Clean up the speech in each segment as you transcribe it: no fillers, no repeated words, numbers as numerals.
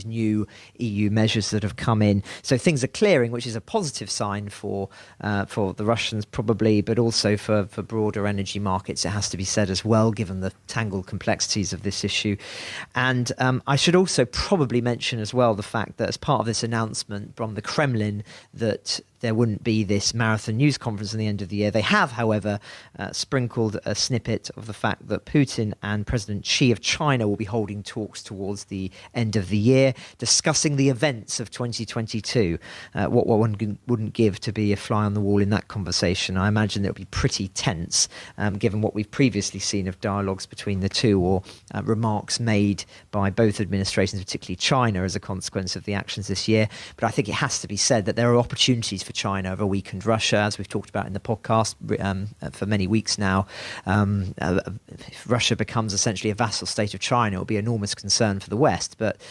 new EU measures that have come in. So things are clearing, which is a positive sign for the Russians probably, but also for broader energy markets, it has to be said as well, given the tangled complexities of this issue. And I should also probably mention as well the fact that as part of this announcement from the Kremlin that there wouldn't be this marathon news conference at the end of the year. They have, however, sprinkled a snippet of the fact that Putin and President Xi of China will be holding talks towards the end of the year, discussing the events of 2022. What one wouldn't give to be a fly on the wall in that conversation. I imagine it will be pretty tense, given what we've previously seen of dialogues between the two, or remarks made by both administrations, particularly China, as a consequence of the actions this year. But I think it has to be said that there are opportunities for China of a weakened Russia, as we've talked about in the podcast for many weeks now. If Russia becomes essentially a vassal state of China, it will be an enormous concern for the West. But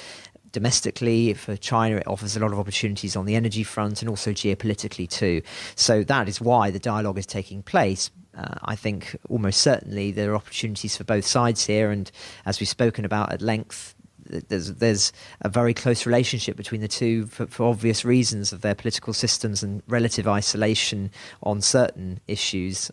domestically, for China, it offers a lot of opportunities on the energy front and also geopolitically too. So that is why the dialogue is taking place. I think almost certainly there are opportunities for both sides here. And as we've spoken about at length, there's a very close relationship between the two for obvious reasons of their political systems and relative isolation on certain issues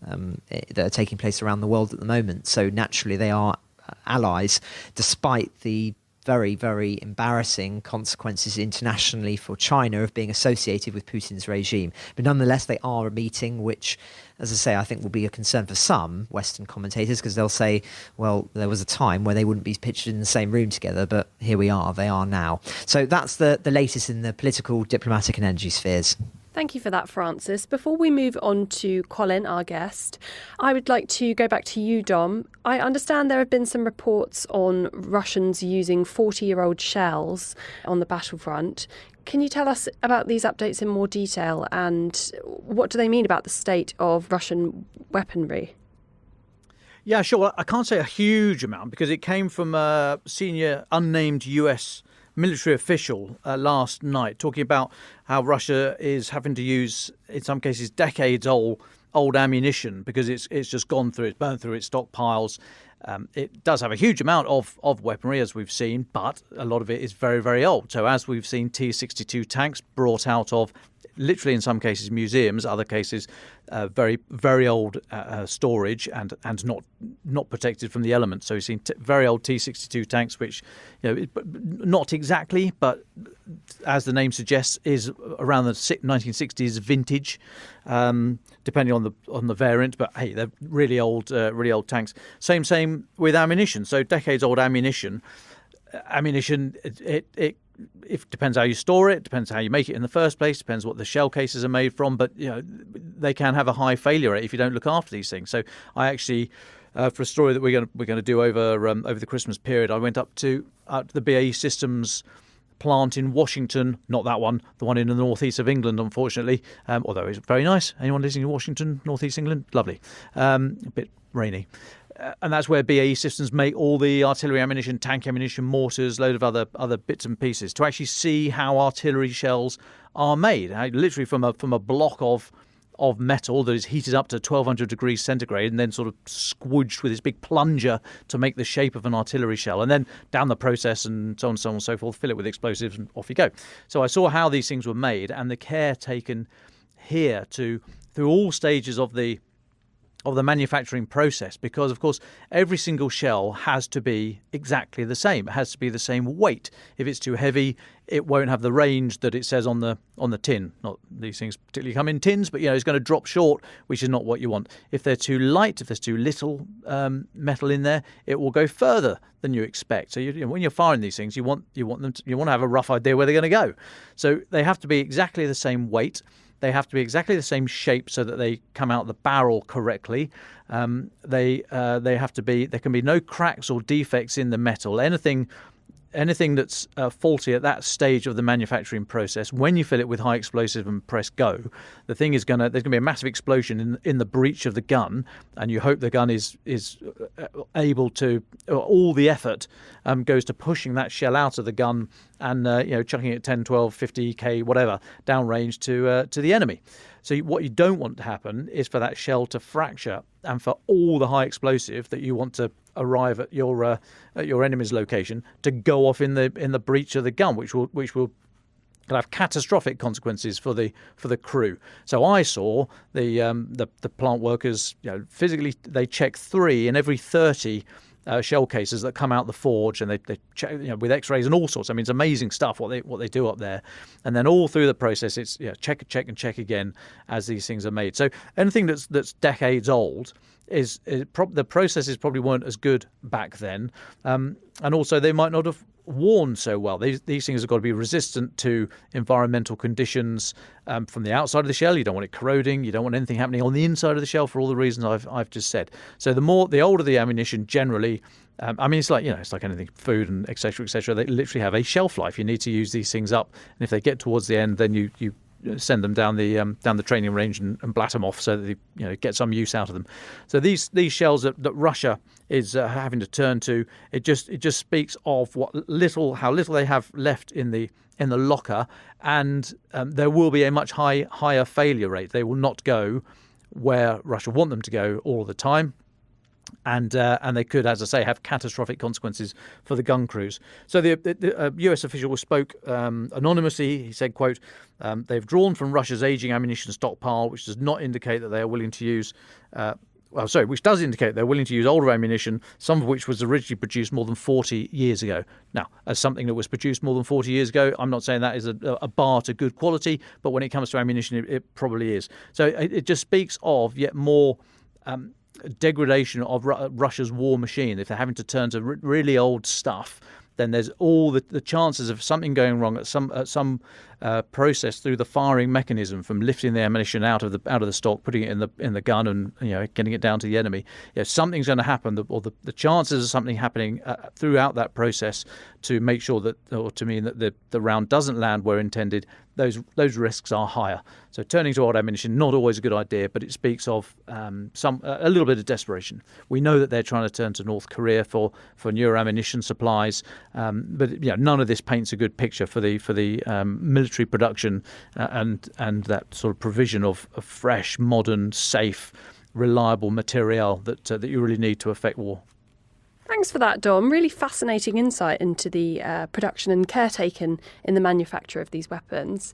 that are taking place around the world at the moment. So naturally they are allies, despite the very, very embarrassing consequences internationally for China of being associated with Putin's regime. But nonetheless, they are a meeting which, as I say, I think will be a concern for some Western commentators, because they'll say, well, there was a time where they wouldn't be pictured in the same room together, but here we are, they are now. So that's the latest in the political, diplomatic and energy spheres. Thank you for that, Francis. Before we move on to Colin, our guest, I would like to go back to you, Dom. I understand there have been some reports on Russians using 40-year-old shells on the battlefront. Can you tell us about these updates in more detail, and what do they mean about the state of Russian weaponry? Yeah, sure. Well, I can't say a huge amount because it came from a senior unnamed US military official last night, talking about how Russia is having to use, in some cases, decades old ammunition because it's just burned through its stockpiles. It does have a huge amount of weaponry, as we've seen, but a lot of it is very, very old. So as we've seen T-62 tanks brought out of, literally in some cases, museums, other cases, very, very old storage and not protected from the elements. So we've seen very old T-62 tanks, which, not exactly, but as the name suggests, is around the 1960s vintage, depending on the variant. But hey, they're really old tanks. Same with ammunition. So decades old ammunition. It depends how you store it, depends how you make it in the first place, depends what the shell cases are made from, but they can have a high failure rate if you don't look after these things. So I actually, for a story that we're going to do over the Christmas period, I went up to the BAE Systems plant in Washington, not that one, the one in the northeast of England, unfortunately, although it's very nice. Anyone listening to Washington, northeast England? Lovely. A bit rainy. And that's where BAE Systems make all the artillery ammunition, tank ammunition, mortars, load of other bits and pieces, to actually see how artillery shells are made. Literally from a block of metal that is heated up to 1200 degrees centigrade and then sort of squooged with this big plunger to make the shape of an artillery shell, and then down the process and so on and so forth, fill it with explosives and off you go. So I saw how these things were made and the care taken here through all stages of the manufacturing process, because of course every single shell has to be exactly the same. It has to be the same weight. If it's too heavy, it won't have the range that it says on the tin. Not these things particularly come in tins, but it's going to drop short, which is not what you want. If they're too light, if there's too little metal in there, it will go further than you expect. So when you're firing these things, you want to have a rough idea where they're going to go. So they have to be exactly the same weight. They have to be exactly the same shape so that they come out the barrel correctly. They have to be. There can be no cracks or defects in the metal. Anything that's faulty at that stage of the manufacturing process, when you fill it with high explosive and press go, the thing is there's going to be a massive explosion in the breech of the gun, and you hope the gun is able to, all the effort goes to pushing that shell out of the gun and chucking it 10, 12, 50k, whatever, downrange to the enemy. So what you don't want to happen is for that shell to fracture and for all the high explosive that you want to arrive at your enemy's location to go off in the breech of the gun, which will can have catastrophic consequences for the crew. So I saw the plant workers, physically they check 3 in every 30 shell cases that come out the forge, and they check with X-rays and all sorts. I mean, it's amazing stuff what they do up there, and then all through the process, it's check and check again as these things are made. So anything that's decades old the processes probably weren't as good back then, and also they might not have worn so well. These things have got to be resistant to environmental conditions from the outside of the shell. You don't want it corroding. You don't want anything happening on the inside of the shell for all the reasons I've just said. So the older the ammunition, generally, it's like anything, food and etc. They literally have a shelf life. You need to use these things up, and if they get towards the end, then you send them down the training range and blat them off so that they get some use out of them. So these shells that Russia is having to turn to, it just speaks of how little they have left in the locker, and there will be a much higher failure rate. They will not go where Russia want them to go all the time. And they could, as I say, have catastrophic consequences for the gun crews. So the US official spoke anonymously. He said, quote, they've drawn from Russia's aging ammunition stockpile, which does not indicate that they are willing to use which does indicate they're willing to use older ammunition, some of which was originally produced more than 40 years ago. Now, as something that was produced more than 40 years ago, I'm not saying that is a bar to good quality, but when it comes to ammunition, it probably is. So it just speaks of yet more degradation of Russia's war machine. If they're having to turn to really old stuff, then there's all the chances of something going wrong at some process through the firing mechanism, from lifting the ammunition out of the stock, putting it in the gun, and getting it down to the enemy. Something's going to happen, or the chances of something happening throughout that process to make sure that, or to mean that the round doesn't land where intended, those risks are higher. So turning to old ammunition, not always a good idea, but it speaks of a little bit of desperation. We know that they're trying to turn to North Korea for newer ammunition supplies, but none of this paints a good picture for the military production and that sort of provision of fresh, modern, safe, reliable material that you really need to effect war. Thanks for that, Dom. Really fascinating insight into the production and care taken in the manufacture of these weapons.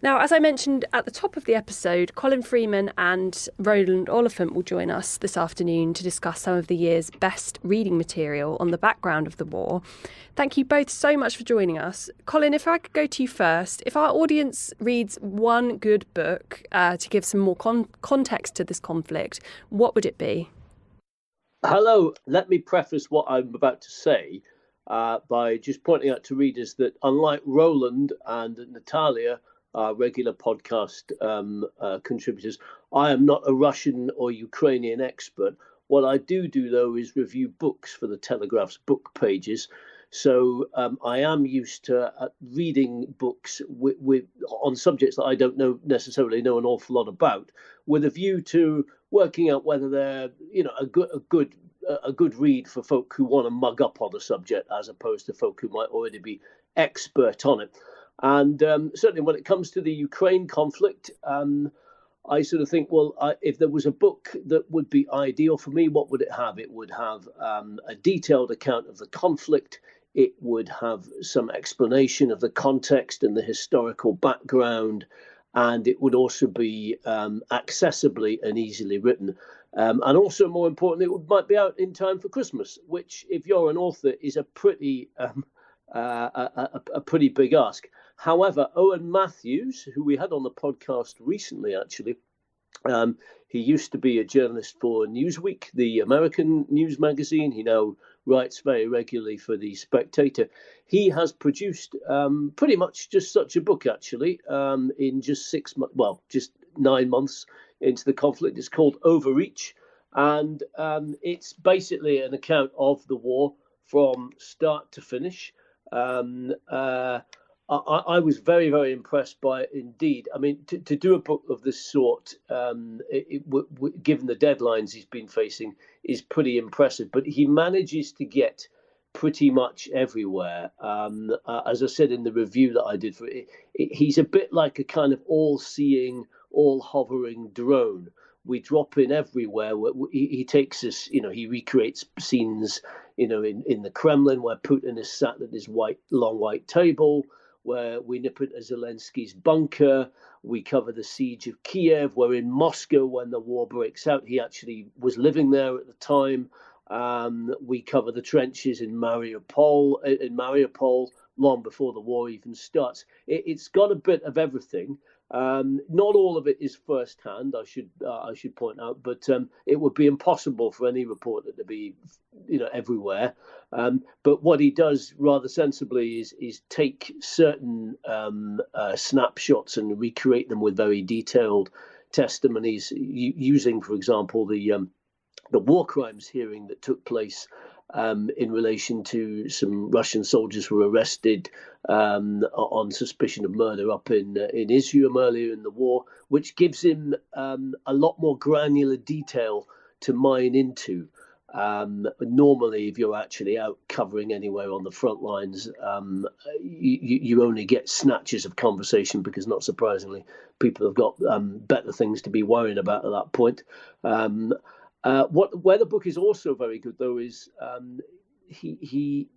Now, as I mentioned at the top of the episode, Colin Freeman and Roland Oliphant will join us this afternoon to discuss some of the year's best reading material on the background of the war. Thank you both so much for joining us. Colin, if I could go to you first, if our audience reads one good book to give some more context to this conflict, what would it be? Hello, let me preface what I'm about to say by just pointing out to readers that unlike Roland and Natalia, our regular podcast contributors, I am not a Russian or Ukrainian expert. What I do, though, is review books for the Telegraph's book pages. So I am used to reading books on subjects that I don't necessarily know an awful lot about, with a view to working out whether they're a good read for folk who want to mug up on the subject, as opposed to folk who might already be expert on it. And certainly when it comes to the Ukraine conflict, I sort of think, well, if there was a book that would be ideal for me, what would it have? It would have a detailed account of the conflict. It would have some explanation of the context and the historical background, and it would also be accessibly and easily written. And also, more importantly, it might be out in time for Christmas, which, if you're an author, is a pretty big ask. However, Owen Matthews, who we had on the podcast recently, actually, he used to be a journalist for Newsweek, the American news magazine. He now writes very regularly for The Spectator. He has produced pretty much just such a book, actually, in just 6 months, just 9 months into the conflict. It's called Overreach, and it's basically an account of the war from start to finish. I was very, very impressed by it indeed. I mean, to do a book of this sort, given the deadlines he's been facing, is pretty impressive. But he manages to get pretty much everywhere. As I said in the review that I did for it, he's a bit like a kind of all-seeing, all-hovering drone. We drop in everywhere. He takes us, he recreates scenes, in the Kremlin where Putin is sat at his long white table, where we nip into Zelensky's bunker. We cover the siege of Kiev. We're in Moscow when the war breaks out. He actually was living there at the time. We cover the trenches in Mariupol long before the war even starts. It's got a bit of everything. Not all of it is first-hand, I should point out, but it would be impossible for any reporter to be, everywhere. But what he does rather sensibly is take certain snapshots and recreate them with very detailed testimonies, using, for example, the war crimes hearing that took place in relation to some Russian soldiers who were arrested on suspicion of murder up in Izium earlier in the war, which gives him a lot more granular detail to mine into. Normally, if you're actually out covering anywhere on the front lines, you only get snatches of conversation because, not surprisingly, people have got better things to be worrying about at that point. Where the book is also very good, though, is he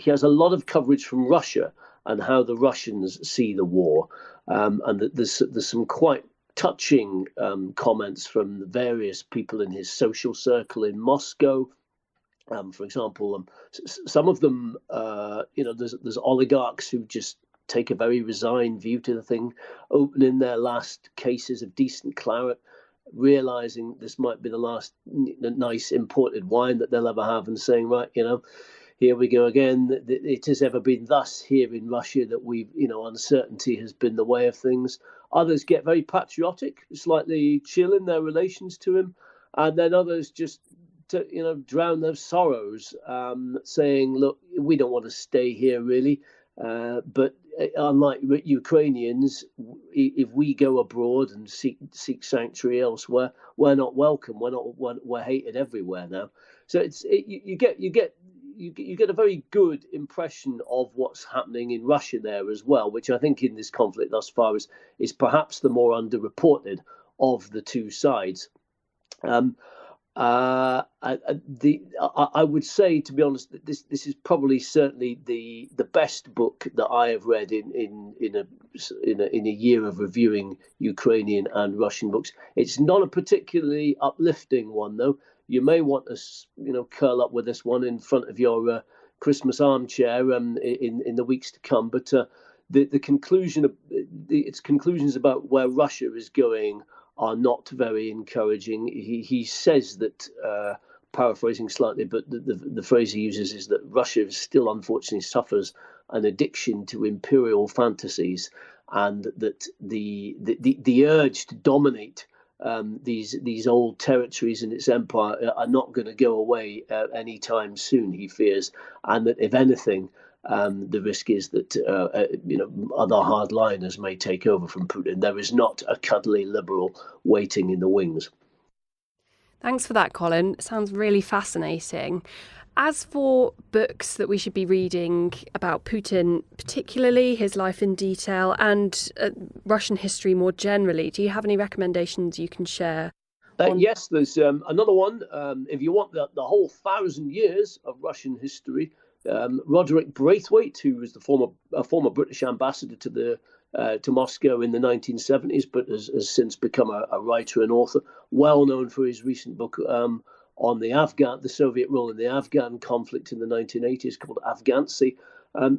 has a lot of coverage from Russia and how the Russians see the war, and there's some quite touching comments from the various people in his social circle in Moscow. For example, some of them, there's oligarchs who just take a very resigned view to the thing, opening their last cases of decent claret, realizing this might be the last nice imported wine that they'll ever have, and saying, right, here we go again. It has ever been thus here in Russia that we've, uncertainty has been the way of things. Others get very patriotic, slightly chill in their relations to him, and then others just, drown their sorrows, saying, look, we don't want to stay here really, but unlike Ukrainians, if we go abroad and seek sanctuary elsewhere, we're not welcome. We're hated everywhere now. So you get a very good impression of what's happening in Russia there as well, which I think in this conflict thus far is perhaps the more underreported of the two sides. I would say, to be honest, that this is probably certainly the best book that I have read in a year of reviewing Ukrainian and Russian books. It's not a particularly uplifting one, though. You may want to, curl up with this one in front of your Christmas armchair in the weeks to come. But the conclusion of its conclusions about where Russia is going are not very encouraging. He says that, paraphrasing slightly, but the phrase he uses is that Russia still unfortunately suffers an addiction to imperial fantasies, and that the urge to dominate these old territories in its empire are not going to go away anytime soon, he fears, and that if anything, the risk is that other hardliners may take over from Putin. There is not a cuddly liberal waiting in the wings. Thanks for that, Colin. Sounds really fascinating. As for books that we should be reading about Putin, particularly his life in detail, and Russian history more generally, do you have any recommendations you can share? Yes, there's another one. If you want the whole 1,000 years of Russian history, Roderick Braithwaite, who was a former British ambassador to Moscow in the 1970s, but has since become a writer and author, well known for his recent book on the Soviet role in the Afghan conflict in the 1980s, called Afghansy.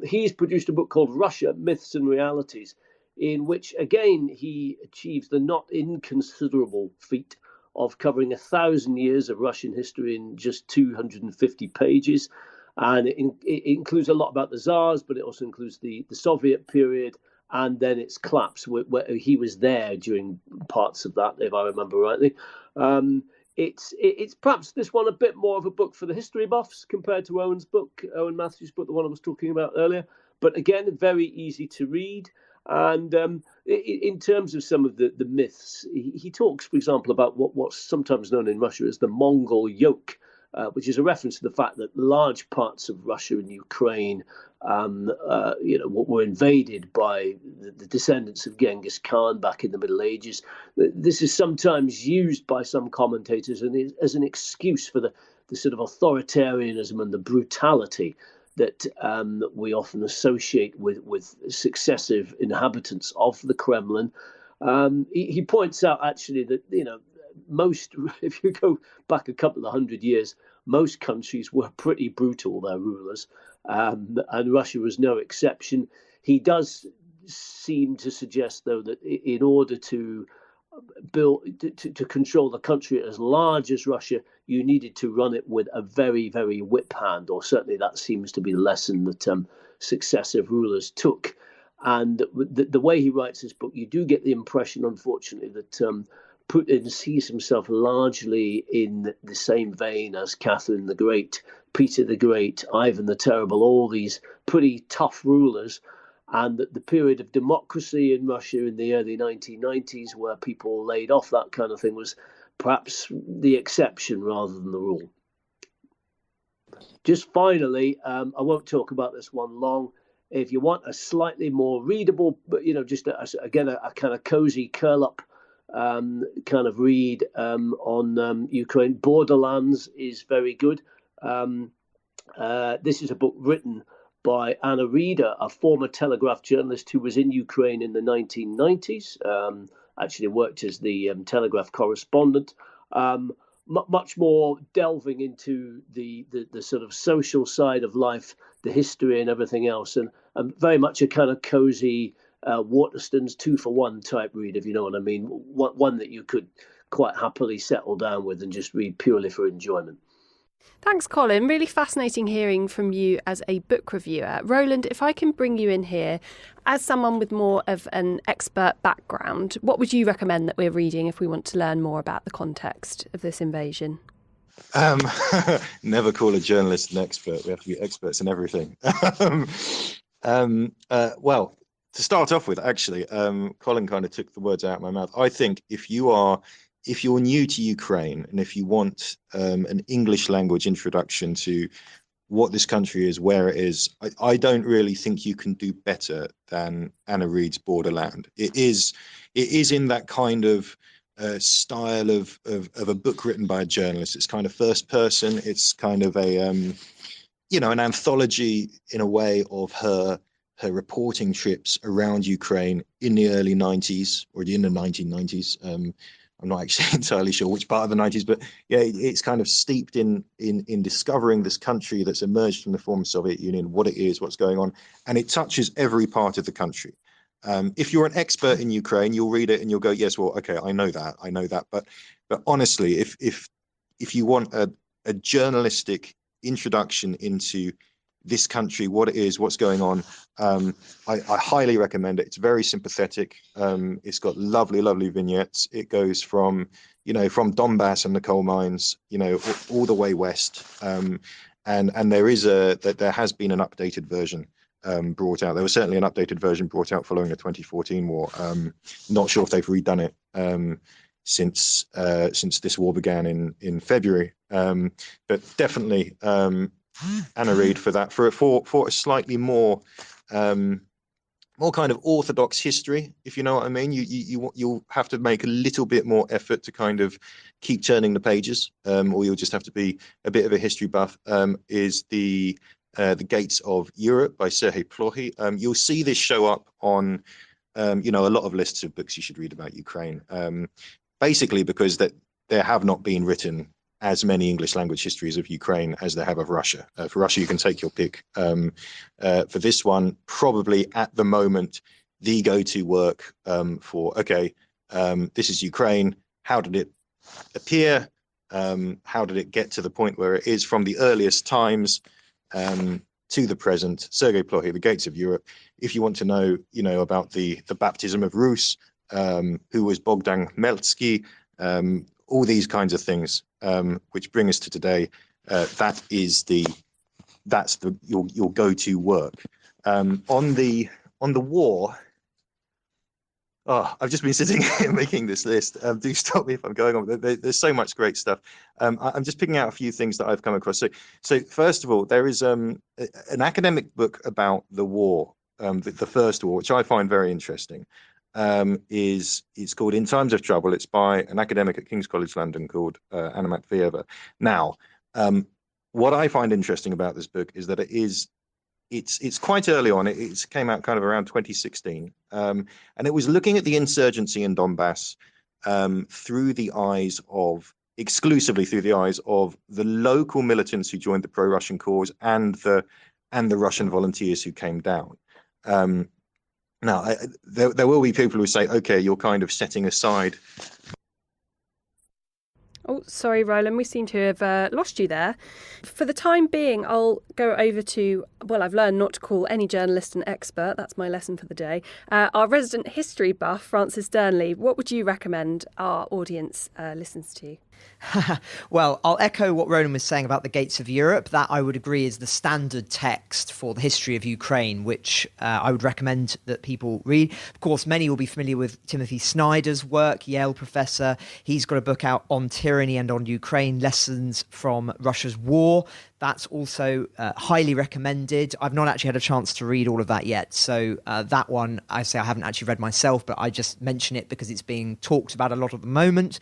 He's produced a book called Russia, Myths and Realities, in which, again, he achieves the not inconsiderable feat of covering 1,000 years of Russian history in just 250 pages. And it includes a lot about the Tsars, but it also includes the Soviet period and then its collapse, where he was there during parts of that, if I remember rightly. It's perhaps this one a bit more of a book for the history buffs compared to Owen Matthews' book, the one I was talking about earlier. But again, very easy to read. And in terms of some of the myths, he talks, for example, about what's sometimes known in Russia as the Mongol yoke, which is a reference to the fact that large parts of Russia and Ukraine, were invaded by the descendants of Genghis Khan back in the Middle Ages. This is sometimes used by some commentators as an excuse for the sort of authoritarianism and the brutality that we often associate with successive inhabitants of the Kremlin. He points out actually that, most, if you go back a couple of hundred years, most countries were pretty brutal, their rulers, and Russia was no exception. He does seem to suggest, though, that in order to to control the country as large as Russia, you needed to run it with a very, very whip hand, or certainly that seems to be the lesson that successive rulers took. And the way he writes this book, you do get the impression, unfortunately, that Putin sees himself largely in the same vein as Catherine the Great, Peter the Great, Ivan the Terrible, all these pretty tough rulers. And that the period of democracy in Russia in the early 1990s, where people laid off that kind of thing, was perhaps the exception rather than the rule. Just finally, I won't talk about this one long. If you want a slightly more readable, but just a kind of cozy curl up kind of read on Ukraine, Borderlands is very good. This is a book written by Anna Reeder, a former Telegraph journalist who was in Ukraine in the 1990s, actually worked as the Telegraph correspondent, much more delving into the sort of social side of life, the history and everything else, and very much a kind of cozy Waterston's 2-for-1 type read, if you know what I mean, one that you could quite happily settle down with and just read purely for enjoyment. Thanks, Colin. Really fascinating hearing from you as a book reviewer. Roland, if I can bring you in here, as someone with more of an expert background, what would you recommend that we're reading if we want to learn more about the context of this invasion? Never call a journalist an expert. We have to be experts in everything. Well, to start off with, actually, Colin kind of took the words out of my mouth. I think if you're new to Ukraine and if you want an English language introduction to what this country is, where it is, I don't really think you can do better than Anna Reed's Borderland. It is in that kind of style of a book written by a journalist. It's kind of first person. It's kind of a an anthology in a way of her reporting trips around Ukraine in the early 90s or in the 1990s. I'm not actually entirely sure which part of the 90s, but yeah, it's kind of steeped in discovering this country that's emerged from the former Soviet Union, what it is, what's going on, and it touches every part of the country. If you're an expert in Ukraine, you'll read it and you'll go, yes, well, okay, I know that. But honestly, if you want a journalistic introduction into this country, what it is, what's going on, I highly recommend it. It's very sympathetic. It's got lovely vignettes. It goes from Donbass and the coal mines, all the way west. And there has been an updated version brought out. There was certainly an updated version brought out following the 2014 war. Not sure if they've redone it since this war began in February. But definitely Anna Reed for that, for a slightly more kind of orthodox history, if you know what I mean. You'll have to make a little bit more effort to kind of keep turning the pages, or you'll just have to be a bit of a history buff. Is the Gates of Europe by Sergei Plokhy. You'll see this show up on a lot of lists of books you should read about Ukraine, basically because that there have not been written as many English language histories of Ukraine as they have of Russia. For Russia, you can take your pick. For this one, probably at the moment, the go-to work this is Ukraine. How did it appear? How did it get to the point where it is from the earliest times to the present? Sergei Plokhy, The Gates of Europe. If you want to know, about the baptism of Rus, who was Bogdan Khmelnytsky, all these kinds of things, which bring us to today. That's your go-to work. On the war, Oh, I've just been sitting here making this list. Do stop me if I'm going on. There's so much great stuff. I'm just picking out a few things that I've come across. So first of all, there is an academic book about the war, the First War, which I find very interesting. It's called In Times of Trouble. It's by an academic at King's College London called Anna Matveeva. Now, what I find interesting about this book is that it's quite early on. It came out kind of around 2016, and it was looking at the insurgency in Donbass exclusively through the eyes of the local militants who joined the pro-Russian cause and the Russian volunteers who came down. Now, there will be people who say, okay, you're kind of setting aside. Oh, sorry, Roland, we seem to have lost you there. For the time being, I'll go over to, well, I've learned not to call any journalist an expert. That's my lesson for the day. Our resident history buff, Francis Durnley. What would you recommend our audience listens to? Well, I'll echo what Roland was saying about the Gates of Europe. That, I would agree, is the standard text for the history of Ukraine, which I would recommend that people read. Of course, many will be familiar with Timothy Snyder's work, Yale professor. He's got a book out on tyranny and on Ukraine, Lessons from Russia's War. That's also highly recommended. I've not actually had a chance to read all of that yet. So that one, I haven't actually read myself, but I just mention it because it's being talked about a lot at the moment.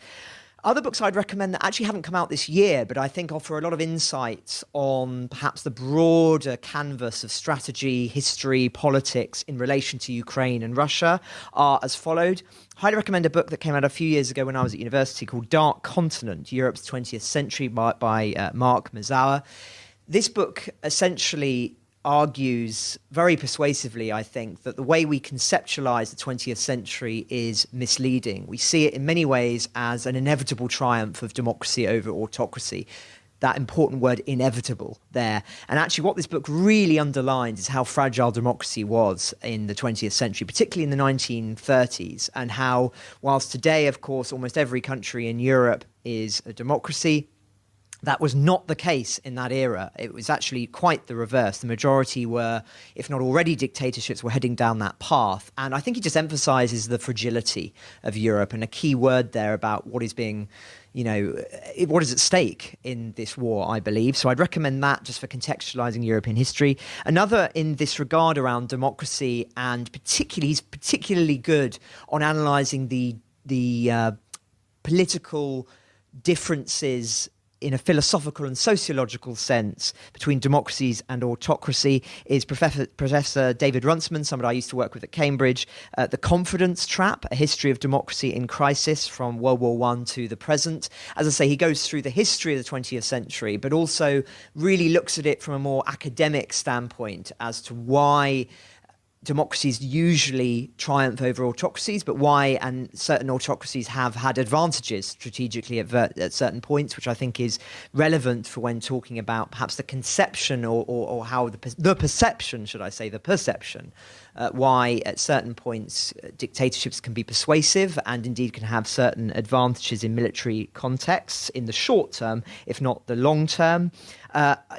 Other books I'd recommend that actually haven't come out this year, but I think offer a lot of insights on perhaps the broader canvas of strategy, history, politics in relation to Ukraine and Russia are as followed. Highly recommend a book that came out a few years ago when I was at university called Dark Continent, Europe's 20th Century by Mark Mazawa. This book essentially argues very persuasively, I think, that the way we conceptualize the 20th century is misleading. We see it in many ways as an inevitable triumph of democracy over autocracy. That important word, inevitable, there. And actually what this book really underlines is how fragile democracy was in the 20th century, particularly in the 1930s, and how, whilst today, of course, almost every country in Europe is a democracy, that was not the case in that era. It was actually quite the reverse. The majority were, if not already dictatorships, were heading down that path. And I think it just emphasizes the fragility of Europe, and a key word there about what is being, what is at stake in this war, I believe. So I'd recommend that just for contextualizing European history. Another in this regard around democracy, and he's particularly good on analyzing the political differences in a philosophical and sociological sense between democracies and autocracy, is Professor David Runciman, somebody I used to work with at Cambridge. The Confidence Trap, A History of Democracy in Crisis from World War I to the present. As I say, he goes through the history of the 20th century, but also really looks at it from a more academic standpoint as to why democracies usually triumph over autocracies, but why and certain autocracies have had advantages strategically at certain points, which I think is relevant for when talking about perhaps the conception or how the perception, why at certain points dictatorships can be persuasive and indeed can have certain advantages in military contexts in the short term, if not the long term.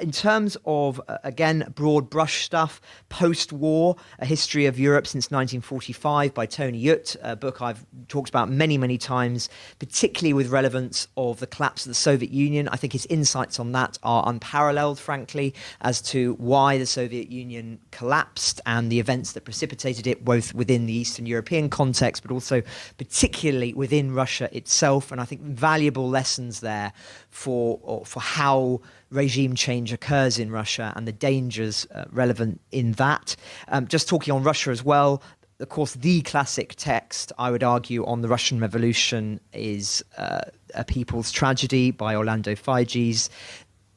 In terms of, again, broad brush stuff, post-war, A History of Europe Since 1945 by Tony Yutt, a book I've talked about many, many times, particularly with relevance of the collapse of the Soviet Union. I think his insights on that are unparalleled, frankly, as to why the Soviet Union collapsed and the events that precipitated it, both within the Eastern European context, but also particularly within Russia itself. And I think valuable lessons there for how regime change occurs in Russia and the dangers relevant in that. Just talking on Russia as well, of course, the classic text, I would argue, on the Russian Revolution is A People's Tragedy by Orlando Figes.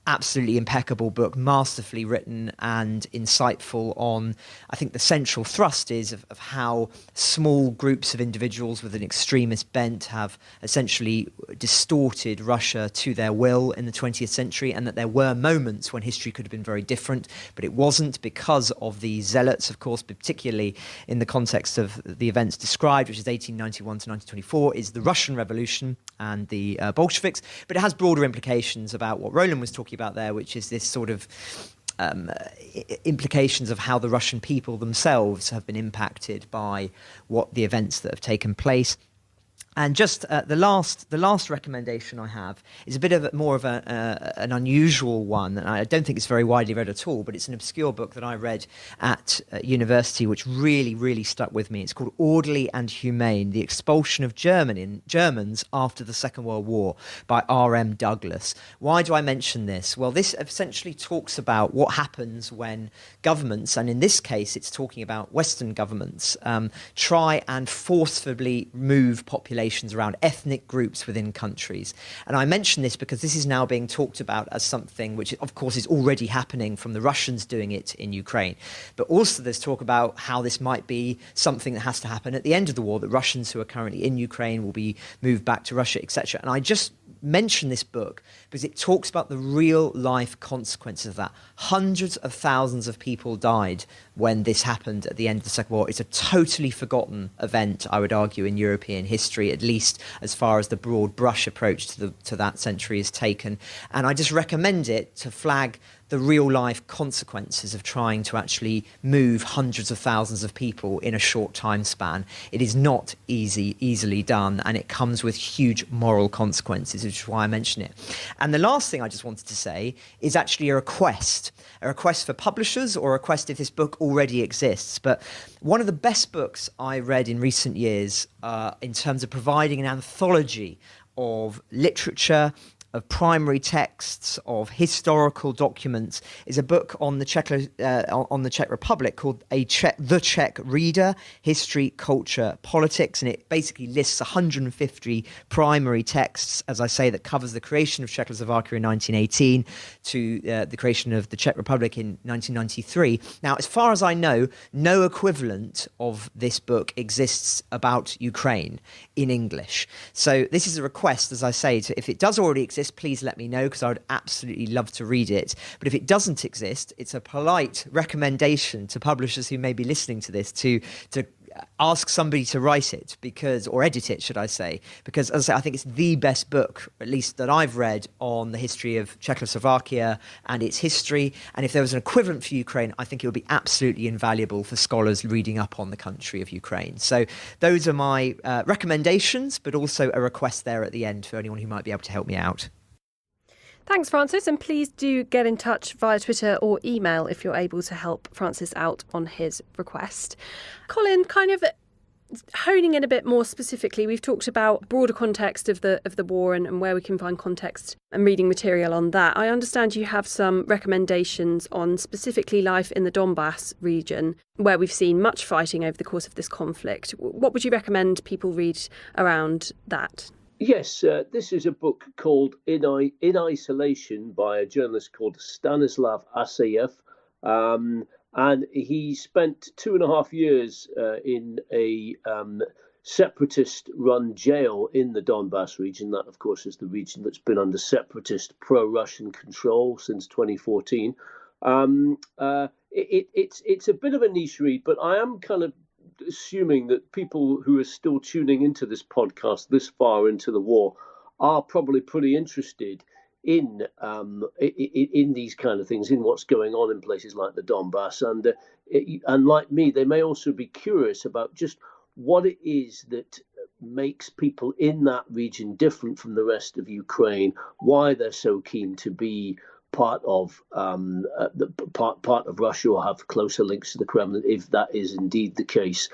Absolutely impeccable book, masterfully written and insightful on, I think the central thrust is of how small groups of individuals with an extremist bent have essentially distorted Russia to their will in the 20th century, and that there were moments when history could have been very different, but it wasn't because of the zealots, of course, particularly in the context of the events described, which is 1891 to 1924, is the Russian Revolution and the Bolsheviks, but it has broader implications about what Roland was talking about there, which is this sort of implications of how the Russian people themselves have been impacted by what the events that have taken place. And just the last recommendation I have is a bit of more of an unusual one, and I don't think it's very widely read at all, but it's an obscure book that I read at university, which really, really stuck with me. It's called Orderly and Humane: The Expulsion of Germans After the Second World War by R.M. Douglas. Why do I mention this? Well, this essentially talks about what happens when governments, and in this case it's talking about Western governments, try and forcefully move populations around, ethnic groups within countries. And I mention this because this is now being talked about as something which, of course, is already happening from the Russians doing it in Ukraine. But also there's talk about how this might be something that has to happen at the end of the war, that Russians who are currently in Ukraine will be moved back to Russia, etc. And I just mention this book because it talks about the real life consequences of that. Hundreds of thousands of people died when this happened at the end of the Second War. It's a totally forgotten event, I would argue, in European history, at least as far as the broad brush approach to that century is taken. And I just recommend it to flag the real life consequences of trying to actually move hundreds of thousands of people in a short time span. It is not easily done, and it comes with huge moral consequences, which is why I mention it. And the last thing I just wanted to say is actually a request for publishers, or a request if this book already exists. But one of the best books I read in recent years in terms of providing an anthology of literature, of primary texts, of historical documents, is a book on the Czech Republic called The Czech Reader: History, Culture, Politics, and it basically lists 150 primary texts, as I say, that covers the creation of Czechoslovakia in 1918 to the creation of the Czech Republic in 1993. Now, as far as I know, no equivalent of this book exists about Ukraine in English. So this is a request, as I say, if it does already exist, please let me know, because I would absolutely love to read it. But if it doesn't exist, it's a polite recommendation to publishers who may be listening to this to ask somebody to write it, or edit it, should I say, because, as I say, I think it's the best book, at least that I've read, on the history of Czechoslovakia and its history. And if there was an equivalent for Ukraine, I think it would be absolutely invaluable for scholars reading up on the country of Ukraine. So those are my recommendations, but also a request there at the end for anyone who might be able to help me out. Thanks, Francis, and please do get in touch via Twitter or email if you're able to help Francis out on his request. Colin, kind of honing in a bit more specifically, we've talked about broader context of the war and where we can find context and reading material on that. I understand you have some recommendations on specifically life in the Donbass region, where we've seen much fighting over the course of this conflict. What would you recommend people read around that? Yes, this is a book called In Isolation by a journalist called Stanislav Asayev. And he spent 2.5 years in a separatist-run jail in the Donbass region. That, of course, is the region that's been under separatist pro-Russian control since 2014. It's a bit of a niche read, but I am kind of assuming that people who are still tuning into this podcast this far into the war are probably pretty interested in these kind of things, in what's going on in places like the Donbass, and like me, they may also be curious about just what it is that makes people in that region different from the rest of Ukraine, why they're so keen to be part of part of Russia or have closer links to the Kremlin, if that is indeed the case.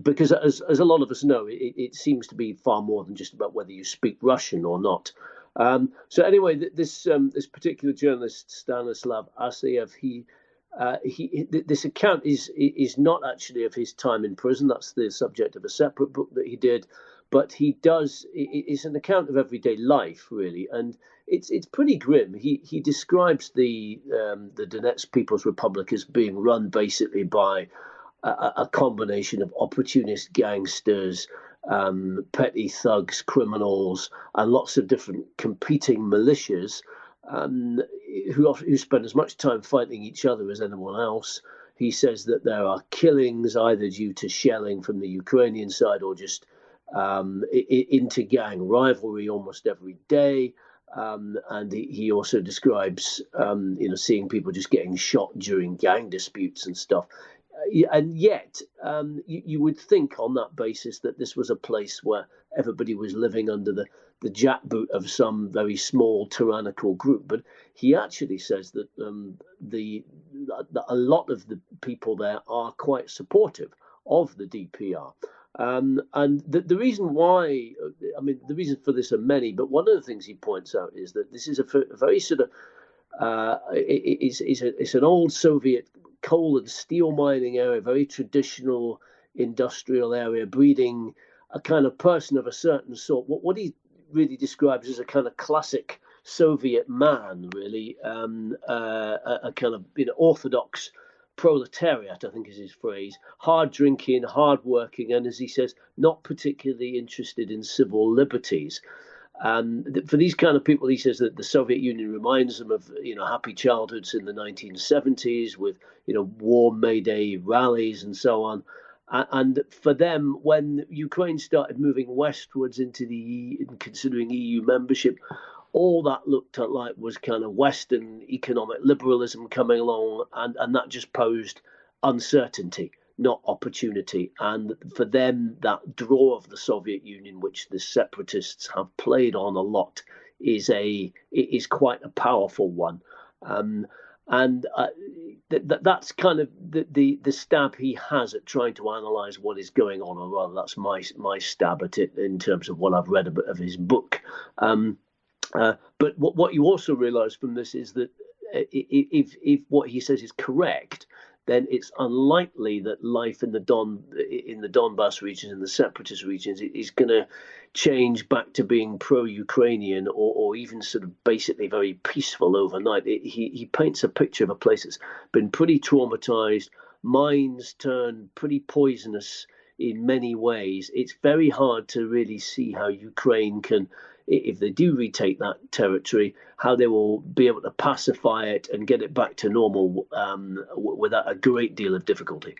Because as a lot of us know, it seems to be far more than just about whether you speak Russian or not. So anyway, this particular journalist, Stanislav Asayev, this account is not actually of his time in prison. That's the subject of a separate book that he did. But it's an account of everyday life, really, and it's pretty grim. He describes the Donetsk People's Republic as being run basically by a combination of opportunist gangsters, petty thugs, criminals, and lots of different competing militias who spend as much time fighting each other as anyone else. He says that there are killings either due to shelling from the Ukrainian side or just inter-gang rivalry almost every day. And he also describes, seeing people just getting shot during gang disputes and stuff. And yet, you would think on that basis that this was a place where everybody was living under the jackboot of some very small tyrannical group. But he actually says that a lot of the people there are quite supportive of the DPR. And the reason why, the reason for this are many, but one of the things he points out is that this is a very sort of, it's an old Soviet coal and steel mining area, very traditional industrial area, breeding a kind of person of a certain sort. What he really describes as a kind of classic Soviet man, really, a kind of orthodox proletariat, I think is his phrase, hard drinking, hard working, and as he says, not particularly interested in civil liberties. For these kind of people, he says that the Soviet Union reminds them of happy childhoods in the 1970s with warm May Day rallies and so on. And for them, when Ukraine started moving westwards into considering EU membership, all that looked at like was kind of Western economic liberalism coming along, and that just posed uncertainty, not opportunity. And for them, that draw of the Soviet Union, which the separatists have played on a lot, is quite a powerful one. That's kind of the stab he has at trying to analyse what is going on, or rather, that's my stab at it in terms of what I've read of his book. But what you also realise from this is that if what he says is correct, then it's unlikely that life in the Donbass region, in the separatist regions, is going to change back to being pro-Ukrainian or even sort of basically very peaceful overnight. He paints a picture of a place that's been pretty traumatized, mines turned pretty poisonous in many ways. It's very hard to really see how Ukraine can, if they do retake that territory, how they will be able to pacify it and get it back to normal without a great deal of difficulty.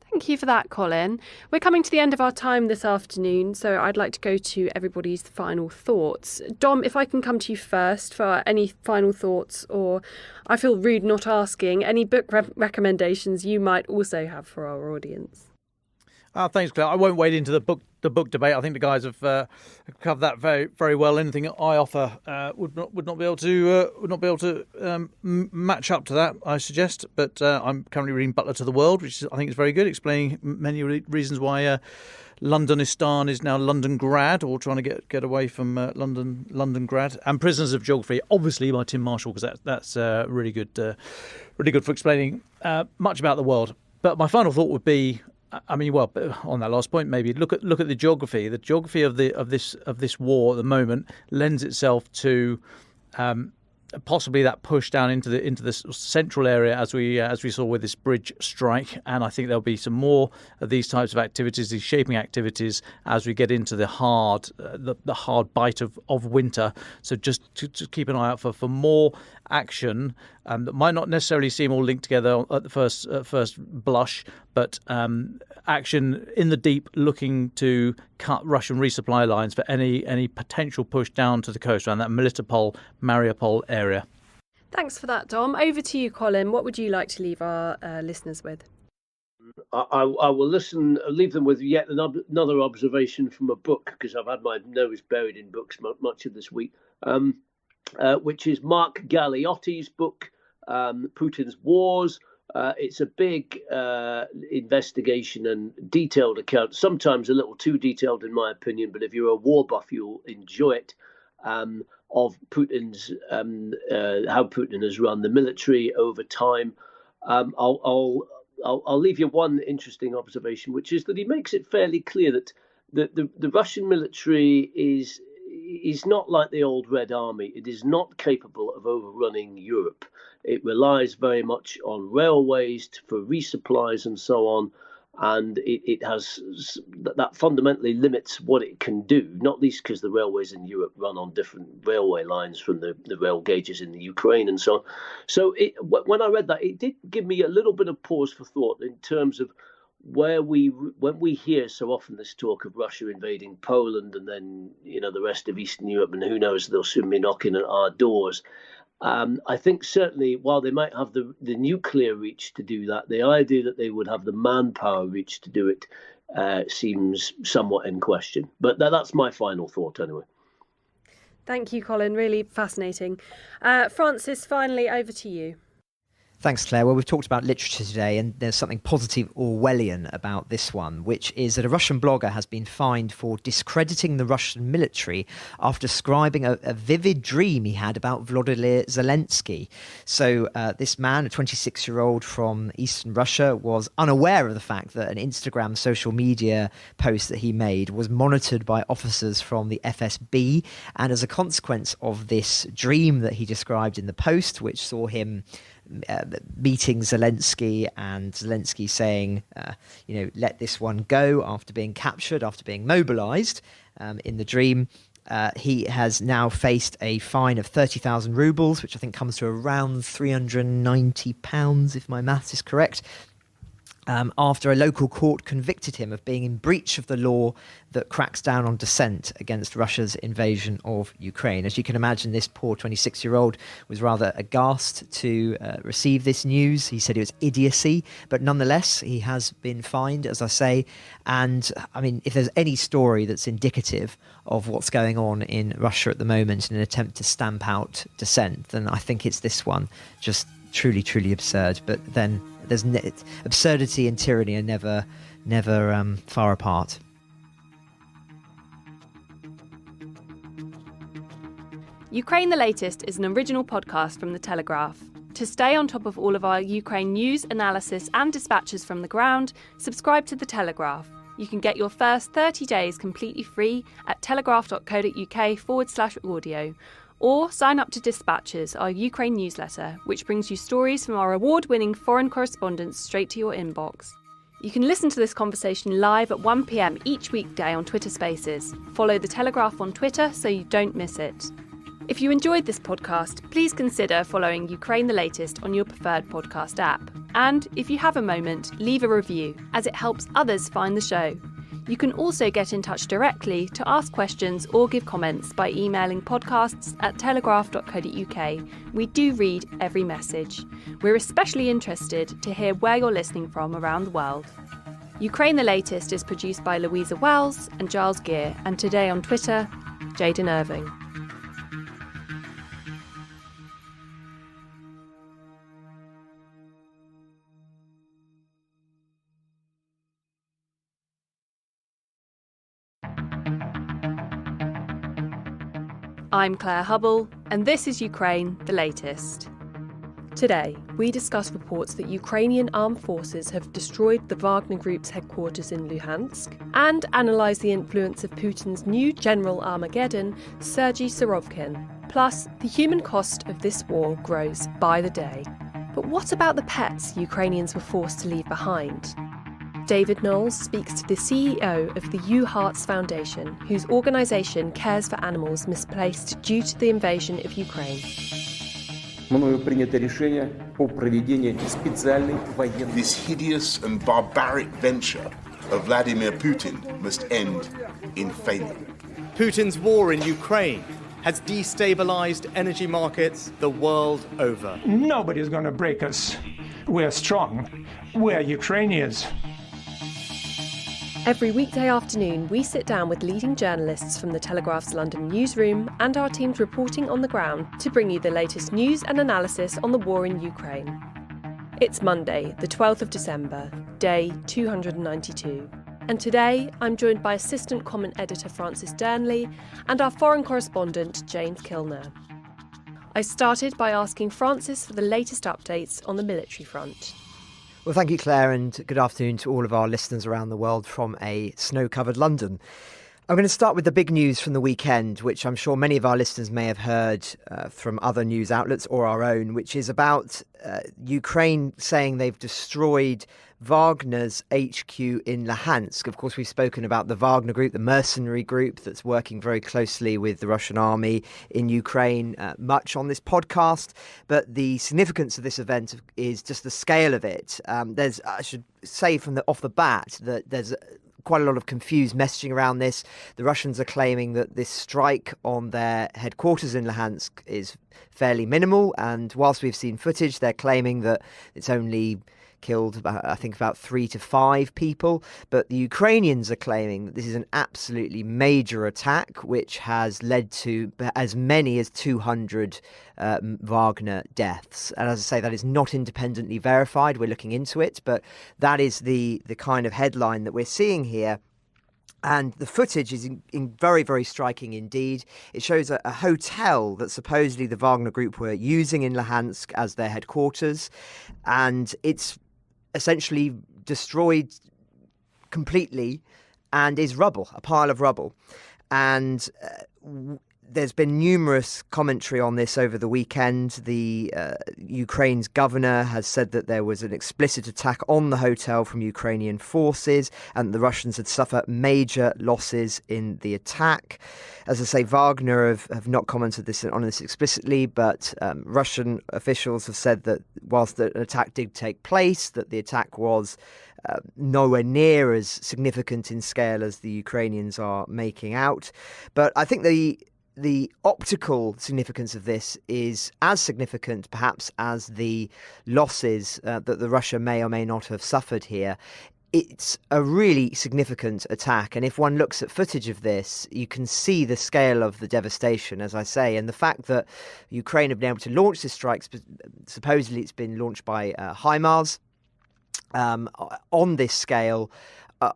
Thank you for that, Colin. We're coming to the end of our time this afternoon, so I'd like to go to everybody's final thoughts. Dom, if I can come to you first for any final thoughts, or I feel rude not asking, any book recommendations you might also have for our audience. Thanks, Claire. I won't wade into the book debate. I think the guys have covered that very, very well. Anything I offer would not be able to match up to that, I suggest. But I'm currently reading Butler to the World, which I think is very good, explaining many reasons why Londonistan is now Londongrad, or trying to get away from Londongrad. And Prisoners of Geography, obviously by Tim Marshall, because that's really good for explaining much about the world. But my final thought would be, on that last point, maybe look at the geography. The geography of this war at the moment lends itself to possibly that push down into the central area, as we saw with this bridge strike. And I think there'll be some more of these types of activities, these shaping activities, as we get into the hard bite of winter. So just to keep an eye out for more action that might not necessarily seem all linked together at the first blush, but action in the deep, looking to cut Russian resupply lines for any potential push down to the coast around that Melitopol, Mariupol area. Thanks for that, Dom. Over to you, Colin. What would you like to leave our listeners with? I will leave them with yet another observation from a book, because I've had my nose buried in books much of this week, which is Mark Galeotti's book, Putin's Wars. It's a big investigation and detailed account, sometimes a little too detailed in my opinion, but if you're a war buff, you'll enjoy it, of Putin's how Putin has run the military over time. I'll leave you one interesting observation, which is that he makes it fairly clear that the Russian military is not like the old Red Army. It is not capable of overrunning Europe. It relies very much on railways for resupplies and so on, and it has that fundamentally limits what it can do, not least because the railways in Europe run on different railway lines from the rail gauges in the Ukraine and so on. So when I read that, it did give me a little bit of pause for thought in terms of when we hear so often this talk of Russia invading Poland and then the rest of Eastern Europe, and who knows, they'll soon be knocking at our doors. I think certainly while they might have the nuclear reach to do that, the idea that they would have the manpower reach to do it seems somewhat in question. But that's my final thought anyway. Thank you, Colin. Really fascinating. Francis, finally, over to you. Thanks, Claire. Well, we've talked about literature today, and there's something positive Orwellian about this one, which is that a Russian blogger has been fined for discrediting the Russian military after describing a vivid dream he had about Volodymyr Zelensky. So this man, a 26-year-old from eastern Russia, was unaware of the fact that an Instagram social media post that he made was monitored by officers from the FSB. And as a consequence of this dream that he described in the post, which saw him meeting Zelensky and Zelensky saying, let this one go after being captured, after being mobilized in the dream. He has now faced a fine of 30,000 rubles, which I think comes to around £390, if my maths is correct. After a local court convicted him of being in breach of the law that cracks down on dissent against Russia's invasion of Ukraine. As you can imagine, this poor 26-year-old was rather aghast to receive this news. He said it was idiocy, but nonetheless, he has been fined, as I say. And I mean, if there's any story that's indicative of what's going on in Russia at the moment in an attempt to stamp out dissent, then I think it's this one. Just truly, truly absurd. But then there's absurdity and tyranny are never far apart. Ukraine the Latest is an original podcast from The Telegraph. To stay on top of all of our Ukraine news, analysis and dispatches from the ground, subscribe to The Telegraph. You can get your first 30 days completely free at telegraph.co.uk/audio. Or sign up to Dispatches, our Ukraine newsletter, which brings you stories from our award-winning foreign correspondents straight to your inbox. You can listen to this conversation live at 1 p.m. each weekday on Twitter Spaces. Follow The Telegraph on Twitter so you don't miss it. If you enjoyed this podcast, please consider following Ukraine the Latest on your preferred podcast app. And if you have a moment, leave a review, as it helps others find the show. You can also get in touch directly to ask questions or give comments by emailing podcasts@telegraph.co.uk. We do read every message. We're especially interested to hear where you're listening from around the world. Ukraine the Latest is produced by Louisa Wells and Giles Gear, and today on Twitter, Jaden Irving. I'm Claire Hubble, and this is Ukraine the Latest. Today, we discuss reports that Ukrainian armed forces have destroyed the Wagner Group's headquarters in Luhansk and analyse the influence of Putin's new General Armageddon, Sergei Surovkin. Plus, the human cost of this war grows by the day. But what about the pets Ukrainians were forced to leave behind? David Knowles speaks to the CEO of the U Hearts Foundation, whose organisation cares for animals misplaced due to the invasion of Ukraine. This hideous and barbaric venture of Vladimir Putin must end in failure. Putin's war in Ukraine has destabilized energy markets the world over. Nobody's going to break us. We're strong. We're Ukrainians. Every weekday afternoon, we sit down with leading journalists from the Telegraph's London newsroom and our teams reporting on the ground to bring you the latest news and analysis on the war in Ukraine. It's Monday, the 12th of December, day 292. And today, I'm joined by assistant comment editor Francis Durnley and our foreign correspondent James Kilner. I started by asking Francis for the latest updates on the military front. Well, thank you, Claire, and good afternoon to all of our listeners around the world from a snow-covered London. I'm going to start with the big news from the weekend, which I'm sure many of our listeners may have heard from other news outlets or our own, which is about Ukraine saying they've destroyed Wagner's HQ in Luhansk. Of course, we've spoken about the Wagner group, the mercenary group that's working very closely with the Russian army in Ukraine, much on this podcast. But the significance of this event is just the scale of it. I should say off the bat that there's quite a lot of confused messaging around this. The Russians are claiming that this strike on their headquarters in Luhansk is fairly minimal, and whilst we've seen footage, they're claiming that it's only killed about 3 to 5 people. But the Ukrainians are claiming that this is an absolutely major attack, which has led to as many as 200 Wagner deaths. And as I say, that is not independently verified. We're looking into it, but that is the kind of headline that we're seeing here. And the footage is in very, very striking indeed. It shows a hotel that supposedly the Wagner group were using in Luhansk as their headquarters, and it's essentially destroyed completely and is rubble, a pile of rubble. And there's been numerous commentary on this over the weekend. The Ukraine's governor has said that there was an explicit attack on the hotel from Ukrainian forces and the Russians had suffered major losses in the attack. As I say, Wagner have not commented on this explicitly, but Russian officials have said that whilst the attack did take place, that the attack was nowhere near as significant in scale as the Ukrainians are making out. But I think the optical significance of this is as significant, perhaps, as the losses that the Russia may or may not have suffered here. It's a really significant attack, and if one looks at footage of this, you can see the scale of the devastation, as I say, and the fact that Ukraine have been able to launch this strike. Supposedly it's been launched by HIMARS on this scale,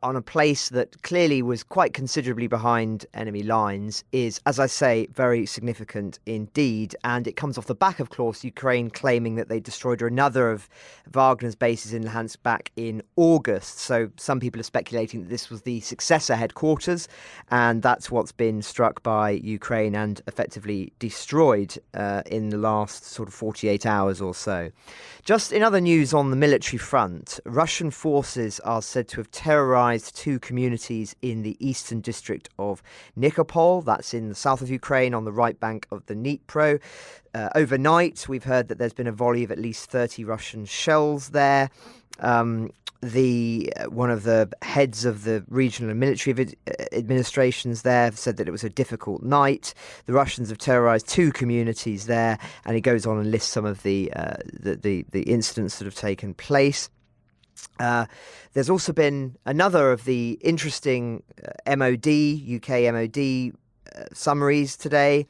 on a place that clearly was quite considerably behind enemy lines, is, as I say, very significant indeed. And it comes off the back, of course, Ukraine claiming that they destroyed another of Wagner's bases in Luhansk back in August. So some people are speculating that this was the successor headquarters, and that's what's been struck by Ukraine and effectively destroyed in the last sort of 48 hours or so. Just in other news on the military front, Russian forces are said to have terrorized 2 communities in the eastern district of Nikopol. That's in the south of Ukraine on the right bank of the Dnipro. Overnight, we've heard that there's been a volley of at least 30 Russian shells there. One of the heads of the regional and military administrations there said that it was a difficult night. The Russians have terrorized 2 communities there, and he goes on and lists some of the incidents that have taken place. There's also been another of the interesting UK MOD summaries today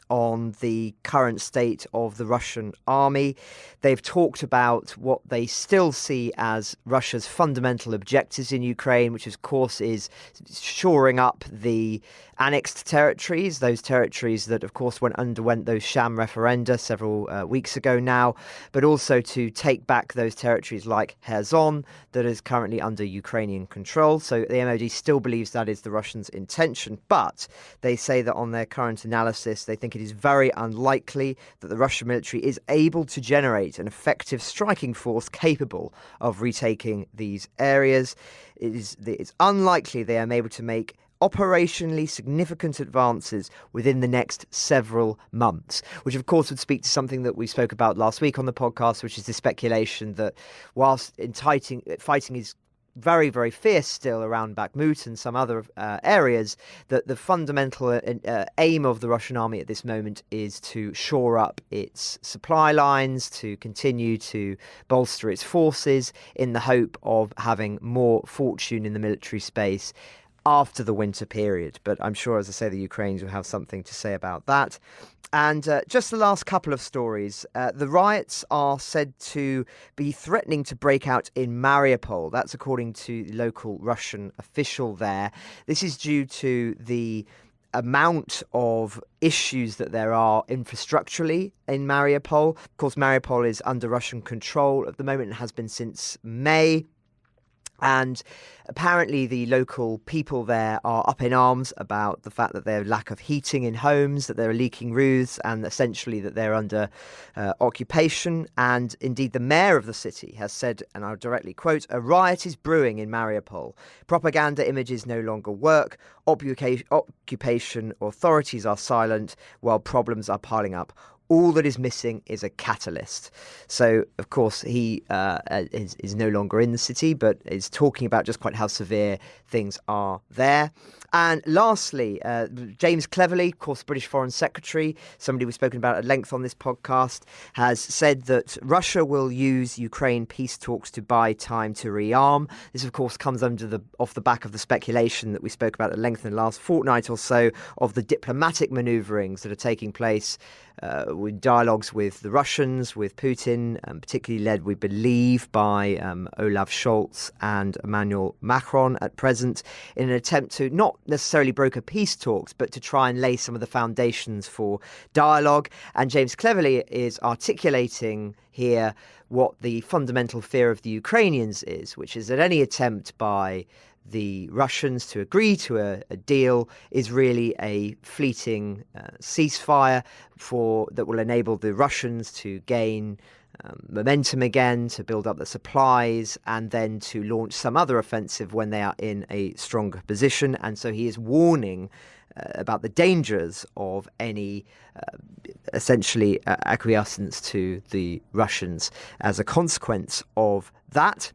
on the current state of the Russian army. They've talked about what they still see as Russia's fundamental objectives in Ukraine, which of course is shoring up the annexed territories, those territories that of course underwent those sham referenda several weeks ago now, but also to take back those territories like Kherson that is currently under Ukrainian control. So the MOD still believes that is the Russians' intention, but they say that on their current analysis, they think it is very unlikely that the Russian military is able to generate an effective striking force capable of retaking these areas. It's unlikely they are able to make operationally significant advances within the next several months, which of course would speak to something that we spoke about last week on the podcast, which is the speculation that whilst fighting is very, very fierce still around Bakhmut and some other areas, that the fundamental aim of the Russian army at this moment is to shore up its supply lines, to continue to bolster its forces in the hope of having more fortune in the military space after the winter period. But I'm sure, as I say, the Ukrainians will have something to say about that. And just the last couple of stories. The riots are said to be threatening to break out in Mariupol. That's according to the local Russian official there. This is due to the amount of issues that there are infrastructurally in Mariupol. Of course, Mariupol is under Russian control at the moment and has been since May. And apparently the local people there are up in arms about the fact that there lack of heating in homes, that there are leaking roofs, and essentially that they're under occupation. And indeed, the mayor of the city has said, and I'll directly quote, "A riot is brewing in Mariupol. Propaganda images no longer work. Occupation authorities are silent while problems are piling up. All that is missing is a catalyst." So, of course, he is no longer in the city, but is talking about just quite how severe things are there. And lastly, James Cleverly, of course, British Foreign Secretary, somebody we've spoken about at length on this podcast, has said that Russia will use Ukraine peace talks to buy time to rearm. This, of course, comes off the back of the speculation that we spoke about at length in the last fortnight or so of the diplomatic manoeuvrings that are taking place with dialogues with the Russians, with Putin, particularly led, we believe, by Olaf Scholz and Emmanuel Macron at present, in an attempt to not necessarily broker peace talks, but to try and lay some of the foundations for dialogue. And James Cleverly is articulating here what the fundamental fear of the Ukrainians is, which is that any attempt by the Russians to agree to a deal is really a fleeting ceasefire that will enable the Russians to gain momentum again, to build up the supplies, and then to launch some other offensive when they are in a stronger position. And so he is warning about the dangers of any essentially acquiescence to the Russians as a consequence of that.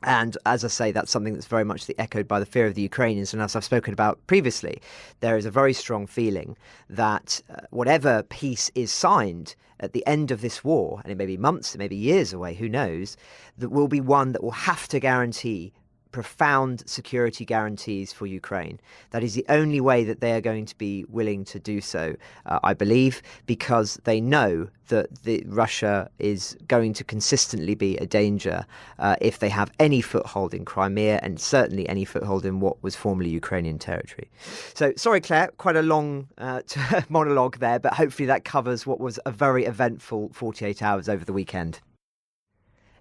And as I say, that's something that's very much echoed by the fear of the Ukrainians. And as I've spoken about previously, there is a very strong feeling that whatever peace is signed at the end of this war, and it may be months, it may be years away, who knows, that will be one that will have to guarantee profound security guarantees for Ukraine. That is the only way that they are going to be willing to do so, I believe, because they know that Russia is going to consistently be a danger if they have any foothold in Crimea, and certainly any foothold in what was formerly Ukrainian territory. So, sorry, Claire, quite a long monologue there, but hopefully that covers what was a very eventful 48 hours over the weekend.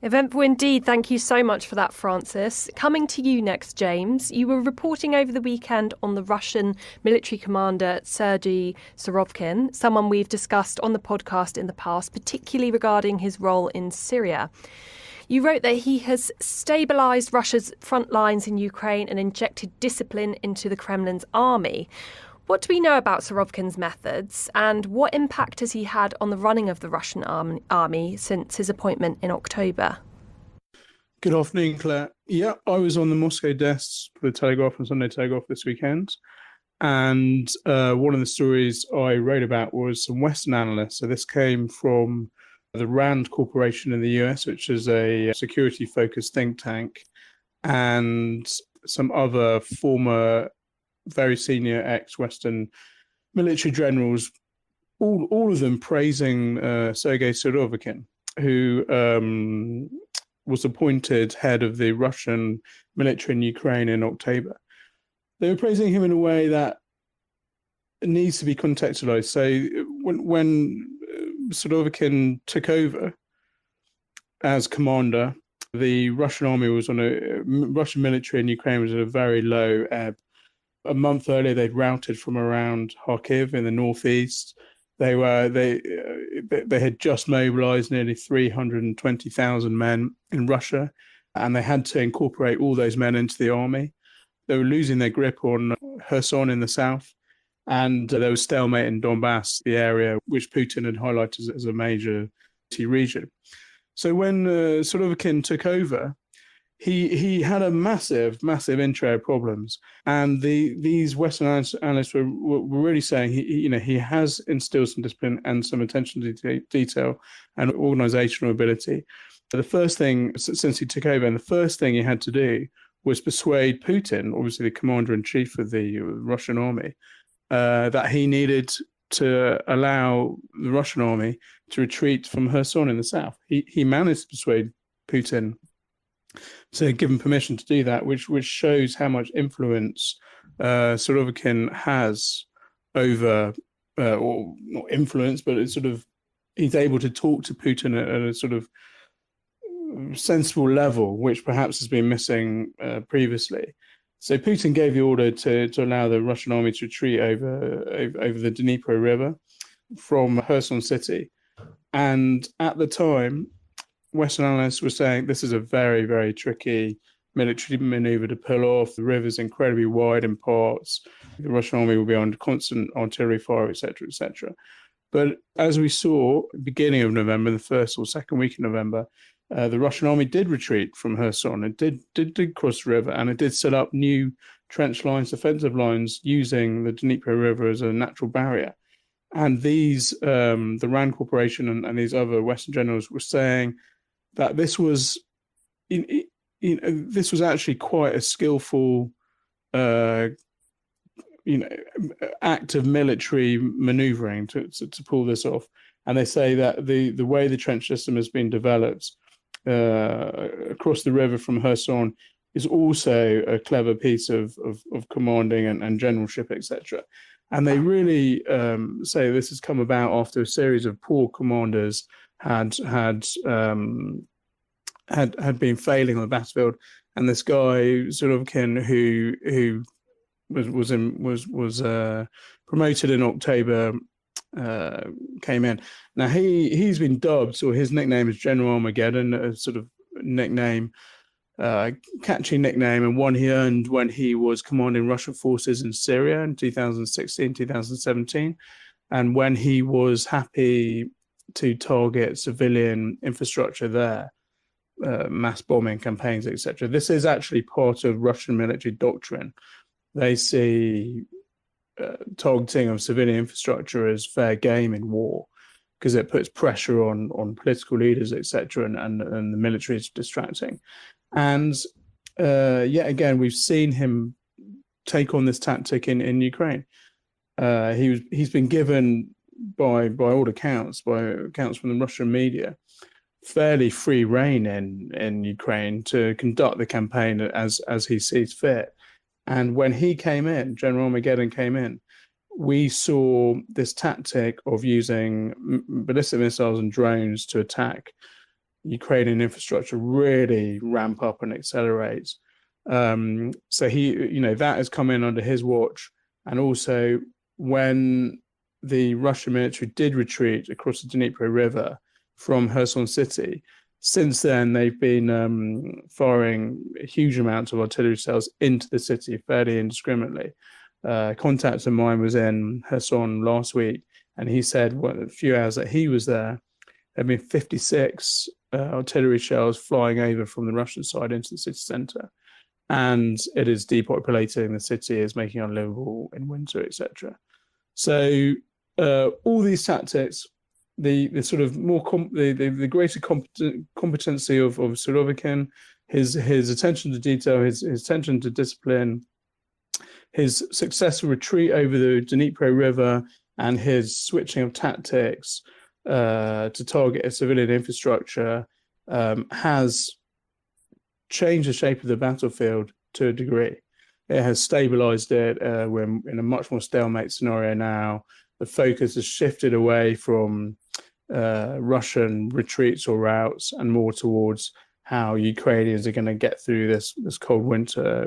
Eventful indeed. Thank you so much for that, Francis. Coming to you next, James. You were reporting over the weekend on the Russian military commander Sergei Surovikin, someone we've discussed on the podcast in the past, particularly regarding his role in Syria. You wrote that he has stabilised Russia's front lines in Ukraine and injected discipline into the Kremlin's army. What do we know about Surovikin's methods, and what impact has he had on the running of the Russian army since his appointment in October? Good afternoon, Claire. Yeah, I was on the Moscow desks for the Telegraph and Sunday Telegraph this weekend, and one of the stories I wrote about was some Western analysts. So this came from the RAND Corporation in the US, which is a security-focused think tank, and some other former very senior ex-Western military generals, all of them praising Sergei Surovikin, who was appointed head of the Russian military in Ukraine in October. They were praising him in a way that needs to be contextualized. So when Surovikin took over as commander, the Russian army was Russian military in Ukraine was at a very low ebb. A month earlier, they'd routed from around Kharkiv in the northeast. They had just mobilized nearly 320,000 men in Russia, and they had to incorporate all those men into the army. They were losing their grip on Kherson in the south, and there was stalemate in Donbass, the area which Putin had highlighted as a major region. So when Surovikin took over, he had a massive intro of problems, and these Western analysts were really saying he has instilled some discipline and some attention to detail and organizational ability. The first thing since he took over, and the first thing he had to do was persuade Putin, obviously the commander-in-chief of the Russian army, that he needed to allow the Russian army to retreat from Kherson in the south. He managed to persuade Putin to give him permission to do that, which shows how much influence Surovikin has over, or not influence, but it's sort of he's able to talk to Putin at a sort of sensible level, which perhaps has been missing previously. So Putin gave the order to allow the Russian army to retreat over the Dnipro River from Kherson city. And at the time, Western analysts were saying this is a very, very tricky military maneuver to pull off. The river's incredibly wide in parts. The Russian army will be under constant artillery fire, etc., etc. But as we saw, beginning of November, the first or second week of November, the Russian army did retreat from Kherson. It did cross the river, and it did set up new trench lines, defensive lines, using the Dnipro River as a natural barrier. And these, the RAND Corporation and these other Western generals were saying that this was, this was actually quite a skillful, act of military maneuvering to pull this off. And they say that the way the trench system has been developed across the river from Kherson is also a clever piece of commanding and generalship, etc. And they really say this has come about after a series of poor commanders had been failing on the battlefield, and this guy Surovikin, who was promoted in October, came in. Now he's been dubbed, or his nickname is General Armageddon, a sort of nickname, catchy nickname, and one he earned when he was commanding Russian forces in Syria in 2016, 2017, and when he was happy to target civilian infrastructure there, mass bombing campaigns, etc. This is actually part of Russian military doctrine. They see targeting of civilian infrastructure as fair game in war, because it puts pressure on political leaders, etc., and the military is distracting. And yet again, we've seen him take on this tactic in Ukraine. He's been given, by all accounts, from the Russian media, fairly free rein in Ukraine to conduct the campaign as he sees fit. And when he came in, General Armageddon came in, we saw this tactic of using ballistic missiles and drones to attack Ukrainian infrastructure really ramp up and accelerate. So that has come in under his watch. And also, when the Russian military did retreat across the Dnipro River from Kherson city, since then they've been firing huge amounts of artillery shells into the city fairly indiscriminately. Contact of mine was in Kherson last week, and he said, a few hours that he was there have been 56 artillery shells flying over from the Russian side into the city centre, and it is depopulating the city, is making it unlivable in winter, etc. So all these tactics, the sort of more the greater competency of Surovikin, his attention to detail, his attention to discipline, his successful retreat over the Dnipro River, and his switching of tactics to target a civilian infrastructure has changed the shape of the battlefield to a degree. It has stabilized it. We're in a much more stalemate scenario now. The focus has shifted away from Russian retreats or routes and more towards how Ukrainians are going to get through this cold winter,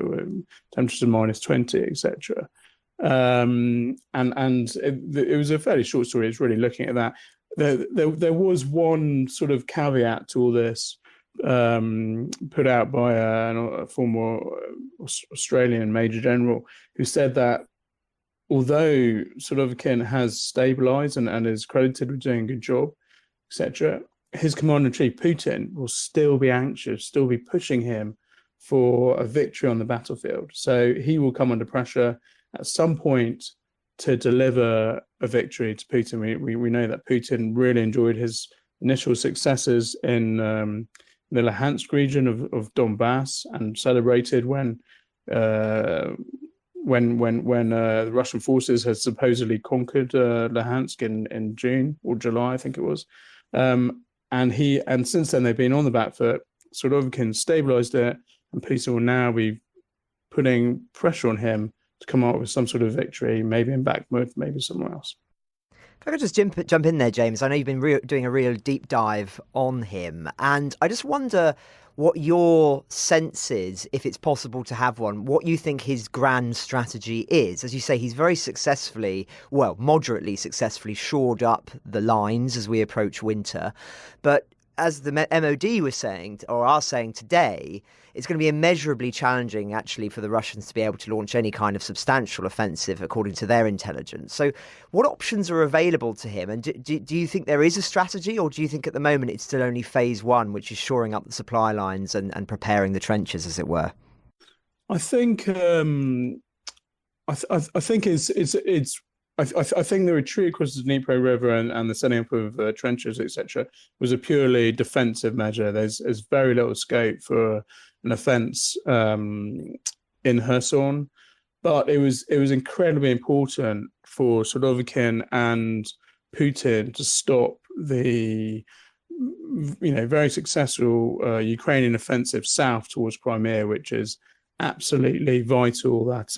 temperatures -20, etc. And it was a fairly short story. It's really looking at that. There was one sort of caveat to all this put out by a former Australian Major General, who said that although Surovikin has stabilized and is credited with doing a good job, etc., his commander-in-chief, Putin, will still be anxious, still be pushing him for a victory on the battlefield. So he will come under pressure at some point to deliver a victory to Putin. We know that Putin really enjoyed his initial successes in the Luhansk region of Donbass, and celebrated when the Russian forces had supposedly conquered Luhansk in June or July, I think it was. And since then they've been on the back foot. Surovikin stabilized it, and Putin will now be putting pressure on him to come up with some sort of victory, maybe in Bakhmut, maybe somewhere else. If I could just jump in there, James. I know you've been doing a real deep dive on him, and I just wonder what your sense is, if it's possible to have one, what you think his grand strategy is. As you say, he's very successfully, well, moderately successfully shored up the lines as we approach winter. But as the MOD was saying, or are saying today, it's going to be immeasurably challenging, actually, for the Russians to be able to launch any kind of substantial offensive, according to their intelligence. So what options are available to him? And do you think there is a strategy, or do you think at the moment it's still only phase one, which is shoring up the supply lines and preparing the trenches, as it were? I think I think I think the retreat across the Dnipro River and the setting up of trenches, etc., was a purely defensive measure. There's very little scope for an offence in Kherson, but it was incredibly important for Surovikin and Putin to stop the very successful Ukrainian offensive south towards Crimea, which is absolutely vital that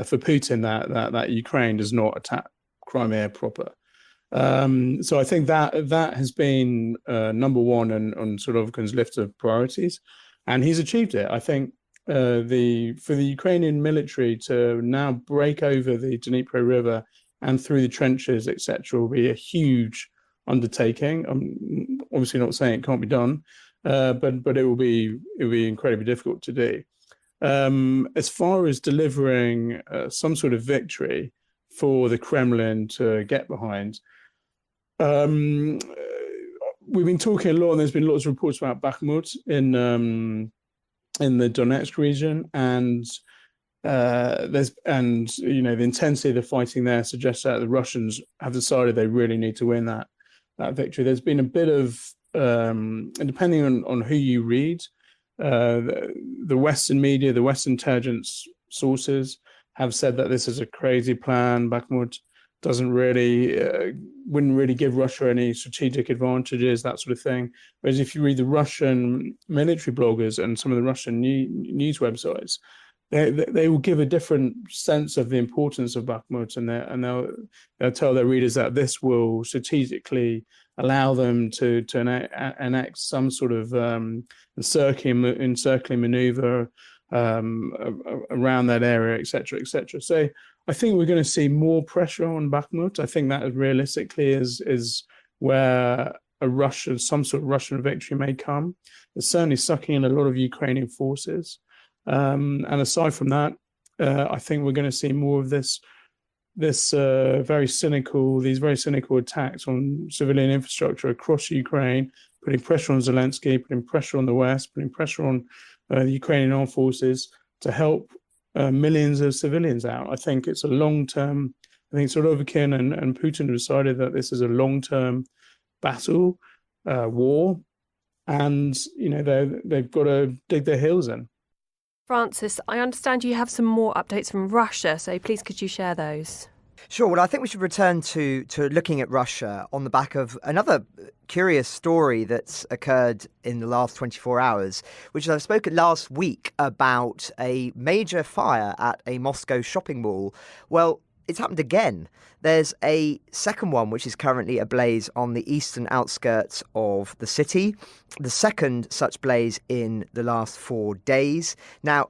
for Putin that Ukraine does not attack Crimea proper. So I think that has been number one on Surovikin's list of priorities, and he's achieved it. I think for the Ukrainian military to now break over the Dnipro River and through the trenches, etc., will be a huge undertaking. I'm obviously not saying it can't be done, but it will be incredibly difficult to do. As far as delivering some sort of victory for the Kremlin to get behind, we've been talking a lot, and there's been lots of reports about Bakhmut in the Donetsk region, and the intensity of the fighting there suggests that the Russians have decided they really need to win that victory. There's been a bit of, depending on who you read, the Western media, the Western intelligence sources have said that this is a crazy plan. Bakhmut wouldn't really give Russia any strategic advantages, that sort of thing. Whereas if you read the Russian military bloggers and some of the Russian news websites, they will give a different sense of the importance of Bakhmut, and they'll tell their readers that this will strategically allow them to enact some sort of encircling maneuver around that area, etc., etc. So I think we're going to see more pressure on Bakhmut. I think that realistically is where some sort of Russian victory may come. It's certainly sucking in a lot of Ukrainian forces. And aside from that, I think we're going to see more of these very cynical attacks on civilian infrastructure across Ukraine, putting pressure on Zelensky, putting pressure on the West, putting pressure on the Ukrainian armed forces to help millions of civilians out. I think it's a long-term. I think Surovikin and Putin have decided that this is a long-term battle, war, and they've got to dig their heels in. Francis, I understand you have some more updates from Russia, so please could you share those? Sure. Well, I think we should return to looking at Russia on the back of another curious story that's occurred in the last 24 hours, which is I spoke last week about a major fire at a Moscow shopping mall. Well, it's happened again. There's a second one which is currently ablaze on the eastern outskirts of the city. The second such blaze in the last 4 days. Now,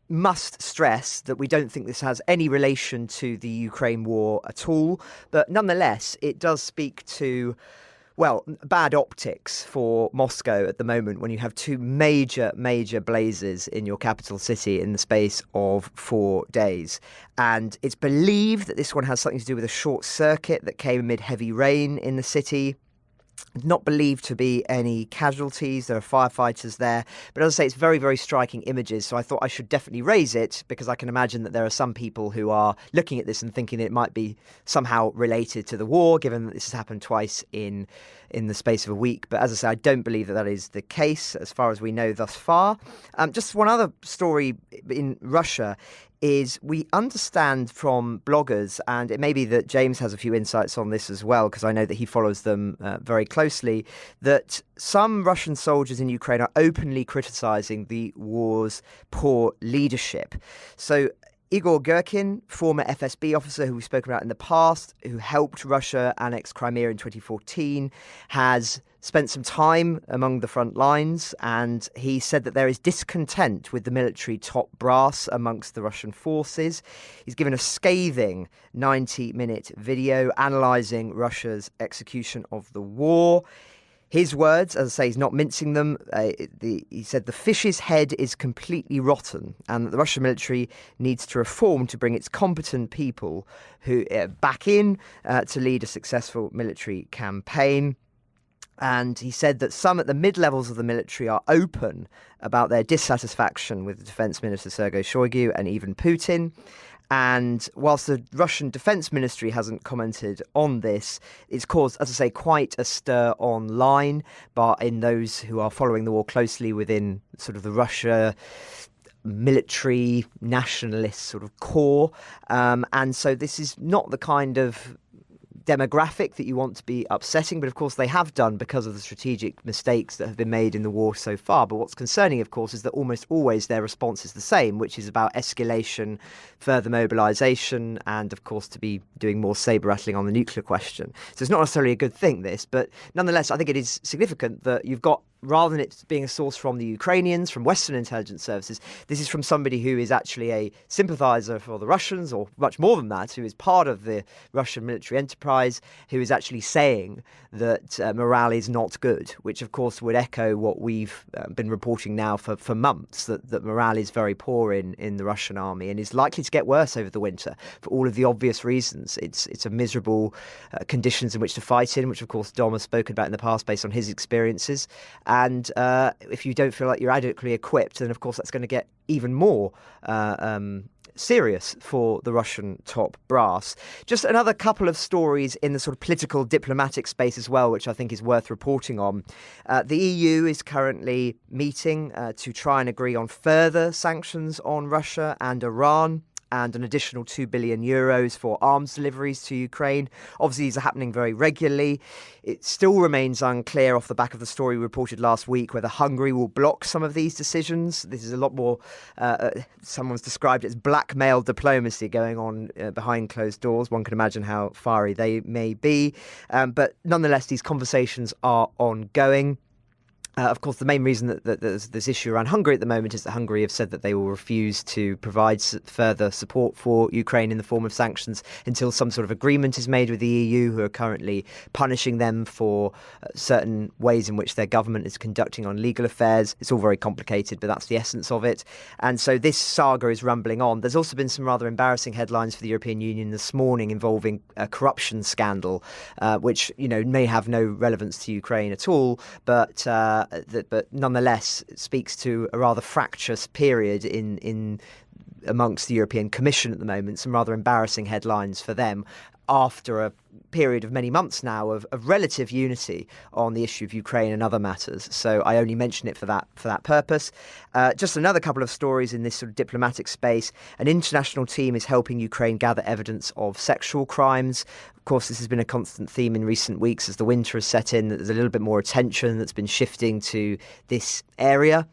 must stress that we don't think this has any relation to the Ukraine war at all, but nonetheless, it does speak to, well, bad optics for Moscow at the moment when you have two major blazes in your capital city in the space of 4 days. And it's believed that this one has something to do with a short circuit that came amid heavy rain in the city. Not believed to be any casualties. There are firefighters there. But as I say, it's very, very striking images. So I thought I should definitely raise it because I can imagine that there are some people who are looking at this and thinking that it might be somehow related to the war, given that this has happened twice in the space of a week. But as I say, I don't believe that is the case as far as we know thus far. Just one other story in Russia is we understand from bloggers, and it may be that James has a few insights on this as well, because I know that he follows them very closely, that some Russian soldiers in Ukraine are openly criticising the war's poor leadership. So Igor Girkin, former FSB officer who we've spoken about in the past, who helped Russia annex Crimea in 2014, has spent some time among the front lines, and he said that there is discontent with the military top brass amongst the Russian forces. He's given a scathing 90-minute video analysing Russia's execution of the war. His words, as I say, he's not mincing them. He said the fish's head is completely rotten and that the Russian military needs to reform to bring its competent people who back in to lead a successful military campaign. And he said that some at the mid-levels of the military are open about their dissatisfaction with the Defence Minister Sergei Shoigu and even Putin. And whilst the Russian Defence Ministry hasn't commented on this, it's caused, as I say, quite a stir online but in those who are following the war closely within sort of the Russia military nationalist sort of core. And so this is not the kind of demographic that you want to be upsetting, but of course they have done because of the strategic mistakes that have been made in the war so far. But what's concerning, of course, is that almost always their response is the same, which is about escalation, further mobilization, and of course to be doing more saber rattling on the nuclear question. So it's not necessarily a good thing, this, but nonetheless I think it is significant that you've got, rather than it being a source from the Ukrainians, from Western intelligence services, this is from somebody who is actually a sympathizer for the Russians, or much more than that, who is part of the Russian military enterprise, who is actually saying that morale is not good, which of course would echo what we've been reporting now for months, that morale is very poor in the Russian army and is likely to get worse over the winter for all of the obvious reasons. It's a miserable conditions in which to fight in, which of course Dom has spoken about in the past based on his experiences. And if you don't feel like you're adequately equipped, then of course that's going to get even more serious for the Russian top brass. Just another couple of stories in the sort of political diplomatic space as well, which I think is worth reporting on. The EU is currently meeting to try and agree on further sanctions on Russia and Iran, and an additional €2 billion for arms deliveries to Ukraine. Obviously, these are happening very regularly. It still remains unclear off the back of the story we reported last week whether Hungary will block some of these decisions. This is a lot more, someone's described it as blackmail diplomacy going on behind closed doors. One can imagine how fiery they may be. But nonetheless, these conversations are ongoing. Of course, the main reason that there's this issue around Hungary at the moment is that Hungary have said that they will refuse to provide further support for Ukraine in the form of sanctions until some sort of agreement is made with the EU, who are currently punishing them for certain ways in which their government is conducting on legal affairs. It's all very complicated, but that's the essence of it. And so this saga is rumbling on. There's also been some rather embarrassing headlines for the European Union this morning involving a corruption scandal, which, you know, may have no relevance to Ukraine at all, but nonetheless it speaks to a rather fractious period in amongst the European Commission at the moment. Some rather embarrassing headlines for them after a period of many months now of relative unity on the issue of Ukraine and other matters. So I only mention it for that purpose. Just another couple of stories in this sort of diplomatic space. An international team is helping Ukraine gather evidence of sexual crimes. Of course, this has been a constant theme in recent weeks as the winter has set in. There's a little bit more attention that's been shifting to this area.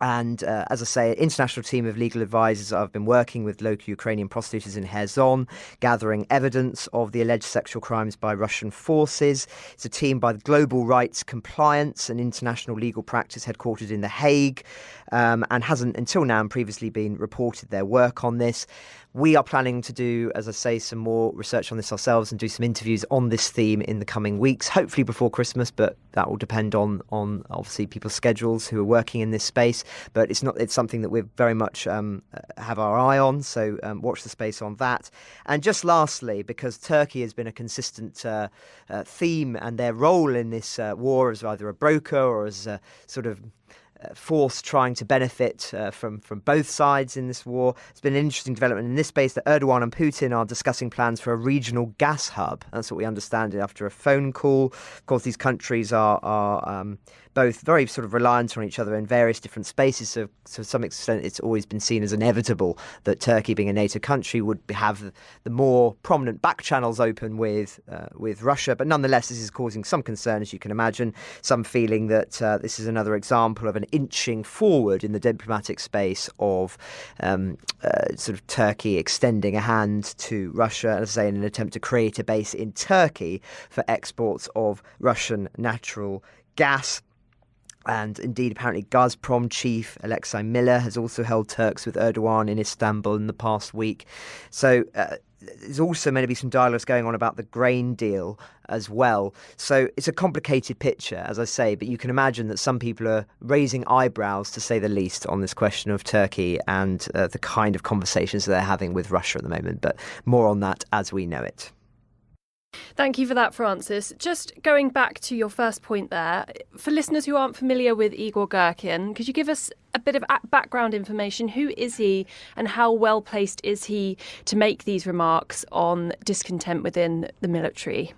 And as I say, an international team of legal advisors have been working with local Ukrainian prostitutes in Kherson, gathering evidence of the alleged sexual crimes by Russian forces. It's a team by the Global Rights Compliance, an international legal practice headquartered in The Hague, and hasn't until now and previously been reported their work on this. We are planning to do, as I say, some more research on this ourselves and do some interviews on this theme in the coming weeks, hopefully before Christmas, but that will depend on obviously people's schedules who are working in this space. But it's something that we're very much have our eye on, so watch the space on that. And just lastly, because Turkey has been a consistent theme and their role in this war as either a broker or as a sort of force trying to benefit from both sides in this war. It's been an interesting development in this space that Erdogan and Putin are discussing plans for a regional gas hub. That's what we understand after a phone call. Of course, these countries are both very sort of reliant on each other in various different spaces. So to some extent, it's always been seen as inevitable that Turkey, being a NATO country, would have the more prominent back channels open with Russia. But nonetheless, this is causing some concern, as you can imagine, some feeling that this is another example of an inching forward in the diplomatic space of sort of Turkey extending a hand to Russia, as I say, in an attempt to create a base in Turkey for exports of Russian natural gas. And indeed, apparently, Gazprom chief Alexei Miller has also held talks with Erdogan in Istanbul in the past week. So there's also meant to be some dialogues going on about the grain deal as well. So it's a complicated picture, as I say, but you can imagine that some people are raising eyebrows, to say the least, on this question of Turkey and the kind of conversations that they're having with Russia at the moment. But more on that as we know it. Thank you for that, Francis. Just going back to your first point there, for listeners who aren't familiar with Igor Girkin, could you give us a bit of background information? Who is he and how well placed is he to make these remarks on discontent within the military?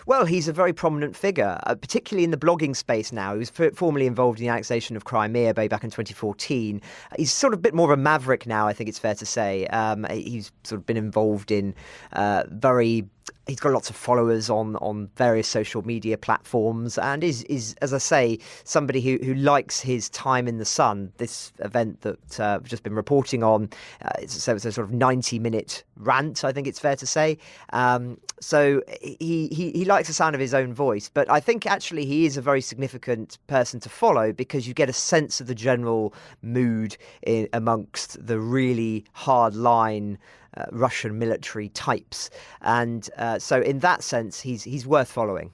Well, he's a very prominent figure, particularly in the blogging space now. He was formerly involved in the annexation of Crimea back in 2014. He's sort of a bit more of a maverick now, I think it's fair to say. He's sort of been involved in he's got lots of followers on various social media platforms and is, as I say, somebody who likes his time in the sun. This event that I've just been reporting on, it's a sort of 90-minute rant, I think it's fair to say. So he likes the sound of his own voice. But I think actually he is a very significant person to follow because you get a sense of the general mood amongst the really hard-line Russian military types. And so in that sense, he's worth following.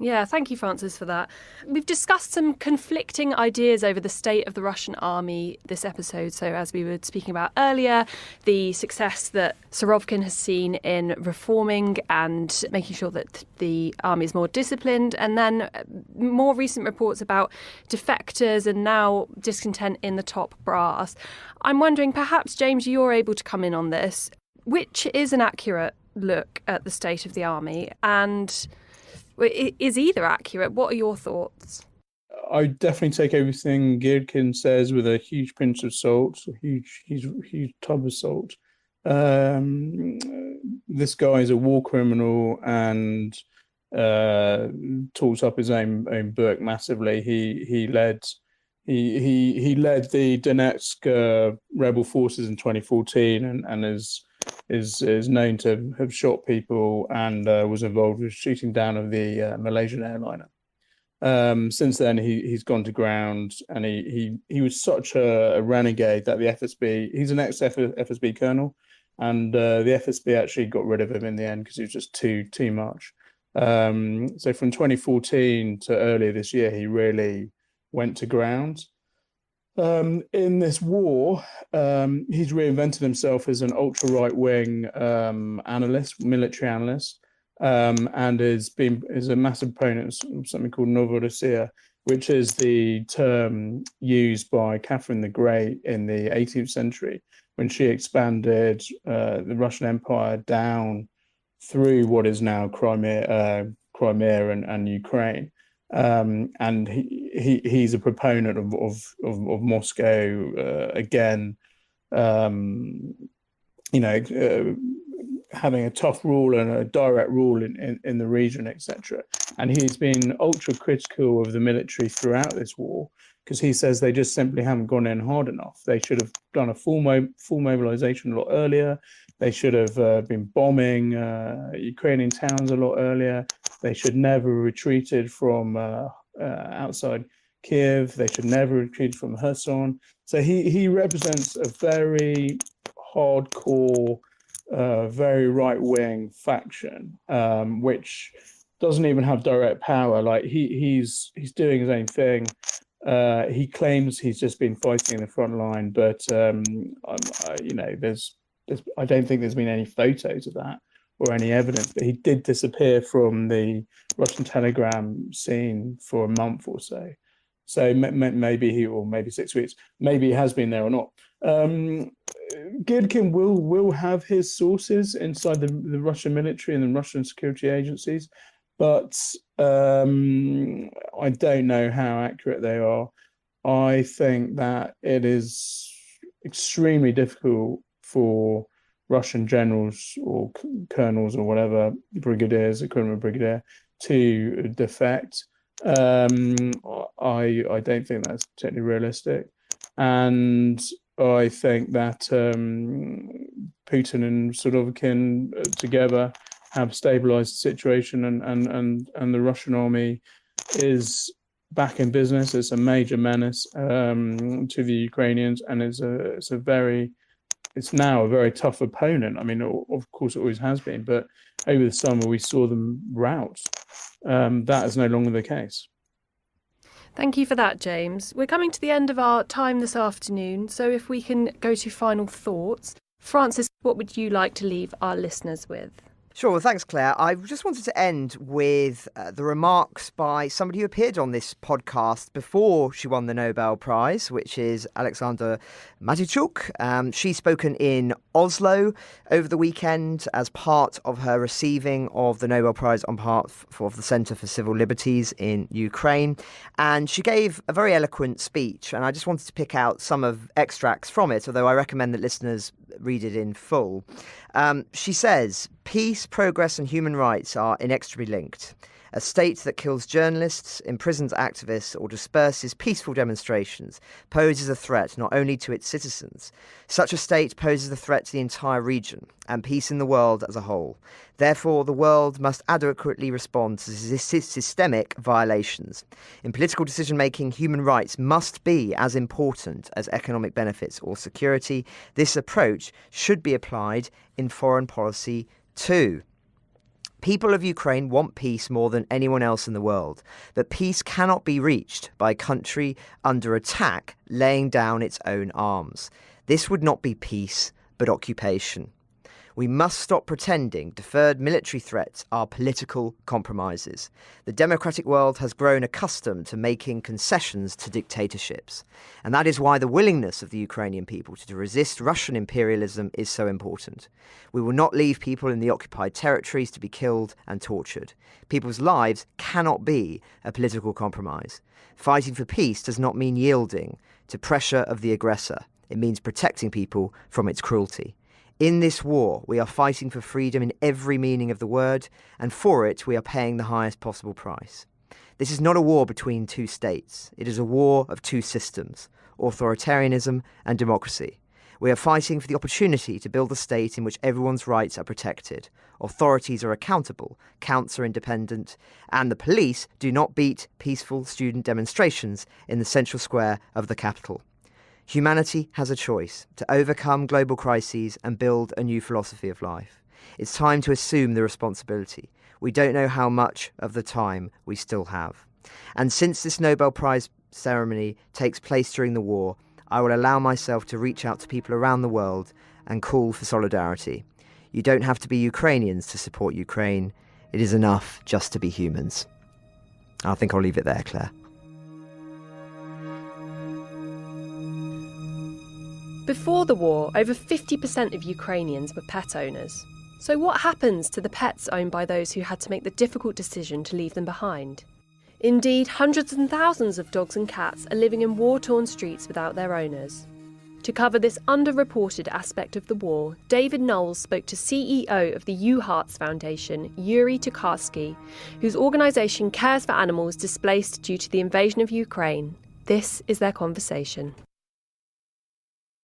Yeah, thank you, Francis, for that. We've discussed some conflicting ideas over the state of the Russian army this episode. So as we were speaking about earlier, the success that Surovikin has seen in reforming and making sure that the army is more disciplined, and then more recent reports about defectors and now discontent in the top brass. I'm wondering, perhaps, James, you're able to come in on this. Which is an accurate look at the state of the army, and is either accurate? What are your thoughts? I definitely take everything Girkin says with a huge pinch of salt, a huge tub of salt. This guy is a war criminal and talks up his own book massively. He led the Donetsk rebel forces in 2014 and is known to have shot people and was involved with shooting down of the Malaysian airliner. Since then, he's gone to ground, and he was such a renegade that the FSB, he's an ex-FSB colonel, and the FSB actually got rid of him in the end because he was just too much. So from 2014 to earlier this year, he really went to ground. In this war, he's reinvented himself as an ultra right-wing analyst, military analyst, and is a massive opponent of something called Novorossiya, which is the term used by Catherine the Great in the 18th century when she expanded the Russian Empire down through what is now Crimea and Ukraine. And he's a proponent of Moscow again, having a tough rule and a direct rule in the region, etc. And he's been ultra critical of the military throughout this war because he says they just simply haven't gone in hard enough. They should have done a full mobilization a lot earlier. They should have been bombing Ukrainian towns a lot earlier. They should never have retreated from outside Kiev. They should never have retreated from Kherson. So he represents a very hardcore, very right-wing faction, which doesn't even have direct power. Like he's doing his own thing. He claims he's just been fighting in the front line, but I don't think there's been any photos of that or any evidence, but he did disappear from the Russian telegram scene for a month or so. So maybe maybe 6 weeks, maybe he has been there or not. Girkin will have his sources inside the Russian military and the Russian security agencies, but I don't know how accurate they are. I think that it is extremely difficult for Russian generals or colonels or whatever, brigadiers, equivalent brigadier, to defect. I don't think that's particularly realistic. And I think that Putin and Surovikin together have stabilized the situation, and the Russian army is back in business. It's a major menace to the Ukrainians, and it's now a very tough opponent. I mean, of course, it always has been, but over the summer we saw them rout. That is no longer the case. Thank you for that, James. We're coming to the end of our time this afternoon, so if we can go to final thoughts. Francis, what would you like to leave our listeners with? Sure. Well, thanks, Claire. I just wanted to end with the remarks by somebody who appeared on this podcast before she won the Nobel Prize, which is Alexandra Matvichuk. She's spoken in Oslo over the weekend as part of her receiving of the Nobel Prize on behalf of the Centre for Civil Liberties in Ukraine. And she gave a very eloquent speech, and I just wanted to pick out some of extracts from it, although I recommend that listeners read it in full. She says, peace, progress and human rights are inextricably linked. A state that kills journalists, imprisons activists or disperses peaceful demonstrations poses a threat not only to its citizens. Such a state poses a threat to the entire region and peace in the world as a whole. Therefore, the world must adequately respond to systemic violations. In political decision-making, human rights must be as important as economic benefits or security. This approach should be applied in foreign policy too. People of Ukraine want peace more than anyone else in the world, but peace cannot be reached by a country under attack laying down its own arms. This would not be peace, but occupation. We must stop pretending deferred military threats are political compromises. The democratic world has grown accustomed to making concessions to dictatorships. And that is why the willingness of the Ukrainian people to resist Russian imperialism is so important. We will not leave people in the occupied territories to be killed and tortured. People's lives cannot be a political compromise. Fighting for peace does not mean yielding to pressure of the aggressor. It means protecting people from its cruelty. In this war, we are fighting for freedom in every meaning of the word, and for it we are paying the highest possible price. This is not a war between two states. It is a war of two systems, authoritarianism and democracy. We are fighting for the opportunity to build a state in which everyone's rights are protected, authorities are accountable, counts are independent, and the police do not beat peaceful student demonstrations in the central square of the capital. Humanity has a choice to overcome global crises and build a new philosophy of life. It's time to assume the responsibility. We don't know how much of the time we still have. And since this Nobel Prize ceremony takes place during the war, I will allow myself to reach out to people around the world and call for solidarity. You don't have to be Ukrainians to support Ukraine. It is enough just to be humans. I think I'll leave it there, Claire. Before the war, over 50% of Ukrainians were pet owners. So what happens to the pets owned by those who had to make the difficult decision to leave them behind? Indeed, hundreds and thousands of dogs and cats are living in war-torn streets without their owners. To cover this underreported aspect of the war, David Knowles spoke to CEO of the U-Hearts Foundation, Yuri Tokarsky, whose organisation cares for animals displaced due to the invasion of Ukraine. This is their conversation.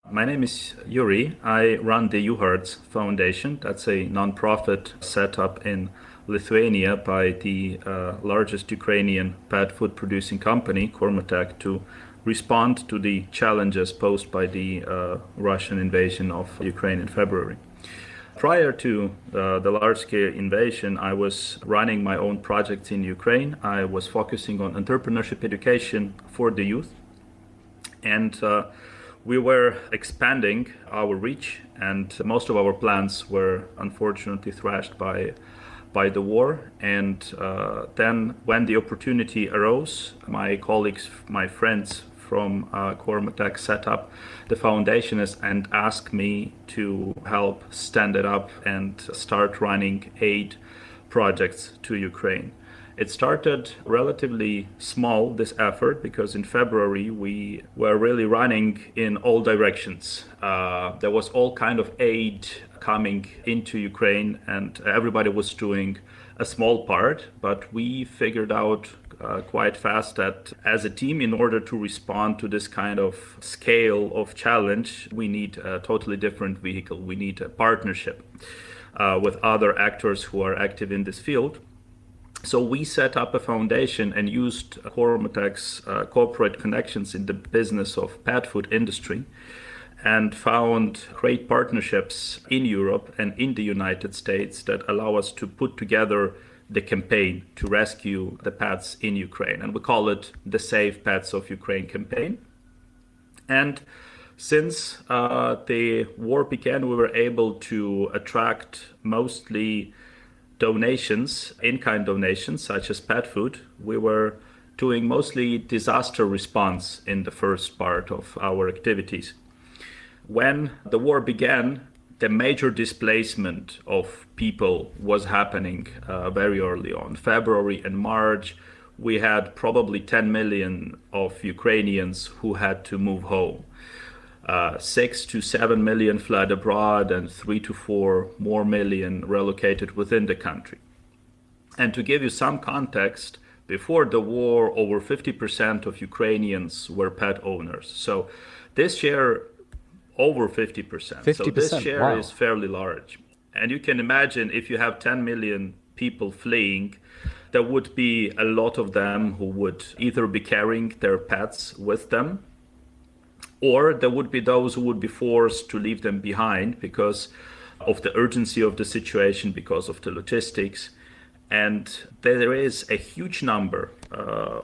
My name is Yuri. I run the U-Hearts Foundation. That's a non-profit set up in Lithuania by the largest Ukrainian pet food producing company, Kormatek, to respond to the challenges posed by the Russian invasion of Ukraine in February. Prior to the large-scale invasion, I was running my own projects in Ukraine. I was focusing on entrepreneurship education for the youth. And we were expanding our reach, and most of our plans were unfortunately thrashed by the war. And then when the opportunity arose, my colleagues, my friends from Kormatek set up the foundation and asked me to help stand it up and start running aid projects to Ukraine. It started relatively small, this effort, because in February we were really running in all directions. There was all kind of aid coming into Ukraine, and everybody was doing a small part, but we figured out quite fast that as a team, in order to respond to this kind of scale of challenge, we need a totally different vehicle. We need a partnership with other actors who are active in this field. So we set up a foundation and used Cormatec's corporate connections in the business of pet food industry, and found great partnerships in Europe and in the United States that allow us to put together the campaign to rescue the pets in Ukraine. And we call it the Save Pets of Ukraine campaign. And since the war began, we were able to attract mostly donations, in-kind donations, such as pet food. We were doing mostly disaster response in the first part of our activities. When the war began, the major displacement of people was happening very early on. February and March, we had probably 10 million of Ukrainians who had to move home. 6 to 7 million fled abroad, and 3 to 4 more million relocated within the country. And to give you some context, before the war, over 50% of Ukrainians were pet owners. So this year, over 50%. 50%. So this share Wow. is fairly large. And you can imagine, if you have 10 million people fleeing, there would be a lot of them who would either be carrying their pets with them, or there would be those who would be forced to leave them behind because of the urgency of the situation, because of the logistics. And there is a huge number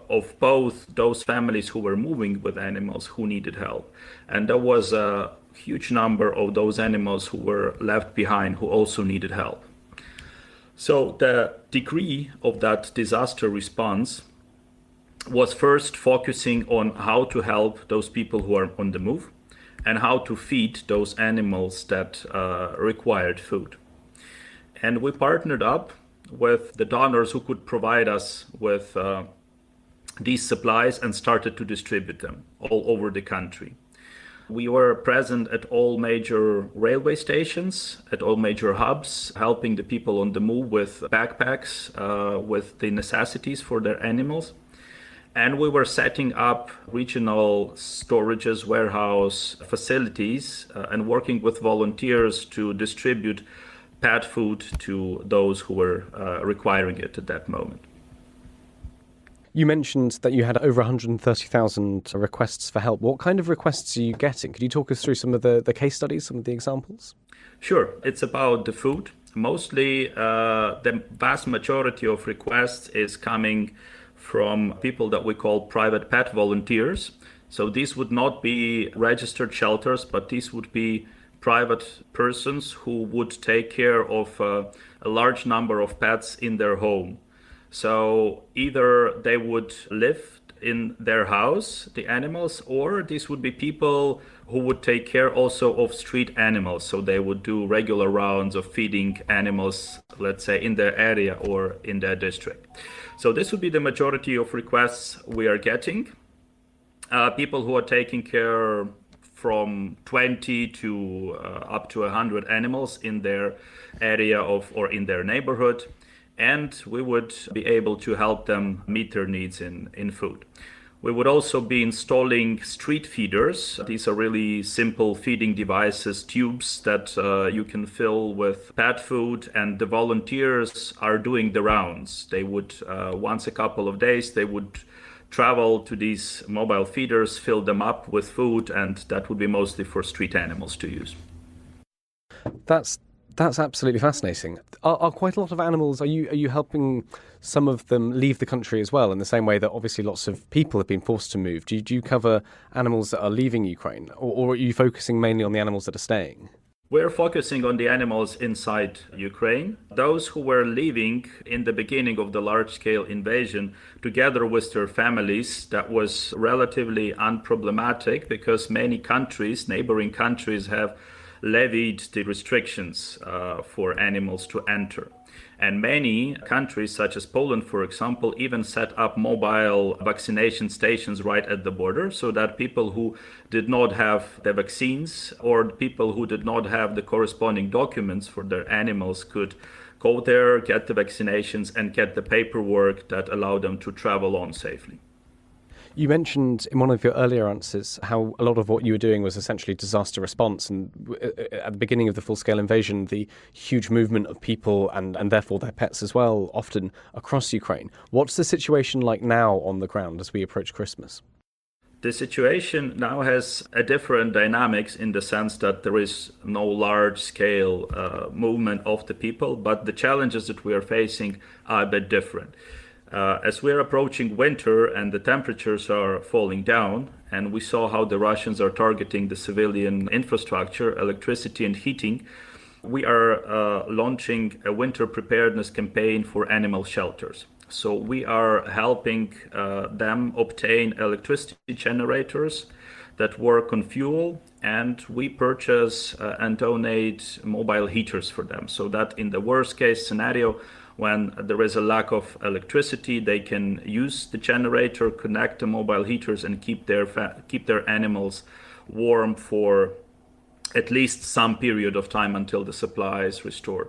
of both those families who were moving with animals who needed help. And there was a huge number of those animals who were left behind who also needed help. So the degree of that disaster response was first focusing on how to help those people who are on the move and how to feed those animals that required food. And we partnered up with the donors who could provide us with these supplies and started to distribute them all over the country. We were present at all major railway stations, at all major hubs, helping the people on the move with backpacks, with the necessities for their animals. And we were setting up regional storages, warehouse facilities, and working with volunteers to distribute pet food to those who were requiring it at that moment. You mentioned that you had over 130,000 requests for help. What kind of requests are you getting? Could you talk us through some of the case studies, some of the examples? Sure. It's about the food. Mostly, the vast majority of requests is coming from people that we call private pet volunteers. So these would not be registered shelters, but these would be private persons who would take care of a large number of pets in their home. So either they would live in their house, the animals, or these would be people who would take care also of street animals. So they would do regular rounds of feeding animals, let's say, in their area or in their district. So this would be the majority of requests we are getting. People who are taking care from 20 to up to 100 animals in their area or in their neighborhood. And we would be able to help them meet their needs in food. We would also be installing street feeders. These are really simple feeding devices, tubes that you can fill with pet food, and the volunteers are doing the rounds. They would, once a couple of days, they would travel to these mobile feeders, fill them up with food, and that would be mostly for street animals to use. That's absolutely fascinating. Are quite a lot of animals, are you helping some of them leave the country as well, in the same way that obviously lots of people have been forced to move? Do you cover animals that are leaving Ukraine, or are you focusing mainly on the animals that are staying? We're focusing on the animals inside Ukraine. Those who were leaving in the beginning of the large-scale invasion, together with their families, that was relatively unproblematic because many countries, neighboring countries, have levied the restrictions for animals to enter. And many countries, such as Poland, for example, even set up mobile vaccination stations right at the border so that people who did not have the vaccines or people who did not have the corresponding documents for their animals could go there, get the vaccinations, and get the paperwork that allowed them to travel on safely. You mentioned in one of your earlier answers how a lot of what you were doing was essentially disaster response, and at the beginning of the full-scale invasion, the huge movement of people and therefore their pets as well, often across Ukraine. What's the situation like now on the ground as we approach Christmas? The situation now has a different dynamics in the sense that there is no large-scale movement of the people, but the challenges that we are facing are a bit different. As we're approaching winter and the temperatures are falling down, and we saw how the Russians are targeting the civilian infrastructure, electricity and heating, we are launching a winter preparedness campaign for animal shelters. So we are helping them obtain electricity generators that work on fuel, and we purchase and donate mobile heaters for them, so that in the worst case scenario, when there is a lack of electricity, they can use the generator, connect the mobile heaters, and keep their animals warm for at least some period of time until the supply is restored.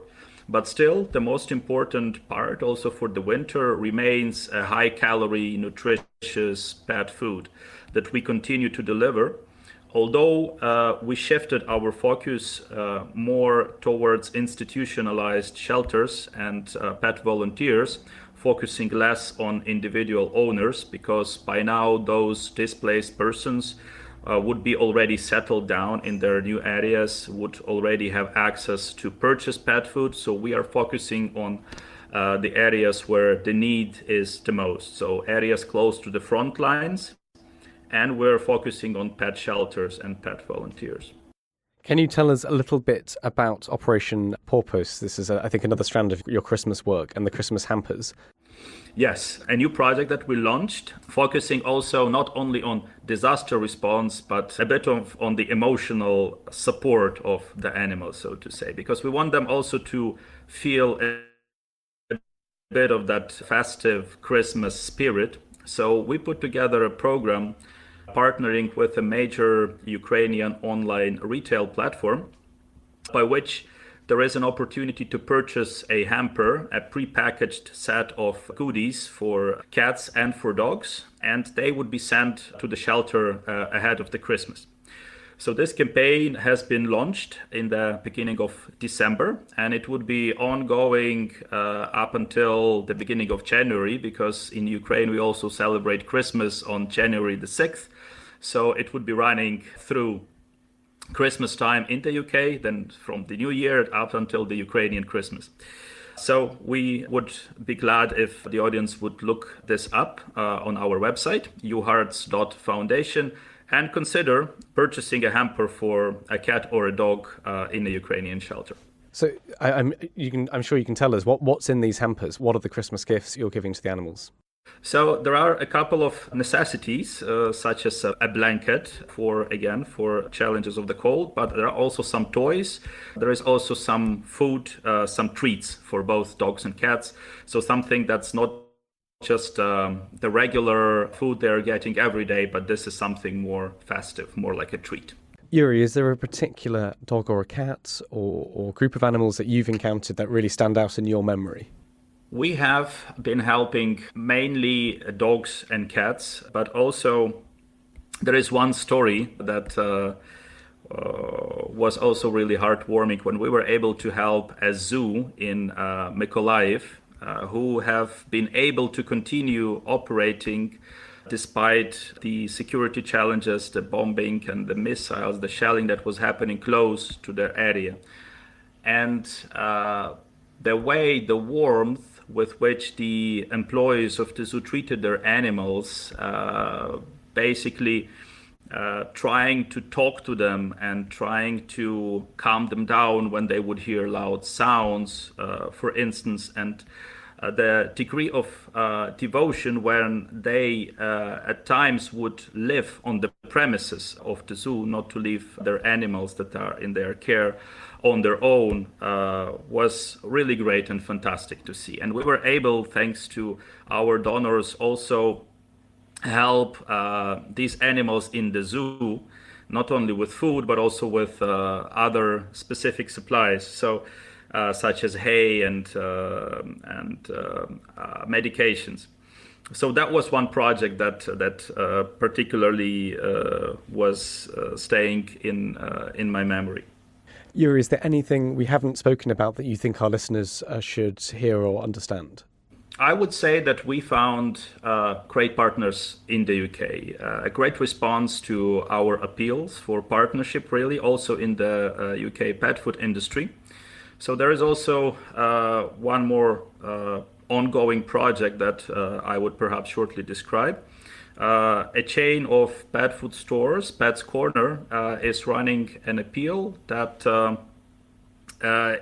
But still, the most important part also for the winter remains a high-calorie, nutritious pet food that we continue to deliver. Although we shifted our focus more towards institutionalized shelters and pet volunteers, focusing less on individual owners, because by now those displaced persons would be already settled down in their new areas, would already have access to purchase pet food. So we are focusing on the areas where the need is the most. So areas close to the front lines. And we're focusing on pet shelters and pet volunteers. Can you tell us a little bit about Operation Porpoise? This is, I think, another strand of your Christmas work and the Christmas hampers. Yes, a new project that we launched, focusing also not only on disaster response, but a bit on the emotional support of the animals, so to say, because we want them also to feel a bit of that festive Christmas spirit. So we put together a program partnering with a major Ukrainian online retail platform, by which there is an opportunity to purchase a hamper, a prepackaged set of goodies for cats and for dogs, and they would be sent to the shelter ahead of the Christmas. So this campaign has been launched in the beginning of December, and it would be ongoing up until the beginning of January, because in Ukraine we also celebrate Christmas on January the 6th. So it would be running through Christmas time in the UK, then from the New Year up until the Ukrainian Christmas. So we would be glad if the audience would look this up on our website, uhearts.foundation, and consider purchasing a hamper for a cat or a dog in a Ukrainian shelter. So I'm sure you can tell us what's in these hampers. What are the Christmas gifts you're giving to the animals? So there are a couple of necessities, such as a blanket for challenges of the cold, but there are also some toys. There is also some food, some treats for both dogs and cats. So something that's not just the regular food they're getting every day, but this is something more festive, more like a treat. Yuri, is there a particular dog or a cat or group of animals that you've encountered that really stand out in your memory? We have been helping mainly dogs and cats, but also there is one story that was also really heartwarming when we were able to help a zoo in Mykolaiv, who have been able to continue operating despite the security challenges, the bombing and the missiles, the shelling that was happening close to their area. And the warmth with which the employees of the zoo treated their animals, basically trying to talk to them and trying to calm them down when they would hear loud sounds, for instance, and the degree of devotion when they at times would live on the premises of the zoo, not to leave their animals that are in their care on their own, was really great and fantastic to see. And we were able, thanks to our donors, also help these animals in the zoo, not only with food, but also with other specific supplies. So such as hay and medications. So that was one project that particularly was staying in my memory. Yuri, is there anything we haven't spoken about that you think our listeners should hear or understand? I would say that we found great partners in the UK, a great response to our appeals for partnership, really, also in the UK pet food industry. So there is also one more ongoing project that I would perhaps shortly describe. A chain of pet food stores, Pet's Corner, is running an appeal that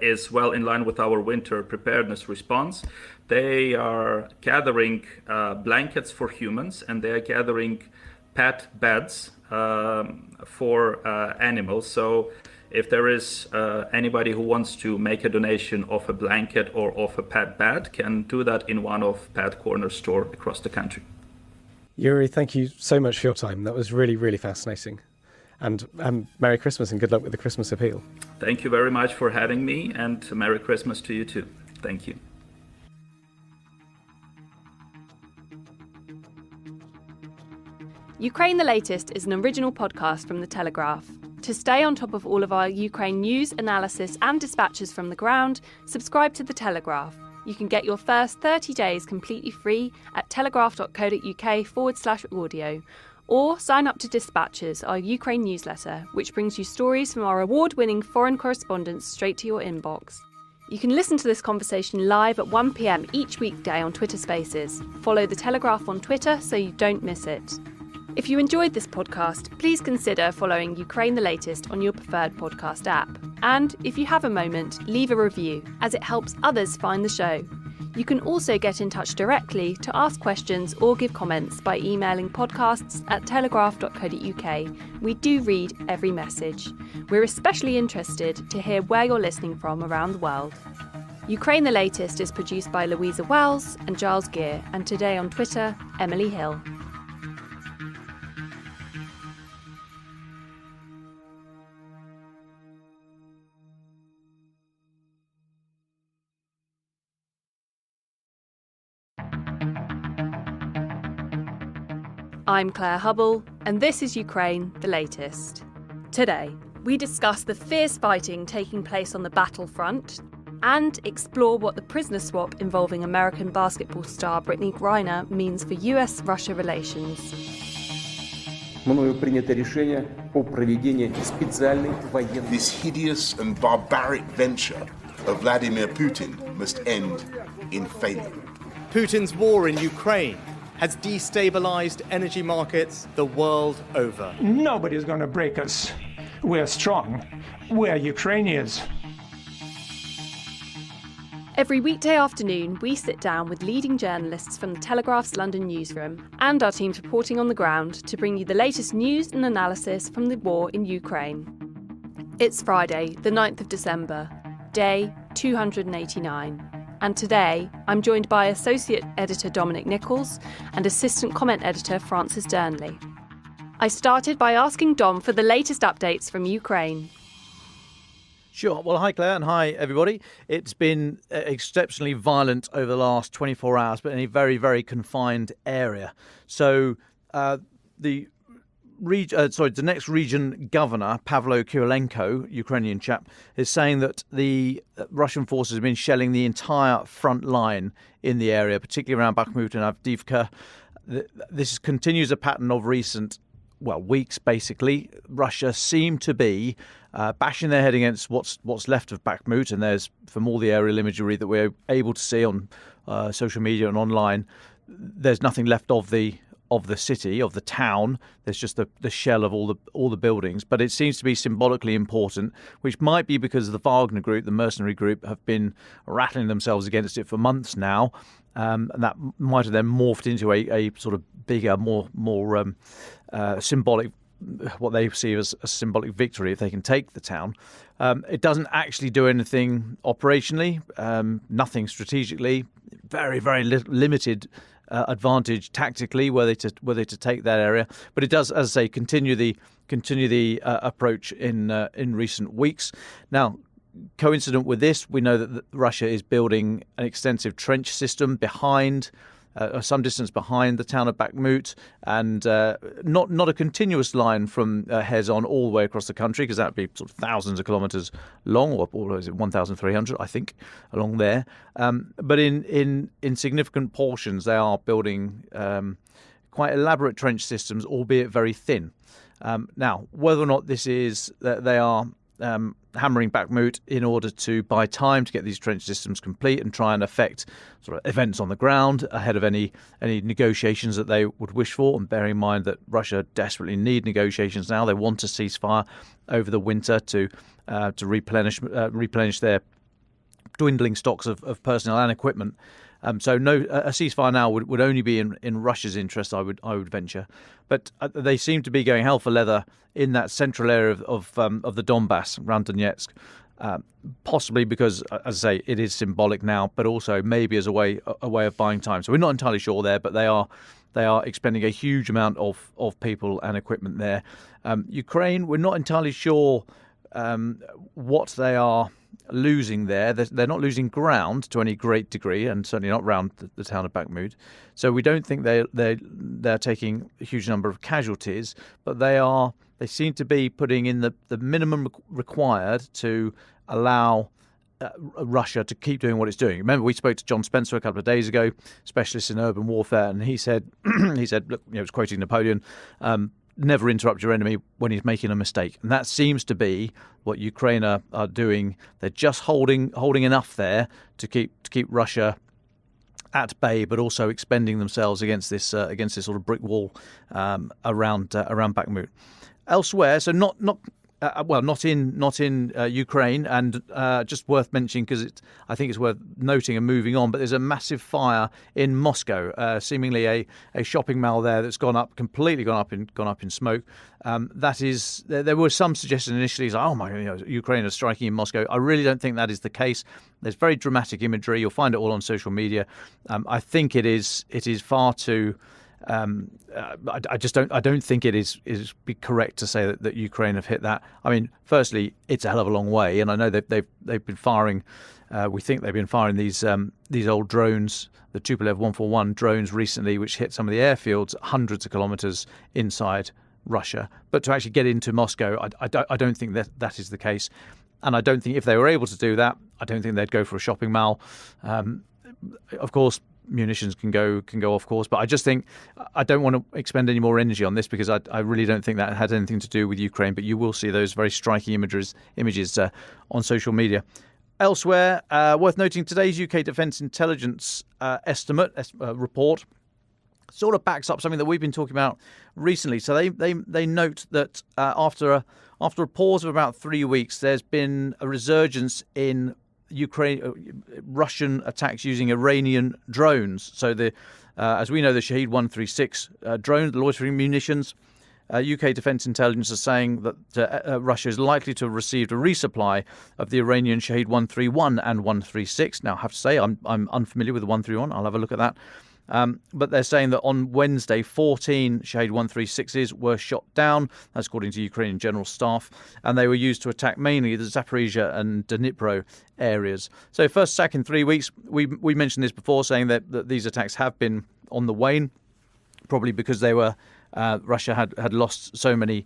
is well in line with our winter preparedness response. They are gathering blankets for humans, and they are gathering pet beds for animals. So if there is anybody who wants to make a donation of a blanket or of a pet bed, can do that in one of Pet Corner store across the country. Yuri, thank you so much for your time. That was really, really fascinating. And Merry Christmas and good luck with the Christmas appeal. Thank you very much for having me, and Merry Christmas to you too. Thank you. Ukraine the Latest is an original podcast from The Telegraph. To stay on top of all of our Ukraine news, analysis and dispatches from the ground, subscribe to The Telegraph. You can get your first 30 days completely free at telegraph.co.uk/audio. Or sign up to Dispatches, our Ukraine newsletter, which brings you stories from our award-winning foreign correspondents straight to your inbox. You can listen to this conversation live at 1 p.m. each weekday on Twitter Spaces. Follow The Telegraph on Twitter so you don't miss it. If you enjoyed this podcast, please consider following Ukraine the Latest on your preferred podcast app. And if you have a moment, leave a review, as it helps others find the show. You can also get in touch directly to ask questions or give comments by emailing podcasts@telegraph.co.uk. We do read every message. We're especially interested to hear where you're listening from around the world. Ukraine the Latest is produced by Louisa Wells and Giles Gear, and today on Twitter, Emily Hill. I'm Claire Hubble, and this is Ukraine the Latest. Today, we discuss the fierce fighting taking place on the battlefront and explore what the prisoner swap involving American basketball star Brittany Griner means for US-Russia relations. This hideous and barbaric venture of Vladimir Putin must end in failure. Putin's war in Ukraine has destabilized energy markets the world over. Nobody's going to break us. We're strong. We're Ukrainians. Every weekday afternoon, we sit down with leading journalists from the Telegraph's London newsroom and our teams reporting on the ground to bring you the latest news and analysis from the war in Ukraine. It's Friday, the 9th of December, day 289. And today, I'm joined by Associate Editor Dominic Nichols and Assistant Comment Editor Francis Durnley. I started by asking Dom for the latest updates from Ukraine. Sure. Well, hi, Claire, and hi, everybody. It's been exceptionally violent over the last 24 hours, but in a very, very confined area. So the next region governor, Pavlo Kyrylenko, Ukrainian chap, is saying that the Russian forces have been shelling the entire front line in the area, particularly around Bakhmut and Avdiivka. This continues a pattern of recent, weeks, basically. Russia seem to be bashing their head against what's left of Bakhmut, and there's, from all the aerial imagery that we're able to see on social media and online, there's nothing left of the of the city, of the town. There's just the shell of all the buildings, but it seems to be symbolically important, which might be because the Wagner group, the mercenary group, have been rattling themselves against it for months now, and that might have then morphed into a sort of bigger, more symbolic, what they see as a symbolic victory if they can take the town. It doesn't actually do anything operationally, nothing strategically, very, very limited advantage tactically were they to take that area. But it does, as I say, continue the approach in recent weeks. Now, coincident with this, we know that Russia is building an extensive trench system behind. Some distance behind the town of Bakhmut, and not a continuous line from Kherson all the way across the country, because that would be sort of thousands of kilometres long, or is it 1,300, I think, along there. But in significant portions, they are building quite elaborate trench systems, albeit very thin. Now, whether or not this is that they are hammering Bakhmut in order to buy time to get these trench systems complete and try and affect sort of events on the ground ahead of any negotiations that they would wish for. And bearing in mind that Russia desperately need negotiations now, they want a ceasefire over the winter to replenish their dwindling stocks of personnel and equipment. So a ceasefire now would only be in Russia's interest, I would venture. But they seem to be going hell for leather in that central area of the Donbass, around Donetsk, possibly because, as I say, it is symbolic now, but also maybe as a way of buying time. So we're not entirely sure there, but they are expending a huge amount of people and equipment there. Ukraine, we're not entirely sure what they are losing there. They're not losing ground to any great degree, and certainly not around the town of Bakhmut. So we don't think they're taking a huge number of casualties, but they seem to be putting in the minimum required to allow Russia to keep doing what it's doing. Remember, we spoke to John Spencer a couple of days ago, specialist in urban warfare, and he said, look, he was quoting Napoleon, never interrupt your enemy when he's making a mistake. And that seems to be what Ukraine are doing. They're just holding enough there to keep Russia at bay, but also expending themselves against this sort of brick wall around Bakhmut. Elsewhere, so not in Ukraine, and just worth mentioning because I think it's worth noting and moving on. But there's a massive fire in Moscow, seemingly a shopping mall there that's completely gone up in smoke. There was some suggestion initially, Ukraine is striking in Moscow. I really don't think that is the case. There's very dramatic imagery. You'll find it all on social media. I think it is far too. I don't think it is be correct to say that Ukraine have hit that. I mean, firstly, it's a hell of a long way, and I know they've been firing. We think they've been firing these old drones, the Tupolev 141 drones recently, which hit some of the airfields hundreds of kilometers inside Russia. But to actually get into Moscow, I don't think that is the case, and I don't think if they were able to do that, I don't think they'd go for a shopping mall. Of course, munitions can go off course, but I just think I don't want to expend any more energy on this because I really don't think that had anything to do with Ukraine. But you will see those very striking images on social media. Elsewhere, worth noting, today's UK Defence Intelligence estimate report sort of backs up something that we've been talking about recently. So they note that after a pause of about 3 weeks, there's been a resurgence in Russian attacks using Iranian drones. So as we know, the Shahed 136 drone, the loitering munitions. UK Defence Intelligence is saying that Russia is likely to have received a resupply of the Iranian Shahed 131 and 136. Now, I have to say, I'm unfamiliar with the 131. I'll have a look at that. But they're saying that on Wednesday, 14 Shahed 136s were shot down. That's according to Ukrainian General Staff. And they were used to attack mainly the Zaporizhia and Dnipro areas. So first attack in 3 weeks. We mentioned this before, saying that these attacks have been on the wane, probably because they were Russia had lost so many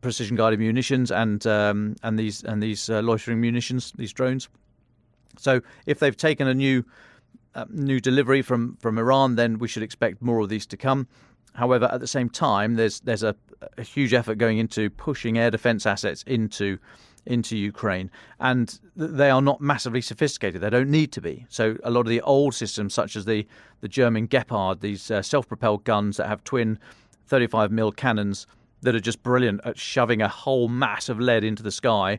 precision-guided munitions and these loitering munitions, these drones. So if they've taken a new delivery from Iran, then we should expect more of these to come. However, at the same time, there's a huge effort going into pushing air defence assets into into Ukraine, and they are not massively sophisticated. They don't need to be. So a lot of the old systems, such as the German Gepard, these self-propelled guns that have twin 35mm cannons that are just brilliant at shoving a whole mass of lead into the sky,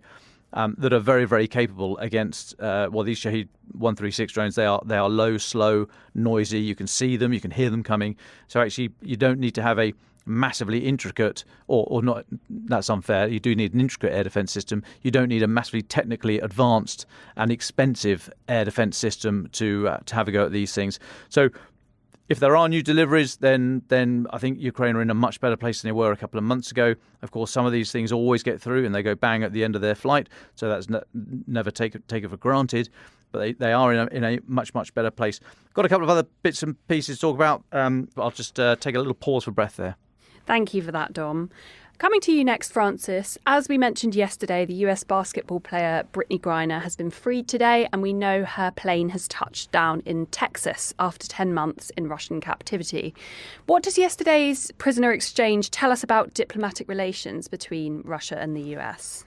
that are very, very capable against these Shahed 136 drones. They are low, slow, noisy. You can see them, you can hear them coming. So actually, you don't need to have a massively intricate, or not. That's unfair. You do need an intricate air defence system. You don't need a massively technically advanced and expensive air defence system to have a go at these things. So if there are new deliveries, then I think Ukraine are in a much better place than they were a couple of months ago. Of course, some of these things always get through and they go bang at the end of their flight, so that's never take it for granted. But they are in a much, much better place. Got a couple of other bits and pieces to talk about, but I'll just take a little pause for breath there. Thank you for that, Dom. Coming to you next, Francis. As we mentioned yesterday, the US basketball player Brittany Griner has been freed today, and we know her plane has touched down in Texas after 10 months in Russian captivity. What does yesterday's prisoner exchange tell us about diplomatic relations between Russia and the US?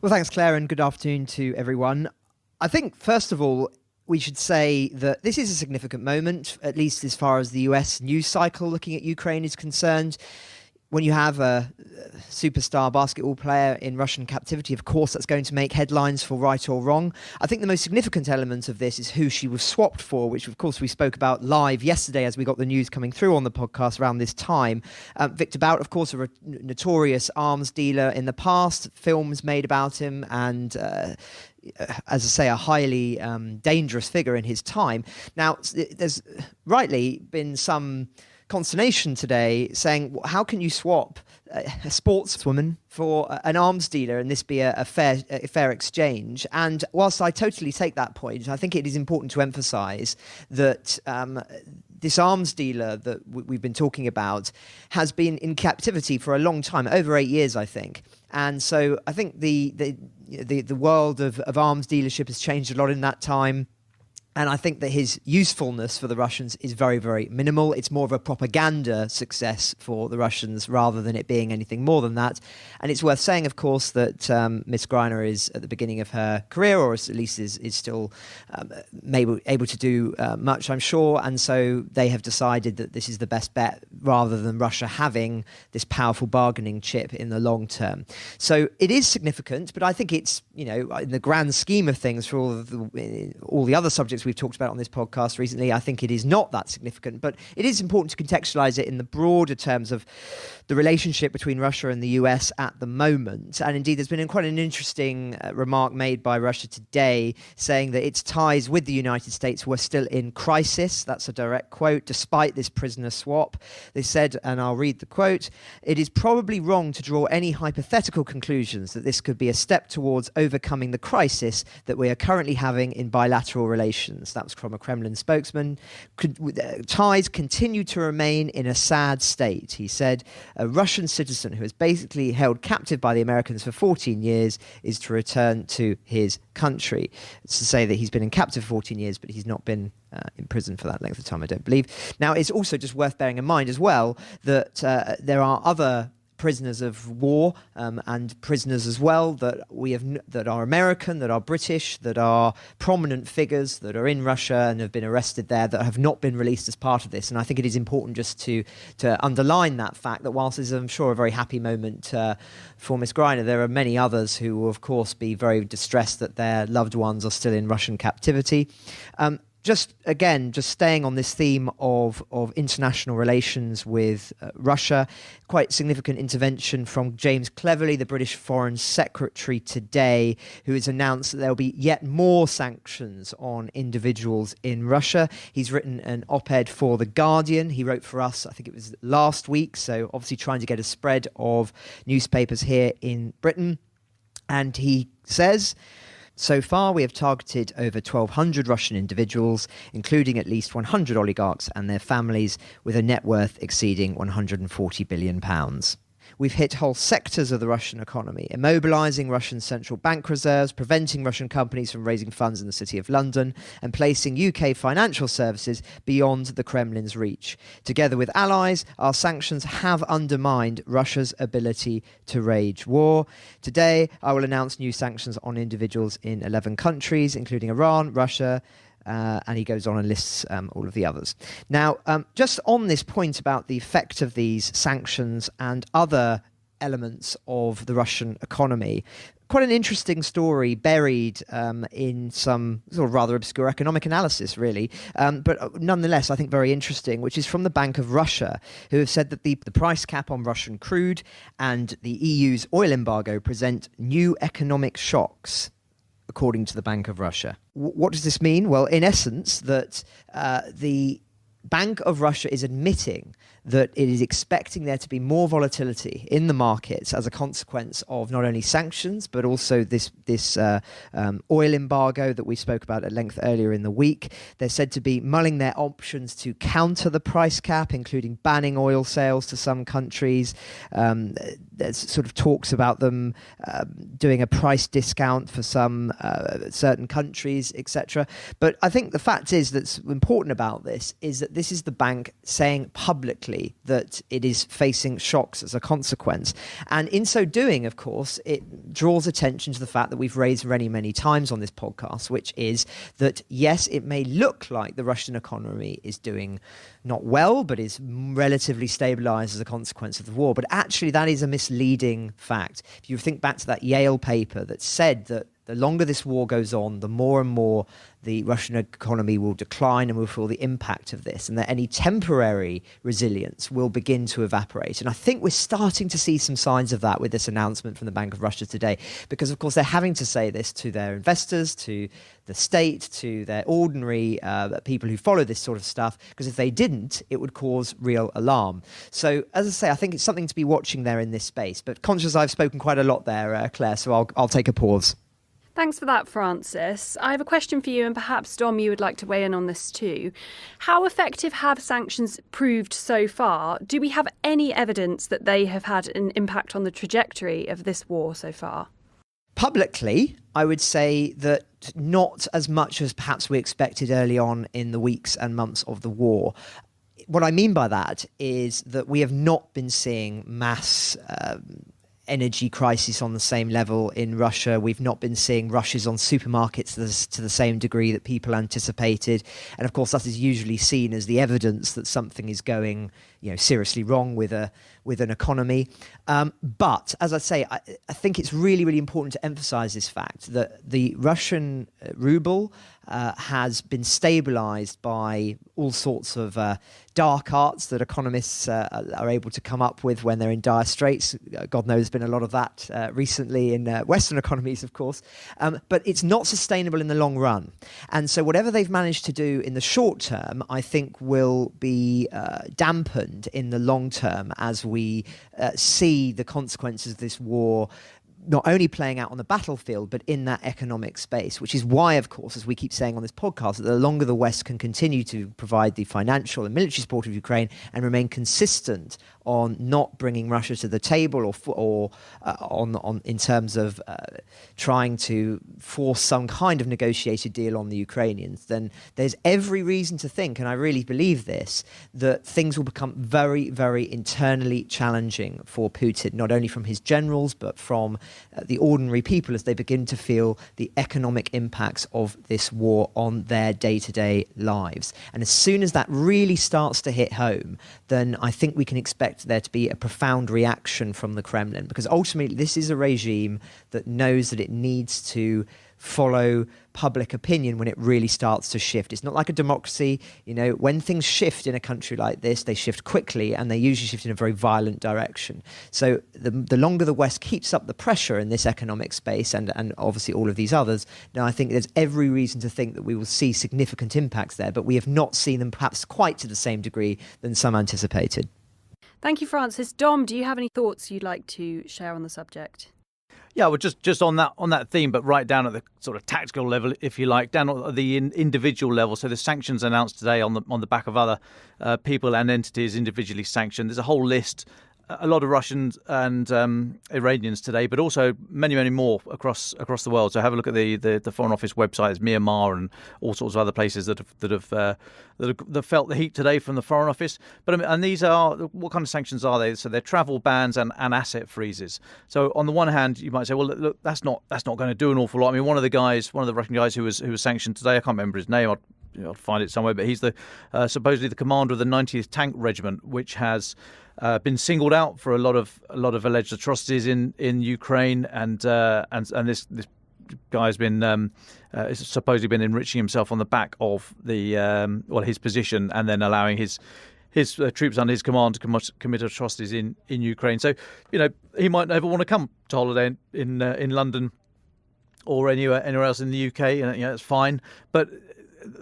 Well, thanks, Claire, and good afternoon to everyone. I think, first of all, we should say that this is a significant moment, at least as far as the US news cycle looking at Ukraine is concerned. When you have a superstar basketball player in Russian captivity, of course, that's going to make headlines for right or wrong. I think the most significant element of this is who she was swapped for, which, of course, we spoke about live yesterday as we got the news coming through on the podcast around this time. Victor Bout, of course, a notorious arms dealer in the past, films made about him, and as I say, a highly dangerous figure in his time. Now, there's rightly been some consternation today saying, how can you swap a sportswoman for an arms dealer and this be a fair exchange? And whilst I totally take that point, I think it is important to emphasise that this arms dealer that we've been talking about has been in captivity for a long time, over 8 years, I think. And so I think the world of arms dealership has changed a lot in that time. And I think that his usefulness for the Russians is very, very minimal. It's more of a propaganda success for the Russians rather than it being anything more than that. And it's worth saying, of course, that Miss Griner is at the beginning of her career, or at least is still able to do much, I'm sure. And so they have decided that this is the best bet rather than Russia having this powerful bargaining chip in the long term. So it is significant, but I think it's, in the grand scheme of things, for all the other subjects we've talked about on this podcast recently, I think it is not that significant, but it is important to contextualize it in the broader terms of the relationship between Russia and the US at the moment. And indeed, there's been quite an interesting remark made by Russia today saying that its ties with the United States were still in crisis. That's a direct quote, despite this prisoner swap. They said, and I'll read the quote, "It is probably wrong to draw any hypothetical conclusions that this could be a step towards overcoming the crisis that we are currently having in bilateral relations." That was from a Kremlin spokesman. Ties continue to remain in a sad state, he said. A Russian citizen who is basically held captive by the Americans for 14 years is to return to his country. It's to say that he's been in captive for 14 years, but he's not been in prison for that length of time, I don't believe. Now, it's also just worth bearing in mind as well that there are other prisoners of war and prisoners as well that are American, that are British, that are prominent figures that are in Russia and have been arrested there that have not been released as part of this. And I think it is important just to underline that fact that whilst this is, I'm sure, a very happy moment for Miss Griner, there are many others who will, of course, be very distressed that their loved ones are still in Russian captivity. Just staying on this theme of international relations with Russia, quite significant intervention from James Cleverly, the British Foreign Secretary, today, who has announced that there will be yet more sanctions on individuals in Russia. He's written an op-ed for The Guardian. He wrote for us, I think it was last week, so obviously trying to get a spread of newspapers here in Britain. And he says, "So far, we have targeted over 1,200 Russian individuals, including at least 100 oligarchs and their families, with a net worth exceeding £140 billion. we've hit whole sectors of the Russian economy, immobilizing Russian central bank reserves, preventing Russian companies from raising funds in the City of London, and placing UK financial services beyond the Kremlin's reach. Together with allies, our sanctions have undermined Russia's ability to wage war. Today, I will announce new sanctions on individuals in 11 countries, including Iran, Russia, and he goes on and lists all of the others. Now, just on this point about the effect of these sanctions and other elements of the Russian economy, quite an interesting story buried in some sort of rather obscure economic analysis, really, but nonetheless, I think very interesting, which is from the Bank of Russia, who have said that the price cap on Russian crude and the EU's oil embargo present new economic shocks, according to the Bank of Russia. What does this mean? Well, in essence, that the Bank of Russia is admitting that it is expecting there to be more volatility in the markets as a consequence of not only sanctions, but also this oil embargo that we spoke about at length earlier in the week. They're said to be mulling their options to counter the price cap, including banning oil sales to some countries. There's sort of talks about them doing a price discount for some certain countries, etc. But I think the fact is that's important about this is that this is the bank saying publicly that it is facing shocks as a consequence. And in so doing, of course, it draws attention to the fact that we've raised many, many times on this podcast, which is that, yes, it may look like the Russian economy is doing not well, but is relatively stabilized as a consequence of the war. But actually, that is a misleading fact. If you think back to that Yale paper that said that the longer this war goes on, the more and more the Russian economy will decline and will feel the impact of this, and that any temporary resilience will begin to evaporate. And I think we're starting to see some signs of that with this announcement from the Bank of Russia today, because, of course, they're having to say this to their investors, to the state, to their ordinary people who follow this sort of stuff, because if they didn't, it would cause real alarm. So, as I say, I think it's something to be watching there in this space. But conscious I've spoken quite a lot there, Claire, so I'll take a pause. Thanks for that, Francis. I have a question for you, and perhaps, Dom, you would like to weigh in on this too. How effective have sanctions proved so far? Do we have any evidence that they have had an impact on the trajectory of this war so far? Publicly, I would say that not as much as perhaps we expected early on in the weeks and months of the war. What I mean by that is that we have not been seeing mass energy crisis on the same level in Russia. We've not been seeing rushes on supermarkets to the same degree that people anticipated. And of course, that is usually seen as the evidence that something is going, seriously wrong with an economy. But as I say, I think it's really, really important to emphasize this fact that the Russian ruble has been stabilized by all sorts of dark arts that economists are able to come up with when they're in dire straits. God knows there's been a lot of that recently in Western economies, of course. But it's not sustainable in the long run. And so whatever they've managed to do in the short term, I think will be dampened in the long term as we see the consequences of this war not only playing out on the battlefield, but in that economic space, which is why, of course, as we keep saying on this podcast, that the longer the West can continue to provide the financial and military support of Ukraine and remain consistent on not bringing Russia to the table or on in terms of trying to force some kind of negotiated deal on the Ukrainians, then there's every reason to think, and I really believe this, that things will become very, very internally challenging for Putin, not only from his generals, but from the ordinary people as they begin to feel the economic impacts of this war on their day-to-day lives. And as soon as that really starts to hit home, then I think we can expect there to be a profound reaction from the Kremlin, because ultimately this is a regime that knows that it needs to follow public opinion when it really starts to shift. It's not like a democracy. When things shift in a country like this, they shift quickly and they usually shift in a very violent direction. So the longer the West keeps up the pressure in this economic space and obviously all of these others, now I think there's every reason to think that we will see significant impacts there, but we have not seen them perhaps quite to the same degree than some anticipated. Thank you, Francis. Dom, do you have any thoughts you'd like to share on the subject? Yeah, well, just on that theme, but right down at the sort of tactical level, if you like, down at the individual level. So the sanctions announced today on the back of other people and entities individually sanctioned. There's a whole list a lot of Russians and Iranians today, but also many, many more across the world. So have a look at the Foreign Office website. It's Myanmar and all sorts of other places that have felt the heat today from the Foreign Office. But and these are, what kind of sanctions are they? So they're travel bans and asset freezes. So on the one hand, you might say, well, look, that's not going to do an awful lot. I mean, one of the Russian guys who was sanctioned today, I can't remember his name. I'll find it somewhere, but he's supposedly the commander of the 90th Tank Regiment, which has been singled out for a lot of alleged atrocities in Ukraine, and this guy's been supposedly been enriching himself on the back of his position, and then allowing his troops under his command to commit atrocities in Ukraine. So he might never want to come to holiday in London or anywhere else in the UK, and it's fine, but.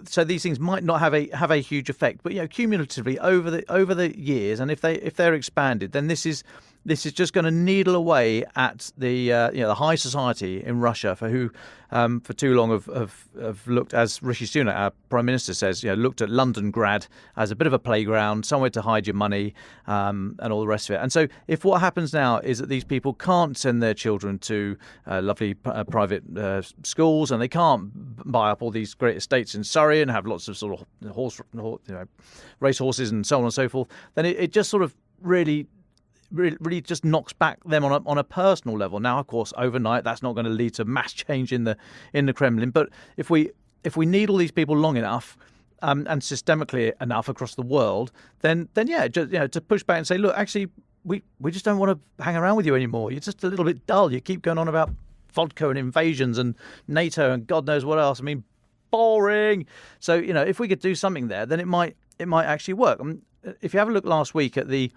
So these things might not have a huge effect, but cumulatively over the years, and if they're expanded, then this is just going to needle away at the high society in Russia, for who for too long have looked, as Rishi Sunak, our Prime Minister, says, looked at Londongrad as a bit of a playground, somewhere to hide your money, and all the rest of it. And so if what happens now is that these people can't send their children to lovely private schools, and they can't buy up all these great estates in Surrey and have lots of sort of race horses and so on and so forth, then it just sort of really just knocks back them on a personal level. Now, of course, overnight that's not going to lead to mass change in the Kremlin. But if we needle these people long enough and systemically enough across the world, then to push back and say, look, actually, we just don't want to hang around with you anymore. You're just a little bit dull. You keep going on about vodka and invasions and NATO and God knows what else. I mean, boring. So if we could do something there, then it might actually work. If you have a look last week at the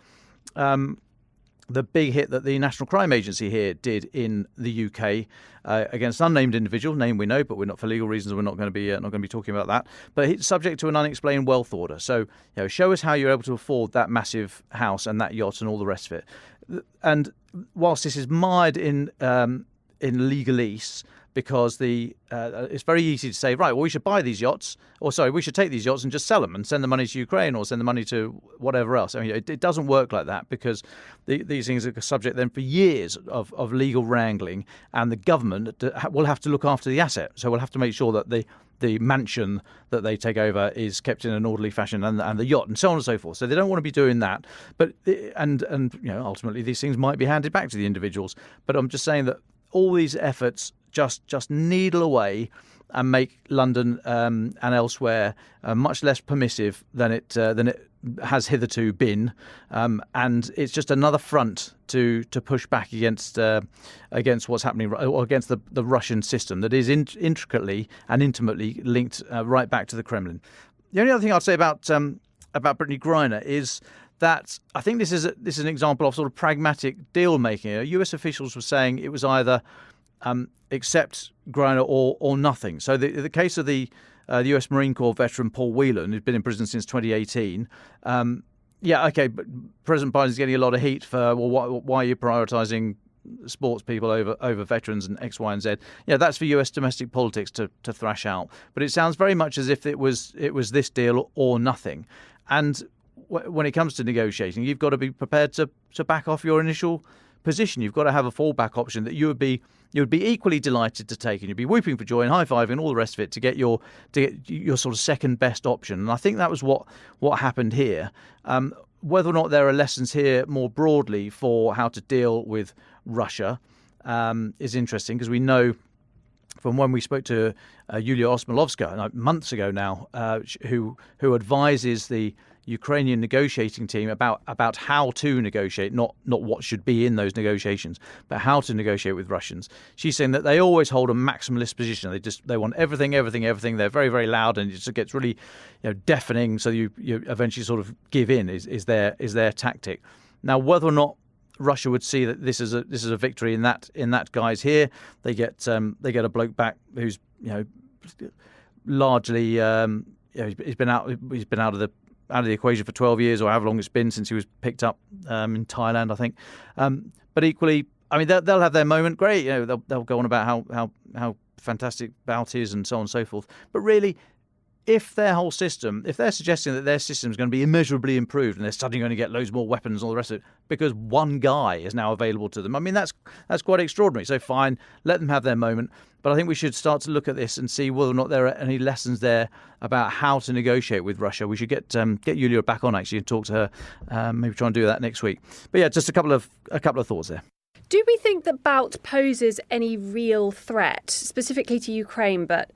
big hit that the National Crime Agency here did in the UK against an unnamed individual, name we know, but we're not, for legal reasons, we're not going to be talking about that. But it's subject to an unexplained wealth order. So show us how you're able to afford that massive house and that yacht and all the rest of it. And whilst this is mired in legalese, because it's very easy to say, right, well, we should buy these yachts, we should take these yachts and just sell them and send the money to Ukraine or send the money to whatever else. I mean, it doesn't work like that, because these things are subject then for years of legal wrangling, and the government will have to look after the asset. So we'll have to make sure that the mansion that they take over is kept in an orderly fashion, and the yacht, and so on and so forth. So they don't want to be doing that. But and ultimately these things might be handed back to the individuals. But I'm just saying that all these efforts just needle away and make London and elsewhere much less permissive than it has hitherto been, and it's just another front to push back against what's happening, or against the Russian system that is intricately and intimately linked right back to the Kremlin. The only other thing I'd say about Brittany Griner is that I think this is an example of sort of pragmatic deal making. US officials were saying it was either accept Griner or nothing. So the case of the US Marine Corps veteran Paul Whelan, who's been in prison since 2018. But President Biden's getting a lot of heat for, well, why are you prioritising sports people over veterans and X, Y, and Z? That's for US domestic politics to thrash out. But it sounds very much as if it was this deal or nothing. And when it comes to negotiating, you've got to be prepared to back off your initial position. You've got to have a fallback option that you would be equally delighted to take, and you'd be whooping for joy and high-fiving and all the rest of it to get your sort of second best option. And I think that was what happened here. Whether or not there are lessons here more broadly for how to deal with Russia is interesting, because we know from when we spoke to Yulia Osmolovska months ago now, who advises the Ukrainian negotiating team about how to negotiate, not what should be in those negotiations, but how to negotiate with Russians. She's saying that they always hold a maximalist position. They want everything. They're very, very loud, and it just gets really deafening. So you eventually sort of give in is their tactic. Now, whether or not Russia would see that this is a victory in that guise here, they get a bloke back who's largely he's been out of the equation for 12 years, or however long it's been since he was picked up in Thailand, I think. But equally, I mean, they'll have their moment. Great, they'll go on about how fantastic Bout is and so on and so forth. But really, if their whole system, if they're suggesting that their system is going to be immeasurably improved and they're suddenly going to get loads more weapons and all the rest of it because one guy is now available to them, I mean, that's quite extraordinary. So fine, let them have their moment. But I think we should start to look at this and see whether or not there are any lessons there about how to negotiate with Russia. We should get Yulia back on actually and talk to her. Maybe try and do that next week. But yeah, just a couple of thoughts there. Do we think that Bout poses any real threat, specifically to Ukraine? But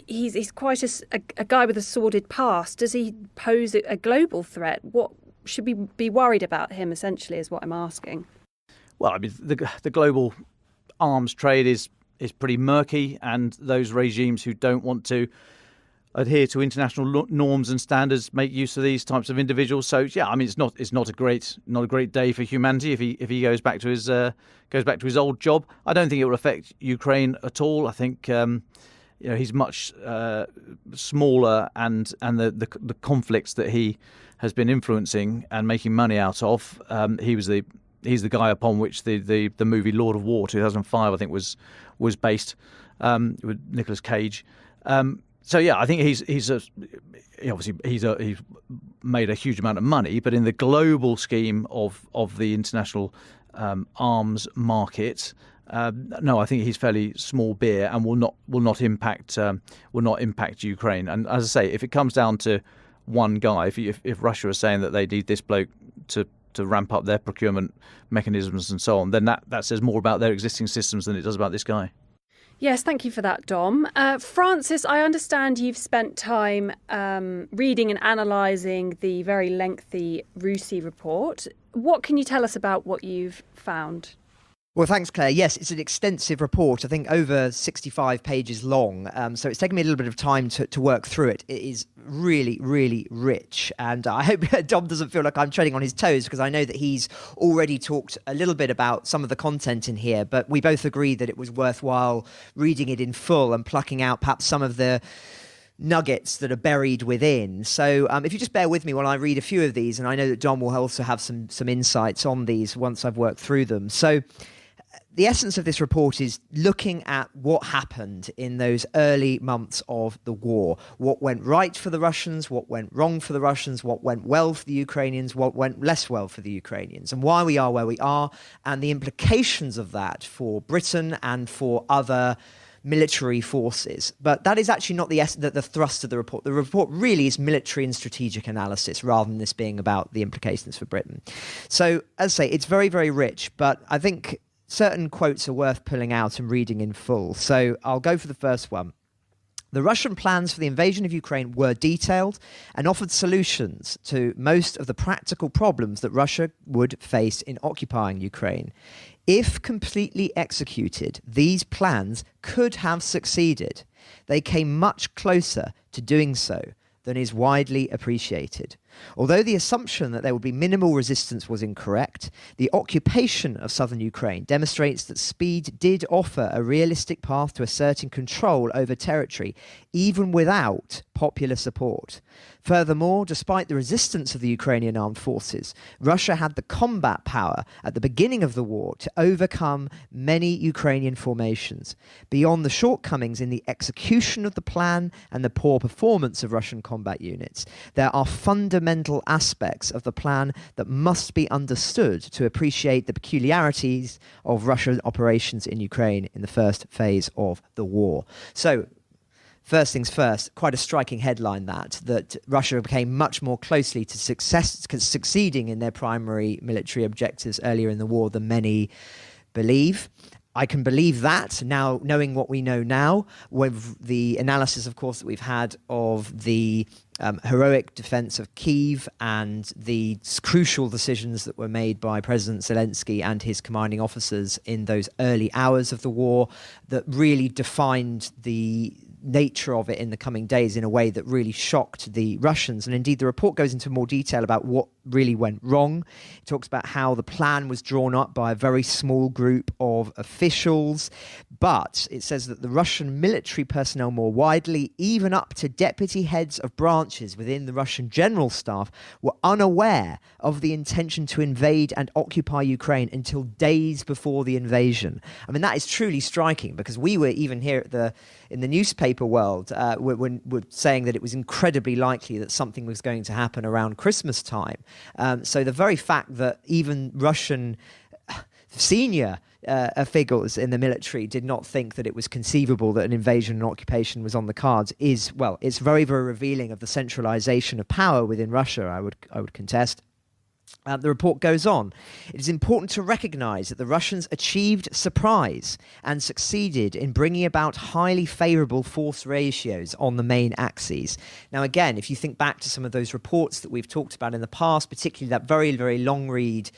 he's quite a guy with a sordid past. Does he pose a global threat? What should we be worried about him, essentially, is what I'm asking. Well, I mean, the global arms trade is pretty murky, and those regimes who don't want to adhere to international norms and standards make use of these types of individuals. So yeah, I mean, it's not a great day for humanity if he goes back to his old job. I don't think it will affect Ukraine at all. I think he's much smaller, and the conflicts that he has been influencing and making money out of. He's the guy upon which the movie Lord of War 2005 I think was based, with Nicolas Cage. So yeah, I think he's made a huge amount of money, but in the global scheme of the international arms market, no, I think he's fairly small beer and will not impact Ukraine. And as I say, if it comes down to one guy, if Russia is saying that they need this bloke to ramp up their procurement mechanisms and so on, then that says more about their existing systems than it does about this guy. Yes, thank you for that, Dom. Francis, I understand you've spent time reading and analysing the very lengthy RUSI report. What can you tell us about what you've found? Well, thanks, Claire. Yes, it's an extensive report, I think over 65 pages long. So it's taken me a little bit of time to work through it. It is really, really rich. And I hope Dom doesn't feel like I'm treading on his toes, because I know that he's already talked a little bit about some of the content in here. But we both agree that it was worthwhile reading it in full and plucking out perhaps some of the nuggets that are buried within. So if you just bear with me while I read a few of these, and I know that Dom will also have some insights on these once I've worked through them. So the essence of this report is looking at what happened in those early months of the war. What went right for the Russians, what went wrong for the Russians, what went well for the Ukrainians, what went less well for the Ukrainians, and why we are where we are, and the implications of that for Britain and for other military forces. But that is actually not the thrust of the report. The report really is military and strategic analysis, rather than this being about the implications for Britain. So, as I say, it's very, very rich, but I think certain quotes are worth pulling out and reading in full. So I'll go for the first one. The Russian plans for the invasion of Ukraine were detailed and offered solutions to most of the practical problems that Russia would face in occupying Ukraine. If completely executed, these plans could have succeeded. They came much closer to doing so than is widely appreciated. Although the assumption that there would be minimal resistance was incorrect, the occupation of southern Ukraine demonstrates that speed did offer a realistic path to asserting control over territory, even without popular support. Furthermore, despite the resistance of the Ukrainian armed forces, Russia had the combat power at the beginning of the war to overcome many Ukrainian formations. Beyond the shortcomings in the execution of the plan and the poor performance of Russian combat units, there are fundamental aspects of the plan that must be understood to appreciate the peculiarities of Russian operations in Ukraine in the first phase of the war. So, first things first, quite a striking headline that Russia became much more closely to succeeding in their primary military objectives earlier in the war than many believe. I can believe that now, knowing what we know now, with the analysis, of course, that we've had of the heroic defense of Kyiv and the crucial decisions that were made by President Zelensky and his commanding officers in those early hours of the war that really defined the nature of it in the coming days in a way that really shocked the Russians. And indeed, the report goes into more detail about what really went wrong. It talks about how the plan was drawn up by a very small group of officials, but it says that the Russian military personnel more widely, even up to deputy heads of branches within the Russian general staff, were unaware of the intention to invade and occupy Ukraine until days before the invasion. I mean, that is truly striking, because we were even here in the newspaper world when we're saying that it was incredibly likely that something was going to happen around Christmas time. So the very fact that even Russian senior figures in the military did not think that it was conceivable that an invasion and occupation was on the cards is, well, it's very, very revealing of the centralization of power within Russia, I would contest. The report goes on. It is important to recognize that the Russians achieved surprise and succeeded in bringing about highly favorable force ratios on the main axes. Now, again, if you think back to some of those reports that we've talked about in the past, particularly that very, very long read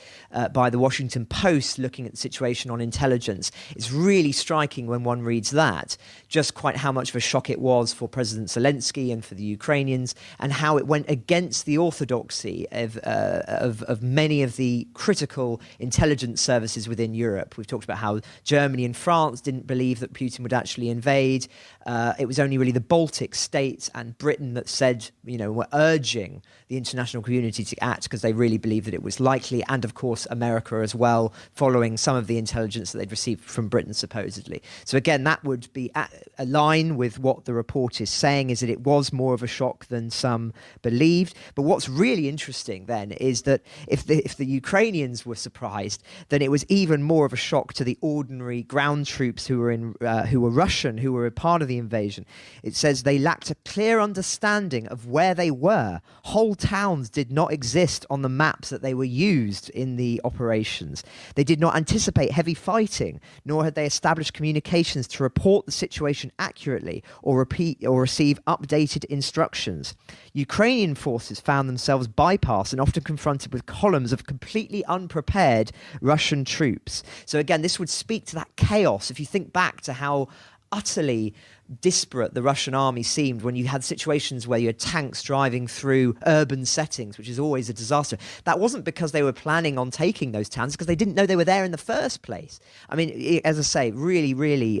by the Washington Post looking at the situation on intelligence, it's really striking when one reads that, just quite how much of a shock it was for President Zelensky and for the Ukrainians, and how it went against the orthodoxy of many of the critical intelligence services within Europe. We've talked about how Germany and France didn't believe that Putin would actually invade. It was only really the Baltic states and Britain that said, were urging the international community to act because they really believed that it was likely. And of course, America as well, following some of the intelligence that they'd received from Britain, supposedly. So again, that would be a line with what the report is saying, is that it was more of a shock than some believed. But what's really interesting then is that if the Ukrainians were surprised, then it was even more of a shock to the ordinary ground troops who were Russian, who were a part of the invasion. It says they lacked a clear understanding of where they were. Whole towns did not exist on the maps that they were used in the operations. They did not anticipate heavy fighting, nor had they established communications to report the situation accurately or receive updated instructions. Ukrainian forces found themselves bypassed and often confronted with columns of completely unprepared Russian troops. So again, this would speak to that chaos. If you think back to how utterly disparate the Russian army seemed when you had situations where you had tanks driving through urban settings, which is always a disaster. That wasn't because they were planning on taking those towns, because they didn't know they were there in the first place. I mean, as I say, really, really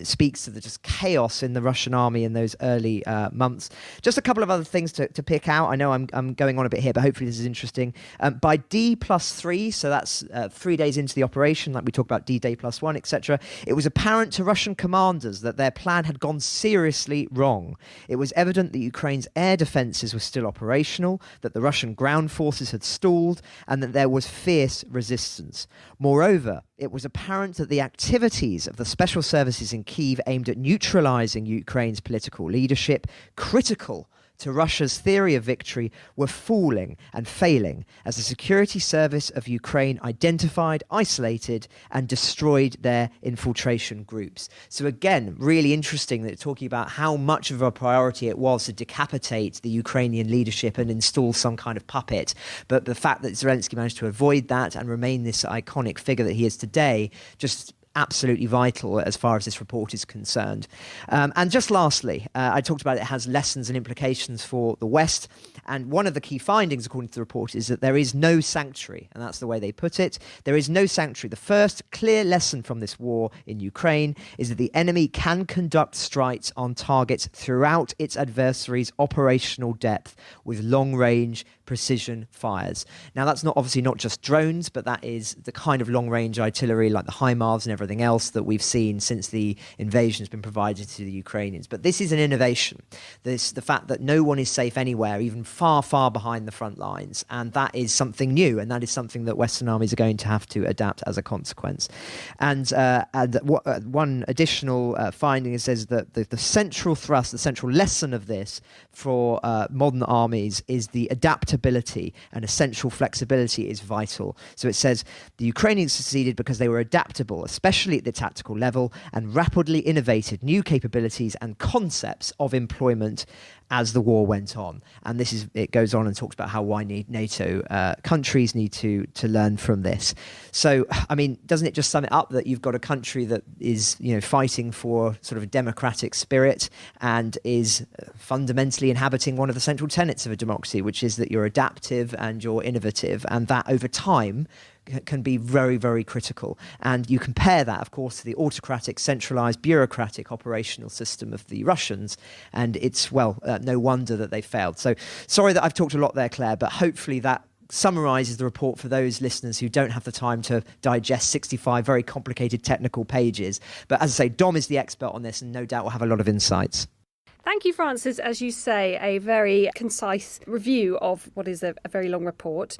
speaks to the just chaos in the Russian army in those early months. Just a couple of other things to pick out. I know I'm going on a bit here, but hopefully this is interesting. By D+3, so that's 3 days into the operation, like we talked about D-Day +1, etc., it was apparent to Russian commanders that their plan had gone seriously wrong. It was evident that Ukraine's air defences were still operational, that the Russian ground forces had stalled, and that there was fierce resistance. Moreover, it was apparent that the activities of the special services in Kyiv aimed at neutralising Ukraine's political leadership, critical to Russia's theory of victory, were falling and failing as the security service of Ukraine identified, isolated, and destroyed their infiltration groups. So again, really interesting that talking about how much of a priority it was to decapitate the Ukrainian leadership and install some kind of puppet. But the fact that Zelensky managed to avoid that and remain this iconic figure that he is today, just absolutely vital as far as this report is concerned. And just lastly, I talked about it has lessons and implications for the West. And one of the key findings, according to the report, is that there is no sanctuary. And that's the way they put it. There is no sanctuary. The first clear lesson from this war in Ukraine is that the enemy can conduct strikes on targets throughout its adversary's operational depth with long-range precision fires. Now, that's obviously not just drones, but that is the kind of long-range artillery like the HIMARS and everything else that we've seen since the invasion has been provided to the Ukrainians. But this is an innovation. The fact that no one is safe anywhere, even far, far behind the front lines. And that is something new, and that is something that Western armies are going to have to adapt as a consequence. And one additional finding says that the central thrust, the central lesson of this for modern armies is the adaptability, and essential flexibility is vital. So it says the Ukrainians succeeded because they were adaptable, especially at the tactical level, and rapidly innovated new capabilities and concepts of employment as the war went on. And it goes on and talks about how why NATO countries need to learn from this. So, I mean, doesn't it just sum it up that you've got a country that is, fighting for sort of a democratic spirit and is fundamentally inhabiting one of the central tenets of a democracy, which is that you're adaptive and you're innovative, and that over time can be very, very critical. And you compare that, of course, to the autocratic, centralized, bureaucratic operational system of the Russians, and it's, no wonder that they failed. So sorry that I've talked a lot there, Claire, but hopefully that summarizes the report for those listeners who don't have the time to digest 65 very complicated technical pages. But as I say, Dom is the expert on this and no doubt will have a lot of insights. Thank you, Francis. As you say, a very concise review of what is a very long report.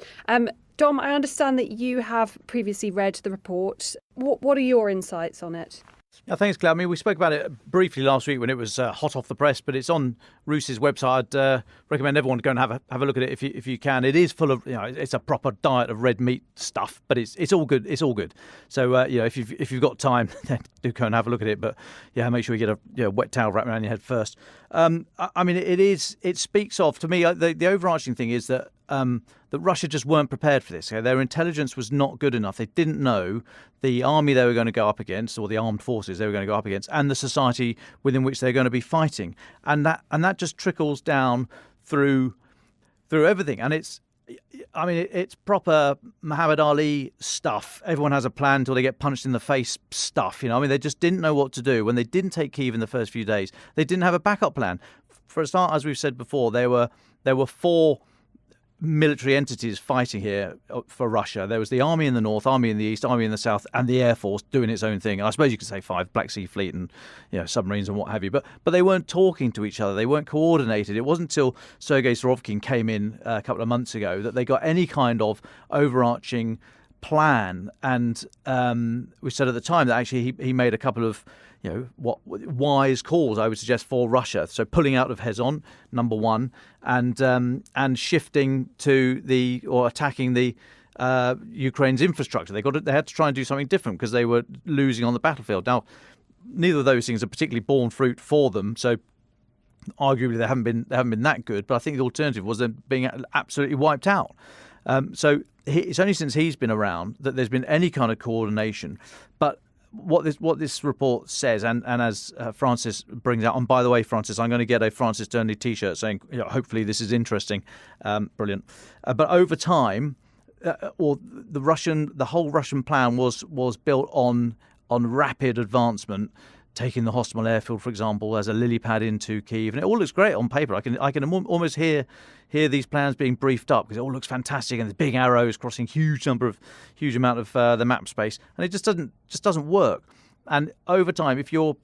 Dom, I understand that you have previously read the report. What are your insights on it? Yeah, thanks, Claire. I mean, we spoke about it briefly last week when it was hot off the press, but it's on Roos's website. I'd recommend everyone to go and have a look at it if you can. It is full of, it's a proper diet of red meat stuff, but it's all good. It's all good. So if you've got time, then do go and have a look at it. But yeah, make sure you get a wet towel wrapped around your head first. I mean, it speaks of, to me, the overarching thing is that Russia just weren't prepared for this. Their intelligence was not good enough. They didn't know the army they were going to go up against, or the armed forces they were going to go up against, and the society within which they're going to be fighting. And that just trickles down through everything. And it's proper Muhammad Ali stuff. Everyone has a plan until they get punched in the face stuff. They just didn't know what to do. When they didn't take Kyiv in the first few days, they didn't have a backup plan. For a start, as we've said before, there were four military entities fighting here for Russia. There was the army in the north, army in the east, army in the south, and the air force doing its own thing. And I suppose you could say five, Black Sea Fleet and submarines and what have you. But they weren't talking to each other. They weren't coordinated. It wasn't until Sergei Surovikin came in a couple of months ago that they got any kind of overarching plan. And we said at the time that actually he made a couple of wise calls, I would suggest, for Russia. So pulling out of Kherson, number one, and shifting to attacking the Ukraine's infrastructure. They had to try and do something different because they were losing on the battlefield. Now, neither of those things are particularly borne fruit for them. So arguably they haven't been that good. But I think the alternative was them being absolutely wiped out. So it's only since he's been around that there's been any kind of coordination. But what this report says, and as Francis brings out, and by the way, Francis, I'm going to get a Francis Durnley T-shirt saying, hopefully this is interesting, brilliant. But over time, the whole Russian plan was built on rapid advancement, taking the Hostomel airfield, for example, as a lily pad into Kyiv, and it all looks great on paper. I can almost hear these plans being briefed up because it all looks fantastic, and there's big arrows crossing huge amount of the map space, and it just doesn't work. And over time, if your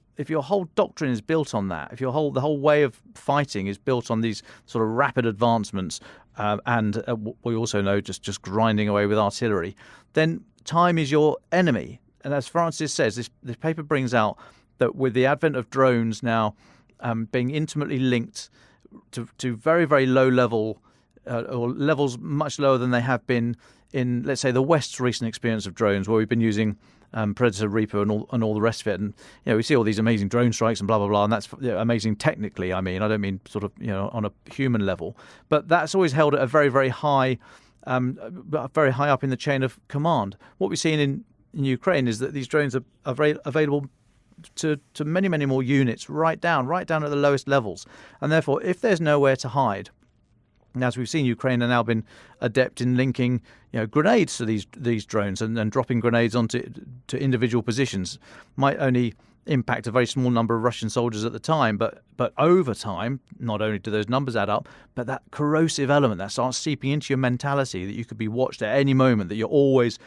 whole doctrine is built on that, if the whole way of fighting is built on these sort of rapid advancements, and we also know just grinding away with artillery, then time is your enemy. And as Francis says, this paper brings out that with the advent of drones now being intimately linked to very, very low level or levels much lower than they have been in, let's say, the West's recent experience of drones, where we've been using Predator, Reaper, and all the rest of it, and we see all these amazing drone strikes and blah blah blah, and that's amazing technically. I don't mean sort of on a human level, but that's always held at a very, very high, very high up in the chain of command. What we've seen in Ukraine is that these drones are available to many, many more units, right down at the lowest levels. And therefore, if there's nowhere to hide, and as we've seen, Ukraine have now been adept in linking grenades to these drones and dropping grenades onto individual positions. Might only impact a very small number of Russian soldiers at the time, but over time, not only do those numbers add up, but that corrosive element that starts seeping into your mentality, that you could be watched at any moment, that you're always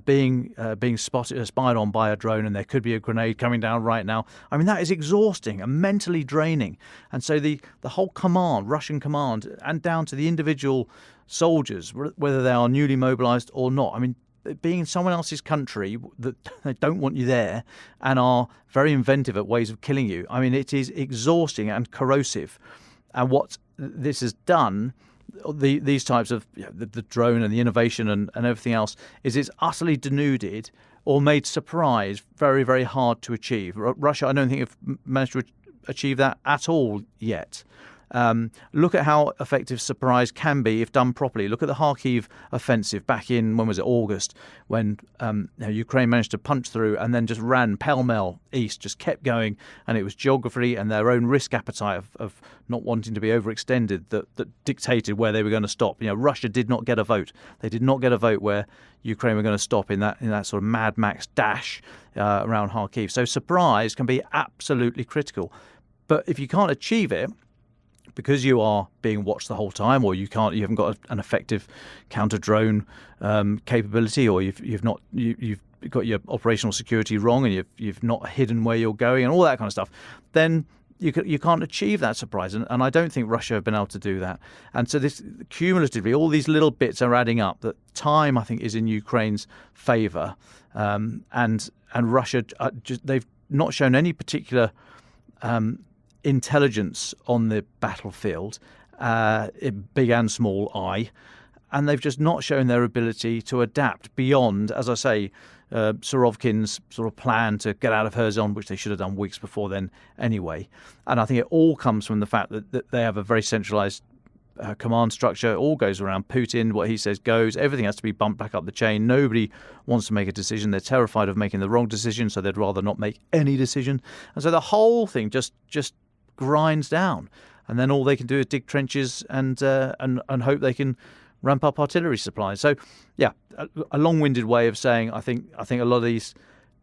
being spied on by a drone, and there could be a grenade coming down right now. I mean, that is exhausting and mentally draining. And so the whole command, Russian command, and down to the individual soldiers, whether they are newly mobilized or not, I mean, being in someone else's country that they don't want you there and are very inventive at ways of killing you, I mean, it is exhausting and corrosive. And what this has done, these types of the drone and the innovation and everything else, is it's utterly denuded or made surprise very, very hard to achieve. Russia, I don't think, have managed to achieve that at all yet. Look at how effective surprise can be if done properly. Look at the Kharkiv offensive back in, when was it, August, when Ukraine managed to punch through and then just ran pell-mell east, just kept going, and it was geography and their own risk appetite of not wanting to be overextended that dictated where they were going to stop. Russia did not get a vote. They did not get a vote where Ukraine were going to stop in that sort of Mad Max dash around Kharkiv. So surprise can be absolutely critical. But if you can't achieve it, because you are being watched the whole time, or you haven't got an effective counter-drone capability, or you've got your operational security wrong, and you've not hidden where you're going, and all that kind of stuff, then you can't achieve that surprise. And I don't think Russia have been able to do that. And so this cumulatively, all these little bits are adding up. That time, I think, is in Ukraine's favour, and Russia they've not shown any particular intelligence on the battlefield, big and small I, and they've just not shown their ability to adapt beyond, as I say, Surovkin's sort of plan to get out of Kherson, which they should have done weeks before then anyway. And I think it all comes from the fact that they have a very centralised command structure. It all goes around Putin. What he says goes. Everything has to be bumped back up the chain. Nobody wants to make a decision. They're terrified of making the wrong decision, so they'd rather not make any decision. And so the whole thing just grinds down, and then all they can do is dig trenches and hope they can ramp up artillery supplies. So, yeah, a long-winded way of saying I think a lot of these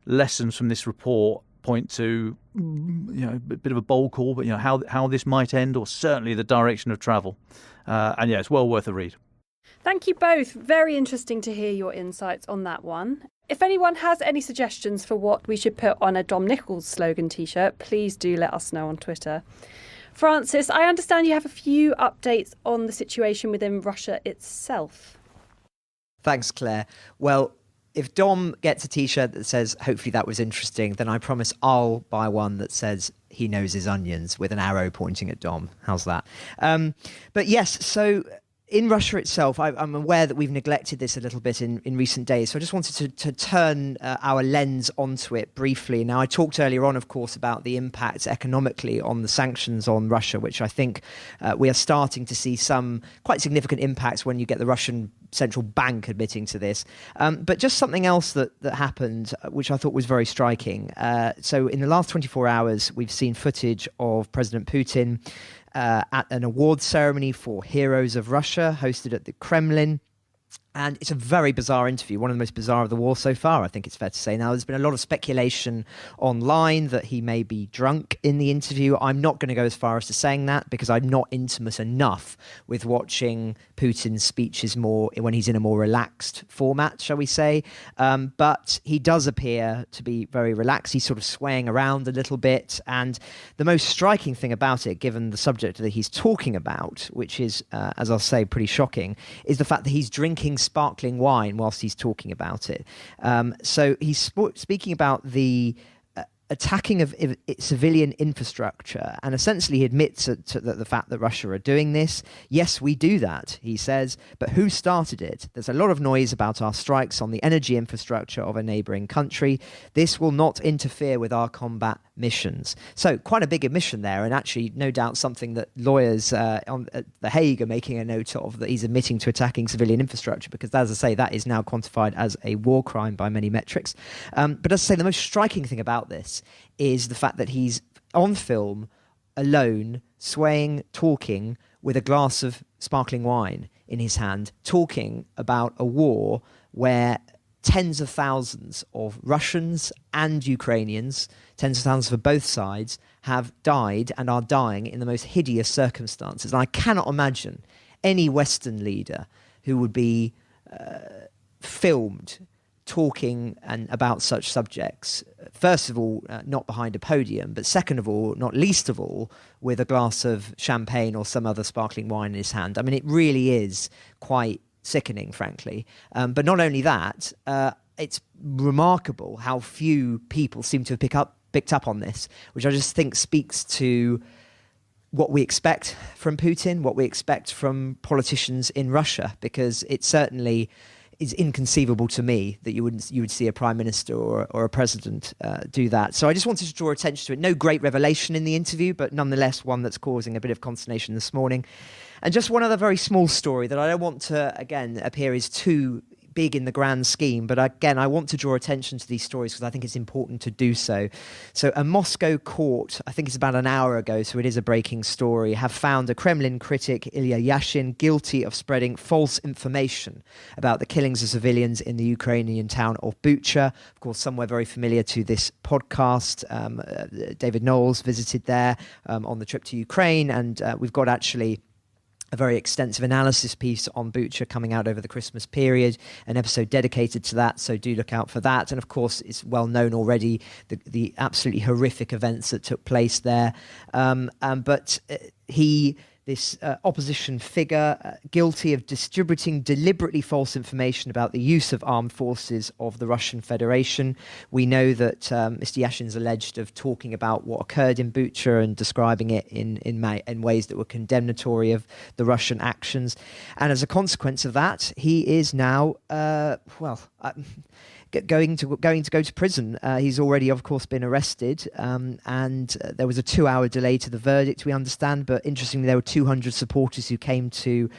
lessons from this report point to a bit of a bold call, but how this might end, or certainly the direction of travel. And yeah, it's well worth a read. Thank you both. Very interesting to hear your insights on that one. If anyone has any suggestions for what we should put on a Dom Nichols slogan t-shirt, please do let us know on Twitter. Francis, I understand you have a few updates on the situation within Russia itself. Thanks, Claire. Well, if Dom gets a t-shirt that says, hopefully that was interesting, then I promise I'll buy one that says he knows his onions with an arrow pointing at Dom. How's that? But yes, so in Russia itself, I'm aware that we've neglected this a little bit in recent days, so I just wanted to turn our lens onto it briefly. Now, I talked earlier on, of course, about the impacts economically on the sanctions on Russia, which I think we are starting to see some quite significant impacts when you get the Russian central bank admitting to this. But just something else that happened, which I thought was very striking. So in the last 24 hours, we've seen footage of President Putin at an awards ceremony for Heroes of Russia hosted at the Kremlin. And it's a very bizarre interview, one of the most bizarre of the war so far, I think it's fair to say. Now, there's been a lot of speculation online that he may be drunk in the interview. I'm not going to go as far as to saying that, because I'm not intimate enough with watching Putin's speeches more when he's in a more relaxed format, shall we say. But he does appear to be very relaxed. He's sort of swaying around a little bit. And the most striking thing about it, given the subject that he's talking about, which is, as I'll say, pretty shocking, is the fact that he's drinking sparkling wine whilst he's talking about it. So he's speaking about the attacking of civilian infrastructure, and essentially he admits to the fact that Russia are doing this. Yes, we do that, he says, but who started it? There's a lot of noise about our strikes on the energy infrastructure of a neighbouring country. This will not interfere with our combat missions. So quite a big admission there, and actually no doubt something that lawyers at The Hague are making a note of, that he's admitting to attacking civilian infrastructure, because as I say, that is now quantified as a war crime by many metrics. But as I say, the most striking thing about this is the fact that he's on film, alone, swaying, talking, with a glass of sparkling wine in his hand, talking about a war where tens of thousands of Russians and Ukrainians, tens of thousands for both sides, have died and are dying in the most hideous circumstances. And I cannot imagine any Western leader who would be filmed talking about such subjects, first of all, not behind a podium, but second of all, not least of all, with a glass of champagne or some other sparkling wine in his hand. I mean, it really is quite sickening, frankly. But not only that, it's remarkable how few people seem to have picked up on this, which I just think speaks to what we expect from Putin, what we expect from politicians in Russia, because it certainly is inconceivable to me that you would see a prime minister or a president do that. So I just wanted to draw attention to it. No great revelation in the interview, but nonetheless one that's causing a bit of consternation this morning. And just one other very small story that I don't want to, again, appear is too big in the grand scheme, but again, I want to draw attention to these stories because I think it's important to do so. So a Moscow court, I think it's about an hour ago, so it is a breaking story, have found a Kremlin critic, Ilya Yashin, guilty of spreading false information about the killings of civilians in the Ukrainian town of Bucha. Of course, somewhere very familiar to this podcast. David Knowles visited there on the trip to Ukraine, and we've got actually a very extensive analysis piece on Bucha coming out over the Christmas period, an episode dedicated to that, so do look out for that. And of course, it's well known already, the absolutely horrific events that took place there. But this opposition figure, guilty of distributing deliberately false information about the use of armed forces of the Russian Federation. We know that Mr. Yashin's alleged of talking about what occurred in Bucha and describing it in ways that were condemnatory of the Russian actions. And as a consequence of that, he is now, going to go to prison. He's already, of course, been arrested, and there was a 2-hour delay to the verdict, we understand. But interestingly, there were 200 supporters who came to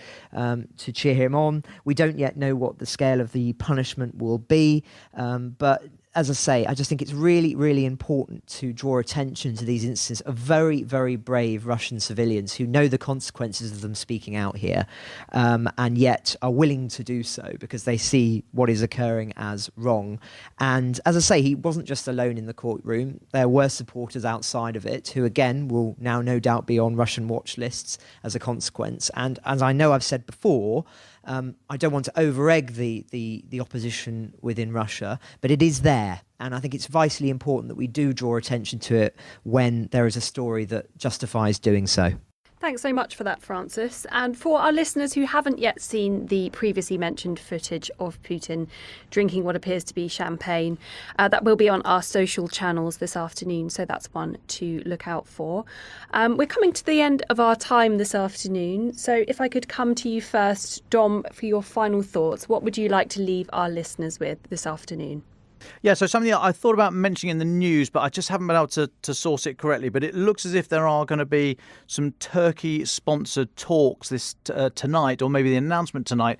cheer him on. We don't yet know what the scale of the punishment will be, but as I say, I just think it's really, really important to draw attention to these instances of very, very brave Russian civilians who know the consequences of them speaking out here, and yet are willing to do so because they see what is occurring as wrong. And as I say, he wasn't just alone in the courtroom. There were supporters outside of it who, again, will now no doubt be on Russian watch lists as a consequence. And as I know I've said before, I don't want to over-egg the opposition within Russia, but it is there. And I think it's vitally important that we do draw attention to it when there is a story that justifies doing so. Thanks so much for that, Francis. And for our listeners who haven't yet seen the previously mentioned footage of Putin drinking what appears to be champagne, that will be on our social channels this afternoon, so that's one to look out for. We're coming to the end of our time this afternoon, so if I could come to you first, Dom, for your final thoughts, what would you like to leave our listeners with this afternoon? Yeah, so something that I thought about mentioning in the news, but I just haven't been able to source it correctly. But it looks as if there are going to be some Turkey-sponsored talks this tonight, or maybe the announcement tonight,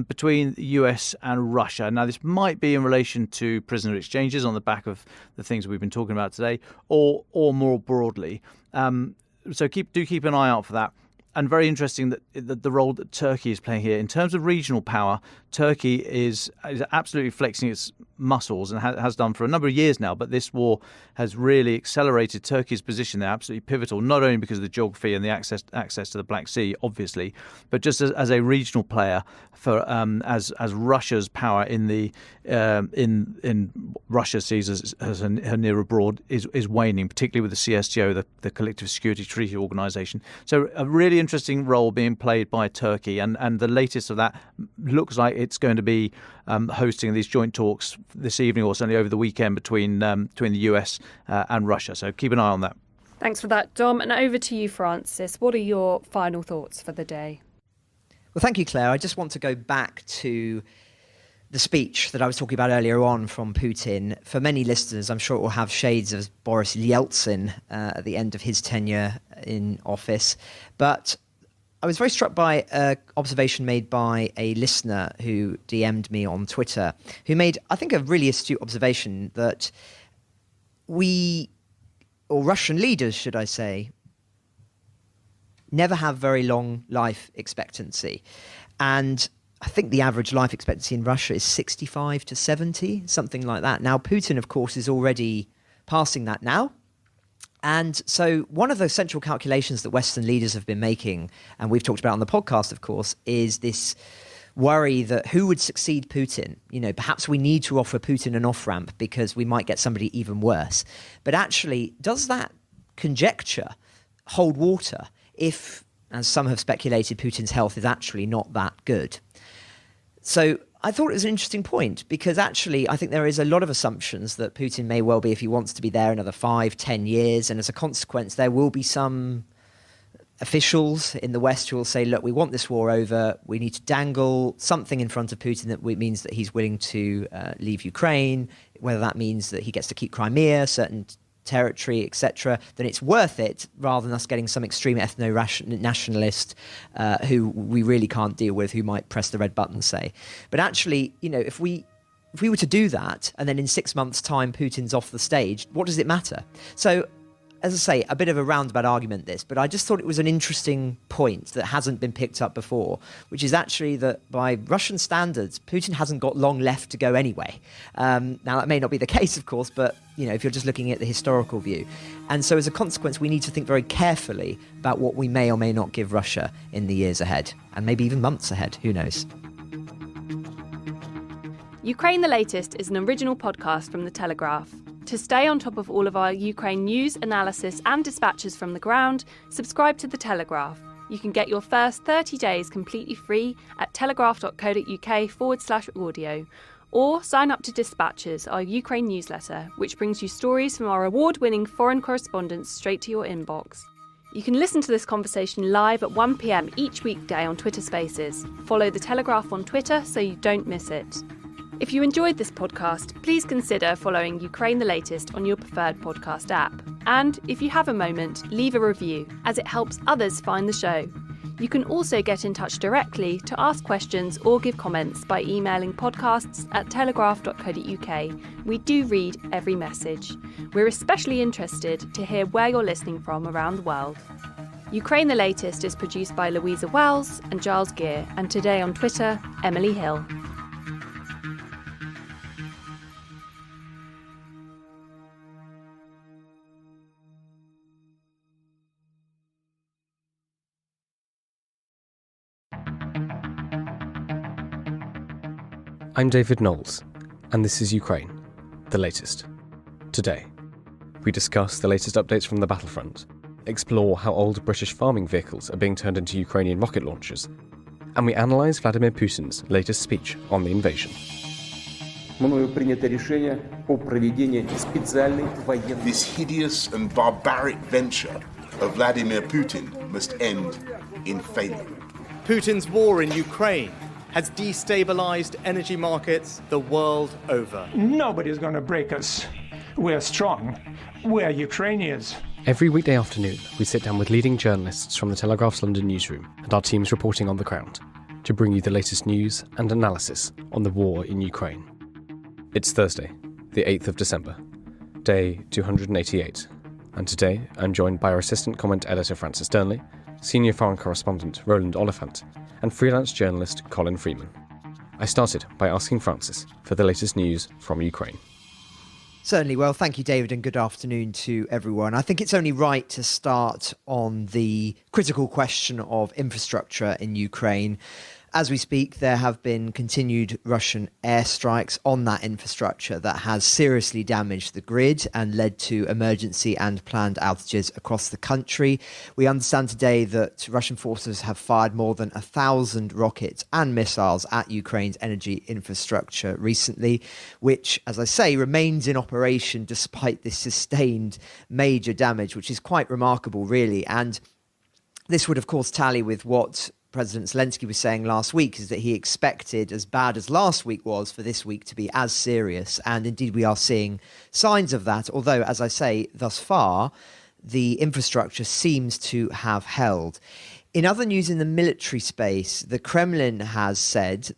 between the US and Russia. Now, this might be in relation to prisoner exchanges on the back of the things we've been talking about today, or more broadly. So keep an eye out for that. And very interesting that the role that Turkey is playing here. In terms of regional power, Turkey is absolutely flexing its muscles and has done for a number of years now. But this war has really accelerated Turkey's position. They're absolutely pivotal, not only because of the geography and the access to the Black Sea, obviously, but just as a regional player for as Russia's power in Russia sees as her near abroad is waning, particularly with the CSTO, the Collective Security Treaty Organization. So a really interesting role being played by Turkey, and the latest of that looks like it's going to be hosting these joint talks this evening or certainly over the weekend between the US and Russia. So keep an eye on that. Thanks for that, Dom. And over to you, Francis. What are your final thoughts for the day? Well, thank you, Claire. I just want to go back to the speech that I was talking about earlier on from Putin. For many listeners, I'm sure it will have shades of Boris Yeltsin at the end of his tenure in office. But I was very struck by an observation made by a listener who DM'd me on Twitter, who made, I think, a really astute observation that Russian leaders, should I say, never have very long life expectancy. And I think the average life expectancy in Russia is 65 to 70, something like that. Now, Putin, of course, is already passing that now. And so one of the central calculations that Western leaders have been making, and we've talked about on the podcast, of course, is this worry that who would succeed Putin? You know, perhaps we need to offer Putin an off-ramp because we might get somebody even worse. But actually, does that conjecture hold water if, as some have speculated, Putin's health is actually not that good? So I thought it was an interesting point because actually I think there is a lot of assumptions that Putin may well be, if he wants to be there another 5-10 years, and as a consequence there will be some officials in the West who will say, look, we want this war over. We need to dangle something in front of Putin that means that he's willing to leave Ukraine, whether that means that he gets to keep Crimea, certain territory, etc., then it's worth it rather than us getting some extreme ethno-nationalist who we really can't deal with, who might press the red button, say. But actually, if we were to do that and then in 6 months' time Putin's off the stage, what does it matter? So, as I say, a bit of a roundabout argument this, but I just thought it was an interesting point that hasn't been picked up before, which is actually that by Russian standards, Putin hasn't got long left to go anyway. Now, that may not be the case, of course, but, if you're just looking at the historical view. And so as a consequence, we need to think very carefully about what we may or may not give Russia in the years ahead, and maybe even months ahead, who knows. Ukraine the Latest is an original podcast from The Telegraph. To stay on top of all of our Ukraine news, analysis and dispatches from the ground, subscribe to The Telegraph. You can get your first 30 days completely free at telegraph.co.uk/audio. Or sign up to Dispatches, our Ukraine newsletter, which brings you stories from our award-winning foreign correspondents straight to your inbox. You can listen to this conversation live at 1 p.m. each weekday on Twitter Spaces. Follow The Telegraph on Twitter so you don't miss it. If you enjoyed this podcast, please consider following Ukraine the Latest on your preferred podcast app. And if you have a moment, leave a review, as it helps others find the show. You can also get in touch directly to ask questions or give comments by emailing podcasts@telegraph.co.uk. We do read every message. We're especially interested to hear where you're listening from around the world. Ukraine the Latest is produced by Louisa Wells and Giles Gear, and today on Twitter, Emily Hill. I'm David Knowles, and this is Ukraine, the latest. Today, we discuss the latest updates from the battlefront, explore how old British farming vehicles are being turned into Ukrainian rocket launchers, and we analyse Vladimir Putin's latest speech on the invasion. This hideous and barbaric venture of Vladimir Putin must end in failure. Putin's war in Ukraine has destabilized energy markets the world over. Nobody's going to break us. We're strong. We're Ukrainians. Every weekday afternoon, we sit down with leading journalists from the Telegraph's London newsroom and our teams reporting on the ground to bring you the latest news and analysis on the war in Ukraine. It's Thursday, the 8th of December, day 288, and today I'm joined by our assistant comment editor Francis Durnley, senior foreign correspondent Roland Oliphant, and freelance journalist Colin Freeman. I started by asking Francis for the latest news from Ukraine. Certainly. Well, thank you, David, and good afternoon to everyone. I think it's only right to start on the critical question of infrastructure in Ukraine. As we speak, there have been continued Russian airstrikes on that infrastructure that has seriously damaged the grid and led to emergency and planned outages across the country. We understand today that Russian forces have fired more than 1,000 rockets and missiles at Ukraine's energy infrastructure recently, which, as I say, remains in operation despite this sustained major damage, which is quite remarkable, really. And this would, of course, tally with what President Zelensky was saying last week, is that he expected, as bad as last week was, for this week to be as serious. And indeed, we are seeing signs of that. Although, as I say, thus far, the infrastructure seems to have held. In other news in the military space, the Kremlin has said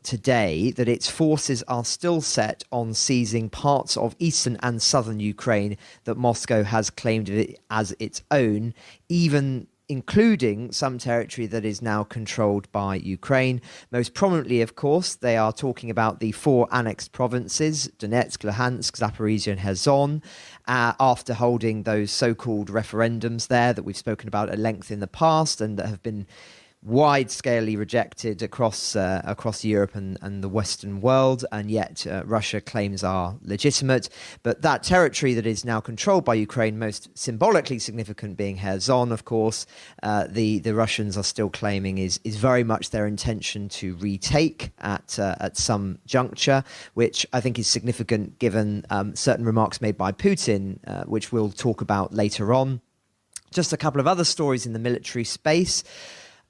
today that its forces are still set on seizing parts of eastern and southern Ukraine that Moscow has claimed as its own, even including some territory that is now controlled by Ukraine. Most prominently, of course, they are talking about the 4 annexed provinces, Donetsk, Luhansk, Zaporizhia and Kherson, after holding those so-called referendums there that we've spoken about at length in the past and that have been wide-scalely rejected across Europe and the Western world, and yet Russia claims are legitimate. But that territory that is now controlled by Ukraine, most symbolically significant being Kherson, of course, the Russians are still claiming is very much their intention to retake at some juncture, which I think is significant given certain remarks made by Putin, which we'll talk about later on, Just a couple of other stories in the military space.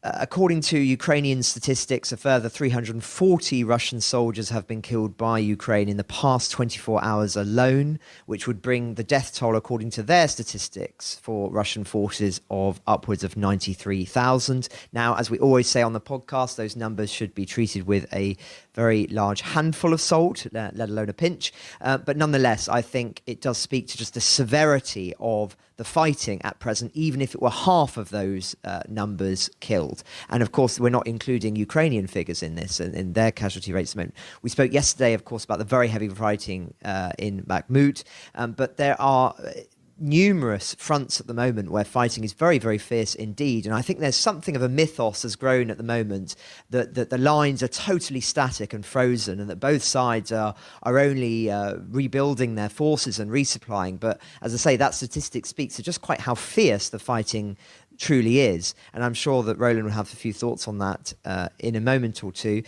According to Ukrainian statistics, a further 340 Russian soldiers have been killed by Ukraine in the past 24 hours alone, which would bring the death toll, according to their statistics, for Russian forces of upwards of 93,000. Now, as we always say on the podcast, those numbers should be treated with a very large handful of salt, let alone a pinch. But nonetheless, I think it does speak to just the severity of the fighting at present, even if it were half of those numbers killed. And of course, we're not including Ukrainian figures in this and in their casualty rates at the moment. We spoke yesterday, of course, about the very heavy fighting in Bakhmut, but there are numerous fronts at the moment where fighting is very, very fierce indeed. And I think there's something of a mythos has grown at the moment that the lines are totally static and frozen, and that both sides are only rebuilding their forces and resupplying. But as I say, that statistic speaks to just quite how fierce the fighting truly is. And I'm sure that Roland will have a few thoughts on that in a moment or two.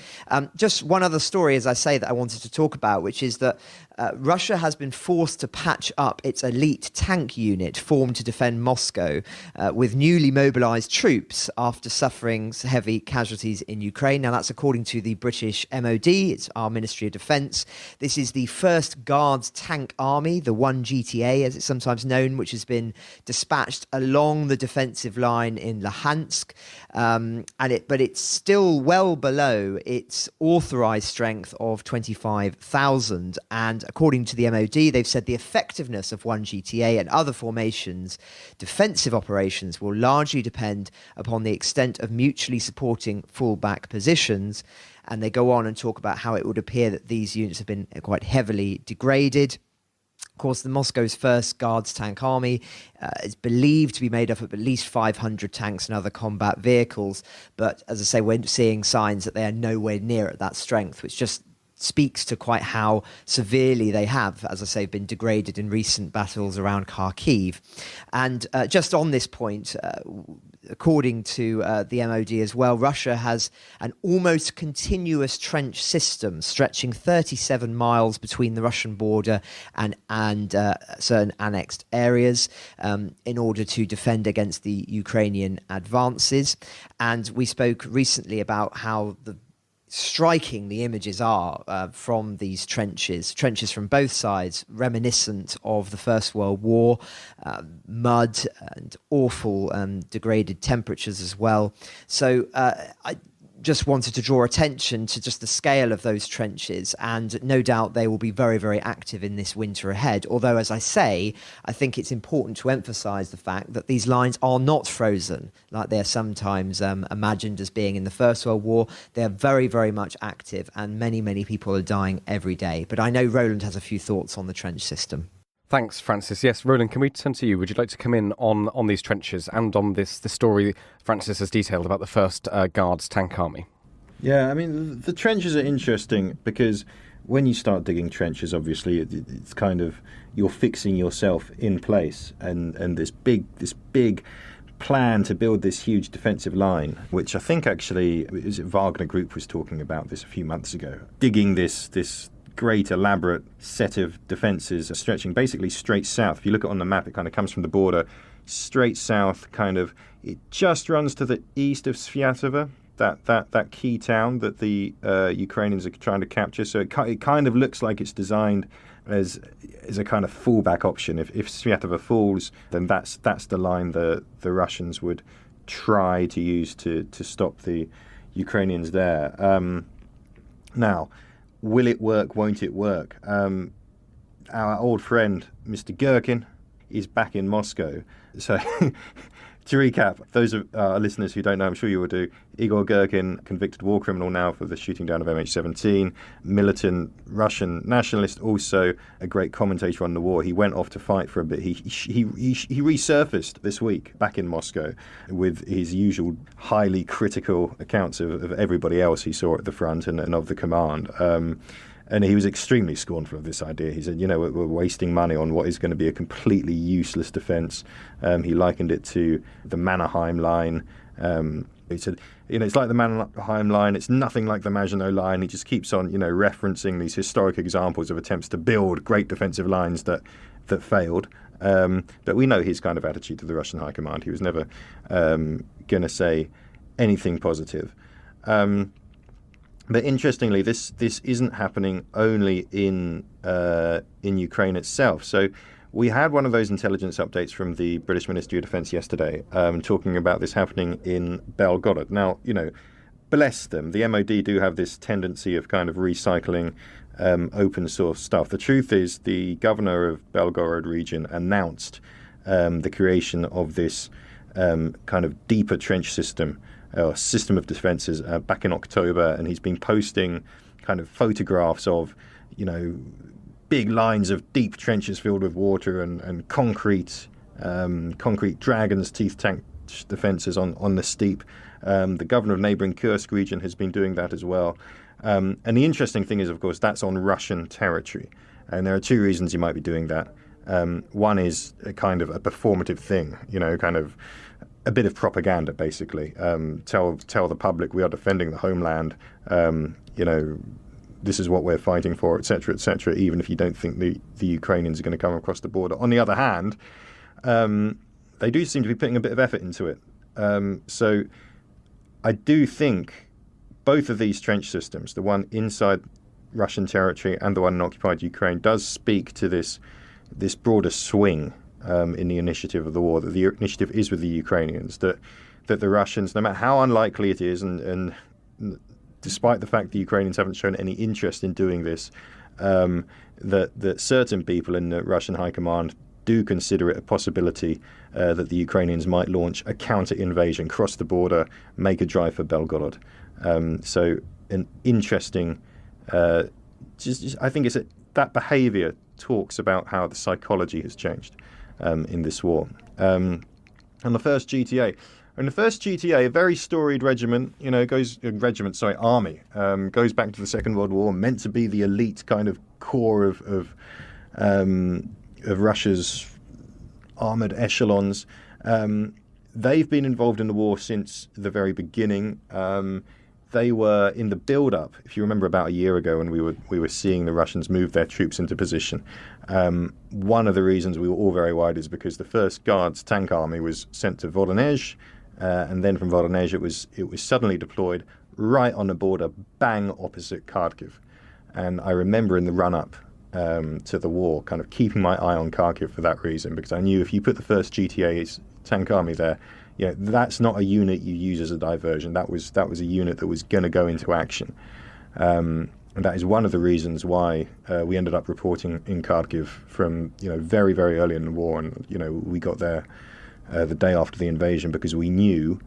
Just one other story, as I say, that I wanted to talk about, which is that Russia has been forced to patch up its elite tank unit formed to defend Moscow with newly mobilized troops after suffering heavy casualties in Ukraine. Now, that's according to the British MOD, it's our Ministry of Defence. This is the first Guards Tank Army, the 1GTA, as it's sometimes known, which has been dispatched along the defensive line in Luhansk. But it's still well below its authorised strength of 25,000. And according to the MOD, they've said the effectiveness of 1GTA and other formations' defensive operations will largely depend upon the extent of mutually supporting fallback positions. And they go on and talk about how it would appear that these units have been quite heavily degraded. Of course, the Moscow's first Guards Tank Army is believed to be made up of at least 500 tanks and other combat vehicles. But as I say, we're seeing signs that they are nowhere near at that strength, which just speaks to quite how severely they have, as I say, been degraded in recent battles around Kharkiv. And just on this point, according to the MOD as well, Russia has an almost continuous trench system stretching 37 miles between the Russian border and certain annexed areas in order to defend against the Ukrainian advances. And we spoke recently about how striking the images are from these trenches from both sides, reminiscent of the First World War, mud and awful degraded temperatures as well. So I just wanted to draw attention to just the scale of those trenches, and no doubt they will be very, very active in this winter ahead. Although, as I say, I think it's important to emphasise the fact that these lines are not frozen like they're sometimes imagined as being in the First World War. They're very, very much active, and many, many people are dying every day. But I know Roland has a few thoughts on the trench system. Thanks, Francis. Yes, Roland, can we turn to you? Would you like to come in on these trenches and on the story Francis has detailed about the first Guards Tank Army? Yeah, I mean, the trenches are interesting because when you start digging trenches, obviously, it's kind of, you're fixing yourself in place, and this big plan to build this huge defensive line, which I think actually, is it Wagner Group was talking about this a few months ago, digging this great elaborate set of defences stretching basically straight south. If you look at it on the map, it kind of comes from the border straight south, kind of, it just runs to the east of Sviatovo, that key town that the Ukrainians are trying to capture. So it kind of looks like it's designed as a kind of fallback option. If Sviatovo falls, then that's the line the Russians would try to use to stop the Ukrainians there. Now, will it work? Won't it work? Our old friend, Mr. Gherkin, is back in Moscow. So, to recap, those of our listeners who don't know, I'm sure you will do, Igor Gherkin, convicted war criminal now for the shooting down of MH17, militant Russian nationalist, also a great commentator on the war. He went off to fight for a bit. He resurfaced this week back in Moscow with his usual highly critical accounts of everybody else he saw at the front and of the command. And he was extremely scornful of this idea. He said, we're wasting money on what is going to be a completely useless defence. He likened it to the Mannerheim line. He said, it's like the Mannerheim line. It's nothing like the Maginot line. He just keeps on, referencing these historic examples of attempts to build great defensive lines that failed. But we know his kind of attitude to the Russian high command. He was never going to say anything positive. But interestingly, this isn't happening only in Ukraine itself. So we had one of those intelligence updates from the British Ministry of Defence yesterday, talking about this happening in Belgorod. Now, bless them, the MOD do have this tendency of kind of recycling open source stuff. The truth is, the governor of Belgorod region announced the creation of this kind of deeper trench system, or system of defences, back in October, and he's been posting kind of photographs of, big lines of deep trenches filled with water and concrete dragon's teeth tank defences on the steep. The governor of neighbouring Kursk region has been doing that as well. And the interesting thing is, of course, that's on Russian territory. And there are two reasons you might be doing that. One is a kind of a performative thing, kind of a bit of propaganda, basically. Tell the public we are defending the homeland, this is what we're fighting for, etc., etc., even if you don't think the Ukrainians are going to come across the border. On the other hand, they do seem to be putting a bit of effort into it. So I do think both of these trench systems, the one inside Russian territory and the one in occupied Ukraine, does speak to this broader swing in the initiative of the war, that the initiative is with the Ukrainians, that the Russians, no matter how unlikely it is, and despite the fact the Ukrainians haven't shown any interest in doing this, that certain people in the Russian high command do consider it a possibility that the Ukrainians might launch a counter-invasion, cross the border, make a drive for Belgorod. So an interesting, I think it's that behaviour talks about how the psychology has changed in this war. And the first GTA. In the first GTA, a very storied regiment, army, goes back to the Second World War, meant to be the elite kind of core of Russia's armoured echelons. They've been involved in the war since the very beginning. They were in the build-up, if you remember, about a year ago when we were seeing the Russians move their troops into position. One of the reasons we were all very worried is because the 1st Guards tank army was sent to Voronezh, and then from Voronezh it was suddenly deployed right on the border, bang opposite Kharkiv. And I remember in the run-up to the war, kind of keeping my eye on Kharkiv for that reason, because I knew if you put the 1st GTA's tank army there, that's not a unit you use as a diversion. That was a unit that was going to go into action. And that is one of the reasons why we ended up reporting in Kharkiv from very, very early in the war, and we got there the day after the invasion, because we knew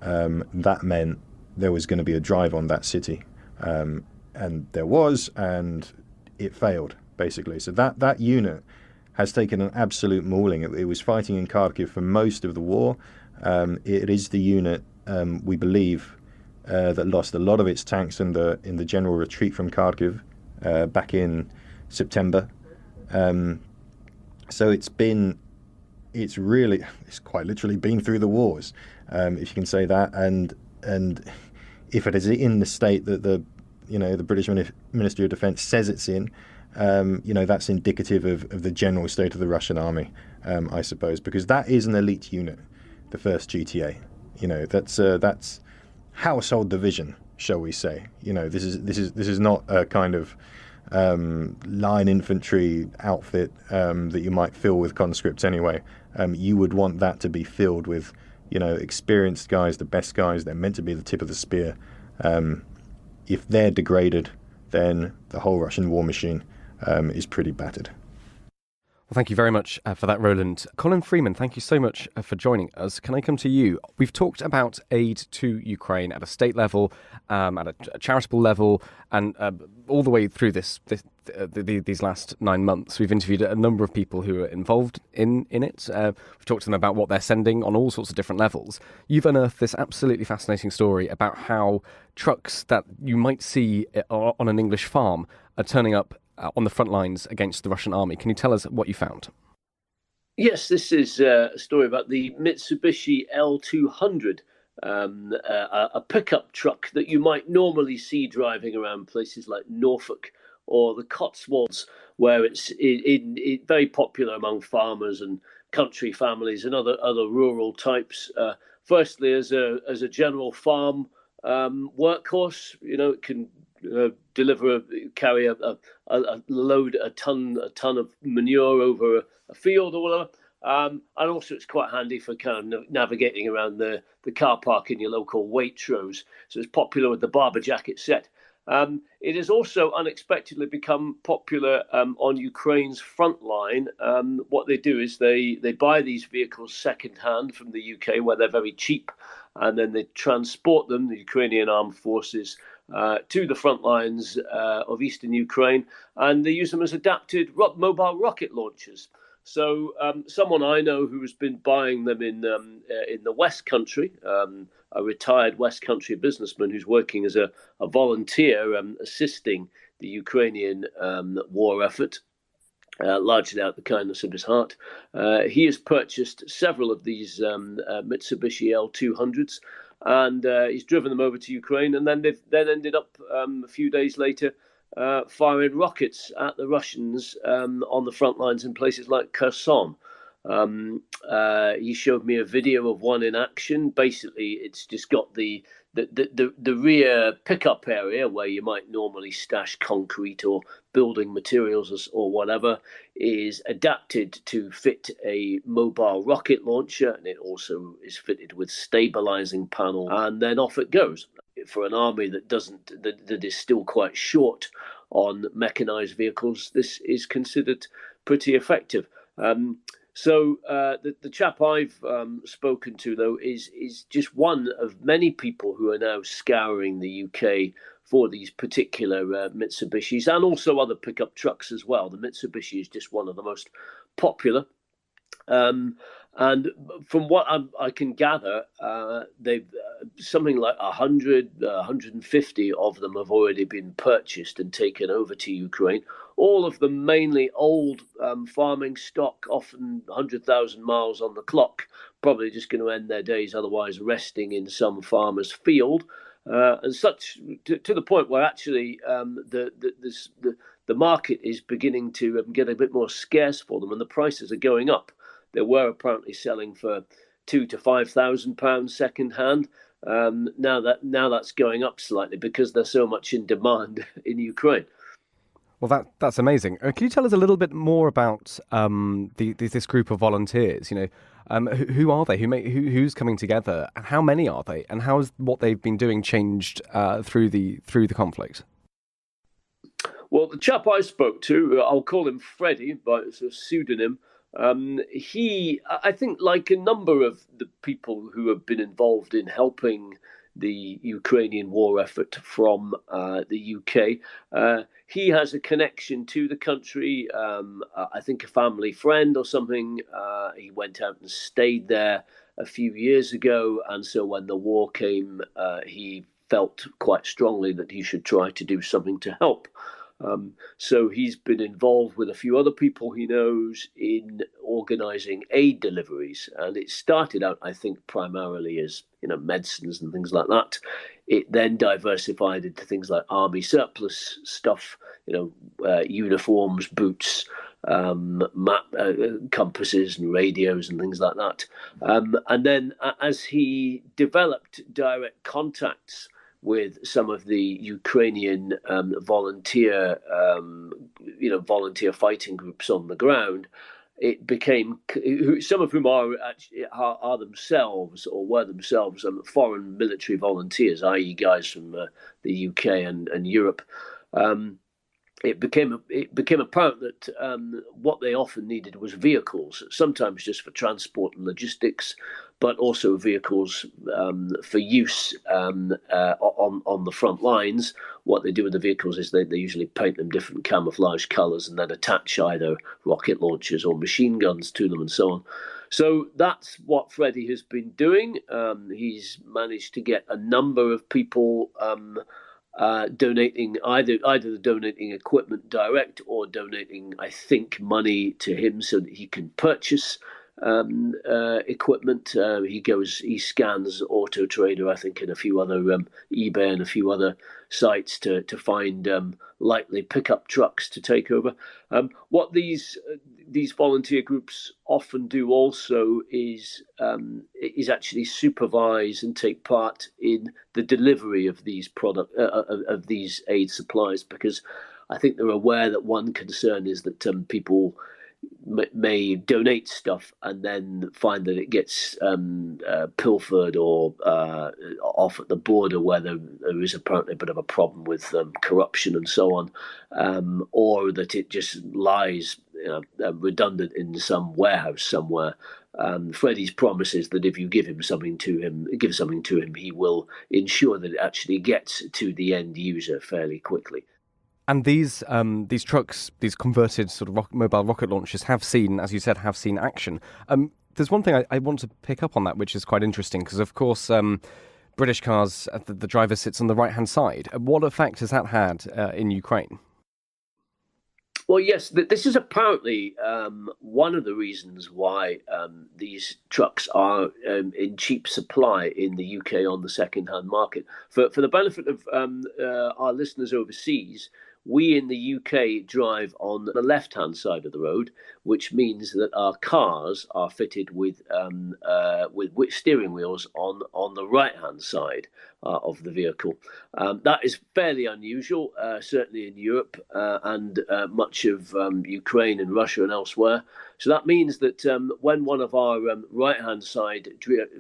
that meant there was going to be a drive on that city, and there was, and it failed basically. So that unit has taken an absolute mauling. It was fighting in Kharkiv for most of the war. It is the unit we believe that lost a lot of its tanks in the general retreat from Kharkiv back in September. So it's quite literally been through the wars, if you can say that. And if it is in the state that the British Ministry of Defence says it's in, that's indicative of the general state of the Russian army, I suppose, because that is an elite unit, the 1st GTA. That's household division, shall we say. This is not a kind of line infantry outfit that you might fill with conscripts anyway. You would want that to be filled with experienced guys, the best guys. They're meant to be the tip of the spear. If they're degraded, then the whole Russian war machine is pretty battered. Well, thank you very much for that, Roland. Colin Freeman, thank you so much for joining us. Can I come to you? We've talked about aid to Ukraine at a state level, at a charitable level, and all the way through these last 9 months. We've interviewed a number of people who are involved in it. We've talked to them about what they're sending on all sorts of different levels. You've unearthed this absolutely fascinating story about how trucks that you might see on an English farm are turning up on the front lines against the Russian army. Can you tell us what you found? Yes, this is a story about the Mitsubishi L200, a pickup truck that you might normally see driving around places like Norfolk or the Cotswolds, where it's very popular among farmers and country families and other rural types. Firstly, as a general farm workhorse, it can carry a ton of manure over a field or whatever. And also it's quite handy for kind of navigating around the car park in your local Waitrose. So it's popular with the barber jacket set. It has also unexpectedly become popular on Ukraine's front line. What they do is they buy these vehicles secondhand from the UK, where they're very cheap, and then they transport them, the Ukrainian armed forces, to the front lines of eastern Ukraine, and they use them as adapted mobile rocket launchers. So someone I know who has been buying them in the West Country, a retired West Country businessman who's working as a volunteer assisting the Ukrainian war effort, largely out of the kindness of his heart. He has purchased several of these Mitsubishi L200s, and he's driven them over to Ukraine, and then they've ended up a few days later firing rockets at the Russians on the front lines in places like Kherson. He showed me a video of one in action. Basically, it's just got the rear pickup area where you might normally stash concrete or building materials or whatever is adapted to fit a mobile rocket launcher, and it also is fitted with stabilizing panel, and then off it goes. For an army that is still quite short on mechanized vehicles, this is considered pretty effective. So the chap I've spoken to, though, is just one of many people who are now scouring the UK for these particular Mitsubishis, and also other pickup trucks as well. The Mitsubishi is just one of the most popular. And from what I can gather, they've something like 150 of them have already been purchased and taken over to Ukraine. All of them mainly old farming stock, often 100,000 miles on the clock, probably just going to end their days otherwise resting in some farmer's field. And such to the point where actually the market is beginning to get a bit more scarce for them, and the prices are going up. They were apparently selling for £2,000 to £5,000 second hand. Now that's going up slightly because they're so much in demand in Ukraine. Well, that's amazing. Can you tell us a little bit more about this group of volunteers? Who are they? Who's coming together? How many are they? And how has what they've been doing changed through the conflict? Well, the chap I spoke to, I'll call him Freddie by a pseudonym. He, I think, like a number of the people who have been involved in helping the Ukrainian war effort from the UK, he has a connection to the country. I think a family friend or something. He went out and stayed there a few years ago, and so when the war came, he felt quite strongly that he should try to do something to help. So he's been involved with a few other people he knows in organising aid deliveries, and it started out, I think, primarily as medicines and things like that. It then diversified into things like army surplus stuff, uniforms, boots, compasses and radios and things like that. And then as he developed direct contacts with some of the Ukrainian volunteer fighting groups on the ground, it became some of whom are themselves or were themselves foreign military volunteers, i.e., guys from the UK and Europe. It became apparent that what they often needed was vehicles, sometimes just for transport and logistics, but also vehicles for use on the front lines. What they do with the vehicles is they usually paint them different camouflage colours and then attach either rocket launchers or machine guns to them and so on. So that's what Freddie has been doing. He's managed to get a number of people donating either donating equipment direct or donating, I think, money to him so that he can purchase equipment. He scans Auto Trader, I think, and a few other eBay and a few other sites to find likely pickup trucks to take over. What these volunteer groups often do also is actually supervise and take part in the delivery of these of these aid supplies, because I think they're aware that one concern is that people may donate stuff and then find that it gets pilfered or off at the border, where there is apparently a bit of a problem with corruption and so on, or that it just lies redundant in some warehouse somewhere. Freddie's promise is that if you give something to him, he will ensure that it actually gets to the end user fairly quickly. And these trucks, these converted sort of mobile rocket launchers, have seen, as you said, action. There's one thing I want to pick up on that, which is quite interesting, because of course British cars, the driver sits on the right-hand side. What effect has that had in Ukraine? Well, yes, this is apparently one of the reasons why these trucks are in cheap supply in the UK on the second-hand market. For the benefit of our listeners overseas, we in the UK drive on the left-hand side of the road, which means that our cars are fitted with steering wheels on the right-hand side of the vehicle. That is fairly unusual, certainly in Europe and much of Ukraine and Russia and elsewhere. So that means that when one of our right-hand side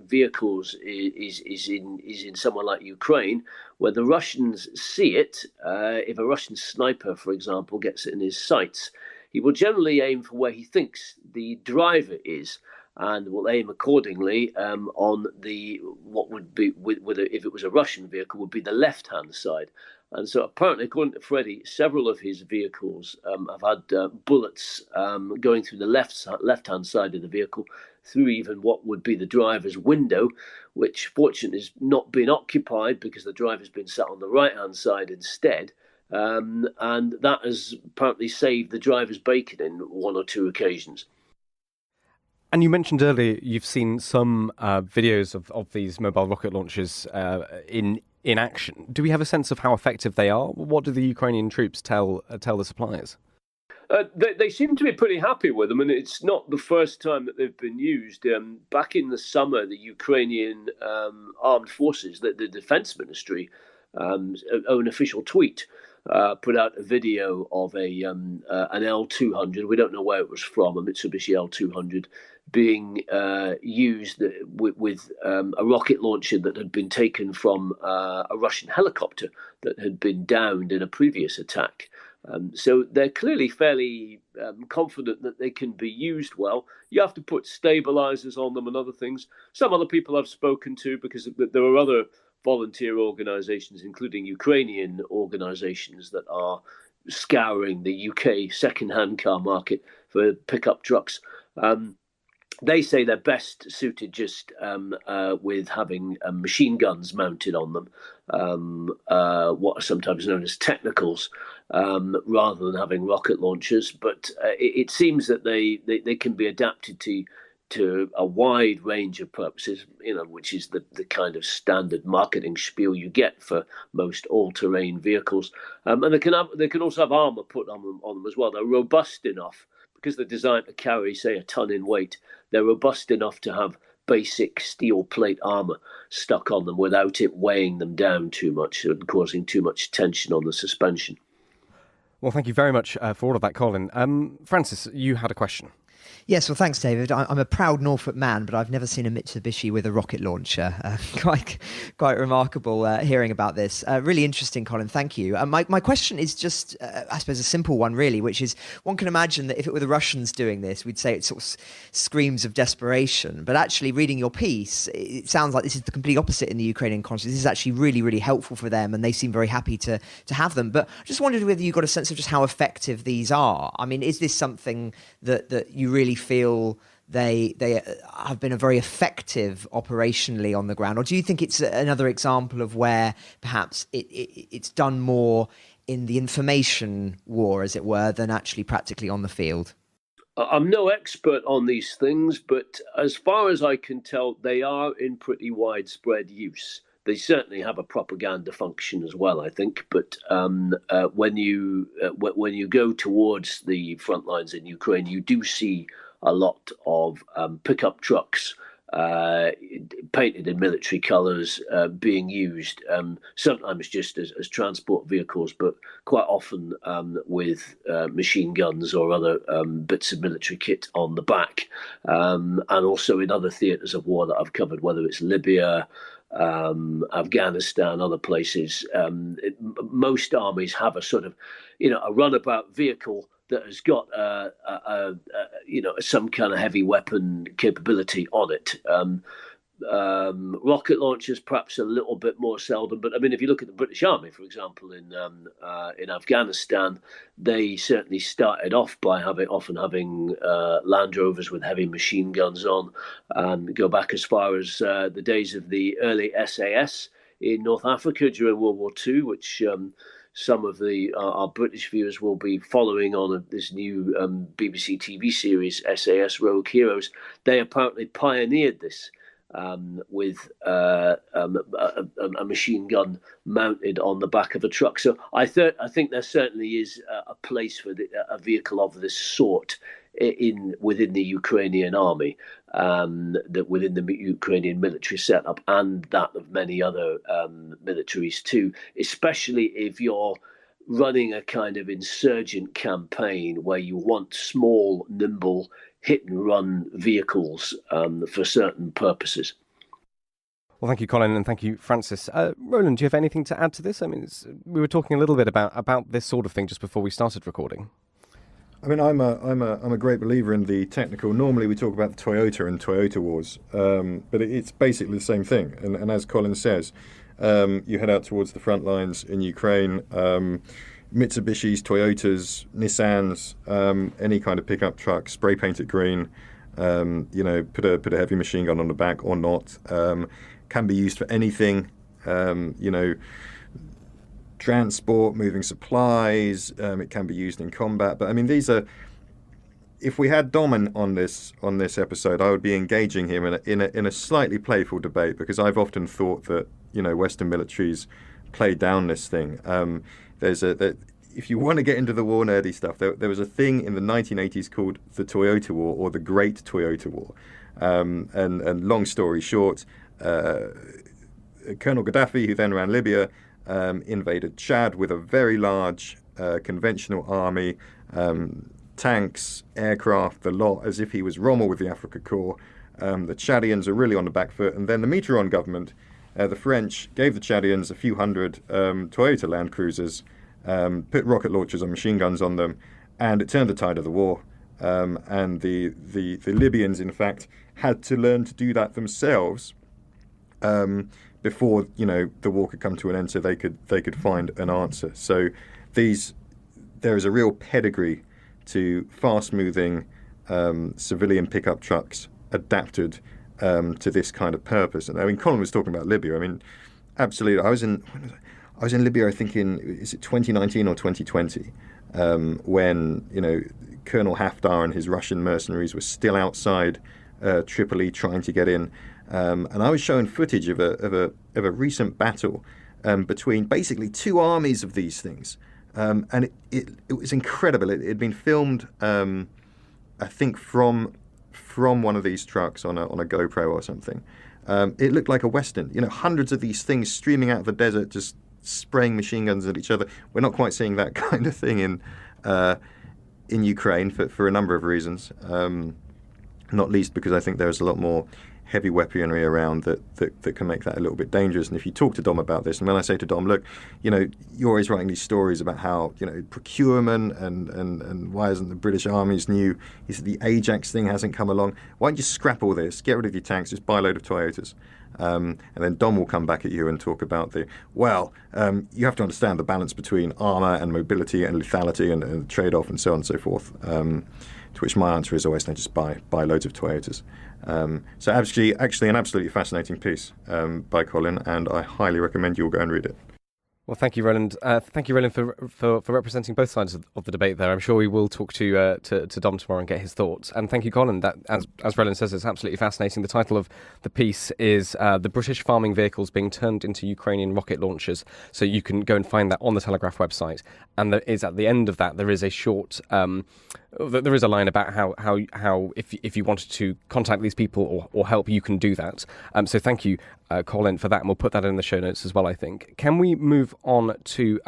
vehicles is in somewhere like Ukraine, when the Russians see it, if a Russian sniper, for example, gets it in his sights, he will generally aim for where he thinks the driver is, and will aim accordingly on what would be if it was a Russian vehicle, would be the left-hand side. And so apparently, according to Freddie, several of his vehicles have had bullets going through the left-hand side of the vehicle, through even what would be the driver's window, which fortunately has not been occupied because the driver's been sat on the right-hand side instead. And that has apparently saved the driver's bacon in one or two occasions. And you mentioned earlier you've seen some videos of these mobile rocket launchers in action. Do we have a sense of how effective they are? What do the Ukrainian troops tell the suppliers? They seem to be pretty happy with them, and it's not the first time that they've been used. Back in the summer, the Ukrainian armed forces, the Defense Ministry, own official tweet, put out a video of an L200. We don't know where it was from, a Mitsubishi L200, being used with a rocket launcher that had been taken from a Russian helicopter that had been downed in a previous attack. So they're clearly fairly confident that they can be used well. You have to put stabilizers on them and other things. Some other people I've spoken to, because there are other volunteer organizations, including Ukrainian organizations, that are scouring the UK second-hand car market for pickup trucks. They say they're best suited just with having machine guns mounted on them, what are sometimes known as technicals, rather than having rocket launchers. But it seems that they can be adapted to a wide range of purposes, which is the kind of standard marketing spiel you get for most all-terrain vehicles. And they can also have armor put on them as well. They're robust enough, because they're designed to carry, say, a ton in weight. They're robust enough to have basic steel plate armor stuck on them without it weighing them down too much and causing too much tension on the suspension. Well, thank you very much for all of that, Colin. Francis, you had a question. Yes, well, thanks, David. I'm a proud Norfolk man, but I've never seen a Mitsubishi with a rocket launcher. Quite remarkable hearing about this. Really interesting, Colin. Thank you. My question is just, I suppose, a simple one, really, which is, one can imagine that if it were the Russians doing this, we'd say it sort of screams of desperation. But actually, reading your piece, it sounds like this is the complete opposite in the Ukrainian context. This is actually really, really helpful for them, and they seem very happy to have them. But I just wondered whether you got a sense of just how effective these are. I mean, is this something that you really feel they have been a very effective operationally on the ground, or do you think it's another example of where perhaps it's done more in the information war, as it were, than actually practically on the field? I'm no expert on these things, but as far as I can tell, they are in pretty widespread use. They certainly have a propaganda function as well, I think. But when you go towards the front lines in Ukraine, you do see a lot of pickup trucks painted in military colours being used, sometimes just as transport vehicles, but quite often with machine guns or other bits of military kit on the back, and also in other theatres of war that I've covered, whether it's Libya, Afghanistan, other places. Most armies have a sort of, a runabout vehicle that has got some kind of heavy weapon capability on it. Rocket launchers, perhaps a little bit more seldom, but I mean, if you look at the British Army, for example, in Afghanistan, they certainly started off by often having Land Rovers with heavy machine guns on, and go back as far as the days of the early SAS in North Africa during World War II, which some of our British viewers will be following on this new BBC TV series, SAS Rogue Heroes. They apparently pioneered this with a machine gun mounted on the back of a truck. So I think there certainly is a place for a vehicle of this sort within the Ukrainian army, that within the Ukrainian military setup, and that of many other militaries too, especially if you're running a kind of insurgent campaign where you want small, nimble, hit-and-run vehicles for certain purposes. Well, thank you, Colin, and thank you, Francis. Roland, do you have anything to add to this? I mean, we were talking a little bit about this sort of thing just before we started recording. I mean, I'm a great believer in the technical. Normally, we talk about the Toyota and Toyota wars, but it's basically the same thing. And as Colin says, you head out towards the front lines in Ukraine. Mitsubishis, Toyotas, Nissans, any kind of pickup truck, spray paint it green. Put a heavy machine gun on the back or not. Can be used for anything. Transport, moving supplies. It can be used in combat. But I mean, these are. If we had Dom on this episode, I would be engaging him in a slightly playful debate, because I've often thought that Western militaries play down this thing. If you want to get into the war nerdy stuff, there was a thing in the 1980s called the Toyota War, or the Great Toyota War. And long story short, Colonel Gaddafi, who then ran Libya, invaded Chad with a very large conventional army, tanks, aircraft, the lot, as if he was Rommel with the Afrika Korps. The Chadians are really on the back foot. And then the Mitterrand government, the French, gave the Chadians a few hundred Toyota Land Cruisers, put rocket launchers and machine guns on them, and it turned the tide of the war. And the Libyans, in fact, had to learn to do that themselves before the war could come to an end, so they could find an answer. So there is a real pedigree to fast-moving civilian pickup trucks adapted to this kind of purpose. And I mean, Colin was talking about Libya. I mean, absolutely. I was in Libya, I think is it 2019 or 2020, when Colonel Haftar and his Russian mercenaries were still outside Tripoli trying to get in. And I was shown footage of a recent battle between basically two armies of these things, and it was incredible. It had been filmed, I think, from one of these trucks on a GoPro or something. It looked like a western. Hundreds of these things streaming out of the desert, just spraying machine guns at each other. We're not quite seeing that kind of thing in Ukraine for a number of reasons. Not least because I think there's a lot more heavy weaponry around that can make that a little bit dangerous. And if you talk to Dom about this, and when I say to Dom, look, you're always writing these stories about how, procurement and why isn't the British armies new? He said the Ajax thing hasn't come along. Why don't you scrap all this, get rid of your tanks, just buy a load of Toyotas? And then Dom will come back at you and talk about you have to understand the balance between armour and mobility and lethality and trade-off and so on and so forth. To which my answer is always, no, just buy loads of Toyotas. So actually an absolutely fascinating piece by Colin, and I highly recommend you all go and read it. Well, thank you, Roland. Thank you, Roland, for representing both sides of the debate there. I'm sure we will talk to Dom tomorrow and get his thoughts. And thank you, Colin. That, as Roland says, it's absolutely fascinating. The title of the piece is The British Farming Vehicles Being Turned into Ukrainian Rocket Launchers. So you can go and find that on the Telegraph website. And there is, at the end of that, there is a short... there is a line about how if you wanted to contact these people or help, you can do that. So thank you, Colin, for that. And we'll put that in the show notes as well, I think. Can we move on to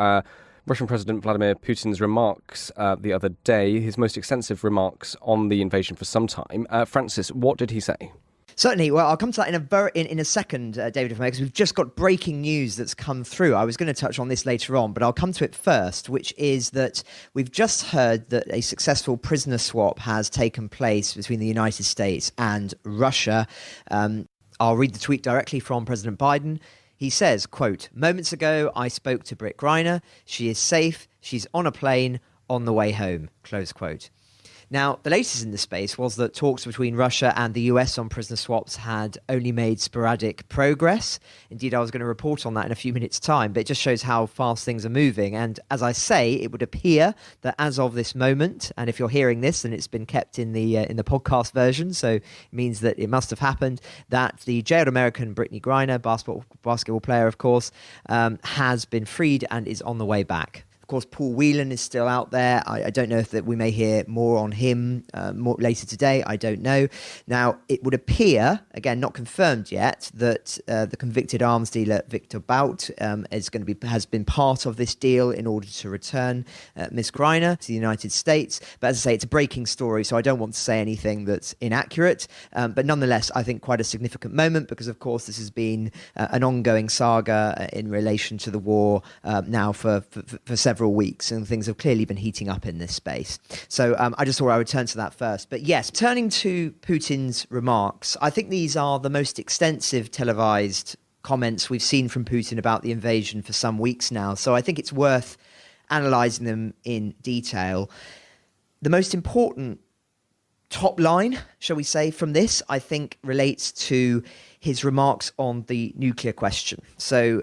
Russian President Vladimir Putin's remarks the other day, his most extensive remarks on the invasion for some time? Francis, what did he say? Certainly. Well, I'll come to that in a second, David, because we've just got breaking news that's come through. I was going to touch on this later on, but I'll come to it first, which is that we've just heard that a successful prisoner swap has taken place between the United States and Russia. I'll read the tweet directly from President Biden. He says, quote, "Moments ago, I spoke to Britt Greiner. She is safe. She's on a plane on the way home," close quote. Now, the latest in this space was that talks between Russia and the US on prisoner swaps had only made sporadic progress. Indeed, I was going to report on that in a few minutes' time, but it just shows how fast things are moving. And as I say, it would appear that as of this moment, and if you're hearing this and it's been kept in the podcast version, so it means that it must have happened, that the jailed American Brittany Griner, basketball player, of course, has been freed and is on the way back. Of course, Paul Whelan is still out there. I don't know if that we may hear more on him more later today. I don't know. Now, it would appear, again, not confirmed yet, that the convicted arms dealer Victor Bout has been part of this deal in order to return Miss Greiner to the United States. But as I say, it's a breaking story, so I don't want to say anything that's inaccurate. But nonetheless, I think quite a significant moment because, of course, this has been an ongoing saga in relation to the war now for several weeks, and things have clearly been heating up in this space. So I just thought I would turn to that first. But yes, turning to Putin's remarks, I think these are the most extensive televised comments we've seen from Putin about the invasion for some weeks now. So I think it's worth analysing them in detail. The most important top line, shall we say, from this, I think relates to his remarks on the nuclear question. So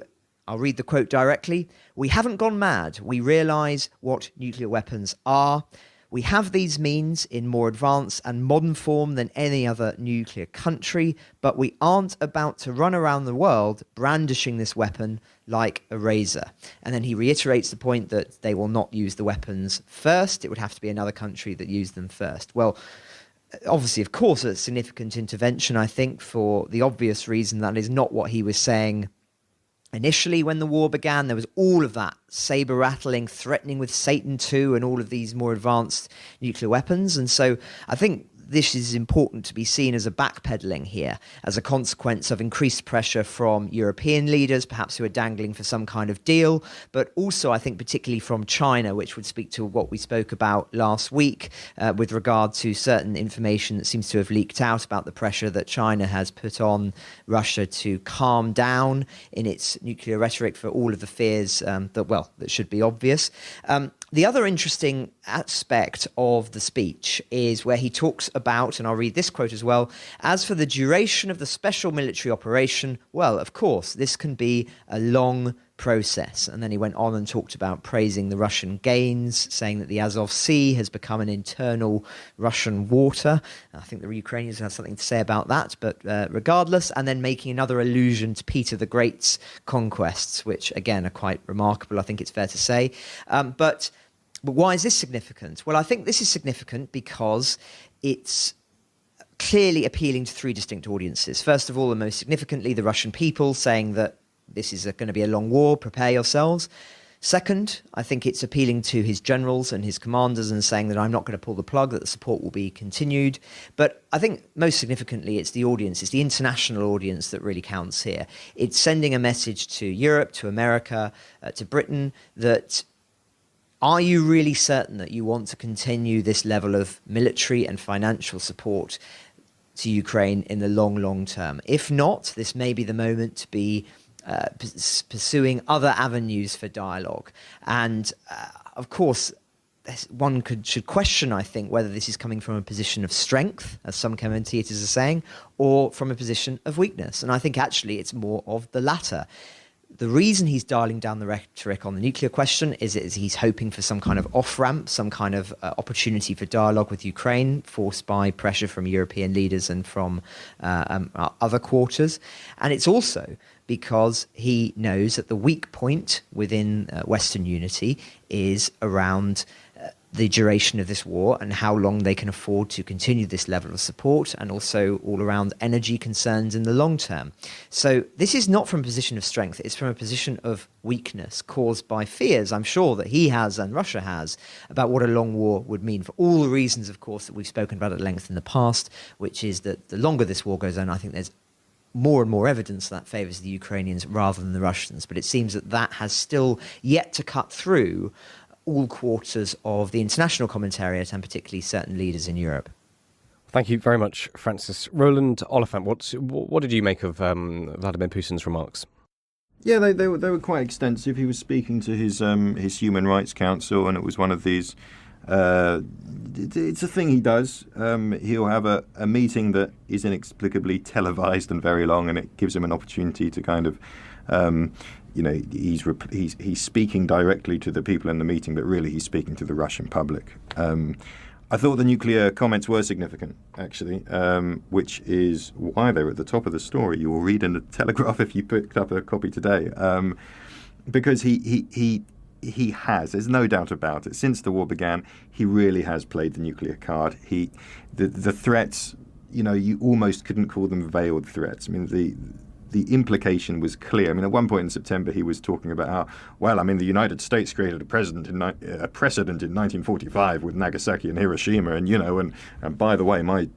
I'll read the quote directly. "We haven't gone mad. We realise what nuclear weapons are. We have these means in more advanced and modern form than any other nuclear country, but we aren't about to run around the world brandishing this weapon like a razor." And then he reiterates the point that they will not use the weapons first. It would have to be another country that used them first. Well, obviously, of course, a significant intervention, I think, for the obvious reason that is not what he was saying initially when the war began. There was all of that saber rattling, threatening with Satan II and all of these more advanced nuclear weapons. And so I think this is important to be seen as a backpedaling here, as a consequence of increased pressure from European leaders, perhaps who are dangling for some kind of deal, but also I think particularly from China, which would speak to what we spoke about last week with regard to certain information that seems to have leaked out about the pressure that China has put on Russia to calm down in its nuclear rhetoric for all of the fears that should be obvious. The other interesting aspect of the speech is where he talks about, and I'll read this quote as well, "As for the duration of the special military operation, well, of course, this can be a long process." And then he went on and talked about praising the Russian gains, saying that the Azov Sea has become an internal Russian water. I think the Ukrainians have something to say about that, but regardless, and then making another allusion to Peter the Great's conquests, which again are quite remarkable, I think it's fair to say. But why is this significant? Well, I think this is significant because it's clearly appealing to three distinct audiences. First of all, and most significantly, the Russian people, saying that this is going to be a long war, prepare yourselves. Second, I think it's appealing to his generals and his commanders and saying that I'm not going to pull the plug, that the support will be continued. But I think most significantly, it's the audience, it's the international audience that really counts here. It's sending a message to Europe, to America, to Britain, that are you really certain that you want to continue this level of military and financial support to Ukraine in the long, long term? If not, this may be the moment to be pursuing other avenues for dialogue. And of course, one should question, I think, whether this is coming from a position of strength, as some commentators are saying, or from a position of weakness. And I think actually it's more of the latter. The reason he's dialing down the rhetoric on the nuclear question is he's hoping for some kind of off-ramp, some kind of opportunity for dialogue with Ukraine, forced by pressure from European leaders and from other quarters. And it's also because he knows that the weak point within Western unity is around the duration of this war and how long they can afford to continue this level of support, and also all around energy concerns in the long term. So this is not from a position of strength, it's from a position of weakness caused by fears, I'm sure, that he has and Russia has about what a long war would mean, for all the reasons, of course, that we've spoken about at length in the past, which is that the longer this war goes on, I think there's more and more evidence that favours the Ukrainians rather than the Russians. But it seems that has still yet to cut through all quarters of the international commentariat, and particularly certain leaders in Europe. Thank you very much, Francis. Roland Oliphant, what did you make of Vladimir Putin's remarks? Yeah, they were quite extensive. He was speaking to his Human Rights Council, and it was one of these. It's a thing he does. He'll have a meeting that is inexplicably televised and very long, and it gives him an opportunity to kind of. He's speaking directly to the people in the meeting, but really he's speaking to the Russian public. I thought the nuclear comments were significant, actually, which is why they're at the top of the story. You will read in the Telegraph if you picked up a copy today, because he has. There's no doubt about it. Since the war began, he really has played the nuclear card. The threats, you almost couldn't call them veiled threats. I mean, the implication was clear. I mean, at one point in September, he was talking about how, the United States created a precedent in 1945 with Nagasaki and Hiroshima, and by the way, my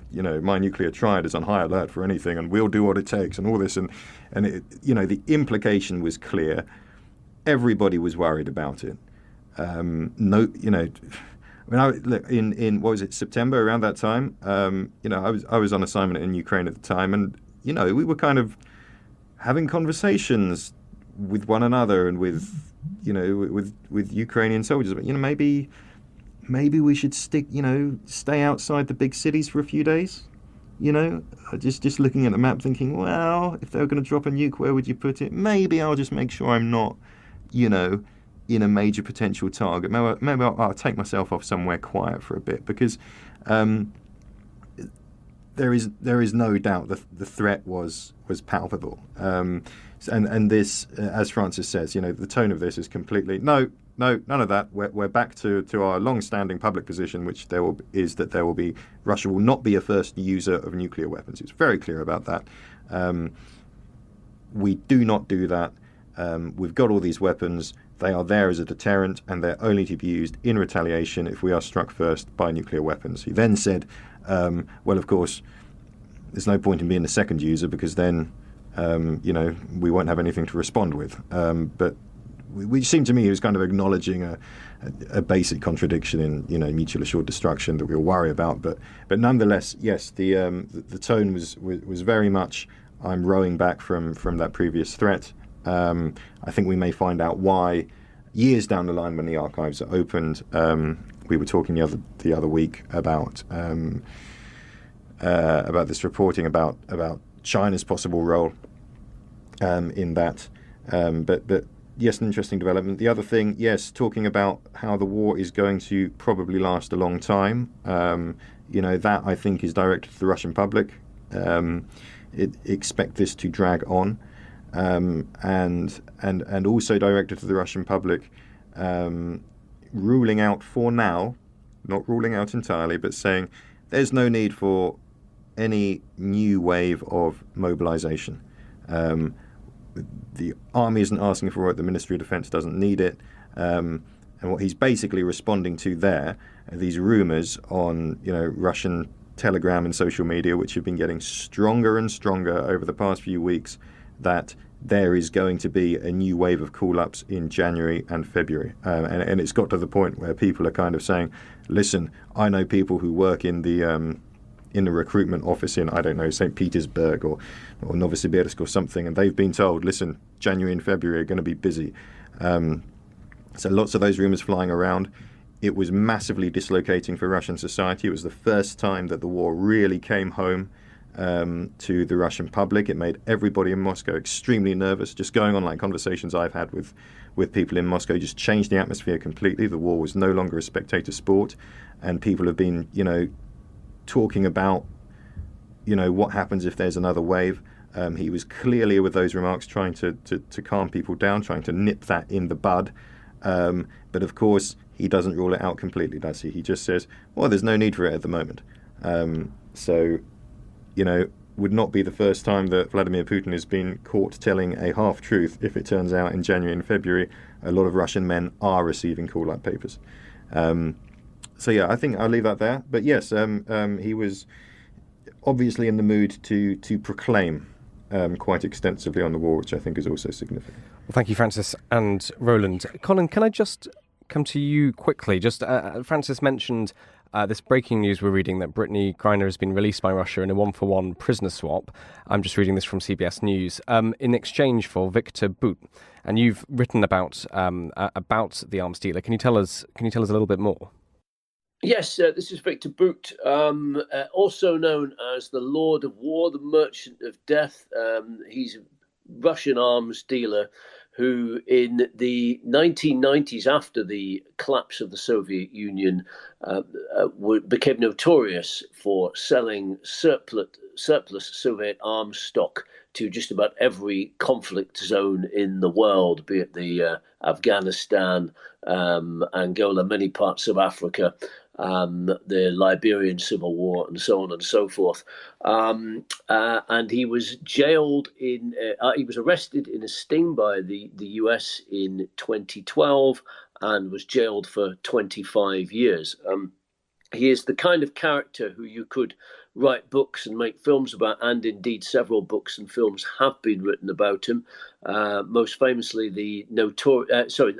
nuclear triad is on high alert for anything, and we'll do what it takes, and all this, and the implication was clear. Everybody was worried about it. In what was it, September, around that time? I was on assignment in Ukraine at the time, and we were kind of having conversations with one another and with Ukrainian soldiers. But maybe we should stay outside the big cities for a few days. Just looking at the map, thinking, well, if they were going to drop a nuke, where would you put it? Maybe I'll just make sure I'm not, in a major potential target. Maybe I'll take myself off somewhere quiet for a bit, because there is no doubt the threat was palpable, and this, as Francis says, the tone of this is completely none of that. We're back to our long-standing public position, which there will be Russia will not be a first user of nuclear weapons. It's very clear about that. We do not do that. We've got all these weapons. They are there as a deterrent, and they're only to be used in retaliation if we are struck first by nuclear weapons. He then said, of course, there's no point in being the second user, because then, we won't have anything to respond with. But it seemed to me he was kind of acknowledging a basic contradiction in, mutual assured destruction that we'll worry about. But nonetheless, yes, the tone was very much, I'm rowing back from that previous threat. I think we may find out why years down the line, when the archives are opened. We were talking the other week about this reporting about China's possible role in that. But yes, an interesting development. The other thing, yes, talking about how the war is going to probably last a long time. That I think is directed to the Russian public. Expect this to drag on. And also directed to the Russian public, ruling out for now, not ruling out entirely, but saying there's no need for any new wave of mobilization. The army isn't asking for it, the Ministry of Defense doesn't need it. And what he's basically responding to there are these rumors on, Russian Telegram and social media, which have been getting stronger and stronger over the past few weeks, that there is going to be a new wave of call-ups in January and February. And it's got to the point where people are kind of saying, listen, I know people who work in the recruitment office in, I don't know, St. Petersburg or Novosibirsk or something, and they've been told, listen, January and February are going to be busy. So lots of those rumors flying around. It was massively dislocating for Russian society. It was the first time that the war really came home to the Russian public. It made everybody in Moscow extremely nervous. Just going on like conversations I've had with people in Moscow just changed the atmosphere completely. The war was no longer a spectator sport, and people have been, talking about, what happens if there's another wave. He was clearly, with those remarks, trying to calm people down, trying to nip that in the bud. But of course, he doesn't rule it out completely, does he? He just says, well, there's no need for it at the moment. Would not be the first time that Vladimir Putin has been caught telling a half-truth if it turns out in January and February a lot of Russian men are receiving call-out papers. I think I'll leave that there. But yes, he was obviously in the mood to proclaim quite extensively on the war, which I think is also significant. Well, thank you, Francis and Roland. Colin, can I just come to you quickly? Just Francis mentioned this breaking news we're reading that Brittany Griner has been released by Russia in a one-for-one prisoner swap. I'm just reading this from CBS News in exchange for Victor Bout. And you've written about the arms dealer. Can you tell us a little bit more? Yes, this is Victor Bout, also known as the Lord of War, the Merchant of Death. He's a Russian arms dealer who in the 1990s, after the collapse of the Soviet Union, became notorious for selling surplus Soviet arms stock to just about every conflict zone in the world, be it the Afghanistan, Angola, many parts of Africa, the Liberian Civil War, and so on and so forth. And he was jailed he was arrested in a sting by the US in 2012 and was jailed for 25 years. He is the kind of character who you could write books and make films about, and indeed several books and films have been written about him. Most famously, the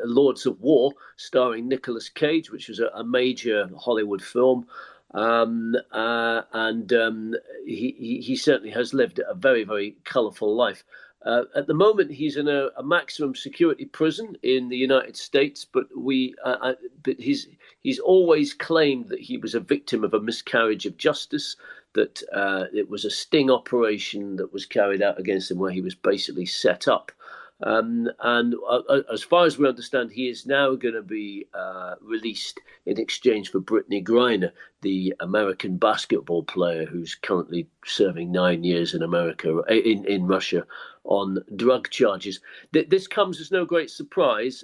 Lords of War, starring Nicolas Cage, which was a major Hollywood film. He certainly has lived a very, very colourful life. At the moment, he's in a maximum security prison in the United States, but he's always claimed that he was a victim of a miscarriage of justice, that it was a sting operation that was carried out against him where he was basically set up. As far as we understand, he is now going to be released in exchange for Brittany Griner, the American basketball player who's currently serving 9 years in Russia on drug charges. This comes as no great surprise.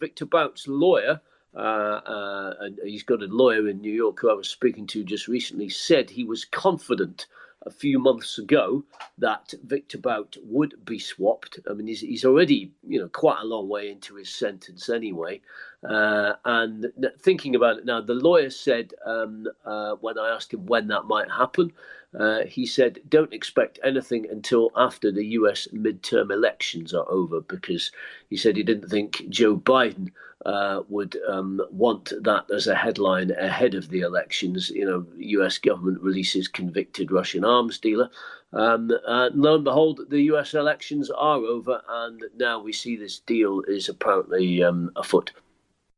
Victor Bout's lawyer, and he's got a lawyer in New York who I was speaking to just recently, said he was confident a few months ago that Victor Bout would be swapped. I mean, he's already, quite a long way into his sentence anyway. And thinking about it now, the lawyer said, when I asked him when that might happen, he said, don't expect anything until after the US midterm elections are over, because he said he didn't think Joe Biden would want that as a headline ahead of the elections. US government releases convicted Russian arms dealer. Lo and behold, the US elections are over, and now we see this deal is apparently afoot.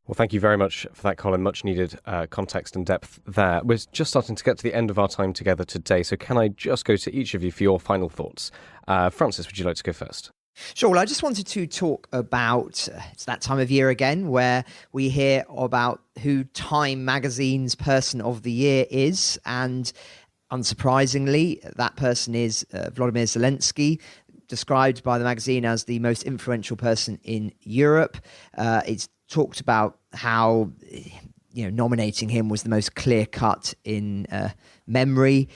Well, thank you very much for that, Colin. Much needed context and depth there. We're just starting to get to the end of our time together today, so can I just go to each of you for your final thoughts? Francis, would you like to go first? Sure. Well, I just wanted to talk about, it's that time of year again where we hear about who Time Magazine's Person of the Year is. And unsurprisingly, that person is Volodymyr Zelensky, described by the magazine as the most influential person in Europe. It's talked about how nominating him was the most clear-cut in memory,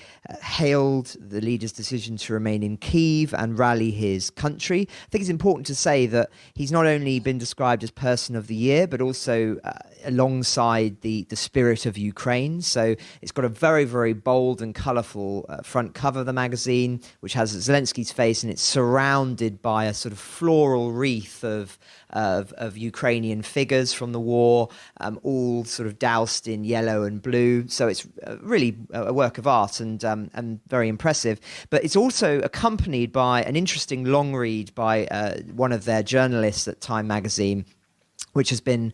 hailed the leader's decision to remain in Kyiv and rally his country. I think it's important to say that he's not only been described as Person of the Year, but also alongside the spirit of Ukraine. So it's got a very, very bold and colourful front cover of the magazine, which has Zelensky's face, and it's surrounded by a sort of floral wreath of Ukrainian figures from the war, all sort of doused in yellow and blue. So it's really a work of art and very impressive. But it's also accompanied by an interesting long read by one of their journalists at Time Magazine, which has been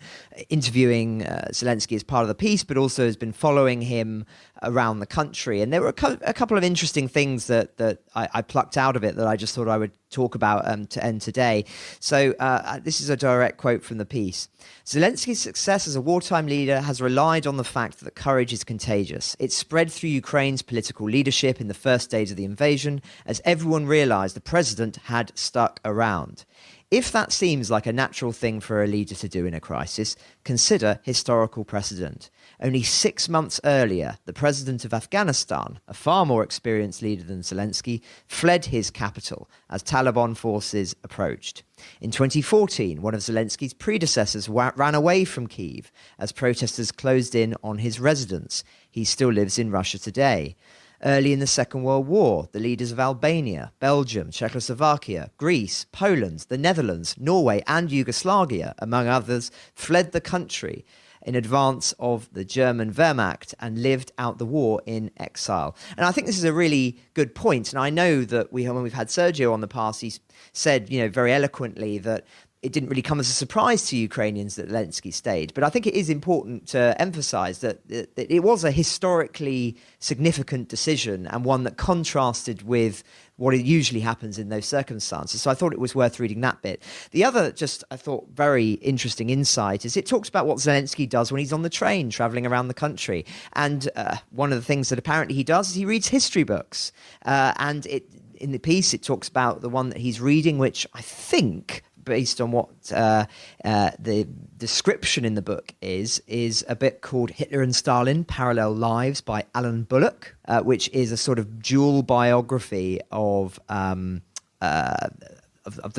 interviewing Zelensky as part of the piece, but also has been following him around the country. And there were a couple of interesting things that I plucked out of it that I just thought I would talk about to end today. So this is a direct quote from the piece. Zelensky's success as a wartime leader has relied on the fact that courage is contagious. It spread through Ukraine's political leadership in the first days of the invasion, as everyone realized the president had stuck around. If that seems like a natural thing for a leader to do in a crisis, consider historical precedent. Only 6 months earlier, the president of Afghanistan, a far more experienced leader than Zelensky, fled his capital as Taliban forces approached. In 2014, one of Zelensky's predecessors ran away from Kyiv as protesters closed in on his residence. He still lives in Russia today. Early in the Second World War, the leaders of Albania, Belgium, Czechoslovakia, Greece, Poland, the Netherlands, Norway, and Yugoslavia, among others, fled the country in advance of the German Wehrmacht and lived out the war in exile. And I think this is a really good point. And I know that when we've had Sergio on the past, he's said, very eloquently that it didn't really come as a surprise to Ukrainians that Zelensky stayed. But I think it is important to emphasize that it was a historically significant decision and one that contrasted with what usually happens in those circumstances. So I thought it was worth reading that bit. The other, I thought, very interesting insight is it talks about what Zelensky does when he's on the train traveling around the country. And one of the things that apparently he does is he reads history books. In the piece, it talks about the one that he's reading, which I think, based on what the description in the book is a bit called Hitler and Stalin, Parallel Lives by Alan Bullock, which is a sort of dual biography of the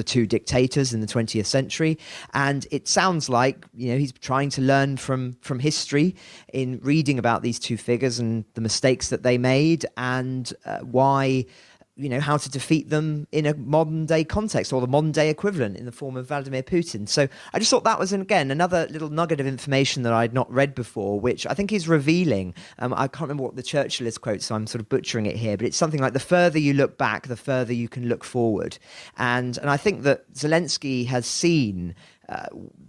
two dictators in the 20th century. And it sounds like, he's trying to learn from history in reading about these two figures and the mistakes that they made and why, how to defeat them in a modern day context, or the modern day equivalent in the form of Vladimir Putin. So I just thought that was, again, another little nugget of information that I'd not read before, which I think is revealing. I can't remember what the Churchillist quote, so I'm sort of butchering it here, but it's something like, the further you look back, the further you can look forward. And I think that Zelensky has seen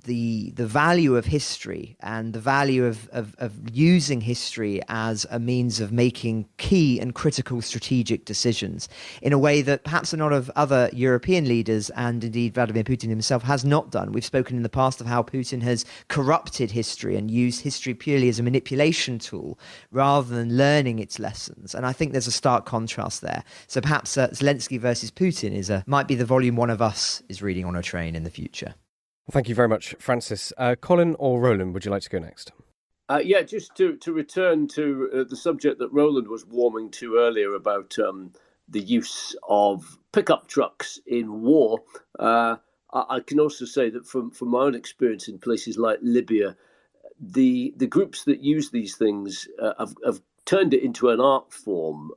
the value of history and the value of using history as a means of making key and critical strategic decisions in a way that perhaps a lot of other European leaders, and indeed Vladimir Putin himself, has not done. We've spoken in the past of how Putin has corrupted history and used history purely as a manipulation tool rather than learning its lessons. And I think there's a stark contrast there. So perhaps Zelensky versus Putin might be the volume one of us is reading on a train in the future. Thank you very much, Francis. Colin or Roland, would you like to go next? Just to return to the subject that Roland was warming to earlier about the use of pickup trucks in war. I can also say that from my own experience in places like Libya, the groups that use these things have turned it into an art form,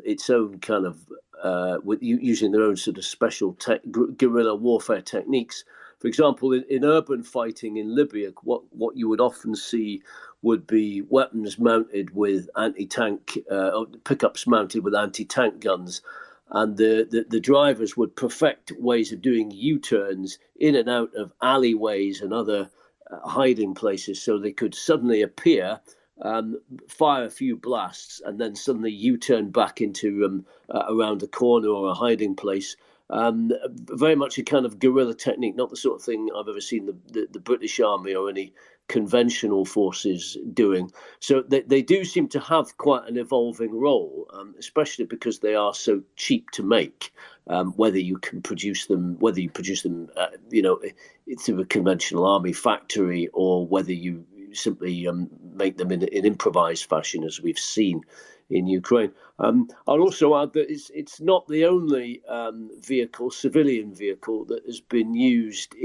its own kind of, with using their own sort of special guerrilla warfare techniques. For example, in urban fighting in Libya, what you would often see would be weapons mounted with anti-tank, pickups mounted with anti-tank guns, and the drivers would perfect ways of doing U-turns in and out of alleyways and other hiding places, so they could suddenly appear, fire a few blasts, and then suddenly U-turn back into around a corner or a hiding place. Very much a kind of guerrilla technique, not the sort of thing I've ever seen the British Army or any conventional forces doing. So they do seem to have quite an evolving role, especially because they are so cheap to make. Whether you produce them through a conventional army factory, or whether you simply make them in improvised fashion, as we've seen in Ukraine. I'll also add that it's not the only civilian vehicle that has been used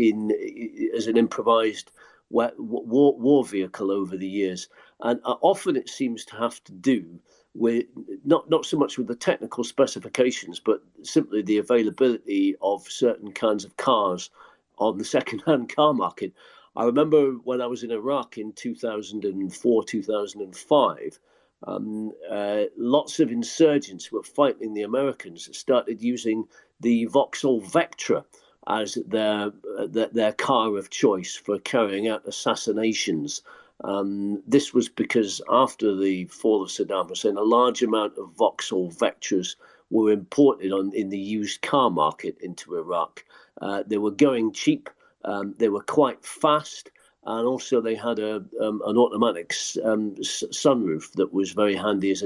as an improvised war vehicle over the years, and often it seems to have to do with not so much with the technical specifications, but simply the availability of certain kinds of cars on the second-hand car market. I remember when I was in Iraq in 2004, 2005, lots of insurgents who were fighting the Americans started using the Vauxhall Vectra, as their car of choice for carrying out assassinations. This was because after the fall of Saddam Hussein, a large amount of Vauxhall Vectras were imported in the used car market into Iraq. They were going cheap, they were quite fast, and also they had an automatic sunroof that was very handy as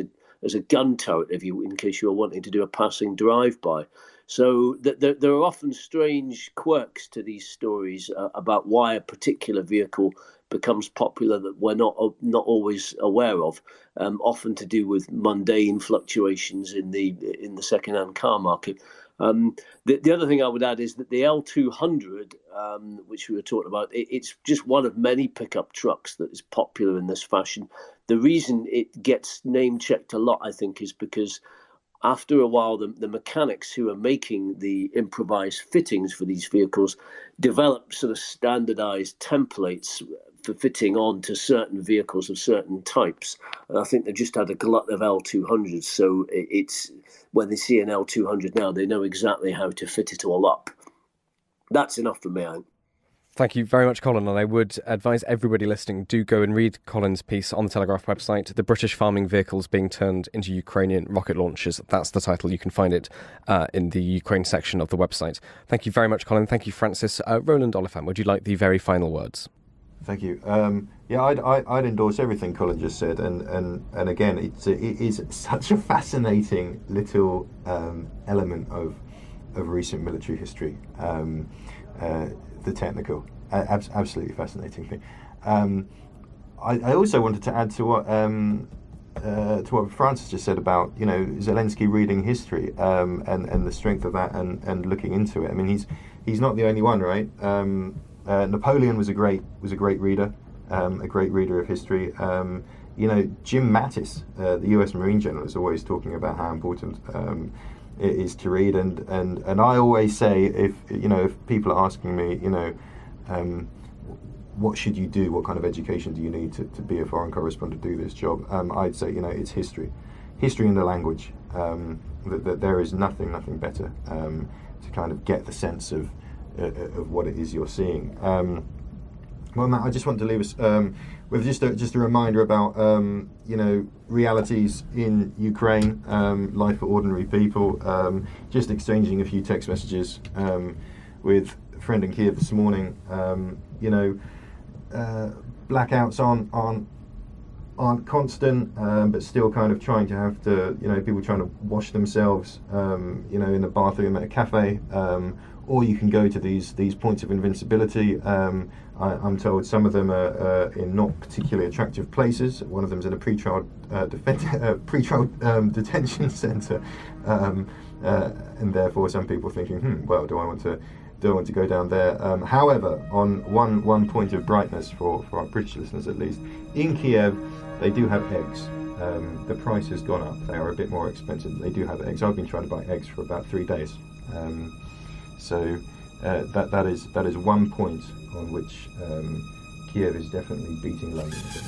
a gun turret in case you were wanting to do a passing drive-by. So there are often strange quirks to these stories about why a particular vehicle becomes popular that we're not always aware of. Often to do with mundane fluctuations in the second-hand car market. The other thing I would add is that the L200, which we were talking about, it's just one of many pickup trucks that is popular in this fashion. The reason it gets name-checked a lot, I think, is because after a while, the mechanics who are making the improvised fittings for these vehicles develop sort of standardized templates for fitting on to certain vehicles of certain types. And I think they've just had a glut of L200s. So it's when they see an L200 now, they know exactly how to fit it all up. That's enough for me, I think. Thank you very much, Colin. And I would advise everybody listening, do go and read Colin's piece on the Telegraph website, The British Farming Vehicles Being Turned into Ukrainian Rocket Launchers. That's the title. You can find it in the Ukraine section of the website. Thank you very much, Colin. Thank you, Francis. Roland Oliphant, would you like the very final words? Thank you. I'd endorse everything Colin just said, and again, it is such a fascinating little element of recent military history. The technical, absolutely fascinating thing. I also wanted to add to what Francis just said about Zelensky reading history and the strength of that and looking into it. I mean, he's not the only one, right? Napoleon was a great reader, a great reader of history. Jim Mattis, the U.S. Marine General, is always talking about how important it is to read, and I always say, if people are asking me, what should you do, what kind of education do you need to be a foreign correspondent, to do this job, I'd say it's history in the language. That there is nothing better to kind of get the sense of what it is you're seeing. Well, Matt, I just want to leave us with just a reminder about realities in Ukraine, life for ordinary people. Just exchanging a few text messages with a friend in Kiev this morning. Blackouts aren't constant, but still kind of trying to have to, people trying to wash themselves, in a bathroom at a cafe. Or you can go to these points of invincibility. I'm told some of them are in not particularly attractive places. One of them's in a pre-trial detention centre, and therefore some people thinking, well, do I want to go down there? However, on one point of brightness for our British listeners at least, in Kiev they do have eggs. The price has gone up. They are a bit more expensive. They do have eggs. I've been trying to buy eggs for about 3 days. So that is one point on which Kiev is definitely beating London at the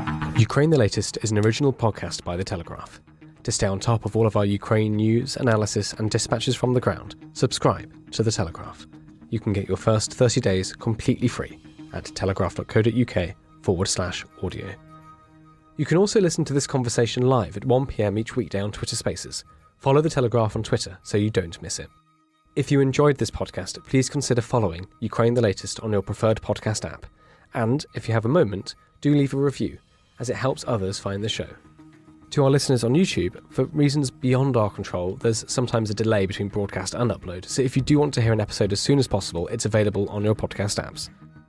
moment. Ukraine the Latest is an original podcast by The Telegraph. To stay on top of all of our Ukraine news, analysis and dispatches from the ground, subscribe to The Telegraph. You can get your first 30 days completely free at telegraph.co.uk/audio. You can also listen to this conversation live at 1 p.m. each weekday on Twitter Spaces. Follow The Telegraph on Twitter so you don't miss it. If you enjoyed this podcast, please consider following Ukraine the Latest on your preferred podcast app. And if you have a moment, do leave a review, as it helps others find the show. To our listeners on YouTube, for reasons beyond our control, there's sometimes a delay between broadcast and upload, so if you do want to hear an episode as soon as possible, it's available on your podcast apps.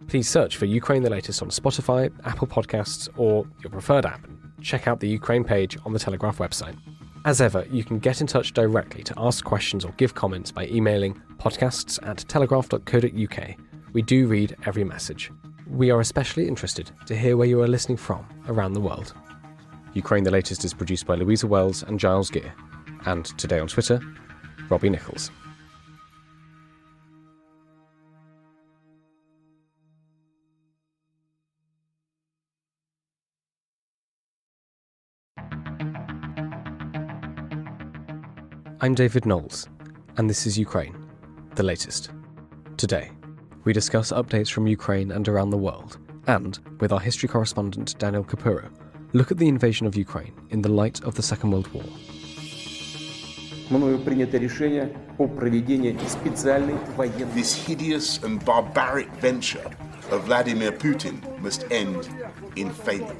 Please search for Ukraine the Latest on Spotify, Apple Podcasts, or your preferred app, and check out the Ukraine page on the Telegraph website. As ever, you can get in touch directly to ask questions or give comments by emailing podcasts@telegraph.co.uk. We do read every message. We are especially interested to hear where you are listening from around the world. Ukraine the Latest is produced by Louisa Wells and Giles Gear, and today on Twitter, Robbie Nichols. I'm David Knowles, and this is Ukraine, the latest. Today, we discuss updates from Ukraine and around the world, and, with our history correspondent Daniel Kapuro, look at the invasion of Ukraine in the light of the Second World War. This hideous and barbaric venture of Vladimir Putin must end in failure.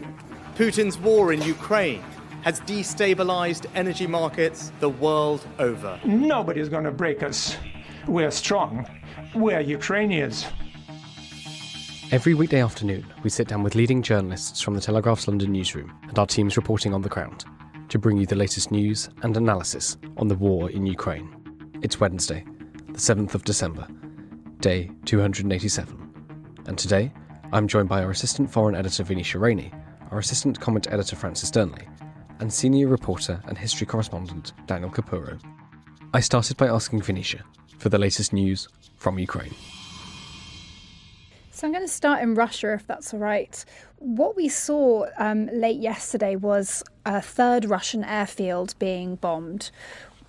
Putin's war in Ukraine has destabilized energy markets the world over. Nobody's going to break us. We're strong. We're Ukrainians. Every weekday afternoon, we sit down with leading journalists from the Telegraph's London newsroom and our teams reporting on the ground to bring you the latest news and analysis on the war in Ukraine. It's Wednesday, the 7th of December, day 287. And today, I'm joined by our assistant foreign editor Venetia Rainey, our assistant comment editor Francis Durnley, and senior reporter and history correspondent Daniel Kapuro. I started by asking Venetia for the latest news from Ukraine. So I'm going to start in Russia, if that's all right. What we saw late yesterday was a third Russian airfield being bombed.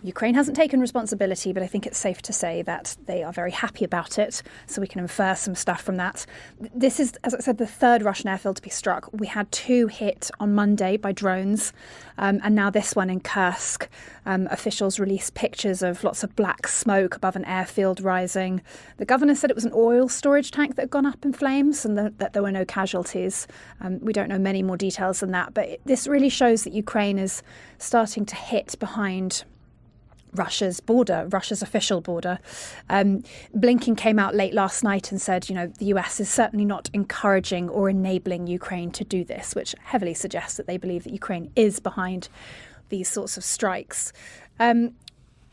Ukraine hasn't taken responsibility, but I think it's safe to say that they are very happy about it, so we can infer some stuff from that. This is, as I said, the third Russian airfield to be struck. We had 2 hit on Monday by drones, and now this one in Kursk. Officials released pictures of lots of black smoke above an airfield rising. The governor said it was an oil storage tank that had gone up in flames and that there were no casualties. We don't know many more details than that, but this really shows that Ukraine is starting to hit behind Russia's border, Russia's official border. Blinken came out late last night and said, the US is certainly not encouraging or enabling Ukraine to do this, which heavily suggests that they believe that Ukraine is behind these sorts of strikes.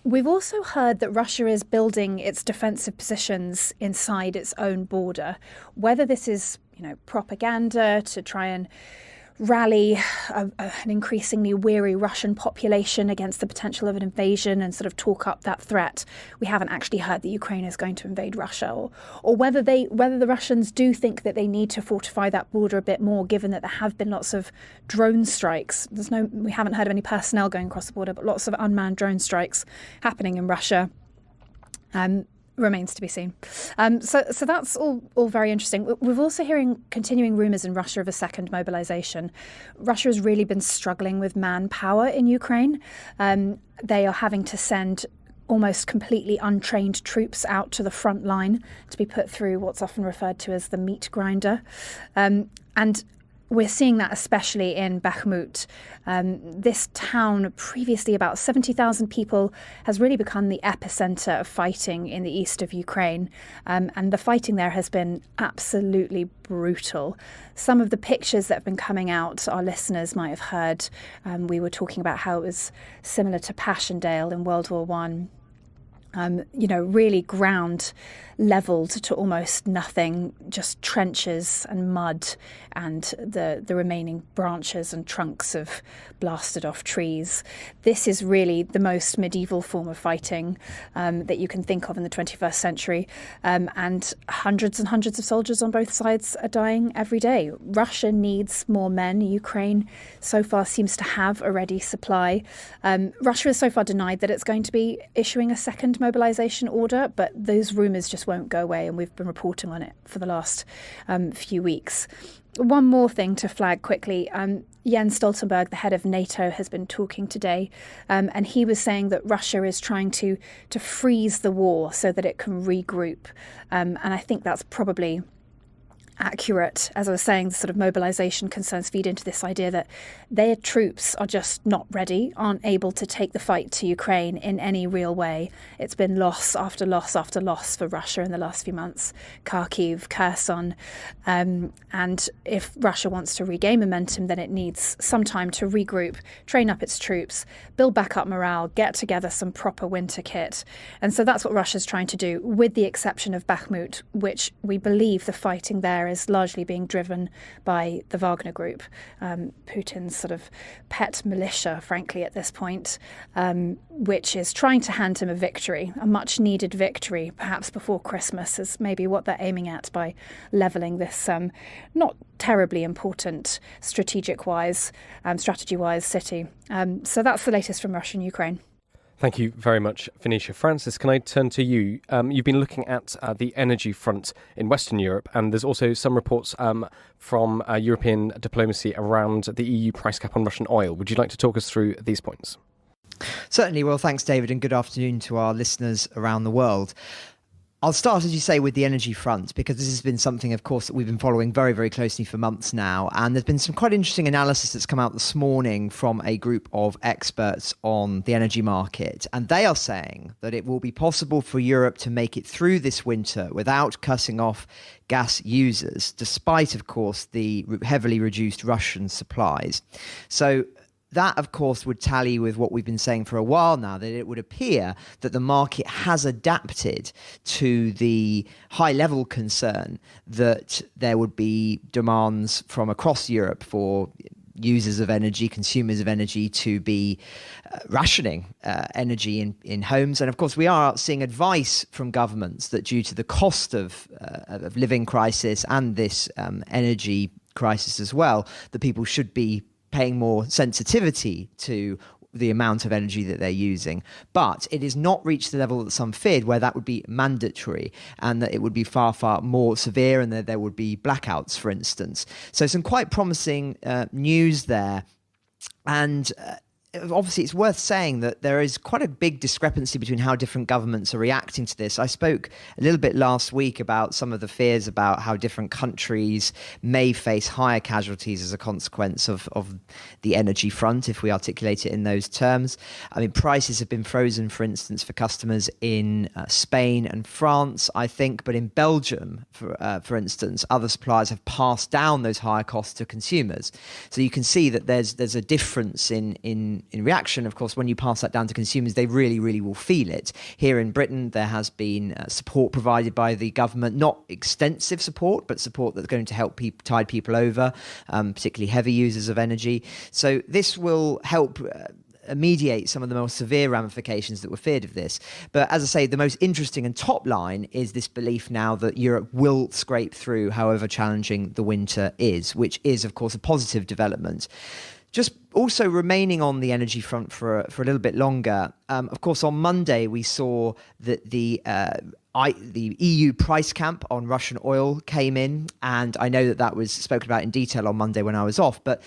We've also heard that Russia is building its defensive positions inside its own border. Whether this is, propaganda to try and rally an increasingly weary Russian population against the potential of an invasion and sort of talk up that threat. We haven't actually heard that Ukraine is going to invade Russia, or whether the Russians do think that they need to fortify that border a bit more, given that there have been lots of drone strikes. We haven't heard of any personnel going across the border, but lots of unmanned drone strikes happening in Russia. Remains to be seen. So that's all very interesting. We're also hearing continuing rumours in Russia of a second mobilisation. Russia has really been struggling with manpower in Ukraine. They are having to send almost completely untrained troops out to the front line to be put through what's often referred to as the meat grinder. And we're seeing that especially in Bakhmut. This town, previously about 70,000 people, has really become the epicenter of fighting in the east of Ukraine. And the fighting there has been absolutely brutal. Some of the pictures that have been coming out, our listeners might have heard. We were talking about how it was similar to Passchendaele in World War I. Really ground levelled to almost nothing, just trenches and mud and the remaining branches and trunks of blasted off trees. This is really the most medieval form of fighting that you can think of in the 21st century. And hundreds of soldiers on both sides are dying every day. Russia needs more men. Ukraine so far seems to have a ready supply. Russia has so far denied that it's going to be issuing a second mobilisation order, but those rumours just won't go away, and we've been reporting on it for the last few weeks. One more thing to flag quickly. Jens Stoltenberg, the head of NATO, has been talking today, and he was saying that Russia is trying to freeze the war so that it can regroup. And I think that's probably accurate. As I was saying, the sort of mobilisation concerns feed into this idea that their troops are just not ready, aren't able to take the fight to Ukraine in any real way. It's been loss after loss after loss for Russia in the last few months. Kharkiv, Kherson. And if Russia wants to regain momentum, then it needs some time to regroup, train up its troops, build back up morale, get together some proper winter kit. And so that's what Russia's trying to do, with the exception of Bakhmut, which we believe the fighting there is largely being driven by the Wagner Group, Putin's sort of pet militia, frankly, at this point, which is trying to hand him a victory, a much-needed victory, perhaps before Christmas, is maybe what they're aiming at by levelling this not terribly important strategy-wise city. So that's the latest from Russia and Ukraine. Thank you very much, Venetia. Francis, can I turn to you? You've been looking at the energy front in Western Europe, and there's also some reports from European diplomacy around the EU price cap on Russian oil. Would you like to talk us through these points? Certainly. Well, thanks, David, and good afternoon to our listeners around the world. I'll start, as you say, with the energy front, because this has been something, of course, that we've been following very, very closely for months now. And there's been some quite interesting analysis that's come out this morning from a group of experts on the energy market. And they are saying that it will be possible for Europe to make it through this winter without cutting off gas users, despite, of course, the heavily reduced Russian supplies. So that, of course, would tally with what we've been saying for a while now, that it would appear that the market has adapted to the high-level concern that there would be demands from across Europe for users of energy, consumers of energy, to be rationing energy in homes. And of course, we are seeing advice from governments that due to the cost of living crisis and this energy crisis as well, that people should be paying more sensitivity to the amount of energy that they're using. But it has not reached the level that some feared, where that would be mandatory and that it would be far, far more severe and that there would be blackouts, for instance. So some quite promising news there. And obviously, it's worth saying that there is quite a big discrepancy between how different governments are reacting to this. I spoke a little bit last week about some of the fears about how different countries may face higher casualties as a consequence of the energy front, if we articulate it in those terms. I mean, prices have been frozen, for instance, for customers in Spain and France, I think, but in Belgium, for instance, other suppliers have passed down those higher costs to consumers. So you can see that there's a difference in reaction. Of course, when you pass that down to consumers, they really, really will feel it. Here in Britain, there has been support provided by the government, not extensive support, but support that's going to help tide people over, particularly heavy users of energy. So this will help mediate some of the most severe ramifications that were feared of this. But as I say, the most interesting and top line is this belief now that Europe will scrape through however challenging the winter is, which is, of course, a positive development. Just also remaining on the energy front for a little bit longer. Of course, on Monday, we saw that the EU price cap on Russian oil came in, and I know that was spoken about in detail on Monday when I was off, but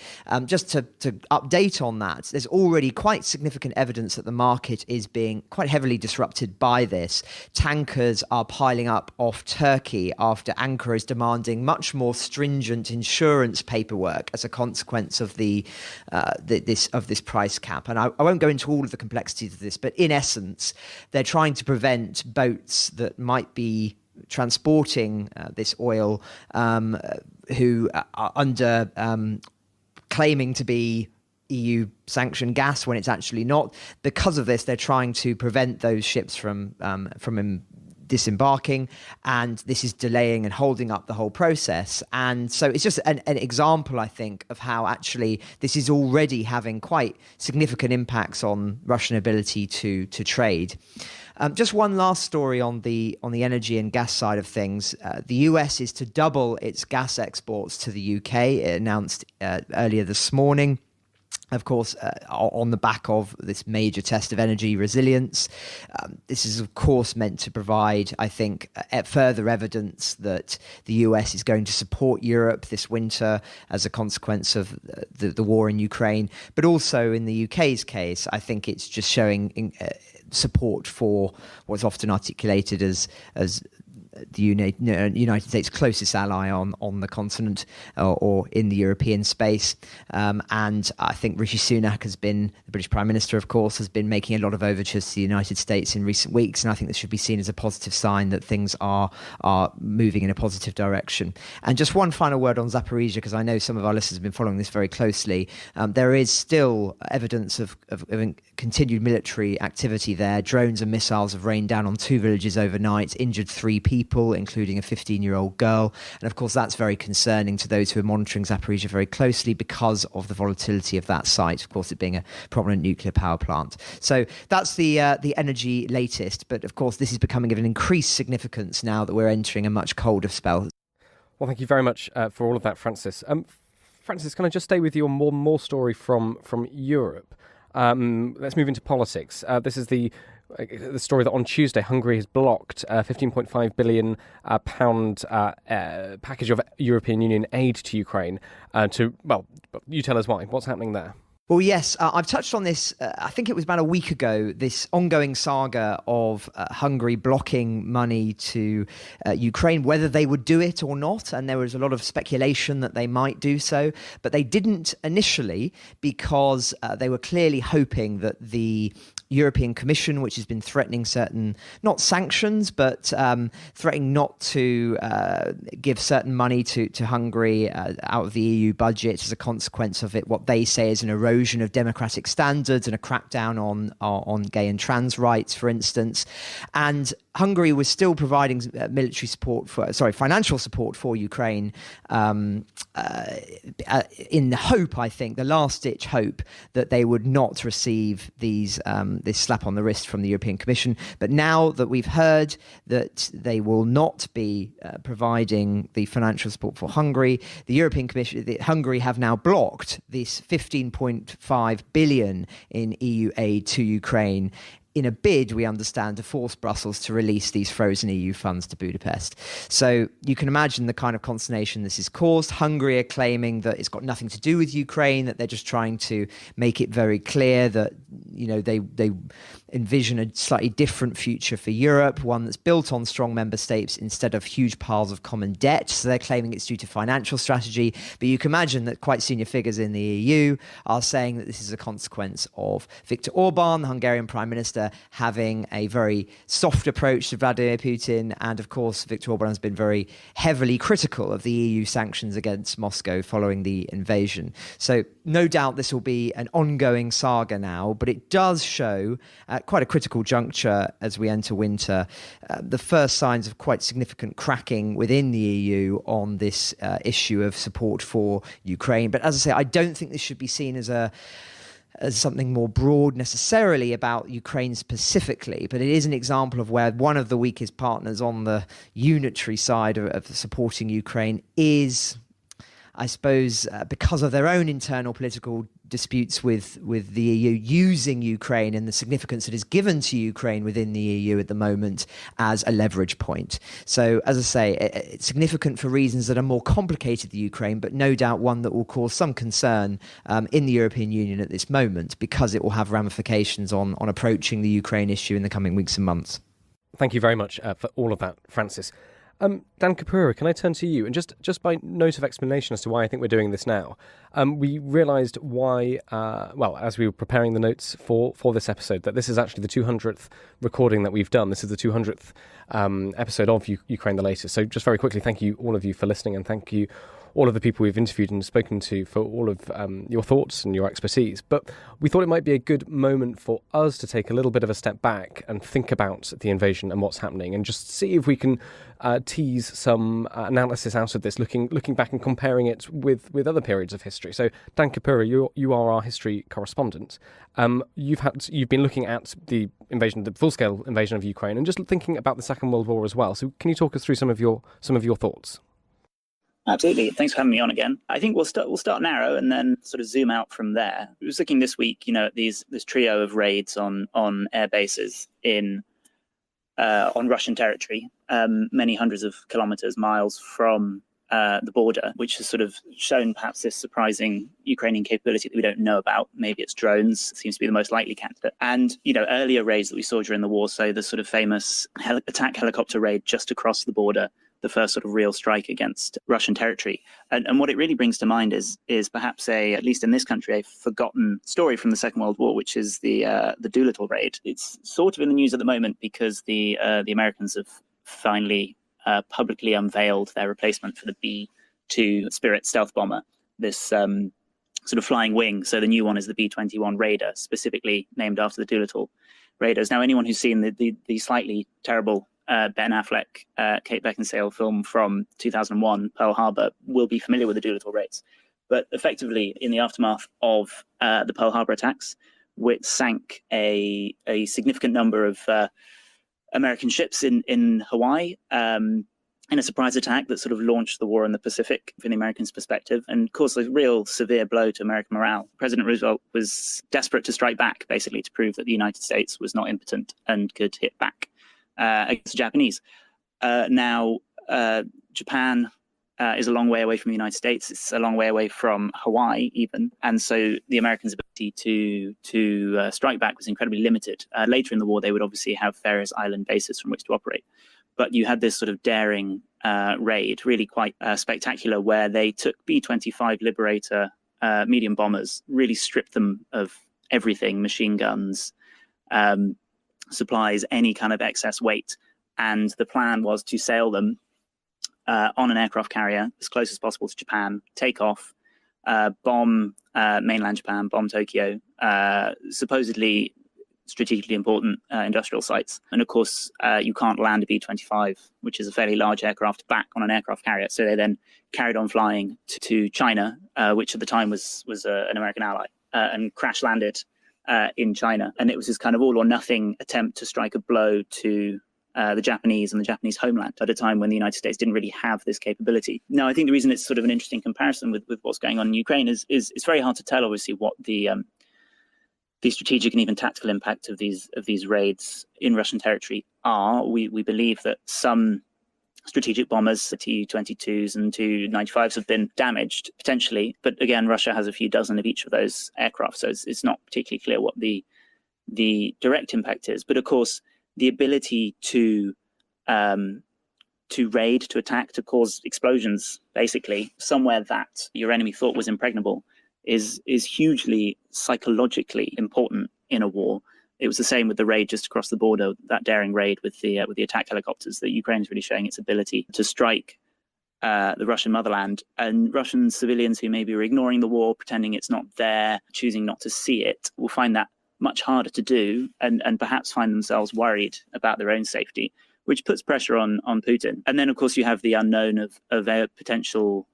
just to update on that, there's already quite significant evidence that the market is being quite heavily disrupted by this. Tankers are piling up off Turkey after Ankara is demanding much more stringent insurance paperwork as a consequence of this price cap. And I won't go into all of the complexities of this, but in essence, they're trying to prevent boats that might be transporting this oil who are under claiming to be EU sanctioned gas when it's actually not. Because of this, they're trying to prevent those ships from disembarking, and this is delaying and holding up the whole process. And so it's just an example, I think, of how actually this is already having quite significant impacts on Russian ability to trade. Just one last story on the energy and gas side of things. The US is to double its gas exports to the UK, it announced earlier this morning. Of course, on the back of this major test of energy resilience. This is, of course, meant to provide, I think, further evidence that the US is going to support Europe this winter as a consequence of the war in Ukraine. But also in the UK's case, I think it's just showing support for what's often articulated as the United States' closest ally on the continent or in the European space. And I think Rishi Sunak the British Prime Minister, of course, has been making a lot of overtures to the United States in recent weeks. And I think this should be seen as a positive sign that things are moving in a positive direction. And just one final word on Zaporizhzhia, because I know some of our listeners have been following this very closely. There is still evidence of continued military activity there. Drones and missiles have rained down on 2 villages overnight, injured 3 people, including a 15-year-old girl. And of course, that's very concerning to those who are monitoring Zaporizhzhia very closely because of the volatility of that site, of course, it being a prominent nuclear power plant. So that's the energy latest. But of course, this is becoming of an increased significance now that we're entering a much colder spell. Well, thank you very much for all of that, Francis. Francis, can I just stay with you on more story from Europe? let's move into politics. This is the story that on Tuesday Hungary has blocked a £15.5 billion package of European Union aid to Ukraine. You tell us why. What's happening there? Well, yes, I've touched on this, I think it was about a week ago, this ongoing saga of Hungary blocking money to Ukraine, whether they would do it or not. And there was a lot of speculation that they might do so. But they didn't initially because they were clearly hoping that the European Commission, which has been threatening certain, not sanctions, but threatening not to give certain money to Hungary out of the EU budget as a consequence of it, what they say is an erosion of democratic standards and a crackdown on gay and trans rights, for instance. And Hungary was still providing financial support for Ukraine in the hope, I think, the last-ditch hope that they would not receive this slap on the wrist from the European Commission. But now that we've heard that they will not be providing the financial support for Hungary, the European Commission, Hungary have now blocked this 15.5 billion in EU aid to Ukraine in a bid, we understand, to force Brussels to release these frozen EU funds to Budapest. So you can imagine the kind of consternation this has caused. Hungary are claiming that it's got nothing to do with Ukraine, that they're just trying to make it very clear that, you know, they envision a slightly different future for Europe, one that's built on strong member states instead of huge piles of common debt. So they're claiming it's due to financial strategy. But you can imagine that quite senior figures in the EU are saying that this is a consequence of Viktor Orban, the Hungarian Prime Minister, having a very soft approach to Vladimir Putin. And of course, Viktor Orban has been very heavily critical of the EU sanctions against Moscow following the invasion. So no doubt this will be an ongoing saga now, but it does show at quite a critical juncture as we enter winter the first signs of quite significant cracking within the EU on this issue of support for Ukraine. But as I say, I don't think this should be seen as something more broad necessarily about Ukraine specifically, but it is an example of where one of the weakest partners on the unitary side of supporting Ukraine is, I suppose, because of their own internal political disputes with the EU, using Ukraine and the significance that is given to Ukraine within the EU at the moment as a leverage point. So, as I say, it's significant for reasons that are more complicated than Ukraine, but no doubt one that will cause some concern in the European Union at this moment, because it will have ramifications on approaching the Ukraine issue in the coming weeks and months. Thank you very much for all of that, Francis. Dan Kapura, can I turn to you? And just by note of explanation as to why I think we're doing this now, we realised why, as we were preparing the notes for this episode, that this is actually the 200th recording that we've done. This is the 200th episode of Ukraine the Latest. So just very quickly, thank you, all of you, for listening, and thank you all of the people we've interviewed and spoken to for all of your thoughts and your expertise. But we thought it might be a good moment for us to take a little bit of a step back and think about the invasion and what's happening, and just see if we can tease some analysis out of this, looking back and comparing it with other periods of history. So, Dan Kapura, you are our history correspondent. You've been looking at the invasion, the full-scale invasion of Ukraine, and just thinking about the Second World War as well. So, can you talk us through some of your thoughts? Absolutely. Thanks for having me on again. I think we'll start narrow and then sort of zoom out from there. I was looking this week, at this trio of raids on air bases on Russian territory, many hundreds of miles from the border, which has sort of shown perhaps this surprising Ukrainian capability that we don't know about. Maybe it's drones, seems to be the most likely candidate. And, earlier raids that we saw during the war, so the sort of famous attack helicopter raid just across the border, the first sort of real strike against Russian territory. And what it really brings to mind is perhaps at least in this country, a forgotten story from the Second World War, which is the Doolittle raid. It's sort of in the news at the moment because the Americans have finally publicly unveiled their replacement for the B-2 Spirit stealth bomber, this sort of flying wing. So the new one is the B-21 Raider, specifically named after the Doolittle raiders. Now, anyone who's seen the slightly terrible Ben Affleck, Kate Beckinsale film from 2001, Pearl Harbor, will be familiar with the Doolittle raids. But effectively, in the aftermath of the Pearl Harbor attacks, which sank a significant number of American ships in Hawaii, in a surprise attack that sort of launched the war in the Pacific from the Americans' perspective and caused a real severe blow to American morale. President Roosevelt was desperate to strike back, basically, to prove that the United States was not impotent and could hit back against the Japanese. Now, Japan is a long way away from the United States. It's a long way away from Hawaii, even. And so the Americans' ability to strike back was incredibly limited. Later in the war, they would obviously have various island bases from which to operate. But you had this sort of daring raid, really quite spectacular, where they took B-25 Liberator medium bombers, really stripped them of everything, machine guns, supplies, any kind of excess weight. And the plan was to sail them on an aircraft carrier as close as possible to Japan, take off, bomb mainland Japan, bomb Tokyo, supposedly strategically important industrial sites. And of course, you can't land a B-25, which is a fairly large aircraft, back on an aircraft carrier. So they then carried on flying to China, which at the time was an American ally, and crash landed in China. And it was this kind of all or nothing attempt to strike a blow to the Japanese and the Japanese homeland at a time when the United States didn't really have this capability. Now, I think the reason it's sort of an interesting comparison with what's going on in Ukraine is it's very hard to tell, obviously, what the strategic and even tactical impact of these raids in Russian territory are. We believe that some strategic bombers, the Tu-22s and Tu-95s, have been damaged potentially, but again, Russia has a few dozen of each of those aircraft, so it's not particularly clear what the direct impact is. But of course, the ability to raid, to attack, to cause explosions, basically, somewhere that your enemy thought was impregnable, is hugely psychologically important in a war. It was the same with the raid just across the border, that daring raid with the attack helicopters. That Ukraine is really showing its ability to strike the Russian motherland, and Russian civilians who maybe are ignoring the war, pretending it's not there, choosing not to see it, will find that much harder to do, and perhaps find themselves worried about their own safety, which puts pressure on Putin. And then, of course, you have the unknown of potential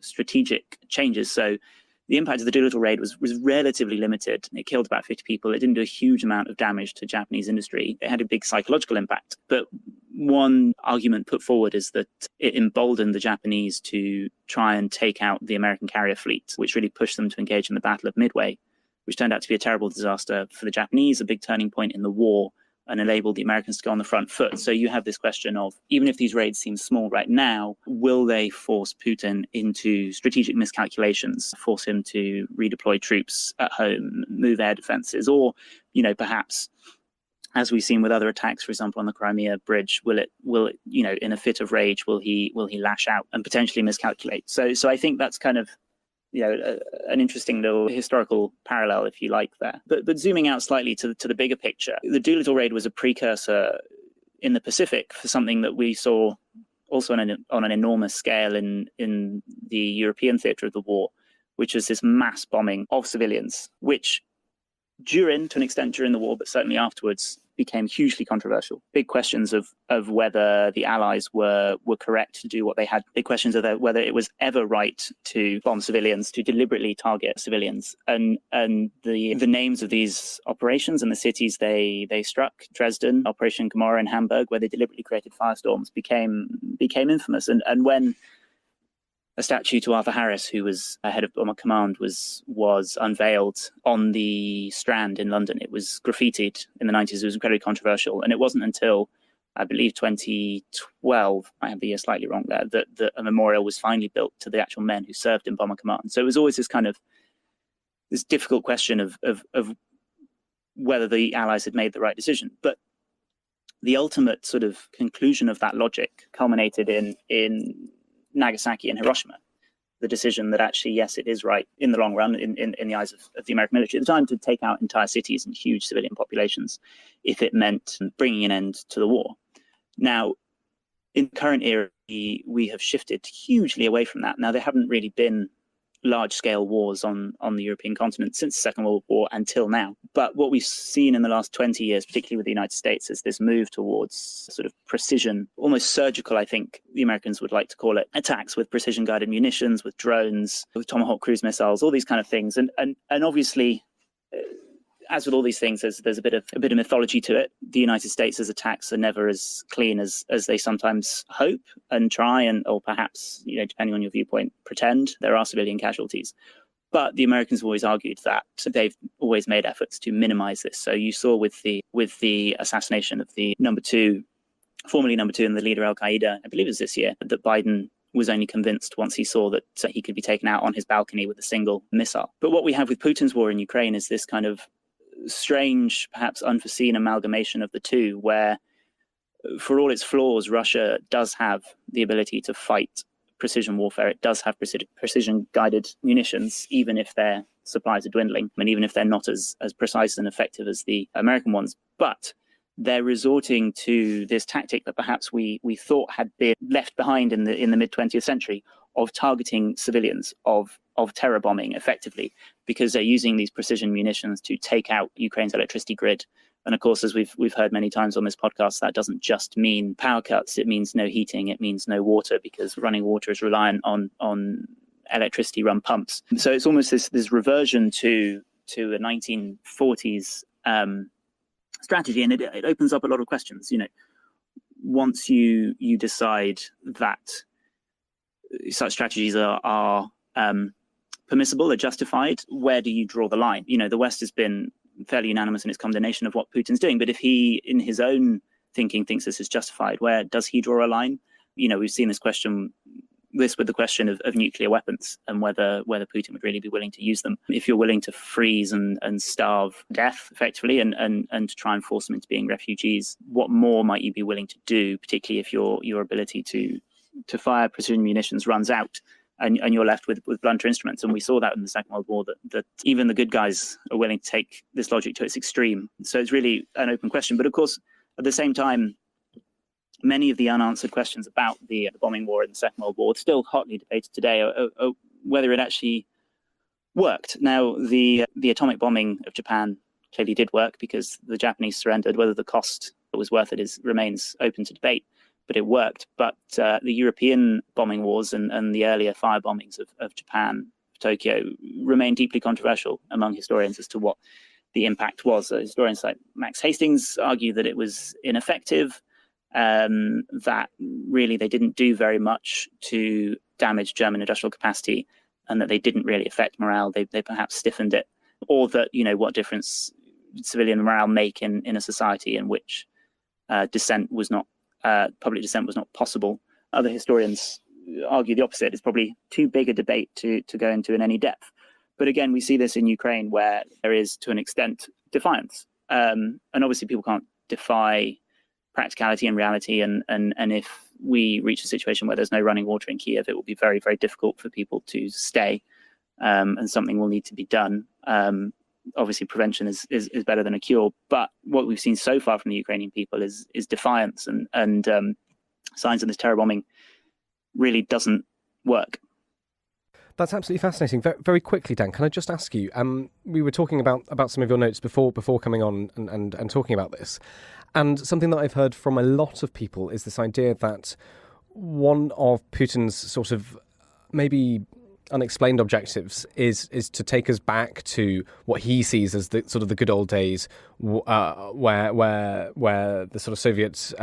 strategic changes. So the impact of the Doolittle raid was relatively limited. It killed about 50 people. It didn't do a huge amount of damage to Japanese industry. It had a big psychological impact. But one argument put forward is that it emboldened the Japanese to try and take out the American carrier fleet, which really pushed them to engage in the Battle of Midway, which turned out to be a terrible disaster for the Japanese, a big turning point in the war, and enabled the Americans to go on the front foot. So you have this question of, even if these raids seem small right now, will they force Putin into strategic miscalculations, force him to redeploy troops at home, move air defenses, or, perhaps, as we've seen with other attacks, for example, on the Crimea bridge, will it, in a fit of rage, will he lash out and potentially miscalculate? So I think that's kind of an interesting little historical parallel, if you like, there. But zooming out slightly to the bigger picture, the Doolittle raid was a precursor in the Pacific for something that we saw also on an enormous scale in the European theatre of the war, which was this mass bombing of civilians, which to an extent during the war, but certainly afterwards, became hugely controversial. Big questions of whether the Allies were correct to do what they had. Big questions of whether it was ever right to bomb civilians, to deliberately target civilians. And the names of these operations and the cities they struck, Dresden, Operation Gomorrah in Hamburg, where they deliberately created firestorms, became infamous. And when a statue to Arthur Harris, who was head of Bomber Command, was unveiled on the Strand in London. It was graffitied in the 90s. It was incredibly controversial. And it wasn't until, I believe, 2012, I have the year slightly wrong there, that a memorial was finally built to the actual men who served in Bomber Command. So it was always this difficult question of whether the Allies had made the right decision. But the ultimate sort of conclusion of that logic culminated in Nagasaki and Hiroshima, the decision that actually, yes, it is right in the long run, in the eyes of the American military at the time, to take out entire cities and huge civilian populations if it meant bringing an end to the war. Now, in the current era, we have shifted hugely away from that. Now, there haven't really been large-scale wars on the European continent since the Second World War until now. But what we've seen in the last 20 years, particularly with the United States, is this move towards sort of precision, almost surgical, I think the Americans would like to call it, attacks with precision-guided munitions, with drones, with Tomahawk cruise missiles, all these kind of things. And obviously, as with all these things, there's a bit of mythology to it. The United States' attacks are never as clean as they sometimes hope and try, or perhaps, depending on your viewpoint, pretend there are civilian casualties. But the Americans have always argued that they've always made efforts to minimize this. So you saw with the assassination of the formerly number two and the leader al-Qaeda, I believe it was this year, that Biden was only convinced once he saw that he could be taken out on his balcony with a single missile. But what we have with Putin's war in Ukraine is this kind of strange, perhaps unforeseen amalgamation of the two, where for all its flaws, Russia does have the ability to fight precision warfare. It does have precision-guided munitions, even if their supplies are dwindling, and even if they're not as precise and effective as the American ones. But they're resorting to this tactic that perhaps we thought had been left behind in the mid-20th century, of targeting civilians, of terror bombing effectively, because they're using these precision munitions to take out Ukraine's electricity grid. And of course, as we've heard many times on this podcast, that doesn't just mean power cuts. It means no heating. It means no water, because running water is reliant on electricity-run pumps. So it's almost this reversion to a 1940s strategy, and it opens up a lot of questions. Once you decide that such strategies are permissible, are justified, where do you draw the line? The West has been fairly unanimous in its condemnation of what Putin's doing, but if he, in his own thinking, thinks this is justified, where does he draw a line? We've seen this with the question of nuclear weapons, and whether Putin would really be willing to use them. If you're willing to freeze and starve death effectively, and to try and force them into being refugees, what more might you be willing to do, particularly if your ability to fire precision munitions runs out, and you're left with blunter instruments? And we saw that in the Second World War, that even the good guys are willing to take this logic to its extreme. So it's really an open question. But of course, at the same time, many of the unanswered questions about the bombing war in the Second World War, still hotly debated today, are whether it actually worked. Now, the atomic bombing of Japan clearly did work, because the Japanese surrendered. Whether the cost was worth it remains open to debate, but it worked. But the European bombing wars and the earlier fire bombings of Japan, Tokyo, remain deeply controversial among historians as to what the impact was. Historians like Max Hastings argue that it was ineffective, that really they didn't do very much to damage German industrial capacity, and that they didn't really affect morale. They perhaps stiffened it, or that, what difference civilian morale make in a society in which public dissent was not possible. Other historians argue the opposite. It's probably too big a debate to go into in any depth. But again, we see this in Ukraine, where there is, to an extent, defiance. And obviously people can't defy practicality and reality. And if we reach a situation where there's no running water in Kiev, it will be very, very difficult for people to stay. And something will need to be done. Obviously, prevention is better than a cure. But what we've seen so far from the Ukrainian people is defiance, and signs of this terror bombing really doesn't work. That's absolutely fascinating. Very, very quickly, Dan, can I just ask you, we were talking about some of your notes before coming on and talking about this, and something that I've heard from a lot of people is this idea that one of Putin's sort of maybe unexplained objectives is to take us back to what he sees as the sort of the good old days, where the sort of Soviet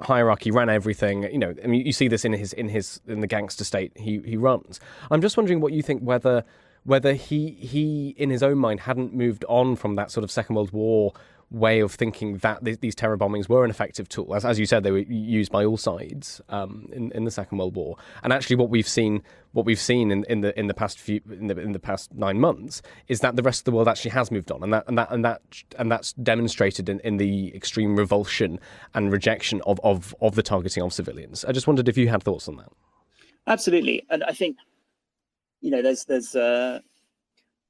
hierarchy ran everything. I mean, you see this in the gangster state he runs. I'm just wondering what you think, whether he in his own mind hadn't moved on from that sort of Second World War way of thinking that these terror bombings were an effective tool. As you said, they were used by all sides in the Second World War. And actually, what we've seen in the past 9 months is that the rest of the world actually has moved on, and that's demonstrated in the extreme revulsion and rejection of the targeting of civilians. I just wondered if you had thoughts on that. Absolutely, and I think there's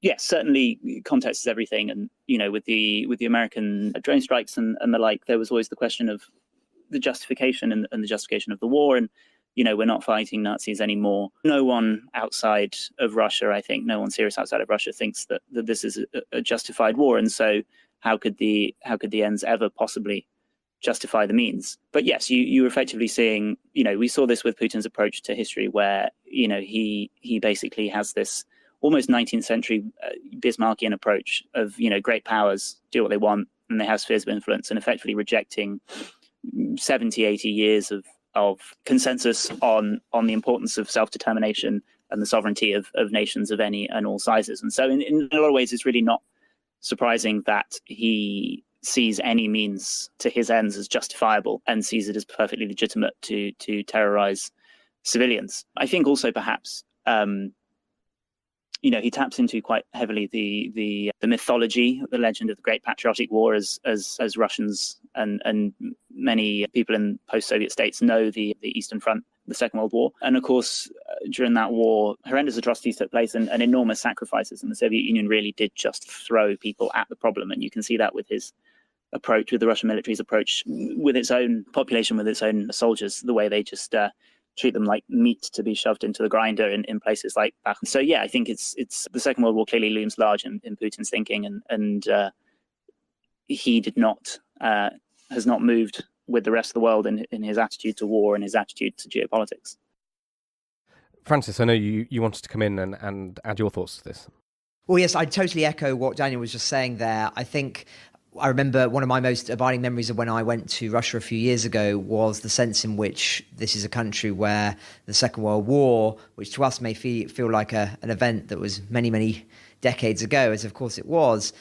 yes, certainly context is everything, and with the American drone strikes and the like, there was always the question of the justification and the justification of the war, and we're not fighting Nazis anymore. No one outside of Russia, I think, no one serious outside of Russia thinks that this is a justified war, and so how could the ends ever possibly justify the means? But yes, you're effectively seeing, we saw this with Putin's approach to history, where he basically has this almost 19th century Bismarckian approach of, great powers do what they want and they have spheres of influence, and effectively rejecting 70, 80 years of consensus on the importance of self-determination and the sovereignty of nations of any and all sizes. And so in a lot of ways, it's really not surprising that he sees any means to his ends as justifiable and sees it as perfectly legitimate to terrorize civilians. I think also perhaps he taps into quite heavily the mythology, the legend of the Great Patriotic War, as Russians and many people in post-Soviet states know the Eastern Front, the Second World War. And of course, during that war, horrendous atrocities took place and enormous sacrifices. And the Soviet Union really did just throw people at the problem. And you can see that with his approach, with the Russian military's approach, with its own population, with its own soldiers, the way they just treat them like meat to be shoved into the grinder in places like Bakhmut. So yeah, I think it's the Second World War clearly looms large in Putin's thinking, and he has not moved with the rest of the world in his attitude to war and his attitude to geopolitics. Francis, I know you wanted to come in and add your thoughts to this. Well, yes, I totally echo what Daniel was just saying there. I remember one of my most abiding memories of when I went to Russia a few years ago was the sense in which this is a country where the Second World War, which to us may feel like an event that was many, many decades ago, as of course it was,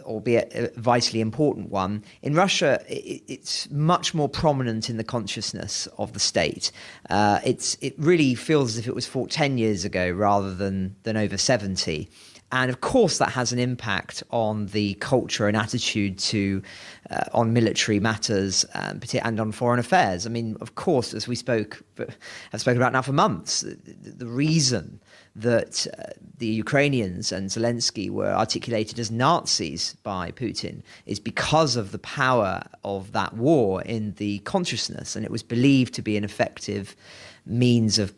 albeit a vitally important one. In Russia, it's much more prominent in the consciousness of the state. It really feels as if it was fought 10 years ago rather than over 70. And of course, that has an impact on the culture and attitude on military matters and on foreign affairs. I mean, of course, as have spoken about now for months, the reason that the Ukrainians and Zelensky were articulated as Nazis by Putin is because of the power of that war in the consciousness, and it was believed to be an effective means of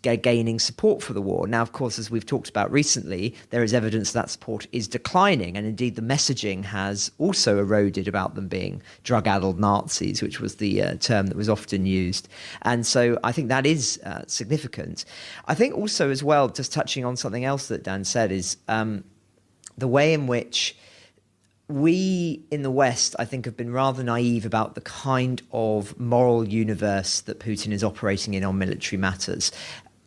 gaining support for the war. Now, of course, as we've talked about recently, there is evidence that support is declining, and indeed the messaging has also eroded about them being drug-addled Nazis, which was the term that was often used. And so I think that is significant. I think also as well, just touching on something else that Dan said, is the way in which we in the West, I think, have been rather naive about the kind of moral universe that Putin is operating in on military matters.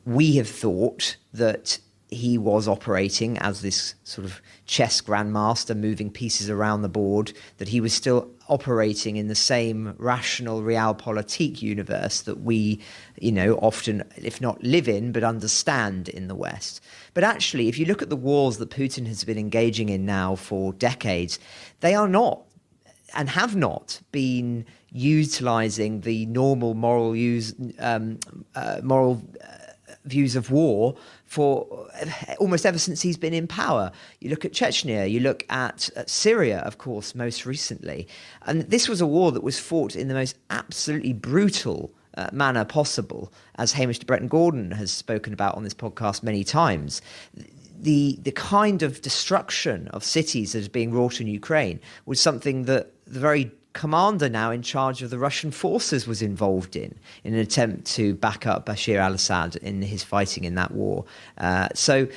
We have thought that he was operating as this sort of chess grandmaster moving pieces around the board, that he was still operating in the same rational realpolitik universe that we, often, if not live in, but understand in the West. But actually, if you look at the wars that Putin has been engaging in now for decades, they are not and have not been utilizing the normal moral views of war for almost ever since he's been in power. You look at Chechnya, you look at Syria, of course, most recently. And this was a war that was fought in the most absolutely brutal manner possible, as Hamish de Bretton Gordon has spoken about on this podcast many times. The kind of destruction of cities that is being wrought in Ukraine was something that the very commander now in charge of the Russian forces was involved in an attempt to back up Bashar al-Assad in his fighting in that war. So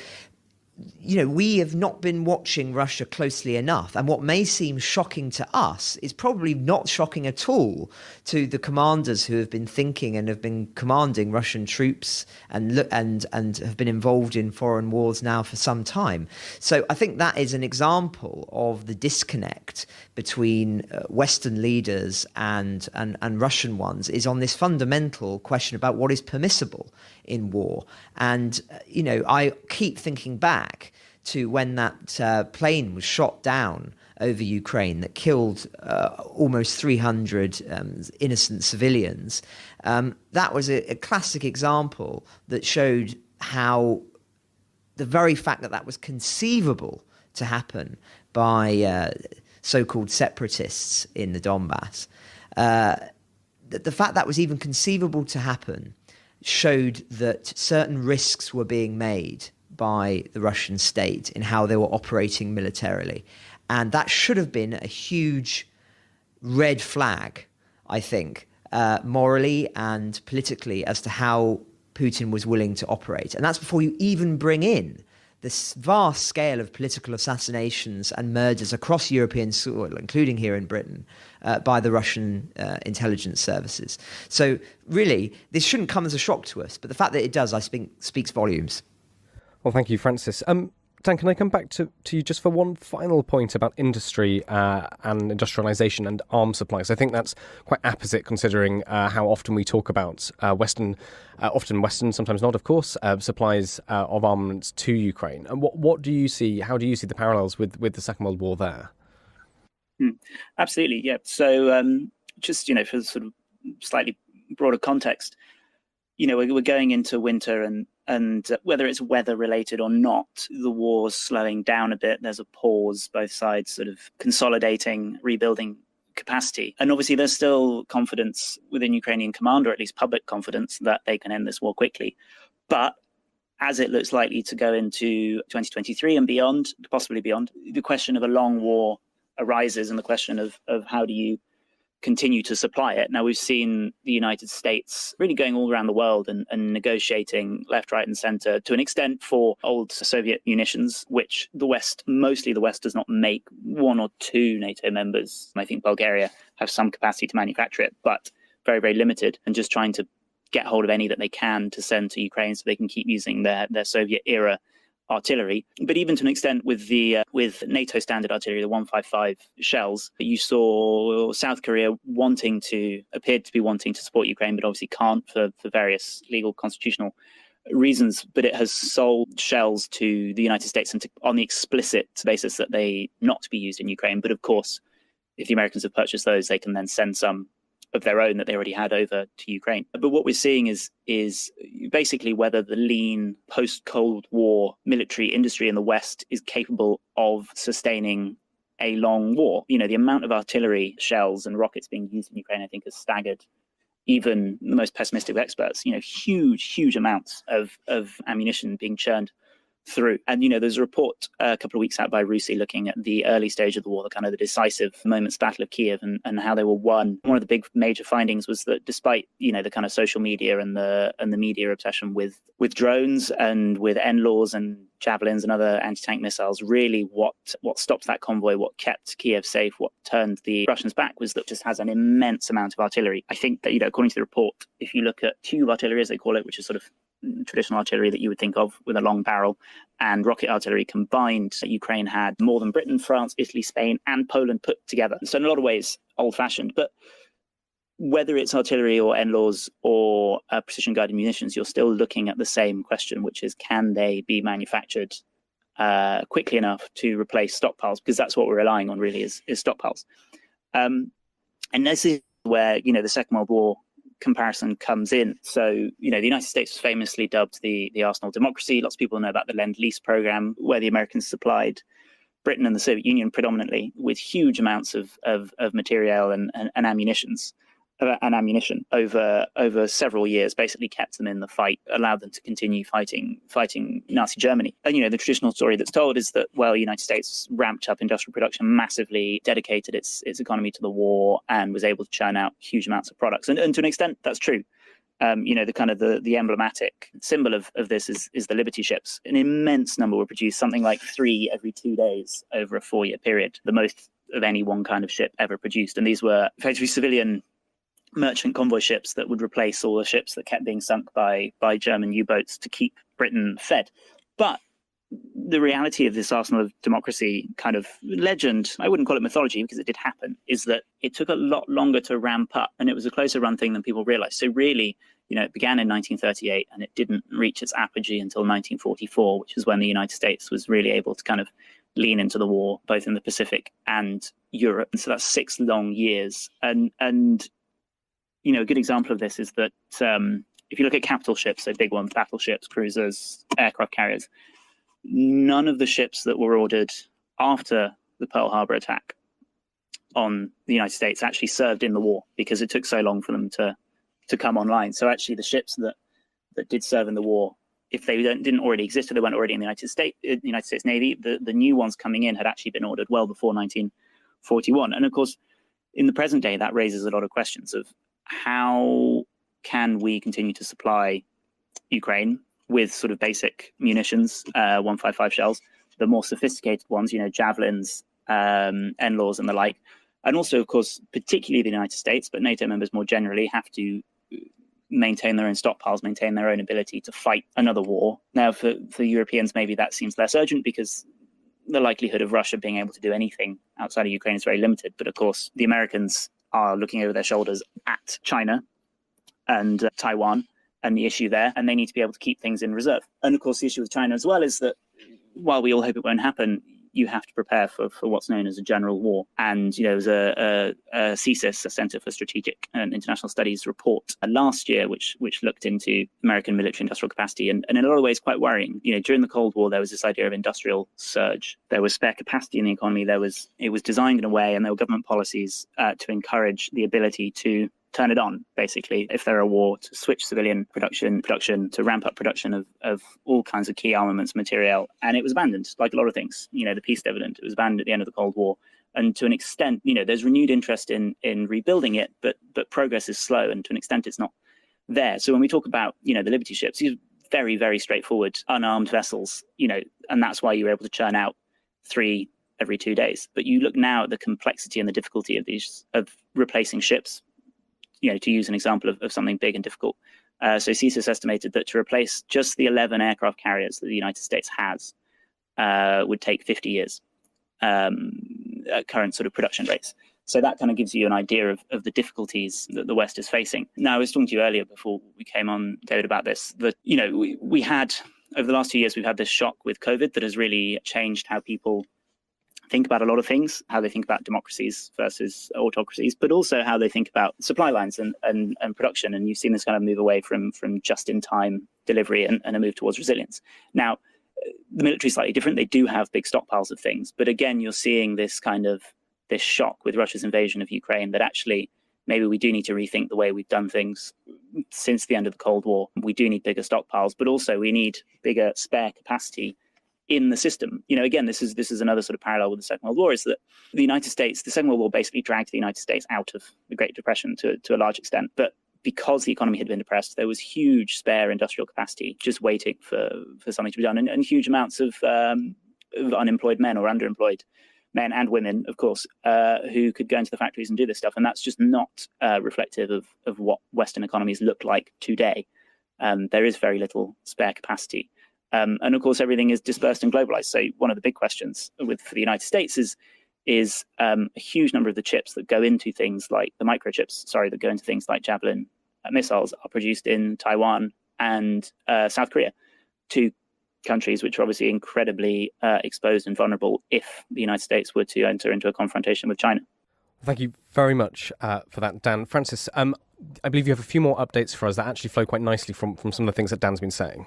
we have not been watching Russia closely enough. And what may seem shocking to us is probably not shocking at all to the commanders who have been thinking and have been commanding Russian troops and have been involved in foreign wars now for some time. So I think that is an example of the disconnect between Western leaders and Russian ones, is on this fundamental question about what is permissible in war. And, I keep thinking back to when that plane was shot down over Ukraine that killed almost 300 innocent civilians. That was a classic example that showed how the very fact that was conceivable to happen by so-called separatists in the Donbass, the fact that was even conceivable to happen showed that certain risks were being made by the Russian state in how they were operating militarily. And that should have been a huge red flag, I think, morally and politically, as to how Putin was willing to operate. And that's before you even bring in this vast scale of political assassinations and murders across European soil, including here in Britain, by the Russian intelligence services. So really, this shouldn't come as a shock to us, but the fact that it does, I think, speaks volumes. Well, thank you, Francis. Dan, can I come back to you just for one final point about industry and industrialisation and arms supplies? I think that's quite apposite considering how often we talk about often Western, sometimes not, of course, supplies of armaments to Ukraine. And what do you see? How do you see the parallels with the Second World War there? Absolutely, yeah. So just, for sort of slightly broader context, we're going into winter and whether it's weather related or not, the war's slowing down a bit. There's a pause, both sides sort of consolidating, rebuilding capacity. And obviously there's still confidence within Ukrainian command, or at least public confidence, that they can end this war quickly. But as it looks likely to go into 2023 and beyond, possibly beyond, the question of a long war arises, and the question of how do you continue to supply it. Now, we've seen the United States really going all around the world and negotiating left, right, and center to an extent for old Soviet munitions, which mostly the West does not make. One or two NATO members, I think Bulgaria, have some capacity to manufacture it, but very, very limited, and just trying to get hold of any that they can to send to Ukraine so they can keep using their Soviet era artillery. But even to an extent with NATO standard artillery, the 155 shells, you saw South Korea appeared to be wanting to support Ukraine, but obviously can't for various legal constitutional reasons. But it has sold shells to the United States on the explicit basis that they not to be used in Ukraine. But of course, if the Americans have purchased those, they can then send some of their own that they already had over to Ukraine. But what we're seeing is basically whether the lean post-Cold War military industry in the West is capable of sustaining a long war. The amount of artillery, shells and rockets being used in Ukraine, I think, has staggered even the most pessimistic of experts. Huge amounts of ammunition being churned through. And, there's a report a couple of weeks out by RUSI looking at the early stage of the war, the kind of the decisive moments, Battle of Kiev, and how they were won. One of the big major findings was that despite, the kind of social media and the media obsession with drones and with NLAWs and javelins and other anti-tank missiles, really what stopped that convoy, what kept Kiev safe, what turned the Russians back, was that it just has an immense amount of artillery. I think that, according to the report, if you look at tube artillery, as they call it, which is sort of traditional artillery that you would think of with a long barrel, and rocket artillery combined, Ukraine had more than Britain, France, Italy, Spain, and Poland put together. So in a lot of ways, old-fashioned. But whether it's artillery or NLAWs or precision-guided munitions, you're still looking at the same question, which is, can they be manufactured quickly enough to replace stockpiles? Because that's what we're relying on, really, is stockpiles. And this is where, the Second World War comparison comes in. So, the United States was famously dubbed the arsenal of democracy. Lots of people know about the Lend-Lease program, where the Americans supplied Britain and the Soviet Union predominantly with huge amounts of material and ammunition over several years, basically kept them in the fight, allowed them to continue fighting Nazi Germany. And, the traditional story that's told is that, the United States ramped up industrial production massively, dedicated its economy to the war, and was able to churn out huge amounts of products. And to an extent, that's true. The kind of the emblematic symbol of this is the Liberty ships. An immense number were produced, something like 3 every 2 days over a 4-year period, the most of any one kind of ship ever produced. And these were effectively civilian merchant convoy ships that would replace all the ships that kept being sunk by German U-boats to keep Britain fed. But the reality of this arsenal of democracy kind of legend, I wouldn't call it mythology because it did happen, is that it took a lot longer to ramp up, and it was a closer run thing than people realized. So really, it began in 1938 and it didn't reach its apogee until 1944, which is when the United States was really able to kind of lean into the war, both in the Pacific and Europe. And so that's 6 long years. And a good example of this is that if you look at capital ships, so big ones, battleships, cruisers, aircraft carriers, none of the ships that were ordered after the Pearl Harbor attack on the United States actually served in the war, because it took so long for them to come online. So actually the ships that did serve in the war, if they didn't already exist, or they weren't already in the United States Navy, the new ones coming in had actually been ordered well before 1941. And of course, in the present day, that raises a lot of questions of how can we continue to supply Ukraine with sort of basic munitions, 155 shells. The more sophisticated ones, javelins, NLAWs and the like. And also, of course, particularly the United States, but NATO members more generally have to maintain their own stockpiles, maintain their own ability to fight another war. Now, for Europeans, maybe that seems less urgent because the likelihood of Russia being able to do anything outside of Ukraine is very limited. But of course, the Americans are looking over their shoulders at China and Taiwan and the issue there, and they need to be able to keep things in reserve. And of course, the issue with China as well is that while we all hope it won't happen, you have to prepare for what's known as a general war. And, there was a CSIS, a Center for Strategic and International Studies report last year, which looked into American military industrial capacity. And in a lot of ways, quite worrying. During the Cold War, there was this idea of industrial surge. There was spare capacity in the economy. It was designed in a way, and there were government policies to encourage the ability to turn it on, basically, if there are a war, to switch civilian production, to ramp up production of all kinds of key armaments material. And it was abandoned, like a lot of things. The peace dividend, it was abandoned at the end of the Cold War. And to an extent, there's renewed interest in rebuilding it, but progress is slow, and to an extent it's not there. So when we talk about, the Liberty ships, these are very, very straightforward, unarmed vessels, and that's why you were able to churn out 3 every 2 days. But you look now at the complexity and the difficulty of replacing ships, to use an example of something big and difficult. So CSIS estimated that to replace just the 11 aircraft carriers that the United States has would take 50 years at current sort of production rates. So that kind of gives you an idea of the difficulties that the West is facing. Now, I was talking to you earlier before we came on, David, about this, that, we had, over the last 2 years, we've had this shock with COVID that has really changed how people think about a lot of things, how they think about democracies versus autocracies, but also how they think about supply lines and production. And you've seen this kind of move away from just-in-time delivery and a move towards resilience. Now, the military is slightly different. They do have big stockpiles of things. But again, you're seeing this shock with Russia's invasion of Ukraine that actually maybe we do need to rethink the way we've done things since the end of the Cold War. We do need bigger stockpiles, but also we need bigger spare capacity in the system. Again, this is another sort of parallel with the Second World War, is that the Second World War basically dragged the United States out of the Great Depression to a large extent. But because the economy had been depressed, there was huge spare industrial capacity just waiting for something to be done, and huge amounts of unemployed men or underemployed men and women, of course, who could go into the factories and do this stuff. And that's just not reflective of what Western economies look like today. There is very little spare capacity. And of course, everything is dispersed and globalized. So one of the big questions for the United States is a huge number of the chips that go into things like the microchips, that go into things like Javelin missiles are produced in Taiwan and South Korea, 2 countries which are obviously incredibly exposed and vulnerable if the United States were to enter into a confrontation with China. Thank you very much for that, Dan. Francis, I believe you have a few more updates for us that actually flow quite nicely from some of the things that Dan's been saying.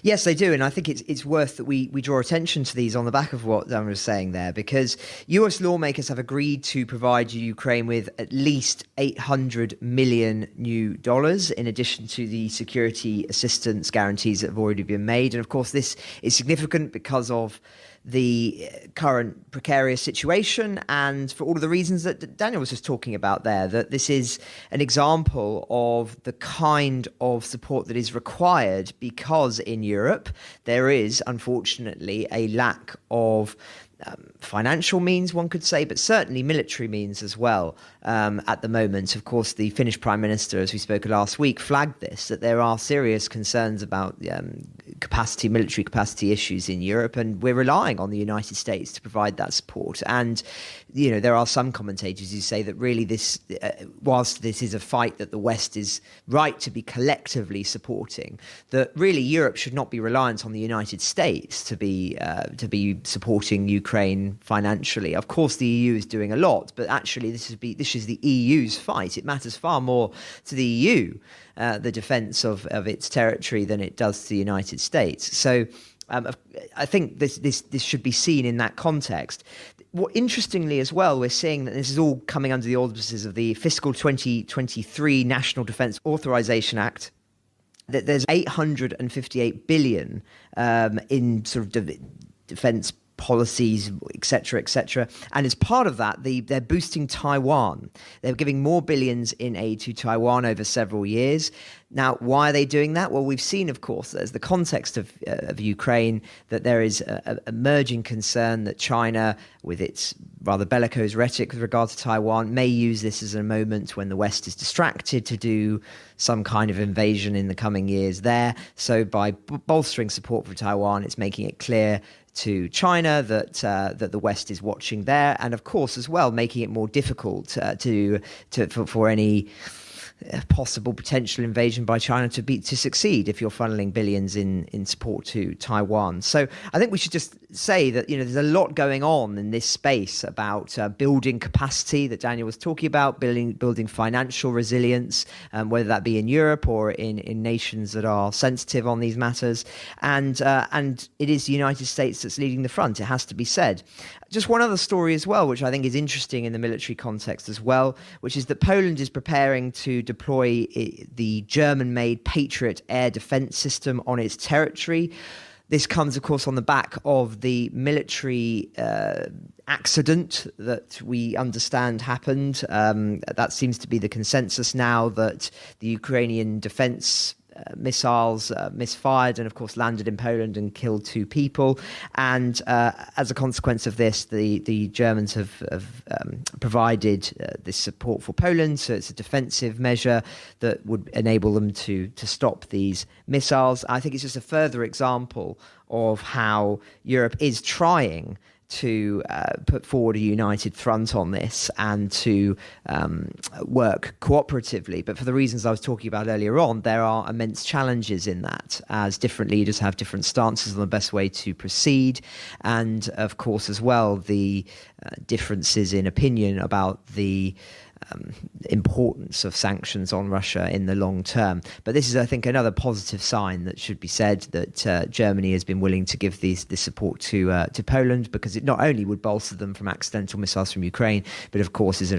Yes, they do. And I think it's worth that we draw attention to these on the back of what Dan was saying there, because US lawmakers have agreed to provide Ukraine with at least $800 million in addition to the security assistance guarantees that have already been made. And of course, this is significant because of the current precarious situation and for all of the reasons that Daniel was just talking about there, that this is an example of the kind of support that is required because in Europe there is unfortunately a lack of financial means, one could say, but certainly military means as well at the moment. Of course, the Finnish Prime Minister, as we spoke last week, flagged this, that there are serious concerns about military capacity issues in Europe, and we're relying on the United States to provide that support. And, there are some commentators who say that really this, whilst this is a fight that the West is right to be collectively supporting, that really Europe should not be reliant on the United States to be supporting Ukraine financially. Of course, the EU is doing a lot, but actually this is the EU's fight. It matters far more to the EU, the defence of its territory, than it does to the United States. So I think this should be seen in that context. What interestingly as well, we're seeing that this is all coming under the auspices of the fiscal 2023 National Defence Authorization Act, that there's $858 billion in sort of defence policies, etc., etc. And as part of that, they're boosting Taiwan. They're giving more billions in aid to Taiwan over several years. Now, why are they doing that? Well, we've seen, of course, as the context of Ukraine, that there is a emerging concern that China, with its rather bellicose rhetoric with regard to Taiwan, may use this as a moment when the West is distracted to do some kind of invasion in the coming years there. So by bolstering support for Taiwan, it's making it clear to China that the West is watching there, and of course as well making it more difficult for any possible potential invasion by China to succeed if you're funneling billions in support to Taiwan. So I think we should just say that there's a lot going on in this space about building capacity that Daniel was talking about, building financial resilience, whether that be in Europe or in nations that are sensitive on these matters, and it is the United States that's leading the front. It has to be said. Just one other story as well, which I think is interesting in the military context as well, which is that Poland is preparing to deploy the German-made Patriot air defense system on its territory. This comes, of course, on the back of the military accident that we understand happened. That seems to be the consensus now, that the Ukrainian defense missiles misfired and, of course, landed in Poland and killed 2 people. And as a consequence of this, the Germans have provided this support for Poland. So it's a defensive measure that would enable them to stop these missiles. I think it's just a further example of how Europe is trying to put forward a united front on this and to work cooperatively. But for the reasons I was talking about earlier on, there are immense challenges in that, as different leaders have different stances on the best way to proceed. And of course, as well, the differences in opinion about the importance of sanctions on Russia in the long term. But this is, I think, another positive sign that should be said, that Germany has been willing to give this support to Poland, because it not only would bolster them from accidental missiles from Ukraine, but of course is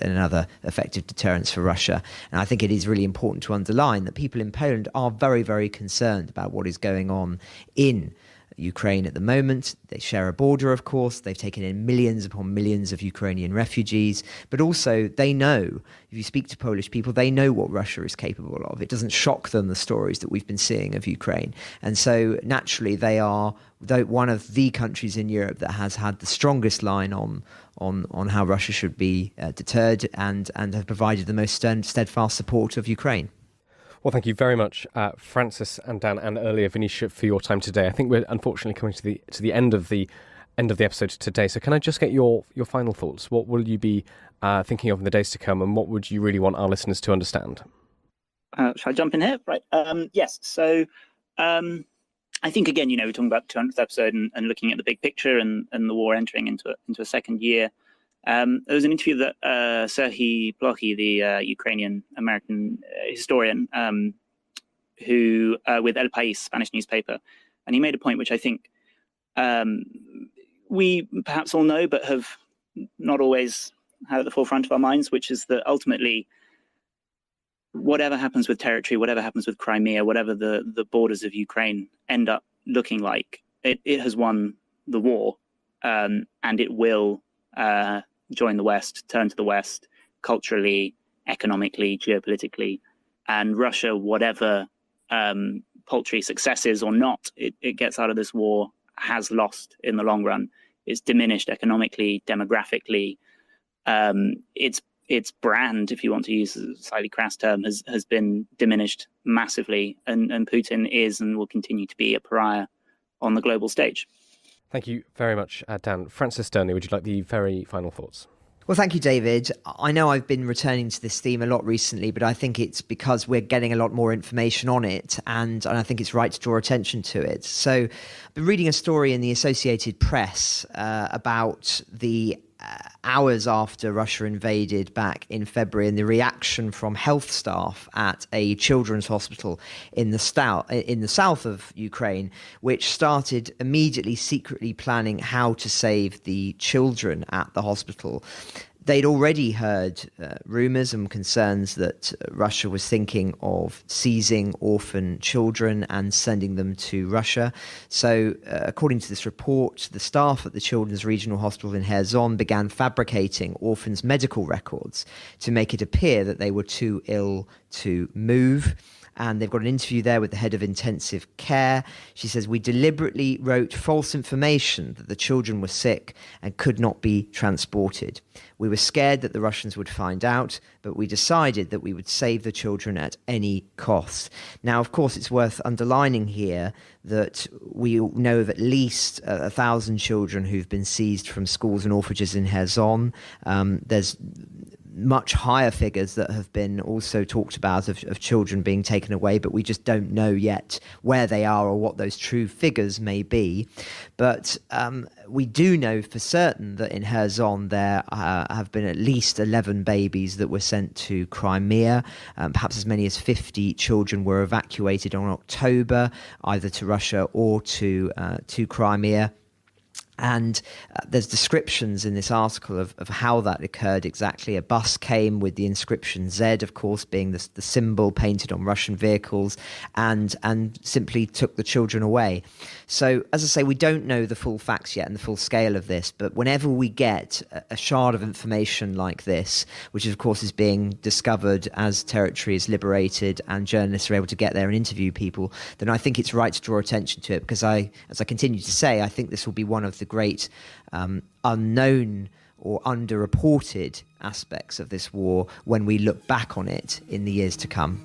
another effective deterrence for Russia. And I think it is really important to underline that people in Poland are very, very concerned about what is going on in Ukraine at the moment. They share a border, of course. They've taken in millions upon millions of Ukrainian refugees, but also they know, if you speak to Polish people, they know what Russia is capable of. It doesn't shock them, the stories that we've been seeing of Ukraine. And so naturally they are one of the countries in Europe that has had the strongest line on how Russia should be deterred, and have provided the most steadfast support of Ukraine. Well, thank you very much, Francis and Dan, and earlier Venetia, for your time today. I think we're unfortunately coming to the end of the episode today. So can I just get your final thoughts? What will you be thinking of in the days to come, and what would you really want our listeners to understand? Shall I jump in here? Right. Yes. So I think, again, we're talking about the 200th episode and looking at the big picture and the war entering into a second year. There was an interview that Serhiy Plokhy, the Ukrainian-American historian, who with El País, Spanish newspaper, and he made a point which I think we perhaps all know, but have not always had at the forefront of our minds, which is that ultimately, whatever happens with territory, whatever happens with Crimea, whatever the borders of Ukraine end up looking like, it has won the war, and it will join the West, turn to the West, culturally, economically, geopolitically. And Russia, whatever paltry successes or not it gets out of this war, has lost in the long run. It's diminished economically, demographically. Its brand, if you want to use a slightly crass term, has been diminished massively. And Putin is and will continue to be a pariah on the global stage. Thank you very much, Dan. Francis Sterney, would you like the very final thoughts? Well, thank you, David. I know I've been returning to this theme a lot recently, but I think it's because we're getting a lot more information on it, and I think it's right to draw attention to it. So I've been reading a story in the Associated Press about the hours after Russia invaded back in February, and the reaction from health staff at a children's hospital in the south of Ukraine, which started immediately secretly planning how to save the children at the hospital. They'd already heard rumours and concerns that Russia was thinking of seizing orphan children and sending them to Russia. So, according to this report, the staff at the Children's Regional Hospital in Kherson began fabricating orphans' medical records to make it appear that they were too ill to move. And they've got an interview there with the head of intensive care. She says, "We deliberately wrote false information that the children were sick and could not be transported. We were scared that the Russians would find out, but we decided that we would save the children at any cost." Now, of course, it's worth underlining here that we know of at least 1,000 children who've been seized from schools and orphanages in Kherson. There's much higher figures that have been also talked about of children being taken away, but we just don't know yet where they are or what those true figures may be. But we do know for certain that in Kherson there have been at least 11 babies that were sent to Crimea. Perhaps as many as 50 children were evacuated in October, either to Russia or to Crimea. And there's descriptions in this article of how that occurred exactly. A bus came with the inscription Z, of course, being the symbol painted on Russian vehicles, and simply took the children away. So, as I say, we don't know the full facts yet and the full scale of this, but whenever we get a shard of information like this, which of course is being discovered as territory is liberated and journalists are able to get there and interview people, then I think it's right to draw attention to it, because as I continue to say, I think this will be one of the great unknown or underreported aspects of this war when we look back on it in the years to come.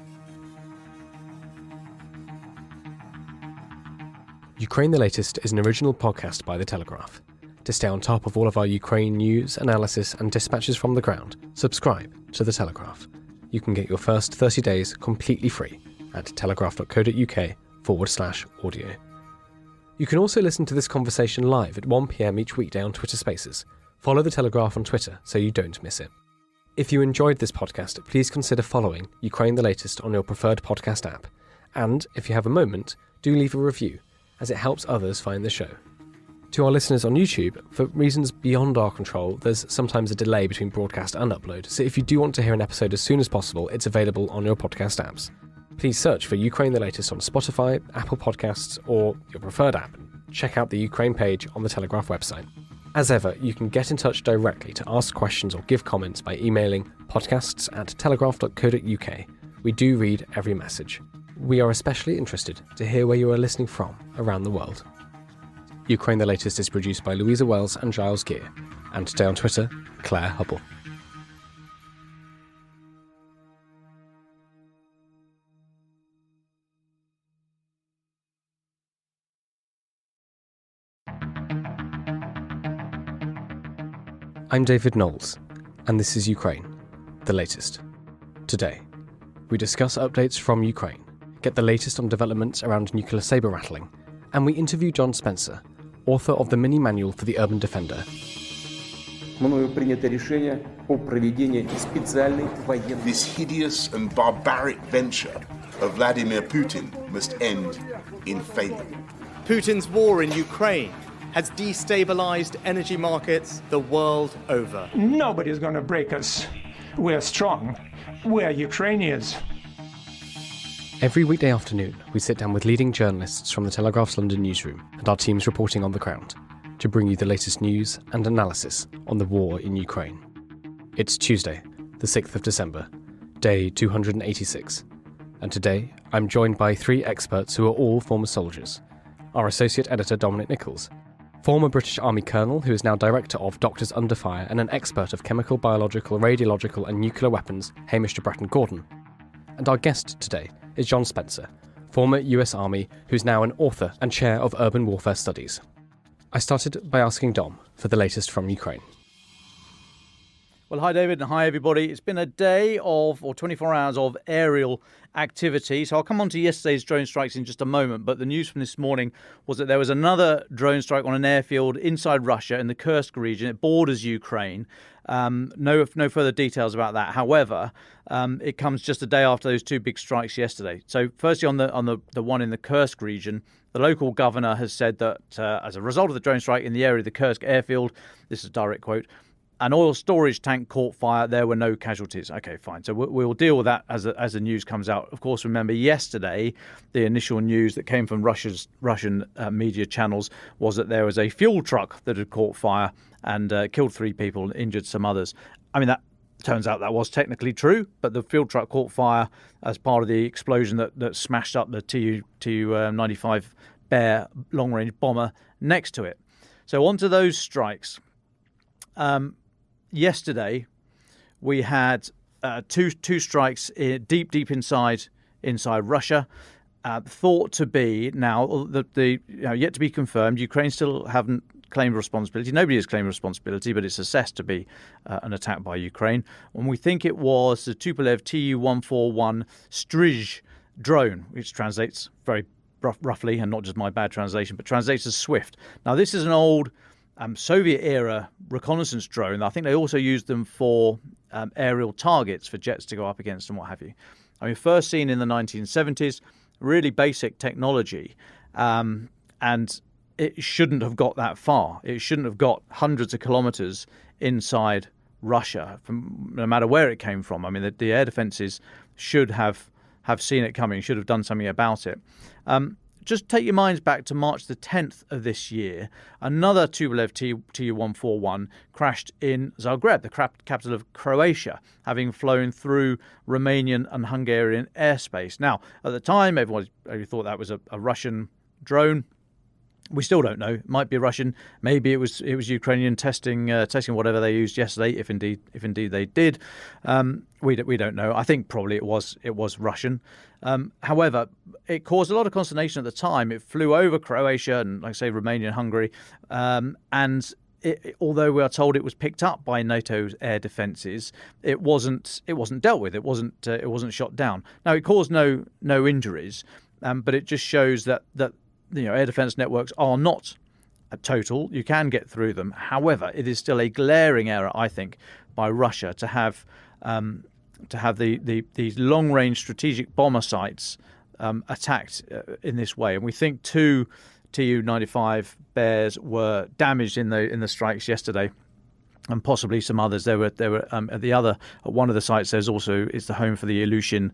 Ukraine the Latest is an original podcast by The Telegraph. To stay on top of all of our Ukraine news, analysis and dispatches from the ground, subscribe to The Telegraph. You can get your first 30 days completely free at telegraph.co.uk/audio. You can also listen to this conversation live at 1 p.m. each weekday on Twitter Spaces. Follow The Telegraph on Twitter so you don't miss it. If you enjoyed this podcast, please consider following Ukraine the Latest on your preferred podcast app. And if you have a moment, do leave a review, as it helps others find the show. To our listeners on YouTube, for reasons beyond our control, there's sometimes a delay between broadcast and upload, so if you do want to hear an episode as soon as possible, it's available on your podcast apps. Please search for Ukraine the Latest on Spotify, Apple Podcasts, or your preferred app. Check out the Ukraine page on the Telegraph website. As ever, you can get in touch directly to ask questions or give comments by emailing podcasts@telegraph.co.uk. We do read every message. We are especially interested to hear where you are listening from around the world. Ukraine the Latest is produced by Louisa Wells and Giles Gear, and today on Twitter, Claire Hubble. I'm David Knowles, and this is Ukraine, the latest. Today, we discuss updates from Ukraine, get the latest on developments around nuclear saber rattling, and we interview John Spencer, author of the mini manual for the urban defender. This hideous and barbaric venture of Vladimir Putin must end in failure. Putin's war in Ukraine has destabilized energy markets the world over. Nobody's going to break us. We're strong. We're Ukrainians. Every weekday afternoon, we sit down with leading journalists from the Telegraph's London newsroom and our teams reporting on the ground to bring you the latest news and analysis on the war in Ukraine. It's Tuesday, the 6th of December, day 286. And today, I'm joined by three experts who are all former soldiers. Our associate editor, Dominic Nichols, former British Army colonel who is now director of Doctors Under Fire and an expert of chemical, biological, radiological and nuclear weapons, Hamish de Bretton-Gordon. And our guest today is John Spencer, former US Army who's now an author and chair of urban warfare studies. I started by asking Dom for the latest from Ukraine. Well, hi, David, and hi, everybody. It's been a day or 24 hours of aerial activity. So I'll come on to yesterday's drone strikes in just a moment. But the news from this morning was that there was another drone strike on an airfield inside Russia in the Kursk region. It borders Ukraine. No further details about that. However, it comes just a day after those two big strikes yesterday. So firstly, on the one in the Kursk region, the local governor has said that as a result of the drone strike in the area of the Kursk airfield, this is a direct quote, An oil storage tank caught fire. There were no casualties. Okay, fine. So we'll deal with that as the news comes out. Of course, remember yesterday, the initial news that came from Russian media channels was that there was a fuel truck that had caught fire and killed 3 people and injured some others. I mean, that turns out that was technically true, but the fuel truck caught fire as part of the explosion that smashed up the Tu-95 Bear long-range bomber next to it. So onto those strikes. Yesterday, we had two strikes deep inside Russia, thought to be now yet to be confirmed. Ukraine still haven't claimed responsibility. Nobody has claimed responsibility, but it's assessed to be an attack by Ukraine. And we think it was the Tupolev Tu-141 Strij drone, which translates very roughly, and not just my bad translation, but translates as Swift. Now, this is an old Soviet-era reconnaissance drone. I think they also used them for aerial targets for jets to go up against and what have you. I mean, first seen in the 1970s, really basic technology, and it shouldn't have got that far. It shouldn't have got hundreds of kilometers inside Russia, no matter where it came from. I mean, the air defenses should have seen it coming, should have done something about it. Just take your minds back to March the 10th of this year. Another Tupolev Tu-141 crashed in Zagreb, the capital of Croatia, having flown through Romanian and Hungarian airspace. Now, at the time, everybody thought that was a Russian drone. We still don't know. It might be Russian. Maybe it was Ukrainian testing whatever they used yesterday. If indeed they did, we don't know. I think probably it was Russian. However, it caused a lot of consternation at the time. It flew over Croatia and, like I say, Romania and Hungary, and although we are told it was picked up by NATO's air defences, it wasn't dealt with. It wasn't shot down. Now, it caused no injuries, but it just shows that air defence networks are not total. You can get through them. However, it is still a glaring error, I think, by Russia to have these long-range strategic bomber sites attacked in this way. And we think 2 Tu-95 Bears were damaged in the strikes yesterday, and possibly some others. There were at one of the sites. There's also is the home for the Ilyushin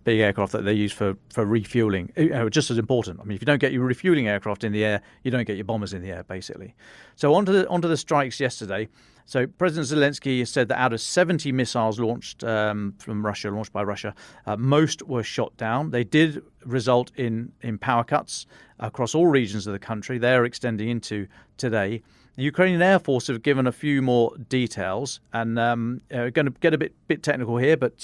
big aircraft that they use for refueling. Just as important. I mean, if you don't get your refueling aircraft in the air, you don't get your bombers in the air, basically. So onto the strikes yesterday. So President Zelensky said that out of 70 missiles launched launched by Russia, most were shot down. They did result in power cuts across all regions of the country. They're extending into today. The Ukrainian Air Force have given a few more details, and going to get a bit technical here, but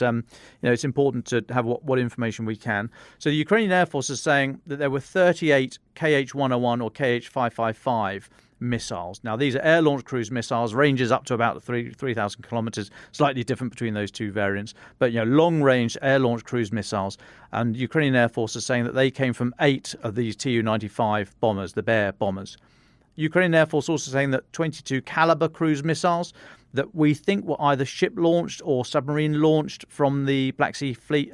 it's important to have what information we can. So the Ukrainian Air Force is saying that there were 38 KH-101 or KH-555 missiles. Now, these are air-launched cruise missiles, ranges up to about 3,000 kilometers, slightly different between those two variants, but long-range air-launched cruise missiles. And Ukrainian Air Force is saying that they came from 8 of these Tu-95 bombers, the Bear bombers. Ukrainian Air Force also saying that 22 Caliber cruise missiles that we think were either ship-launched or submarine-launched from the Black Sea fleet,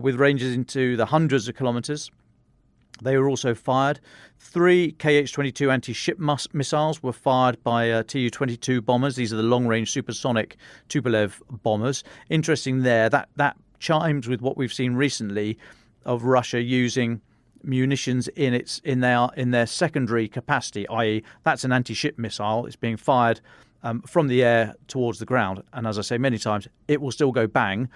with ranges into the hundreds of kilometers. They were also fired. 3 KH-22 anti-ship missiles were fired by Tu-22 bombers. These are the long-range supersonic Tupolev bombers. Interesting there, that chimes with what we've seen recently of Russia using munitions in their secondary capacity, i.e. that's an anti-ship missile. It's being fired from the air towards the ground, and as I say many times, it will still go bang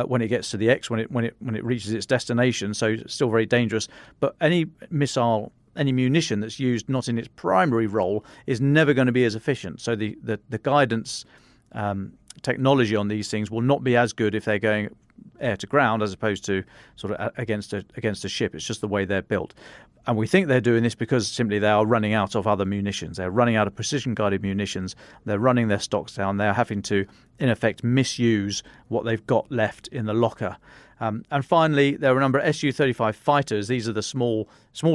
when it gets to the X, when it reaches its destination. So it's still very dangerous. But any missile, any munition that's used not in its primary role is never going to be as efficient. So the guidance technology on these things will not be as good if they're going air to ground as opposed to sort of against a ship. It's just the way they're built. And we think they're doing this because simply they are running out of other munitions. They're running out of precision-guided munitions. They're running their stocks down. They're having to, in effect, misuse what they've got left in the locker. And finally, there were a number of Su-35 fighters. These are the small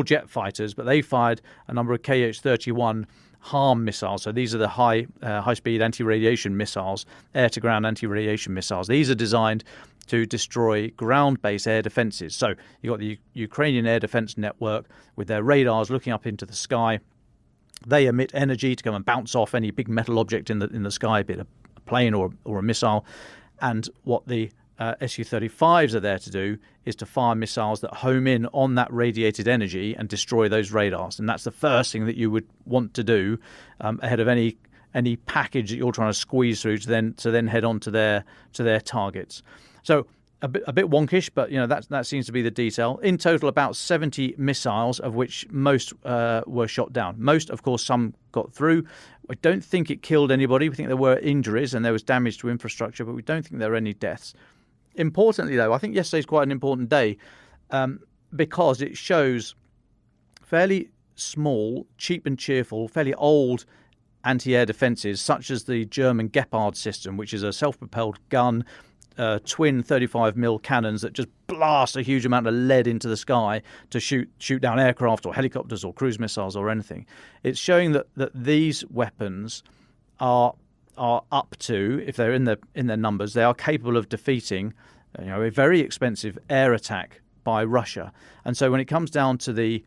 jet fighters, but they fired a number of KH-31 HARM missiles. So these are the high-speed anti-radiation missiles, air-to-ground anti-radiation missiles. These are designed to destroy ground-based air defences. So you've got the Ukrainian Air Defence Network with their radars looking up into the sky, They emit energy to come and bounce off any big metal object in the sky, be it a plane or a missile. And what the Su-35s are there to do is to fire missiles that home in on that radiated energy and destroy those radars. And that's the first thing that you would want to do ahead of any package that you're trying to squeeze through to then head on to their targets. So a bit wonkish, but that seems to be the detail. In total, about 70 missiles, of which most were shot down. Most, of course, some got through. I don't think it killed anybody. We think there were injuries and there was damage to infrastructure, but we don't think there were any deaths. Importantly, though, I think yesterday's quite an important day because it shows fairly small, cheap and cheerful, fairly old anti-air defences, such as the German Gepard system, which is a self-propelled gun, twin 35mm cannons that just blast a huge amount of lead into the sky to shoot down aircraft or helicopters or cruise missiles or anything. It's showing that these weapons are up to, if they're in their numbers, they are capable of defeating a very expensive air attack by Russia. And so when it comes down to the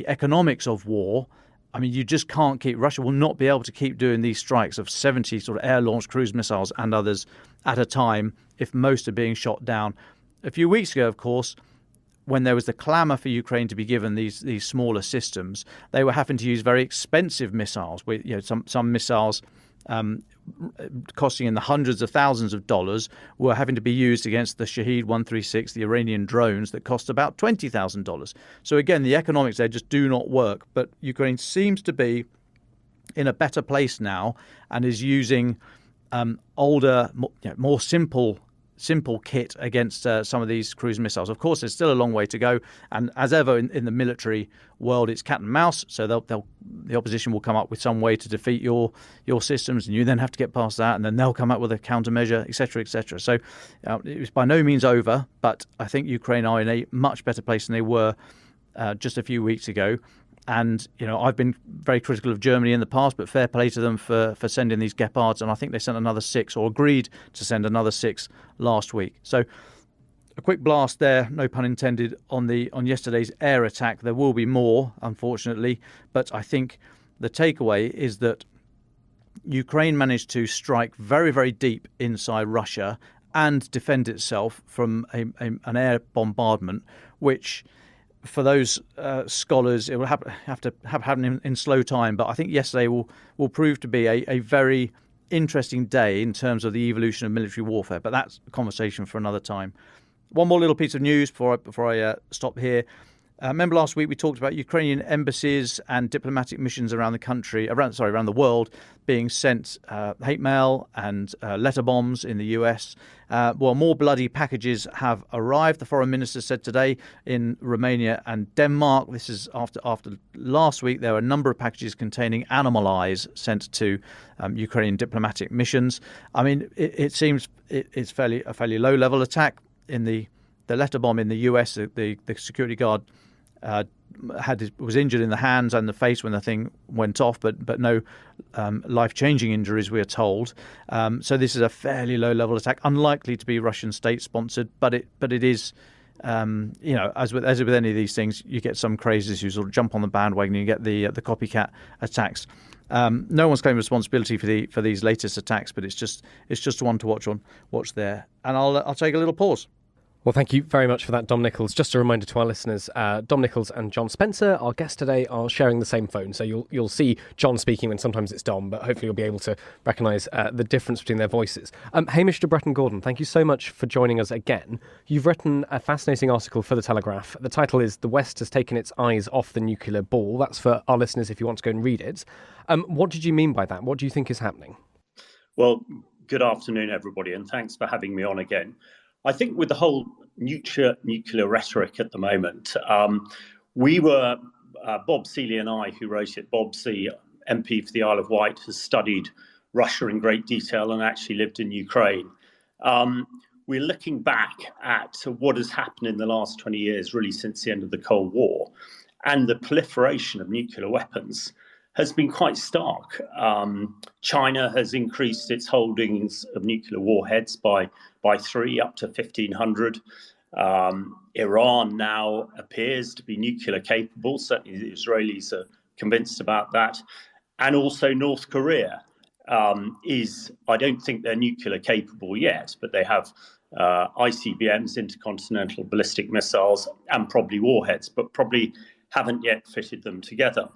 economics of war, I mean, you just can't keep. Russia will not be able to keep doing these strikes of 70 sort of air-launched cruise missiles and others at a time if most are being shot down. A few weeks ago, of course, when there was the clamour for Ukraine to be given these smaller systems, they were having to use very expensive missiles. With some missiles costing in the hundreds of thousands of dollars were having to be used against the Shahed 136, the Iranian drones that cost about $20,000. So again, the economics there just do not work. But Ukraine seems to be in a better place now and is using older, more simple kit against some of these cruise missiles. Of course, there's still a long way to go, and as ever in the military world, it's cat and mouse. So the opposition will come up with some way to defeat your systems, and you then have to get past that, and then they'll come up with a countermeasure, etc., etc. So it was by no means over, but I think Ukraine are in a much better place than they were just a few weeks ago. And, I've been very critical of Germany in the past, but fair play to them for sending these Gepards. And I think they sent another 6 or agreed to send another 6 last week. So a quick blast there, no pun intended, on yesterday's air attack. There will be more, unfortunately. But I think the takeaway is that Ukraine managed to strike very, very deep inside Russia and defend itself from an air bombardment, which, for those scholars, it will have to happen in slow time. But I think yesterday will prove to be a very interesting day in terms of the evolution of military warfare. But that's a conversation for another time. One more little piece of news before I stop here. Remember last week we talked about Ukrainian embassies and diplomatic missions around the world being sent hate mail and letter bombs in the US. Well, more bloody packages have arrived, the foreign minister said today, in Romania and Denmark. This is after last week there were a number of packages containing animal eyes sent to Ukrainian diplomatic missions. I mean, it seems it's a fairly low-level attack. In the letter bomb in the US, the security guard was injured in the hands and the face when the thing went off, but no life-changing injuries, we are told. So this is a fairly low-level attack, unlikely to be Russian state-sponsored, but it is, as with any of these things, you get some crazies who sort of jump on the bandwagon and you get the copycat attacks. No one's claiming responsibility for these latest attacks, but it's just one to watch there. And I'll take a little pause. Well, thank you very much for that, Dom Nichols. Just a reminder to our listeners, Dom Nichols and John Spencer, our guests today, are sharing the same phone. So you'll see John speaking when sometimes it's Dom, but hopefully you'll be able to recognise the difference between their voices. Hamish de Bretton-Gordon, thank you so much for joining us again. You've written a fascinating article for The Telegraph. The title is "The West Has Taken Its Eyes Off the Nuclear Ball." That's for our listeners if you want to go and read it. What did you mean by that? What do you think is happening? Well, good afternoon, everybody, and thanks for having me on again. I think with the whole nuclear rhetoric at the moment, we were, Bob Seeley and I, who wrote it, Bob C, MP for the Isle of Wight, has studied Russia in great detail and actually lived in Ukraine. We're looking back at what has happened in the last 20 years, really since the end of the Cold War, and the proliferation of nuclear weapons has been quite stark. China has increased its holdings of nuclear warheads by 3 up to 1,500. Iran now appears to be nuclear capable. Certainly the Israelis are convinced about that. And also North Korea I don't think they're nuclear capable yet, but they have ICBMs, intercontinental ballistic missiles, and probably warheads, but probably haven't yet fitted them together.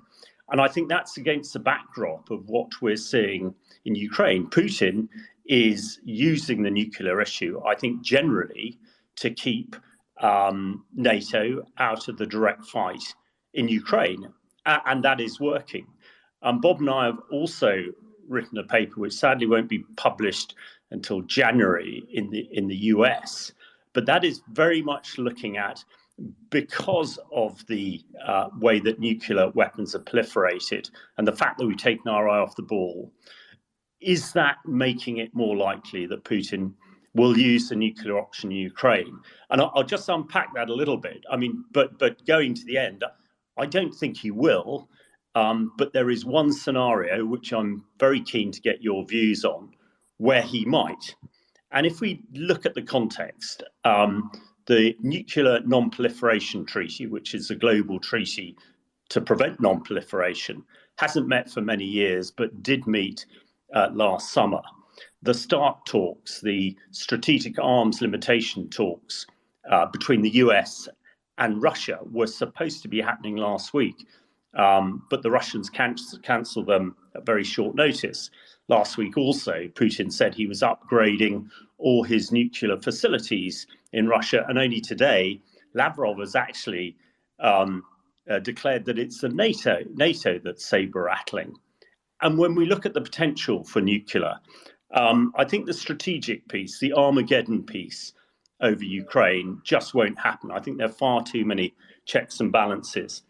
And I think that's against the backdrop of what we're seeing in Ukraine. Putin is using the nuclear issue, I think, generally to keep NATO out of the direct fight in Ukraine. And that is working. Bob and I have also written a paper which sadly won't be published until January in the US, but that is very much looking at, because of the way that nuclear weapons are proliferated and the fact that we've taken our eye off the ball, is that making it more likely that Putin will use the nuclear option in Ukraine? And I'll just unpack that a little bit. I mean, but going to the end, I don't think he will. But there is one scenario which I'm very keen to get your views on, where he might. And if we look at the context, the Nuclear Non-Proliferation Treaty, which is a global treaty to prevent non-proliferation, hasn't met for many years, but did meet last summer. The START talks, the strategic arms limitation talks between the US and Russia, were supposed to be happening last week. But the Russians cancelled them at very short notice. Last week also, Putin said he was upgrading all his nuclear facilities in Russia. And only today, Lavrov has actually declared that it's the NATO that's saber-rattling. And when we look at the potential for nuclear, I think the strategic piece, the Armageddon piece over Ukraine just won't happen. I think there are far too many checks and balances.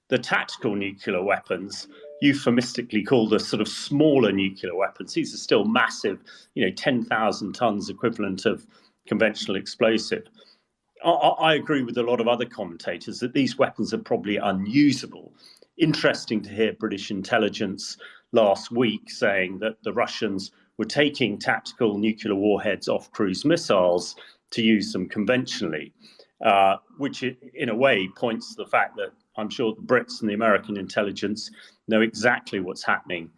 The tactical nuclear weapons, euphemistically called the sort of smaller nuclear weapons, these are still massive, 10,000 tons equivalent of conventional explosive. I agree with a lot of other commentators that these weapons are probably unusable. Interesting to hear British intelligence last week saying that the Russians were taking tactical nuclear warheads off cruise missiles to use them conventionally, which in a way points to the fact that I'm sure the Brits and the American intelligence know exactly what's happening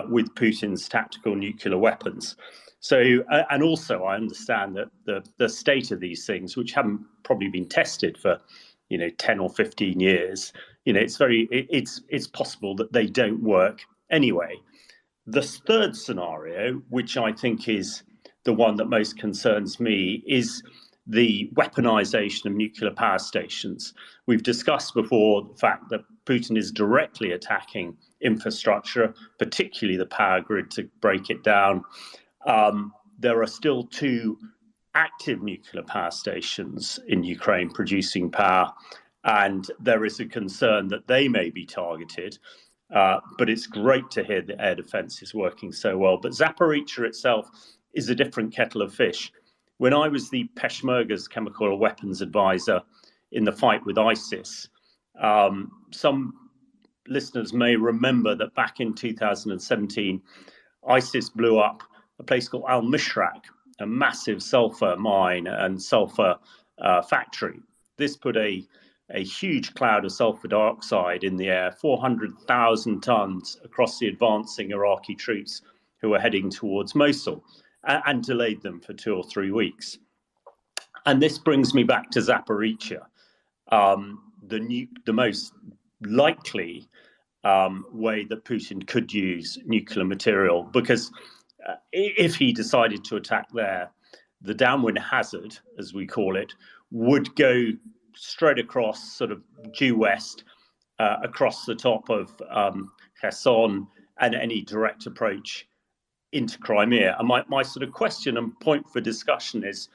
with Putin's tactical nuclear weapons. So, and also I understand that the state of these things, which haven't probably been tested for, 10 or 15 years, it's possible that they don't work anyway. The third scenario, which I think is the one that most concerns me, is the weaponization of nuclear power stations. We've discussed before the fact that Putin is directly attacking infrastructure, particularly the power grid, to break it down. There are still 2 active nuclear power stations in Ukraine producing power, and there is a concern that they may be targeted. But it's great to hear the air defense is working so well. But Zaporizhzhia itself is a different kettle of fish. When I was the Peshmerga's chemical weapons advisor in the fight with ISIS, some listeners may remember that back in 2017, ISIS blew up a place called Al-Mishraq, a massive sulfur mine and sulfur factory. This put a huge cloud of sulfur dioxide in the air, 400,000 tons across the advancing Iraqi troops who were heading towards Mosul, and delayed them for 2 or 3 weeks. And this brings me back to Zaporizhzhia, the most likely way that Putin could use nuclear material, because if he decided to attack there, the downwind hazard, as we call it, would go straight across, sort of due west, across the top of Kherson, and any direct approach into Crimea. And my sort of question and point for discussion is,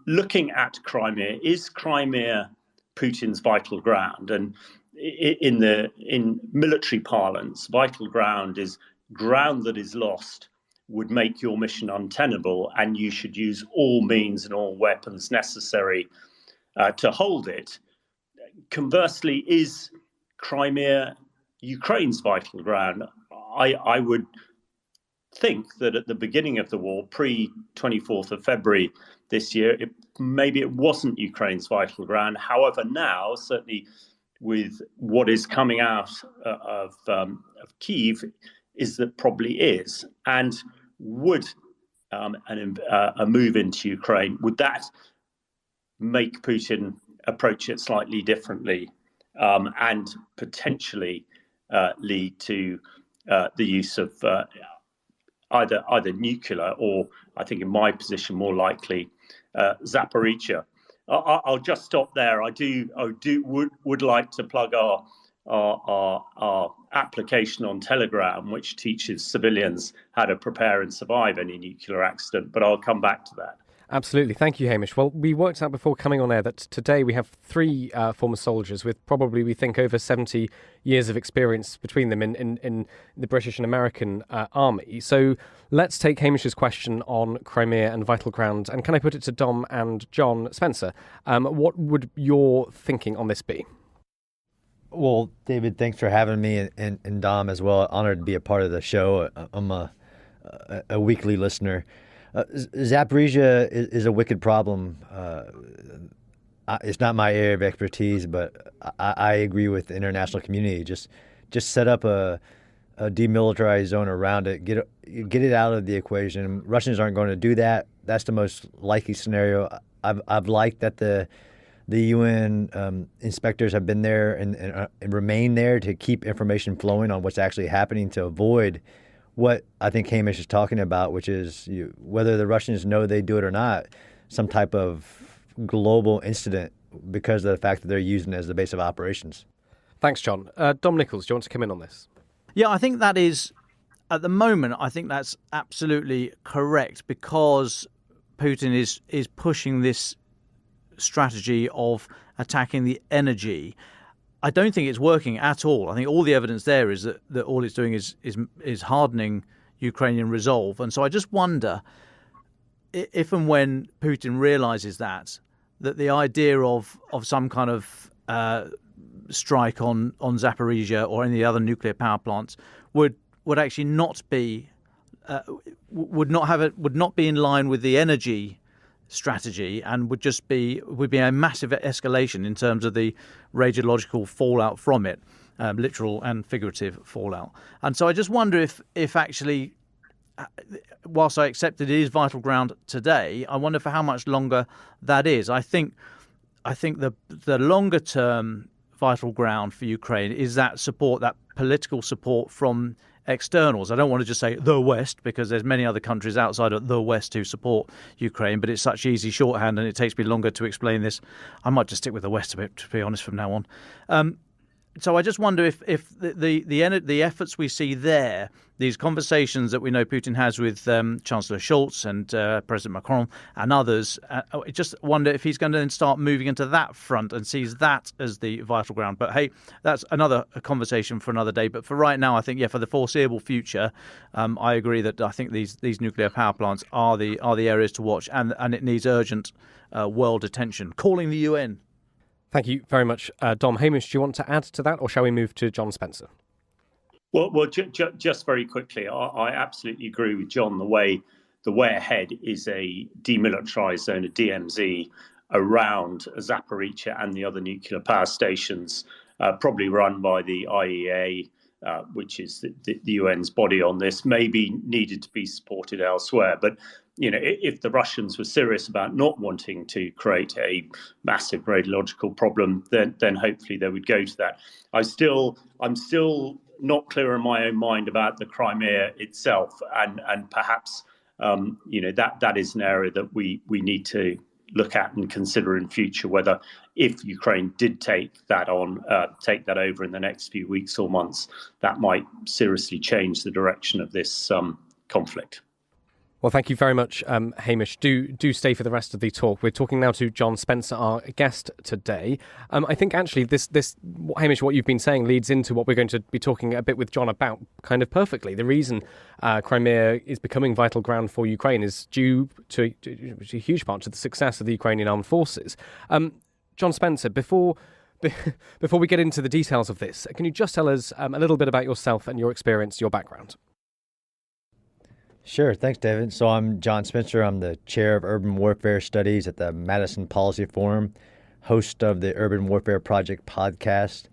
looking at Crimea, is Crimea Putin's vital ground? And in military parlance, vital ground is ground that is lost would make your mission untenable, and you should use all means and all weapons necessary to hold it. Conversely, is Crimea Ukraine's vital ground? I would think that at the beginning of the war, pre-24th of February this year, maybe it wasn't Ukraine's vital ground. However, now, certainly what is coming out of Kyiv is that probably is, and would a move into Ukraine, would that make Putin approach it slightly differently, and potentially lead to the use of either nuclear or, I think in my position, more likely Zaporizhzhia. I'll just stop there. I would like to plug our application on Telegram, which teaches civilians how to prepare and survive any nuclear accident, but I'll come back to that. Absolutely. Thank you, Hamish. Well, we worked out before coming on air that today we have three former soldiers with probably, we think, over 70 years of experience between them in the British and American army. So let's take Hamish's question on Crimea and vital ground. And can I put it to Dom and John Spencer? What would your thinking on this be? Well, David, thanks for having me, and Dom as well. Honored to be a part of the show. I'm a weekly listener. Zaporizhzhia is a wicked problem. It's not my area of expertise, but I agree with the international community. Just set up a demilitarized zone around it. Get it out of the equation. Russians aren't going to do that. That's the most likely scenario. I've liked that the UN inspectors have been there and remain there to keep information flowing on what's actually happening to avoid what I think Hamish is talking about, which is whether the Russians know they do it or not, some type of global incident because of the fact that they're using it as the base of operations. Thanks, John. Dom Nichols, do you want to come in on this? Yeah, I think that is, at the moment, I think that's absolutely correct, because Putin is pushing this strategy of attacking the energy. I don't think it's working at all. I think all the evidence there is that all it's doing is hardening Ukrainian resolve. And so I just wonder if and when Putin realizes that the idea of some kind of strike on Zaporizhzhia or any other nuclear power plants would actually not be would not be in line with the energy strategy, and would be a massive escalation in terms of the radiological fallout from it, literal and figurative fallout. And so I just wonder if actually, whilst I accept it is vital ground today, I wonder for how much longer that is. I think the longer term vital ground for Ukraine is that support, that political support from externals. I don't want to just say the West, because there's many other countries outside of the West who support Ukraine, but it's such easy shorthand and it takes me longer to explain this. I might just stick with the West a bit, to be honest, from now on. So I just wonder if the efforts we see there, these conversations that we know Putin has with Chancellor Scholz and President Macron and others, I just wonder if he's going to then start moving into that front and sees that as the vital ground. But hey, that's another conversation for another day. But for right now, I think, for the foreseeable future, I agree that I think these nuclear power plants are the areas to watch, and it needs urgent world attention. Calling the UN. Thank you very much, Dom. Hamish, do you want to add to that, or shall we move to John Spencer? Well, just very quickly, I absolutely agree with John. The way ahead is a demilitarized zone, a DMZ, around Zaporizhzhia and the other nuclear power stations, probably run by the IEA, which is the UN's body on this, maybe needed to be supported elsewhere. But if the Russians were serious about not wanting to create a massive radiological problem, then hopefully they would go to that. I'm still not clear in my own mind about the Crimea itself, and perhaps that is an area that we need to look at and consider in future, whether if Ukraine did take that over in the next few weeks or months, that might seriously change the direction of this conflict. Well, thank you very much, Hamish. Do stay for the rest of the talk. We're talking now to John Spencer, our guest today. I think actually this Hamish, what you've been saying leads into what we're going to be talking a bit with John about kind of perfectly. The reason Crimea is becoming vital ground for Ukraine is due to a huge part to the success of the Ukrainian armed forces. John Spencer, before we get into the details of this, can you just tell us a little bit about yourself and your experience, your background? Sure. Thanks, David. So I'm John Spencer. I'm the chair of urban warfare studies at the Madison Policy Forum. host of the Urban Warfare Project podcast.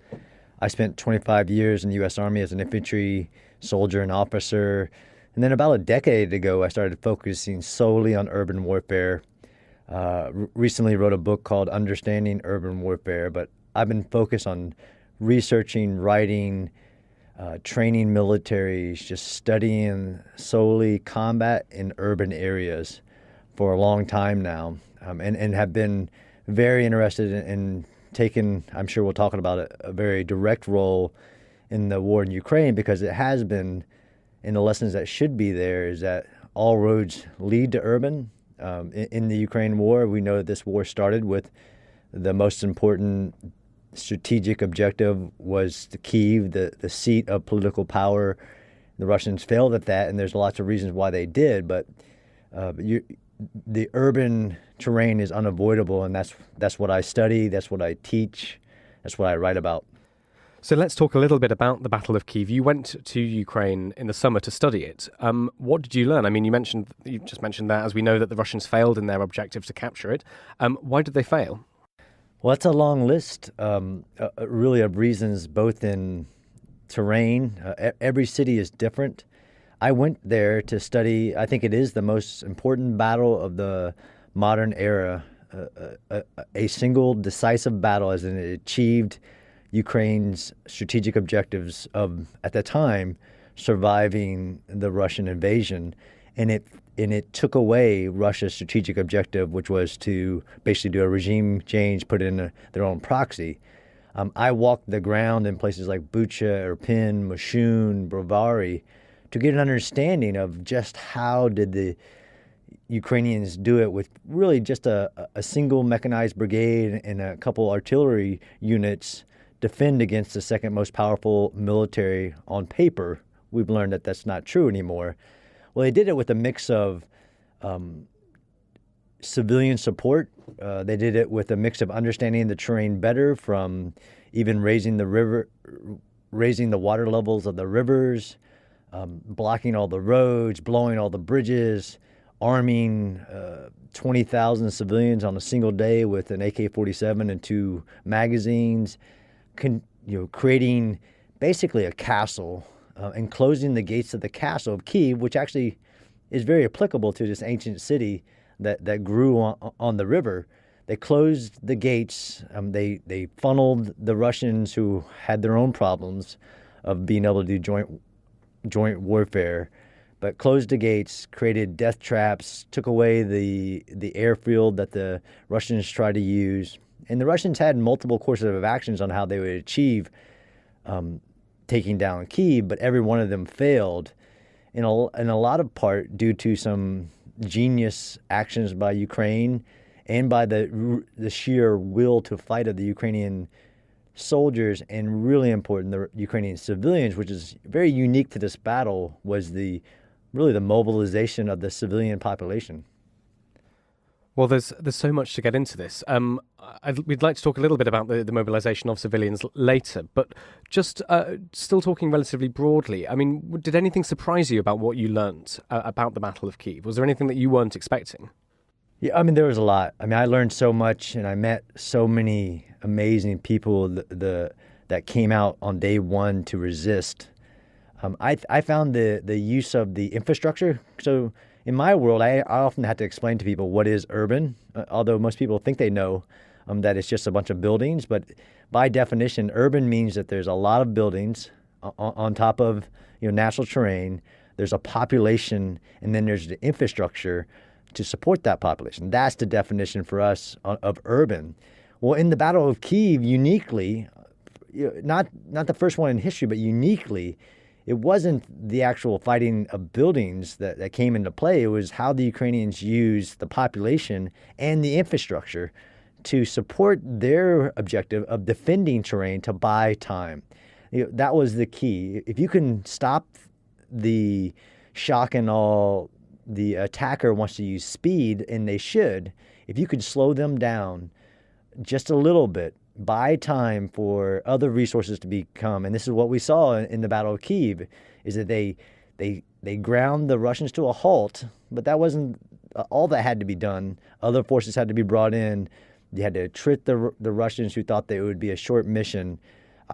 I spent 25 years in the U.S. Army as an infantry soldier and officer. And then about a decade ago, I started focusing solely on urban warfare. Recently wrote a book called Understanding Urban Warfare, but I've been focused on researching, writing, training militaries, just studying solely combat in urban areas for a long time now, and have been very interested in taking, I'm sure we'll talk about it, a very direct role in the war in Ukraine, because it has been, and the lessons that should be there is that all roads lead to urban. In the Ukraine war, we know that this war started with the most important strategic objective was the Kyiv, the seat of political power. The Russians failed at that, and there's lots of reasons why they did, but the urban terrain is unavoidable, and that's what I study, that's what I teach, that's what I write about. So let's talk a little bit about the Battle of Kyiv. You went to Ukraine in the summer to study it. What did you learn? I mean, you just mentioned that, as we know that the Russians failed in their objective to capture it. Why did they fail? Well, that's a long list, really, of reasons, both in terrain. Every city is different. I went there to study, I think it is the most important battle of the modern era, a single decisive battle as it achieved Ukraine's strategic objectives of, at the time, surviving the Russian invasion. And it took away Russia's strategic objective, which was to basically do a regime change, put in their own proxy. I walked the ground in places like Bucha, Irpin, Moshun, Brovary, to get an understanding of just how did the Ukrainians do it with really just a single mechanized brigade and a couple artillery units defend against the second most powerful military on paper. We've learned that that's not true anymore. Well, they did it with a mix of civilian support. They did it with a mix of understanding the terrain better, from even raising the water levels of the rivers, blocking all the roads, blowing all the bridges, arming 20,000 civilians on a single day with an AK-47 and 2 magazines, creating basically a castle and closing the gates of the castle of Kyiv, which actually is very applicable to this ancient city that grew on the river. They closed the gates. They funneled the Russians, who had their own problems of being able to do joint warfare, but closed the gates, created death traps, took away the airfield that the Russians tried to use. And the Russians had multiple courses of actions on how they would achieve taking down Kyiv, but every one of them failed in a lot of part due to some genius actions by Ukraine and by the sheer will to fight of the Ukrainian soldiers, and really important, the Ukrainian civilians, which is very unique to this battle, was really the mobilization of the civilian population. Well, there's so much to get into this. We'd like to talk a little bit about the mobilization of civilians later, but just still talking relatively broadly, I mean, did anything surprise you about what you learned about the Battle of Kyiv? Was there anything that you weren't expecting? Yeah, I mean, there was a lot. I mean, I learned so much, and I met so many amazing people that came out on day one to resist. I found the use of the infrastructure. So in my world, I often have to explain to people what is urban, although most people think they know that it's just a bunch of buildings. But by definition, urban means that there's a lot of buildings on top of natural terrain. There's a population, and then there's the infrastructure to support that population. That's the definition for us of urban. Well, in the Battle of Kyiv, uniquely, not the first one in history, but uniquely, it wasn't the actual fighting of buildings that came into play. It was how the Ukrainians used the population and the infrastructure to support their objective of defending terrain to buy time. That was the key. If you can stop the shock and awe, the attacker wants to use speed, and they should. If you could slow them down just a little bit, buy time for other resources to become, and this is what we saw in the Battle of Kyiv, is that they ground the Russians to a halt, but that wasn't all that had to be done. Other forces had to be brought in You had to trick the Russians who thought that it would be a short mission.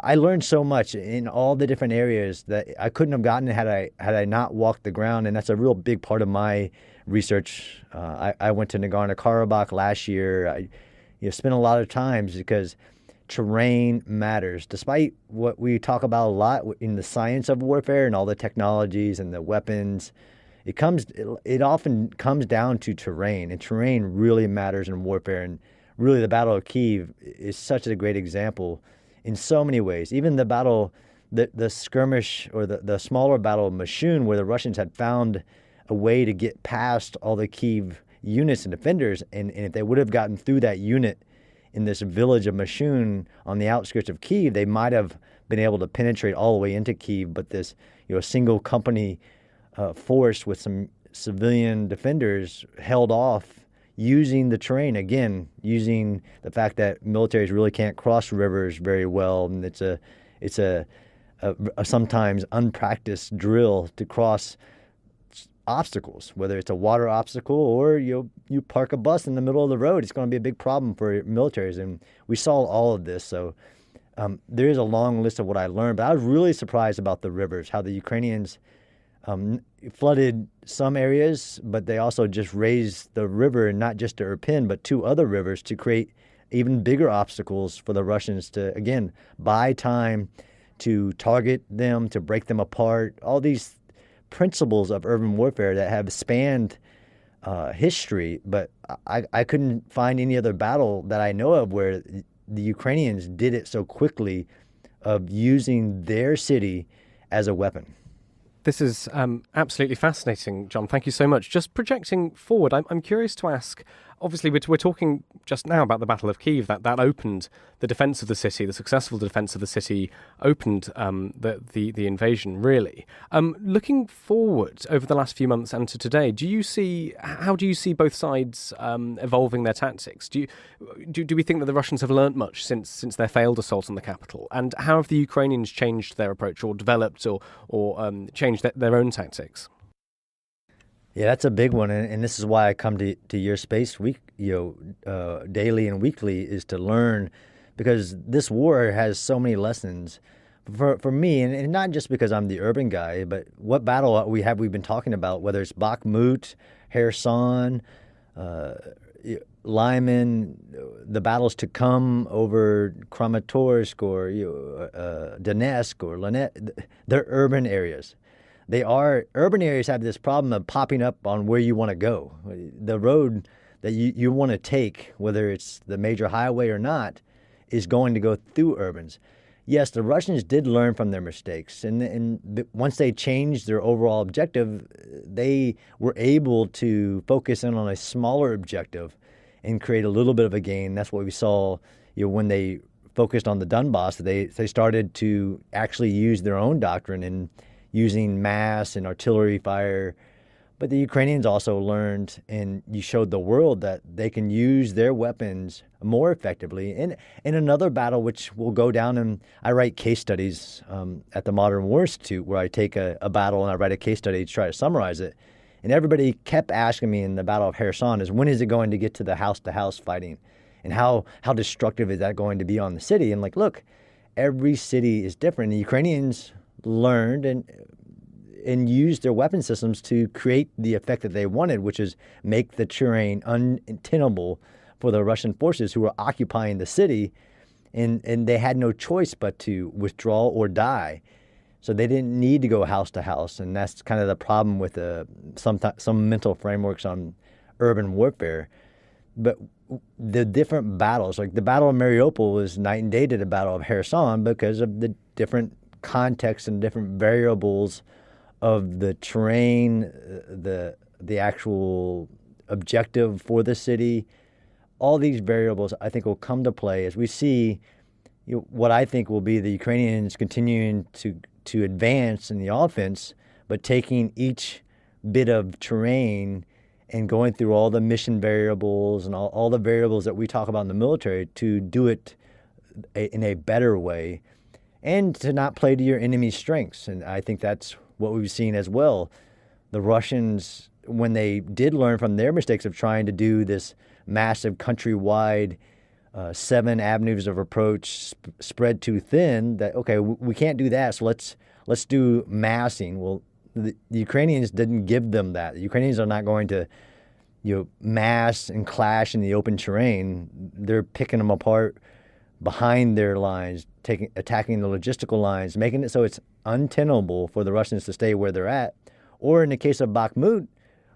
I learned so much in all the different areas that I couldn't have gotten had I not walked the ground, and that's a real big part of my research. I went to Nagorno-Karabakh last year. I spent a lot of times because terrain matters. Despite what we talk about a lot in the science of warfare and all the technologies and the weapons, it often comes down to terrain, and terrain really matters in warfare. And really, the Battle of Kyiv is such a great example in so many ways. Even the skirmish or the smaller Battle of Mashun, where the Russians had found a way to get past all the Kyiv units and defenders, and if they would have gotten through that unit in this village of Mashun on the outskirts of Kyiv, they might have been able to penetrate all the way into Kyiv. But this, single company force with some civilian defenders held off using the terrain, again, using the fact that militaries really can't cross rivers very well, and it's a sometimes unpracticed drill to cross obstacles, whether it's a water obstacle or you park a bus in the middle of the road. It's going to be a big problem for militaries, and we saw all of this. So there is a long list of what I learned, but I was really surprised about the rivers, how the Ukrainians flooded some areas, but they also just raised the river, not just to Irpin, but two other rivers, to create even bigger obstacles for the Russians to, again, buy time, to target them, to break them apart. All these principles of urban warfare that have spanned history, but I couldn't find any other battle that I know of where the Ukrainians did it so quickly, of using their city as a weapon. This is absolutely fascinating, John. Thank you so much. Just projecting forward, I'm curious to ask, obviously we're talking just now about the Battle of Kyiv, that opened the defence of the city, the successful defence of the city opened the invasion, really. Looking forward over the last few months and to today, how do you see both sides evolving their tactics? Do we think that the Russians have learnt much since their failed assault on the capital? And how have the Ukrainians changed their approach, or developed or changed their own tactics? Yeah, that's a big one, and this is why I come to your space daily and weekly, is to learn, because this war has so many lessons for me, and not just because I'm the urban guy, but what battle we've been talking about, whether it's Bakhmut, Kherson, Lyman, the battles to come over Kramatorsk or Donetsk or Luhansk, they're urban areas. Urban areas have this problem of popping up on where you want to go. The road that you want to take, whether it's the major highway or not, is going to go through urbans. Yes, the Russians did learn from their mistakes, and once they changed their overall objective, they were able to focus in on a smaller objective and create a little bit of a gain. That's what we saw, when they focused on the Donbass. They started to actually use their own doctrine and using mass and artillery fire. But the Ukrainians also learned, and you showed the world that they can use their weapons more effectively. In another battle, which will go down, and I write case studies at the Modern War Institute, where I take a battle and I write a case study to try to summarize it. And everybody kept asking me in the Battle of Kherson is, when is it going to get to the house-to-house fighting? And how destructive is that going to be on the city? And look, every city is different. The Ukrainians learned and used their weapon systems to create the effect that they wanted, which is make the terrain untenable for the Russian forces who were occupying the city, and they had no choice but to withdraw or die. So they didn't need to go house to house, and that's kind of the problem with some mental frameworks on urban warfare. But the different battles, like the Battle of Mariupol, was night and day to the Battle of Kherson because of the different context and different variables of the terrain, the actual objective for the city. All these variables, I think, will come to play as we see what I think will be the Ukrainians continuing to advance in the offense, but taking each bit of terrain and going through all the mission variables and all the variables that we talk about in the military to do it in a better way, and to not play to your enemy's strengths. And I think that's what we've seen as well. The Russians, when they did learn from their mistakes of trying to do this massive countrywide 7 avenues of approach spread too thin. That okay, we can't do that. So let's do massing. Well, the Ukrainians didn't give them that. The Ukrainians are not going to mass and clash in the open terrain. They're picking them apart behind their lines, attacking the logistical lines, making it so it's untenable for the Russians to stay where they're at. Or in the case of Bakhmut,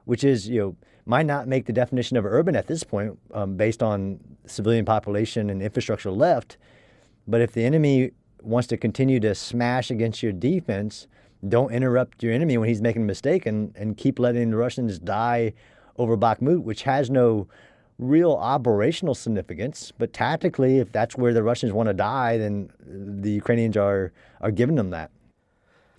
which is, might not make the definition of urban at this point based on civilian population and infrastructure left. But if the enemy wants to continue to smash against your defense, don't interrupt your enemy when he's making a mistake and keep letting the Russians die over Bakhmut, which has no real operational significance. But tactically, if that's where the Russians want to die, then the Ukrainians are giving them that.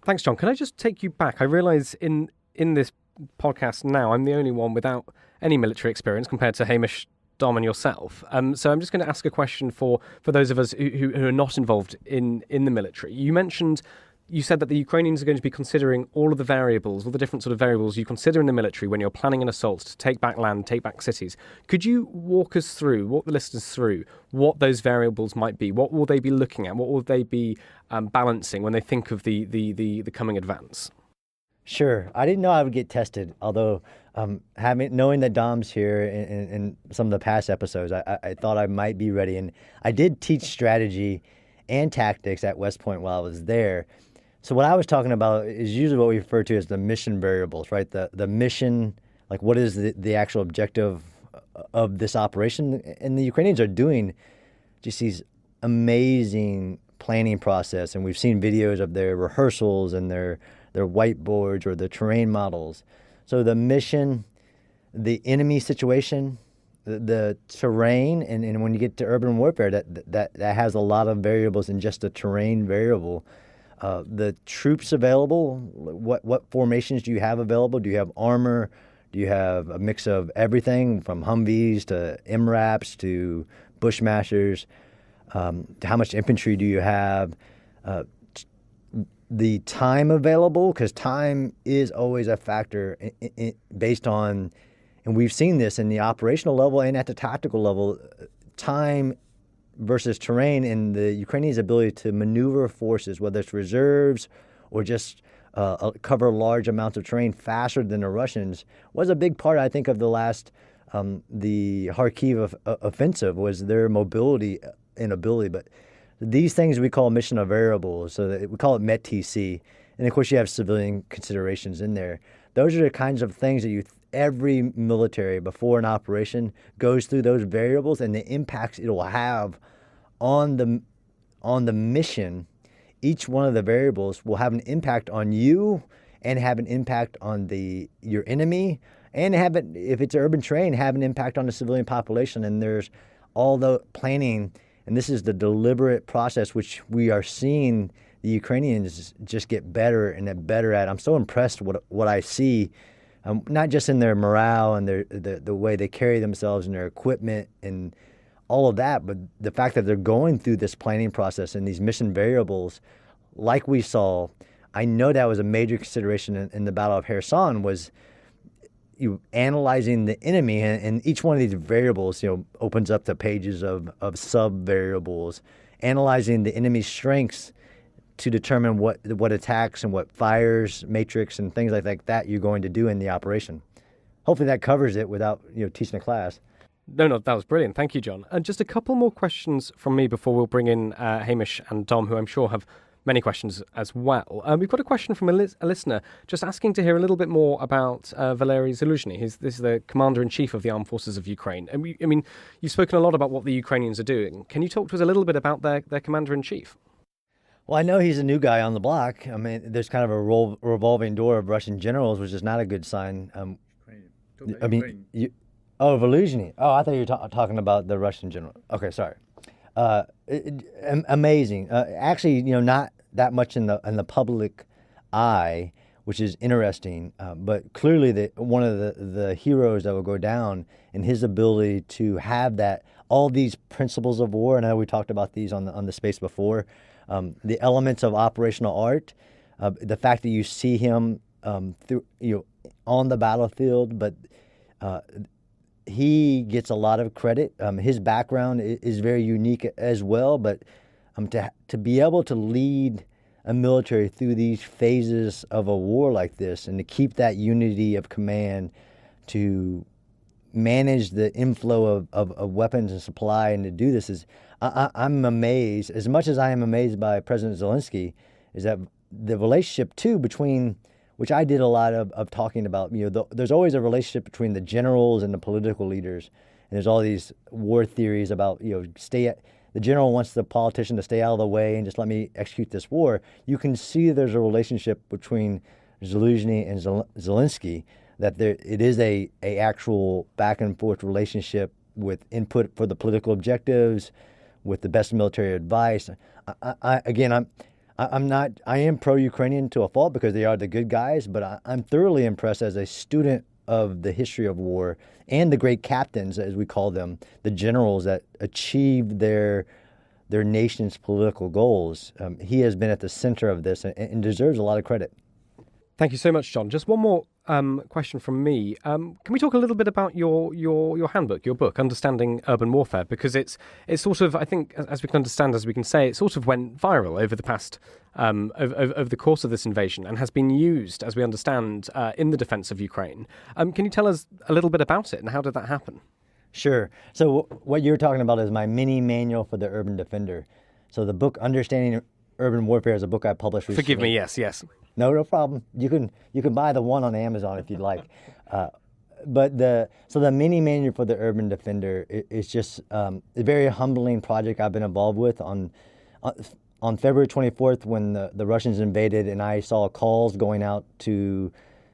Thanks, John. Can I just take you back? I realize in this podcast now, I'm the only one without any military experience compared to Hamish, Dom, and yourself. So I'm just going to ask a question for those of us who are not involved in the military. You said that the Ukrainians are going to be considering all of the variables, all the different sort of variables you consider in the military when you're planning an assault to take back land, take back cities. Could you walk the listeners through what those variables might be? What will they be looking at? What will they be balancing when they think of the coming advance? Sure. I didn't know I would get tested, although knowing that Dom's here in some of the past episodes, I thought I might be ready. And I did teach strategy and tactics at West Point while I was there. So what I was talking about is usually what we refer to as the mission variables, right? The mission, like what is the actual objective of this operation? And the Ukrainians are doing just these amazing planning process. And we've seen videos of their rehearsals and their whiteboards or the terrain models. So the mission, the enemy situation, the terrain, and when you get to urban warfare, that has a lot of variables in just the terrain variable. The troops available, what formations do you have available? Do you have armor? Do you have a mix of everything from Humvees to MRAPs to Bushmasters? How much infantry do you have? The time available, because time is always a factor based on, and we've seen this in the operational level and at the tactical level, time versus terrain and the Ukrainians' ability to maneuver forces, whether it's reserves or just cover large amounts of terrain faster than the Russians, was a big part, I think, of the last, the Kharkiv offensive, was their mobility and ability. But these things we call mission of variables, so that we call it MET-TC. And of course, you have civilian considerations in there. Those are the kinds of things that every military before an operation goes through those variables and the impacts it will have on the mission. Each one of the variables will have an impact on you and have an impact on your enemy, and if it's urban terrain, have an impact on the civilian population. And there's all the planning, and this is the deliberate process which we are seeing the Ukrainians just get better and better at. I'm so impressed what I see. Not just in their morale and the way they carry themselves and their equipment and all of that, but the fact that they're going through this planning process and these mission variables, like we saw. I know that was a major consideration in the Battle of Kherson, was analyzing the enemy, and each one of these variables, opens up the pages of sub variables, analyzing the enemy's strengths to determine what attacks and what fires, matrix, and things like that you're going to do in the operation. Hopefully that covers it without teaching a class. No, that was brilliant. Thank you, John. And just a couple more questions from me before we'll bring in Hamish and Dom, who I'm sure have many questions as well. We've got a question from a listener just asking to hear a little bit more about Valery Zaluzhny. This is the Commander-in-Chief of the Armed Forces of Ukraine. And you've spoken a lot about what the Ukrainians are doing. Can you talk to us a little bit about their Commander-in-Chief? Well, I know he's a new guy on the block. There's kind of a revolving door of Russian generals, which is not a good sign. Zaluzhny. Oh, I thought you were talking about the Russian general. Okay, sorry. Amazing. Actually, not that much in the public eye, which is interesting. But clearly, one of the heroes that will go down in his ability to have all these principles of war. And I know we talked about these on the space before. The elements of operational art, the fact that you see him through on the battlefield, but he gets a lot of credit. His background is very unique as well, but to be able to lead a military through these phases of a war like this and to keep that unity of command, to manage the inflow of weapons and supply, and to do this is, I'm amazed, as much as I am amazed by President Zelensky, is that the relationship too between, which I did a lot of talking about, there's always a relationship between the generals and the political leaders. And there's all these war theories about, the general wants the politician to stay out of the way and just let me execute this war. You can see there's a relationship between Zelensky and Zelensky, that it is a actual back and forth relationship with input for the political objectives, with the best military advice. I am pro-Ukrainian to a fault because they are the good guys, but I'm thoroughly impressed as a student of the history of war and the great captains, as we call them, the generals that achieved their nation's political goals. He has been at the center of this and deserves a lot of credit. Thank you so much, John. Just one more question from me. Can we talk a little bit about your handbook, your book, Understanding Urban Warfare? Because it's sort of, I think, as we can understand, as we can say, it sort of went viral over the past, over the course of this invasion, and has been used, as we understand, in the defense of Ukraine. Can you tell us a little bit about it, and how did that happen? Sure. So what you're talking about is my mini manual for the urban defender. So the book Understanding Urban Warfare is a book I published recently. Forgive me, yes. No problem. You can buy the one on Amazon if you'd like. But the mini manual for the urban defender is just a very humbling project I've been involved with. On February 24th, when the Russians invaded, and I saw calls going out to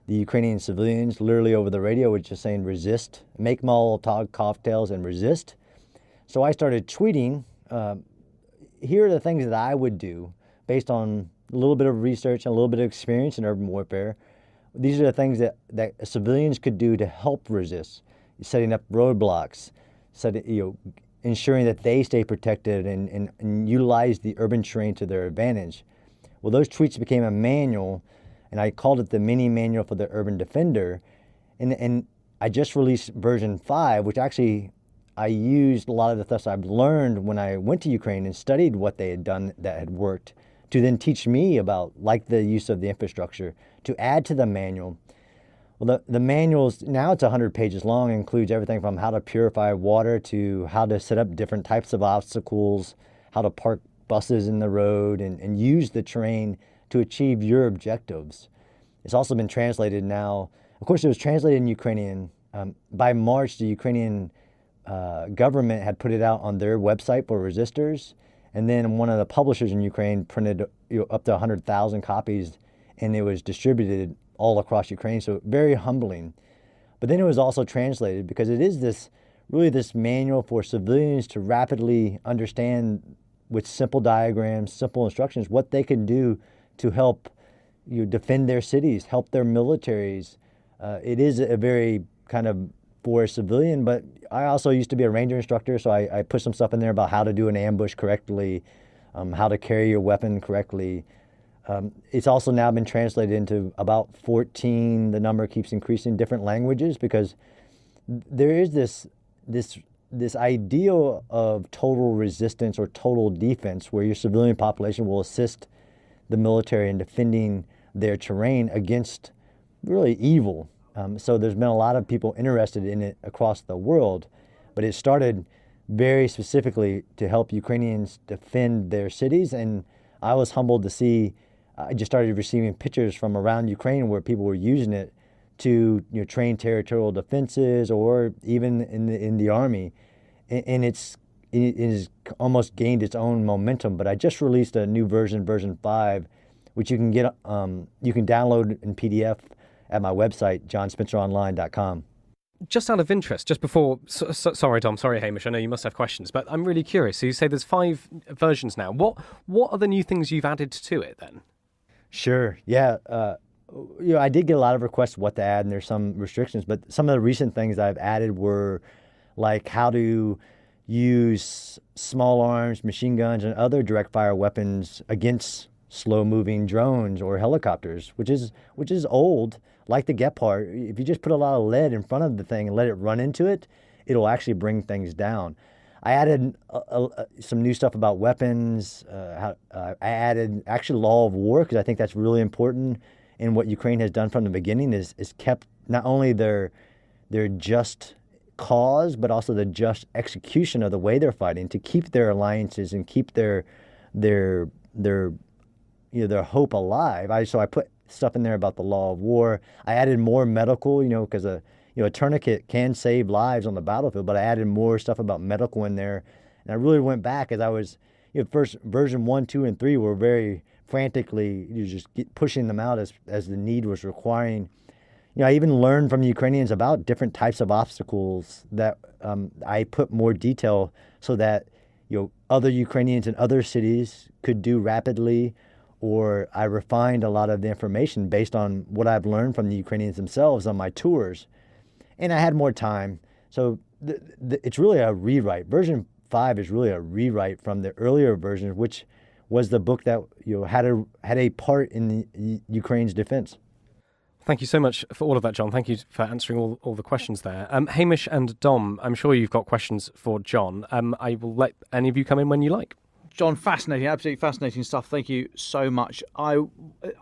the Ukrainian civilians, literally over the radio, which is saying resist, make Molotov cocktails and resist. So I started tweeting. Here are the things that I would do based on a little bit of research and a little bit of experience in urban warfare. These are the things that civilians could do to help resist, setting up roadblocks, ensuring that they stay protected and utilize the urban terrain to their advantage. Well, those tweets became a manual, and I called it the mini manual for the urban defender. And I just released version 5, which actually I used a lot of the stuff I've learned when I went to Ukraine and studied what they had done that had worked, to then teach me about, like the use of the infrastructure, to add to the manual. Well, the manual's, now it's 100 pages long, includes everything from how to purify water to how to set up different types of obstacles, how to park buses in the road and use the terrain to achieve your objectives. It's also been translated now. Of course, it was translated in Ukrainian. By March, the Ukrainian government had put it out on their website for resistors. And then one of the publishers in Ukraine printed up to 100,000 copies, and it was distributed all across Ukraine. So very humbling. But then it was also translated because it is this manual for civilians to rapidly understand with simple diagrams, simple instructions, what they can do to help defend their cities, help their militaries. It is a very kind of for a civilian, but I also used to be a ranger instructor, so I put some stuff in there about how to do an ambush correctly, how to carry your weapon correctly. It's also now been translated into about 14, the number keeps increasing, different languages, because there is this ideal of total resistance or total defense, where your civilian population will assist the military in defending their terrain against really evil. So there's been a lot of people interested in it across the world, but it started very specifically to help Ukrainians defend their cities. And I was humbled to see, I just started receiving pictures from around Ukraine where people were using it to train territorial defenses, or even in the army. And it has almost gained its own momentum. But I just released a new version 5, which you can get, you can download in PDF at my website, johnspenceronline.com. Just out of interest, just before, sorry, Dom, sorry, Hamish, I know you must have questions, but I'm really curious. So you say there's 5 versions now. What are the new things you've added to it then? Sure, yeah. I did get a lot of requests what to add, and there's some restrictions, but some of the recent things I've added were like how to use small arms, machine guns, and other direct fire weapons against slow-moving drones or helicopters, which is old. Like the Gepard, if you just put a lot of lead in front of the thing and let it run into it, it'll actually bring things down. I added some new stuff about weapons. I added actually law of war, because I think that's really important. And what Ukraine has done from the beginning is kept not only their just cause, but also the just execution of the way they're fighting, to keep their alliances and keep their hope alive. So I put stuff in there about the law of war. I added more medical, because a tourniquet can save lives on the battlefield, but I added more stuff about medical in there. And I really went back as I was, first version 1, 2, and 3 were very frantically just pushing them out as the need was requiring. I even learned from the Ukrainians about different types of obstacles that I put more detail so that other Ukrainians in other cities could do rapidly, or I refined a lot of the information based on what I've learned from the Ukrainians themselves on my tours. And I had more time. So it's really a rewrite. Version 5 is really a rewrite from the earlier version, which was the book that had a part in the Ukraine's defense. Thank you so much for all of that, John. Thank you for answering all the questions there. Hamish and Dom, I'm sure you've got questions for John. I will let any of you come in when you like. John, fascinating, absolutely fascinating stuff. Thank you so much. I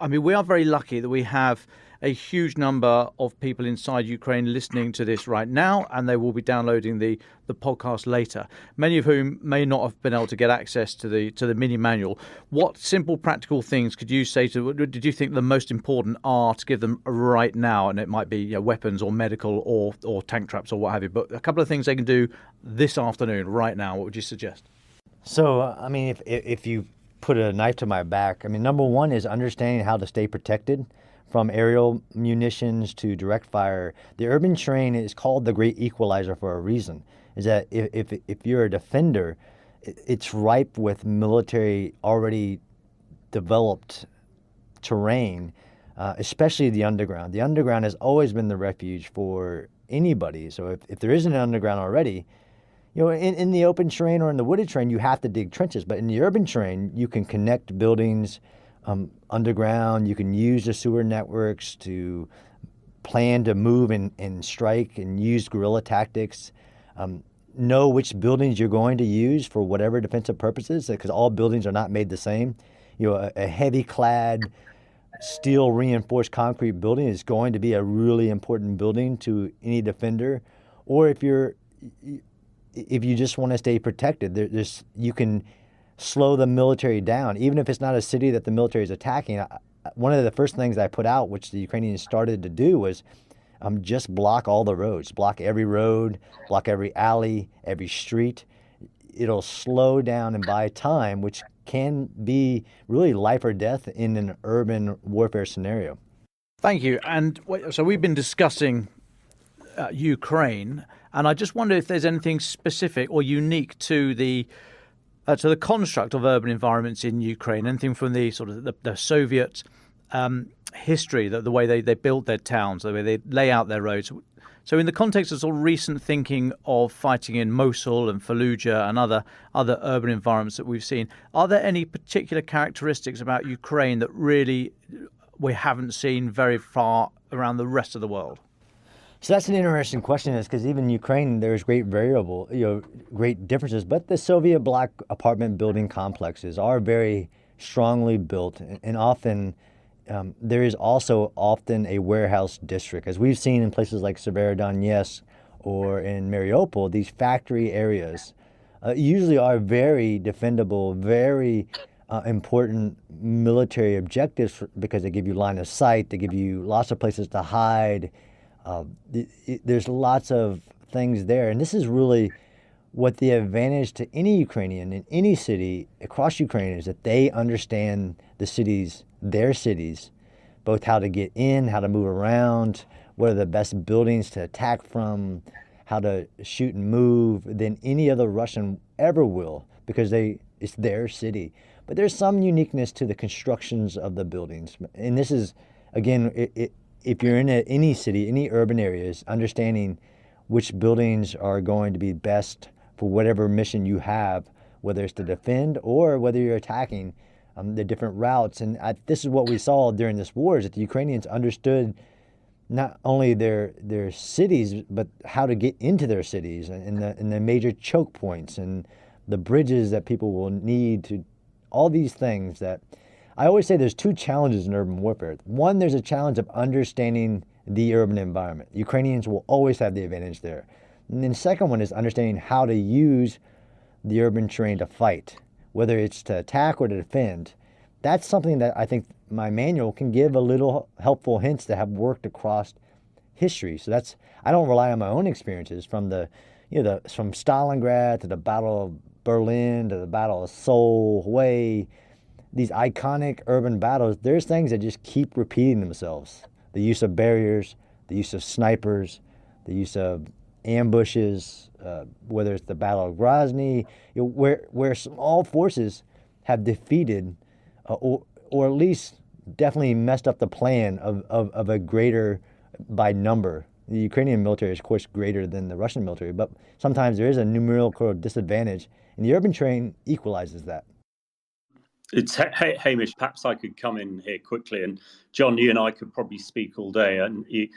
mean, we are very lucky that we have a huge number of people inside Ukraine listening to this right now, and they will be downloading the podcast later, many of whom may not have been able to get access to the mini manual. What simple practical things did you think the most important are to give them right now? And it might be weapons or medical or tank traps or what have you, but a couple of things they can do this afternoon right now. What would you suggest? So, I mean, if you put a knife to my back, I mean, number one is understanding how to stay protected from aerial munitions to direct fire. The urban terrain is called the great equalizer for a reason, is that if you're a defender, it's ripe with military already developed terrain, especially the underground. The underground has always been the refuge for anybody. So if there isn't an underground already, in the open terrain or in the wooded terrain, you have to dig trenches. But in the urban terrain, you can connect buildings underground. You can use the sewer networks to plan to move and strike and use guerrilla tactics. Know which buildings you're going to use for whatever defensive purposes, because all buildings are not made the same. A heavy clad steel reinforced concrete building is going to be a really important building to any defender. Or if you just want to stay protected, you can slow the military down, even if it's not a city that the military is attacking. One of the first things I put out, which the Ukrainians started to do, was just block all the roads, block every road, block every alley, every street. It'll slow down and buy time, which can be really life or death in an urban warfare scenario. Thank you. And so we've been discussing Ukraine, and I just wonder if there's anything specific or unique to the construct of urban environments in Ukraine, anything from the sort of the Soviet history, the way they built their towns, the way they lay out their roads. So in the context of sort of recent thinking of fighting in Mosul and Fallujah and other urban environments that we've seen, are there any particular characteristics about Ukraine that really we haven't seen very far around the rest of the world? So that's an interesting question, is because even Ukraine, there's great great differences. But the Soviet bloc apartment building complexes are very strongly built, and often there is also often a warehouse district, as we've seen in places like Severodonetsk or in Mariupol. These factory areas usually are very defendable, very important military objectives, because they give you line of sight, they give you lots of places to hide. There's lots of things there. And this is really what the advantage to any Ukrainian in any city across Ukraine is, that they understand the cities, their cities, both how to get in, how to move around, what are the best buildings to attack from, how to shoot and move, than any other Russian ever will, because it's their city. But there's some uniqueness to the constructions of the buildings. And this is, again, if you're in any city, any urban areas, understanding which buildings are going to be best for whatever mission you have, whether it's to defend or whether you're attacking, the different routes. And this is what we saw during this war, is that the Ukrainians understood not only their cities, but how to get into their cities and the major choke points and the bridges that people will need to, all these things that I always say there's two challenges in urban warfare. One, there's a challenge of understanding the urban environment. Ukrainians will always have the advantage there. And then the second one is understanding how to use the urban terrain to fight, whether it's to attack or to defend. That's something that I think my manual can give a little helpful hints that have worked across history. So that's, I don't rely on my own experiences from from Stalingrad to the Battle of Berlin to the Battle of Seoul, Hue, these iconic urban battles. There's things that just keep repeating themselves. The use of barriers, the use of snipers, the use of ambushes, whether it's the Battle of Grozny, where small forces have defeated or at least definitely messed up the plan of a greater by number. The Ukrainian military is, of course, greater than the Russian military, but sometimes there is a numerical disadvantage, and the urban terrain equalizes that. It's Hamish. Perhaps I could come in here quickly, and John, you and I could probably speak all day. And you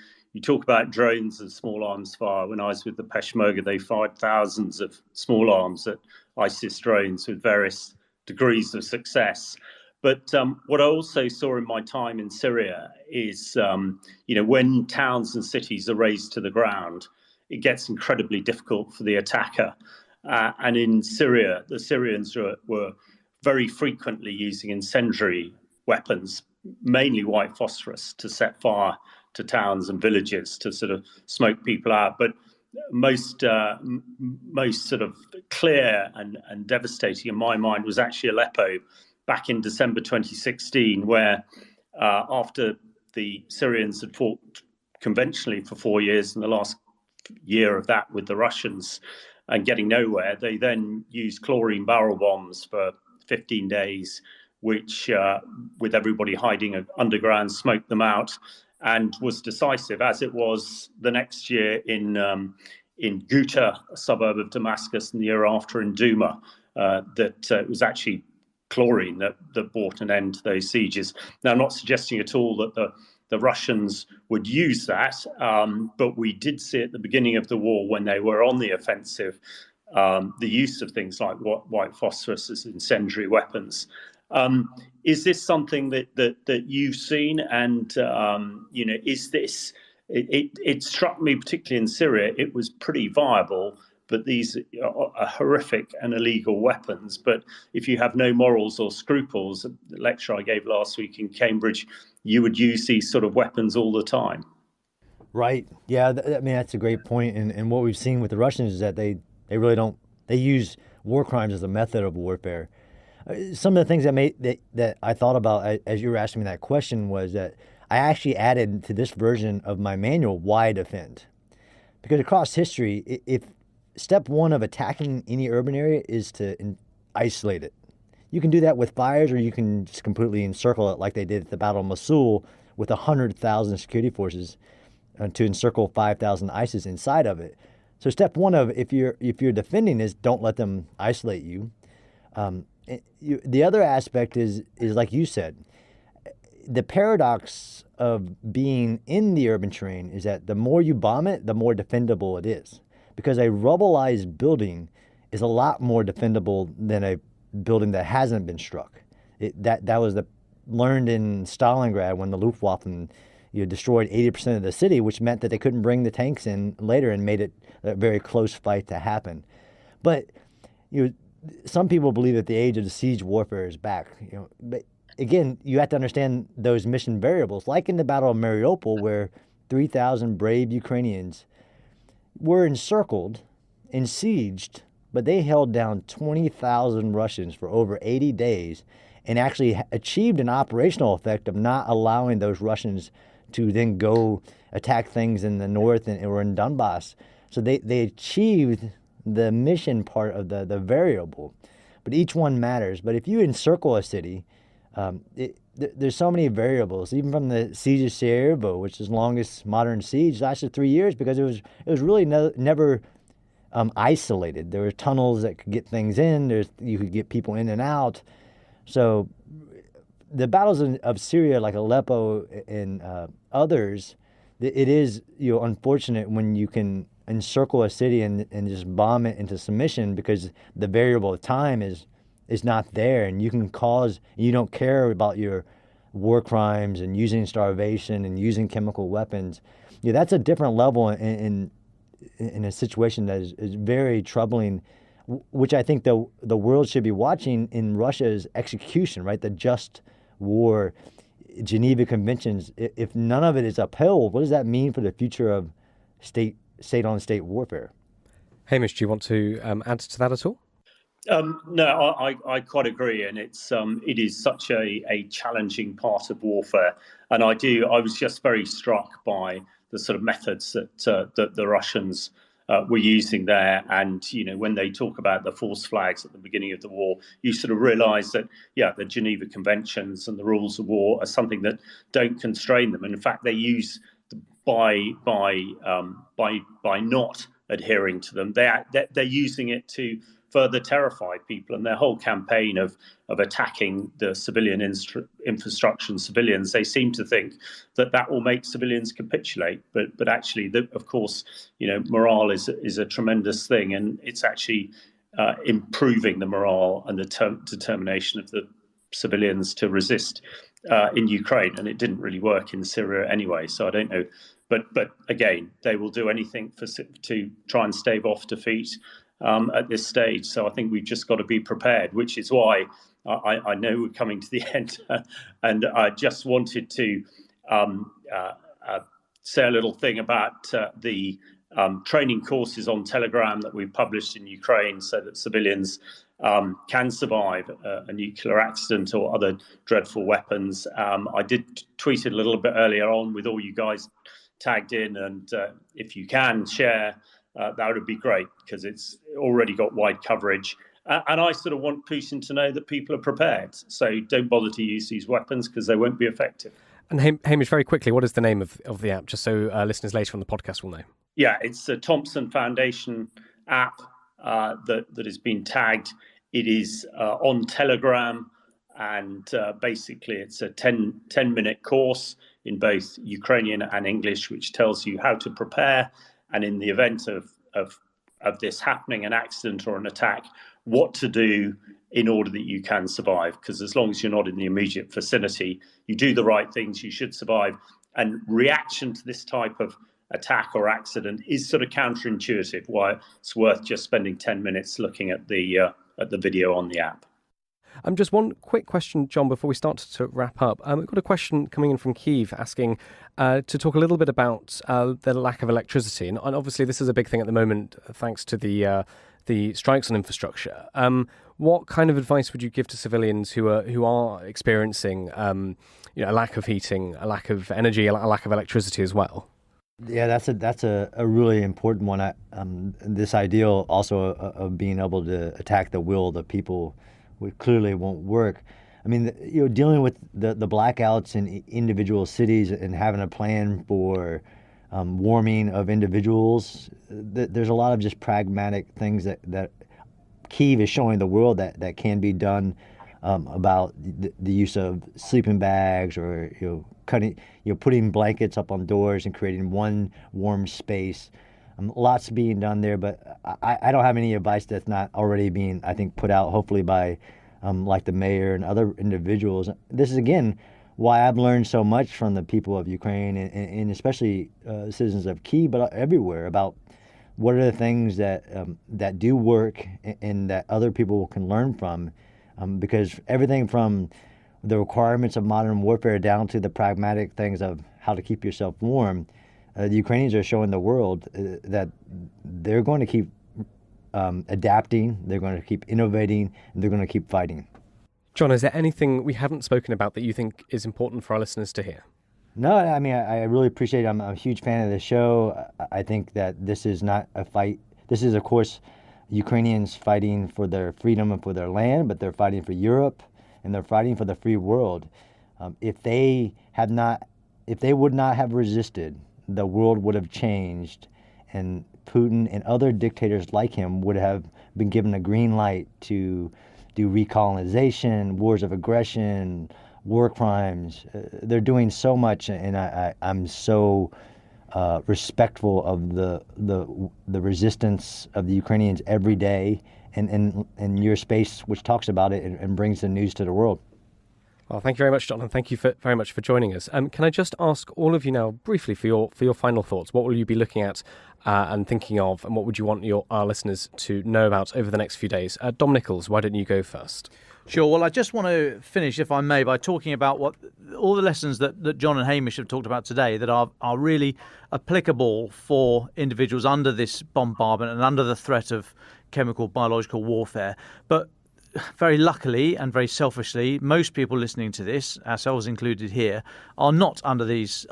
talk about drones and small arms fire. When I was with the Peshmerga, they fired thousands of small arms at ISIS drones with various degrees of success. But what I also saw in my time in Syria is, when towns and cities are razed to the ground, it gets incredibly difficult for the attacker. And in Syria, the Syrians were very frequently using incendiary weapons, mainly white phosphorus, to set fire to towns and villages to sort of smoke people out. But most sort of clear and devastating in my mind was actually Aleppo back in December 2016, where after the Syrians had fought conventionally for 4 years, and the last year of that with the Russians and getting nowhere, they then used chlorine barrel bombs for 15 days, which, with everybody hiding underground, smoked them out, and was decisive, as it was the next year in Ghouta, a suburb of Damascus, and the year after in Douma, that it was actually chlorine that brought an end to those sieges. Now, I'm not suggesting at all that the Russians would use that, but we did see at the beginning of the war, when they were on the offensive, the use of things like white phosphorus as incendiary weapons. Is this something that you've seen? And is this? It struck me, particularly in Syria, it was pretty viable. But these are horrific and illegal weapons. But if you have no morals or scruples, the lecture I gave last week in Cambridge, you would use these sort of weapons all the time. Right. Yeah. I mean, that's a great point. And what we've seen with the Russians is that they really don't. They use war crimes as a method of warfare. Some of the things that I thought about as you were asking me that question was that I actually added to this version of my manual why defend, because across history, if step one of attacking any urban area is to isolate it. You can do that with fires, or you can just completely encircle it like they did at the Battle of Mosul with 100,000 security forces to encircle 5,000 ISIS inside of it. So step one of if you're defending is don't let them isolate you. The other aspect is like you said, the paradox of being in the urban terrain is that the more you bomb it, the more defendable it is. Because a rubbleized building is a lot more defendable than a building that hasn't been struck. That was learned in Stalingrad when the Luftwaffe destroyed 80% of the city, which meant that they couldn't bring the tanks in later and made it a very close fight to happen. But some people believe that the age of the siege warfare is back. But again, you have to understand those mission variables, like in the Battle of Mariupol, where 3,000 brave Ukrainians were encircled and sieged, but they held down 20,000 Russians for over 80 days and actually achieved an operational effect of not allowing those Russians to then go attack things in the north or in Donbass. So they achieved the mission part of the variable, but each one matters. But if you encircle a city, there's so many variables, even from the siege of Sarajevo, which is the longest modern siege, lasted 3 years because it was really never isolated. There were tunnels that could get things in. You could get people in and out. So the battles of Syria, like Aleppo and others, it is unfortunate when you can encircle a city and just bomb it into submission because the variable of time is not there, and you don't care about your war crimes and using starvation and using chemical weapons. That's a different level in a situation that is very troubling, which I think the world should be watching in Russia's execution, right? The just war, Geneva Conventions. If none of it is upheld, what does that mean for the future of state-on-state warfare? Hamish, do you want to add to that at all? No, I quite agree, and it is such a challenging part of warfare, and I was just very struck by the sort of methods that the Russians were using there, and when they talk about the false flags at the beginning of the war, you sort of realise that the Geneva Conventions and the rules of war are something that don't constrain them, and in fact they use by not adhering to them, they're using it to further terrify people, and their whole campaign of attacking the civilian infrastructure and civilians, they seem to think that will make civilians capitulate. But actually, of course, morale is a tremendous thing, and it's actually improving the morale and the determination of the civilians to resist in Ukraine. And it didn't really work in Syria anyway, so I don't know. But again, they will do anything to try and stave off defeat at this stage. So I think we've just got to be prepared, which is why I know we're coming to the end. And I just wanted to say a little thing about the training courses on Telegram that we've published in Ukraine so that civilians can survive a nuclear accident or other dreadful weapons. I did tweet it a little bit earlier on with all you guys tagged in, and if you can share, that would be great because it's already got wide coverage. And I sort of want Putin to know that people are prepared. So don't bother to use these weapons because they won't be effective. And Hamish, very quickly, what is the name of the app, just so listeners later on the podcast will know? Yeah, it's a Thompson Foundation app that has been tagged. It is on Telegram, and basically it's a 10-minute course in both Ukrainian and English, which tells you how to prepare. And in the event of this happening, an accident or an attack, what to do in order that you can survive. Because as long as you're not in the immediate vicinity, you do the right things, you should survive. And reaction to this type of attack or accident is sort of counterintuitive, why it's worth just spending 10 minutes looking at the video on the app. Just one quick question, John, before we start to wrap up. We've got a question coming in from Kyiv asking to talk a little bit about the lack of electricity. And obviously this is a big thing at the moment, thanks to the strikes on infrastructure. What kind of advice would you give to civilians who are experiencing a lack of heating, a lack of energy, a lack of electricity as well? Yeah, that's a really important one. This ideal also of being able to attack the will of the people clearly won't work. I mean, dealing with the blackouts in individual cities and having a plan for warming of individuals, there's a lot of just pragmatic things that Kyiv is showing the world that can be done about the use of sleeping bags or putting blankets up on doors and creating one warm space. Lots being done there, but I don't have any advice that's not already being, I think, put out, hopefully by like the mayor and other individuals. This is, again, why I've learned so much from the people of Ukraine and especially citizens of Kyiv, but everywhere, about what are the things that do work and that other people can learn from. Because everything from the requirements of modern warfare down to the pragmatic things of how to keep yourself warm, the Ukrainians are showing the world that they're going to keep adapting, they're going to keep innovating, and they're going to keep fighting. John, is there anything we haven't spoken about that you think is important for our listeners to hear? No, I mean, I really appreciate it. I'm a huge fan of the show. I think that this is not a fight. This is, of course, Ukrainians fighting for their freedom and for their land, but they're fighting for Europe, and they're fighting for the free world. If they would not have resisted, the world would have changed, and Putin and other dictators like him would have been given a green light to do recolonization, wars of aggression, war crimes. They're doing so much, and I'm so respectful of the resistance of the Ukrainians every day, and your space, which talks about it and brings the news to the world. Well, thank you very much, John, and thank you very much for joining us. Can I just ask all of you now briefly for your final thoughts? What will you be looking at and thinking of, and what would you want our listeners to know about over the next few days? Dom Nichols, why don't you go first? Sure. Well, I just want to finish, if I may, by talking about what all the lessons that John and Hamish have talked about today that are really applicable for individuals under this bombardment and under the threat of chemical, biological warfare. But very luckily and very selfishly, most people listening to this, ourselves included here, are not under these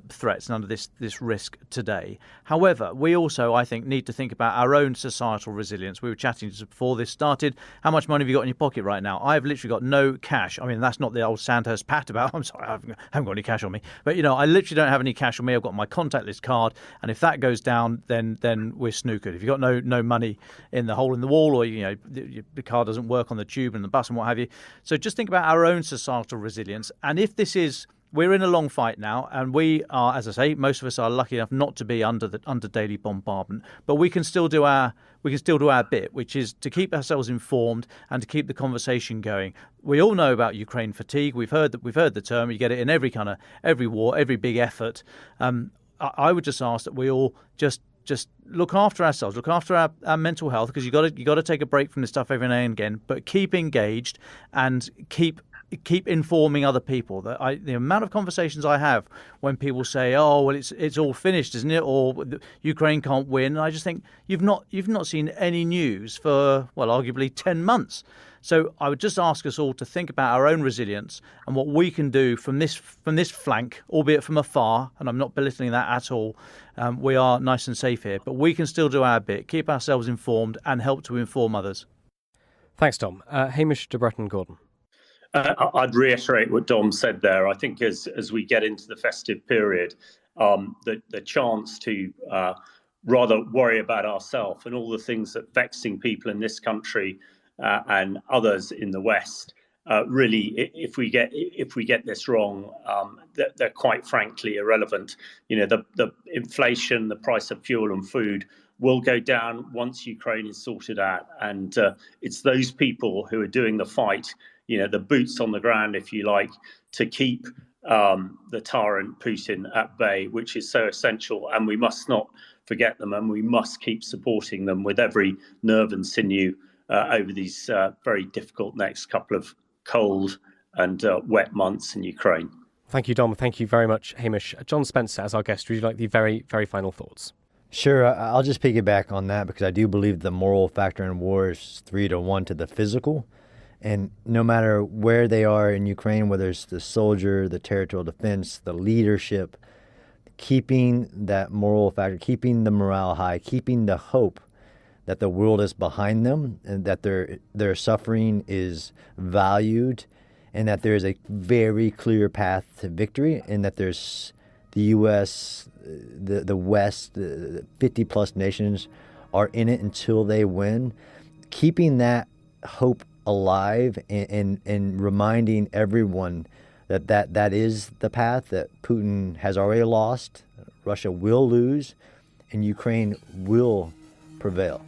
threats and under this risk today. However, we also, I think, need to think about our own societal resilience. We were chatting just before this started. How much money have you got in your pocket right now? I've literally got no cash. I mean, that's not the old Sandhurst pat about, I'm sorry, I haven't got any cash on me. But, I literally don't have any cash on me. I've got my contact list card. And if that goes down, then we're snookered. If you've got no money in the hole in the wall, or, the car doesn't work on the tube and the bus and what have you. So just think about our own societal resilience. And if we're in a long fight now, and we are, as I say, most of us are lucky enough not to be under daily bombardment, but we can still do our bit, which is to keep ourselves informed and to keep the conversation going. We all know about Ukraine fatigue. We've heard the term. You get it in every war, every big effort. I would just ask that we all just look after ourselves, look after our mental health, because you got to take a break from this stuff every now and again, but keep engaged and keep informing other people. The amount of conversations I have when people say, "Oh, well, it's all finished, isn't it?" or "Ukraine can't win," and I just think you've not seen any news for, well, arguably 10 months. So I would just ask us all to think about our own resilience and what we can do from this flank, albeit from afar, and I'm not belittling that at all. We are nice and safe here, but we can still do our bit, keep ourselves informed and help to inform others. Thanks, Dom. Hamish de Bretton-Gordon. I'd reiterate what Dom said there. I think as we get into the festive period, the chance to rather worry about ourselves and all the things that vexing people in this country and others in the West, really, if we get this wrong, they're quite frankly irrelevant. The inflation, the price of fuel and food will go down once Ukraine is sorted out, and it's those people who are doing the fight, the boots on the ground, if you like, to keep the tyrant Putin at bay, which is so essential, and we must not forget them, and we must keep supporting them with every nerve and sinew over these very difficult next couple of cold and wet months in Ukraine. Thank you, Dom. Thank you very much, Hamish. John Spencer, as our guest, would you like the very, very final thoughts? Sure. I'll just piggyback on that because I do believe the moral factor in war is 3-1 to the physical. And no matter where they are in Ukraine, whether it's the soldier, the territorial defense, the leadership, keeping that moral factor, keeping the morale high, keeping the hope that the world is behind them and that their suffering is valued and that there is a very clear path to victory and that there's the U.S., the West, the 50-plus nations are in it until they win. Keeping that hope alive and reminding everyone that is the path, that Putin has already lost, Russia will lose, and Ukraine will prevail.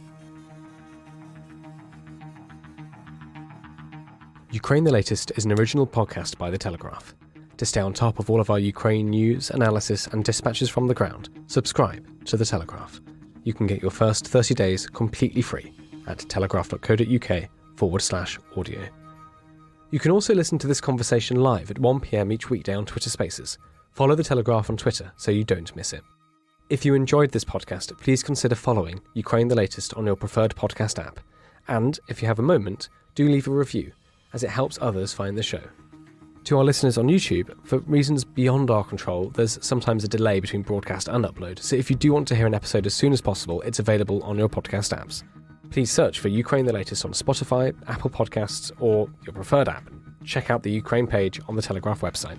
Ukraine the Latest is an original podcast by The Telegraph. To stay on top of all of our Ukraine news, analysis and dispatches from the ground, subscribe to The Telegraph. You can get your first 30 days completely free at telegraph.co.uk/audio. You can also listen to this conversation live at 1 p.m. each weekday on Twitter Spaces. Follow The Telegraph on Twitter so you don't miss it. If you enjoyed this podcast, please consider following Ukraine the Latest on your preferred podcast app. And if you have a moment, do leave a review, as it helps others find the show. To our listeners on YouTube, for reasons beyond our control, there's sometimes a delay between broadcast and upload, so if you do want to hear an episode as soon as possible, it's available on your podcast apps. Please search for Ukraine the Latest on Spotify, Apple Podcasts, or your preferred app, and check out the Ukraine page on the Telegraph website.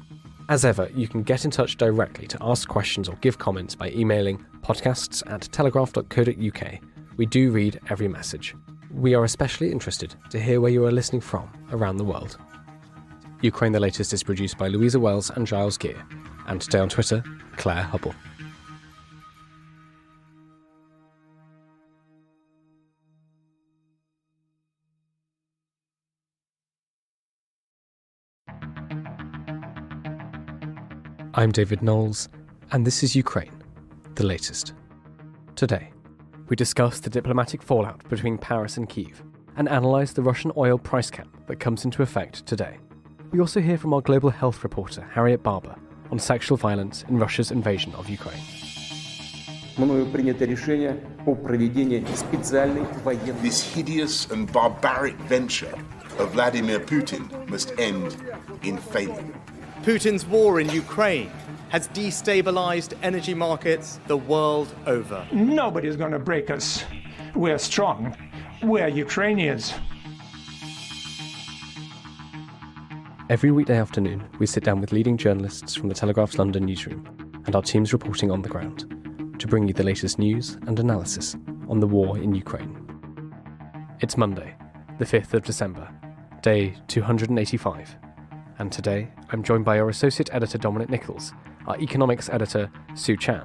As ever, you can get in touch directly to ask questions or give comments by emailing podcasts@telegraph.co.uk. We do read every message. We are especially interested to hear where you are listening from around the world. Ukraine the Latest is produced by Louisa Wells and Giles Gear, and today on Twitter, Claire Hubble. I'm David Knowles, and this is Ukraine, the latest. Today, we discuss the diplomatic fallout between Paris and Kyiv and analyse the Russian oil price cap that comes into effect today. We also hear from our global health reporter, Harriet Barber, on sexual violence in Russia's invasion of Ukraine. This hideous and barbaric venture of Vladimir Putin must end in failure. Putin's war in Ukraine has destabilized energy markets the world over. Nobody's going to break us. We're strong. We're Ukrainians. Every weekday afternoon, we sit down with leading journalists from the Telegraph's London newsroom and our teams reporting on the ground to bring you the latest news and analysis on the war in Ukraine. It's Monday, the 5th of December, day 285. And today, I'm joined by our Associate Editor Dominic Nichols, our Economics Editor Sue Chan,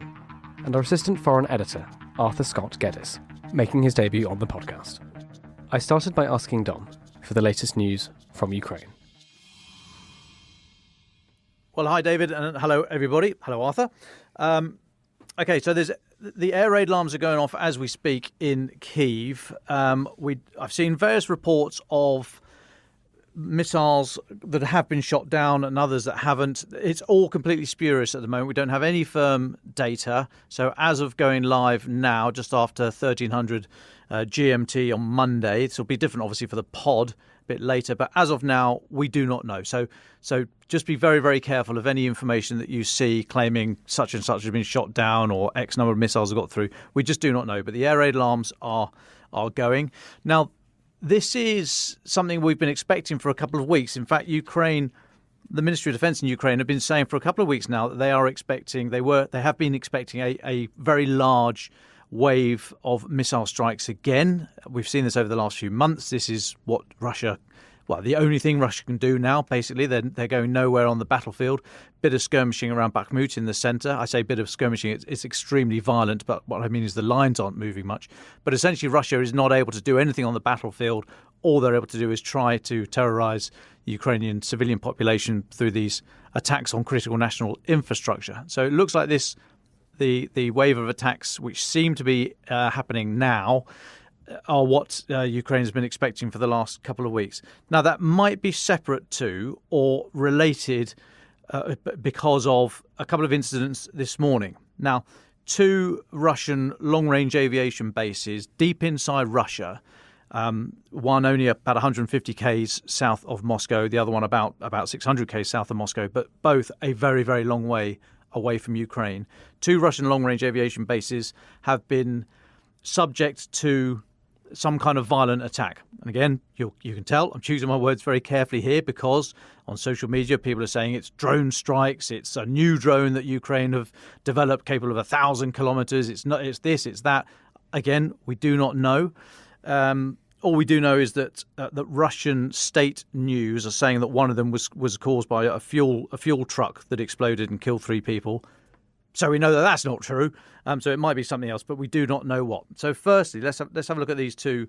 and our Assistant Foreign Editor Arthur Scott Geddes, making his debut on the podcast. I started by asking Dom for the latest news from Ukraine. Well, hi, David, and hello, everybody. Hello, Arthur. Okay, so the air raid alarms are going off as we speak in Kyiv. I've seen various reports of missiles that have been shot down and others that haven't. It's all completely spurious at the moment. We don't have any firm data. So as of going live now, just after 1300 GMT on Monday, this will be different obviously for the pod a bit later, but as of now, we do not know. So just be very, very careful of any information that you see claiming such and such has been shot down or X number of missiles have got through. We just do not know. But the air raid alarms are going. Now, this is something we've been expecting for a couple of weeks. In fact, Ukraine, the Ministry of Defence in Ukraine have been saying for a couple of weeks now that they have been expecting a very large wave of missile strikes again. We've seen this over the last few months. This is what the only thing Russia can do now, basically. They're going nowhere on the battlefield. Bit of skirmishing around Bakhmut in the centre. I say bit of skirmishing, it's extremely violent, but what I mean is the lines aren't moving much. But essentially Russia is not able to do anything on the battlefield. All they're able to do is try to terrorise the Ukrainian civilian population through these attacks on critical national infrastructure. So it looks like the wave of attacks which seem to be happening now are what Ukraine has been expecting for the last couple of weeks. Now, that might be separate to or related because of a couple of incidents this morning. Now, two Russian long-range aviation bases deep inside Russia, one only about 150 k's south of Moscow, the other one about 600 k's south of Moscow, but both a very, very long way away from Ukraine. Two Russian long-range aviation bases have been subject to some kind of violent attack. And again, you can tell I'm choosing my words very carefully here because on social media, people are saying it's drone strikes. It's a new drone that Ukraine have developed capable of 1,000 kilometers. It's this, it's that. Again, we do not know. All we do know is that Russian state news are saying that one of them was caused by a fuel truck that exploded and killed 3 people. So we know that that's not true. So it might be something else, but we do not know what. So firstly, let's have a look at these two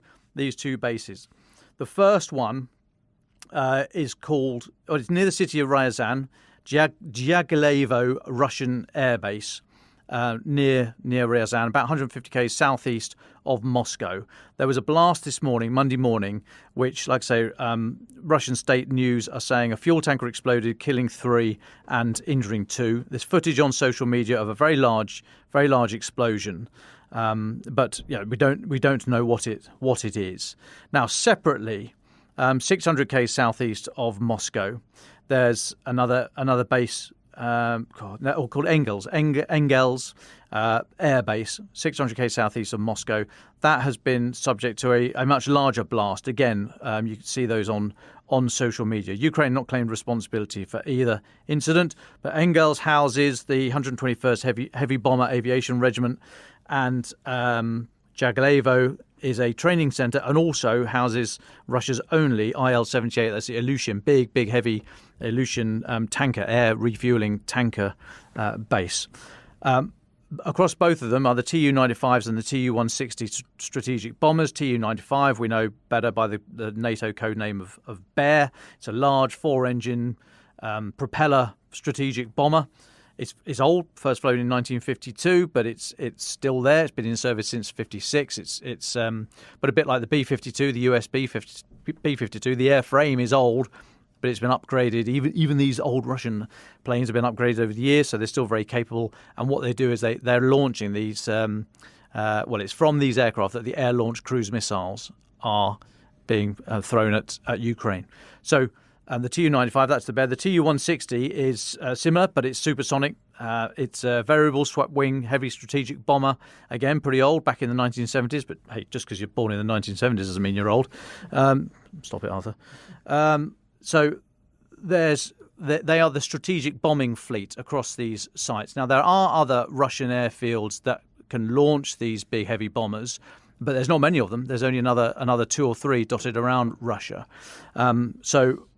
bases. The first one is called, it's near the city of Ryazan, Dyagilevo Russian Air Base, near Ryazan, about 150 k's southeast of Moscow. There was a blast this morning, Monday morning, which, like I say, Russian state news are saying a fuel tanker exploded, killing 3 and injuring 2. There's footage on social media of a very large explosion, but we don't know what it is. Now, separately, 600 k's southeast of Moscow, there's another base. Called Engels Air Base, 600 k's southeast of Moscow. That has been subject to a much larger blast. Again, you can see those on social media. Ukraine not claimed responsibility for either incident, but Engels houses the 121st Heavy Bomber Aviation Regiment, and Dyagilevo is a training centre and also houses Russia's only IL-78, that's the Ilyushin, big heavy Ilyushin tanker, air refuelling tanker base. Across both of them are the Tu-95s and the Tu-160 strategic bombers. Tu-95 we know better by the NATO codename of Bear. It's a large 4-engine propeller strategic bomber. It's old, first flown in 1952, but it's still there. It's been in service since 56. It's but a bit like the B-52, the US B-52, the airframe is old, but it's been upgraded. Even these old Russian planes have been upgraded over the years, so they're still very capable. And what they do is they're launching these. It's from these aircraft that the air-launched cruise missiles are being thrown at Ukraine. So the Tu-95, that's the bear. The Tu-160 is similar, but it's supersonic. It's a variable swept-wing heavy strategic bomber. Again, pretty old, back in the 1970s. But hey, just because you're born in the 1970s doesn't mean you're old. Stop it, Arthur. So they are the strategic bombing fleet across these sites. Now, there are other Russian airfields that can launch these big heavy bombers, but there's not many of them. There's only another 2 or 3 dotted around Russia. So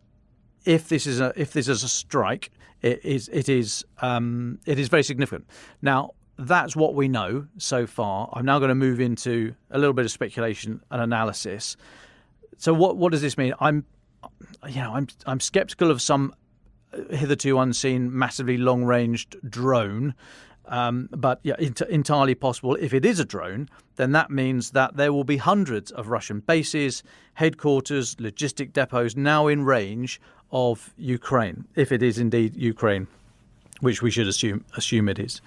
if this is a strike, it is very significant. Now, that's what we know so far. I'm now going to move into a little bit of speculation and analysis. So what does this mean? I'm skeptical of some hitherto unseen, massively long-ranged drone. But yeah, entirely possible. If it is a drone, then that means that there will be hundreds of Russian bases, headquarters, logistic depots now in range of Ukraine, if it is indeed Ukraine, which we should assume it is.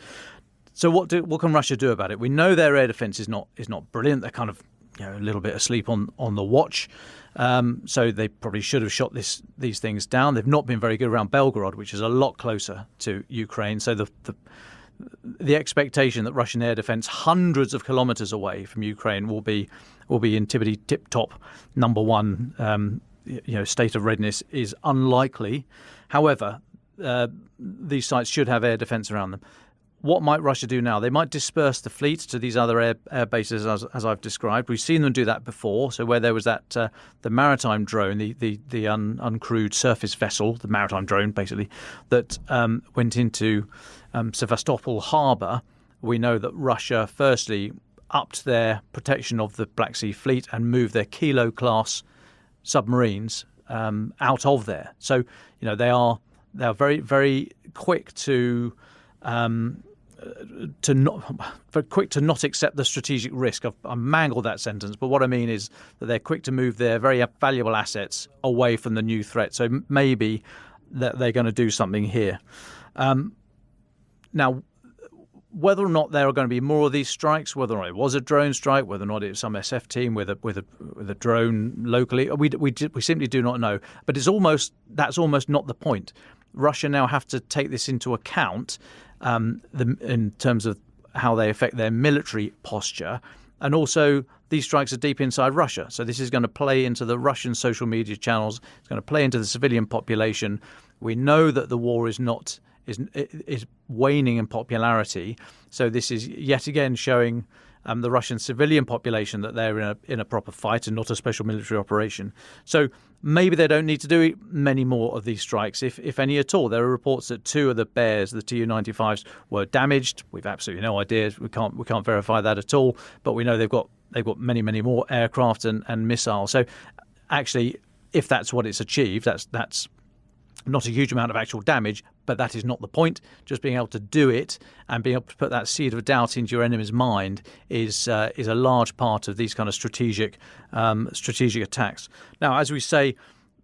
So what can Russia do about it? We know their air defense is not brilliant. They're kind of a little bit asleep on the watch. So they probably should have shot these things down. They've not been very good around Belgorod, which is a lot closer to Ukraine. So the expectation that Russian air defense hundreds of kilometers away from Ukraine will be in tippity tip top number one state of readiness is unlikely. However, these sites should have air defense around them. What might Russia do now? They might disperse the fleet to these other air bases, as I've described. We've seen them do that before. So where there was that the maritime drone, the uncrewed surface vessel, the maritime drone basically, that went into Sevastopol harbour, we know that Russia firstly upped their protection of the Black Sea Fleet and moved their Kilo-class submarines out of there. So they are very, very quick to not accept the strategic risk. I've mangled that sentence, but what I mean is that they're quick to move their very valuable assets away from the new threat. So maybe that they're going to do something here. Now, whether or not there are going to be more of these strikes, whether or not it was a drone strike, whether or not it was some SF team with a drone locally, we simply do not know. But that's almost not the point. Russia now have to take this into account in terms of how they affect their military posture. And also, these strikes are deep inside Russia. So this is going to play into the Russian social media channels. It's going to play into the civilian population. We know that the war is waning in popularity. So this is yet again showing the Russian civilian population that they're in a proper fight and not a special military operation. So maybe they don't need to do many more of these strikes, if any at all. There are reports that 2 of the Bears, the Tu-95s, were damaged. We've absolutely no idea. We can't verify that at all. But we know they've got many, many more aircraft and missiles. So actually, if that's what it's achieved, that's not a huge amount of actual damage, but that is not the point. Just being able to do it and being able to put that seed of doubt into your enemy's mind is a large part of these kind of strategic attacks. Now, as we say,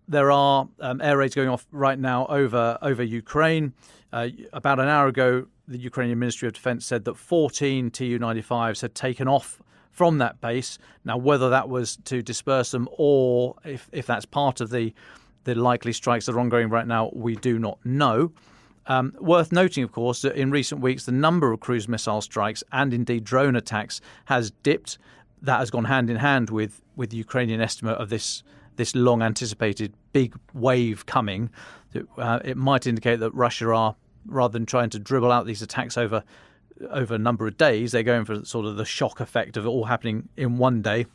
there are air raids going off right now over Ukraine. About an hour ago, the Ukrainian Ministry of Defense said that 14 Tu-95s had taken off from that base. Now, whether that was to disperse them or if that's part of the likely strikes that are ongoing right now, we do not know. Worth noting, of course, that in recent weeks, the number of cruise missile strikes and indeed drone attacks has dipped. That has gone hand in hand with the Ukrainian estimate of this long-anticipated big wave coming. It might indicate that Russia are, rather than trying to dribble out these attacks over a number of days, they're going for sort of the shock effect of it all happening in one day.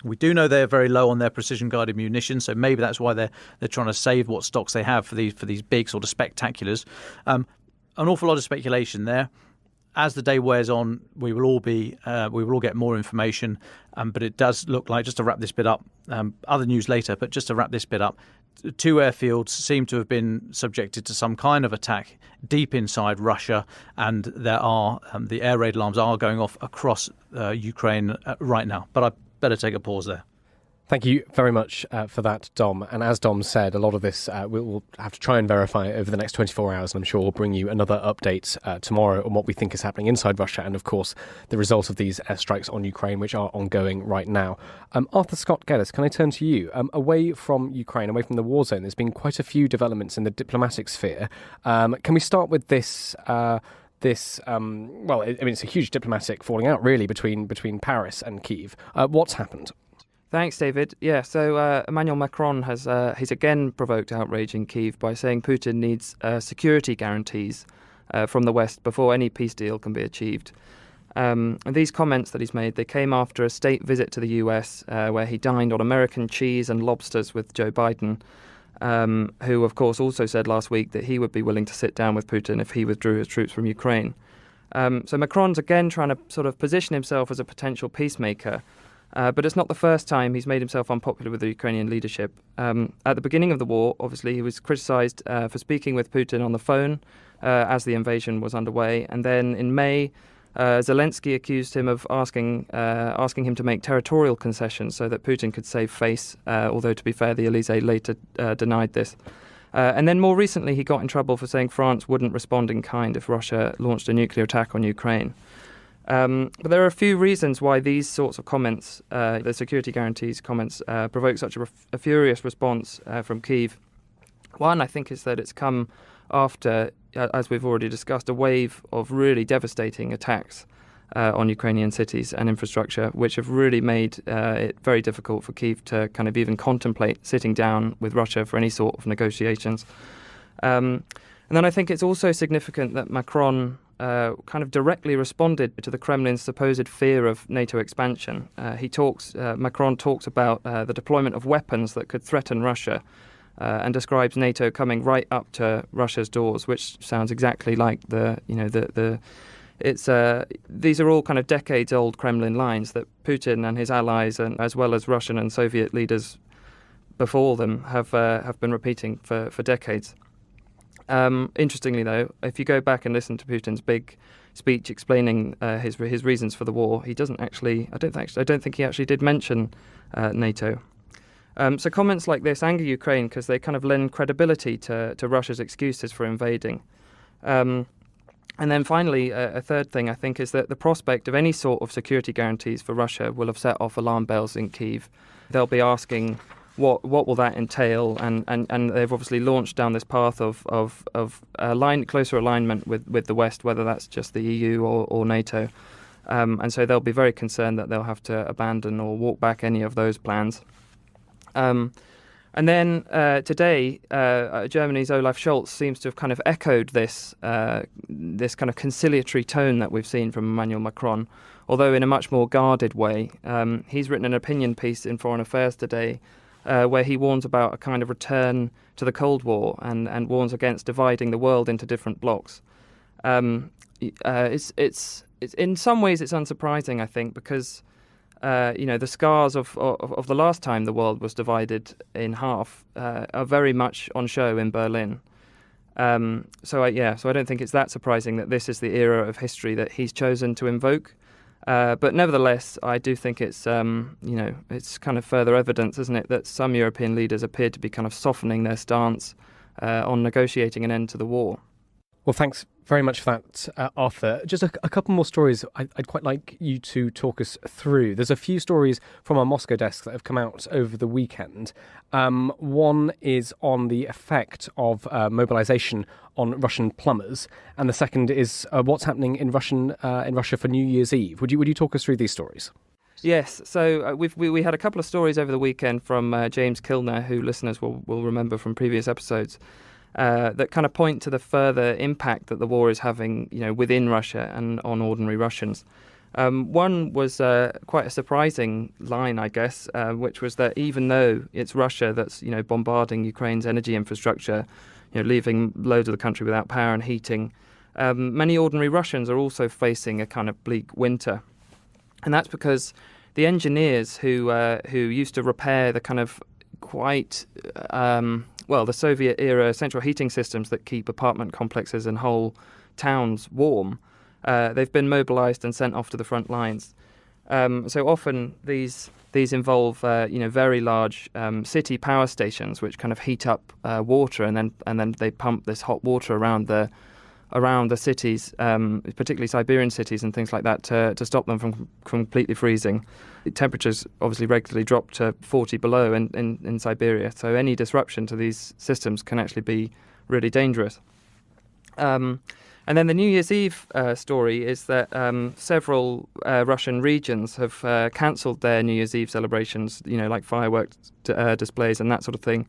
We do know they're very low on their precision-guided munitions, so maybe that's why they're trying to save what stocks they have for these big sort of spectaculars. An awful lot of speculation there. As the day wears on, we will all get more information. But it does look like, just to wrap this bit up, other news later, but just to wrap this bit up, two airfields seem to have been subjected to some kind of attack deep inside Russia, and there are the air raid alarms are going off across Ukraine right now. But I better take a pause there. Thank you very much for that, Dom. And as Dom said, a lot of this we'll have to try and verify over the next 24 hours. And I'm sure we'll bring you another update tomorrow on what we think is happening inside Russia and, of course, the result of these airstrikes on Ukraine, which are ongoing right now. Arthur Scott Geddes, can I turn to you? Away from Ukraine, away from the war zone, there's been quite a few developments in the diplomatic sphere. Can we start with this? Well, it's a huge diplomatic falling out, really, between Paris and Kyiv. What's happened? Thanks, David. Yeah, so Emmanuel Macron he's again provoked outrage in Kyiv by saying Putin needs security guarantees from the West before any peace deal can be achieved. And these comments that he's made, they came after a state visit to the US where he dined on American cheese and lobsters with Joe Biden, who, of course, also said last week that he would be willing to sit down with Putin if he withdrew his troops from Ukraine. So Macron's again trying to sort of position himself as a potential peacemaker. But it's not the first time he's made himself unpopular with the Ukrainian leadership. At the beginning of the war, obviously, he was criticised for speaking with Putin on the phone as the invasion was underway. And then in May, Zelensky accused him of asking him to make territorial concessions so that Putin could save face, although, to be fair, the Elysee later denied this. And then more recently, he got in trouble for saying France wouldn't respond in kind if Russia launched a nuclear attack on Ukraine. But there are a few reasons why these sorts of comments, the security guarantees comments, provoke such a furious response from Kyiv. One, I think, is that it's come after, as we've already discussed, a wave of really devastating attacks on Ukrainian cities and infrastructure, which have really made it very difficult for Kyiv to kind of even contemplate sitting down with Russia for any sort of negotiations. And then I think it's also significant that Macron kind of directly responded to the Kremlin's supposed fear of NATO expansion. Macron talks about the deployment of weapons that could threaten Russia and describes NATO coming right up to Russia's doors, which sounds exactly like these are all kind of decades-old Kremlin lines that Putin and his allies, and as well as Russian and Soviet leaders before them, have been repeating for decades. Interestingly, though, if you go back and listen to Putin's big speech explaining his reasons for the war, he doesn't actually. I don't think he actually did mention NATO. So comments like this anger Ukraine because they kind of lend credibility to Russia's excuses for invading. And then finally, a third thing I think is that the prospect of any sort of security guarantees for Russia will have set off alarm bells in Kyiv. They'll be asking, what will that entail? And they've obviously launched down this path of closer alignment with the West, whether that's just the EU or NATO. And so they'll be very concerned that they'll have to abandon or walk back any of those plans. And then today, Germany's Olaf Scholz seems to have kind of echoed this kind of conciliatory tone that we've seen from Emmanuel Macron, although in a much more guarded way. He's written an opinion piece in Foreign Affairs today where he warns about a kind of return to the Cold War and warns against dividing the world into different blocs. It's in some ways it's unsurprising, I think, because the scars of the last time the world was divided in half are very much on show in Berlin. So I don't think it's that surprising that this is the era of history that he's chosen to invoke. But nevertheless, I do think it's it's kind of further evidence, isn't it, that some European leaders appear to be kind of softening their stance on negotiating an end to the war. Well, thanks very much for that, Arthur. Just a couple more stories I'd quite like you to talk us through. There's a few stories from our Moscow desk that have come out over the weekend. One is on the effect of mobilization on Russian plumbers, and the second is what's happening in Russia for New Year's Eve. Would you talk us through these stories? Yes, so we had a couple of stories over the weekend from James Kilner, who listeners will remember from previous episodes. That kind of point to the further impact that the war is having, within Russia and on ordinary Russians. One was quite a surprising line, I guess, which was that even though it's Russia that's, bombarding Ukraine's energy infrastructure, leaving loads of the country without power and heating, many ordinary Russians are also facing a kind of bleak winter. And that's because the engineers who used to repair the kind of quite the Soviet-era central heating systems that keep apartment complexes and whole towns warm. They've been mobilized and sent off to the front lines. So often these involve very large city power stations which kind of heat up water and then they pump this hot water around the cities, particularly Siberian cities and things like that, to stop them from completely freezing. Temperatures obviously regularly drop to 40 below in Siberia, so any disruption to these systems can actually be really dangerous. And then the New Year's Eve story is that several Russian regions have cancelled their New Year's Eve celebrations, like fireworks displays and that sort of thing,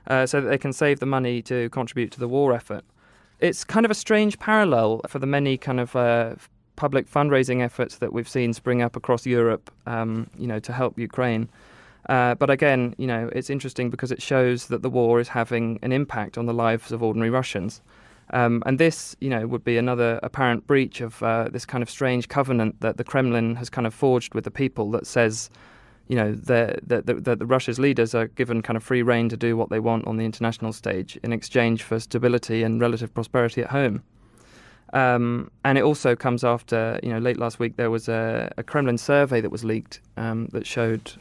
so that they can save the money to contribute to the war effort. It's kind of a strange parallel for the many kind of public fundraising efforts that we've seen spring up across Europe, to help Ukraine. But again, it's interesting because it shows that the war is having an impact on the lives of ordinary Russians. And this, would be another apparent breach of this kind of strange covenant that the Kremlin has kind of forged with the people that says, that Russia's leaders are given kind of free rein to do what they want on the international stage in exchange for stability and relative prosperity at home. And it also comes after, late last week there was a Kremlin survey that was leaked that showed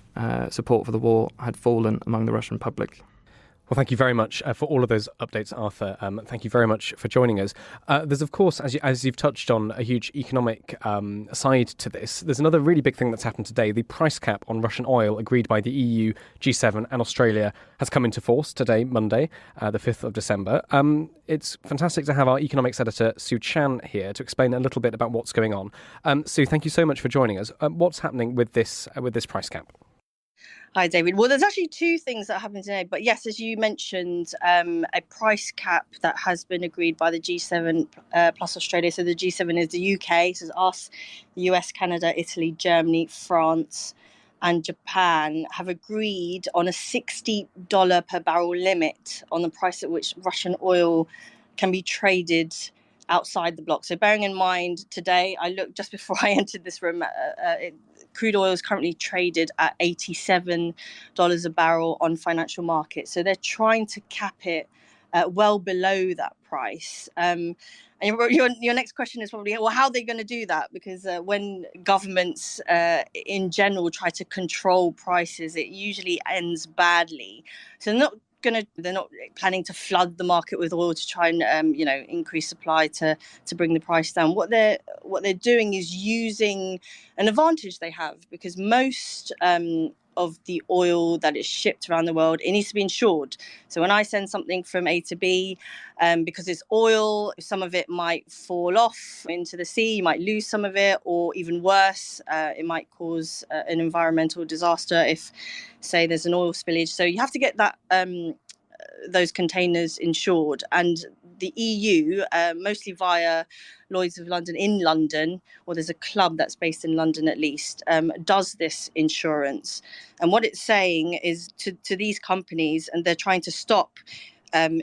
support for the war had fallen among the Russian public. Well, thank you very much for all of those updates, Arthur. Thank you very much for joining us. There's, of course, as you've touched on, a huge economic side to this. There's another really big thing that's happened today. The price cap on Russian oil agreed by the EU, G7 and Australia has come into force today, Monday, the 5th of December. It's fantastic to have our economics editor, Sue Chan, here to explain a little bit about what's going on. Sue, thank you so much for joining us. What's happening with this price cap? Hi, David. Well, there's actually two things that happened today. But yes, as you mentioned, a price cap that has been agreed by the G7 plus Australia. So the G7 is the UK, so it's us, the US, Canada, Italy, Germany, France and Japan have agreed on a $60 per barrel limit on the price at which Russian oil can be traded outside the bloc. So bearing in mind today, I looked just before I entered this room, crude oil is currently traded at $87 a barrel on financial markets. So they're trying to cap it well below that price. And your next question is probably, well, how are they going to do that? Because when governments in general try to control prices, it usually ends badly. So they're not planning to flood the market with oil to try and increase supply to bring the price down. What they're doing is using an advantage they have, because most of the oil that is shipped around the world, it needs to be insured. So when I send something from A to B, because it's oil, some of it might fall off into the sea, you might lose some of it, or even worse, it might cause an environmental disaster if, say, there's an oil spillage. So you have to get that those containers insured, and the EU, mostly via Lloyd's of London in London, or there's a club that's based in London at least, does this insurance. And what it's saying is to these companies, and they're trying to stop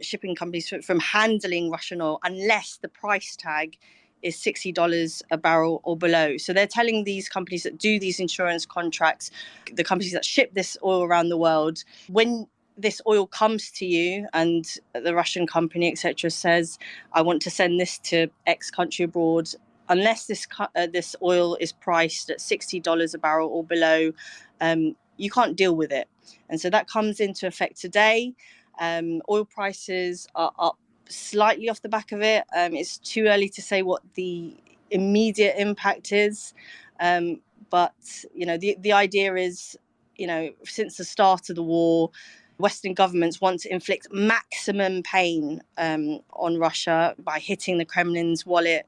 shipping companies from handling Russian oil unless the price tag is $60 a barrel or below. So they're telling these companies that do these insurance contracts, the companies that ship this oil around the world, when this oil comes to you and the Russian company, etc., says, I want to send this to X country abroad, unless this oil is priced at $60 a barrel or below, you can't deal with it. And so that comes into effect today. Oil prices are up slightly off the back of it. It's too early to say what the immediate impact is. But, the idea is, since the start of the war, Western governments want to inflict maximum pain on Russia by hitting the Kremlin's wallet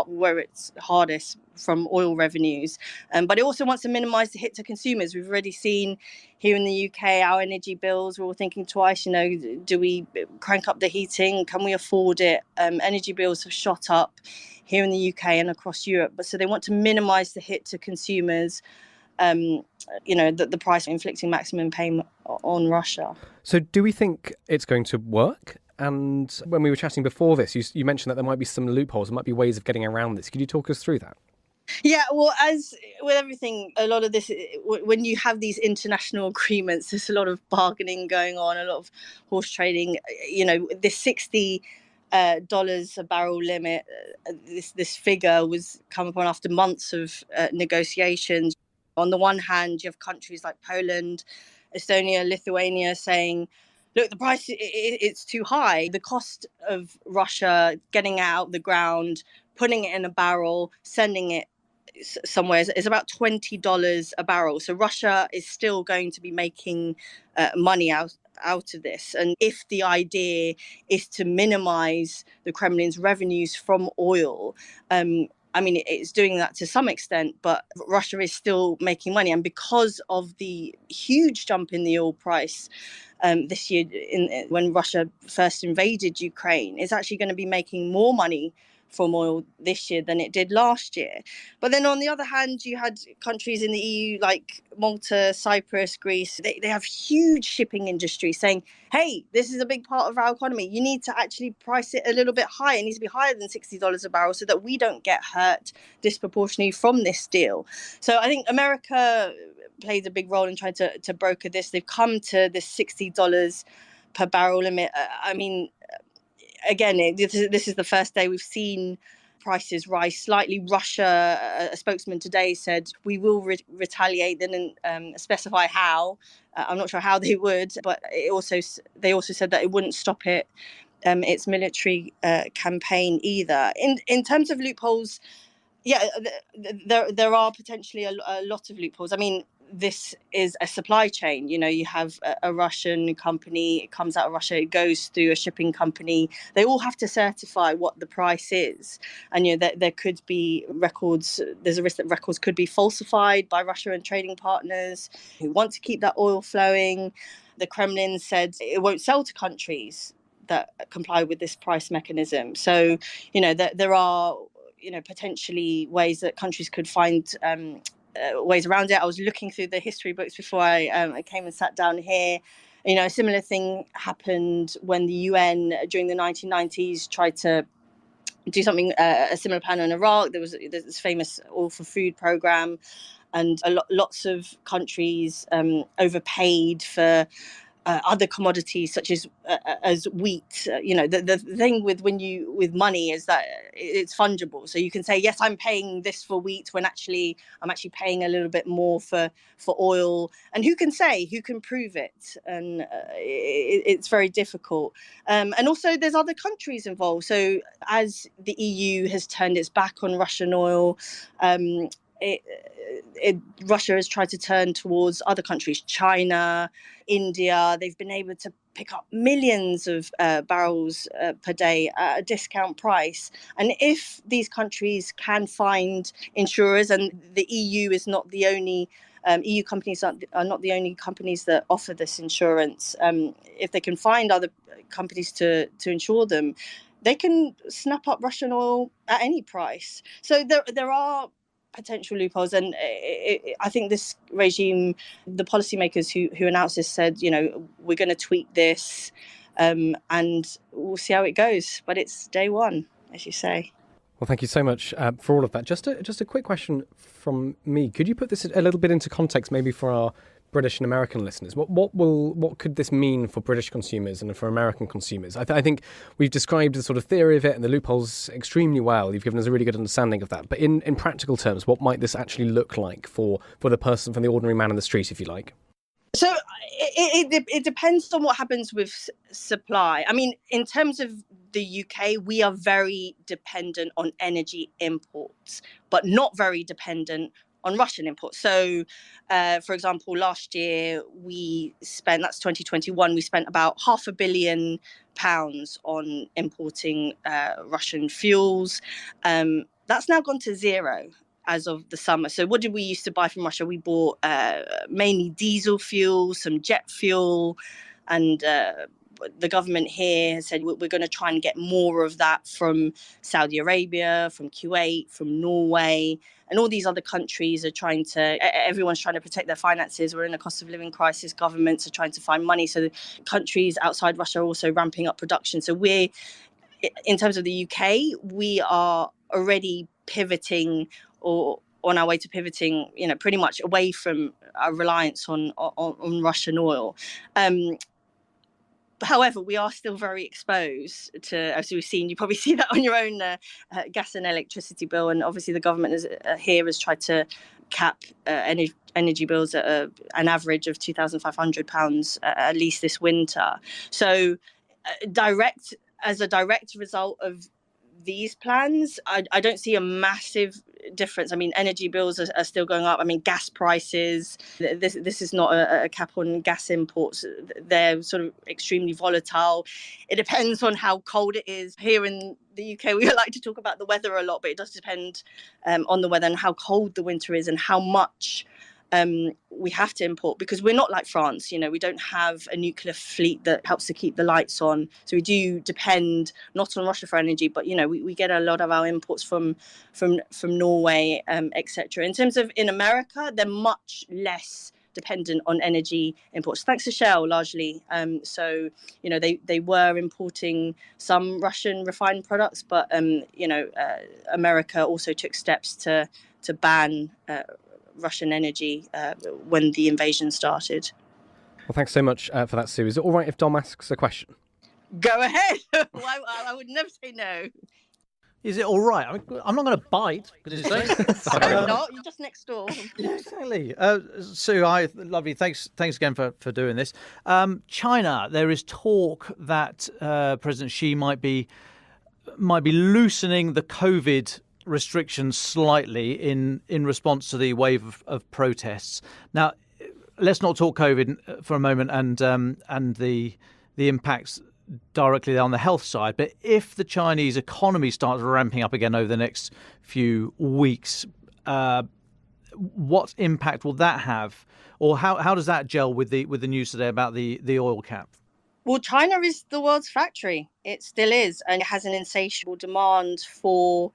where it's hardest from oil revenues. But it also wants to minimise the hit to consumers. We've already seen here in the UK, our energy bills, we're all thinking twice, do we crank up the heating? Can we afford it? Energy bills have shot up here in the UK and across Europe. But so they want to minimise the hit to consumers. The price of inflicting maximum pain on Russia. So do we think it's going to work? And when we were chatting before this, you mentioned that there might be some loopholes, there might be ways of getting around this. Could you talk us through that? Yeah, well, as with everything, a lot of this, when you have these international agreements, there's a lot of bargaining going on, a lot of horse trading. You know, this $60 a barrel limit, this figure was come upon after months of negotiations. On the one hand, you have countries like Poland, Estonia, Lithuania saying, look, the price, it's too high. The cost of Russia getting out of the ground, putting it in a barrel, sending it somewhere is about $20 a barrel. So Russia is still going to be making money out of this. And if the idea is to minimize the Kremlin's revenues from oil, I mean, it's doing that to some extent, but Russia is still making money. And because of the huge jump in the oil price this year, when Russia first invaded Ukraine, it's actually going to be making more money from oil this year than it did last year. But then on the other hand, you had countries in the EU like Malta, Cyprus, Greece. They have huge shipping industries saying, hey, this is a big part of our economy. You need to actually price it a little bit higher. It needs to be higher than $60 a barrel so that we don't get hurt disproportionately from this deal. So I think America played a big role in trying to broker this. They've come to this $60 per barrel limit. I mean, again, this is the first day we've seen prices rise slightly. Russia, a spokesman today said, we will retaliate. They didn't specify how. I'm not sure how they would, but they also said that it wouldn't stop its military campaign either. In terms of loopholes, yeah, there are potentially a lot of loopholes. I mean, this is a supply chain. You know, you have a Russian company, it comes out of Russia, it goes through a shipping company. They all have to certify what the price is. And, you know, there could be records, there's a risk that records could be falsified by Russia and trading partners who want to keep that oil flowing. The Kremlin said it won't sell to countries that comply with this price mechanism. So, you know, there are, you know, potentially ways that countries could find ways around it. I was looking through the history books before I came and sat down here. You know, a similar thing happened when the UN during the 1990s tried to do something, a similar plan in Iraq. There's this famous Oil for Food program, and lots of countries overpaid for other commodities such as wheat. You know, the thing with money is that it's fungible. So you can say, yes, I'm paying this for wheat when I'm actually paying a little bit more for oil. And who can prove it? And it's very difficult. And also there's other countries involved. So as the EU has turned its back on Russian oil, Russia has tried to turn towards other countries, China, India. They've been able to pick up millions of barrels per day at a discount price. And if these countries can find insurers, and the EU is not the only EU companies are not the only companies that offer this insurance. If they can find other companies to insure them, they can snap up Russian oil at any price. So there are potential loopholes, and I think this regime, the policymakers who announced this said, you know, we're going to tweak this, and we'll see how it goes. But it's day one, as you say. Well, thank you so much for all of that. Just a quick question from me. Could you put this a little bit into context, maybe for our British and American listeners? What could this mean for British consumers and for American consumers? I think we've described the sort of theory of it and the loopholes extremely well. You've given us a really good understanding of that. But in practical terms, what might this actually look like for the person, for the ordinary man in the street, if you like? So it depends on what happens with supply. I mean, in terms of the UK, we are very dependent on energy imports, but not very dependent on Russian imports. So, for example, last year that's 2021, we spent about £500 million on importing Russian fuels. That's now gone to zero as of the summer. So what did we used to buy from Russia? We bought mainly diesel fuel, some jet fuel, and the government here has said we're going to try and get more of that from Saudi Arabia, from Kuwait, from Norway, and all these other countries are everyone's trying to protect their finances. We're in a cost of living crisis. Governments are trying to find money. So the countries outside Russia are also ramping up production. So in terms of the UK, we are already pivoting or on our way to pivoting, pretty much away from our reliance on Russian oil. However, we are still very exposed to, as we've seen, you probably see that on your own gas and electricity bill. And obviously the government has tried to cap energy bills at an average of £2,500 at least this winter. So as a direct result of these plans, I don't see a massive difference. I mean, energy bills are still going up. I mean, gas prices, this is not a cap on gas imports. They're sort of extremely volatile. It depends on how cold it is. Here in the UK, we like to talk about the weather a lot, but it does depend on the weather and how cold the winter is and how much we have to import, because we're not like France. We don't have a nuclear fleet that helps to keep the lights on. So we do depend not on Russia for energy, but we get a lot of our imports from Norway, etc. In terms of in America, they're much less dependent on energy imports, thanks to Shell largely. So they were importing some Russian refined products, but America also took steps to ban Russian energy when the invasion started. Well, thanks so much for that, Sue. Is it all right if Dom asks a question? Go ahead. I would never say no. Is it all right? I'm not going to bite. Sorry, not. You're just next door. Exactly. Sue, lovely. Thanks again for doing this. China, there is talk that President Xi might be loosening the COVID restrictions slightly in response to the wave of protests. Now, let's not talk COVID for a moment and the impacts directly on the health side. But if the Chinese economy starts ramping up again over the next few weeks, what impact will that have, or how does that gel with the news today about the oil cap? Well, China is the world's factory. It still is, and it has an insatiable demand for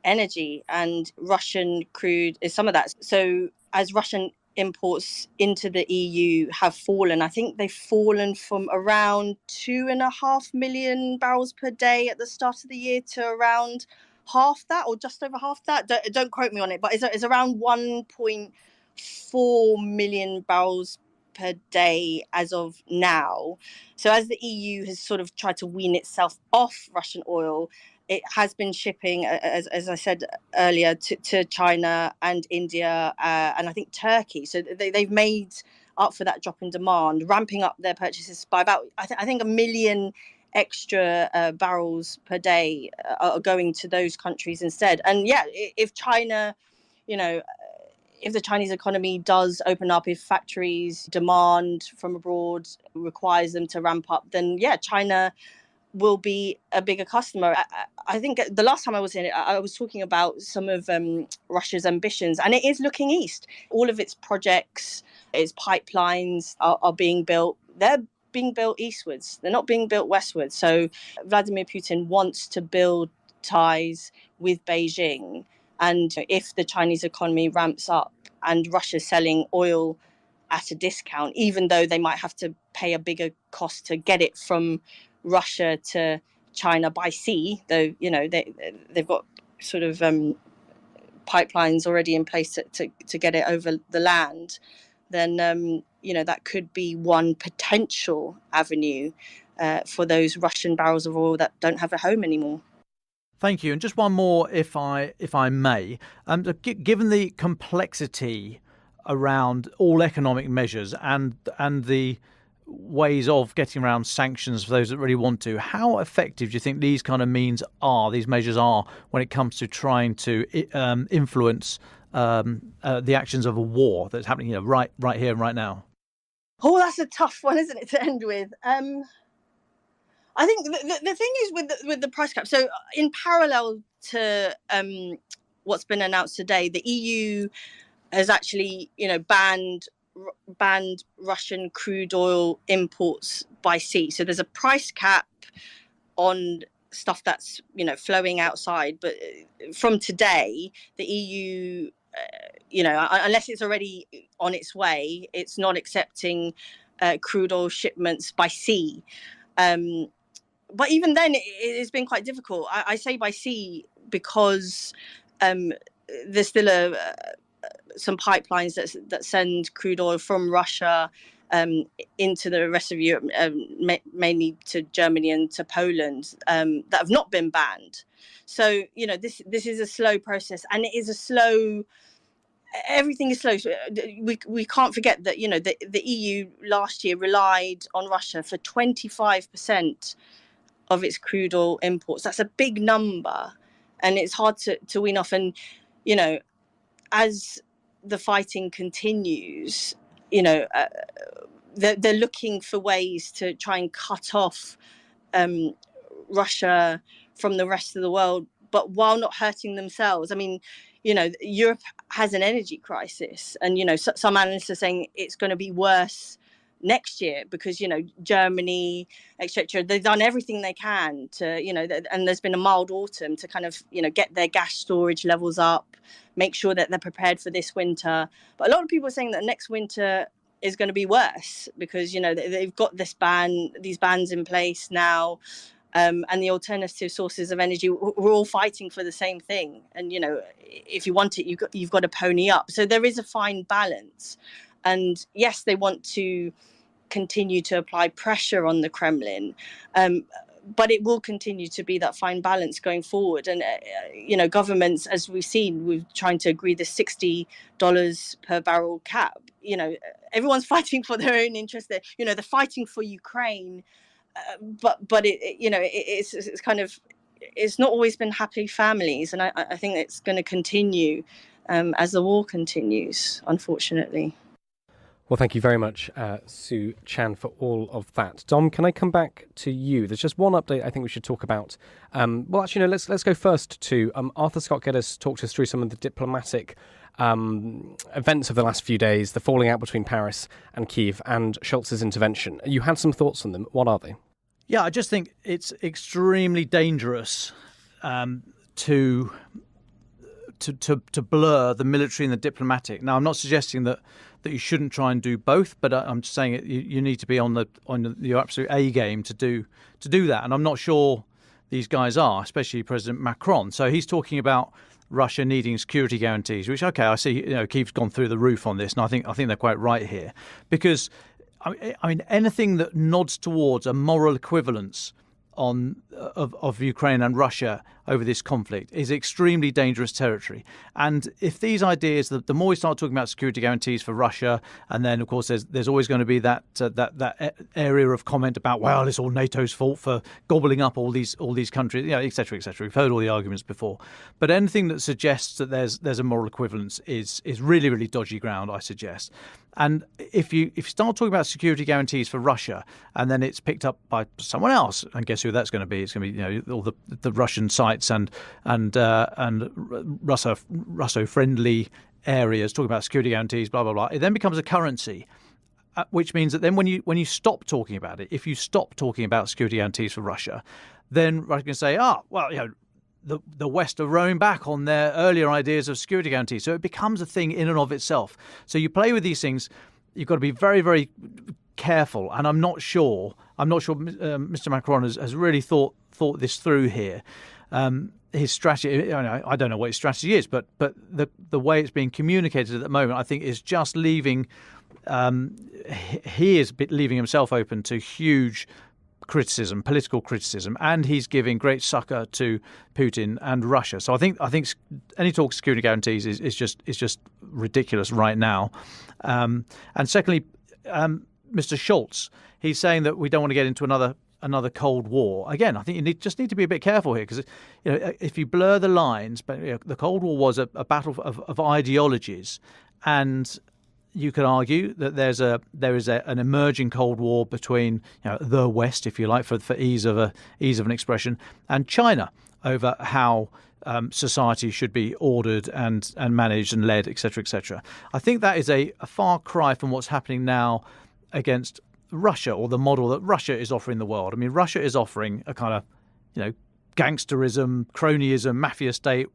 energy, and Russian crude is some of that. So as Russian imports into the EU have fallen, I think they've fallen from around 2.5 million barrels per day at the start of the year to around half that, or just over half that. Don't quote me on it, but it's around 1.4 million barrels per day as of now. So as the EU has sort of tried to wean itself off Russian oil, it has been shipping, as I said earlier, to China and India and I think Turkey. So they've made up for that drop in demand, ramping up their purchases by about, I think, 1 million extra barrels per day are going to those countries instead. And yeah, if China, if the Chinese economy does open up, if factories demand from abroad requires them to ramp up, then yeah, China will be a bigger customer. I think the last time I was in it, I was talking about some of Russia's ambitions, and it is looking east. All of its projects, its pipelines are being built. They're being built eastwards. They're not being built westwards. So Vladimir Putin wants to build ties with Beijing. And if the Chinese economy ramps up and Russia's selling oil at a discount, even though they might have to pay a bigger cost to get it from Russia to China by sea, though they've got sort of pipelines already in place to get it over the land, then that could be one potential avenue for those Russian barrels of oil that don't have a home anymore. Thank you. And just one more, if I may. Given the complexity around all economic measures and the ways of getting around sanctions for those that really want to, how effective do you think these kind of means are, these measures are, when it comes to trying to influence the actions of a war that's happening right here and right now? Oh, that's a tough one, isn't it, to end with? I think the thing is with the price cap. So in parallel to what's been announced today, the EU has actually banned Russian crude oil imports by sea. So there's a price cap on stuff that's flowing outside. But from today, the EU, unless it's already on its way, it's not accepting crude oil shipments by sea. But even then, it's been quite difficult. I say by sea because there's still some pipelines that send crude oil from Russia into the rest of Europe, mainly to Germany and to Poland, that have not been banned. So, this is a slow process, and it is a slow. Everything is slow. We can't forget that the EU last year relied on Russia for 25% of its crude oil imports. That's a big number, and it's hard to wean off. And as the fighting continues, they're looking for ways to try and cut off Russia from the rest of the world, but while not hurting themselves. I mean, Europe has an energy crisis, and some analysts are saying it's going to be worse next year because Germany, etc. They've done everything they can to and there's been a mild autumn to kind of get their gas storage levels up, make sure that they're prepared for this winter. But a lot of people are saying that next winter is going to be worse because they've got these bans in place now, and the alternative sources of energy. We're all fighting for the same thing, and if you want it, you've got to pony up. So there is a fine balance, and yes, they want to continue to apply pressure on the Kremlin, but it will continue to be that fine balance going forward. And governments, as we've seen, we're trying to agree the $60 per barrel cap. Everyone's fighting for their own interest. They're fighting for Ukraine, but it's kind of, it's not always been happy families, and I think it's going to continue as the war continues, unfortunately. Well, thank you very much, Sue Chan, for all of that. Dom, can I come back to you? There's just one update I think we should talk about. Let's go first to Arthur Scott Geddes talked us through some of the diplomatic events of the last few days, the falling out between Paris and Kyiv, and Scholz's intervention. You had some thoughts on them. What are they? Yeah, I just think it's extremely dangerous to blur the military and the diplomatic. Now, I'm not suggesting that you shouldn't try and do both, but I'm just saying you need to be on your absolute A game to do that. And I'm not sure these guys are, especially President Macron. So he's talking about Russia needing security guarantees, which, okay, I see, Kyiv's gone through the roof on this, and I think they're quite right here, because I mean anything that nods towards a moral equivalence of Ukraine and Russia over this conflict is extremely dangerous territory. And if these ideas, the more we start talking about security guarantees for Russia, and then of course there's always going to be that area of comment about, well, it's all NATO's fault for gobbling up all these countries, et cetera, et cetera. We've heard all the arguments before, but anything that suggests that there's a moral equivalence is really, really dodgy ground, I suggest. And if you start talking about security guarantees for Russia, and then it's picked up by someone else, and guess who that's going to be? It's going to be all the Russian sites and Russo-friendly areas talking about security guarantees, blah blah blah. It then becomes a currency, which means that then when you stop talking about it, if you stop talking about security guarantees for Russia, then Russia can say, the West are rowing back on their earlier ideas of security guarantees. So it becomes a thing in and of itself. So you play with these things. You've got to be very, very careful. And I'm not sure Mr. Macron has really thought this through here. His strategy, I don't know what his strategy is, but the way it's being communicated at the moment, I think, is just leaving. He is leaving himself open to huge criticism, political criticism, and he's giving great succor to Putin and Russia. So I think any talk of security guarantees is just ridiculous right now. And secondly, Mr. Scholz, he's saying that we don't want to get into another Cold War. Again, I think you just need to be a bit careful here, because if you blur the lines, but the Cold War was a battle of ideologies, and you could argue that there is an emerging Cold War between the West, if you like, for ease of an expression, and China over how society should be ordered and managed and led, etc., etc. I think that is a far cry from what's happening now against Russia, or the model that Russia is offering the world. I mean, Russia is offering a kind of gangsterism, cronyism, mafia state,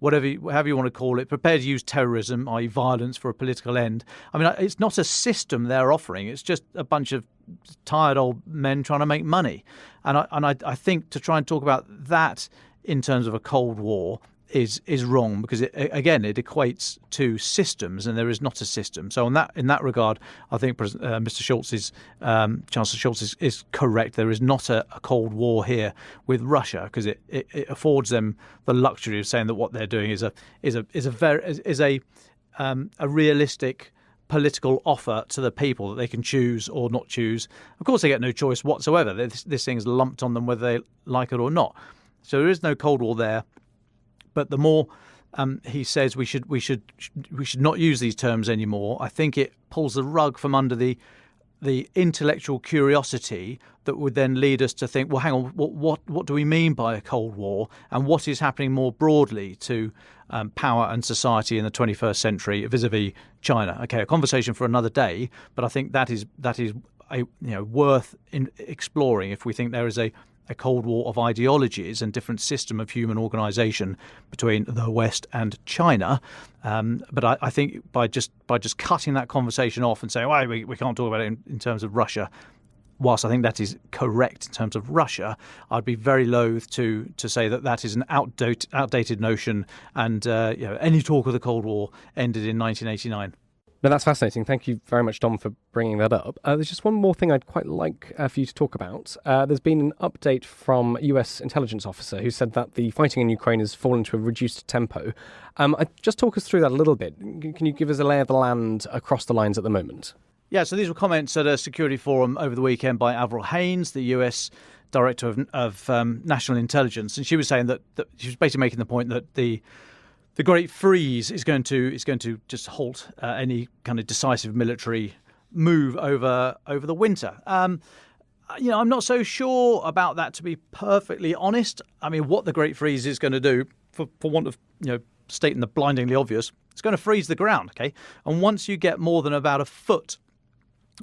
however you want to call it, prepared to use terrorism, i.e. violence, for a political end. I mean, it's not a system they're offering. It's just a bunch of tired old men trying to make money. And I think to try and talk about that in terms of a Cold War is wrong, because it equates to systems, and there is not a system. So in that regard, I think Mr. Scholz Chancellor Scholz is correct. There is not a Cold War here with Russia, because it affords them the luxury of saying that what they're doing is a realistic political offer to the people that they can choose or not choose. Of course, they get no choice whatsoever. This thing's lumped on them whether they like it or not. So there is no Cold War there. But the more he says we should not use these terms anymore, I think it pulls the rug from under the intellectual curiosity that would then lead us to think, well, hang on, what do we mean by a Cold War, and what is happening more broadly to power and society in the 21st century vis-a-vis China? Okay, a conversation for another day, but I think that is worth exploring if we think there is a Cold War of ideologies and different system of human organisation between the West and China. But I think by just cutting that conversation off and saying, well, we can't talk about it in terms of Russia, whilst I think that is correct in terms of Russia, I'd be very loath to say that is an outdated notion, and any talk of the Cold War ended in 1989. No, that's fascinating. Thank you very much, Dom, for bringing that up. There's just one more thing I'd quite like for you to talk about. There's been an update from a US intelligence officer who said that the fighting in Ukraine has fallen to a reduced tempo. Just talk us through that a little bit. Can you give us a lay of the land across the lines at the moment? Yeah, so these were comments at a security forum over the weekend by Avril Haines, the US Director of National Intelligence, and she was saying that she was basically making the point that the Great Freeze is going to just halt any kind of decisive military move over the winter. I'm not so sure about that, to be perfectly honest. I mean, what the Great Freeze is going to do, for want of stating the blindingly obvious, it's going to freeze the ground. Okay, and once you get more than about a foot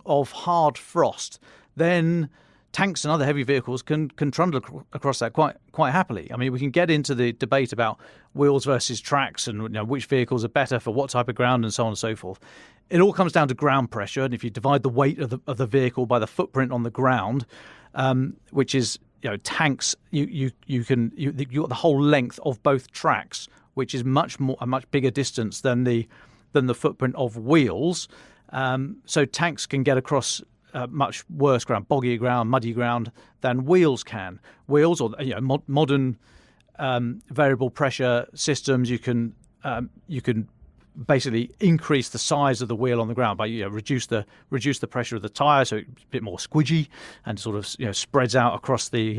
of hard frost, then tanks and other heavy vehicles can trundle across that quite happily. I mean, we can get into the debate about wheels versus tracks and which vehicles are better for what type of ground and so on and so forth. It all comes down to ground pressure, and if you divide the weight of the vehicle by the footprint on the ground, which is tanks, you got the whole length of both tracks, which is a much bigger distance than the footprint of wheels. So tanks can get across much worse ground, boggy ground, muddy ground, than wheels can. Wheels, or modern variable pressure systems, you can basically increase the size of the wheel on the ground by reduce the pressure of the tyre, so it's a bit more squidgy and sort of spreads out across the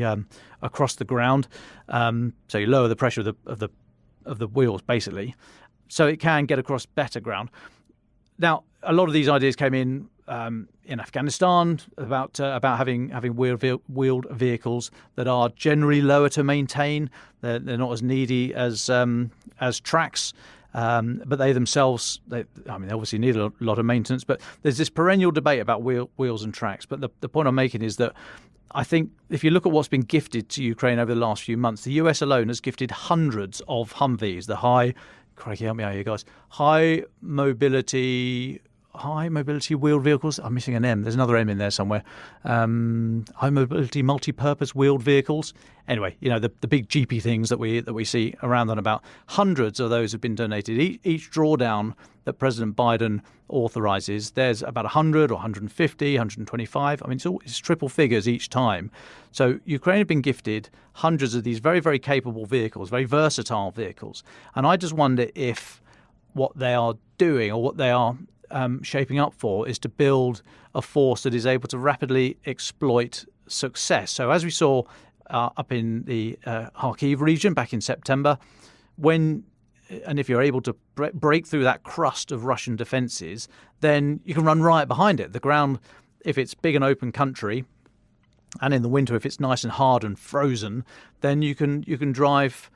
ground. So you lower the pressure of the wheels basically, so it can get across better ground. Now, a lot of these ideas came in Afghanistan about having wheeled vehicles that are generally lower to maintain. They're not as needy as tracks, but they themselves, they obviously need a lot of maintenance. But there's this perennial debate about wheels and tracks. But the point I'm making is that I think if you look at what's been gifted to Ukraine over the last few months, the US alone has gifted hundreds of Humvees, the high mobility wheeled vehicles. I'm missing an M. There's another M in there somewhere. High mobility multi-purpose wheeled vehicles. Anyway, the big jeepy things that we see around and about. Hundreds of those have been donated. Each drawdown that President Biden authorises, there's about 100 or 150, 125. I mean, it's triple figures each time. So Ukraine have been gifted hundreds of these very, very capable vehicles, very versatile vehicles. And I just wonder if what they are doing, or what they are shaping up for, is to build a force that is able to rapidly exploit success. So as we saw up in the Kharkiv region back in September, if you're able to break through that crust of Russian defences, then you can run right behind it. The ground, if it's big and open country, and in the winter if it's nice and hard and frozen, then you can drive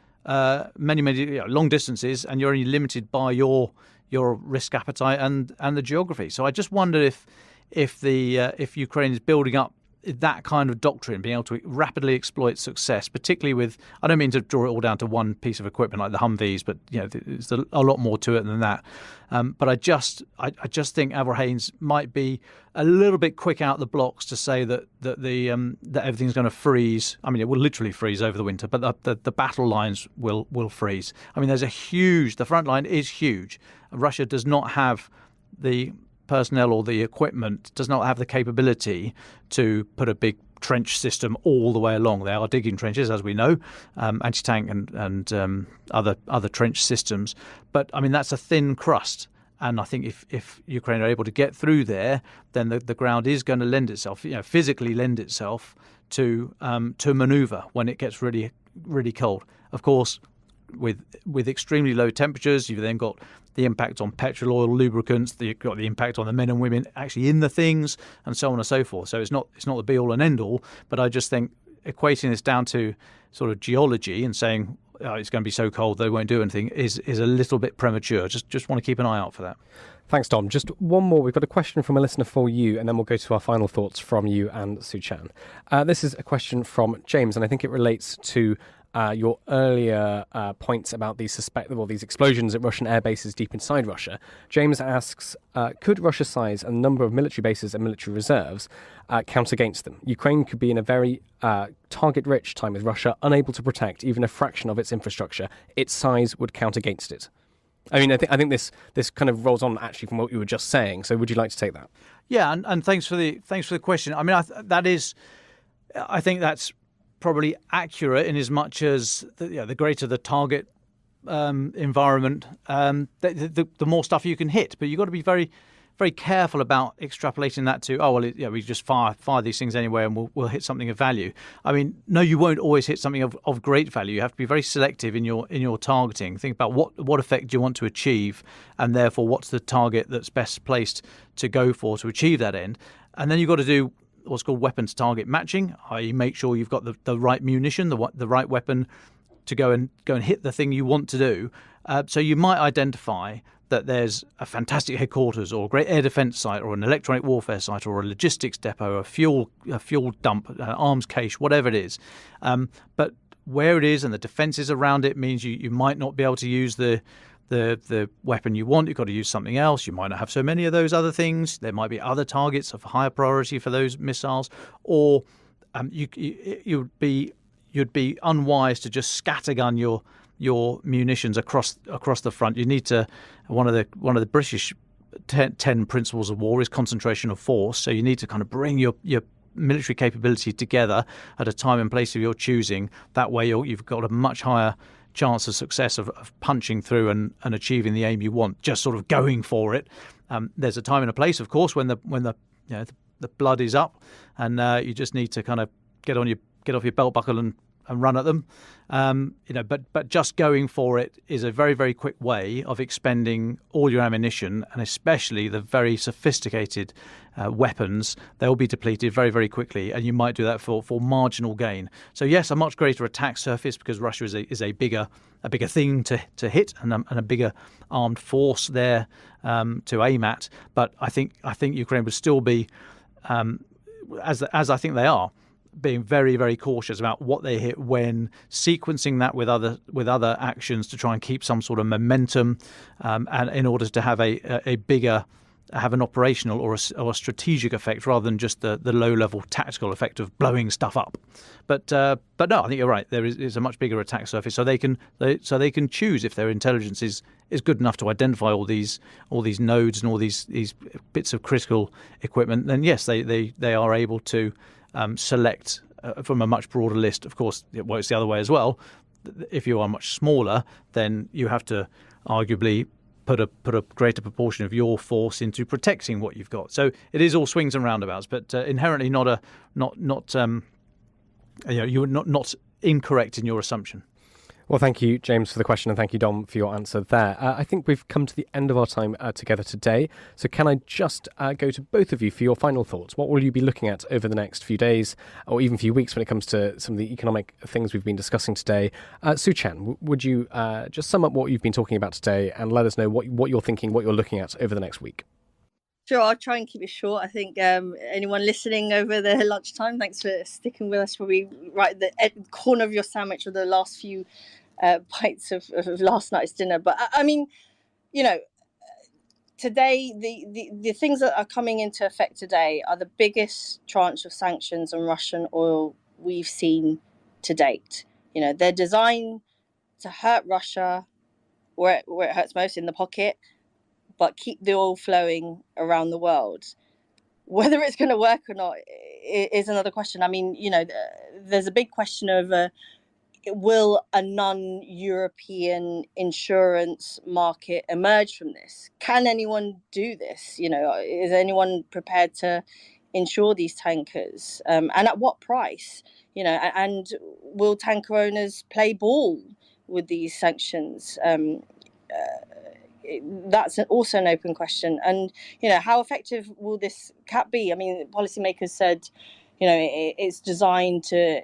many long distances, and you're only limited by your risk appetite and the geography. So I just wonder if Ukraine is building up that kind of doctrine, being able to rapidly exploit success, particularly with, I don't mean to draw it all down to one piece of equipment like the Humvees, but there's a lot more to it than that. But I just think Avril Haines might be a little bit quick out the blocks to say that everything's going to freeze. I mean, it will literally freeze over the winter, but the battle lines will freeze. I mean, the front line is huge. Russia does not have the personnel or the equipment, does not have the capability to put a big trench system all the way along. They are digging trenches, as we know, anti-tank and other trench systems. But I mean, that's a thin crust. And I think if Ukraine are able to get through there, then the ground is going to lend itself, physically lend itself to manoeuvre when it gets really, really cold. Of course, with extremely low temperatures, you've then got the impact on petrol, oil, lubricants. You've got the impact on the men and women actually in the things, and so on and so forth. So it's not the be all and end all. But I just think equating this down to sort of geology and saying it's going to be so cold they won't do anything is a little bit premature. Just want to keep an eye out for that. Thanks, Dom. Just one more. We've got a question from a listener for you, and then we'll go to our final thoughts from you and Suchan. This is a question from James, and I think it relates to your earlier points about these explosions at Russian air bases deep inside Russia. James asks, could Russia's size and number of military bases and military reserves count against them? Ukraine could be in a very target-rich time with Russia, unable to protect even a fraction of its infrastructure. Its size would count against it. I mean, I think this kind of rolls on actually from what you were just saying. So, would you like to take that? Yeah, and thanks for the question. I mean, I think that's probably accurate in as much as the greater the target environment, the more stuff you can hit. But you've got to be very, very careful about extrapolating that to we just fire these things anyway and we'll hit something of value. I mean, no, you won't always hit something of great value. You have to be very selective in your targeting. Think about what effect do you want to achieve, and therefore what's the target that's best placed to go for to achieve that end. And then you've got to do what's called weapon to target matching, i.e. make sure you've got the right munition, the right weapon to go and hit the thing you want to do. So you might identify that there's a fantastic headquarters or a great air defence site or an electronic warfare site or a logistics depot, a fuel dump, an arms cache, whatever it is. But where it is and the defences around it means you might not be able to use the weapon you want. You've got to use something else. You might not have so many of those other things. There might be other targets of higher priority for those missiles, or you'd be unwise to just scattergun your munitions across the front. You need to one of the British 10 principles of war is concentration of force. So you need to kind of bring your military capability together at a time and place of your choosing. That way you've got a much higher chance of success of punching through and achieving the aim you want, just sort of going for it. There's a time and a place, of course, when the blood is up, and you just need to kind of get off your belt buckle and run at them. But just going for it is a very, very quick way of expending all your ammunition, and especially the very sophisticated weapons. They'll be depleted very, very quickly, and you might do that for marginal gain. So yes, a much greater attack surface because Russia is a bigger thing to hit and a bigger armed force there to aim at. But I think Ukraine would still be, as I think they are, being very, very cautious about what they hit when, sequencing that with other actions to try and keep some sort of momentum, and in order to have have an operational or a strategic effect rather than just the low-level tactical effect of blowing stuff up. But no, I think you're right. There is a much bigger attack surface, so they can choose if their intelligence is good enough to identify all these nodes and all these bits of critical equipment. Then yes, they are able to select from a much broader list. Of course, it works the other way as well. If you are much smaller, then you have to arguably put a greater proportion of your force into protecting what you've got. So it is all swings and roundabouts, but inherently not you're not incorrect in your assumption. Well, thank you, James, for the question, and thank you, Dom, for your answer there. I think we've come to the end of our time together today. So can I just go to both of you for your final thoughts? What will you be looking at over the next few days or even few weeks when it comes to some of the economic things we've been discussing today? Suchan, would you just sum up what you've been talking about today and let us know what you're thinking, what you're looking at over the next week? Sure, I'll try and keep it short. I think anyone listening over the lunchtime, thanks for sticking with us. Probably right at the corner of your sandwich or the last few bites of last night's dinner. But I mean, today, the things that are coming into effect today are the biggest tranche of sanctions on Russian oil we've seen to date. They're designed to hurt Russia where it hurts most, in the pocket, but keep the oil flowing around the world. Whether it's going to work or not is another question. I mean, there's a big question over, will a non-European insurance market emerge from this? Can anyone do this? Is anyone prepared to insure these tankers? And at what price? And will tanker owners play ball with these sanctions? That's also an open question. And how effective will this cap be? I mean, policymakers said it's designed to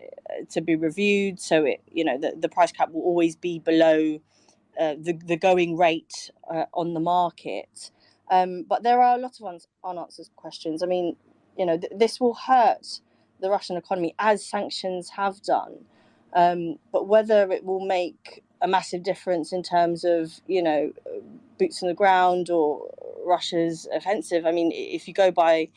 be reviewed, so the price cap will always be below the going rate on the market. But there are a lot of unanswered questions. I mean, this will hurt the Russian economy, as sanctions have done. But whether it will make a massive difference in terms of boots on the ground or Russia's offensive. I mean, if you go by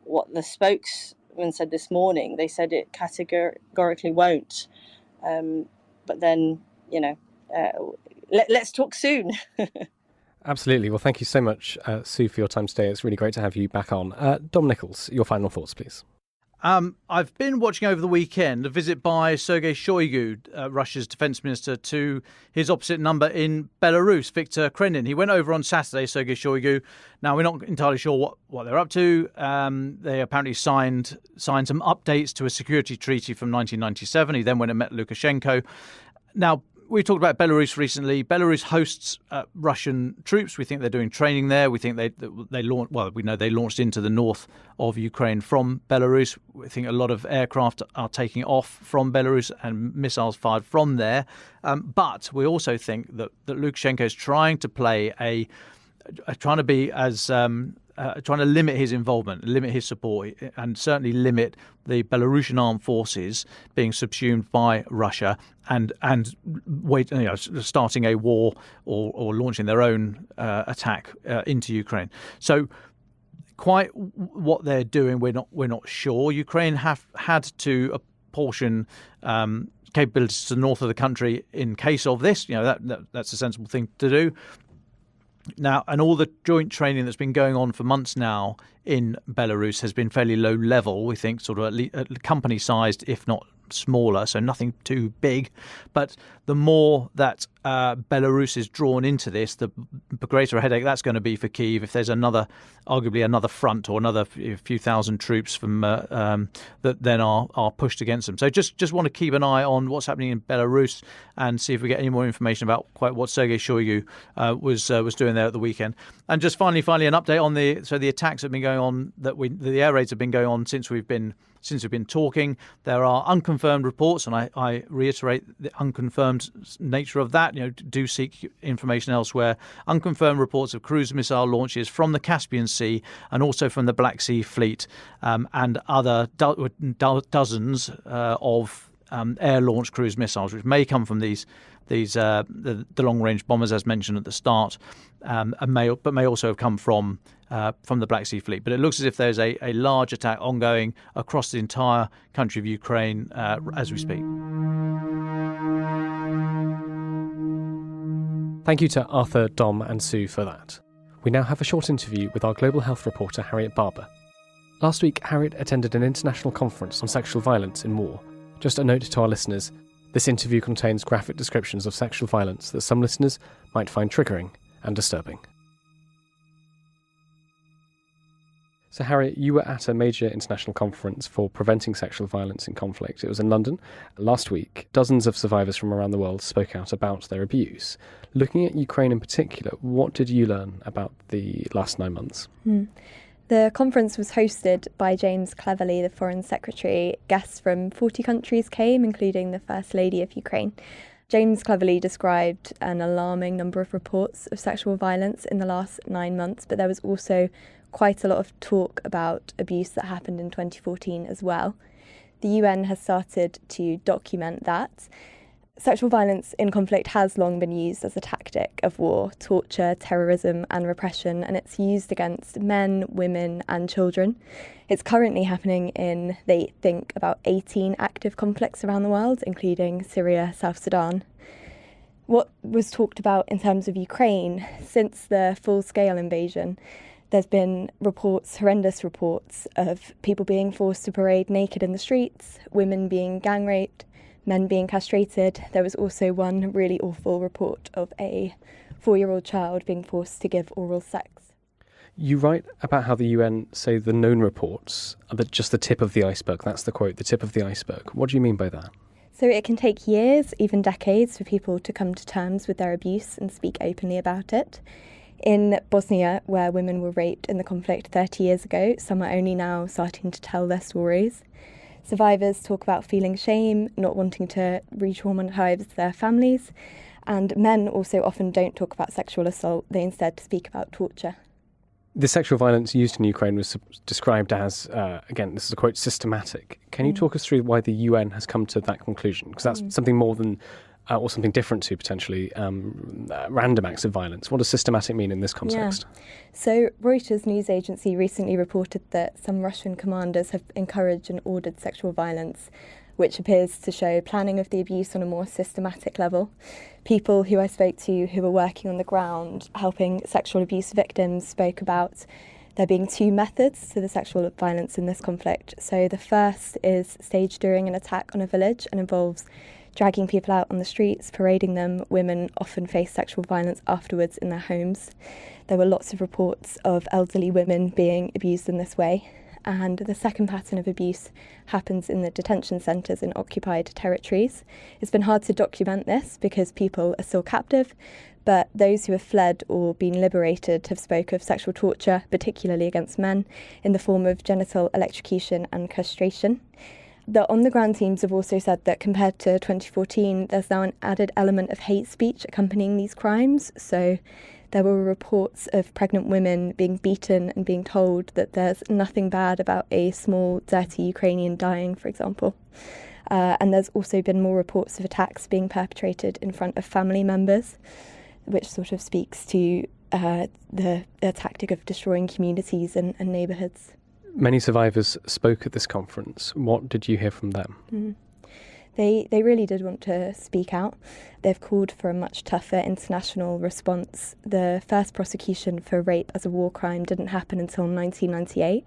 what the spokesman said this morning, they said it categorically won't. But then, let's talk soon. Absolutely. Well, thank you so much, Sue, for your time today. It's really great to have you back on. Dom Nichols, your final thoughts, please. I've been watching over the weekend a visit by Sergei Shoigu, Russia's defense minister, to his opposite number in Belarus, Viktor Krenin. He went over on Saturday, Sergei Shoigu. Now, we're not entirely sure what they're up to. They apparently signed some updates to a security treaty from 1997. He then went and met Lukashenko. Now, we talked about Belarus recently. Belarus hosts Russian troops. We think they're doing training there. We think they launched. Well, we know they launched into the north of Ukraine from Belarus. We think a lot of aircraft are taking off from Belarus and missiles fired from there. But we also think that Lukashenko is trying to play trying to limit his involvement, limit his support, and certainly limit the Belarusian armed forces being subsumed by Russia and starting a war or launching their own attack into Ukraine. So, quite what they're doing, we're not sure. Ukraine have had to apportion capabilities to the north of the country in case of this. That's a sensible thing to do. Now, and all the joint training that's been going on for months now in Belarus has been fairly low level, we think, sort of at company-sized, if not smaller, so nothing too big. But the more that Belarus is drawn into this, the greater a headache that's going to be for Kyiv if there's arguably another front or another few thousand troops from that then are pushed against them. So just want to keep an eye on what's happening in Belarus and see if we get any more information about quite what Sergei Shoigu was doing there at the weekend. And just finally an update on the attacks have been going on, the air raids have been going on since we've been talking. There are unconfirmed reports, and I reiterate the unconfirmed nature of that. Do seek information elsewhere. Unconfirmed reports of cruise missile launches from the Caspian Sea and also from the Black Sea Fleet, and other dozens of air-launched cruise missiles, which may come from the long-range bombers, as mentioned at the start, but may also have come from the Black Sea Fleet. But it looks as if there's a large attack ongoing across the entire country of Ukraine as we speak. Thank you to Arthur, Dom and Sue for that. We now have a short interview with our global health reporter Harriet Barber. Last week, Harriet attended an international conference on sexual violence in war. Just a note to our listeners, this interview contains graphic descriptions of sexual violence that some listeners might find triggering and disturbing. So Harriet, you were at a major international conference for preventing sexual violence in conflict. It was in London. Last week, dozens of survivors from around the world spoke out about their abuse. Looking at Ukraine in particular, what did you learn about the last 9 months? The conference was hosted by James Cleverly, the Foreign Secretary. Guests from 40 countries came, including the First Lady of Ukraine. James Cleverly described an alarming number of reports of sexual violence in the last 9 months, but there was also quite a lot of talk about abuse that happened in 2014 as well. The UN has started to document that. Sexual violence in conflict has long been used as a tactic of war, torture, terrorism and repression, and it's used against men, women and children. It's currently happening in, they think, about 18 active conflicts around the world, including Syria, South Sudan. What was talked about in terms of Ukraine, since the full-scale invasion, there's been reports, horrendous reports, of people being forced to parade naked in the streets, women being gang raped, men being castrated. There was also one really awful report of a 4-year-old child being forced to give oral sex. You write about how the UN say the known reports are just the tip of the iceberg. That's the quote, the tip of the iceberg. What do you mean by that? So it can take years, even decades, for people to come to terms with their abuse and speak openly about it. In Bosnia, where women were raped in the conflict 30 years ago, some are only now starting to tell their stories. Survivors talk about feeling shame, not wanting to re-traumatise their families, and men also often don't talk about sexual assault, they instead speak about torture. The sexual violence used in Ukraine was described as, again, this is a quote, systematic. Can you talk us through why the UN has come to that conclusion? Because that's something more than, or something different to potentially random acts of violence. What does systematic mean in this context? Yeah. So Reuters news agency recently reported that some Russian commanders have encouraged and ordered sexual violence, which appears to show planning of the abuse on a more systematic level. People who I spoke to who were working on the ground helping sexual abuse victims spoke about there being 2 methods to the sexual violence in this conflict. So the first is staged during an attack on a village and involves dragging people out on the streets, parading them. Women often face sexual violence afterwards in their homes. There were lots of reports of elderly women being abused in this way. And the second pattern of abuse happens in the detention centres in occupied territories. It's been hard to document this because people are still captive, but those who have fled or been liberated have spoke of sexual torture, particularly against men, in the form of genital electrocution and castration. The on-the-ground teams have also said that compared to 2014, there's now an added element of hate speech accompanying these crimes. So there were reports of pregnant women being beaten and being told that there's nothing bad about a small, dirty Ukrainian dying, for example. And there's also been more reports of attacks being perpetrated in front of family members, which sort of speaks to the tactic of destroying communities and neighbourhoods. Many survivors spoke at this conference. What did you hear from them? They really did want to speak out. They've called for a much tougher international response. The first prosecution for rape as a war crime didn't happen until 1998,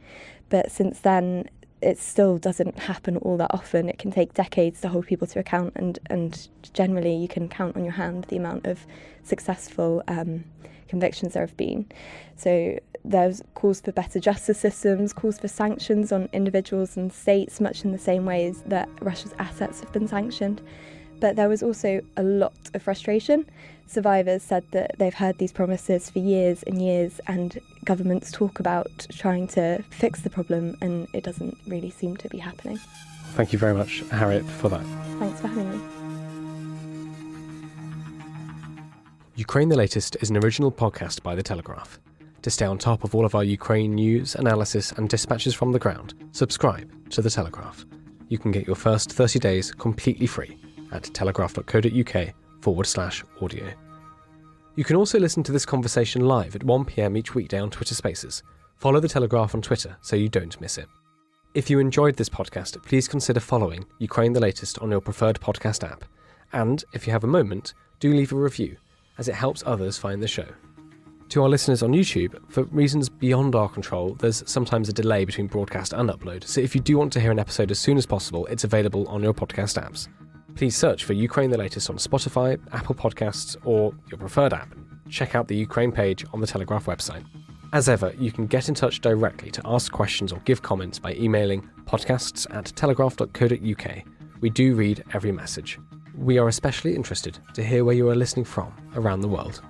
but since then it still doesn't happen all that often. It can take decades to hold people to account, and generally you can count on your hand the amount of successful convictions there have been. So there's calls for better justice systems, calls for sanctions on individuals and states, much in the same ways that Russia's assets have been sanctioned. But there was also a lot of frustration. Survivors said that they've heard these promises for years and years, and governments talk about trying to fix the problem, and it doesn't really seem to be happening. Thank you very much, Harriet, for that. Thanks for having me. Ukraine the Latest is an original podcast by The Telegraph. To stay on top of all of our Ukraine news, analysis and dispatches from the ground, subscribe to The Telegraph. You can get your first 30 days completely free at telegraph.co.uk/audio. You can also listen to this conversation live at 1 p.m. each weekday on Twitter Spaces. Follow The Telegraph on Twitter so you don't miss it. If you enjoyed this podcast, please consider following Ukraine the Latest on your preferred podcast app. And if you have a moment, do leave a review, as it helps others find the show. To our listeners on YouTube, for reasons beyond our control, there's sometimes a delay between broadcast and upload, so if you do want to hear an episode as soon as possible, it's available on your podcast apps. Please search for Ukraine the Latest on Spotify, Apple Podcasts, or your preferred app. Check out the Ukraine page on the Telegraph website. As ever, you can get in touch directly to ask questions or give comments by emailing podcasts@telegraph.co.uk. We do read every message. We are especially interested to hear where you are listening from around the world.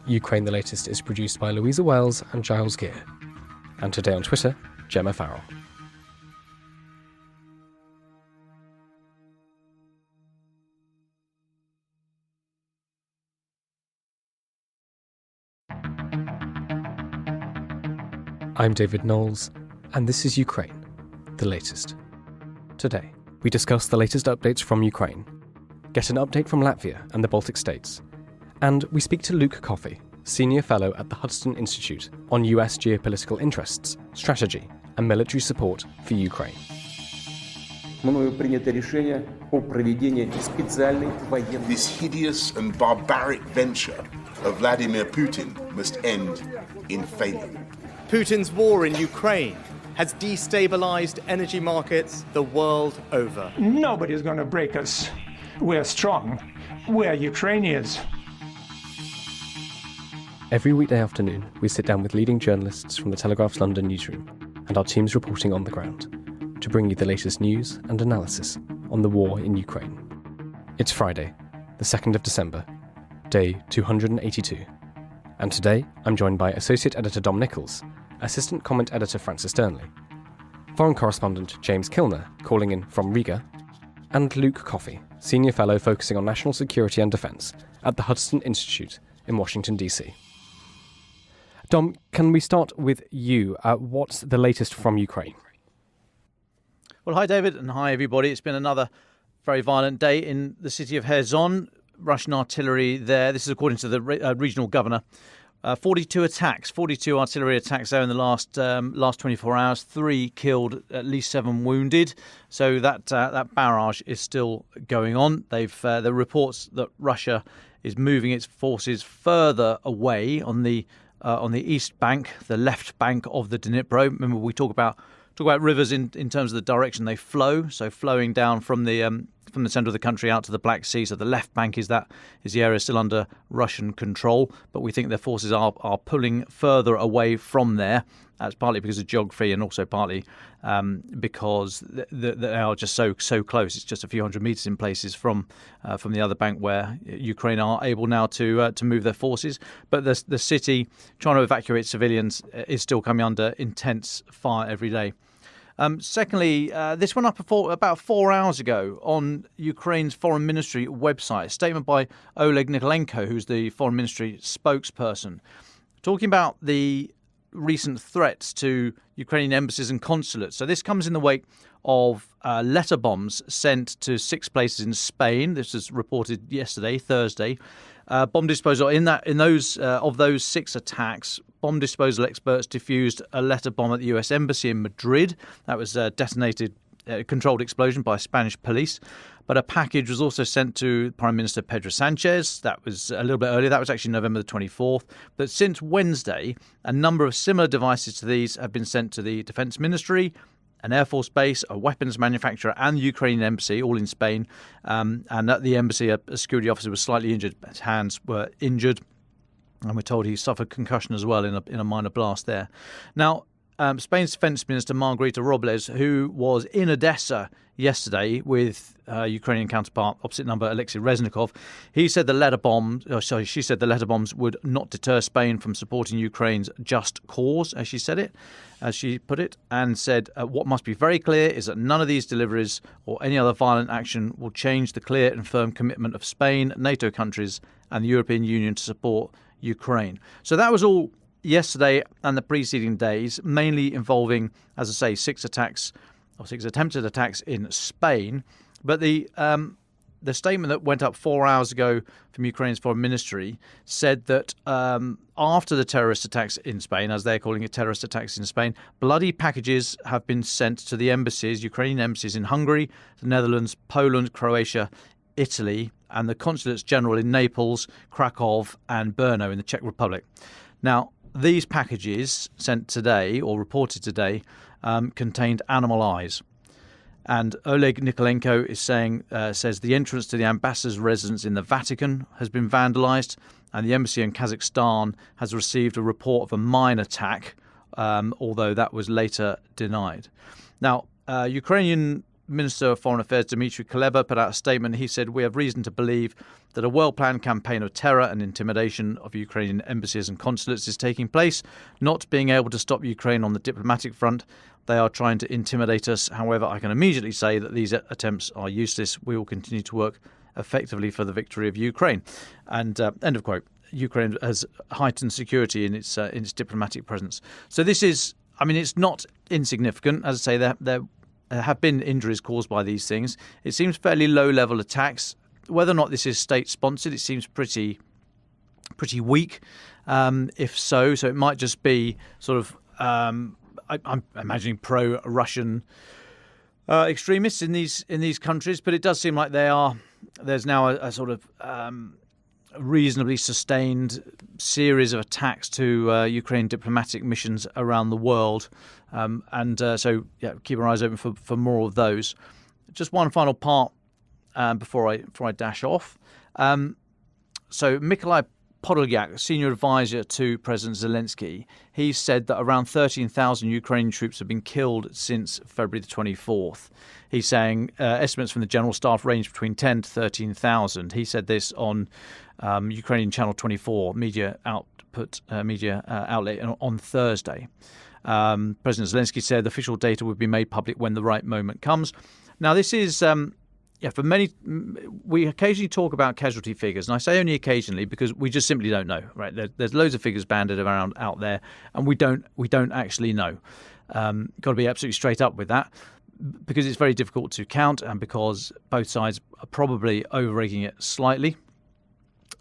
Ukraine the Latest is produced by Louisa Wells and Giles Gear. And today on Twitter, Gemma Farrell. I'm David Knowles, and this is Ukraine, the latest. Today, we discuss the latest updates from Ukraine, get an update from Latvia and the Baltic states, and we speak to Luke Coffey, Senior Fellow at the Hudson Institute on US geopolitical interests, strategy, and military support for Ukraine. This hideous and barbaric venture of Vladimir Putin must end in failure. Putin's war in Ukraine has destabilized energy markets the world over. Nobody's going to break us. We're strong. We're Ukrainians. Every weekday afternoon, we sit down with leading journalists from the Telegraph's London newsroom and our teams reporting on the ground to bring you the latest news and analysis on the war in Ukraine. It's Friday, the 2nd of December, day 282. And today, I'm joined by Associate Editor Dom Nichols, Assistant Comment Editor Francis Durnley, Foreign Correspondent James Kilner, calling in from Riga, and Luke Coffey, Senior Fellow focusing on national security and defence at the Hudson Institute in Washington, D.C. Dom, can we start with you? What's the latest from Ukraine? Well, hi, David, and hi, everybody. It's been another very violent day in the city of Kherson. Russian artillery there. This is according to the regional governor. 42 artillery attacks there in the last 24 hours. 3 killed, at least 7 wounded. So that barrage is still going on. There are reports that Russia is moving its forces further away on the east bank, the left bank of the Dnipro. Remember, we talk about rivers in terms of the direction they flow. So flowing down from the centre of the country out to the Black Sea. So the left bank is the area still under Russian control, but we think their forces are pulling further away from there. That's partly because of geography and also partly because they are just so close. It's just a few hundred metres in places from the other bank where Ukraine are able now to move their forces. But the city trying to evacuate civilians is still coming under intense fire every day. Secondly, this went up about 4 hours ago on Ukraine's foreign ministry website. A statement by Oleg Nikolenko, who's the foreign ministry spokesperson, talking about the recent threats to Ukrainian embassies and consulates. So this comes in the wake of letter bombs sent to 6 places in Spain. This was reported yesterday, Thursday. Bomb disposal of those 6 attacks. Bomb disposal experts defused a letter bomb at the US Embassy in Madrid. That was detonated, controlled explosion by Spanish police. But a package was also sent to Prime Minister Pedro Sanchez. That was a little bit earlier. That was actually November the 24th. But since Wednesday, a number of similar devices to these have been sent to the Defence Ministry, an Air Force base, a weapons manufacturer, and the Ukrainian embassy, all in Spain. And at the embassy, a security officer was slightly injured. His hands were injured. And we're told he suffered concussion as well in a minor blast there. Now, Spain's Defence Minister Margarita Robles, who was in Odessa yesterday with Ukrainian counterpart, opposite number Alexei Reznikov, she said the letter bombs would not deter Spain from supporting Ukraine's just cause, as she put it, and said what must be very clear is that none of these deliveries or any other violent action will change the clear and firm commitment of Spain, NATO countries, and the European Union to support Ukraine. So that was all yesterday and the preceding days, mainly involving, as I say, 6 attempted attacks in Spain. But the statement that went up 4 hours ago from Ukraine's foreign ministry said that after the terrorist attacks in Spain, as they're calling it terrorist attacks in Spain, bloody packages have been sent to the embassies, Ukrainian embassies in Hungary, the Netherlands, Poland, Croatia, Italy, and the consulates general in Naples, Krakow, and Brno in the Czech Republic. Now, these packages sent today, or reported today, contained animal eyes. And Oleg Nikolenko says the entrance to the ambassador's residence in the Vatican has been vandalised, and the embassy in Kazakhstan has received a report of a mine attack, although that was later denied. Now, Ukrainian Minister of Foreign Affairs Dmitry Kuleba put out a statement. He said, "We have reason to believe that a well-planned campaign of terror and intimidation of Ukrainian embassies and consulates is taking place. Not being able to stop Ukraine on the diplomatic front, they are trying to intimidate us. However, I can immediately say that these attempts are useless. We will continue to work effectively for the victory of Ukraine." And end of quote. Ukraine has heightened security in its diplomatic presence. So this is I mean, it's not insignificant. As I say, there have been injuries caused by these things. It seems fairly low-level attacks. Whether or not this is state-sponsored, it seems pretty weak. If so it might just be sort of, I'm imagining pro-Russian extremists in these countries, but it does seem like there's now a sort of reasonably sustained series of attacks to Ukraine diplomatic missions around the world, so keep our eyes open for more of those. Just one final part before I dash off. So Mykolai Podolyak, senior advisor to President Zelensky, he said that around 13,000 Ukrainian troops have been killed since February the 24th. He's saying estimates from the general staff range between 10 to 13,000. He said this on Ukrainian Channel 24 media outlet on Thursday. President Zelensky said official data would be made public when the right moment comes. Now, this is for many, we occasionally talk about casualty figures, and I say only occasionally because we just simply don't know. Right? There's loads of figures banded around out there, and we don't actually know. Got to be absolutely straight up with that, because it's very difficult to count, and because both sides are probably over-egging it slightly.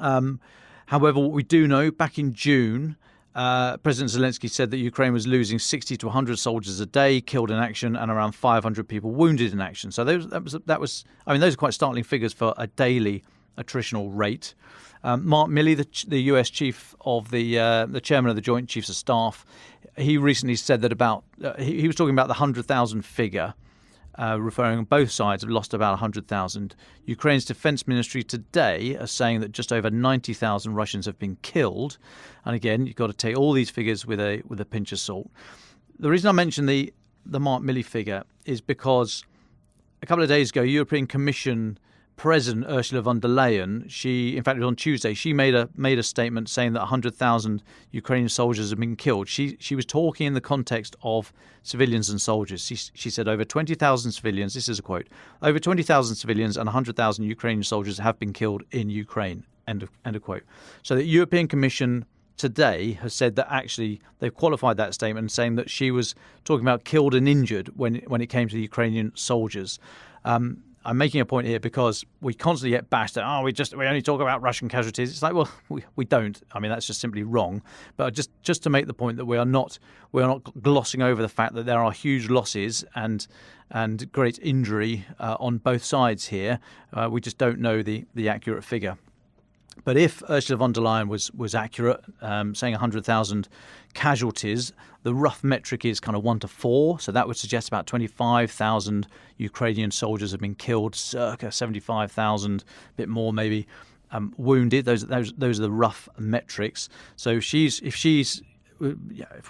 However, what we do know, back in June, President Zelensky said that Ukraine was losing 60 to 100 soldiers a day killed in action and around 500 people wounded in action. So those are quite startling figures for a daily attritional rate. Mark Milley, the US chief of the chairman of the Joint Chiefs of Staff, he recently said that he was talking about the 100,000 figure, referring both sides have lost about 100,000. Ukraine's defense ministry today are saying that just over 90,000 Russians have been killed. And again, you've got to take all these figures with a pinch of salt. The reason I mention the Mark Milley figure is because a couple of days ago, European Commission President Ursula von der Leyen, in fact, it was on Tuesday, she made a statement saying that 100,000 Ukrainian soldiers have been killed. She was talking in the context of civilians and soldiers. She said over 20,000 civilians, this is a quote, over 20,000 civilians and 100,000 Ukrainian soldiers have been killed in Ukraine, end of quote. So the European Commission today has said that actually they've qualified that statement, saying that she was talking about killed and injured when it came to the Ukrainian soldiers. I'm making a point here because we constantly get bashed that we only talk about Russian casualties. It's like, well, we don't. I mean, that's just simply wrong. But just to make the point that we are not glossing over the fact that there are huge losses and great injury on both sides here. We just don't know the accurate figure. But if Ursula von der Leyen was accurate, saying 100,000 casualties, the rough metric is kind of 1 to 4. So that would suggest about 25,000 Ukrainian soldiers have been killed, circa 75,000, a bit more maybe, wounded. Those are the rough metrics. So if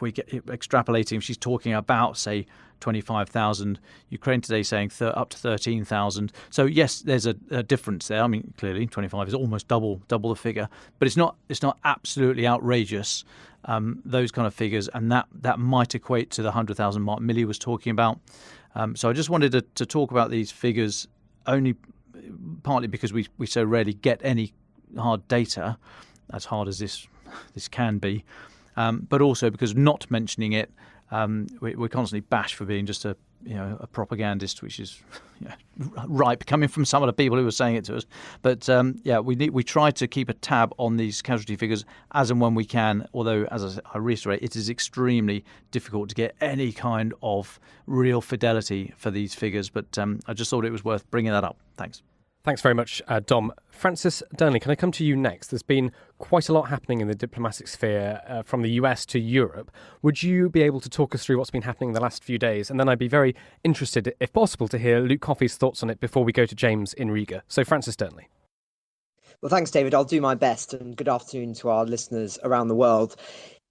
we get extrapolating, she's talking about, say, 25,000. Ukraine today saying up to 13,000. So yes, there's a difference there. I mean, clearly 25 is almost double the figure, but it's not absolutely outrageous. Those kind of figures, and that might equate to the 100,000 Mark Milley was talking about. So I just wanted to talk about these figures only partly because we so rarely get any hard data, as hard as this can be, but also because not mentioning it, we're constantly bashed for being just a propagandist, which is ripe coming from some of the people who were saying it to us. But we try to keep a tab on these casualty figures as and when we can. Although, as I reiterate, it is extremely difficult to get any kind of real fidelity for these figures. But I just thought it was worth bringing that up. Thanks. Thanks very much, Dom. Francis Dearnley, can I come to you next? There's been quite a lot happening in the diplomatic sphere from the US to Europe. Would you be able to talk us through what's been happening in the last few days? And then I'd be very interested, if possible, to hear Luke Coffey's thoughts on it before we go to James in Riga. So, Francis Dearnley. Well, thanks, David. I'll do my best, and good afternoon to our listeners around the world.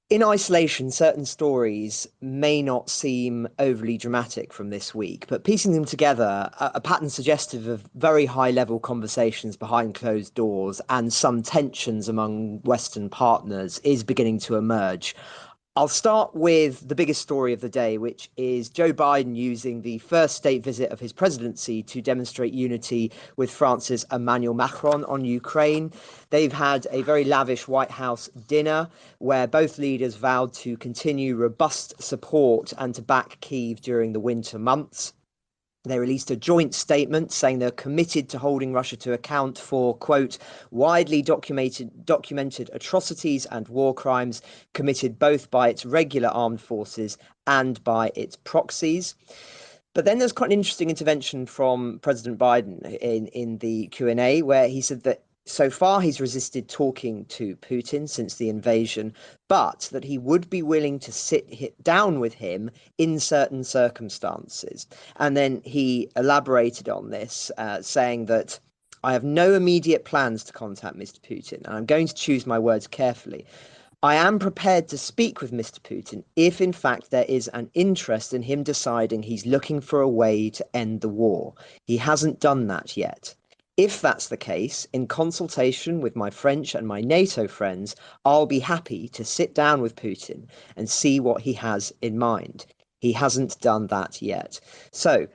In isolation, certain stories may not seem overly dramatic from this week, but piecing them together, a pattern suggestive of very high-level conversations behind closed doors and some tensions among Western partners is beginning to emerge. I'll start with the biggest story of the day, which is Joe Biden using the first state visit of his presidency to demonstrate unity with France's Emmanuel Macron on Ukraine. They've had a very lavish White House dinner where both leaders vowed to continue robust support and to back Kyiv during the winter months. They released a joint statement saying they're committed to holding Russia to account for, quote, widely documented atrocities and war crimes committed both by its regular armed forces and by its proxies. But then there's quite an interesting intervention from President Biden in the Q&A where he said that so far he's resisted talking to Putin since the invasion, but that he would be willing to sit down with him in certain circumstances. And then he elaborated on this, saying that I have no immediate plans to contact Mr. Putin, and I'm going to choose my words carefully. I am prepared to speak with Mr. Putin if, in fact, there is an interest in him deciding he's looking for a way to end the war. He hasn't done that yet. If that's the case, in consultation with my French and my NATO friends, I'll be happy to sit down with Putin and see what he has in mind. He hasn't done that yet. So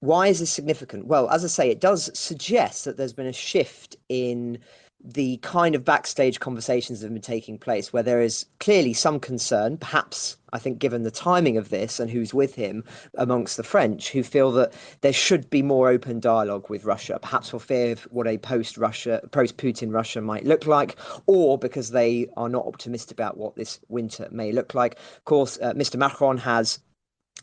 why is this significant? Well, as I say, it does suggest that there's been a shift in the kind of backstage conversations that have been taking place, where there is clearly some concern, perhaps, I think, given the timing of this and who's with him amongst the French, who feel that there should be more open dialogue with Russia, perhaps for fear of what a post-Putin Russia might look like, or because they are not optimistic about what this winter may look like. Of course, Mr. Macron has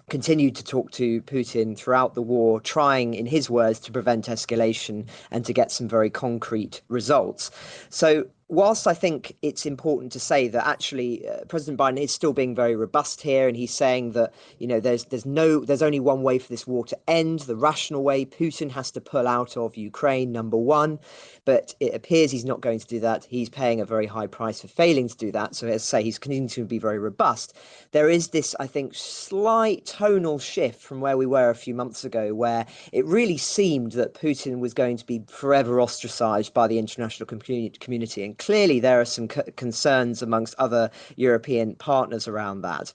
continued to talk to Putin throughout the war, trying, in his words, to prevent escalation and to get some very concrete results. So whilst I think it's important to say that actually President Biden is still being very robust here, and he's saying that, you know, there's only one way for this war to end, the rational way. Putin has to pull out of Ukraine, number one, but it appears he's not going to do that. He's paying a very high price for failing to do that. So as I say, he's continuing to be very robust. There is this, I think, slight tonal shift from where we were a few months ago, where it really seemed that Putin was going to be forever ostracized by the international community. And clearly there are some concerns amongst other European partners around that.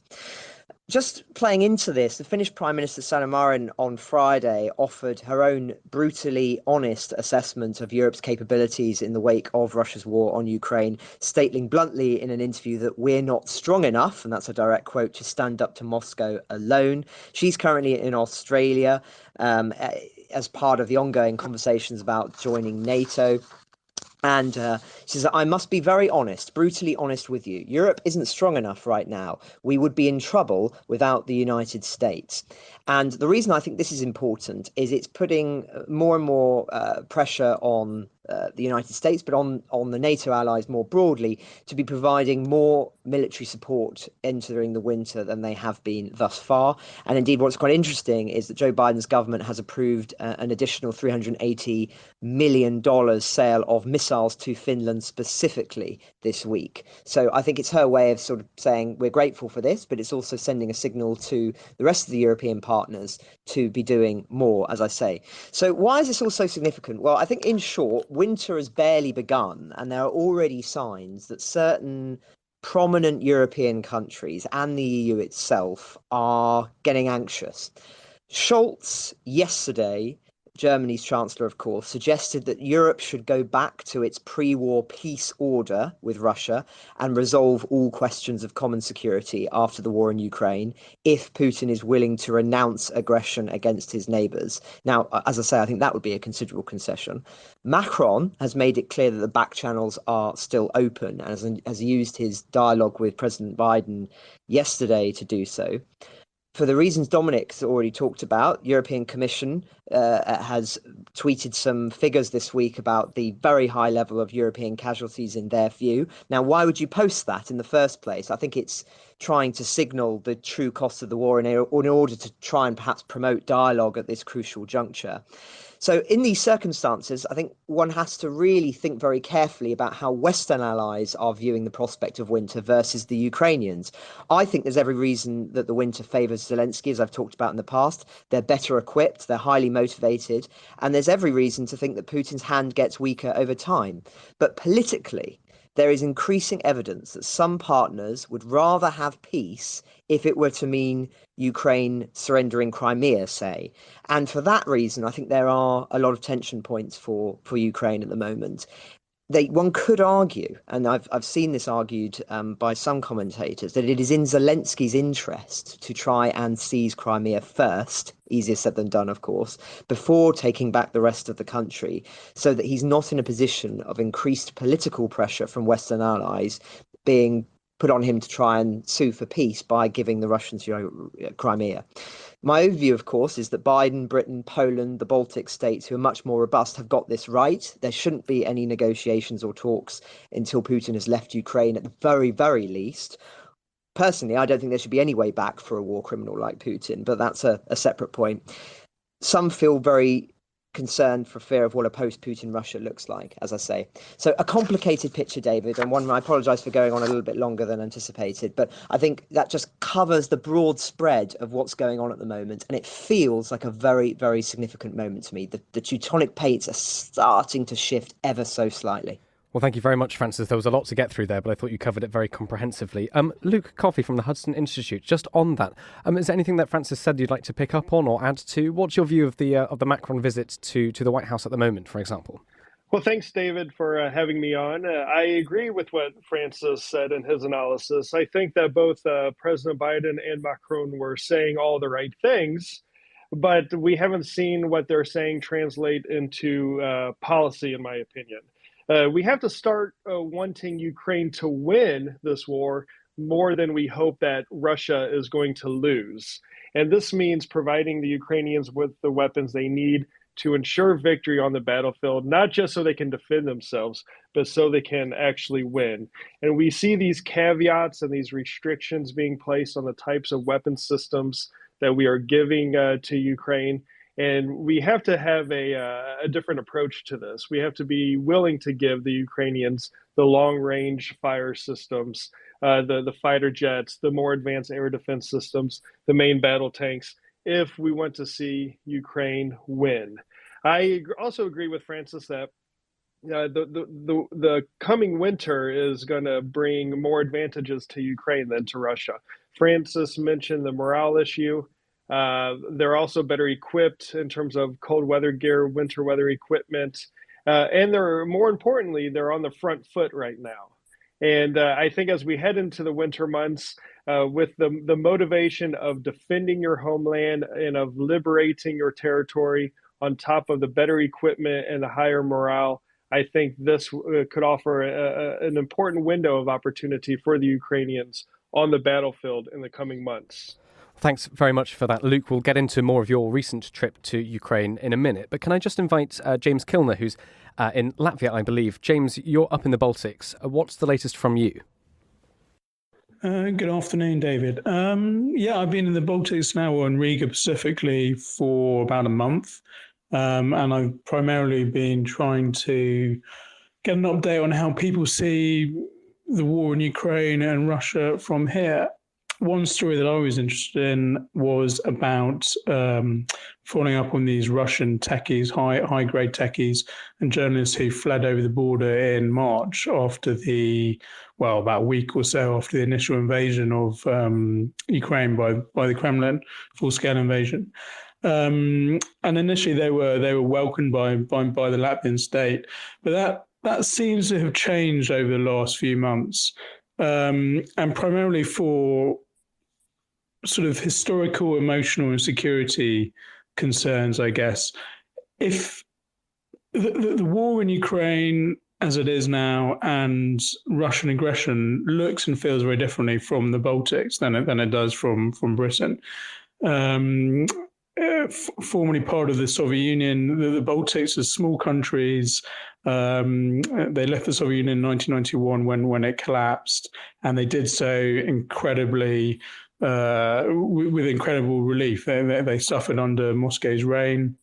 Just playing into this, the Finnish Prime Minister Sanna Marin on Friday offered her own brutally honest assessment of Europe's capabilities in the wake of Russia's war on Ukraine, stating bluntly in an interview that we're not strong enough, and that's a direct quote, to stand up to Moscow alone. She's currently in Australia as part of the ongoing conversations about joining NATO. And she says, I must be very honest, brutally honest with you. Europe isn't strong enough right now. We would be in trouble without the United States. And the reason I think this is important is it's putting more and more pressure on the United States, but on the NATO allies more broadly, to be providing more military support entering the winter than they have been thus far. And indeed, what's quite interesting is that Joe Biden's government has approved an additional $380 million sale of missiles to Finland specifically this week. So I think it's her way of sort of saying we're grateful for this, but it's also sending a signal to the rest of the European partners to be doing more, as I say. So why is this all so significant? Well, I think in short, winter has barely begun, and there are already signs that certain prominent European countries and the EU itself are getting anxious. Scholz yesterday, Germany's Chancellor, of course, suggested that Europe should go back to its pre-war peace order with Russia and resolve all questions of common security after the war in Ukraine if Putin is willing to renounce aggression against his neighbours. Now, as I say, I think that would be a considerable concession. Macron has made it clear that the back channels are still open and has used his dialogue with President Biden yesterday to do so. For the reasons Dominic's already talked about, European Commission has tweeted some figures this week about the very high level of European casualties in their view. Now, why would you post that in the first place? I think it's trying to signal the true cost of the war in order to try and perhaps promote dialogue at this crucial juncture. So in these circumstances, I think one has to really think very carefully about how Western allies are viewing the prospect of winter versus the Ukrainians. I think there's every reason that the winter favours Zelensky, as I've talked about in the past. They're better equipped, they're highly motivated, and there's every reason to think that Putin's hand gets weaker over time. But politically, there is increasing evidence that some partners would rather have peace if it were to mean Ukraine surrendering Crimea, say. And for that reason, I think there are a lot of tension points for Ukraine at the moment. One could argue, and I've seen this argued by some commentators, that it is in Zelensky's interest to try and seize Crimea first, easier said than done, of course, before taking back the rest of the country, so that he's not in a position of increased political pressure from Western allies being put on him to try and sue for peace by giving the Russians Crimea. My overview, of course, is that Biden, Britain, Poland, the Baltic states, who are much more robust, have got this right. There shouldn't be any negotiations or talks until Putin has left Ukraine, at the very, very least. Personally, I don't think there should be any way back for a war criminal like Putin, but that's a separate point. Some feel very concerned for fear of what a post-Putin Russia looks like, as I say. So a complicated picture, David, and one I apologise for going on a little bit longer than anticipated, but I think that just covers the broad spread of what's going on at the moment, and it feels like a very, very significant moment to me. The Teutonic plates are starting to shift ever so slightly. Well, thank you very much, Francis. There was a lot to get through there, but I thought you covered it very comprehensively. Luke Coffey from the Hudson Institute, just on that, is there anything that Francis said you'd like to pick up on or add to? What's your view of the Macron visit to the White House at the moment, for example? Well, thanks, David, for having me on. I agree with what Francis said in his analysis. I think that both President Biden and Macron were saying all the right things, but we haven't seen what they're saying translate into policy, in my opinion. We have to start wanting Ukraine to win this war more than we hope that Russia is going to lose. And this means providing the Ukrainians with the weapons they need to ensure victory on the battlefield, not just so they can defend themselves, but so they can actually win. And we see these caveats and these restrictions being placed on the types of weapon systems that we are giving to Ukraine. And we have to have a different approach to this. We have to be willing to give the Ukrainians the long-range fire systems, the fighter jets, the more advanced air defense systems, the main battle tanks, if we want to see Ukraine win. I also agree with Francis that the coming winter is going to bring more advantages to Ukraine than to Russia. Francis mentioned the morale issue. They're also better equipped in terms of cold weather gear, winter weather equipment, and more importantly, they're on the front foot right now. And I think as we head into the winter months, with the motivation of defending your homeland and of liberating your territory on top of the better equipment and the higher morale, I think this could offer an important window of opportunity for the Ukrainians on the battlefield in the coming months. Thanks very much for that, Luke. We'll get into more of your recent trip to Ukraine in a minute. But can I just invite James Kilner, who's in Latvia, I believe. James, you're up in the Baltics. What's the latest from you? Good afternoon, David. I've been in the Baltics now, or in Riga specifically, for about a month. And I've primarily been trying to get an update on how people see the war in Ukraine and Russia from here. One story that I was interested in was about following up on these Russian techies, high-grade techies, and journalists who fled over the border in March after about a week or so after the initial invasion of Ukraine by the Kremlin, full-scale invasion. And initially they were welcomed by the Latvian state, but that seems to have changed over the last few months, and primarily for sort of historical, emotional, and security concerns, I guess. If the war in Ukraine, as it is now, and Russian aggression looks and feels very differently from the Baltics than it does from Britain. Formerly part of the Soviet Union, the Baltics are small countries. They left the Soviet Union in 1991 when it collapsed, and they did so incredibly with incredible relief. They suffered under Moscow's reign.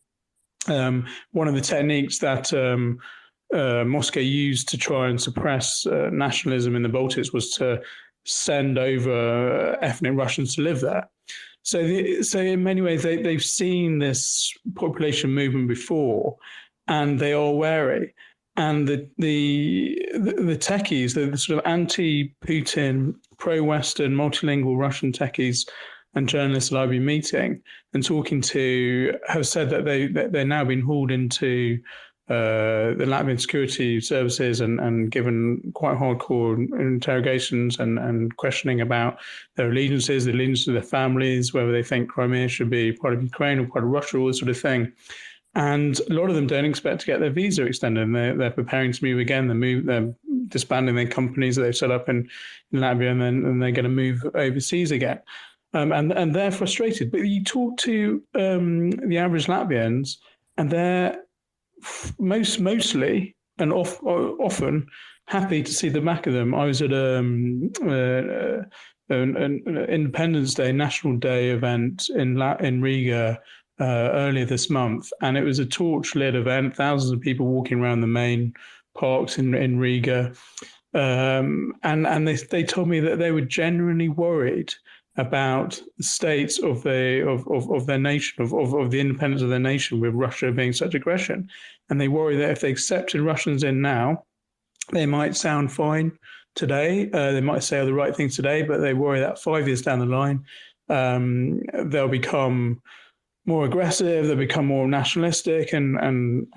One of the techniques that Moscow used to try and suppress nationalism in the Baltics was to send over ethnic Russians to live there. So in many ways, they've seen this population movement before, and they are wary. and the techies, the sort of anti-Putin, pro-Western, multilingual Russian techies and journalists that I've been meeting and talking to have said that they're now been hauled into the Latvian security services and given quite hardcore interrogations and questioning about their allegiances, the allegiance of their families, whether they think Crimea should be part of Ukraine or part of Russia, all this sort of thing. And a lot of them don't expect to get their visa extended. And they're preparing to move again. They're disbanding their companies that they've set up in Latvia, and they're going to move overseas again. And they're frustrated. But you talk to the average Latvians, and they're mostly and often happy to see the back of them. I was at an Independence Day, National Day event in Riga earlier this month, and it was a torch-lit event. Thousands of people walking around the main parks in Riga, and they told me that they were genuinely worried about the state of their nation, of the independence of their nation, with Russia being such aggression, and they worry that if they accepted Russians in now, they might sound fine today, they might say all the right things today, but they worry that 5 years down the line, they'll become more aggressive, they'll become more nationalistic, and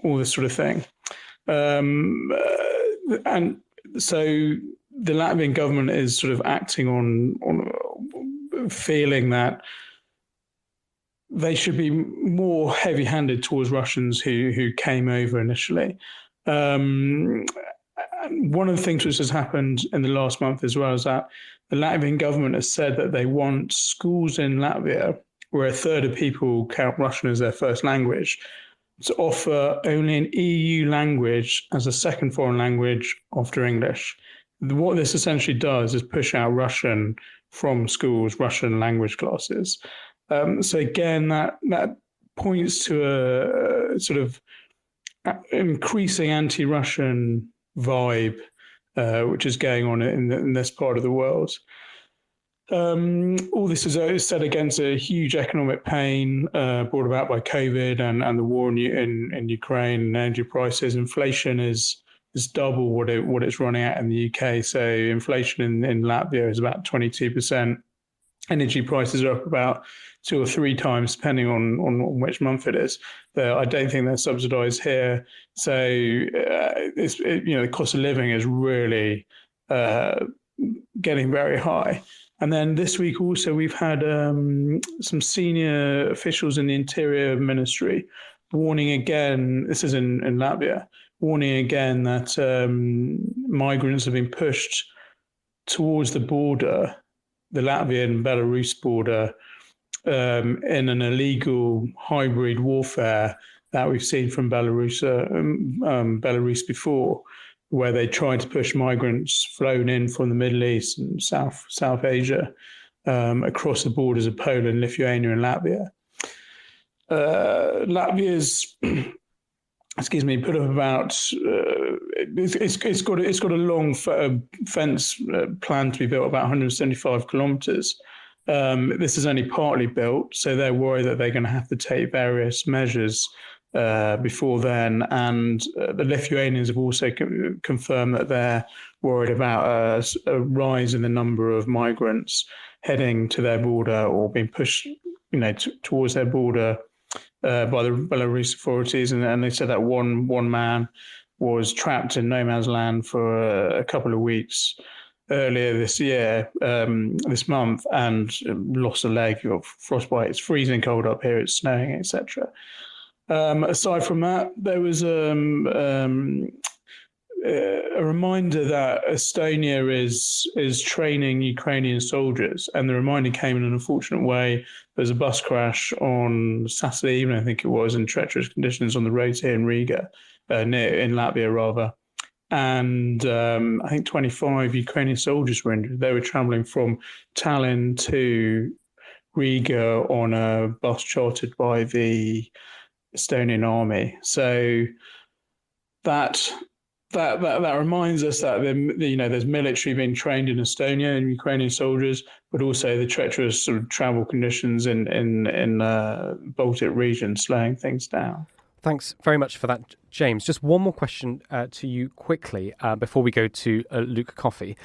all this sort of thing. And so the Latvian government is sort of acting on feeling that they should be more heavy-handed towards Russians who came over initially. One of the things which has happened in the last month as well is that the Latvian government has said that they want schools in Latvia where a third of people count Russian as their first language, to offer only an EU language as a second foreign language after English. What this essentially does is push out Russian from schools, Russian language classes. So again, that points to a sort of increasing anti-Russian vibe, which is going on in this part of the world. All this is set against a huge economic pain brought about by COVID and the war in Ukraine and energy prices. Inflation is double what it's running at in the UK. So inflation in Latvia is about 22%. Energy prices are up about 2 or 3 times, depending on which month it is. I don't think they're subsidised here. So the cost of living is really getting very high. And then this week also we've had some senior officials in the Interior Ministry warning again, this is in Latvia, warning again that migrants have been pushed towards the border, the Latvian-Belarus border, in an illegal hybrid warfare that we've seen from Belarus before, where they tried to push migrants flown in from the Middle East and South Asia across the borders of Poland, Lithuania, and Latvia. Latvia's, put up about it's got a long fence planned to be built, about 175 kilometres. This is only partly built, so they're worried that they're going to have to take various measures before then. And the Lithuanians have also confirmed that they're worried about a rise in the number of migrants heading to their border or being pushed, towards their border by the Belarus authorities. And they said that one man was trapped in no man's land for a couple of weeks earlier this month, and lost a leg of frostbite. It's freezing cold up here, it's snowing, etc. Aside from that, there was a reminder that Estonia is training Ukrainian soldiers, and the reminder came in an unfortunate way. There was a bus crash on Saturday evening, I think it was, in treacherous conditions on the roads here in Riga, in Latvia rather. And I think 25 Ukrainian soldiers were injured. They were travelling from Tallinn to Riga on a bus chartered by the Estonian army. So that reminds us that there's military being trained in Estonia and Ukrainian soldiers, but also the treacherous sort of travel conditions in Baltic region slowing things down. Thanks very much for that, James. Just one more question to you quickly before we go to Luke Coffey.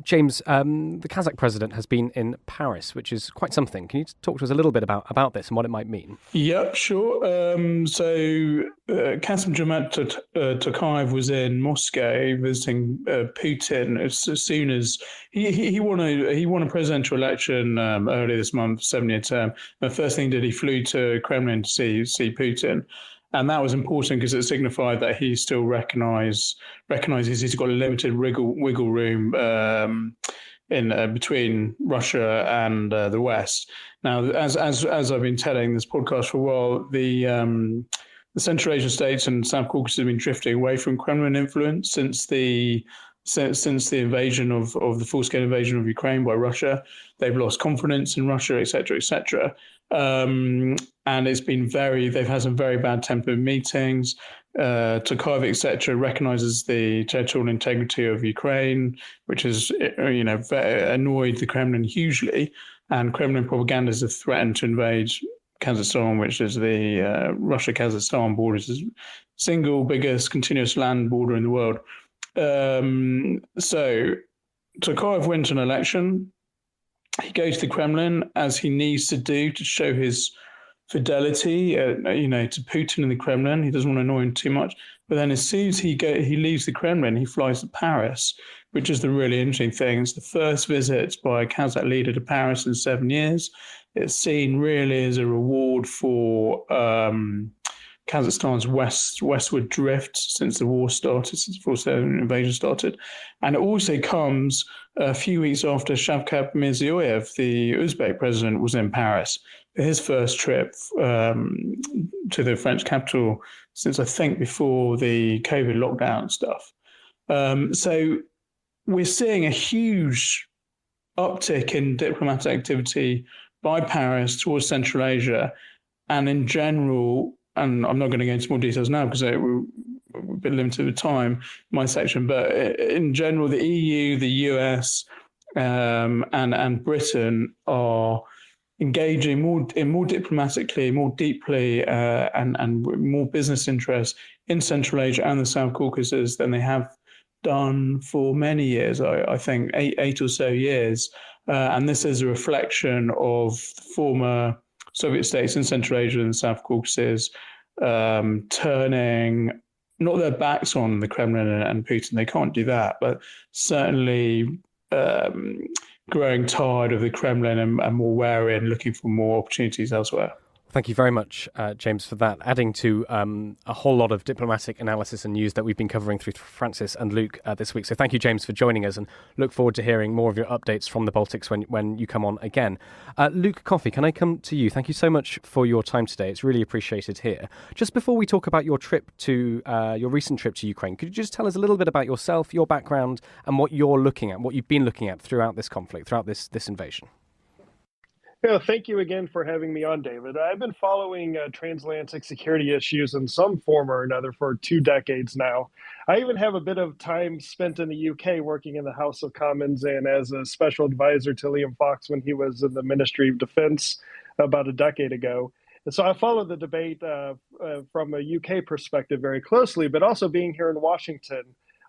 James, the Kazakh president has been in Paris, which is quite something. Can you talk to us a little bit about this and what it might mean? Yeah, sure. Kassym-Jomart Tokayev was in Moscow visiting Putin as soon as he won a presidential election earlier this month, 7-year term. The first thing he flew to Kremlin to see Putin. And that was important because it signified that he still recognizes he's got a limited wiggle room in between Russia and the West. Now, as I've been telling this podcast for a while, the Central Asian states and South Caucasus have been drifting away from Kremlin influence since the invasion of the full-scale invasion of Ukraine by Russia. They've lost confidence in Russia, etc., etc. And it's been they've had some very bad tempered meetings. Tokayev, etc., recognizes the territorial integrity of Ukraine, which has, annoyed the Kremlin hugely. And Kremlin propagandists have threatened to invade Kazakhstan, which is the Russia-Kazakhstan border, is the single biggest continuous land border in the world. So Tokayev wins an election. He goes to the Kremlin, as he needs to do, to show his fidelity, to Putin and the Kremlin. He doesn't want to annoy him too much. But then as soon as he leaves the Kremlin, he flies to Paris, which is the really interesting thing. It's the first visit by a Kazakh leader to Paris in 7 years. It's seen really as a reward for Kazakhstan's westward drift since the war started, since the full-scale invasion started. And it also comes a few weeks after Shavkat Mirziyoyev, the Uzbek president, was in Paris for his first trip to the French capital since, I think, before the COVID lockdown stuff. So we're seeing a huge uptick in diplomatic activity by Paris towards Central Asia, and in general, and I'm not going to go into more details now because we're a bit limited with time in my section, but in general, the EU, the US, and Britain are engaging more diplomatically, more deeply, and more business interests in Central Asia and the South Caucasus than they have done for many years. I think eight or so years, and this is a reflection of the former Soviet states in Central Asia and the South Caucasus turning not their backs on the Kremlin and Putin. They can't do that, but certainly growing tired of the Kremlin and more wary and looking for more opportunities elsewhere. Thank you very much, James, for that, adding to a whole lot of diplomatic analysis and news that we've been covering through Francis and Luke this week. So thank you, James, for joining us, and look forward to hearing more of your updates from the Baltics when you come on again. Luke Coffey, can I come to you? Thank you so much for your time today. It's really appreciated here. Just before we talk about your trip to your recent trip to Ukraine, could you just tell us a little bit about yourself, your background, and what you're looking at, what you've been looking at throughout this conflict, throughout this invasion? Yeah, thank you again for having me on, David. I've been following transatlantic security issues in some form or another for 2 decades now. I even have a bit of time spent in the UK working in the House of Commons and as a special advisor to Liam Fox when he was in the Ministry of Defence about a decade ago. And so I followed the debate from a UK perspective very closely, but also being here in Washington.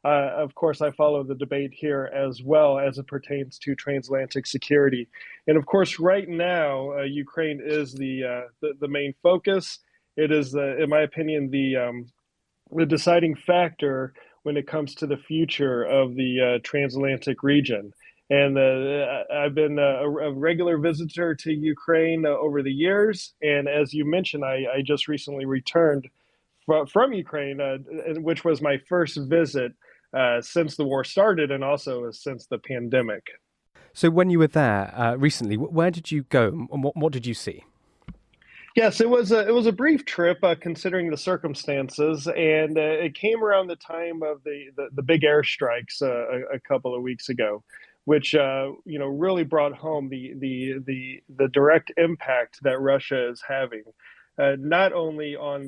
Of course, I follow the debate here as well as it pertains to transatlantic security. And of course, right now, Ukraine is the main focus. It is, in my opinion, the deciding factor when it comes to the future of the transatlantic region. And I've been a regular visitor to Ukraine over the years. And as you mentioned, I just recently returned from Ukraine, which was my first visit since the war started and also since the pandemic. So when you were there recently, where did you go and what did you see? Yes, it was a brief trip considering the circumstances, and it came around the time of the big airstrikes a couple of weeks ago, which really brought home the direct impact that Russia is having. Not only on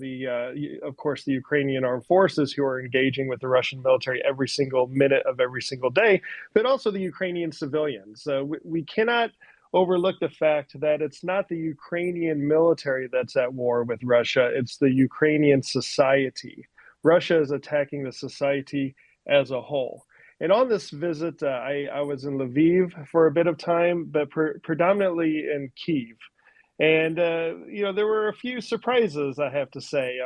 of course, the Ukrainian armed forces who are engaging with the Russian military every single minute of every single day, but also the Ukrainian civilians. We cannot overlook the fact that it's not the Ukrainian military that's at war with Russia, it's the Ukrainian society. Russia is attacking the society as a whole. And on this visit, I was in Lviv for a bit of time, but predominantly in Kyiv. And, there were a few surprises, I have to say.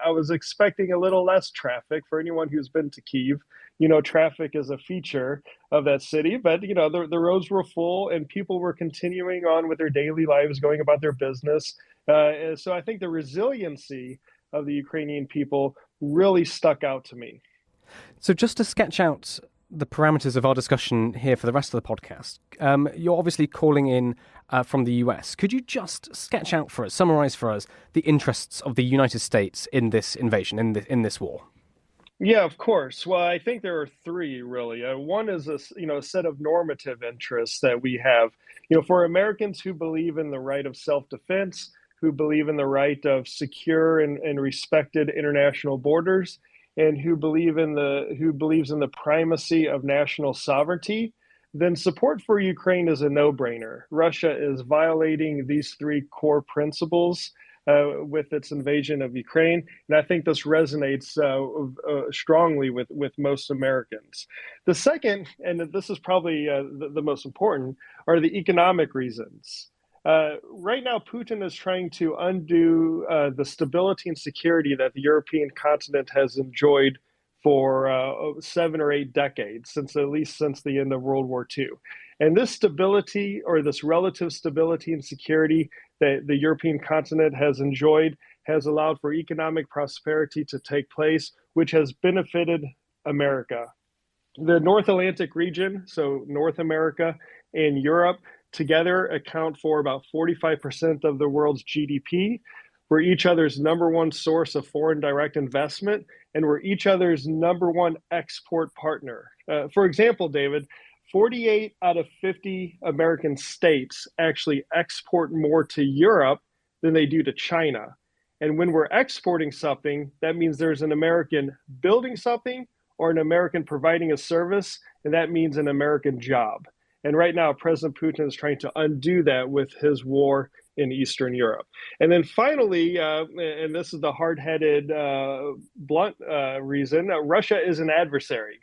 I was expecting a little less traffic. For anyone who's been to Kyiv, traffic is a feature of that city. But, the roads were full and people were continuing on with their daily lives, going about their business. So I think the resiliency of the Ukrainian people really stuck out to me. So just to sketch out the parameters of our discussion here for the rest of the podcast, you're obviously calling in from the US. Could you just sketch out for us, summarize for us, the interests of the United States in this invasion, in this war? Yeah, of course. Well, I think there are three, really. One is a set of normative interests that we have. For Americans who believe in the right of self-defense, who believe in the right of secure and respected international borders, and who believes in the primacy of national sovereignty, then support for Ukraine is a no-brainer. Russia is violating these three core principles with its invasion of Ukraine, and I think this resonates strongly with most Americans. The second, and this is probably the most important, are the economic reasons. Right now, Putin is trying to undo the stability and security that the European continent has enjoyed for 7 or 8 decades, at least since the end of World War II. And this stability, or this relative stability and security that the European continent has enjoyed, has allowed for economic prosperity to take place, which has benefited America. The North Atlantic region, so North America and Europe, together account for about 45% of the world's GDP. We're each other's number one source of foreign direct investment, and we're each other's number one export partner. For example, David, 48 out of 50 American states actually export more to Europe than they do to China. And when we're exporting something, that means there's an American building something or an American providing a service, and that means an American job. And right now, President Putin is trying to undo that with his war in Eastern Europe. And then finally, and this is the hard-headed, blunt reason, Russia is an adversary.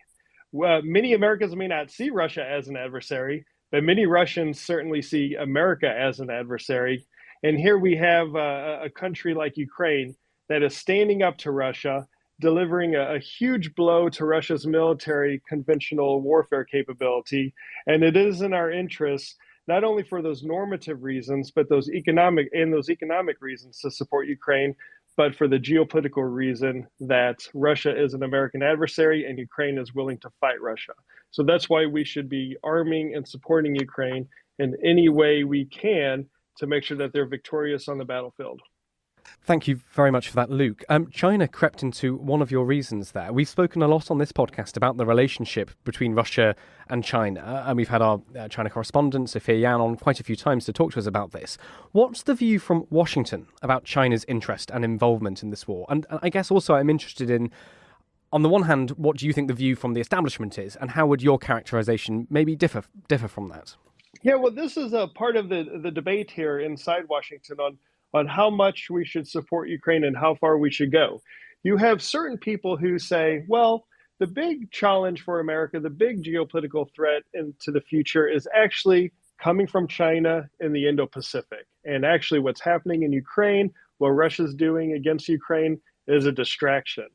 Many Americans may not see Russia as an adversary, but many Russians certainly see America as an adversary. And here we have a country like Ukraine that is standing up to Russia, delivering a huge blow to Russia's military conventional warfare capability. And it is in our interest, not only for those normative reasons, but those economic reasons to support Ukraine, but for the geopolitical reason that Russia is an American adversary and Ukraine is willing to fight Russia. So that's why we should be arming and supporting Ukraine in any way we can to make sure that they're victorious on the battlefield. Thank you very much for that, Luke. China crept into one of your reasons there. We've spoken a lot on this podcast about the relationship between Russia and China, and we've had our China correspondent, Sophia Yan, on quite a few times to talk to us about this. What's the view from Washington about China's interest and involvement in this war? And I guess also I'm interested in, on the one hand, what do you think the view from the establishment is, and how would your characterization maybe differ from that? Yeah, well, this is a part of the debate here inside Washington on how much we should support Ukraine and how far we should go. You have certain people who say, well, the big challenge for America, the big geopolitical threat into the future is actually coming from China in the Indo-Pacific. And actually what's happening in Ukraine, what Russia's doing against Ukraine, is a distraction.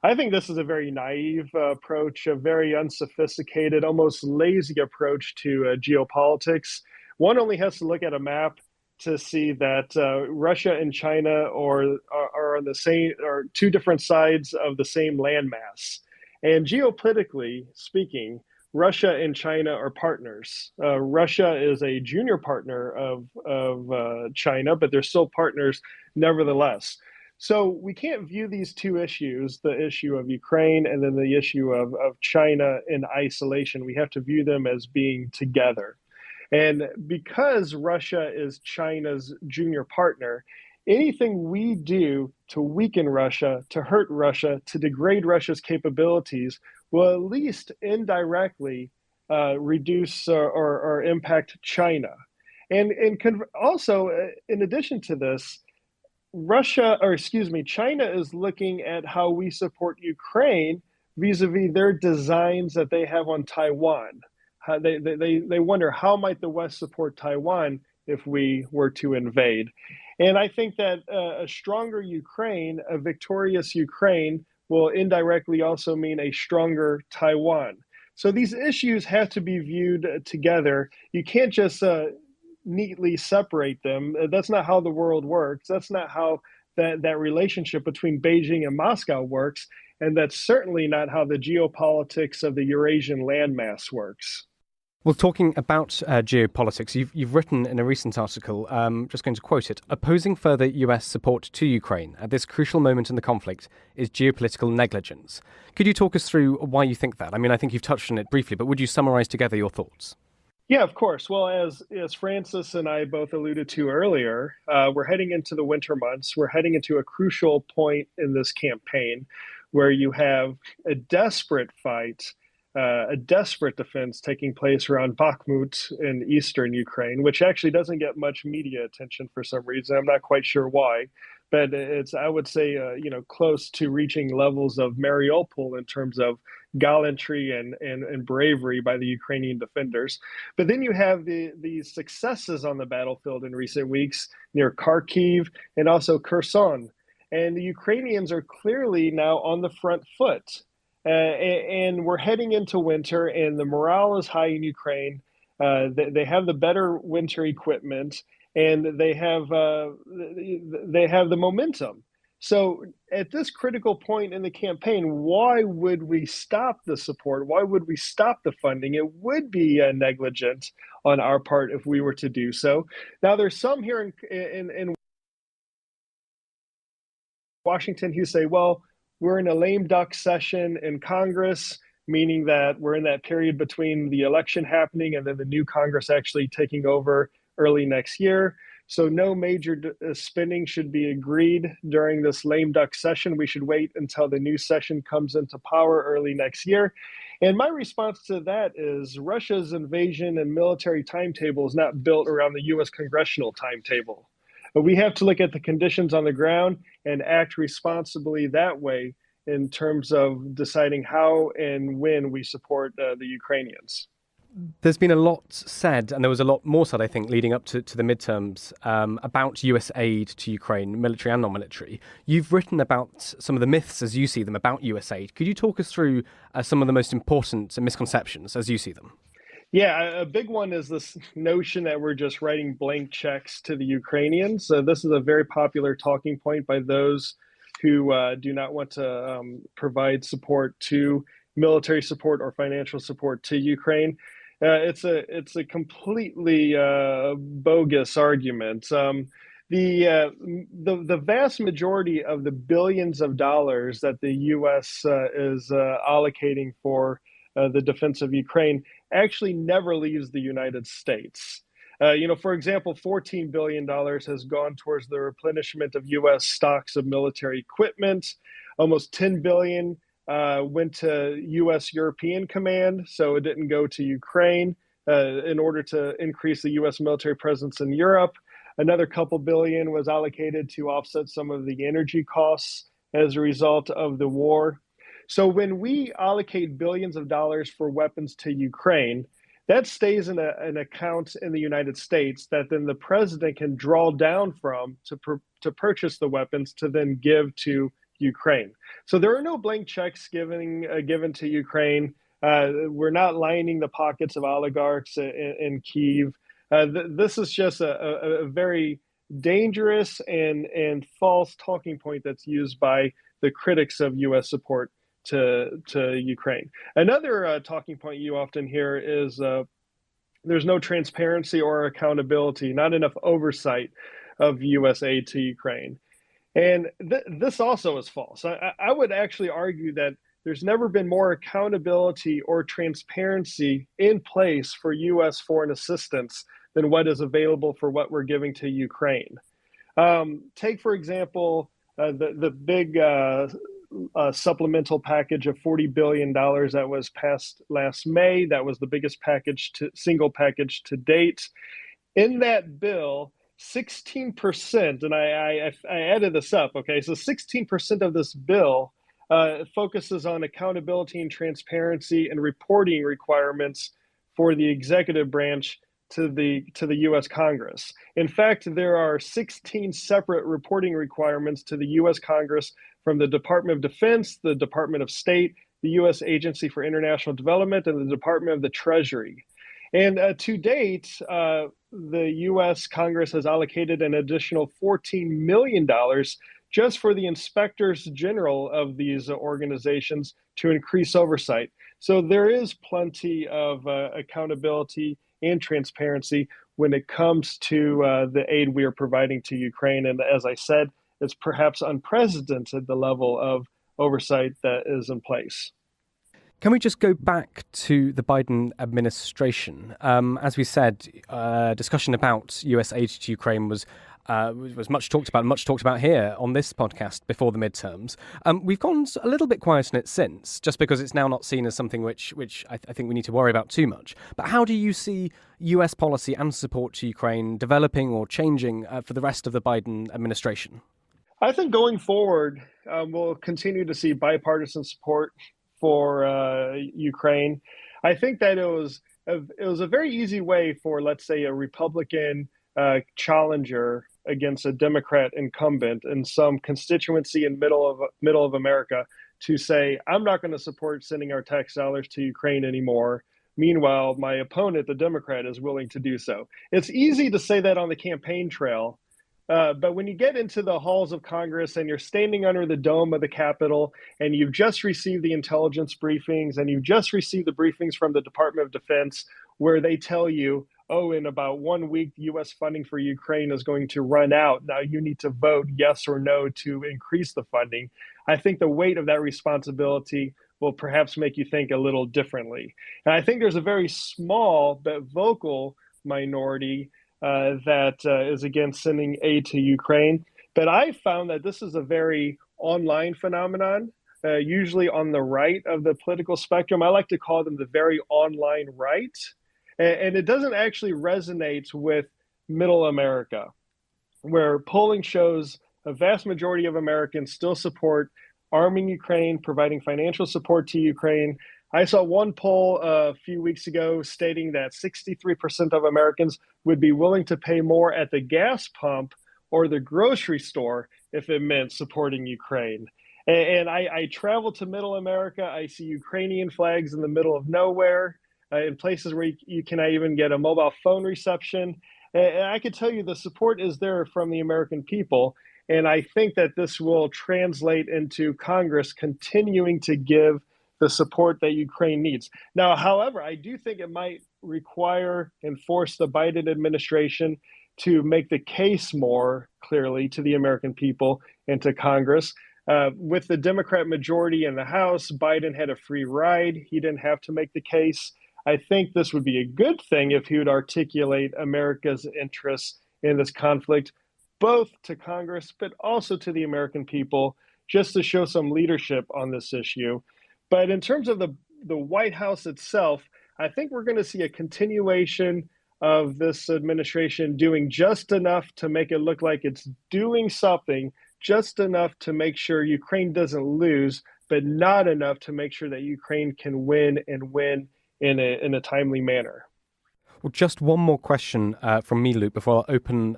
I think this is a very naive approach, a very unsophisticated, almost lazy approach to geopolitics. One only has to look at a map to see that Russia and China are on the same, or two different sides of the same landmass. And geopolitically speaking, Russia and China are partners. Russia is a junior partner of China, but they're still partners nevertheless. So we can't view these two issues, the issue of Ukraine and then the issue of China, in isolation. We have to view them as being together. And because Russia is China's junior partner, anything we do to weaken Russia, to hurt Russia, to degrade Russia's capabilities will at least indirectly reduce or impact China. Also, in addition to this, China is looking at how we support Ukraine vis-a-vis their designs that they have on Taiwan. They wonder how might the West support Taiwan if we were to invade. And I think that a stronger Ukraine, a victorious Ukraine, will indirectly also mean a stronger Taiwan. So these issues have to be viewed together. You can't just neatly separate them. That's not how the world works. That's not how that relationship between Beijing and Moscow works. And that's certainly not how the geopolitics of the Eurasian landmass works. Well, talking about geopolitics, you've written in a recent article, just going to quote it, opposing further US support to Ukraine at this crucial moment in the conflict is geopolitical negligence. Could you talk us through why you think that? I mean, I think you've touched on it briefly, but would you summarize together your thoughts? Yeah, of course. Well, as Francis and I both alluded to earlier, we're heading into the winter months. We're heading into a crucial point in this campaign where you have a desperate fight, a desperate defense taking place around Bakhmut in eastern Ukraine, which actually doesn't get much media attention for some reason. I'm not quite sure why, but it's, I would say, close to reaching levels of Mariupol in terms of gallantry and bravery by the Ukrainian defenders. But then you have these successes on the battlefield in recent weeks near Kharkiv and also Kherson. And the Ukrainians are clearly now on the front foot. And we're heading into winter, and the morale is high in Ukraine. They have the better winter equipment, and they have the momentum. So at this critical point in the campaign, why would we stop the support? Why would we stop the funding? It would be negligent on our part if we were to do so. Now, there's some here in Washington who say, well, we're in a lame duck session in Congress, meaning that we're in that period between the election happening and then the new Congress actually taking over early next year. So no major spending should be agreed during this lame duck session. We should wait until the new session comes into power early next year. And my response to that is Russia's invasion and military timetable is not built around the U.S. congressional timetable. But we have to look at the conditions on the ground and act responsibly that way in terms of deciding how and when we support the Ukrainians. There's been a lot said, and there was a lot more said, I think, leading up to the midterms about US aid to Ukraine, military and non-military. You've written about some of the myths as you see them about US aid. Could you talk us through some of the most important misconceptions as you see them? Yeah, a big one is this notion that we're just writing blank checks to the Ukrainians. So this is a very popular talking point by those who do not want to provide support to military support or financial support to Ukraine. It's a completely bogus argument. The vast majority of the billions of dollars that the U.S. is allocating for the defense of Ukraine actually never leaves the United States. For example, $14 billion has gone towards the replenishment of U.S. stocks of military equipment. Almost $10 billion went to U.S. European Command, so it didn't go to Ukraine in order to increase the U.S. military presence in Europe. Another couple billion was allocated to offset some of the energy costs as a result of the war. So when we allocate billions of dollars for weapons to Ukraine, that stays in an account in the United States that then the president can draw down from to purchase the weapons to then give to Ukraine. So there are no blank checks given to Ukraine. We're not lining the pockets of oligarchs in Kyiv. This is just a very dangerous and false talking point that's used by the critics of U.S. support to Ukraine. Another talking point you often hear is there's no transparency or accountability, not enough oversight of U.S. aid to Ukraine. And this also is false. I would actually argue that there's never been more accountability or transparency in place for U.S. foreign assistance than what is available for what we're giving to Ukraine. Take, for example, the big supplemental package of $40 billion that was passed last May. That was the biggest single package to date. In that bill, 16%, and I added this up, okay, so 16% of this bill focuses on accountability and transparency and reporting requirements for the executive branch to the U.S. Congress. In fact, there are 16 separate reporting requirements to the U.S. Congress from the Department of Defense, the Department of State, the U.S. Agency for International Development, and the Department of the Treasury. And to date, the U.S. Congress has allocated an additional $14 million just for the inspectors general of these organizations to increase oversight. So there is plenty of accountability and transparency when it comes to the aid we are providing to Ukraine. And as I said, it's perhaps unprecedented the level of oversight that is in place. Can we just go back to the Biden administration? As we said, discussion about US aid to Ukraine was much talked about here on this podcast before the midterms. We've gone a little bit quiet on it since, just because it's now not seen as something which I think we need to worry about too much. But how do you see US policy and support to Ukraine developing or changing for the rest of the Biden administration? I think going forward, we'll continue to see bipartisan support for Ukraine. I think that it was a very easy way for, let's say, a Republican challenger against a Democrat incumbent in some constituency in middle of America to say, I'm not going to support sending our tax dollars to Ukraine anymore. Meanwhile, my opponent, the Democrat, is willing to do so. It's easy to say that on the campaign trail, but when you get into the halls of Congress and you're standing under the dome of the Capitol and you've just received the intelligence briefings and you've just received the briefings from the Department of Defense where they tell you, oh, in about 1 week, U.S. funding for Ukraine is going to run out. Now you need to vote yes or no to increase the funding. I think the weight of that responsibility will perhaps make you think a little differently. And I think there's a very small but vocal minority that is against sending aid to Ukraine. But I found that this is a very online phenomenon, usually on the right of the political spectrum. I like to call them the very online right. And it doesn't actually resonate with middle America, where polling shows a vast majority of Americans still support arming Ukraine, providing financial support to Ukraine. I saw one poll a few weeks ago stating that 63% of Americans would be willing to pay more at the gas pump or the grocery store if it meant supporting Ukraine. And I travel to middle America. I see Ukrainian flags in the middle of nowhere, in places where you cannot even get a mobile phone reception. And I can tell you the support is there from the American people. And I think that this will translate into Congress continuing to give the support that Ukraine needs. Now, however, I do think it might require and force the Biden administration to make the case more clearly to the American people and to Congress. With the Democrat majority in the House, Biden had a free ride. He didn't have to make the case. I think this would be a good thing if he would articulate America's interests in this conflict, both to Congress, but also to the American people, just to show some leadership on this issue. But in terms of the White House itself, I think we're going to see a continuation of this administration doing just enough to make it look like it's doing something, just enough to make sure Ukraine doesn't lose, but not enough to make sure that Ukraine can win and win in a timely manner. Well, just one more question from me, Luke, before I open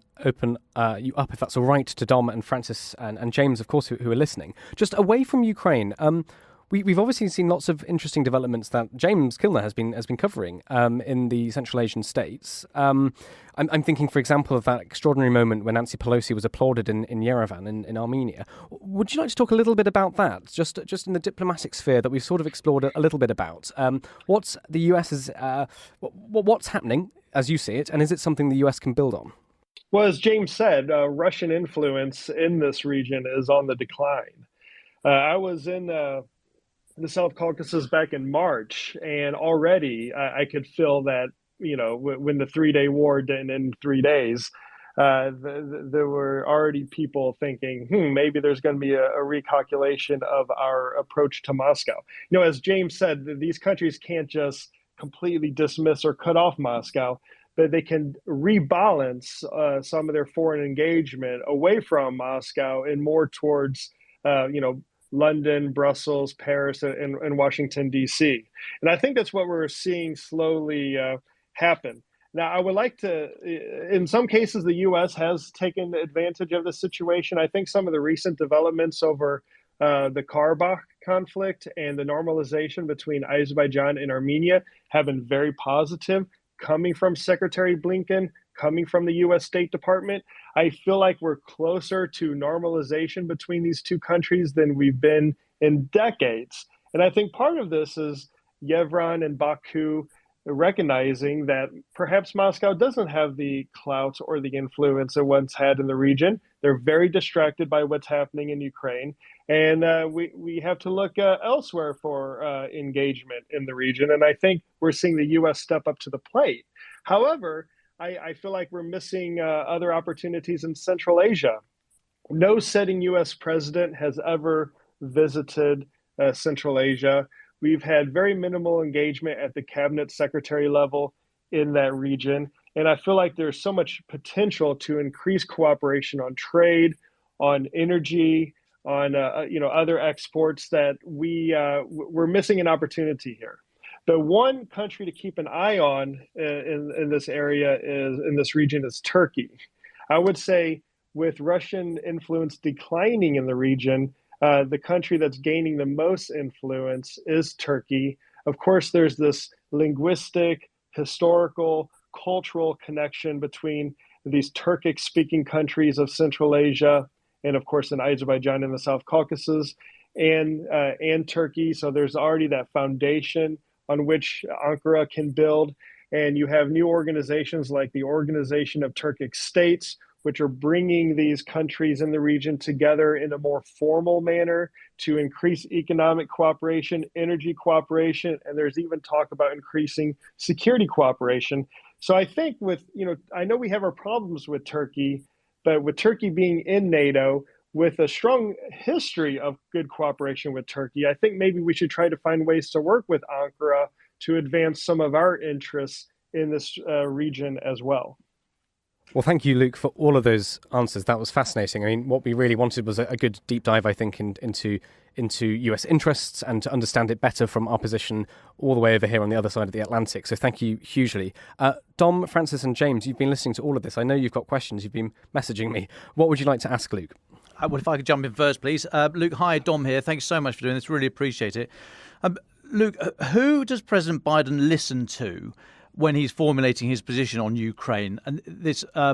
you up, if that's all right, to Dom and Francis and James, of course, who are listening. Just away from Ukraine, we've obviously seen lots of interesting developments that James Kilner has been covering in the Central Asian states. I'm thinking, for example, of that extraordinary moment when Nancy Pelosi was applauded in Yerevan in Armenia. Would you like to talk a little bit about that, just in the diplomatic sphere that we've sort of explored a little bit about? What's the US's what's happening as you see it, and is it something the US can build on? Well, as James said, Russian influence in this region is on the decline. I was in the South Caucasus back in March, and already I could feel that, when the 3-day war didn't end in 3 days, there were already people thinking, maybe there's going to be a recalculation of our approach to Moscow. As James said, these countries can't just completely dismiss or cut off Moscow, but they can rebalance some of their foreign engagement away from Moscow and more towards, London, Brussels, Paris, and Washington, D.C. And I think that's what we're seeing slowly happen. Now, I would like to, in some cases, the U.S. has taken advantage of the situation. I think some of the recent developments over the Karabakh conflict and the normalization between Azerbaijan and Armenia have been very positive, coming from Secretary Blinken, coming from the U.S. State Department. I feel like we're closer to normalization between these two countries than we've been in decades. And I think part of this is Yerevan and Baku recognizing that perhaps Moscow doesn't have the clout or the influence it once had in the region. They're very distracted by what's happening in Ukraine. And we have to look elsewhere for engagement in the region. And I think we're seeing the U.S. step up to the plate. However, I feel like we're missing other opportunities in Central Asia. No sitting U.S. president has ever visited Central Asia. We've had very minimal engagement at the cabinet secretary level in that region. And I feel like there's so much potential to increase cooperation on trade, on energy, on other exports that we're missing an opportunity here. The one country to keep an eye on in this area in this region is Turkey. I would say with Russian influence declining in the region, the country that's gaining the most influence is Turkey. Of course, there's this linguistic, historical, cultural connection between these Turkic-speaking countries of Central Asia and, of course, in Azerbaijan and the South Caucasus and Turkey. So there's already that foundation on which Ankara can build. And you have new organizations like the Organization of Turkic States, which are bringing these countries in the region together in a more formal manner to increase economic cooperation, energy cooperation, and there's even talk about increasing security cooperation. So I think I know we have our problems with Turkey, but with Turkey being in NATO, with a strong history of good cooperation with Turkey, I think maybe we should try to find ways to work with Ankara to advance some of our interests in this region as well. Well, thank you, Luke, for all of those answers. That was fascinating. I mean, what we really wanted was a good deep dive, I think, into US interests and to understand it better from our position all the way over here on the other side of the Atlantic. So thank you hugely. Dom, Francis and James, you've been listening to all of this. I know you've got questions. You've been messaging me. What would you like to ask Luke? Well, if I could jump in first, please. Luke, hi, Dom here. Thanks so much for doing this. Really appreciate it. Luke, who does President Biden listen to when he's formulating his position on Ukraine? And this, I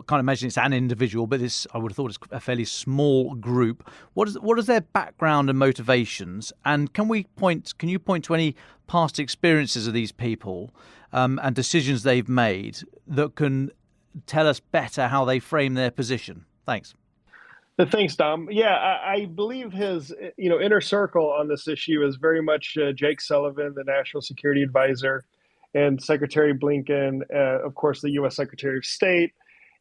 can't imagine it's an individual, but this, I would have thought, it's a fairly small group. What is their background and motivations? And can you point to any past experiences of these people and decisions they've made that can tell us better how they frame their position? Thanks. Thanks, Dom. Yeah, I believe his inner circle on this issue is very much Jake Sullivan, the National Security Advisor, and Secretary Blinken, of course, the U.S. Secretary of State,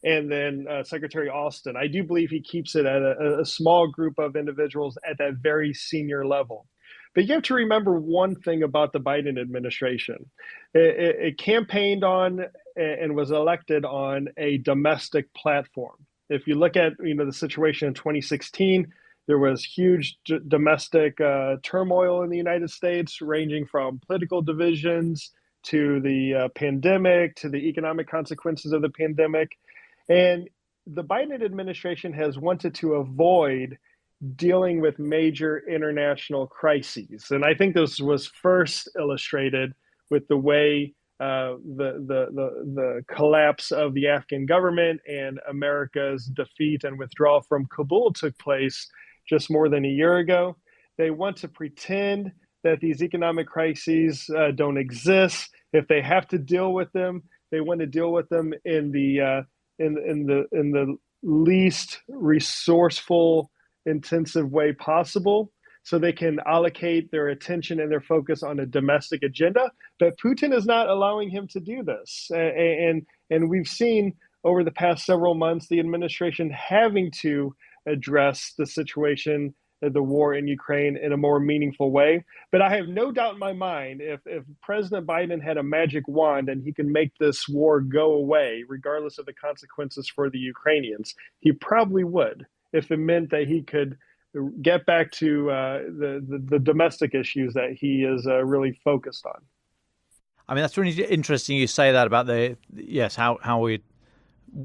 and then Secretary Austin. I do believe he keeps it at a small group of individuals at that very senior level. But you have to remember one thing about the Biden administration. It campaigned on and was elected on a domestic platform. If you look at the situation in 2016, there was huge domestic turmoil in the United States, ranging from political divisions to the pandemic, to the economic consequences of the pandemic. And the Biden administration has wanted to avoid dealing with major international crises. And I think this was first illustrated with the way the collapse of the Afghan government and America's defeat and withdrawal from Kabul took place just more than a year ago. They want to pretend that these economic crises don't exist. If they have to deal with them, they want to deal with them in the least resourceful, intensive way possible, so they can allocate their attention and their focus on a domestic agenda. But Putin is not allowing him to do this. And we've seen over the past several months the administration having to address the situation the war in Ukraine in a more meaningful way. But I have no doubt in my mind, if President Biden had a magic wand and he can make this war go away, regardless of the consequences for the Ukrainians, he probably would, if it meant that he could get back to the domestic issues that he is really focused on. I mean, that's really interesting you say that about how we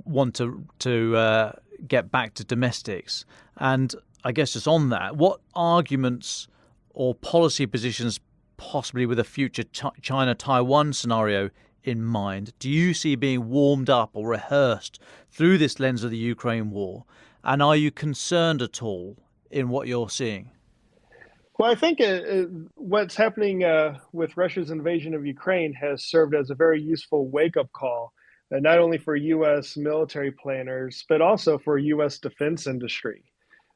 want to get back to domestics. And I guess just on that, what arguments or policy positions, possibly with a future China-Taiwan scenario in mind, do you see being warmed up or rehearsed through this lens of the Ukraine war? And are you concerned at all in what you're seeing? Well, I think what's happening with Russia's invasion of Ukraine has served as a very useful wake-up call, not only for U.S. military planners, but also for U.S. defense industry.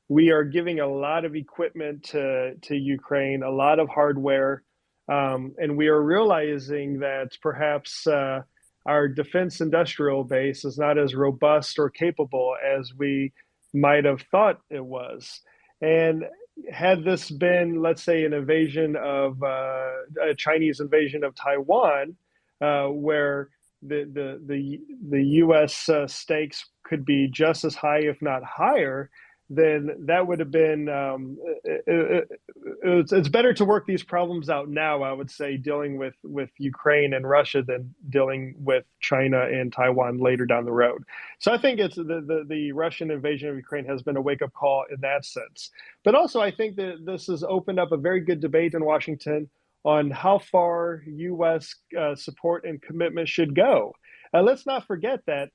We are giving a lot of equipment to Ukraine, a lot of hardware, and we are realizing that perhaps our defense industrial base is not as robust or capable as we might have thought it was. And had this been, let's say, an invasion of a Chinese invasion of Taiwan, where the U.S. stakes could be just as high, if not higher, then that would have been, it's better to work these problems out now, I would say, dealing with Ukraine and Russia than dealing with China and Taiwan later down the road. So I think it's the Russian invasion of Ukraine has been a wake-up call in that sense. But also I think that this has opened up a very good debate in Washington on how far U.S. Support and commitment should go. Let's not forget that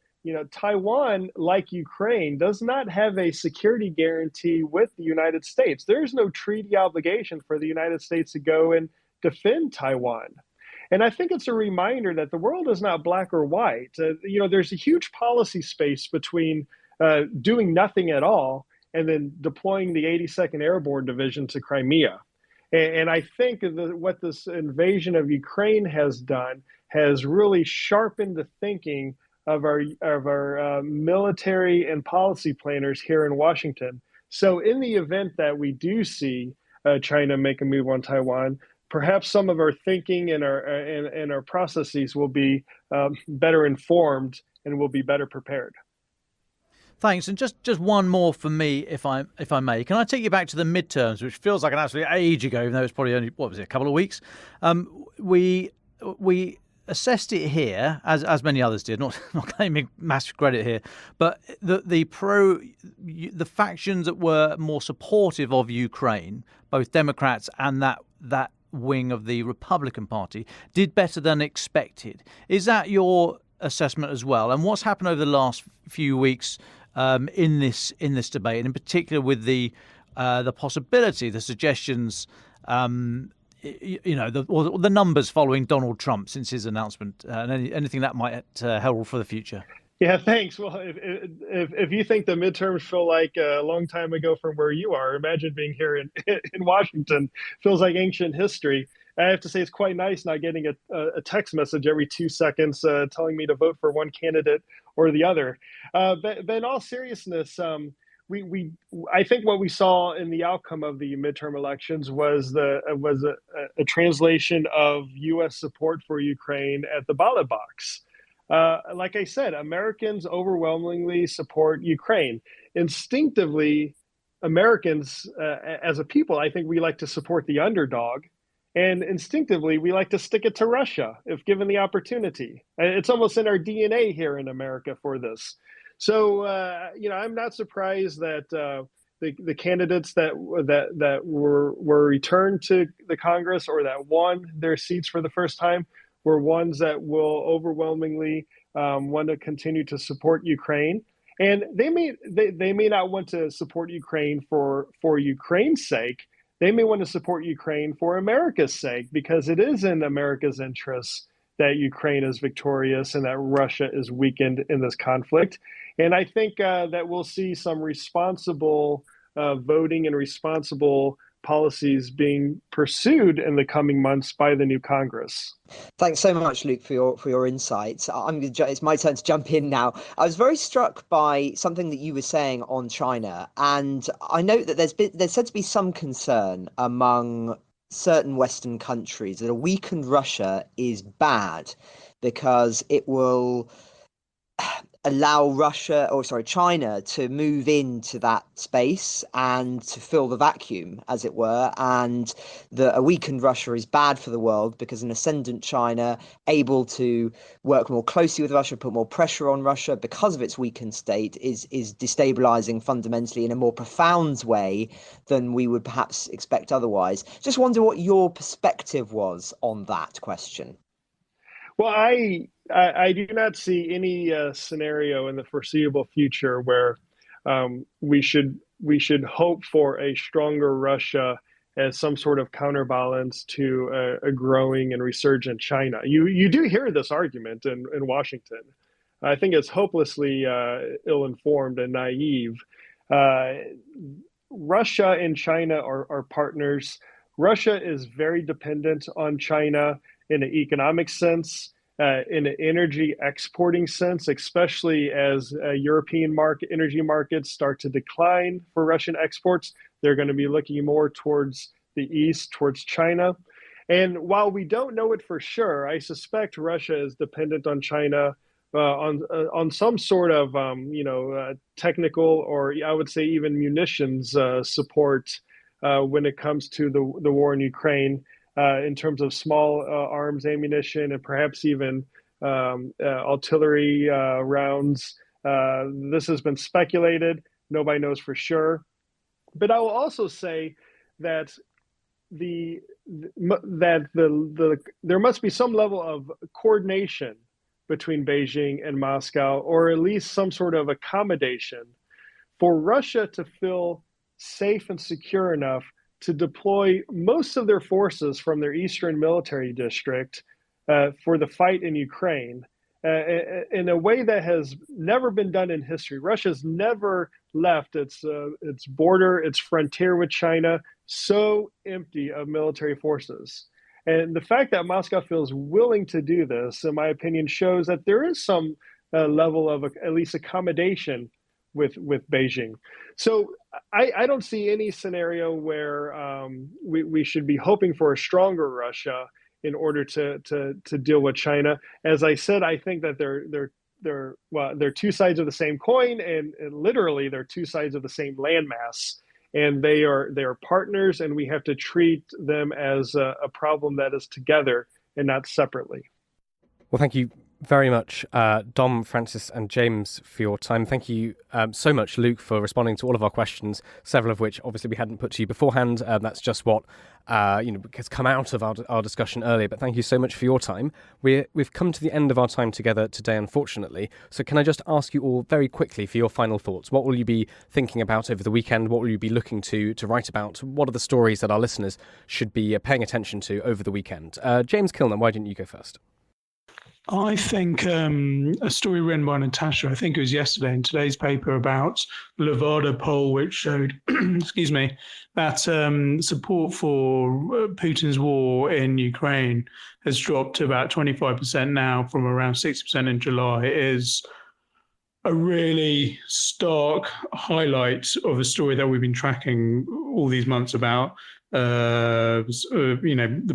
Taiwan, like Ukraine, does not have a security guarantee with the United States. There's no treaty obligation for the United States to go and defend Taiwan. And I think it's a reminder that the world is not black or white. There's a huge policy space between doing nothing at all and then deploying the 82nd Airborne Division to Crimea. And I think what this invasion of Ukraine has done has really sharpened the thinking of our military and policy planners here in Washington. So in the event that we do see China make a move on Taiwan, perhaps some of our thinking and our processes will be better informed and will be better prepared. Thanks. And just one more for me, if I may. Can I take you back to the midterms, which feels like an absolute age ago, even though it's probably only, a couple of weeks? We assessed it here, as many others did, not claiming massive credit here, but the factions that were more supportive of Ukraine, both Democrats and that wing of the Republican Party, did better than expected. Is that your assessment as well? And what's happened over the last few weeks in this debate, and in particular with the possibility, the suggestions, the numbers following Donald Trump since his announcement, and anything that might herald for the future? Yeah, thanks. Well, if you think the midterms feel like a long time ago from where you are, imagine being here in Washington. Feels like ancient history. I have to say it's quite nice not getting a text message every 2 seconds telling me to vote for one candidate or the other. But in all seriousness, I think what we saw in the outcome of the midterm elections was a translation of U.S. support for Ukraine at the ballot box. Like I said, Americans overwhelmingly support Ukraine. Instinctively, Americans, as a people, I think we like to support the underdog. And instinctively, we like to stick it to Russia if given the opportunity. It's almost in our DNA here in America for this. So, I'm not surprised that the candidates that were returned to the Congress or that won their seats for the first time were ones that will overwhelmingly want to continue to support Ukraine. And they may not want to support Ukraine for Ukraine's sake. They may want to support Ukraine for America's sake, because it is in America's interests that Ukraine is victorious and that Russia is weakened in this conflict. And I think that we'll see some responsible voting and responsible policies being pursued in the coming months by the new Congress. Thanks so much, Luke, for your insights. It's my turn to jump in now. I was very struck by something that you were saying on China, and I note that there's said to be some concern among certain Western countries that a weakened Russia is bad because it will allow China to move into that space and to fill the vacuum, as it were, and that a weakened Russia is bad for the world because an ascendant China, able to work more closely with Russia, put more pressure on Russia because of its weakened state, is destabilizing fundamentally in a more profound way than we would perhaps expect otherwise. Just wonder what your perspective was on that question. Well, I do not see any scenario in the foreseeable future where we should hope for a stronger Russia as some sort of counterbalance to a growing and resurgent China. You do hear this argument in Washington. I think it's hopelessly ill-informed and naive. Russia and China are partners. Russia is very dependent on China in an economic sense, in an energy exporting sense, especially as European energy markets start to decline for Russian exports. They're going to be looking more towards the east, towards China. And while we don't know it for sure, I suspect Russia is dependent on China on some sort of technical, or I would say even munitions support when it comes to the war in Ukraine. In terms of small arms ammunition and perhaps even artillery rounds. This has been speculated. Nobody knows for sure. But I will also say that there must be some level of coordination between Beijing and Moscow, or at least some sort of accommodation for Russia to feel safe and secure enough to deploy most of their forces from their eastern military district for the fight in Ukraine in a way that has never been done in history. Russia's never left its border, its frontier with China, so empty of military forces. And the fact that Moscow feels willing to do this, in my opinion, shows that there is some level of at least accommodation with Beijing. So I don't see any scenario where we should be hoping for a stronger Russia in order to deal with China. As I said, I think that they're two sides of the same coin, and literally they're two sides of the same landmass. And they are partners, and we have to treat them as a problem that is together and not separately. Well, thank you very much, Dom, Francis and James, for your time. Thank you so much, Luke, for responding to all of our questions, several of which obviously we hadn't put to you beforehand. That's just what has come out of our discussion earlier. But thank you so much for your time. We've come to the end of our time together today, unfortunately. So can I just ask you all very quickly for your final thoughts? What will you be thinking about over the weekend? What will you be looking to write about? What are the stories that our listeners should be paying attention to over the weekend? James Kilner, why didn't you go first? I think a story written by Natasha, I think it was yesterday in today's paper, about the Levada poll, which showed, excuse me, that support for Putin's war in Ukraine has dropped to about 25% now from around 60% in July. It is a really stark highlight of a story that we've been tracking all these months about. The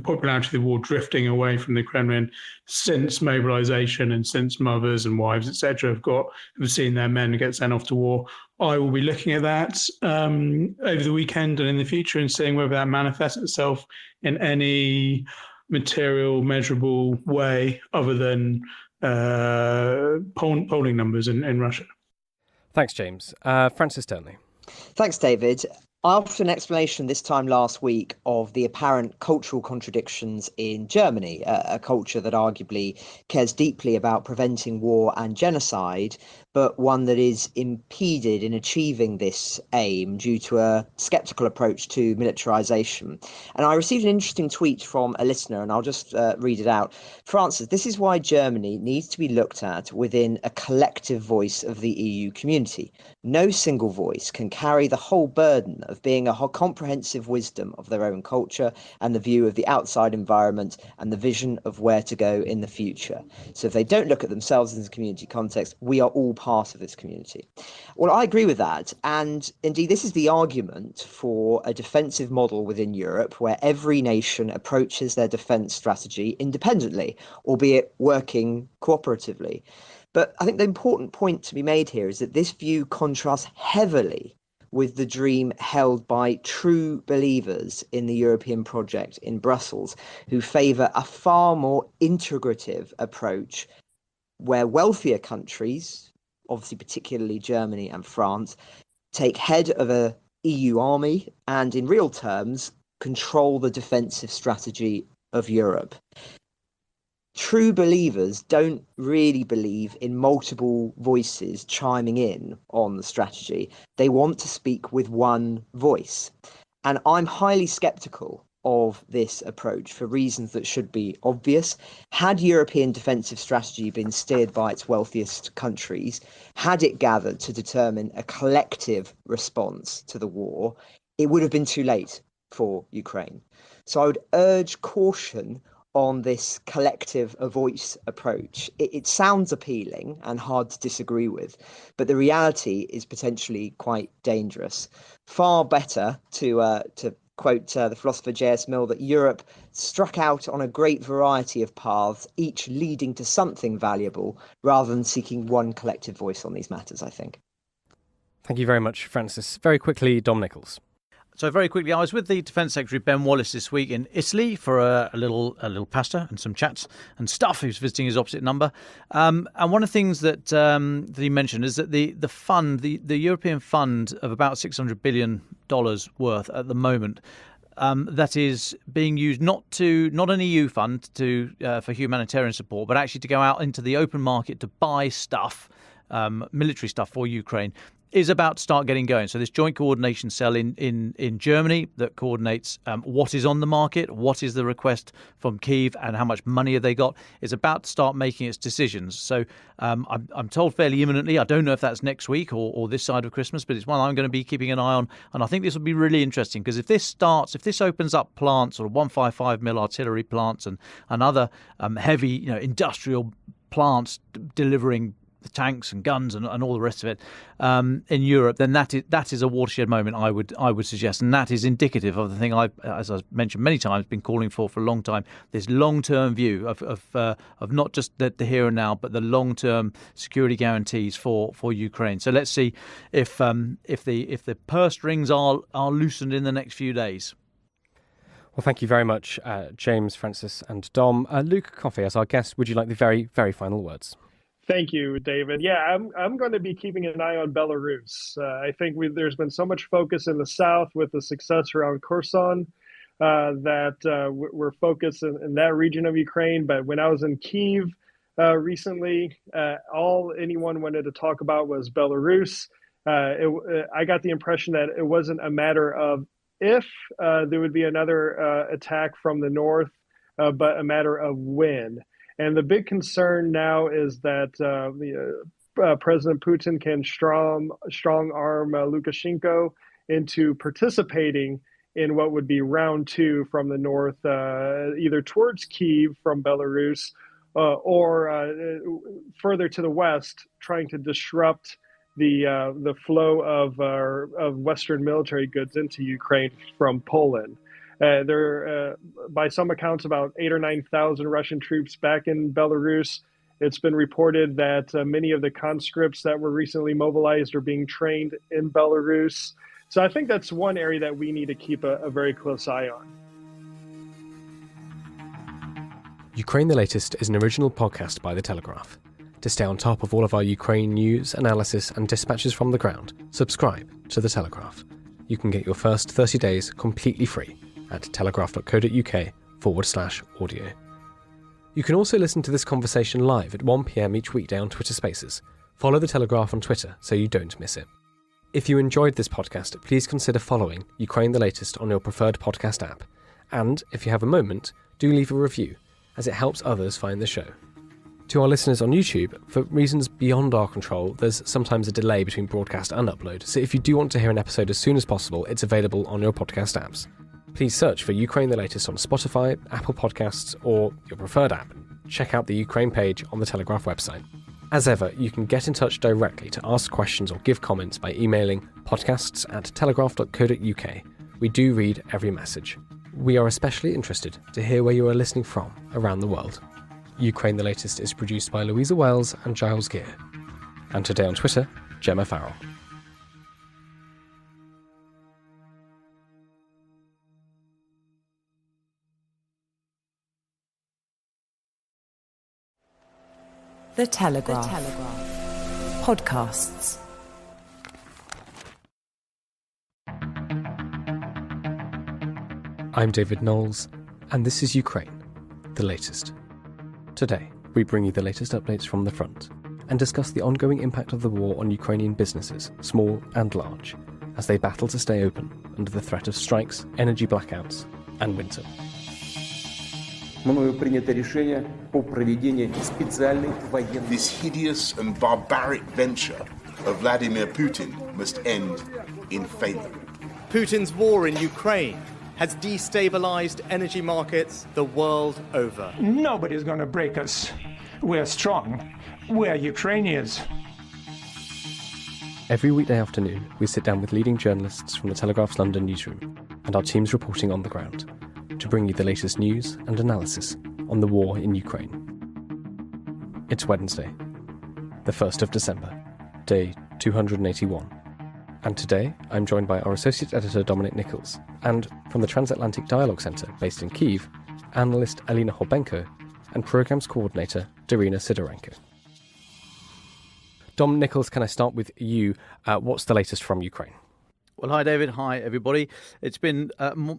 popularity of the war drifting away from the Kremlin since mobilization and since mothers and wives, etc., have seen their men get sent off to war. I will be looking at that over the weekend and in the future and seeing whether that manifests itself in any material, measurable way other than polling numbers in Russia. Thanks, James. Francis Turnley. Thanks, David. I offered an explanation this time last week of the apparent cultural contradictions in Germany, a culture that arguably cares deeply about preventing war and genocide, but one that is impeded in achieving this aim due to a sceptical approach to militarization. And I received an interesting tweet from a listener, and I'll just read it out. Francis, this is why Germany needs to be looked at within a collective voice of the EU community. No single voice can carry the whole burden of being a comprehensive wisdom of their own culture and the view of the outside environment and the vision of where to go in the future. So if they don't look at themselves in the community context, we are all part of this community. Well, I agree with that. And indeed, this is the argument for a defensive model within Europe where every nation approaches their defense strategy independently, albeit working cooperatively. But I think the important point to be made here is that this view contrasts heavily with the dream held by true believers in the European project in Brussels, who favour a far more integrative approach where wealthier countries, obviously particularly Germany and France, take head of a EU army and in real terms control the defensive strategy of Europe. True believers don't really believe in multiple voices chiming in on the strategy. They want to speak with one voice. And I'm highly sceptical of this approach for reasons that should be obvious. Had European defensive strategy been steered by its wealthiest countries, had it gathered to determine a collective response to the war, it would have been too late for Ukraine. So I would urge caution on this collective voice approach. It sounds appealing and hard to disagree with, but the reality is potentially quite dangerous. Far better to quote the philosopher J.S. Mill, that Europe struck out on a great variety of paths, each leading to something valuable, rather than seeking one collective voice on these matters, I think. Thank you very much, Francis. Very quickly, Dom Nichols. So very quickly, I was with the Defence Secretary Ben Wallace this week in Italy for a little pasta and some chats and stuff. He was visiting his opposite number, and one of the things that he mentioned is that the fund, the European fund of about $600 billion worth at the moment, that is being used not an EU fund for humanitarian support, but actually to go out into the open market to buy stuff, military stuff for Ukraine, is about to start getting going. So this joint coordination cell in Germany that coordinates what is on the market, what is the request from Kyiv, and how much money have they got, is about to start making its decisions. So I'm told fairly imminently. I don't know if that's next week or this side of Christmas, but it's one I'm going to be keeping an eye on. And I think this will be really interesting, because if this opens up plants, or 155mm artillery plants and other heavy industrial plants delivering the tanks and guns and all the rest of it in Europe, then that is a watershed moment, I would suggest, and that is indicative of the thing as I've mentioned many times, been calling for a long time: this long-term view of not just the here and now, but the long-term security guarantees for Ukraine. So let's see if the purse strings are loosened in the next few days. Well, thank you very much, James, Francis, and Dom. Luke Coffey, as our guest, would you like the very, very final words? Thank you, David. Yeah, I'm going to be keeping an eye on Belarus. I think there's been so much focus in the south with the success around Kherson that we're focused in that region of Ukraine. But when I was in Kyiv recently, all anyone wanted to talk about was Belarus. I got the impression that it wasn't a matter of if there would be another attack from the north, but a matter of when. And the big concern now is that President Putin can strong arm Lukashenko into participating in what would be round two from the north, either towards Kyiv from Belarus or further to the west, trying to disrupt the flow of Western military goods into Ukraine from Poland. There, by some accounts, about 8,000 or 9,000 Russian troops back in Belarus. It's been reported that many of the conscripts that were recently mobilized are being trained in Belarus. So I think that's one area that we need to keep a very close eye on. Ukraine the Latest is an original podcast by The Telegraph. To stay on top of all of our Ukraine news, analysis, and dispatches from the ground, subscribe to The Telegraph. You can get your first 30 days completely free at telegraph.co.uk/audio. You can also listen to this conversation live at 1 p.m. each weekday on Twitter Spaces, Follow The Telegraph on Twitter so you don't miss it. If you enjoyed this podcast, please consider following Ukraine the Latest on your preferred podcast app. And if you have a moment, do leave a review, as it helps others find the show. To our listeners on YouTube, for reasons beyond our control, there's sometimes a delay between broadcast and upload, so if you do want to hear an episode as soon as possible, it's available on your podcast apps. Please search for Ukraine the Latest on Spotify, Apple Podcasts, or your preferred app. Check out the Ukraine page on the Telegraph website. As ever, you can get in touch directly to ask questions or give comments by emailing podcasts@telegraph.co.uk. We do read every message. We are especially interested to hear where you are listening from around the world. Ukraine the Latest is produced by Louisa Wells and Giles Gear. And today on Twitter, Gemma Farrell. The Telegraph. Podcasts. I'm David Knowles, and this is Ukraine, the latest. Today, we bring you the latest updates from the front and discuss the ongoing impact of the war on Ukrainian businesses, small and large, as they battle to stay open under the threat of strikes, energy blackouts, and winter. This hideous and barbaric venture of Vladimir Putin must end in failure. Putin's war in Ukraine has destabilized energy markets the world over. Nobody's going to break us. We're strong. We're Ukrainians. Every weekday afternoon, we sit down with leading journalists from the Telegraph's London newsroom and our teams reporting on the ground to bring you the latest news and analysis on the war in Ukraine. It's Wednesday, the 1st of December, day 281. And today, I'm joined by our Associate Editor Dominic Nichols, and from the Transatlantic Dialogue Centre based in Kyiv, analyst Alina Hobenko, and Programmes Coordinator Darina Sidorenko. Dom Nichols, can I start with you? What's the latest from Ukraine? Well, hi, David. Hi, everybody. It's been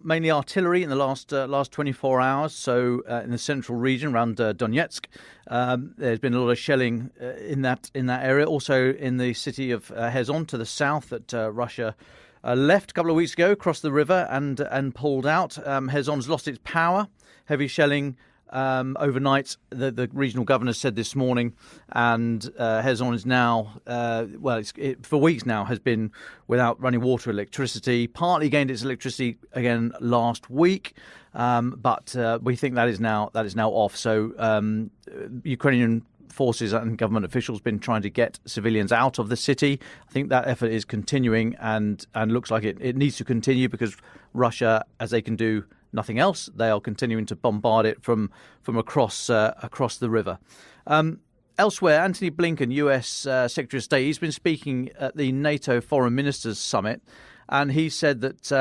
mainly artillery in the last 24 hours. So in the central region around Donetsk, there's been a lot of shelling in that area. Also in the city of Kherson to the south that Russia left a couple of weeks ago, crossed the river and pulled out. Kherson's lost its power. Heavy shelling overnight, the regional governor said this morning, and Kherson is now, for weeks now, has been without running water, electricity. Partly gained its electricity again last week, but we think that is now off. So Ukrainian forces and government officials been trying to get civilians out of the city. I think that effort is continuing and looks like it needs to continue because Russia, as they can do nothing else, they are continuing to bombard it from across the river. Elsewhere, Antony Blinken, US Secretary of State, he's been speaking at the NATO Foreign Ministers Summit, and he said that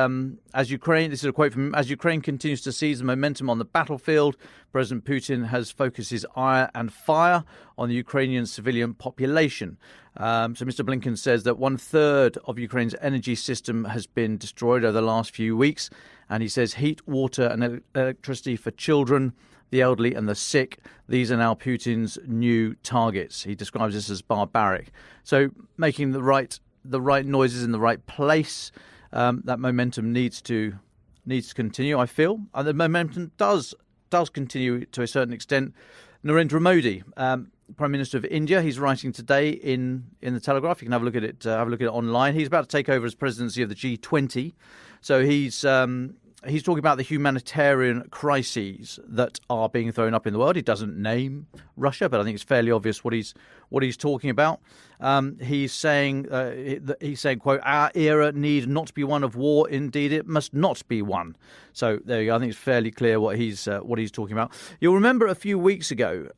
as Ukraine, this is a quote from him, as Ukraine continues to seize the momentum on the battlefield, President Putin has focused his ire and fire on the Ukrainian civilian population. So Mr. Blinken says that 1/3 of Ukraine's energy system has been destroyed over the last few weeks. And he says heat, water and electricity for children, the elderly and the sick, these are now Putin's new targets. He describes this as barbaric. So making the right noises in the right place, that momentum needs to continue, I feel. And the momentum does continue to a certain extent. Narendra Modi, Prime Minister of India, he's writing today in the Telegraph. You can have a look at it online. He's about to take over as presidency of the G20. So he's talking about the humanitarian crises that are being thrown up in the world. He doesn't name Russia, but I think it's fairly obvious what he's talking about. He's saying, quote, our era need not be one of war. Indeed, it must not be one. So there you go. I think it's fairly clear what he's talking about. You'll remember a few weeks ago,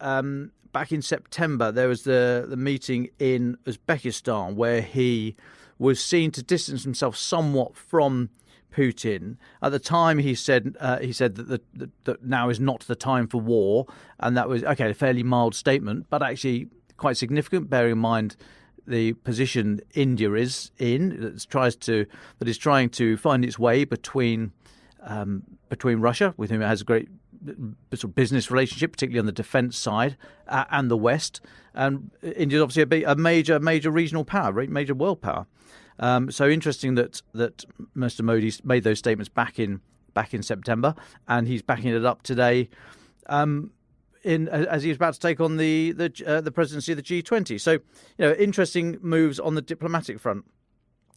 back in September, there was the meeting in Uzbekistan where he was seen to distance himself somewhat from Putin. At the time, he said that now is not the time for war, and that was a fairly mild statement, but actually quite significant, bearing in mind the position India is in, that is trying to find its way between Russia, with whom it has a great sort of business relationship, particularly on the defence side, and the West. And India is obviously a major regional power, right? Major world power. So interesting that Mr. Modi made those statements back in September, and he's backing it up today. As he's about to take on the presidency of the G20. So, interesting moves on the diplomatic front.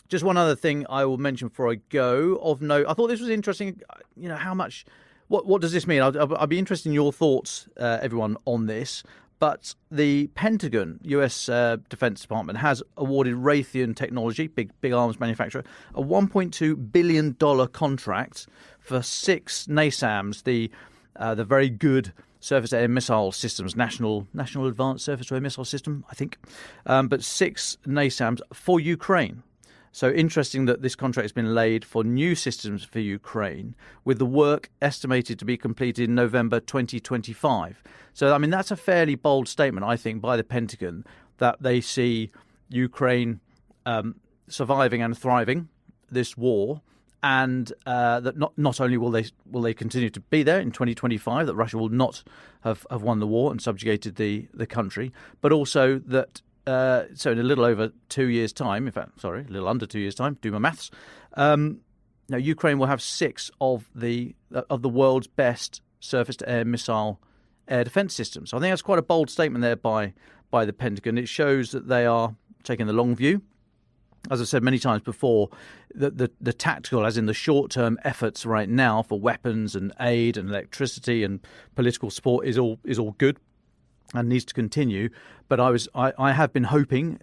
Just one other thing I will mention before I go of note. I thought this was interesting. How much? What does this mean? I'll be interested in your thoughts, everyone, on this. But the Pentagon, US Defense Department, has awarded Raytheon Technology, big arms manufacturer, a $1.2 billion contract for 6 NASAMS, the very good surface-to-air missile systems, National Advanced Surface-to-Air Missile System, I think, but 6 NASAMS for Ukraine. So interesting that this contract has been laid for new systems for Ukraine, with the work estimated to be completed in November 2025. So, that's a fairly bold statement, I think, by the Pentagon, that they see Ukraine surviving and thriving this war, and that not only will they continue to be there in 2025, that Russia will not have won the war and subjugated the country, but also that so in a little over 2 years' time, a little under 2 years' time, do my maths, now Ukraine will have 6 of the world's best surface-to-air missile air defense systems. So I think that's quite a bold statement there by the Pentagon. It shows that they are taking the long view. As I've said many times before, the tactical, as in the short-term efforts right now for weapons and aid and electricity and political support is all good and needs to continue. But I have been hoping,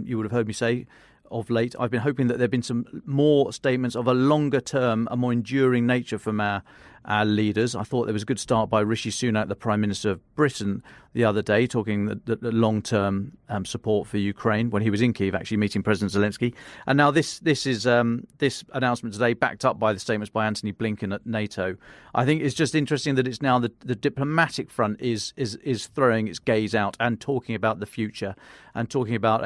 you would have heard me say of late, I've been hoping that there have been some more statements of a longer term, a more enduring nature from our leaders. I thought there was a good start by Rishi Sunak, the Prime Minister of Britain, the other day, talking the long-term support for Ukraine when he was in Kyiv, actually meeting President Zelensky. And now this announcement today, backed up by the statements by Antony Blinken at NATO. I think it's just interesting that it's now the diplomatic front is throwing its gaze out and talking about the future and talking about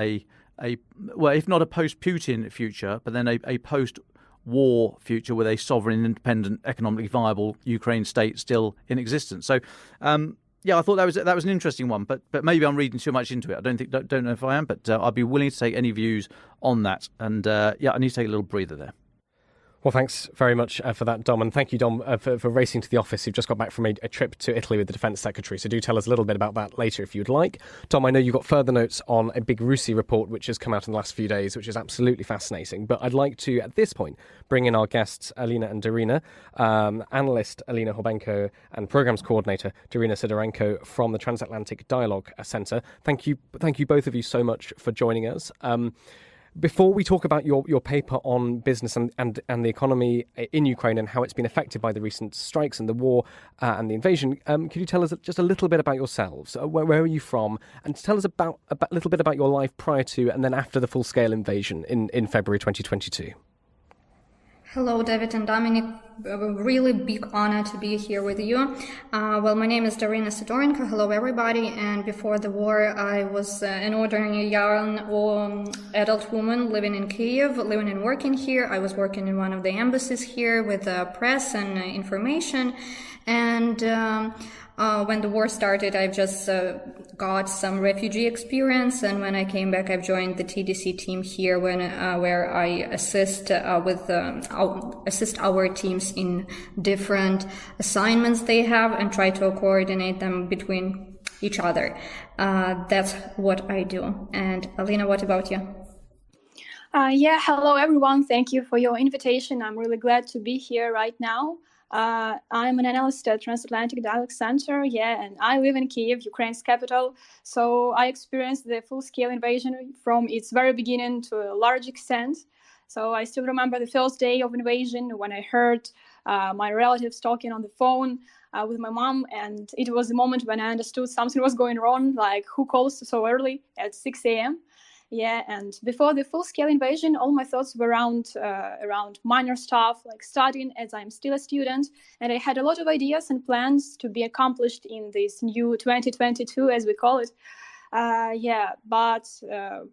well, if not a post-Putin future, but then a post-war future with a sovereign, independent, economically viable Ukraine state still in existence. So, I thought that was an interesting one, but maybe I'm reading too much into it. I don't know if I am, but I'd be willing to take any views on that. And I need to take a little breather there. Well, thanks very much for that, Dom. And thank you, Dom, for racing to the office. You've just got back from a trip to Italy with the Defence Secretary. So do tell us a little bit about that later if you'd like. Dom, I know you've got further notes on a big RUSI report which has come out in the last few days, which is absolutely fascinating. But I'd like to, at this point, bring in our guests, Alina and Darina, analyst Alina Hobenko and Programmes Coordinator Darina Sidorenko from the Transatlantic Dialogue Centre. Thank you both of you so much for joining us. Before we talk about your paper on business and the economy in Ukraine and how it's been affected by the recent strikes and the war and the invasion, could you tell us just a little bit about yourselves? Where are you from? And tell us a little bit about your life prior to and then after the full-scale invasion in February 2022. Hello, David and Dominic. A really big honor to be here with you. Well, my name is Darina Sidorenko. Hello, everybody. And before the war, I was an ordinary young adult woman living in Kyiv, living and working here. I was working in one of the embassies here with press and information. And when the war started, I've just got some refugee experience, and when I came back, I've joined the TDC team here, where I assist assist our teams in different assignments they have and try to coordinate them between each other. That's what I do. And Alina, what about you? Hello everyone. Thank you for your invitation. I'm really glad to be here right now. I'm an analyst at Transatlantic Dialogue Center, and I live in Kyiv, Ukraine's capital. So I experienced the full-scale invasion from its very beginning to a large extent. So I still remember the first day of invasion when I heard my relatives talking on the phone with my mom, and it was the moment when I understood something was going wrong, like who calls so early at 6 a.m.? And before the full-scale invasion, all my thoughts were around minor stuff, like studying, as I'm still a student. And I had a lot of ideas and plans to be accomplished in this new 2022, as we call it. But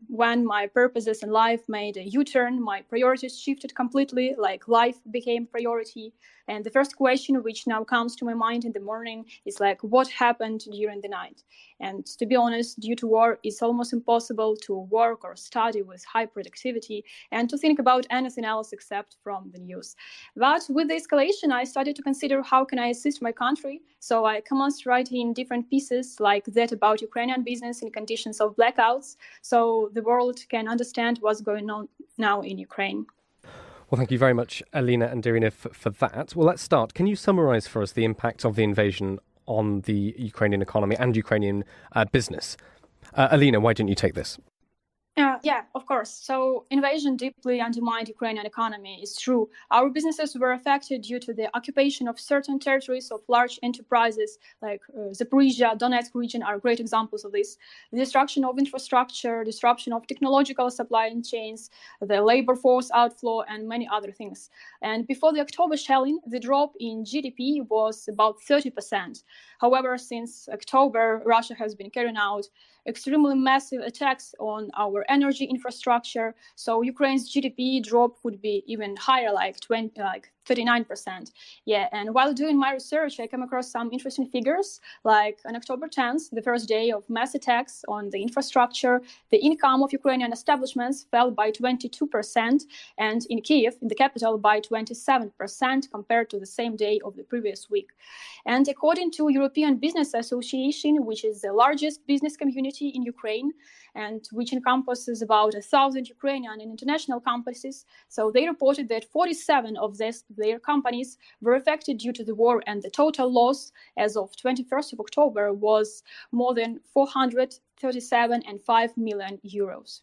when my purposes in life made a U-turn, my priorities shifted completely, like life became priority. And the first question which now comes to my mind in the morning is like, what happened during the night? And to be honest, due to war, it's almost impossible to work or study with high productivity and to think about anything else except from the news. But with the escalation, I started to consider how can I assist my country. So I commenced writing different pieces like that about Ukrainian business in conditions of blackouts, so the world can understand what's going on now in Ukraine. Well, thank you very much, Alina and Darina, for that. Well, let's start. Can you summarize for us the impact of the invasion on the Ukrainian economy and Ukrainian business? Alina, why didn't you take this? Yeah, of course. So invasion deeply undermined Ukrainian economy. It's true. Our businesses were affected due to the occupation of certain territories of large enterprises like Zaporizhia, Donetsk region are great examples of this. The destruction of infrastructure, disruption of technological supply chains, the labor force outflow, and many other things. And before the October shelling, the drop in GDP was about 30%. However, since October, Russia has been carrying out extremely massive attacks on our energy infrastructure. So Ukraine's GDP drop would be even higher, like 39%. Yeah, and while doing my research, I came across some interesting figures. Like on October 10th, the first day of mass attacks on the infrastructure, the income of Ukrainian establishments fell by 22%, and in Kyiv, in the capital, by 27% compared to the same day of the previous week. And according to European Business Association, which is the largest business community in Ukraine, and which encompasses about 1,000 Ukrainian and international companies, so they reported that 47 of their companies were affected due to the war, and the total loss as of 21st of October was more than 437.5 million euros.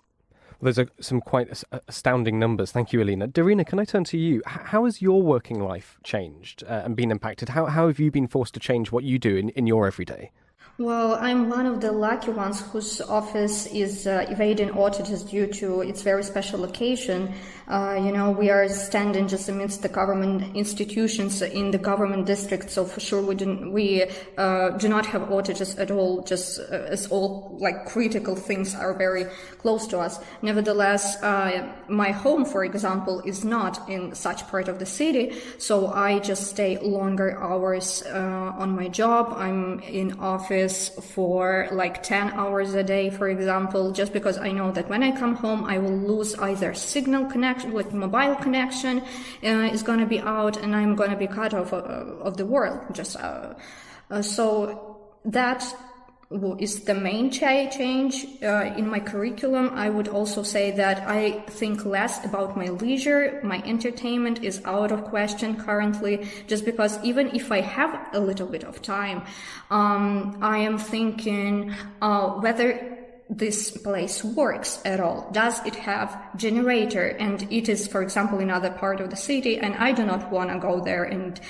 Well, those are some quite astounding numbers. Thank you, Alina. Darina, can I turn to you? How has your working life changed and been impacted? How have you been forced to change what you do in your everyday? Well, I'm one of the lucky ones whose office is evading auditors due to its very special location. We are standing just amidst the government institutions in the government district, so for sure we do not have auditors at all, just as all like critical things are very close to us. Nevertheless, my home, for example, is not in such part of the city, so I just stay longer hours on my job. I'm in office for like 10 hours a day, for example, just because I know that when I come home, I will lose either signal connection, like mobile connection is going to be out, and I'm going to be cut off of the world. So that is the main change in my curriculum. I would also say that I think less about my leisure. My entertainment is out of question currently, just because even if I have a little bit of time, I am thinking whether this place works at all. Does it have generator? And it is, for example, in other part of the city, and I do not want to go there and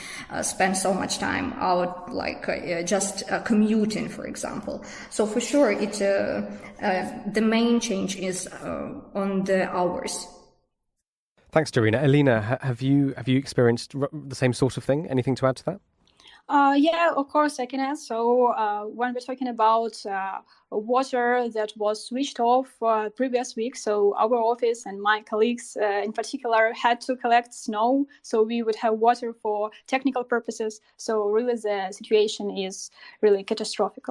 spend so much time out, like just commuting, for example. So for sure, the main change is on the hours. Thanks, Darina. Alina, have you experienced the same sort of thing? Anything to add to that? Yeah, of course I can add. So when we're talking about water that was switched off previous week, so our office and my colleagues in particular had to collect snow, so we would have water for technical purposes. So really the situation is really catastrophic.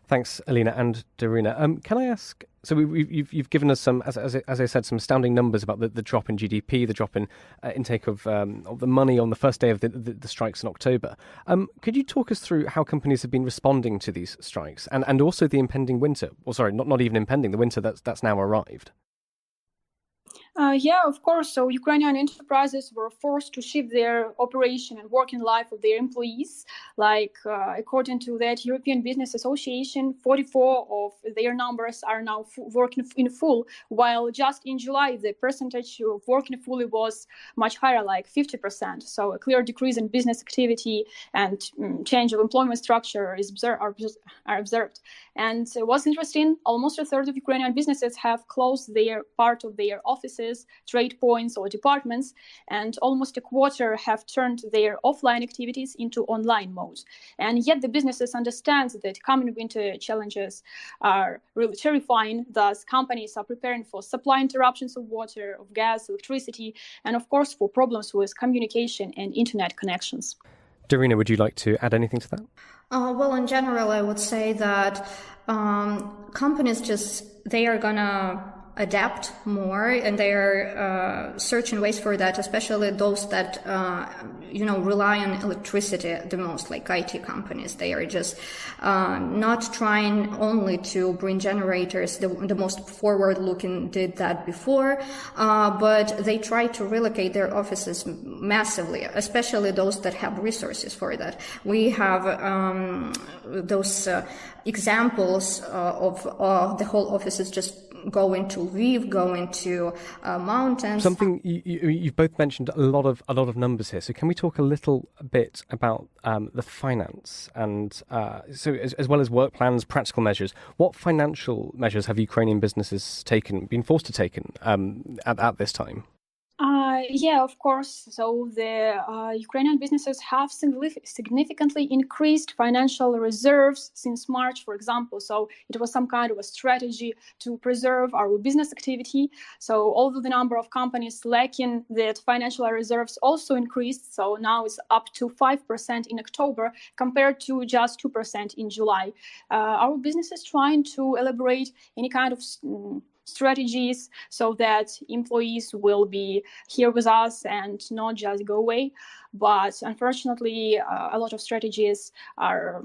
Thanks, Alina and Darina. Can I ask, so you've given us some, as I said, some astounding numbers about the drop in GDP, the drop in intake of the money on the first day of the strikes in October. Could you talk us through how companies have been responding to these strikes and also the impending winter? Or sorry, not even impending, the winter that's now arrived. Yeah, of course. So Ukrainian enterprises were forced to shift their operation and working life of their employees. Like according to that European Business Association, 44 of their numbers are now working in full, while just in July, the percentage of working fully was much higher, like 50%. So a clear decrease in business activity and change of employment structure are observed. And what's interesting, almost a third of Ukrainian businesses have closed their part of their offices offices, trade points, or departments, and almost a quarter have turned their offline activities into online mode. And yet the businesses understand that coming winter challenges are really terrifying. Thus, companies are preparing for supply interruptions of water, of gas, electricity, and of course for problems with communication and internet connections. Darina, would you like to add anything to that? Well, in general, I would say that companies they are gonna adapt more, and they are searching ways for that, especially those that rely on electricity the most, like IT companies. They are just not trying only to bring generators. The most forward-looking did that before, but they try to relocate their offices massively, especially those that have resources for that. We have those examples of the whole offices just going to Lviv, going to mountains. Something you've both mentioned a lot of numbers here. So can we talk a little bit about the finance and so as well as work plans, practical measures? What financial measures have Ukrainian businesses been forced to take at this time? Yeah, of course. So the Ukrainian businesses have significantly increased financial reserves since March, for example. So it was some kind of a strategy to preserve our business activity. So although the number of companies lacking that financial reserves also increased, so now it's up to 5% in October compared to just 2% in July. Our business is trying to elaborate any kind of strategies so that employees will be here with us and not just go away. But unfortunately, a lot of strategies are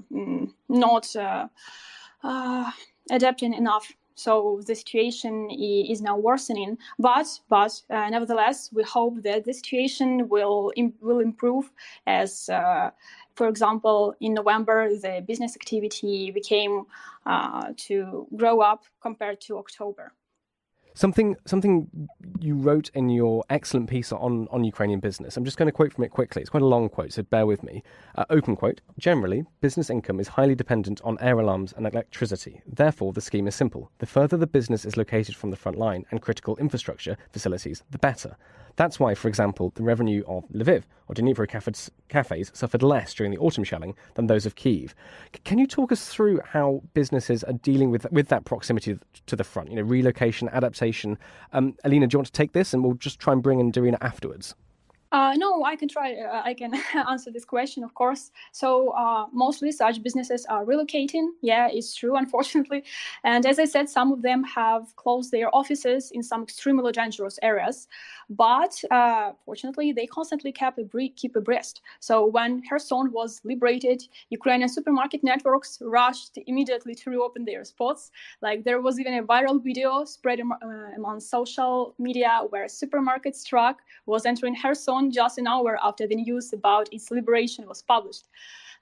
not adapting enough. So the situation is now worsening. But nevertheless, we hope that the situation will improve as for example, in November, the business activity became to grow up compared to October. Something you wrote in your excellent piece on Ukrainian business. I'm just going to quote from it quickly. It's quite a long quote, so bear with me. Open quote. Generally, business income is highly dependent on air alarms and electricity. Therefore, the scheme is simple. The further the business is located from the front line and critical infrastructure facilities, the better. That's why, for example, the revenue of Lviv or Dnipro cafes suffered less during the autumn shelling than those of Kyiv. Can you talk us through how businesses are dealing with that proximity to the front? Relocation, adaptation. Alina, do you want to take this, and we'll just try and bring in Darina afterwards? No, I can try. I can answer this question, of course. So mostly such businesses are relocating. Yeah, it's true, unfortunately. And as I said, some of them have closed their offices in some extremely dangerous areas. But fortunately, they constantly keep abreast. So when Kherson was liberated, Ukrainian supermarket networks rushed immediately to reopen their spots. Like there was even a viral video spread among social media where a supermarket truck was entering Kherson just an hour after the news about its liberation was published.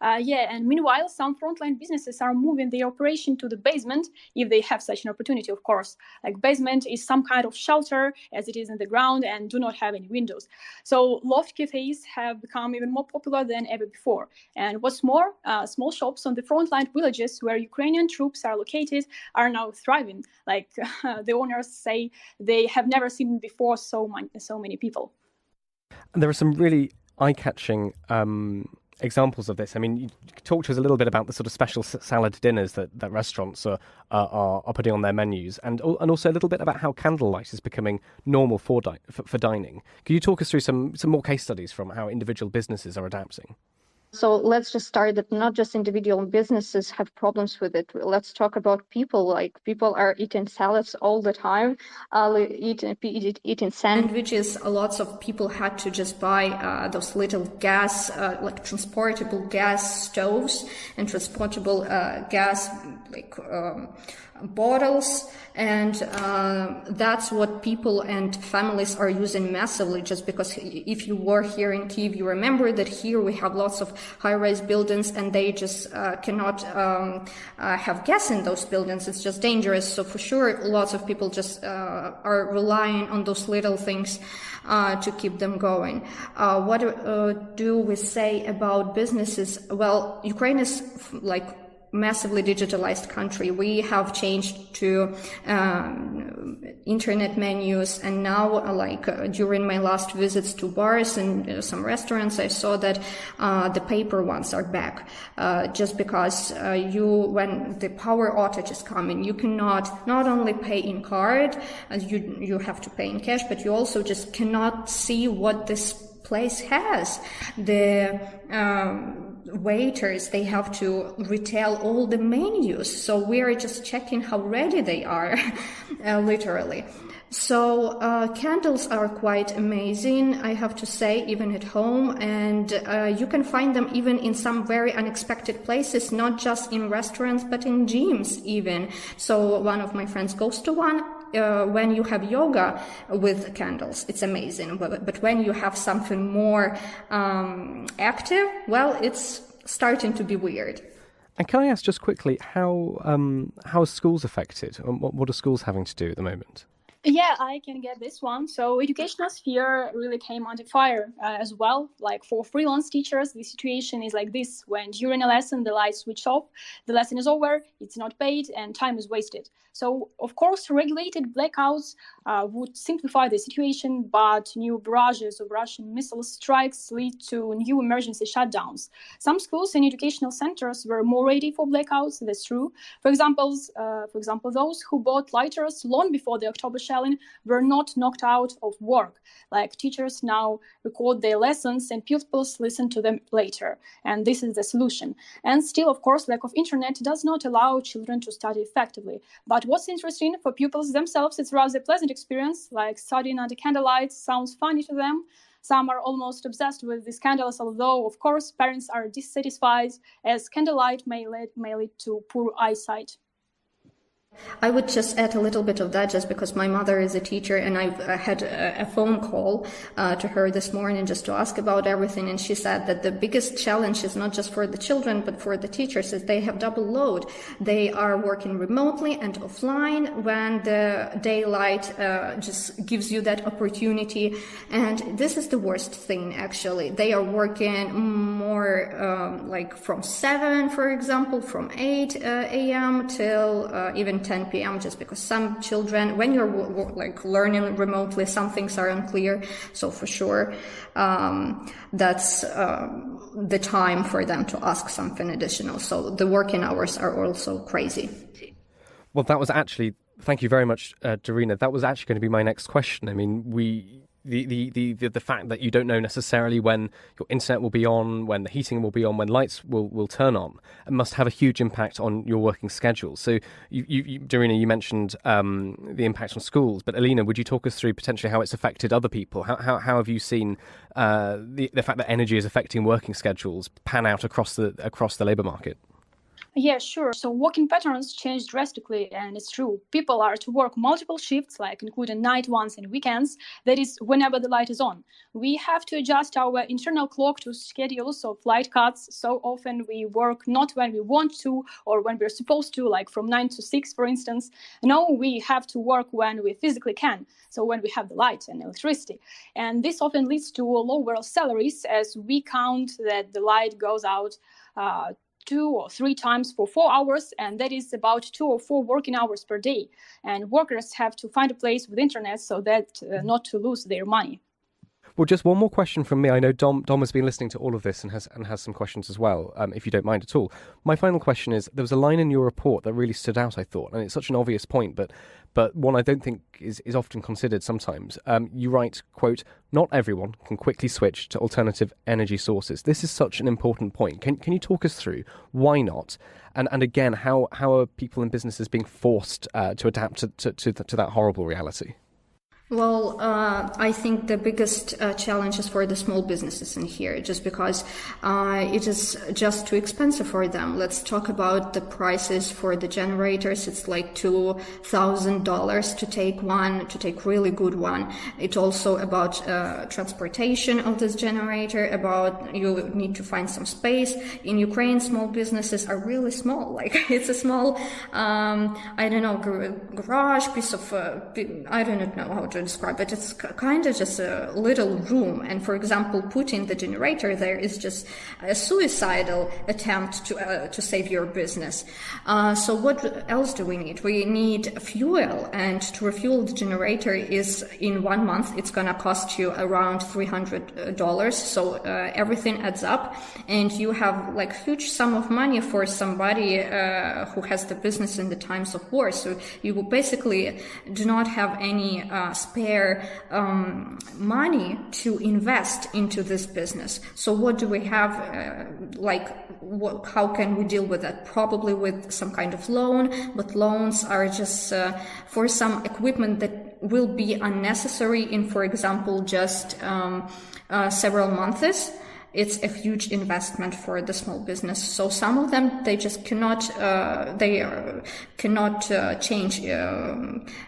And meanwhile, some frontline businesses are moving their operation to the basement if they have such an opportunity, of course. Like basement is some kind of shelter as it is in the ground and do not have any windows. So loft cafes have become even more popular than ever before. And what's more, small shops on the frontline villages where Ukrainian troops are located are now thriving. Like the owners say they have never seen before so many people. And there are some really eye-catching examples of this. I mean, you talk to us a little bit about the sort of special salad dinners that restaurants are putting on their menus, and also a little bit about how candlelight is becoming normal for dining. Could you talk us through some more case studies from how individual businesses are adapting? So let's just start that not just individual businesses have problems with it. Let's talk about people. Like people are eating salads all the time, eating sandwiches. Lots of people had to just buy those little gas, like transportable gas stoves and transportable gas bottles, and that's what people and families are using massively, just because if you were here in Kyiv, you remember that here we have lots of high-rise buildings and they just cannot have gas in those buildings. It's just dangerous. So for sure, lots of people just are relying on those little things to keep them going. What do we say about businesses? Well, Ukraine is massively digitalized country. We have changed to internet menus, and now during my last visits to bars and some restaurants, I saw that the paper ones are back, just because when the power outage is coming, you cannot not only pay in card, as you have to pay in cash, but you also just cannot see what this place has. The waiters, they have to retell all the menus, so we're just checking how ready they are, literally. So candles are quite amazing, I have to say, even at home, and you can find them even in some very unexpected places, not just in restaurants, but in gyms even. So one of my friends goes to one. When you have yoga with candles, it's amazing. But when you have something more active, well, it's starting to be weird. And can I ask just quickly, how are schools affected? What are schools having to do at the moment? Yeah, I can get this one. So educational sphere really came under fire as well. Like for freelance teachers, the situation is like this. When during a lesson, the lights switch off, the lesson is over, it's not paid, and time is wasted. So, of course, regulated blackouts would simplify the situation, but new barrages of Russian missile strikes lead to new emergency shutdowns. Some schools and educational centers were more ready for blackouts, that's true. For example, those who bought lighters long before the October shelling were not knocked out of work. Like teachers now record their lessons and pupils listen to them later. And this is the solution. And still, of course, lack of internet does not allow children to study effectively. But what's interesting for pupils themselves, it's rather a pleasant experience, like studying under candlelight sounds funny to them. Some are almost obsessed with these candles, although, of course, parents are dissatisfied as candlelight may lead to poor eyesight. I would just add a little bit of that, just because my mother is a teacher, and I had a phone call to her this morning just to ask about everything, and she said that the biggest challenge is not just for the children but for the teachers, is they have double load. They are working remotely and offline when the daylight just gives you that opportunity, and this is the worst thing actually. They are working more like from 7, for example, from 8 a.m. till even 10 p.m. just because some children, when you're learning remotely, some things are unclear. So for sure, that's the time for them to ask something additional. So the working hours are also crazy. Well, that was actually, thank you very much, Darina. That was actually going to be my next question. I mean, the fact that you don't know necessarily when your internet will be on, when the heating will be on, when lights will turn on, and must have a huge impact on your working schedule. So, Darina, you mentioned the impact on schools, but Alina, would you talk us through potentially how it's affected other people? How have you seen the fact that energy is affecting working schedules pan out across the labour market? Yeah, sure. So working patterns change drastically, and it's true. People are to work multiple shifts, like including night ones and weekends. That is, whenever the light is on. We have to adjust our internal clock to schedules of light cuts. So often we work not when we want to or when we're supposed to, like from 9 to 6, for instance. No, we have to work when we physically can. So when we have the light and electricity. And this often leads to lower salaries, as we count that the light goes out 2 or 3 times for 4 hours, and that is about 2 or 4 working hours per day. And workers have to find a place with internet so that not to lose their money. Well, just one more question from me. I know Dom has been listening to all of this and has some questions as well, if you don't mind at all. My final question is, there was a line in your report that really stood out, I thought, and it's such an obvious point, but one I don't think is often considered sometimes. You write, quote, "Not everyone can quickly switch to alternative energy sources." This is such an important point. Can you talk us through why not? And again, how are people and businesses being forced to adapt to that horrible reality? Well, I think the biggest challenge is for the small businesses in here, just because it is just too expensive for them. Let's talk about the prices for the generators. It's like $2,000 to take really good one. It's also about transportation of this generator, about you need to find some space. In Ukraine, small businesses are really small. Like it's a small, garage piece of, I don't know how to describe it. It's kind of just a little room. And for example, putting the generator there is just a suicidal attempt to save your business. So what else do we need? We need fuel, and to refuel the generator is in 1 month, it's going to cost you around $300. So everything adds up, and you have like huge sum of money for somebody who has the business in the times of war. So you basically do not have any spare money to invest into this business. So what do we have? How can we deal with that? Probably with some kind of loan, but loans are just for some equipment that will be unnecessary in, for example, just several months. It's a huge investment for the small business. So some of them, they just cannot change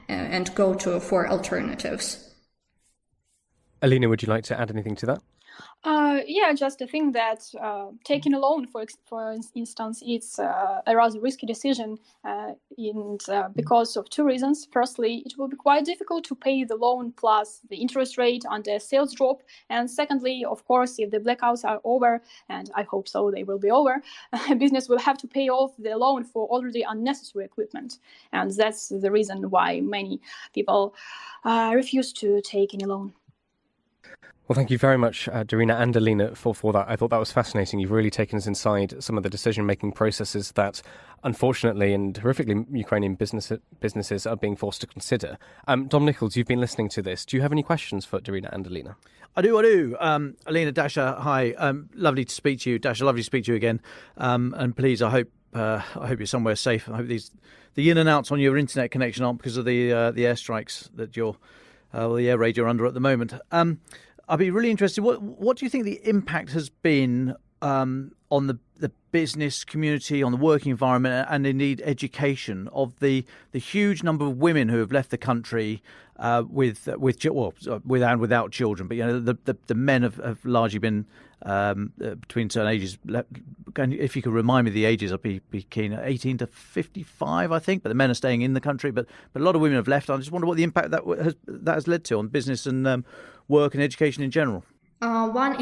and go for alternatives. Alina, would you like to add anything to that? Yeah, just to think that taking a loan, for instance, it's a rather risky decision, because of two reasons. Firstly, it will be quite difficult to pay the loan plus the interest rate under sales drop. And secondly, of course, if the blackouts are over, and I hope so, they will be over, business will have to pay off the loan for already unnecessary equipment. And that's the reason why many people refuse to take any loan. Well, thank you very much, Darina and Alina, for that. I thought that was fascinating. You've really taken us inside some of the decision-making processes that, unfortunately and horrifically, Ukrainian businesses are being forced to consider. Dom Nichols, you've been listening to this. Do you have any questions for Darina and Alina? I do. Alina, Dasha, hi. Lovely to speak to you. Dasha, lovely to speak to you again. And please, I hope you're somewhere safe. I hope the in and outs on your internet connection aren't because of the airstrikes that the air raid you're under at the moment. I'd be really interested. What do you think the impact has been on the business community, on the working environment, and indeed education of the huge number of women who have left the country with and without children? But the men have largely been between certain ages. If you could remind me the ages, I'd be keen. 18 to 55, I think. But the men are staying in the country. But a lot of women have left. I just wonder what the impact that has led to on business and work and education in general. One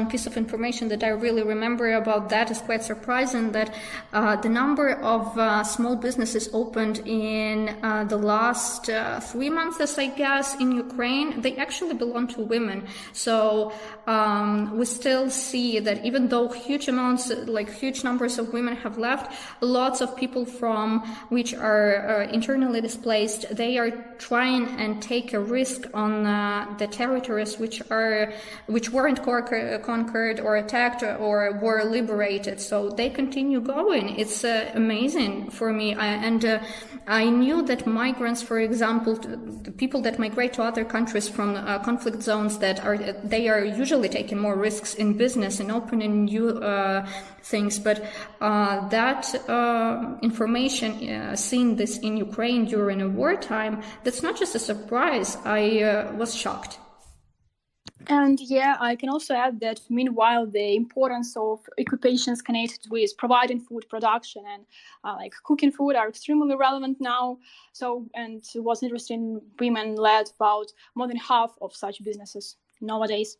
piece of information that I really remember about that is quite surprising, that the number of small businesses opened in the last 3 months, I guess, in Ukraine, they actually belong to women. So we still see that even though huge numbers of women have left, lots of people which are internally displaced, they are trying and take a risk on the territories which weren't conquered or attacked or were liberated. So they continue going. It's amazing for me. I knew that migrants, for example, the people that migrate to other countries from conflict zones, they are usually taking more risks in business and opening new things. But that information, seeing this in Ukraine during a wartime, that's not just a surprise. I was shocked. And yeah, I can also add that meanwhile, the importance of occupations connected with providing food production and like cooking food are extremely relevant now. So, and what's interesting, women led about more than half of such businesses nowadays.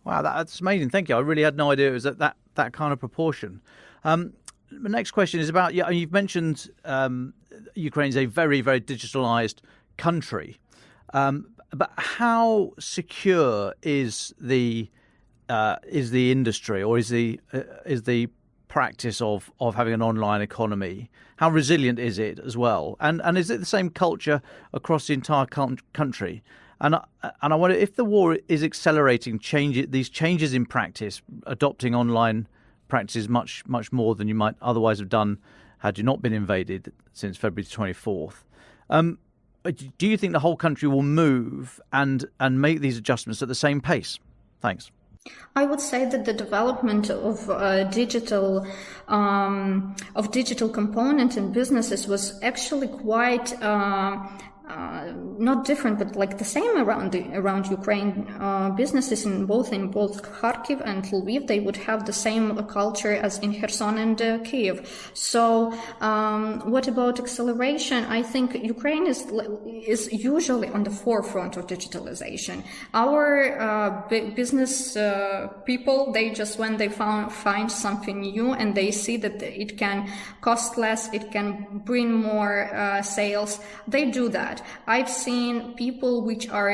Wow, that's amazing. Thank you. I really had no idea it was that kind of proportion. The next question is about, you've mentioned Ukraine's a very, very digitalized country. But how secure is the industry, or is the practice of having an online economy? How resilient is it as well? And is it the same culture across the entire country? And I wonder if the war is accelerating these changes in practice, adopting online practices much more than you might otherwise have done had you not been invaded since February 24th. Do you think the whole country will move and make these adjustments at the same pace? Thanks. I would say that the development of digital component in businesses was actually quite not different, but like the same around Ukraine. Businesses in both Kharkiv and Lviv, they would have the same culture as in Kherson and Kiev. So what about acceleration? I think Ukraine is usually on the forefront of digitalization. Our business people, they just, when they find something new and they see that it can cost less, it can bring more sales, they do that. I've seen people which are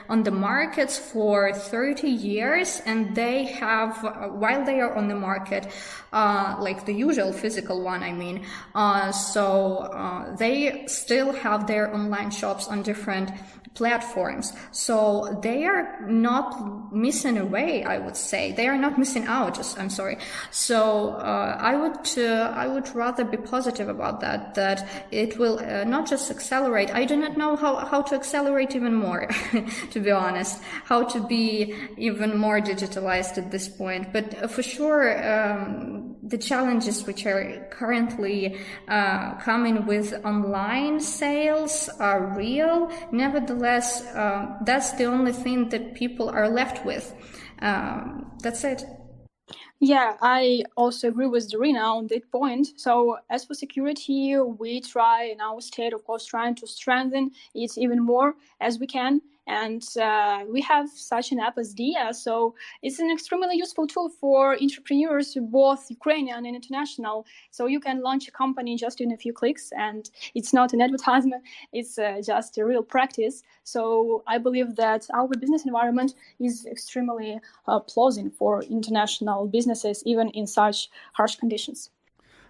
on the markets for 30 years, and they have, while they are on the market, like the usual physical one, I mean, they still have their online shops on different platforms. So they are not missing away, I would say. They are not missing out, I'm sorry. So I would rather be positive about that it will not just accelerate. I do not know how to accelerate even more, to be honest, how to be even more digitalized at this point. But for sure, the challenges which are currently coming with online sales are real. Nevertheless, that's the only thing that people are left with. That's it. Yeah, I also agree with Darina on that point. So as for security, we try in our state, of course, trying to strengthen it even more as we can. And we have such an app as DIA. So it's an extremely useful tool for entrepreneurs, both Ukrainian and international. So you can launch a company just in a few clicks, and it's not an advertisement. It's just a real practice. So I believe that our business environment is extremely pleasant for international businesses, even in such harsh conditions.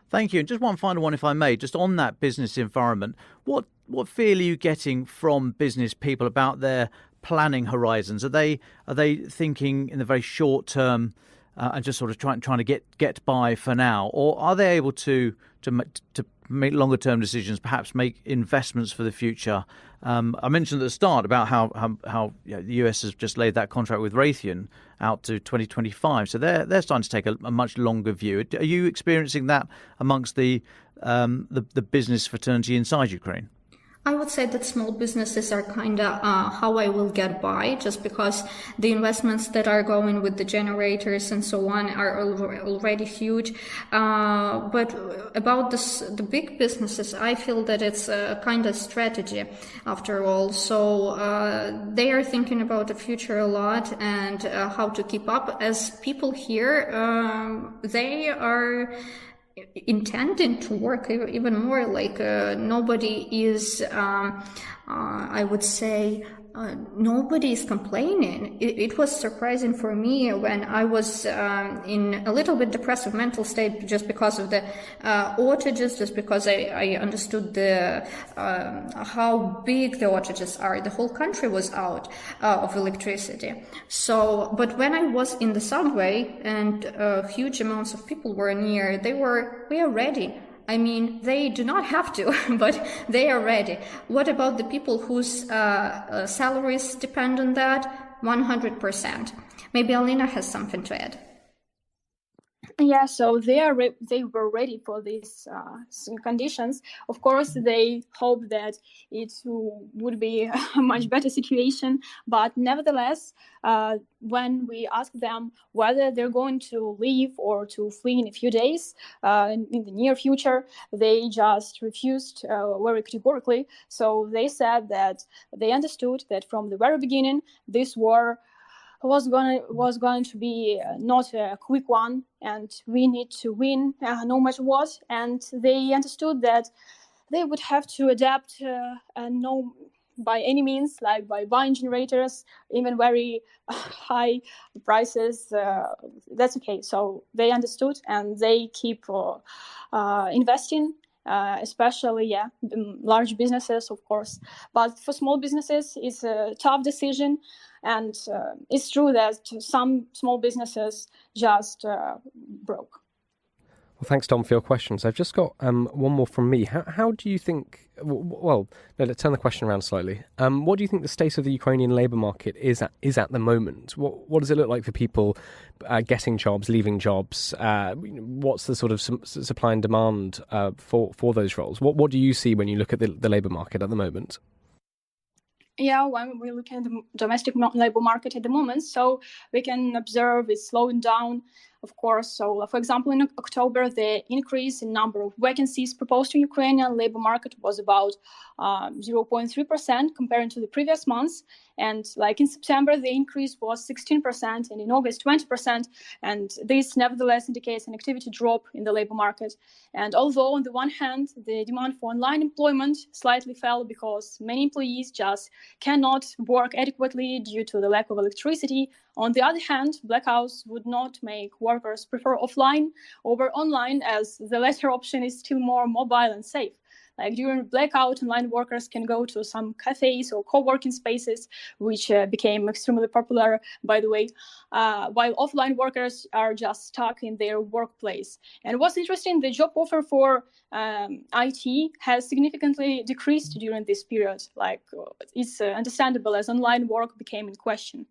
Thank you. And just one final one, if I may, just on that business environment, what feel are you getting from business people about their planning horizons? Are they thinking in the very short term and just sort of trying to get by for now, or are they able to make longer term decisions, perhaps make investments for the future? I mentioned at the start about how the US has just laid that contract with Raytheon out to 2025, so they're starting to take a much longer view. Are you experiencing that amongst the business fraternity inside Ukraine? I would say that small businesses are kind of how I will get by, just because the investments that are going with the generators and so on are already huge. But about the big businesses, I feel that it's a kind of strategy after all. So they are thinking about the future a lot and how to keep up. As people here, they are intending to work even more, like nobody is I would say nobody is complaining. It was surprising for me when I was in a little bit depressive mental state just because of the outages, just because I understood how big the outages are. The whole country was out of electricity. So, but when I was in the subway and huge amounts of people were near, we are ready. I mean, they do not have to, but they are ready. What about the people whose salaries depend on that? 100%. Maybe Alina has something to add. Yeah, so they were ready for these conditions. Of course, they hope that it would be a much better situation. But nevertheless, when we ask them whether they're going to leave or to flee in a few days, in the near future, they just refused very categorically. So they said that they understood that from the very beginning, this war was going to be not a quick one, and we need to win no matter what. And they understood that they would have to adapt no by any means, like by buying generators, even very high prices. That's okay. So they understood, and they keep investing. Especially, large businesses, of course. But for small businesses, it's a tough decision. And it's true that some small businesses just broke. Well, thanks, Dom, for your questions. I've just got one more from me. How do you think... Well, no, let's turn the question around slightly. What do you think the state of the Ukrainian labour market is at the moment? What does it look like for people getting jobs, leaving jobs? What's the sort of supply and demand for those roles? What do you see when you look at the labour market at the moment? Yeah, when we look at the domestic labor market at the moment, so we can observe it's slowing down, of course. So, for example, in October, the increase in number of vacancies proposed to Ukrainian labor market was about 0.3% compared to the previous months. And like in September, the increase was 16%, and in August, 20%. And this nevertheless indicates an activity drop in the labor market. And although on the one hand, the demand for online employment slightly fell because many employees just cannot work adequately due to the lack of electricity, on the other hand, blackouts would not make workers prefer offline over online, as the latter option is still more mobile and safe. Like during blackout, online workers can go to some cafes or co-working spaces, which became extremely popular, by the way, while offline workers are just stuck in their workplace. And what's interesting, the job offer for IT has significantly decreased during this period. Like it's understandable as online work became in question.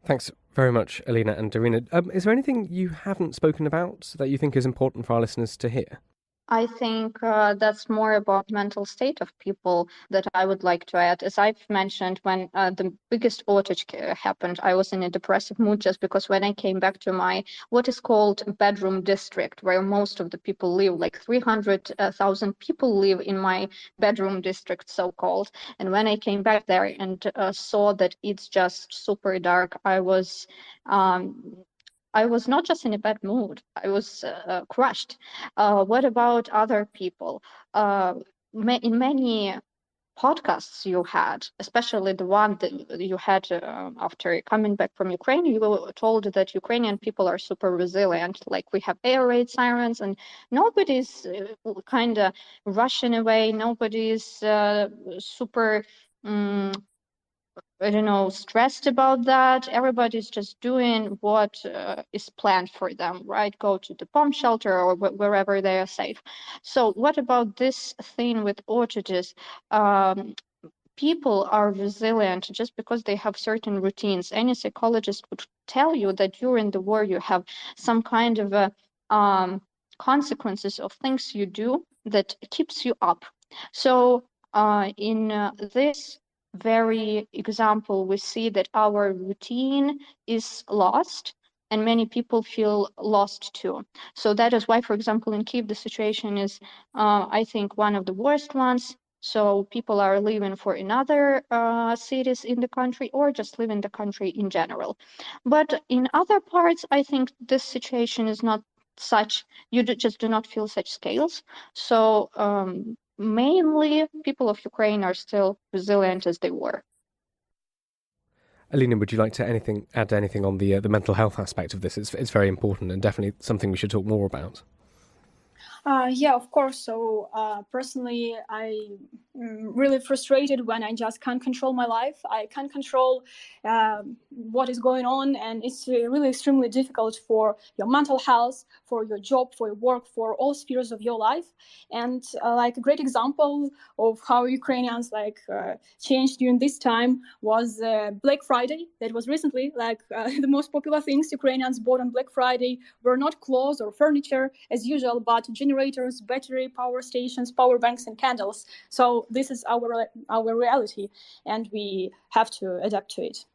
Thanks very much, Alina and Darina. Is there anything you haven't spoken about that you think is important for our listeners to hear? I think that's more about mental state of people that I would like to add. As I've mentioned, when the biggest outage happened, I was in a depressive mood just because when I came back to my what is called bedroom district, where most of the people live, like 300,000 people live in my bedroom district, so-called. And when I came back there and saw that it's just super dark, I was not just in a bad mood. I was crushed. What about other people? In many podcasts you had, especially the one that you had after coming back from Ukraine, you were told that Ukrainian people are super resilient. Like we have air raid sirens and nobody's kind of rushing away. Nobody's super... I don't know, stressed about that. Everybody's just doing what is planned for them, right? Go to the bomb shelter or wherever they are safe. So what about this thing with outages? People are resilient just because they have certain routines. Any psychologist would tell you that during the war you have some kind of consequences of things you do that keeps you up. So in this very example, we see that our routine is lost and many people feel lost too. So that is why, for example, in Kyiv, the situation is, I think, one of the worst ones. So people are leaving for another cities in the country or just leaving the country in general. But in other parts, I think this situation is not such, you just do not feel such scales. So mainly people of Ukraine are still resilient as they were. Alina, would you like to add anything on the mental health aspect of this? It's very important and definitely something we should talk more about. Yeah, of course. So personally, I'm really frustrated when I just can't control my life. I can't control what is going on, and it's really extremely difficult for your mental health, for your job, for your work, for all spheres of your life. And like a great example of how Ukrainians changed during this time was Black Friday. That was recently the most popular things Ukrainians bought on Black Friday were not clothes or furniture as usual, but generators, battery power stations, power banks, and candles. So this is our reality, and we have to adapt to it.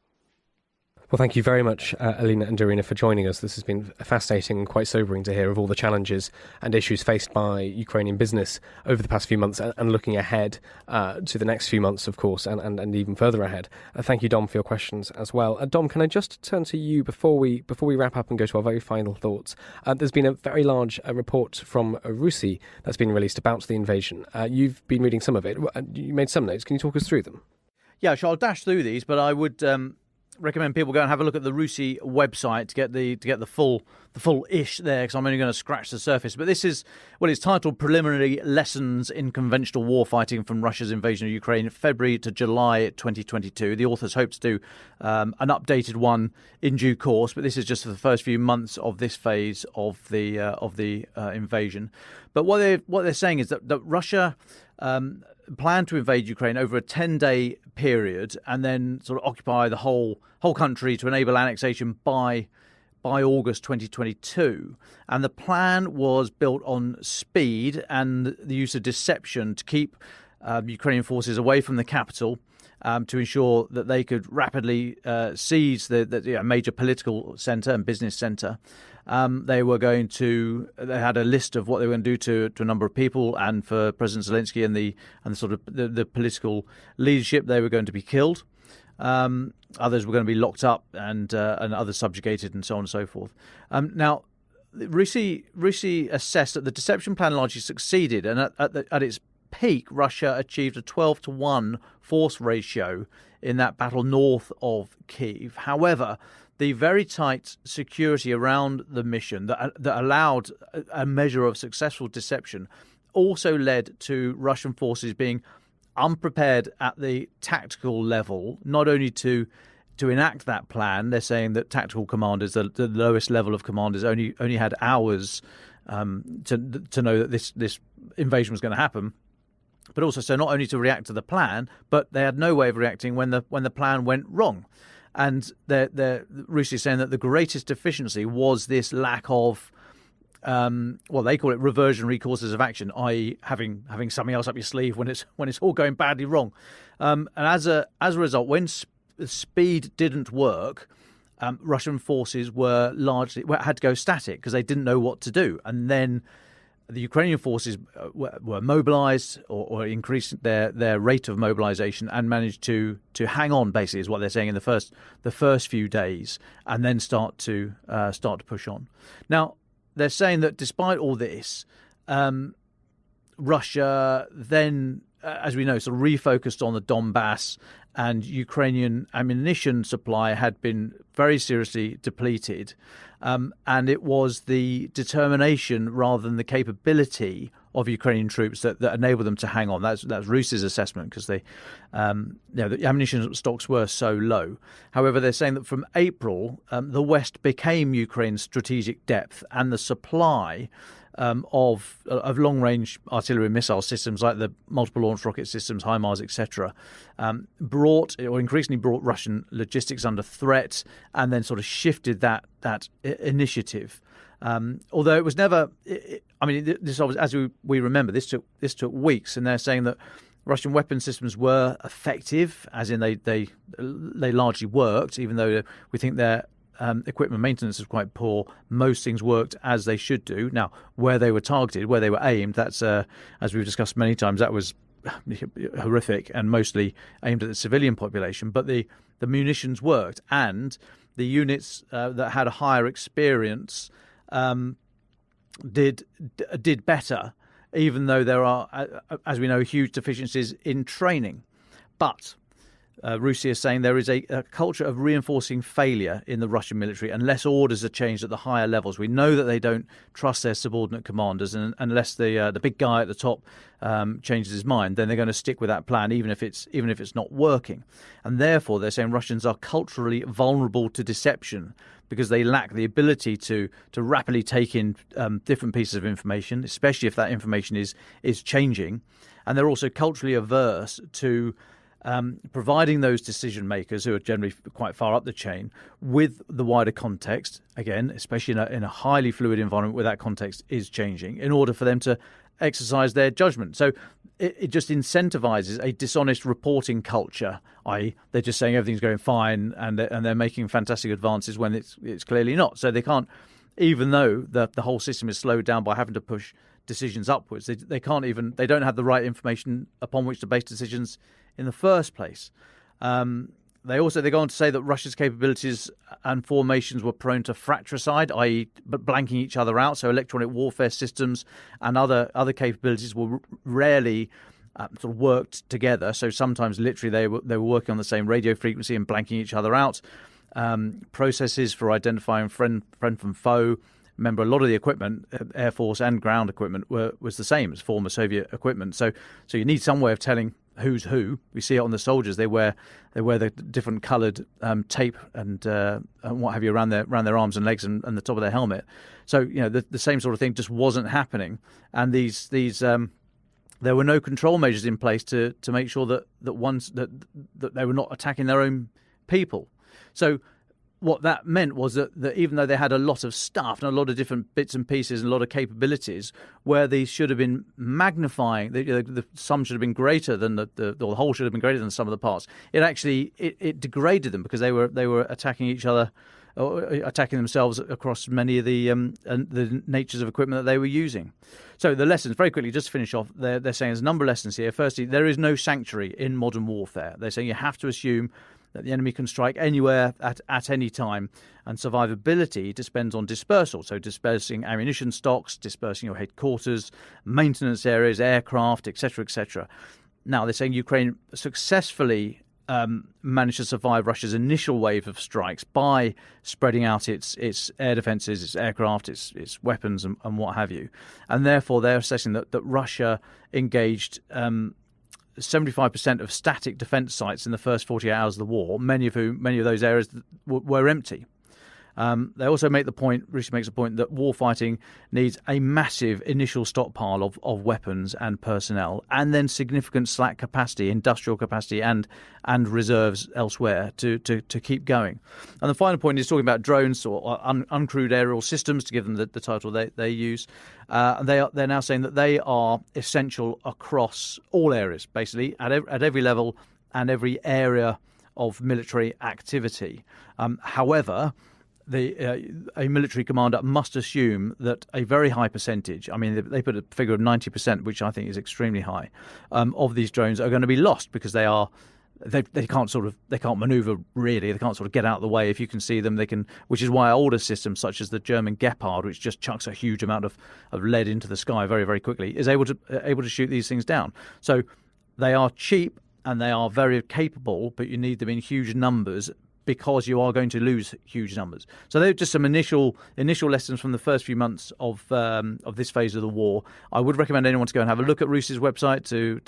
Well, thank you very much, Alina and Darina, for joining us. This has been fascinating and quite sobering to hear of all the challenges and issues faced by Ukrainian business over the past few months and looking ahead to the next few months, of course, and even further ahead. Thank you, Dom, for your questions as well. Dom, can I just turn to you before we wrap up and go to our very final thoughts? There's been a very large report from RUSI that's been released about the invasion. You've been reading some of it. You made some notes. Can you talk us through them? Yeah, sure. I'll dash through these, but I would recommend people go and have a look at the RUSI website to get the full full ish there, because I'm only going to scratch the surface. But this is, well, it's titled Preliminary Lessons in Conventional Warfighting from Russia's Invasion of Ukraine, February to July 2022. The authors hope to do an updated one in due course, but this is just for the first few months of this phase of the invasion. But what they're saying is that Russia planned to invade Ukraine over a 10-day period and then sort of occupy the whole country to enable annexation by August 2022. And the plan was built on speed and the use of deception to keep Ukrainian forces away from the capital, to ensure that they could rapidly seize the major political centre and business centre. They had a list of what they were going to do to a number of people, and for President Zelensky and the sort of the political leadership, they were going to be killed. Others were going to be locked up, and others subjugated, and so on and so forth. Now, Russia assessed that the deception plan largely succeeded, and at its peak, Russia achieved a 12-to-1 force ratio in that battle north of Kyiv. However, the very tight security around the mission that allowed a measure of successful deception also led to Russian forces being unprepared at the tactical level, not only to enact that plan. They're saying that tactical commanders, the lowest level of commanders, only had hours to know that this invasion was going to happen. But also, so not only to react to the plan, but they had no way of reacting when the plan went wrong. And Russia is saying that the greatest deficiency was this lack of, they call it reversionary courses of action, i.e., having something else up your sleeve when it's all going badly wrong. And as a result, when speed didn't work, Russian forces had to go static because they didn't know what to do. And then the Ukrainian forces were mobilized or increased their rate of mobilization and managed to hang on, basically, is what they're saying, in the first few days, and then start to push on. Now, they're saying that despite all this, Russia then, as we know, sort of refocused on the Donbass, and Ukrainian ammunition supply had been very seriously depleted. And it was the determination rather than the capability of Ukrainian troops that enabled them to hang on. That's Russia's assessment, because the ammunition stocks were so low. However, they're saying that from April, the West became Ukraine's strategic depth, and the supply of long-range artillery missile systems like the multiple launch rocket systems, HIMARS, etc., increasingly brought Russian logistics under threat, and then sort of shifted that initiative. Although it was never, this as we remember, this took weeks, and they're saying that Russian weapon systems were effective, as in they largely worked, even though we think their equipment maintenance is quite poor. Most things worked as they should do. Now, where they were targeted, where they were aimed, that's as we've discussed many times, that was horrific and mostly aimed at the civilian population. But the munitions worked, and the units that had a higher experience did better, even though there are, as we know, huge deficiencies in training. But Russia is saying there is a culture of reinforcing failure in the Russian military unless orders are changed at the higher levels. We know that they don't trust their subordinate commanders, and unless the big guy at the top changes his mind, then they're going to stick with that plan, even if it's not working. And therefore, they're saying Russians are culturally vulnerable to deception because they lack the ability to rapidly take in different pieces of information, especially if that information is changing. And they're also culturally averse to providing those decision makers, who are generally quite far up the chain, with the wider context, again, especially in a highly fluid environment where that context is changing, in order for them to exercise their judgment. So it just incentivizes a dishonest reporting culture, i.e. they're just saying everything's going fine and they're making fantastic advances when it's clearly not. So they can't, even though the whole system is slowed down by having to push decisions upwards, they don't have the right information upon which to base decisions in the first place. They go on to say that Russia's capabilities and formations were prone to fratricide, i.e. blanking each other out. So electronic warfare systems and other capabilities were rarely sort of worked together. So sometimes literally they were working on the same radio frequency and blanking each other out. Processes for identifying friend from foe remember, a lot of the equipment, Air Force and ground equipment, was the same as former Soviet equipment. So you need some way of telling who's who. We see it on the soldiers. They wear the different coloured tape and what have you around their arms and legs and the top of their helmet. So the same sort of thing just wasn't happening. And these there were no control measures in place to make sure that they were not attacking their own people. So what that meant was that even though they had a lot of stuff and a lot of different bits and pieces and a lot of capabilities, where these should have been magnifying, the sum should have been greater than the whole should have been greater than the sum of the parts. It actually it degraded them because they were attacking each other, or attacking themselves across many of the natures of equipment that they were using. So the lessons, very quickly, just to finish off, they're saying there's a number of lessons here. Firstly, there is no sanctuary in modern warfare. They're saying you have to assume that the enemy can strike anywhere at any time, and survivability depends on dispersal. So dispersing ammunition stocks, dispersing your headquarters, maintenance areas, aircraft, etc., etc. Now they're saying Ukraine successfully managed to survive Russia's initial wave of strikes by spreading out its air defences, its aircraft, its weapons, and what have you. And therefore, they're assessing that Russia engaged 75% of static defence sites in the first 48 hours of the war, many of those areas were empty. They also make the point, Russia makes the point, that warfighting needs a massive initial stockpile of weapons and personnel, and then significant slack capacity, industrial capacity, and reserves elsewhere to keep going. And the final point is talking about drones or uncrewed aerial systems, to give them the title they use. They're now saying that they are essential across all areas, basically at every level and every area of military activity. However, a military commander must assume that a very high percentage, I mean, they put a figure of 90%, which I think is extremely high, of these drones are going to be lost because they can't maneuver really. They can't sort of get out of the way. If you can see them, they can, which is why older systems such as the German Gepard, which just chucks a huge amount of lead into the sky very, very quickly, is able to shoot these things down. So they are cheap and they are very capable, but you need them in huge numbers, because you are going to lose huge numbers. So they're just some initial lessons from the first few months of this phase of the war. I would recommend anyone to go and have a look at Rus's website to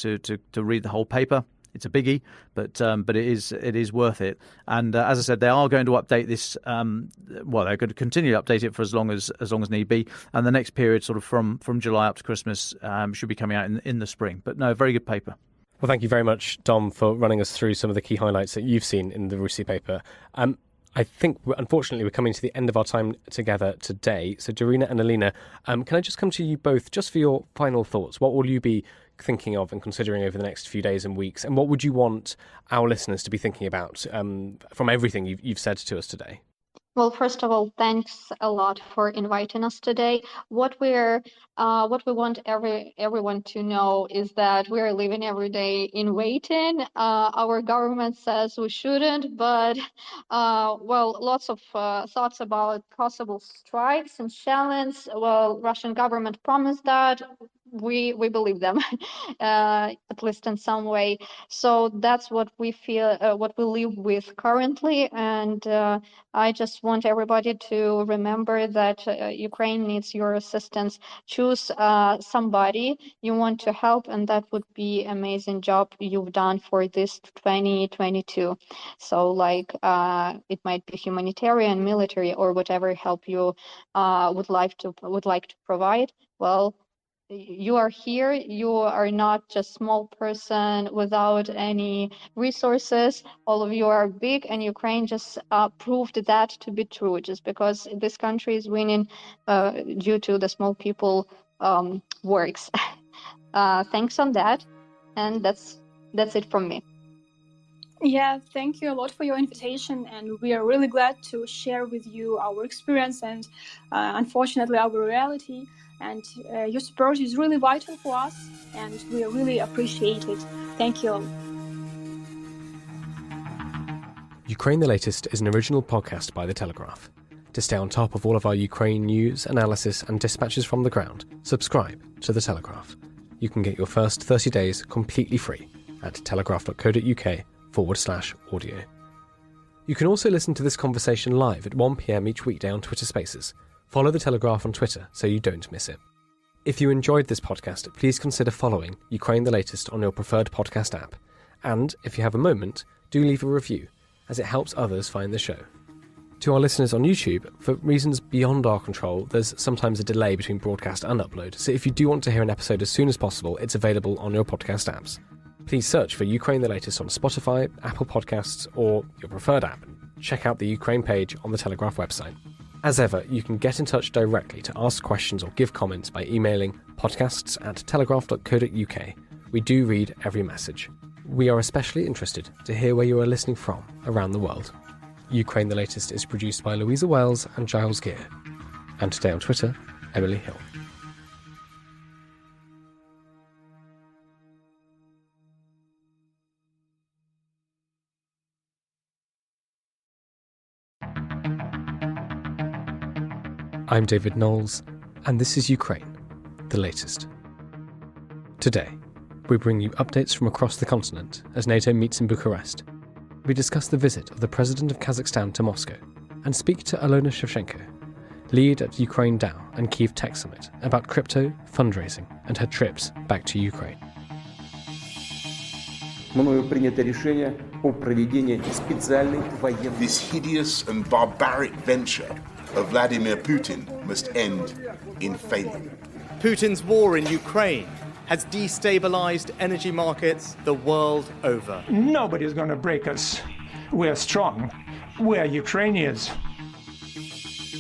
read the whole paper. It's a biggie, but it is worth it. And as I said, they are going to update this. They're going to continue to update it for as long as need be. And the next period, sort of from July up to Christmas, should be coming out in the spring. But no, very good paper. Well, thank you very much, Dom, for running us through some of the key highlights that you've seen in the Rusi paper. I think, unfortunately, we're coming to the end of our time together today. So, Darina and Alina, can I just come to you both just for your final thoughts? What will you be thinking of and considering over the next few days and weeks? And what would you want our listeners to be thinking about from everything you've said to us today? Well, first of all, thanks a lot for inviting us today. What we want everyone to know is that we are living every day in waiting. Our government says we shouldn't, but lots of thoughts about possible strikes and challenges. Well, Russian government promised that. We believe them, at least in some way. So that's what we feel, what we live with currently. And I just want everybody to remember that Ukraine needs your assistance. Choose somebody you want to help, and that would be an amazing job you've done for this 2022. So it might be humanitarian, military, or whatever help you would like to provide. Well, you are here. You are not just small person without any resources. All of you are big, and Ukraine just proved that to be true. Just because this country is winning due to the small people works. Thanks on that, and that's it from me. Yeah, thank you a lot for your invitation, and we are really glad to share with you our experience and unfortunately our reality. And your support is really vital for us, and we really appreciate it. Thank you all. Ukraine the Latest is an original podcast by The Telegraph. To stay on top of all of our Ukraine news, analysis and dispatches from the ground, subscribe to The Telegraph. You can get your first 30 days completely free at telegraph.co.uk/audio. You can also listen to this conversation live at 1 p.m. each weekday on Twitter Spaces, Follow The Telegraph on Twitter so you don't miss it. If you enjoyed this podcast, please consider following Ukraine the Latest on your preferred podcast app. And if you have a moment, do leave a review, as it helps others find the show. To our listeners on YouTube, for reasons beyond our control, there's sometimes a delay between broadcast and upload, so if you do want to hear an episode as soon as possible, it's available on your podcast apps. Please search for Ukraine the Latest on Spotify, Apple Podcasts, or your preferred app. Check out the Ukraine page on the Telegraph website. As ever, you can get in touch directly to ask questions or give comments by emailing podcasts@telegraph.co.uk. We do read every message. We are especially interested to hear where you are listening from around the world. Ukraine the Latest is produced by Louisa Wells and Giles Gear. And today on Twitter, Emily Hill. I'm David Knowles, and this is Ukraine, the latest. Today, we bring you updates from across the continent as NATO meets in Bucharest. We discuss the visit of the President of Kazakhstan to Moscow and speak to Alona Shevchenko, lead at Ukraine DAO and Kyiv Tech Summit, about crypto, fundraising, and her trips back to Ukraine. This hideous and barbaric venture of Vladimir Putin must end in failure. Putin's war in Ukraine has destabilized energy markets the world over. Nobody's going to break us. We're strong. We're Ukrainians.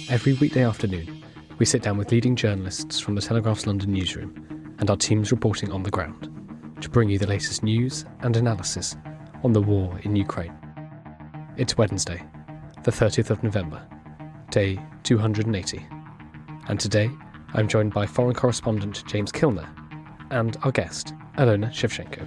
Every weekday afternoon, we sit down with leading journalists from the Telegraph's London newsroom and our teams reporting on the ground to bring you the latest news and analysis on the war in Ukraine. It's Wednesday, the 30th of November, day 280. And today, I'm joined by foreign correspondent James Kilner and our guest, Alona Shevchenko.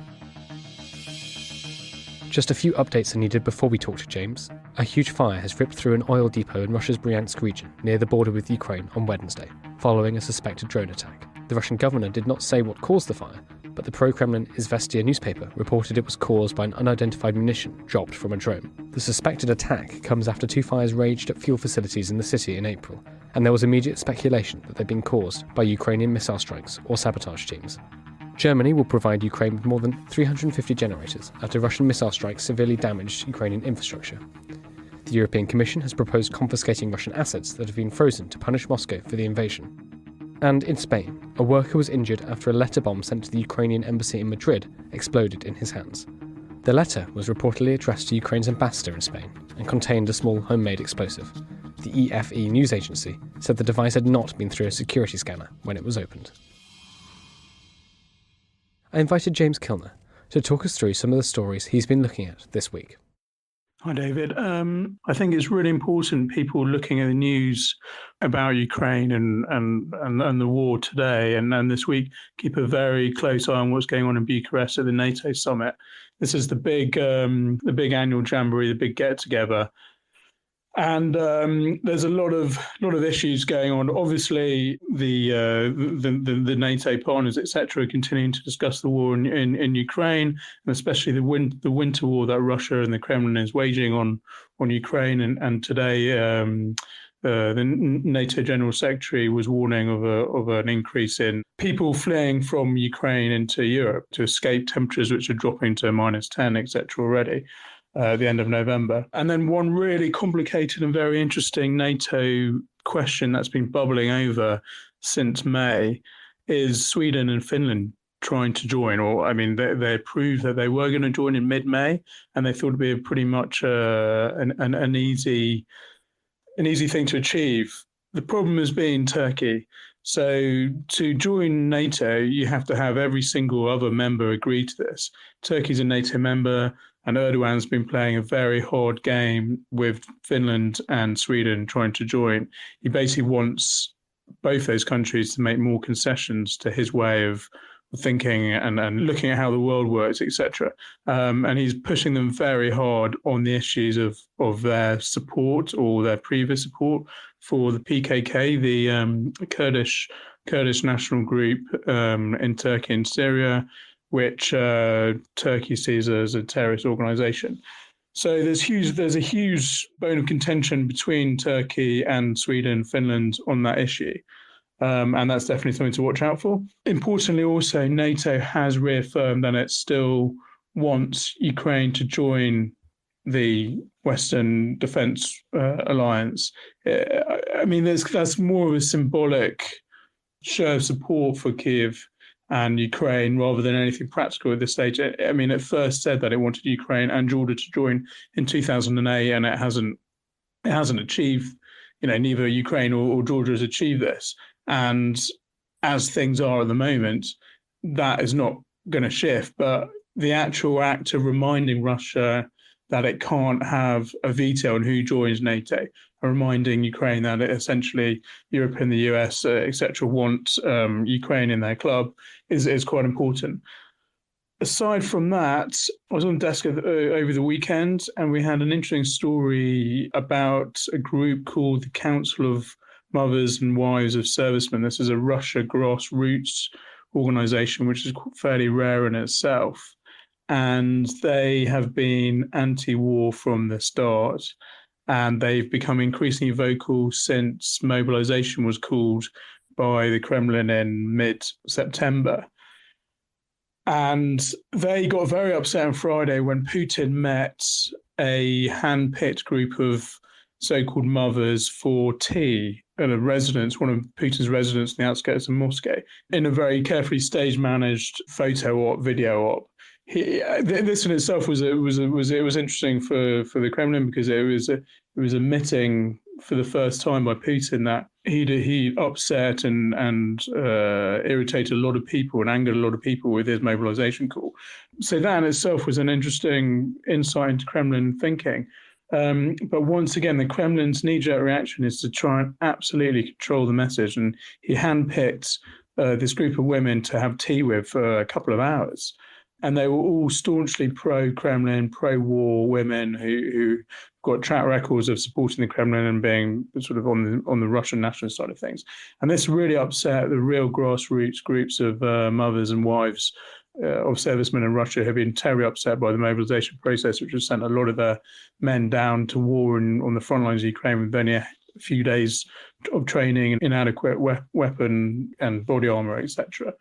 Just a few updates are needed before we talk to James. A huge fire has ripped through an oil depot in Russia's Bryansk region, near the border with Ukraine, on Wednesday, following a suspected drone attack. The Russian governor did not say what caused the fire, but the pro-Kremlin Izvestia newspaper reported it was caused by an unidentified munition dropped from a drone. The suspected attack comes after two fires raged at fuel facilities in the city in April, and there was immediate speculation that they'd been caused by Ukrainian missile strikes or sabotage teams. Germany will provide Ukraine with more than 350 generators after Russian missile strikes severely damaged Ukrainian infrastructure. The European Commission has proposed confiscating Russian assets that have been frozen to punish Moscow for the invasion. And in Spain, a worker was injured after a letter bomb sent to the Ukrainian embassy in Madrid exploded in his hands. The letter was reportedly addressed to Ukraine's ambassador in Spain and contained a small homemade explosive. The EFE news agency said the device had not been through a security scanner when it was opened. I invited James Kilner to talk us through some of the stories he's been looking at this week. Hi, David. I think it's really important people looking at the news about Ukraine and the war today and this week keep a very close eye on what's going on in Bucharest at the NATO summit. This is the big annual jamboree, the big get together, and there's a lot of issues going on. Obviously, the NATO partners, etc., are continuing to discuss the war in Ukraine, and especially the winter war that Russia and the Kremlin is waging on Ukraine. And today, the NATO General Secretary was warning of an increase in people fleeing from Ukraine into Europe to escape temperatures which are dropping to -10, etc. already. At the end of November. And then one really complicated and very interesting NATO question that's been bubbling over since May is Sweden and Finland trying to join, or I mean, they proved that they were going to join in mid-May, and they thought it'd be pretty much an easy thing to achieve. The problem has been Turkey. So to join NATO, you have to have every single other member agree to this. Turkey's a NATO member, and Erdogan's been playing a very hard game with Finland and Sweden trying to join. He basically wants both those countries to make more concessions to his way of thinking and looking at how the world works, etc. And he's pushing them very hard on the issues of their support or their previous support for the PKK, the Kurdish national group in Turkey and Syria, which Turkey sees as a terrorist organization. So there's a huge bone of contention between Turkey and Sweden, Finland on that issue. And that's definitely something to watch out for. Importantly, also, NATO has reaffirmed that it still wants Ukraine to join the Western Defence Alliance. I mean, that's more of a symbolic show of support for Kyiv and Ukraine rather than anything practical at this stage. I mean, it first said that it wanted Ukraine and Georgia to join in 2008, and it hasn't achieved. Neither Ukraine or Georgia has achieved this. And as things are at the moment, that is not going to shift. But the actual act of reminding Russia that it can't have a veto on who joins NATO, reminding Ukraine that essentially Europe and the US, etc., want Ukraine in their club is quite important. Aside from that, I was on desk over the weekend, and we had an interesting story about a group called the Council of Mothers and Wives of Servicemen. This is a Russia grassroots organization, which is fairly rare in itself. And they have been anti-war from the start. And they've become increasingly vocal since mobilization was called by the Kremlin in mid-September. And they got very upset on Friday when Putin met a hand-picked group of so-called mothers for tea at a residence, one of Putin's residences on the outskirts of Moscow, in a very carefully stage-managed photo op, video op. This in itself was interesting for the Kremlin, because it was admitting for the first time by Putin that he upset and irritated a lot of people and angered a lot of people with his mobilization call. So that in itself was an interesting insight into Kremlin thinking. But once again, the Kremlin's knee-jerk reaction is to try and absolutely control the message. And he handpicked this group of women to have tea with for a couple of hours. And they were all staunchly pro-Kremlin, pro-war women who got track records of supporting the Kremlin and being sort of on the Russian nationalist side of things. And this really upset the real grassroots groups of mothers and wives of servicemen in Russia, who have been terribly upset by the mobilization process, which has sent a lot of their men down to war on the front lines of Ukraine with only a few days of training and inadequate weapon and body armor, etc.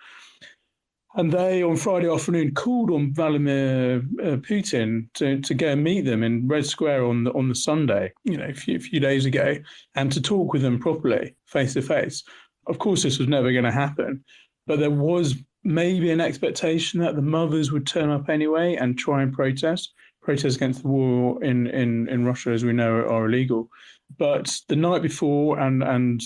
And they, on Friday afternoon, called on Vladimir Putin to go and meet them in Red Square on the Sunday, a few days ago, and to talk with them properly, face to face. Of course, this was never going to happen, but there was maybe an expectation that the mothers would turn up anyway and try and protest against the war in Russia, as we know, are illegal. But the night before and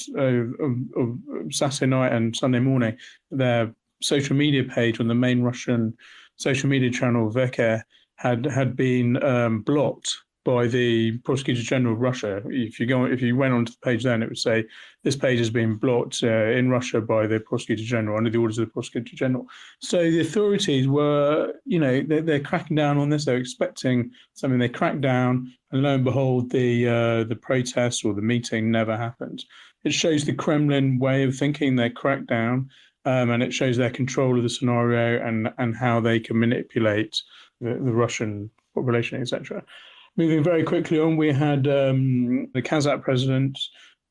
Saturday night and Sunday morning, their social media page on the main Russian social media channel Veke had been blocked by the Prosecutor General of Russia. If you went onto the page, then it would say this page has been blocked in Russia by the Prosecutor General under the orders of the Prosecutor General. So the authorities were, they're cracking down on this. They're expecting something. They cracked down, and lo and behold, the protest or the meeting never happened. It shows the Kremlin way of thinking. They cracked down. And it shows their control of the scenario and how they can manipulate the Russian population, etc. Moving very quickly on, we had the Kazakh president,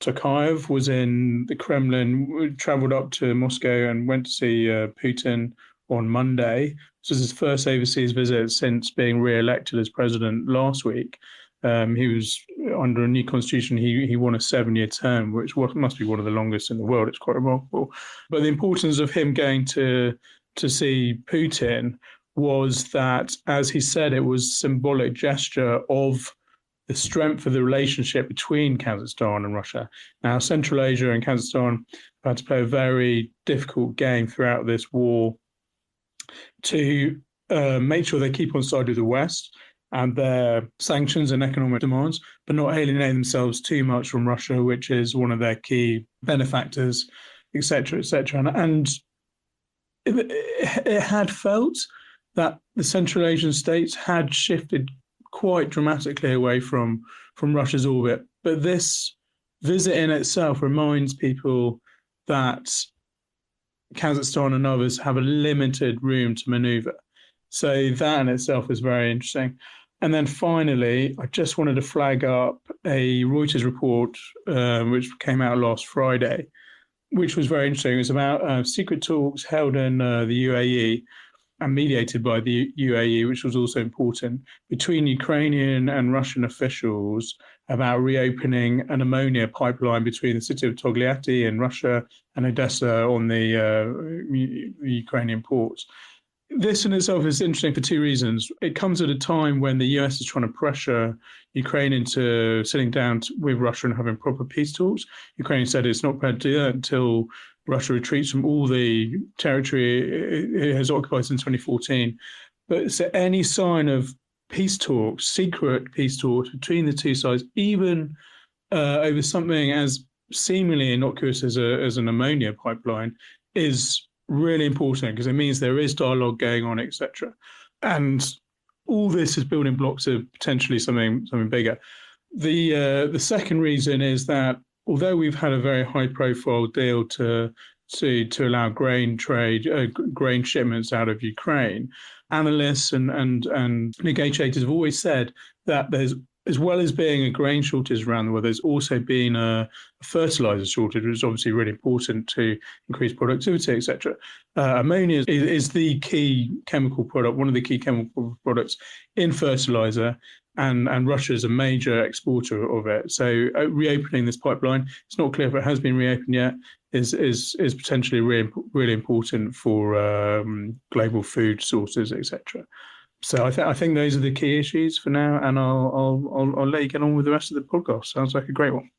Tokayev, was in the Kremlin, travelled up to Moscow and went to see Putin on Monday. This was his first overseas visit since being re-elected as president last week. He was under a new constitution. He won a 7-year term, which must be one of the longest in the world. It's quite remarkable. But the importance of him going to see Putin was that, as he said, it was a symbolic gesture of the strength of the relationship between Kazakhstan and Russia. Now, Central Asia and Kazakhstan have had to play a very difficult game throughout this war to make sure they keep on side with the West and their sanctions and economic demands, but not alienate themselves too much from Russia, which is one of their key benefactors, etc., etc. And it had felt that the Central Asian states had shifted quite dramatically away from Russia's orbit. But this visit in itself reminds people that Kazakhstan and others have a limited room to maneuver. So that in itself is very interesting. And then finally, I just wanted to flag up a Reuters report which came out last Friday, which was very interesting. It was about secret talks held in the UAE and mediated by the UAE, which was also important, between Ukrainian and Russian officials about reopening an ammonia pipeline between the city of Togliatti in Russia and Odessa on the Ukrainian ports. This in itself is interesting for two reasons. It comes at a time when the US is trying to pressure Ukraine into sitting down with Russia and having proper peace talks. Ukraine said it's not prepared to do that until Russia retreats from all the territory it has occupied since 2014. But so any sign of peace talks, secret peace talks between the two sides, even over something as seemingly innocuous as an ammonia pipeline, is really important because it means there is dialogue going on, etc. And all this is building blocks of potentially something bigger. The second reason is that although we've had a very high-profile deal to allow grain trade, grain shipments out of Ukraine, analysts and negotiators have always said that there's, as well as being a grain shortage around the world, there's also been a fertilizer shortage, which is obviously really important to increase productivity, etc. Ammonia is the key chemical product, one of the key chemical products in fertilizer, and Russia is a major exporter of it. So reopening this pipeline, it's not clear if it has been reopened yet, is potentially really important for global food sources, etc. So I think those are the key issues for now, and I'll let you get on with the rest of the podcast. Sounds like a great one.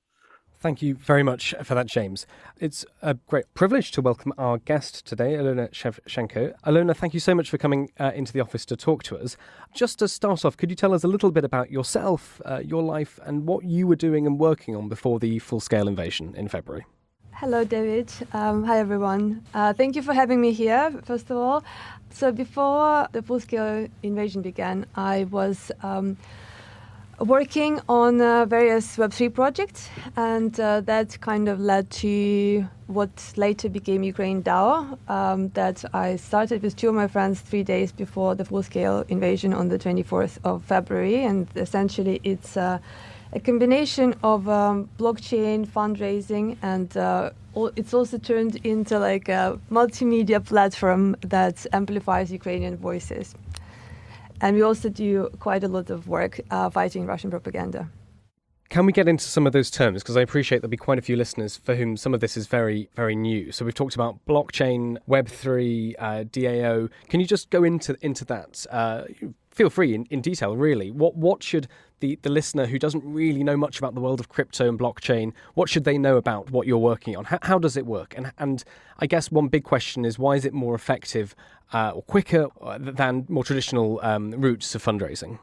Thank you very much for that, James. It's a great privilege to welcome our guest today, Alona Shevchenko. Alona, thank you so much for coming into the office to talk to us. Just to start off, could you tell us a little bit about yourself, your life, and what you were doing and working on before the full-scale invasion in February? Hello, David. Hi, everyone. Thank you for having me here, first of all. So before the full-scale invasion began, I was working on various Web3 projects, and that kind of led to what later became Ukraine DAO, that I started with two of my friends 3 days before the full-scale invasion on the 24th of February. And essentially it's a combination of blockchain fundraising, and it's also turned into like a multimedia platform that amplifies Ukrainian voices. And we also do quite a lot of work fighting Russian propaganda. Can we get into some of those terms? Because I appreciate there'll be quite a few listeners for whom some of this is very, very new. So we've talked about blockchain, Web3, DAO. Can you just go into that? Feel free in detail, really. What should the listener who doesn't really know much about the world of crypto and blockchain, what should they know about what you're working on? How does it work? And I guess one big question is, why is it more effective or quicker than more traditional routes of fundraising?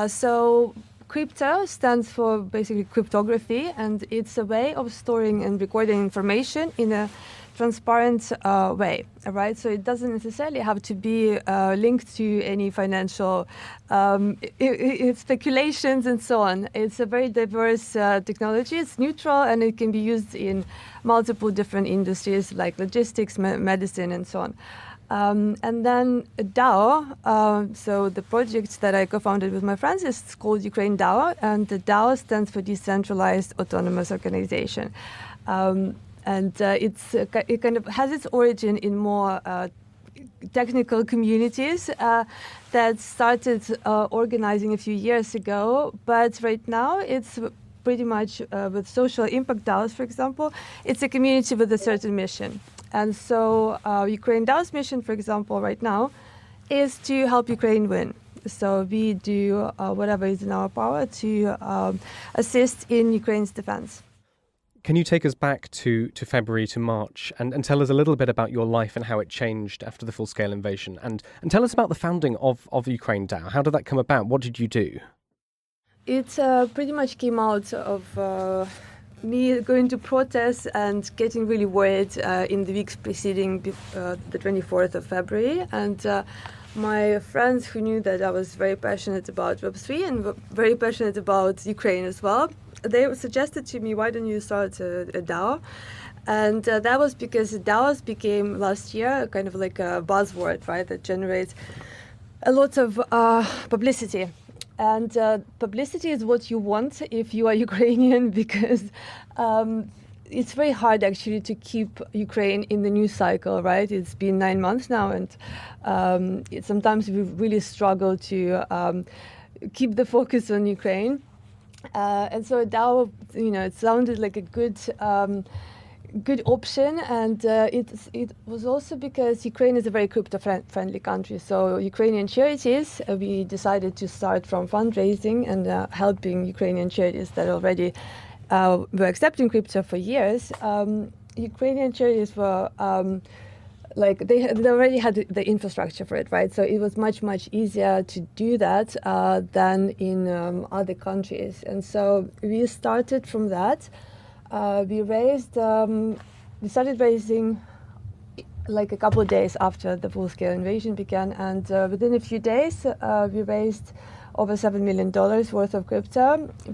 So crypto stands for basically cryptography, and it's a way of storing and recording information in a transparent way, right? So it doesn't necessarily have to be linked to any financial speculations and so on. It's a very diverse technology. It's neutral, and it can be used in multiple different industries like logistics, medicine, and so on. And then DAO, so the project that I co-founded with my friends is called Ukraine DAO, and the DAO stands for Decentralized Autonomous Organization. And it kind of has its origin in more technical communities that started organizing a few years ago, but right now it's pretty much with social impact DAOs, for example, it's a community with a certain mission. And so Ukraine DAO's mission, for example, right now, is to help Ukraine win. So we do whatever is in our power to assist in Ukraine's defense. Can you take us back to February to March and tell us a little bit about your life and how it changed after the full-scale invasion? And tell us about the founding of Ukraine DAO. How did that come about? What did you do? It pretty much came out of me going to protests and getting really worried in the weeks preceding the 24th of February. And my friends who knew that I was very passionate about Web3 and very passionate about Ukraine as well, they suggested to me, why don't you start a DAO? And that was because DAOs became last year kind of like a buzzword, right, that generates a lot of publicity. And publicity is what you want if you are Ukrainian, because it's very hard actually to keep Ukraine in the news cycle, right? It's been 9 months now, and sometimes we really struggle to keep the focus on Ukraine. And so DAO, it sounded like a good option, and it was also because Ukraine is a very crypto-friendly country. So Ukrainian charities, we decided to start from fundraising and helping Ukrainian charities that already were accepting crypto for years. Ukrainian charities were they already had the infrastructure for it, right? So it was much easier to do that than in other countries. And so we started from that. We started raising like a couple of days after the full-scale invasion began, and within a few days we raised over $7 million worth of crypto.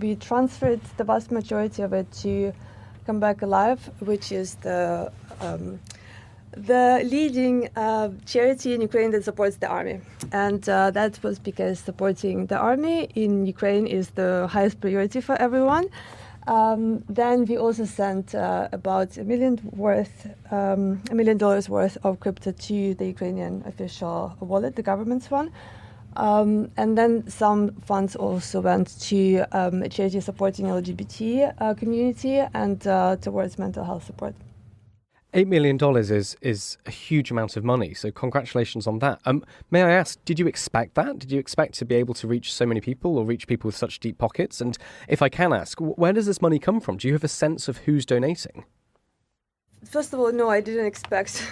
We transferred the vast majority of it to Come Back Alive, which is the leading charity in Ukraine that supports the army. And that was because supporting the army in Ukraine is the highest priority for everyone. Then we also sent about $1 million worth of crypto to the Ukrainian official wallet, the government's one. And then some funds also went to a charity supporting LGBT community and towards mental health support. $8 million is a huge amount of money, so congratulations on that. May I ask, did you expect that? Did you expect to be able to reach so many people or reach people with such deep pockets? And if I can ask, where does this money come from? Do you have a sense of who's donating? First of all, no, I didn't expect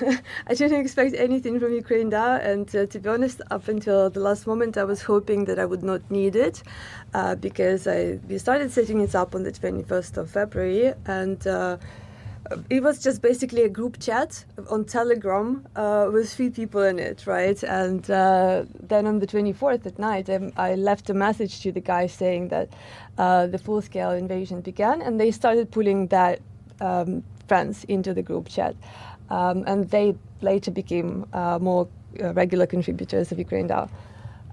anything from Ukraine DAO, and to be honest, up until the last moment, I was hoping that I would not need it, because we started setting it up on the 21st of February, and it was just basically a group chat on Telegram with 3 people in it, right? And then on the 24th at night, I left a message to the guys saying that the full-scale invasion began, and they started pulling that friends into the group chat. And they later became more regular contributors of Ukraine DAO.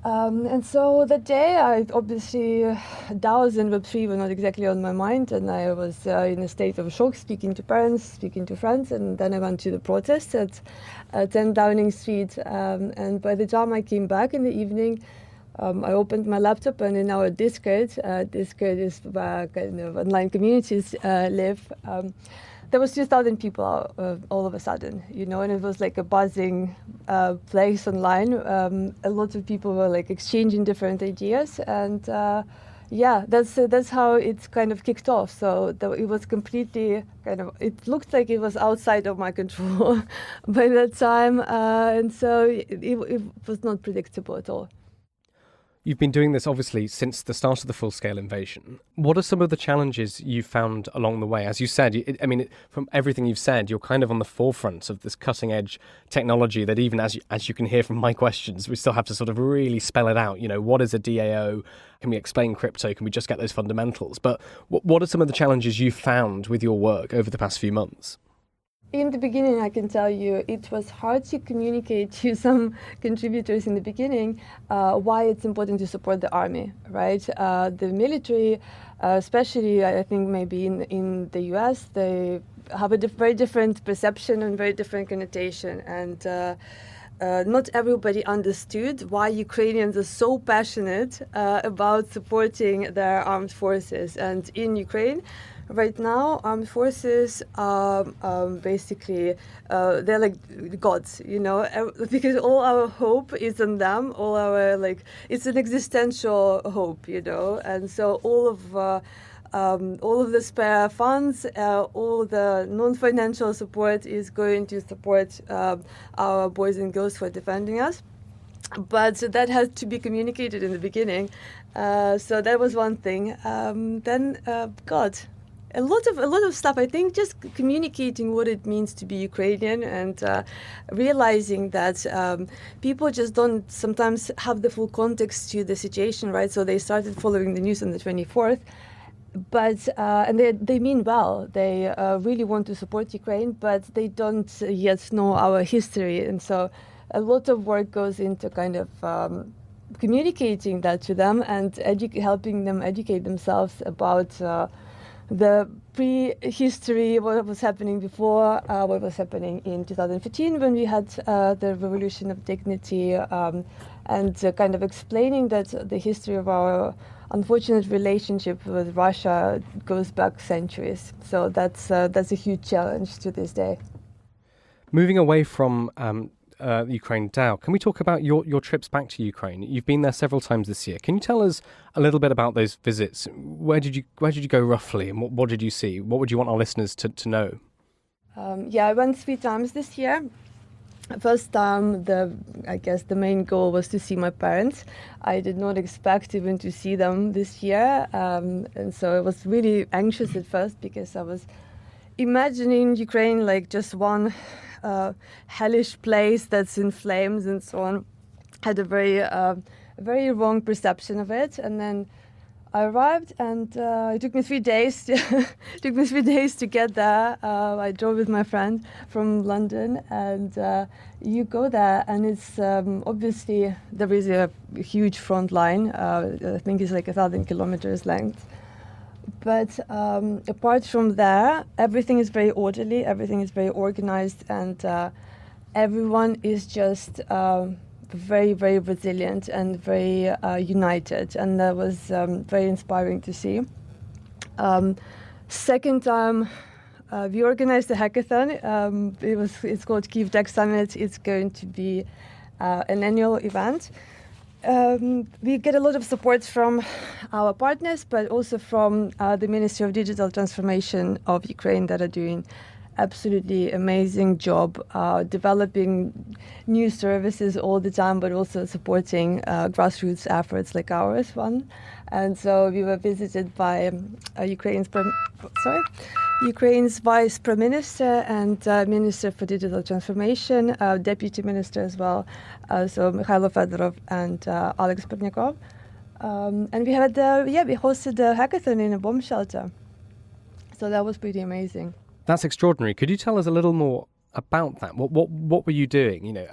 And so that day, DAOs and Web3 were not exactly on my mind, and I was in a state of shock, speaking to parents, speaking to friends, and then I went to the protest at 10 Downing Street. And by the time I came back in the evening, I opened my laptop, and in our Discord is where kind of online communities live. There was 2,000 people all of a sudden, and it was like a buzzing place online. A lot of people were like exchanging different ideas, and that's how it's kind of kicked off. So it was completely it looked like it was outside of my control by that time, and so it was not predictable at all. You've been doing this, obviously, since the start of the full-scale invasion. What are some of the challenges you found along the way? As you said, from everything you've said, you're kind of on the forefront of this cutting-edge technology that even as you can hear from my questions, we still have to sort of really spell it out. What is a DAO? Can we explain crypto? Can we just get those fundamentals? But what are some of the challenges you found with your work over the past few months? In the beginning, I can tell you, it was hard to communicate to some contributors in the beginning why it's important to support the army, right? The military, especially I think maybe in the US, they have a very different perception and very different connotation. And not everybody understood why Ukrainians are so passionate about supporting their armed forces. And in Ukraine, right now, armed forces are basically, they're like gods, because all our hope is on them, it's an existential hope, and so all of the spare funds, all the non-financial support is going to support our boys and girls who are defending us. But that has to be communicated in the beginning. So that was one thing. A lot of stuff. I think just communicating what it means to be Ukrainian and realizing that people just don't sometimes have the full context to the situation, right? So they started following the news on the 24th, but and they mean well. They really want to support Ukraine, but they don't yet know our history, and so a lot of work goes into kind of communicating that to them and helping them educate themselves about the prehistory, what was happening before, what was happening in 2015 when we had the Revolution of Dignity, and kind of explaining that the history of our unfortunate relationship with Russia goes back centuries. So that's a huge challenge to this day. Moving away from Ukraine now, can we talk about your trips back to Ukraine? You've been there several times this year. Can you tell us a little bit about those visits? Where did you go roughly, and what did you see? What would you want our listeners to know? I went 3 times this year. First time, I guess the main goal was to see my parents. I did not expect even to see them this year, and so I was really anxious at first because I was imagining Ukraine like just one hellish place that's in flames and so on. Had a very wrong perception of it, and then I arrived, and it took me 3 days. Took me 3 days to get there. I drove with my friend from London, and you go there, and it's obviously there is a huge front line. I think it's like 1,000 kilometers length. But apart from there, everything is very orderly, everything is very organized, and everyone is just very, very resilient and very united. And that was very inspiring to see. Second time, we organized a hackathon. It's called Kyiv Tech Summit. It's going to be an annual event. We get a lot of support from our partners, but also from the Ministry of Digital Transformation of Ukraine that are doing absolutely amazing job developing new services all the time, but also supporting grassroots efforts like ours one. And so we were visited by Ukraine's Vice Prime Minister and Minister for Digital Transformation, Deputy Minister as well, so Mikhailo Fedorov and Alex Pernyakov. And we had, we hosted a hackathon in a bomb shelter. So that was pretty amazing. That's extraordinary. Could you tell us a little more about that? What were you doing? You know,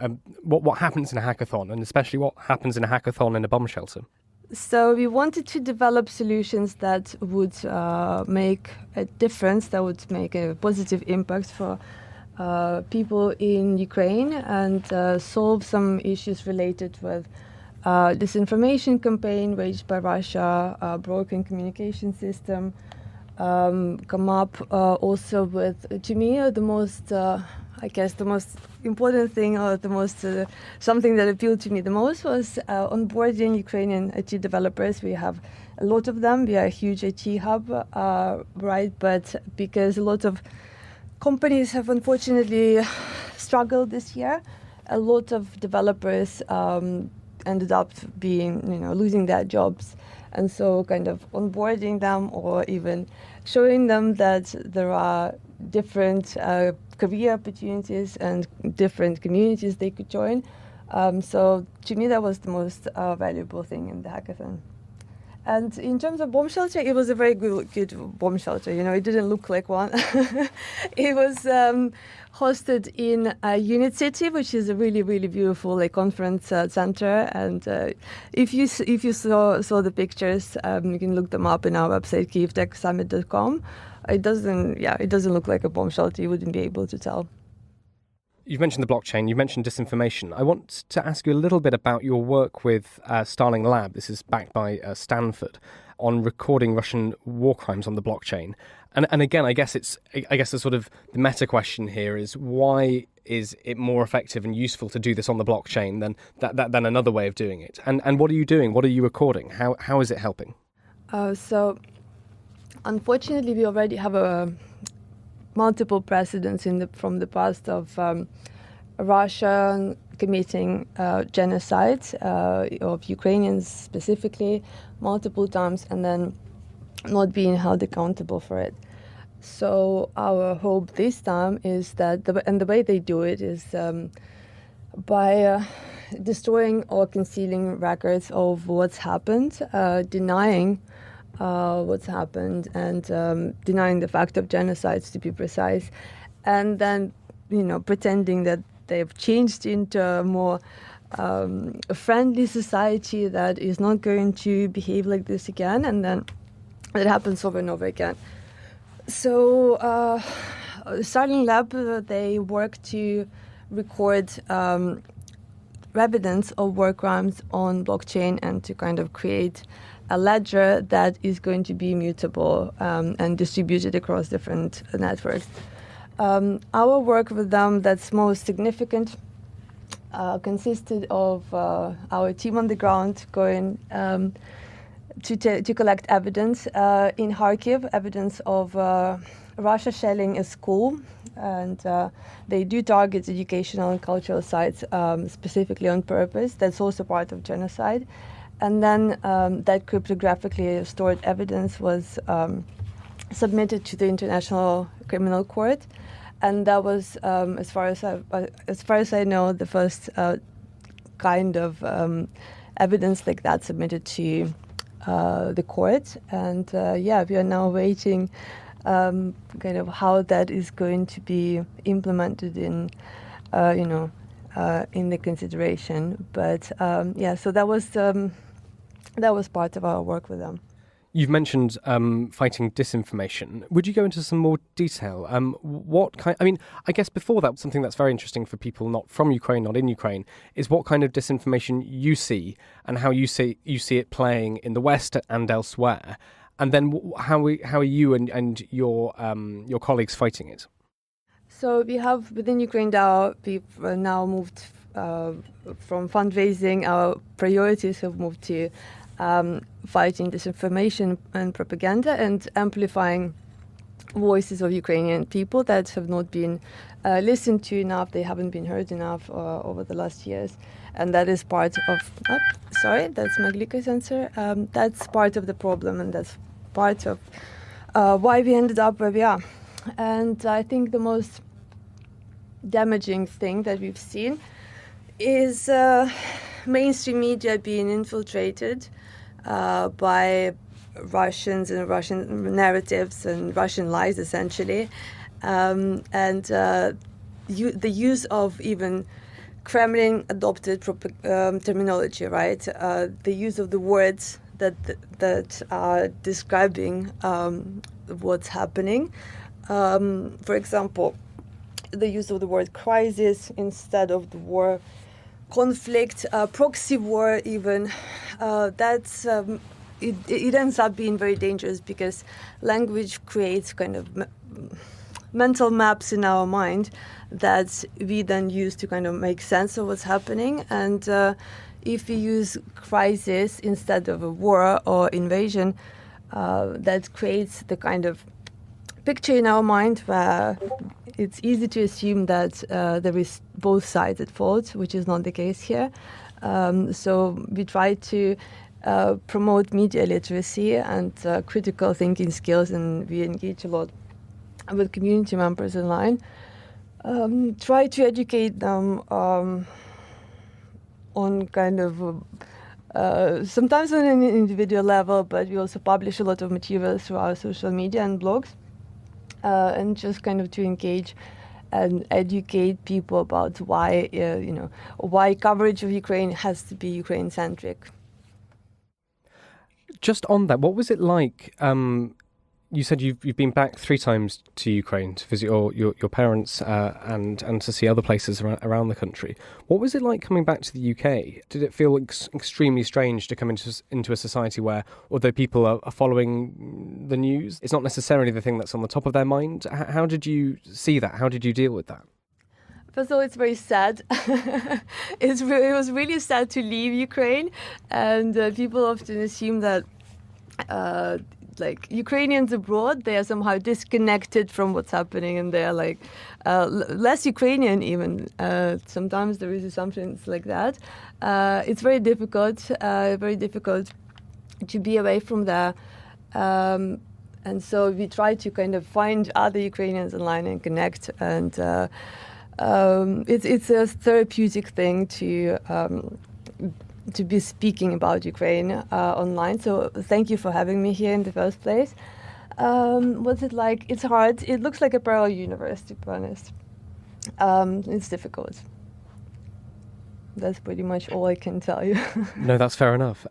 what happens in a hackathon, and especially what happens in a hackathon in a bomb shelter? So we wanted to develop solutions that would make a difference, that would make a positive impact for people in Ukraine, and solve some issues related with disinformation campaign waged by Russia, broken communication system. Come up also with, to me, the most, I guess, the most important thing, or the most, something that appealed to me the most was onboarding Ukrainian IT developers. We have a lot of them. We are a huge IT hub, right? But because a lot of companies have unfortunately struggled this year, a lot of developers ended up losing their jobs. And so kind of onboarding them, or even showing them that there are different career opportunities and different communities they could join. So to me, that was the most valuable thing in the hackathon. And in terms of bomb shelter, it was a very good bomb shelter. You know, it didn't look like one. It was hosted in Unit City, which is a really, really beautiful conference center. And if you saw the pictures, you can look them up in our website, KyievTechSummit.com. It doesn't look like a bomb shelter. You wouldn't be able to tell. You've mentioned the blockchain, you've mentioned disinformation. I want to ask you a little bit about your work with Starling Lab. This is backed by Stanford, on recording Russian war crimes on the blockchain. And again, I guess the sort of the meta question here is, why is it more effective and useful to do this on the blockchain than another way of doing it? And what are you doing? What are you recording? How is it helping? So unfortunately, we already have multiple precedents from the past of Russia committing genocide of Ukrainians specifically multiple times, and then not being held accountable for it. So our hope this time is that, the way they do it is by destroying or concealing records of what's happened, denying what's happened, and denying the fact of genocides, to be precise, and then pretending that they've changed into a more a friendly society that is not going to behave like this again, and then it happens over and over again. So Starling Lab, they work to record evidence of war crimes on blockchain and to kind of create a ledger that is going to be immutable and distributed across different networks. Our work with them that's most significant consisted of our team on the ground going to collect evidence in Kharkiv, evidence of Russia shelling a school, and they do target educational and cultural sites specifically on purpose. That's also part of genocide. And then that cryptographically stored evidence was submitted to the International Criminal Court, and that was, as far as I know, the first kind of evidence like that submitted to the court. And we are now waiting kind of how that is going to be implemented in, in the consideration. But so that was part of our work with them. You've mentioned fighting disinformation. Would you go into some more detail? What kind? I mean, I guess before that, something that's very interesting for people not from Ukraine, not in Ukraine, is what kind of disinformation you see and how you see it playing in the West and elsewhere, and then how are you and your colleagues fighting it? So we have within Ukraine DAO, we've now moved from fundraising. Our priorities have moved to fighting disinformation and propaganda and amplifying voices of Ukrainian people that have not been listened to enough, they haven't been heard enough over the last years. And that is part of, that's my glucose sensor. That's part of the problem, and that's part of why we ended up where we are. And I think the most damaging thing that we've seen is mainstream media being infiltrated by Russians and Russian narratives and Russian lies, essentially, and the use of even Kremlin-adopted terminology, right? The use of the words that are describing what's happening. For example, the use of the word crisis instead of the war, conflict, proxy war even, it ends up being very dangerous because language creates kind of mental maps in our mind that we then use to kind of make sense of what's happening. And if we use crisis instead of a war or invasion, that creates the kind of picture in our mind where it's easy to assume that there is both sides at fault, which is not the case here. So we try to promote media literacy and critical thinking skills, and we engage a lot with community members online. Try to educate them on kind of sometimes on an individual level, but we also publish a lot of materials through our social media and blogs, and just kind of to engage and educate people about why why coverage of Ukraine has to be Ukraine-centric. Just on that, what was it like? You said you've been back 3 times to Ukraine to visit your parents and to see other places around the country. What was it like coming back to the UK? Did it feel extremely strange to come into a society where, although people are following the news, it's not necessarily the thing that's on the top of their mind? How did you see that? How did you deal with that? First of all, it's very sad. It was really sad to leave Ukraine, and people often assume that like Ukrainians abroad, they are somehow disconnected from what's happening, and they are like less Ukrainian even. Sometimes there is assumptions like that. It's very difficult to be away from there. And so we try to kind of find other Ukrainians online and connect, and it's a therapeutic thing to be speaking about Ukraine online. So thank you for having me here in the first place. What's it like? It's hard. It looks like a parallel universe, to be honest. It's difficult. that's pretty much all I can tell you. No, that's fair enough.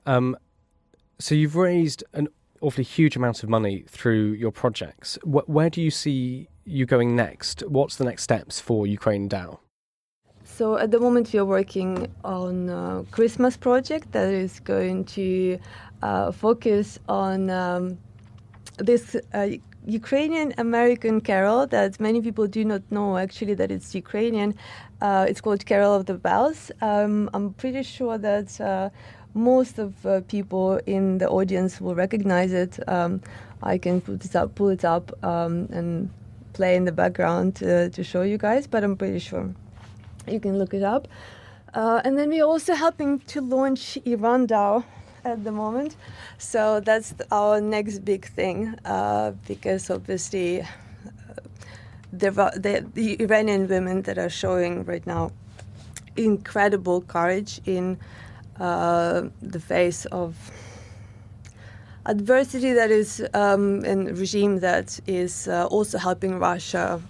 So you've raised an awfully huge amount of money through your projects. Where do you see you going next? What's the next steps for Ukraine DAO? So at the moment we are working on a Christmas project that is going to focus on this Ukrainian American carol that many people do not know actually that it's Ukrainian. It's called Carol of the Bells. I'm pretty sure that most of people in the audience will recognize it. I can pull it up and play in the background to show you guys, but I'm pretty sure you can look it up. And then we're also helping to launch Iran DAO at the moment. So that's our next big thing, because obviously the Iranian women that are showing right now incredible courage in the face of adversity that is and regime that is also helping Russia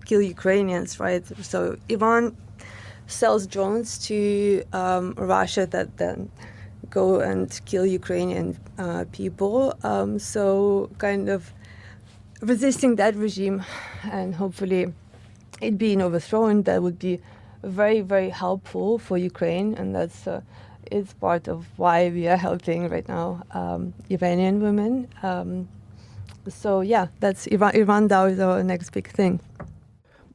kill Ukrainians, right? So Iran sells drones to Russia that then go and kill Ukrainian people. So kind of resisting that regime and hopefully it being overthrown, that would be very, very helpful for Ukraine. And that's it's part of why we are helping right now Iranian women. So yeah, that's Iran DAO is our next big thing.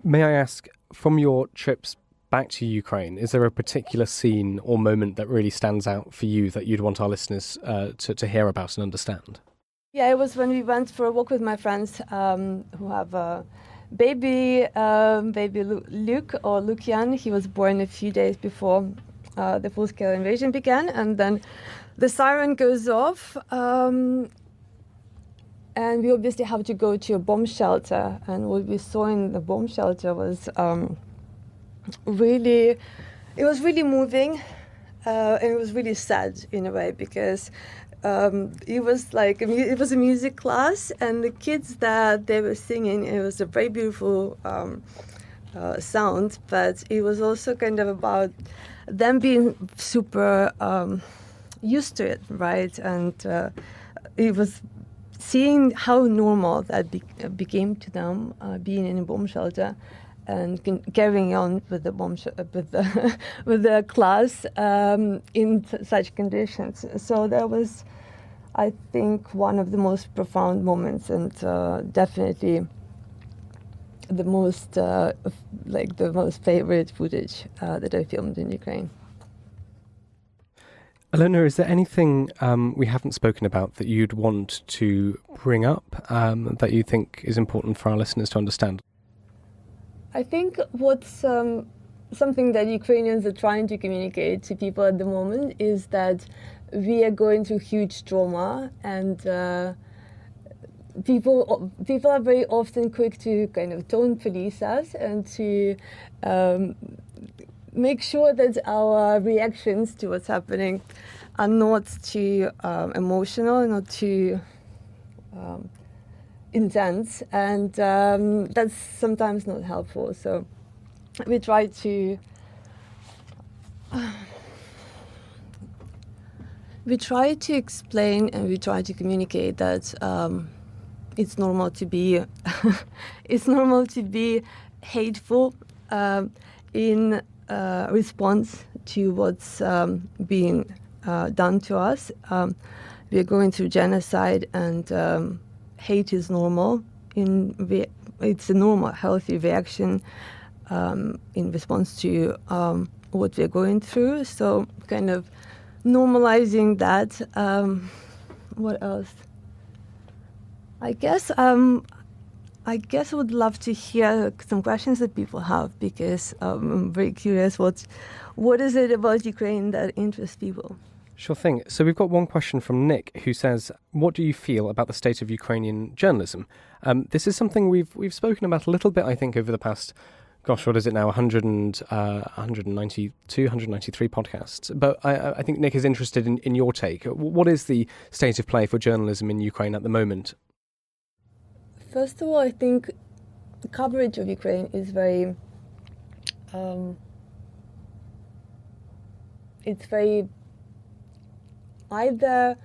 May I ask, from your trips back to Ukraine, is there a particular scene or moment that really stands out for you that you'd want our listeners to hear about and understand? Yeah, it was when we went for a walk with my friends who have a baby Luke or Lukian. He was born a few days before the full-scale invasion began, and then the siren goes off, and we obviously have to go to a bomb shelter. And what we saw in the bomb shelter was really moving, and it was really sad in a way, because it was like it was a music class, and the kids that they were singing, it was a very beautiful sound, but it was also kind of about them being super used to it, right? And it was seeing how normal that became to them, being in a bomb shelter and carrying on with the with the class in such conditions. So that was, I think, one of the most profound moments, and definitely the most favorite footage that I filmed in Ukraine. Alona, is there anything we haven't spoken about that you'd want to bring up that you think is important for our listeners to understand? I think what's something that Ukrainians are trying to communicate to people at the moment is that we are going through huge trauma, and people are very often quick to kind of tone police us and to make sure that our reactions to what's happening are not too emotional, not too intense, and that's sometimes not helpful. So we try to explain and we try to communicate that it's normal to be hateful in response to what's being done to us. We are going through genocide, and hate is normal. It's a normal, healthy reaction in response to what we're going through. So kind of normalizing that. What else? I guess I would love to hear some questions that people have, because I'm very curious what is it about Ukraine that interests people? Sure thing. So we've got one question from Nick, who says, what do you feel about the state of Ukrainian journalism? This is something we've spoken about a little bit, I think, over the past, what is it now, 192, 193 podcasts. But I think Nick is interested in your take. What is the state of play for journalism in Ukraine at the moment? First of all, I think the coverage of Ukraine is very it's very either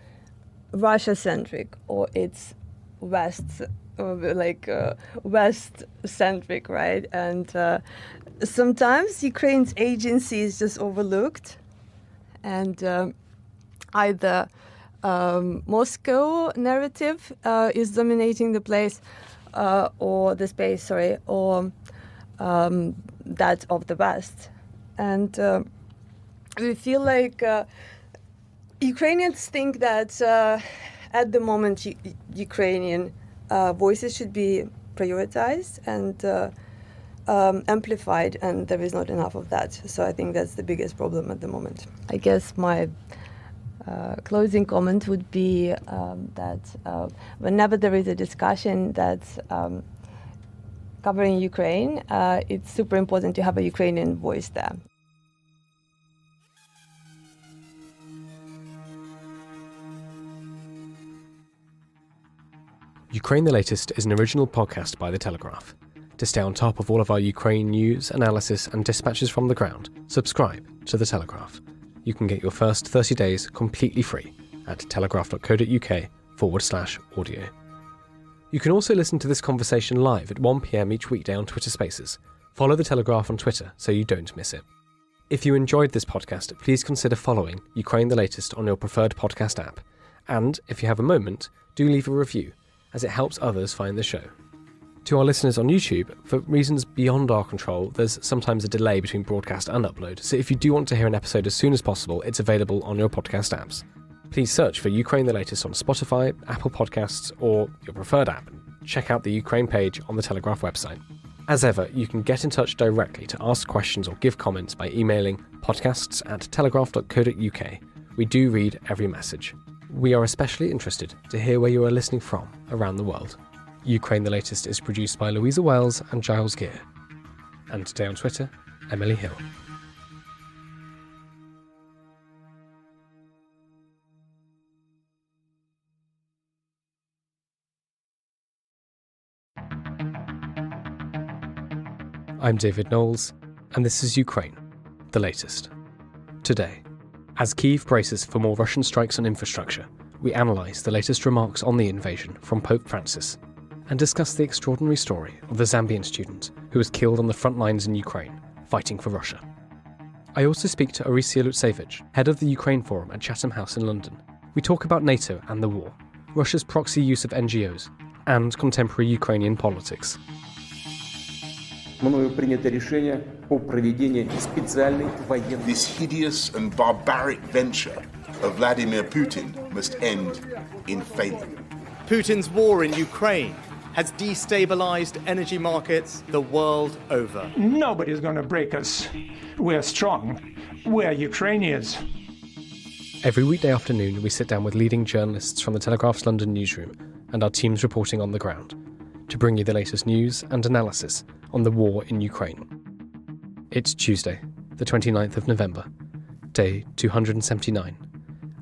Russia-centric or it's West-centric, right? And sometimes Ukraine's agency is just overlooked, and either Moscow narrative is dominating the place, or the space, or that of the West. And we feel like Ukrainians think that at the moment Ukrainian voices should be prioritized and amplified, and there is not enough of that. So I think that's the biggest problem at the moment. I guess my closing comment would be that whenever there is a discussion that's covering Ukraine, it's super important to have a Ukrainian voice there. Ukraine the Latest is an original podcast by The Telegraph. To stay on top of all of our Ukraine news, analysis and dispatches from the ground, subscribe to The Telegraph. You can get your first 30 days completely free at telegraph.co.uk/audio. You can also listen to this conversation live at 1 p.m. each weekday on Twitter Spaces. Follow The Telegraph on Twitter so you don't miss it. If you enjoyed this podcast, please consider following Ukraine the Latest on your preferred podcast app. And if you have a moment, do leave a review, as it helps others find the show. To our listeners on YouTube, for reasons beyond our control, there's sometimes a delay between broadcast and upload, so if you do want to hear an episode as soon as possible, it's available on your podcast apps. Please search for Ukraine the Latest on Spotify, Apple Podcasts, or your preferred app. Check out the Ukraine page on the Telegraph website. As ever, you can get in touch directly to ask questions or give comments by emailing podcasts@telegraph.co.uk. We do read every message. We are especially interested to hear where you are listening from around the world. Ukraine the Latest is produced by Louisa Wells and Giles Gear. And today on Twitter, Emily Hill. I'm David Knowles, and this is Ukraine, the latest. Today, as Kyiv braces for more Russian strikes on infrastructure, we analyse the latest remarks on the invasion from Pope Francis and discuss the extraordinary story of the Zambian student who was killed on the front lines in Ukraine, fighting for Russia. I also speak to Orysia Lutsevich, head of the Ukraine Forum at Chatham House in London. We talk about NATO and the war, Russia's proxy use of NGOs, and contemporary Ukrainian politics. This hideous and barbaric venture of Vladimir Putin must end in failure. Putin's war in Ukraine has destabilized energy markets the world over. Nobody's going to break us. We're strong. We're Ukrainians. Every weekday afternoon, we sit down with leading journalists from the Telegraph's London newsroom and our teams reporting on the ground to bring you the latest news and analysis on the war in Ukraine. It's Tuesday, the 29th of November, day 279,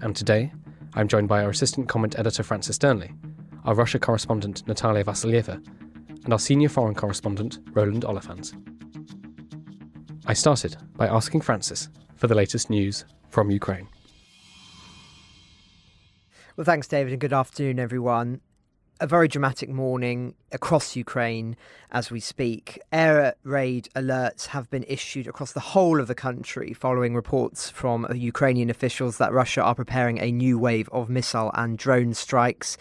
and today I'm joined by our assistant comment editor Francis Durnley, our Russia correspondent Natalia Vasilyeva, and our senior foreign correspondent Roland Oliphant. I started by asking Francis for the latest news from Ukraine. Well, thanks, David, and good afternoon, everyone. A very dramatic morning across Ukraine as we speak. Air raid alerts have been issued across the whole of the country following reports from Ukrainian officials that Russia are preparing a new wave of missile and drone strikes.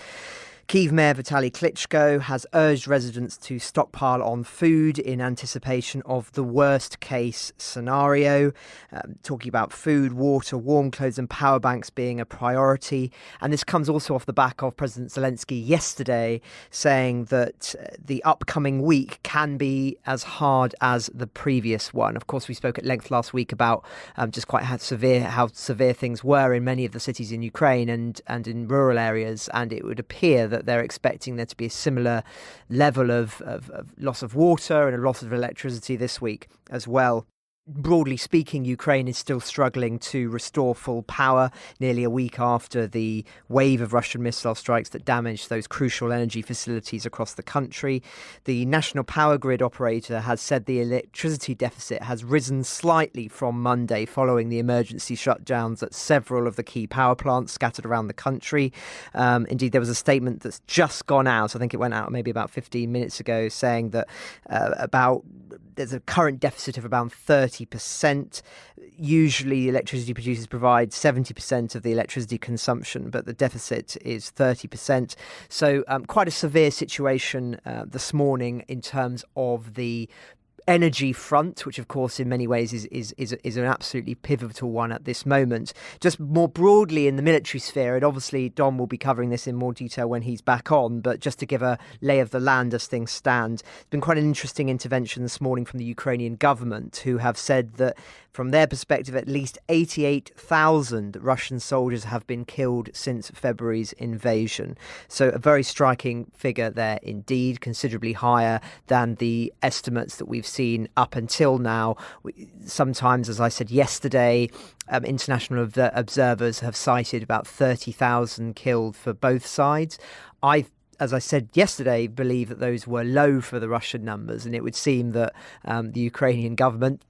Kyiv Mayor Vitaly Klitschko has urged residents to stockpile on food in anticipation of the worst case scenario, talking about food, water, warm clothes and power banks being a priority. And this comes also off the back of President Zelensky yesterday saying that the upcoming week can be as hard as the previous one. Of course, we spoke at length last week about just quite how severe things were in many of the cities in Ukraine and in rural areas. And it would appear that they're expecting there to be a similar level of loss of water and a loss of electricity this week as well. broadly speaking, Ukraine is still struggling to restore full power nearly a week after the wave of Russian missile strikes that damaged those crucial energy facilities across the country. The national power grid operator has said the electricity deficit has risen slightly from Monday following the emergency shutdowns at several of the key power plants scattered around the country. Indeed, there was a statement that's just gone out. I think it went out maybe about 15 minutes ago, saying that there's a current deficit of about 30%. Usually electricity producers provide 70% of the electricity consumption, but the deficit is 30%. So quite a severe situation this morning in terms of the energy front, which of course in many ways is an absolutely pivotal one at this moment. Just more broadly in the military sphere, and obviously Dom will be covering this in more detail when he's back on, but just to give a lay of the land as things stand, it's been quite an interesting intervention this morning from the Ukrainian government, who have said that from their perspective, at least 88,000 Russian soldiers have been killed since February's invasion. So a very striking figure there indeed, considerably higher than the estimates that we've seen up until now. Sometimes, as I said yesterday, international observers have cited about 30,000 killed for both sides. As I said yesterday, believe that those were low for the Russian numbers, and it would seem that the Ukrainian government,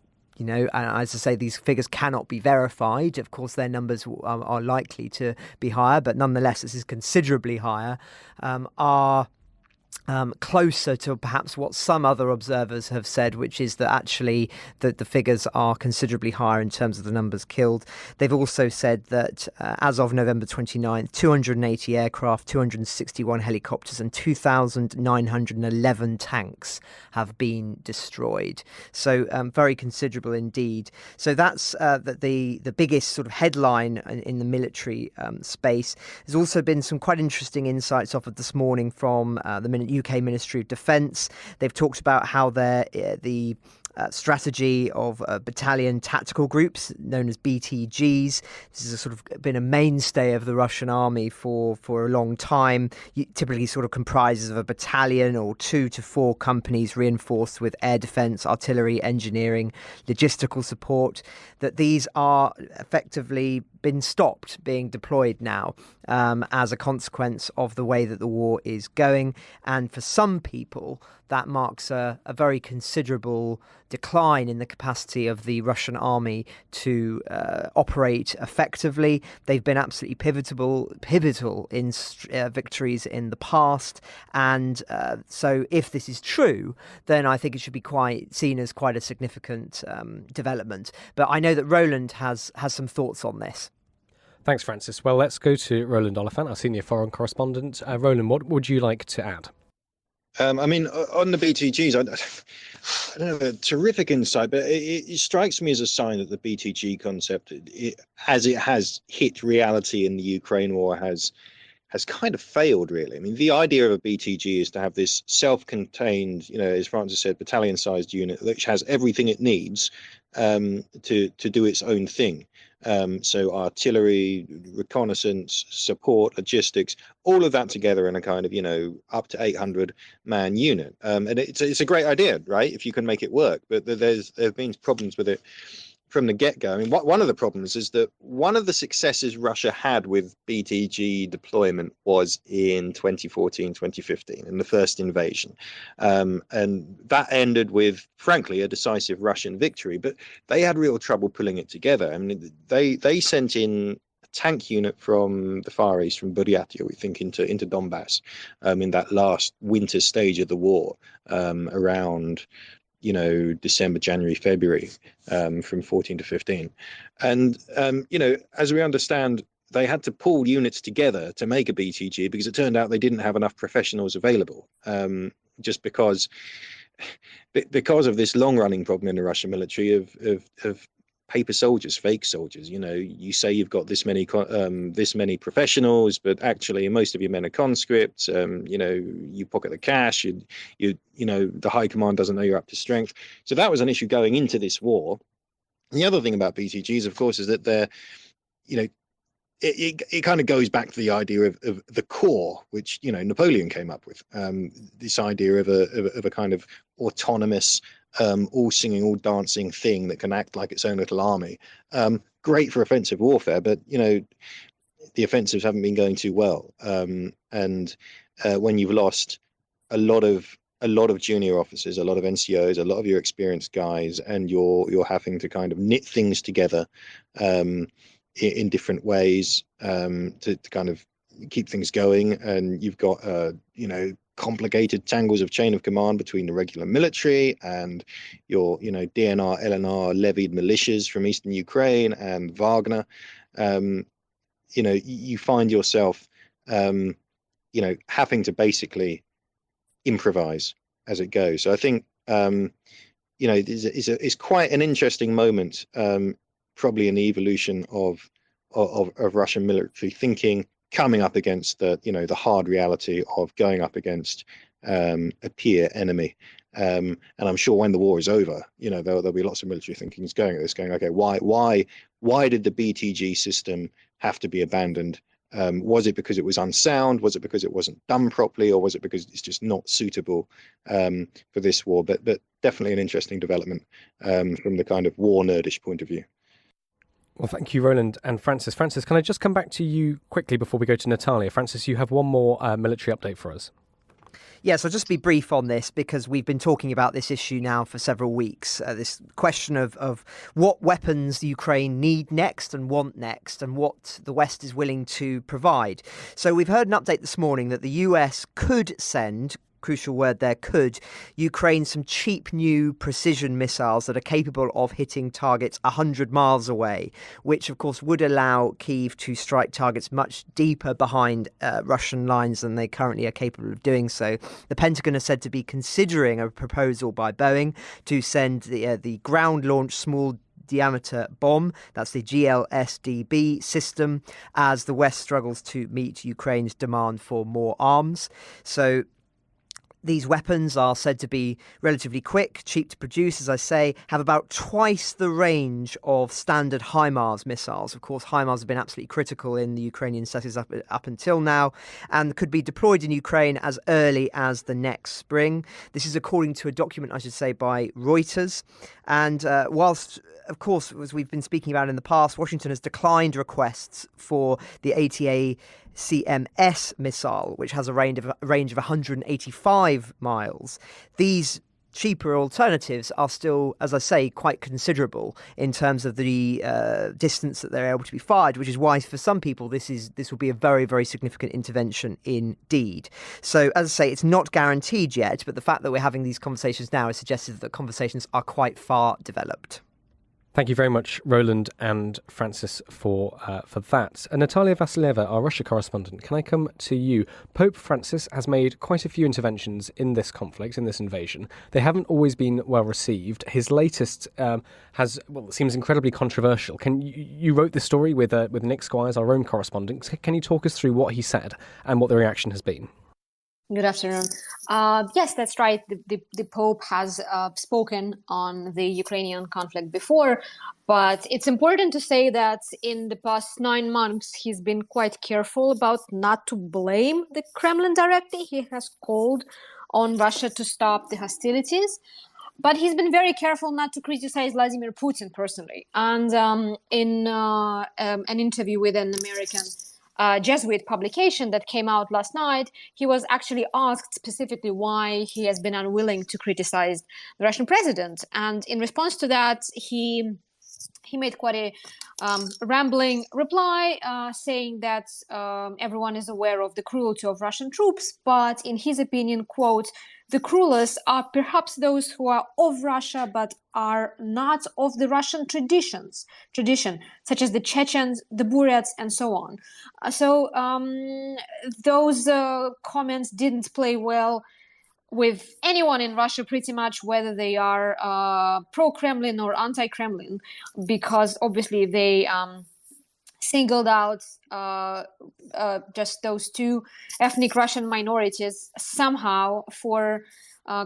as I say, these figures cannot be verified. Of course, their numbers are likely to be higher, but nonetheless, this is considerably higher, are closer to perhaps what some other observers have said, which is that actually the figures are considerably higher in terms of the numbers killed. They've also said that as of November 29th, 280 aircraft, 261 helicopters and 2,911 tanks have been destroyed. So very considerable indeed. So that's the biggest sort of headline in the military space. There's also been some quite interesting insights offered this morning from the UK Ministry of Defence. They've talked about how the strategy of battalion tactical groups known as BTGs. This has sort of been a mainstay of the Russian army for a long time. It typically sort of comprises of a battalion or 2 to 4 companies reinforced with air defence, artillery, engineering, logistical support. That these are effectively been stopped being deployed now as a consequence of the way that the war is going. And for some people, that marks a very considerable decline in the capacity of the Russian army to operate effectively. They've been absolutely pivotal in victories in the past. And so if this is true, then I think it should be seen as quite a significant development. But I know that Roland has some thoughts on this. Thanks, Francis. Well, let's go to Roland Oliphant, our senior foreign correspondent. Roland, what would you like to add? On the BTGs, I don't have a terrific insight, but it strikes me as a sign that the BTG concept, as it has hit reality in the Ukraine war, has kind of failed, really. I mean, the idea of a BTG is to have this self-contained, as Francis said, battalion-sized unit which has everything it needs to do its own thing. So artillery, reconnaissance, support, logistics, all of that together in a kind of, up to 800-man unit. And it's a great idea, right? If you can make it work. But there have been problems with it from the get-go. I mean, one of the problems is that one of the successes Russia had with BTG deployment was in 2014, 2015, in the first invasion. And that ended with, frankly, a decisive Russian victory. But they had real trouble pulling it together. I mean, they sent in a tank unit from the Far East, from Buryatia, we think, into Donbass in that last winter stage of the war around December, January, February, from 14 to 15. And, as we understand, they had to pull units together to make a BTG because it turned out they didn't have enough professionals available, just because of this long-running problem in the Russian military of paper soldiers, fake soldiers. You say you've got this many professionals, but actually most of your men are conscripts. You pocket the cash. The high command doesn't know you're up to strength. So that was an issue going into this war. And the other thing about BTGs, of course, is that they're, it kind of goes back to the idea of the core, which Napoleon came up with. This idea of a kind of autonomous all singing, all dancing thing that can act like its own little army. Great for offensive warfare, but the offensives haven't been going too well. And when you've lost a lot of junior officers, a lot of NCOs, a lot of your experienced guys, and you're having to kind of knit things together in different ways to kind of keep things going, and you've got complicated tangles of chain of command between the regular military and your DNR, LNR levied militias from eastern Ukraine and Wagner. You find yourself having to basically improvise as it goes. So I think it's quite an interesting moment, probably in the evolution of Russian military thinking, coming up against the hard reality of going up against a peer enemy. And I'm sure when the war is over, there'll be lots of military thinking going at this, going, okay, why did the BTG system have to be abandoned? Was it because it was unsound? Was it because it wasn't done properly? Or was it because it's just not suitable for this war? But definitely an interesting development from the kind of war nerdish point of view. Well, thank you, Roland and Francis. Francis, can I just come back to you quickly before we go to Natalia? Francis, you have one more military update for us. Yes, I'll just be brief on this because we've been talking about this issue now for several weeks. This question of what weapons the Ukraine need next and want next, and what the West is willing to provide. So we've heard an update this morning that the US could send, crucial word there, could, Ukraine some cheap new precision missiles that are capable of hitting targets 100 miles away, which of course would allow Kyiv to strike targets much deeper behind Russian lines than they currently are capable of doing so. The Pentagon is said to be considering a proposal by Boeing to send the ground-launched small diameter bomb, that's the GLSDB system, as the West struggles to meet Ukraine's demand for more arms. So these weapons are said to be relatively quick, cheap to produce, as I say, have about twice the range of standard HIMARS missiles. Of course, HIMARS have been absolutely critical in the Ukrainian settings up until now, and could be deployed in Ukraine as early as the next spring. This is according to a document, I should say, by Reuters. And whilst, of course, as we've been speaking about in the past, Washington has declined requests for the ATACMS missile, which has a range of 185 miles. These cheaper alternatives are still, as I say, quite considerable in terms of the distance that they're able to be fired, which is why for some people this will be a very, very significant intervention indeed. So, as I say, it's not guaranteed yet, but the fact that we're having these conversations now is suggestive that conversations are quite far developed. Thank you very much, Roland and Francis, for that. And Natalia Vasilyeva, our Russia correspondent, can I come to you? Pope Francis has made quite a few interventions in this conflict, in this invasion. They haven't always been well received. His latest seems incredibly controversial. You wrote this story with Nick Squires, our Rome correspondent. Can you talk us through what he said and what the reaction has been? Good afternoon. Yes, that's right. The Pope has spoken on the Ukrainian conflict before, but it's important to say that in the past 9 months, he's been quite careful about not to blame the Kremlin directly. He has called on Russia to stop the hostilities, but he's been very careful not to criticize Vladimir Putin personally. And in an interview with an American Jesuit publication that came out last night, he was actually asked specifically why he has been unwilling to criticize the Russian president. And in response to that, he made quite a rambling reply saying that everyone is aware of the cruelty of Russian troops, but in his opinion, quote, the cruelest are perhaps those who are of Russia but are not of the Russian tradition, such as the Chechens, the Buryats, and so on. So those comments didn't play well with anyone in Russia, pretty much, whether they are pro-Kremlin or anti-Kremlin, because obviously they singled out just those two ethnic Russian minorities somehow for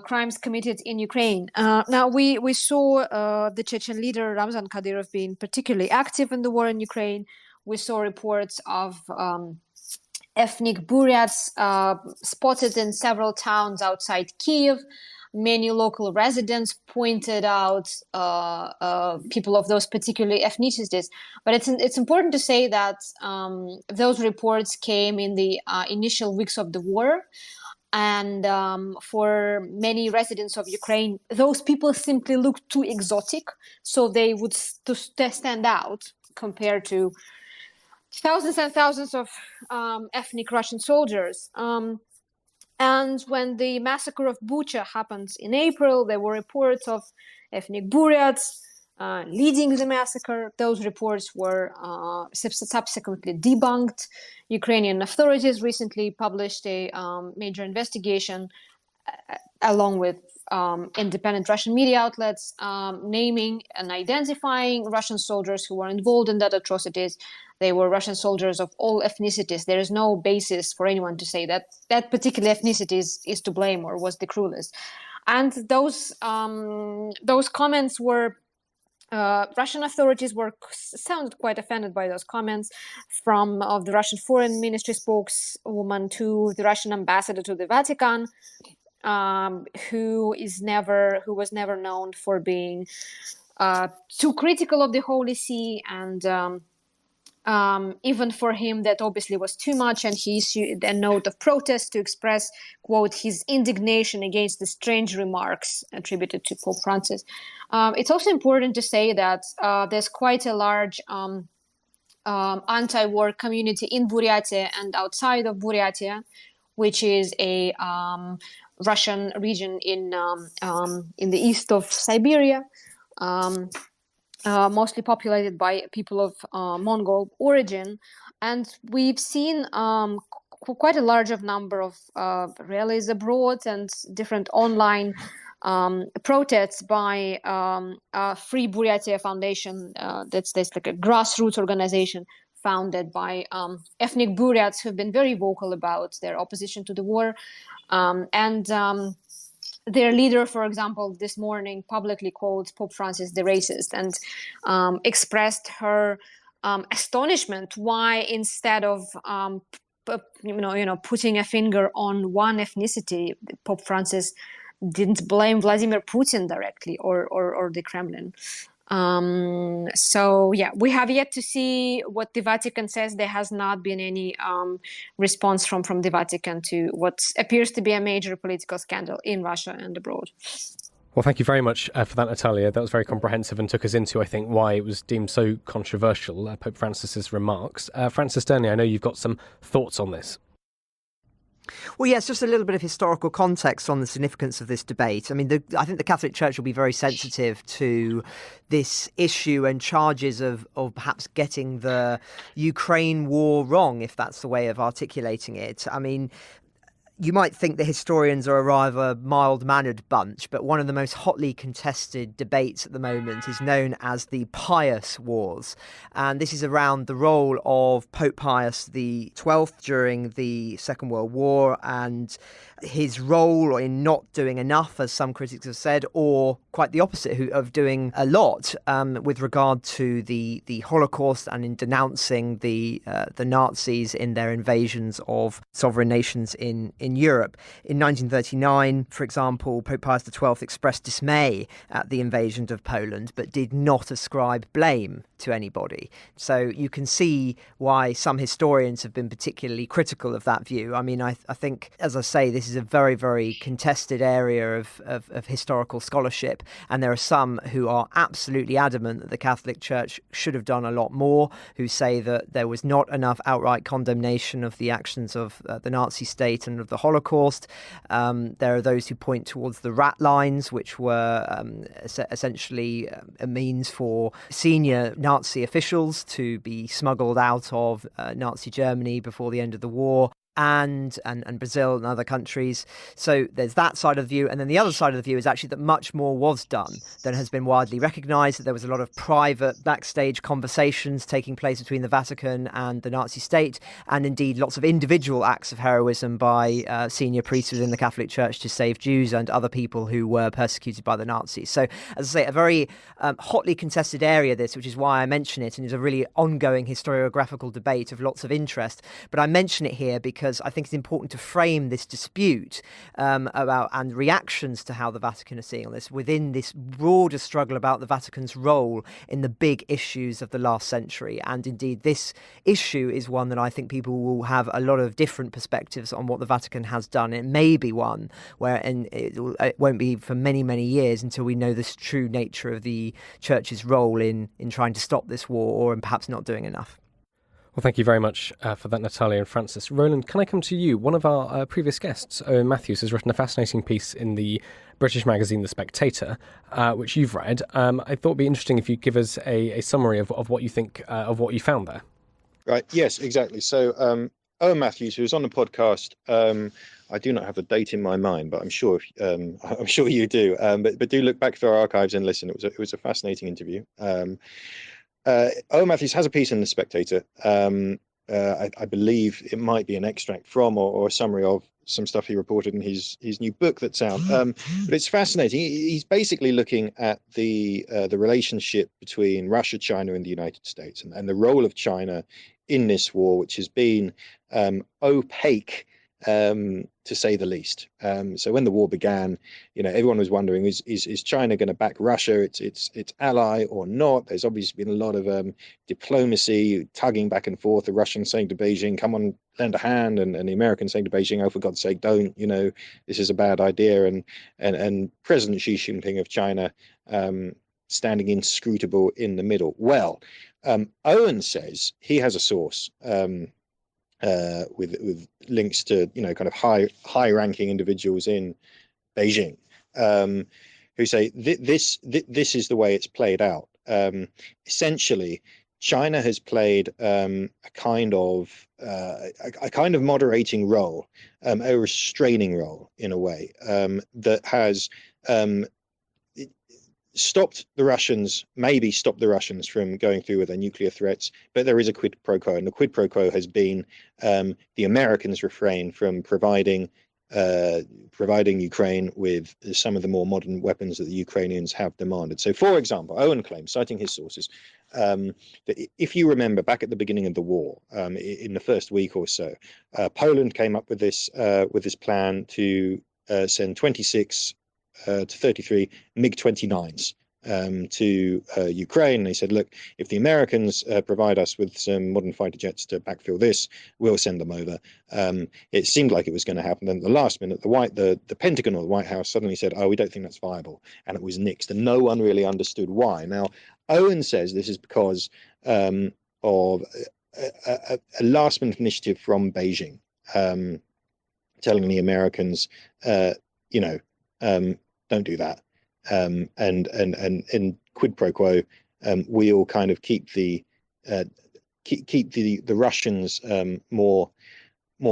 crimes committed in Ukraine. Now, we saw the Chechen leader Ramzan Kadyrov being particularly active in the war in Ukraine. We saw reports of ethnic Buryats spotted in several towns outside Kyiv. many local residents pointed out people of those particular ethnicities. But it's important to say that those reports came in the initial weeks of the war. And for many residents of Ukraine, those people simply looked too exotic, so they would stand out compared to thousands and thousands of ethnic Russian soldiers. And when the massacre of Bucha happened in April, there were reports of ethnic Buryats leading the massacre. Those reports were subsequently debunked. Ukrainian authorities recently published a major investigation along with independent Russian media outlets naming and identifying Russian soldiers who were involved in that atrocities. They were Russian soldiers of all ethnicities. There is no basis for anyone to say that that particular ethnicity is to blame or was the cruelest. And those comments were Russian authorities sounded quite offended by those comments, from of the Russian Foreign Ministry spokeswoman to the Russian ambassador to the Vatican, who was never known for being too critical of the Holy See, and even for him that obviously was too much, and he issued a note of protest to express, quote, his indignation against the strange remarks attributed to Pope Francis. It's also important to say that there's quite a large anti-war community in Buryatia and outside of Buryatia, which is a Russian region in the east of Siberia, mostly populated by people of Mongol origin. And we've seen quite a large number of rallies abroad and different online protests by Free Buryatia Foundation. That's like a grassroots organization founded by ethnic Buryats who've been very vocal about their opposition to the war. Their leader, for example, this morning publicly called Pope Francis the racist and expressed her astonishment why, instead of putting a finger on one ethnicity, Pope Francis didn't blame Vladimir Putin directly or the Kremlin. So yeah, we have yet to see what the Vatican says. There has not been any response from the Vatican to what appears to be a major political scandal in Russia and abroad. Well, thank you very much for that, Natalia. That was very comprehensive and took us into, I think, why it was deemed so controversial, Pope Francis's remarks. Francis Sterny, I know you've got some thoughts on this. Well, yes, just a little bit of historical context on the significance of this debate. I mean, I think the Catholic Church will be very sensitive to this issue and charges of perhaps getting the Ukraine war wrong, if that's the way of articulating it. I mean, you might think the historians are a rather mild-mannered bunch, but one of the most hotly contested debates at the moment is known as the Pius Wars. And this is around the role of Pope Pius XII during the Second World War and his role in not doing enough, as some critics have said, or quite the opposite, of doing a lot with regard to the Holocaust and in denouncing the Nazis in their invasions of sovereign nations in Europe. In 1939, for example, Pope Pius XII expressed dismay at the invasion of Poland, but did not ascribe blame to anybody. So you can see why some historians have been particularly critical of that view. I mean, I think, as I say, this is a very, very contested area of historical scholarship, and there are some who are absolutely adamant that the Catholic Church should have done a lot more, who say that there was not enough outright condemnation of the actions of the Nazi state and of the Holocaust. There are those who point towards the rat lines, which were essentially a means for senior Nazi officials to be smuggled out of Nazi Germany before the end of the war. And Brazil and other countries. So there's that side of the view. And then the other side of the view is actually that much more was done than has been widely recognised, that there was a lot of private backstage conversations taking place between the Vatican and the Nazi state, and indeed lots of individual acts of heroism by senior priests within the Catholic Church to save Jews and other people who were persecuted by the Nazis. So, as I say, a very hotly contested area, this, which is why I mention it, and is a really ongoing historiographical debate of lots of interest. But I mention it here because because I think it's important to frame this dispute about and reactions to how the Vatican are seeing on this within this broader struggle about the Vatican's role in the big issues of the last century. And indeed, this issue is one that I think people will have a lot of different perspectives on what the Vatican has done. It may be one where, and it won't be for many, many years until we know the true nature of the Church's role in trying to stop this war, or in perhaps not doing enough. Well, thank you very much for that, Natalia and Francis. Roland, can I come to you? One of our previous guests, Owen Matthews, has written a fascinating piece in the British magazine The Spectator, which you've read. I thought it'd be interesting if you give us a summary of what you think of what you found there. Right. Yes, exactly. So Owen Matthews, who was on the podcast, I do not have the date in my mind, but I'm sure you do. But do look back through our archives and listen. It was a fascinating interview. Owen Matthews has a piece in The Spectator. I believe it might be an extract from or a summary of some stuff he reported in his new book that's out. But it's fascinating. He's basically looking at the relationship between Russia, China, and the United States, and the role of China in this war, which has been opaque, to say the least. So when the war began, everyone was wondering, is China going to back Russia, its ally, or not? There's obviously been a lot of diplomacy, tugging back and forth, the Russians saying to Beijing, come on, lend a hand, and the Americans saying to Beijing, oh, for God's sake, don't, this is a bad idea. And President Xi Jinping of China standing inscrutable in the middle. Well, Owen says he has a source with links to kind of high-ranking individuals in Beijing, who say this is the way it's played out. Essentially, China has played a kind of moderating role, a restraining role in a way, that has maybe stopped the Russians from going through with their nuclear threats, but there is a quid pro quo, and the quid pro quo has been the Americans refrain from providing Ukraine with some of the more modern weapons that the Ukrainians have demanded. So, for example, Owen claims, citing his sources, that if you remember back at the beginning of the war, in the first week or so, Poland came up with this plan to send 26 to 33 MiG-29s to Ukraine. They said, look, if the Americans provide us with some modern fighter jets to backfill this, we'll send them over. It seemed like it was going to happen. Then at the last minute, the Pentagon or the White House suddenly said, oh, we don't think that's viable. And it was nixed. And no one really understood why. Now, Owen says this is because of a last minute initiative from Beijing, telling the Americans, don't do that. And quid pro quo, we'll kind of keep the Russians' more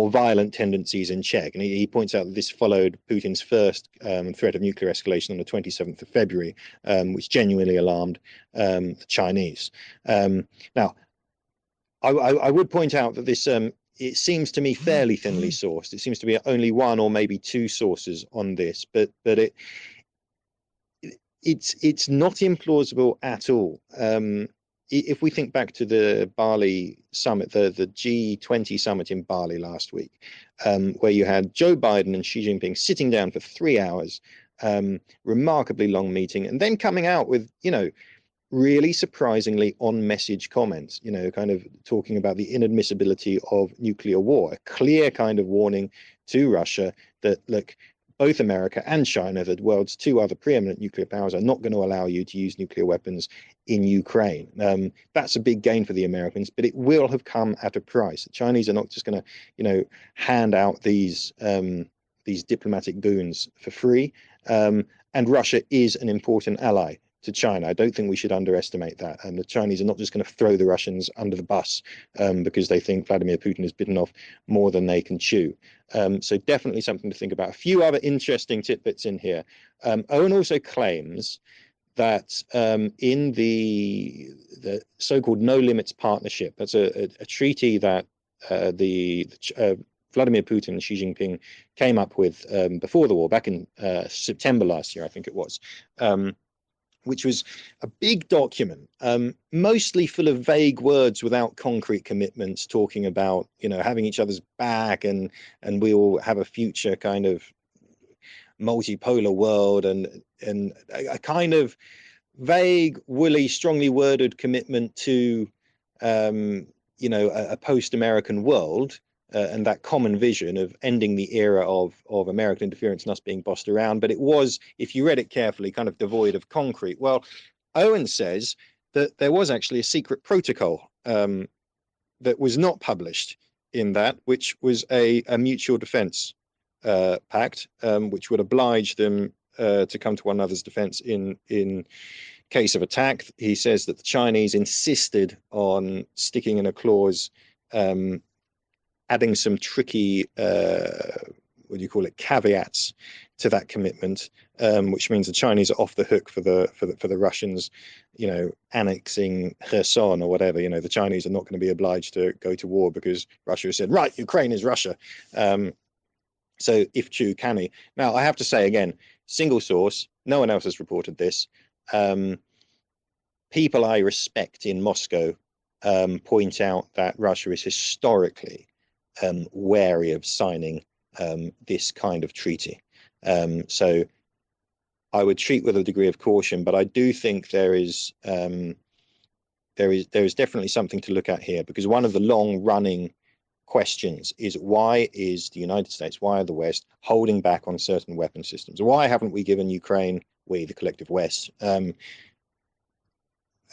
violent tendencies in check. And he points out that this followed Putin's first threat of nuclear escalation on the 27th of February, which genuinely alarmed the Chinese. Now, I would point out that this it seems to me fairly thinly sourced. It seems to be only one or maybe two sources on this, but it's not implausible at all. If we think back to the Bali summit, the G20 summit in Bali last week, where you had Joe Biden and Xi Jinping sitting down for 3 hours, remarkably long meeting, and then coming out with, really surprisingly on-message comments, kind of talking about the inadmissibility of nuclear war, a clear kind of warning to Russia that, look, both America and China, the world's two other preeminent nuclear powers, are not going to allow you to use nuclear weapons in Ukraine. That's a big gain for the Americans, but it will have come at a price. The Chinese are not just going to, hand out these diplomatic boons for free. And Russia is an important ally to China. I don't think we should underestimate that. And the Chinese are not just going to throw the Russians under the bus because they think Vladimir Putin has bitten off more than they can chew. So definitely something to think about. A few other interesting tidbits in here. Owen also claims that in the so-called No Limits Partnership, that's a treaty that Vladimir Putin and Xi Jinping came up with before the war, back in September last year, I think it was. which was a big document, mostly full of vague words without concrete commitments, talking about, having each other's back and we all have a future kind of multipolar world, and a kind of vague, woolly, strongly worded commitment to, a post-American world. And that common vision of ending the era of American interference and us being bossed around. But it was, if you read it carefully, kind of devoid of concrete. Well, Owen says that there was actually a secret protocol that was not published in that, which was a mutual defense pact, which would oblige them to come to one another's defense in case of attack. He says that the Chinese insisted on sticking in a clause adding some tricky, caveats to that commitment, which means the Chinese are off the hook for the Russians, annexing Kherson or whatever. The Chinese are not going to be obliged to go to war because Russia has said, right, Ukraine is Russia. So if true, canny. Now, I have to say again, single source, no one else has reported this. People I respect in Moscow point out that Russia is historically wary of signing this kind of treaty. So I would treat with a degree of caution, but I do think there is definitely something to look at here, because one of the long-running questions is, why is the United States, why are the West holding back on certain weapon systems? Why haven't we given Ukraine, we, the collective West,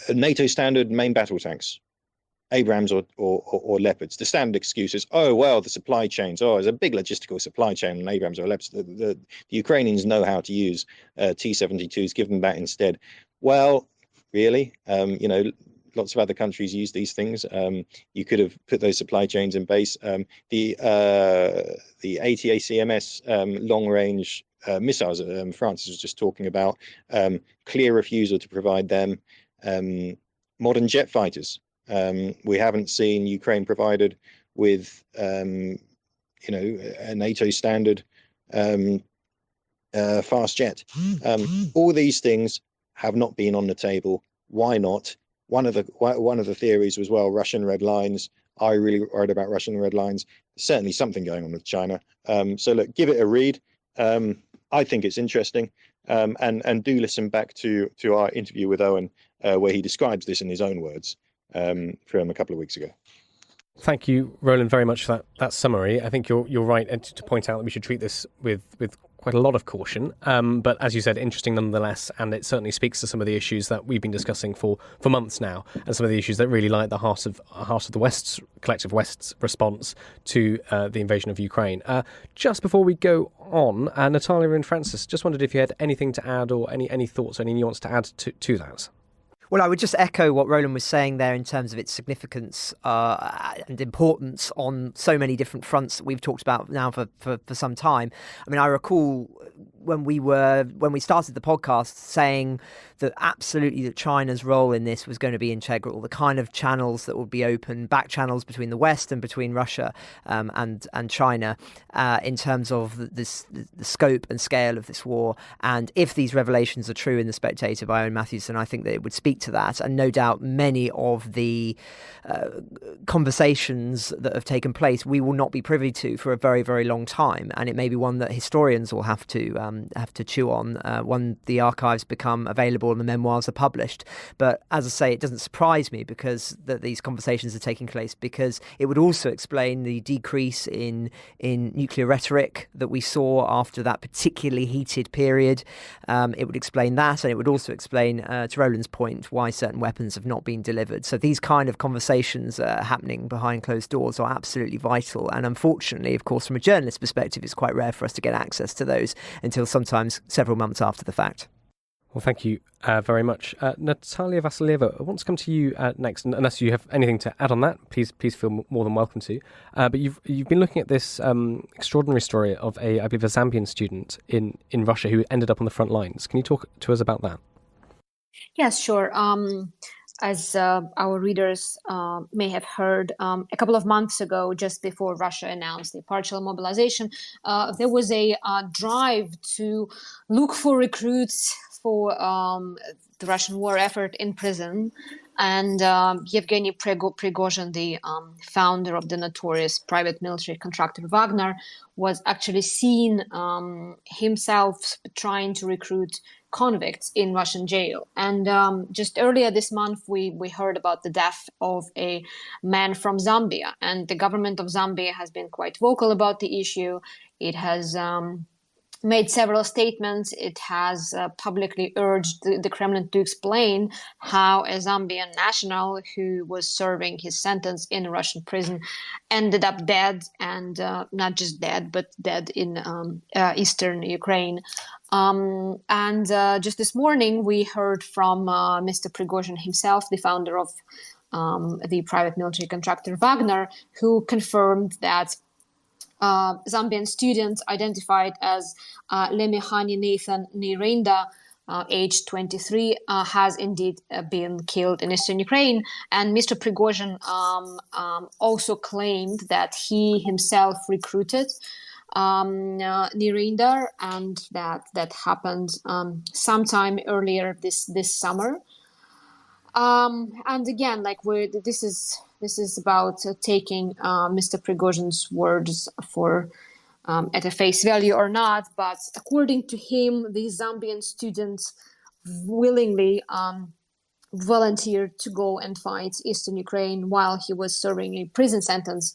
NATO standard main battle tanks, Abrams or Leopards? The standard excuse is, oh, well, the supply chains. Oh, there's a big logistical supply chain on Abrams or Leopards. The Ukrainians know how to use T-72s, give them that instead. Well, really? Lots of other countries use these things. You could have put those supply chains in base. The ATACMS long-range missiles France was just talking about, clear refusal to provide them. Modern jet fighters. We haven't seen Ukraine provided with, a NATO standard fast jet. All these things have not been on the table. Why not? One of the theories was, well, Russian red lines. I really worried about Russian red lines. There's certainly something going on with China. So look, give it a read. I think it's interesting, and do listen back to our interview with Owen, where he describes this in his own words from a couple of weeks ago. Thank you, Roland, very much for that summary. I think you're right to point out that we should treat this with quite a lot of caution. But as you said, interesting nonetheless, and it certainly speaks to some of the issues that we've been discussing for months now, and some of the issues that really lie at the heart of the West's collective West's response to the invasion of Ukraine. Just before we go on, Natalia and Francis, just wondered if you had anything to add, or any thoughts or any nuance to add to that. Well, I would just echo what Roland was saying there in terms of its significance and importance on so many different fronts that we've talked about now for some time. I mean, I recall when we started the podcast saying that absolutely that China's role in this was going to be integral, the kind of channels that would be open, back channels between the West and between Russia and China in terms of the scope and scale of this war. And if these revelations are true in The Spectator by Owen Matthewson, I think that it would speak to that. And no doubt many of the conversations that have taken place we will not be privy to for a very, very long time. And it may be one that historians will have to chew on when the archives become available and the memoirs are published. But as I say, it doesn't surprise me because that these conversations are taking place, because it would also explain the decrease in nuclear rhetoric that we saw after that particularly heated period. It would explain that, and it would also explain, to Roland's point, why certain weapons have not been delivered. So these kind of conversations happening behind closed doors are absolutely vital. And unfortunately, of course, from a journalist perspective, it's quite rare for us to get access to those until sometimes several months after the fact. Well, thank you very much. Natalia Vasilyeva, I want to come to you next, and unless you have anything to add on that, please feel more than welcome to. But you've been looking at this extraordinary story of I believe, a Zambian student in Russia who ended up on the front lines. Can you talk to us about that? Yes, sure. As our readers may have heard, a couple of months ago, just before Russia announced the partial mobilization, there was a drive to look for recruits for the Russian war effort in prison. And Yevgeny Prigozhin, the founder of the notorious private military contractor Wagner, was actually seen himself trying to recruit convicts in Russian jail. And just earlier this month, we heard about the death of a man from Zambia. And the government of Zambia has been quite vocal about the issue. It has made several statements. It has publicly urged the Kremlin to explain how a Zambian national who was serving his sentence in a Russian prison ended up dead, and not just dead, but dead in eastern Ukraine. And just this morning, we heard from Mr. Prigozhin himself, the founder of the private military contractor Wagner, who confirmed that Zambian students identified as Lemihani Nathan Nirenda, aged 23, has indeed been killed in eastern Ukraine. And Mr. Prigozhin also claimed that he himself recruited Nirenda, and that happened sometime earlier this summer. And again, like this is about taking Mr. Prigozhin's words for at a face value or not. But according to him, these Zambian students willingly volunteered to go and fight eastern Ukraine while he was serving a prison sentence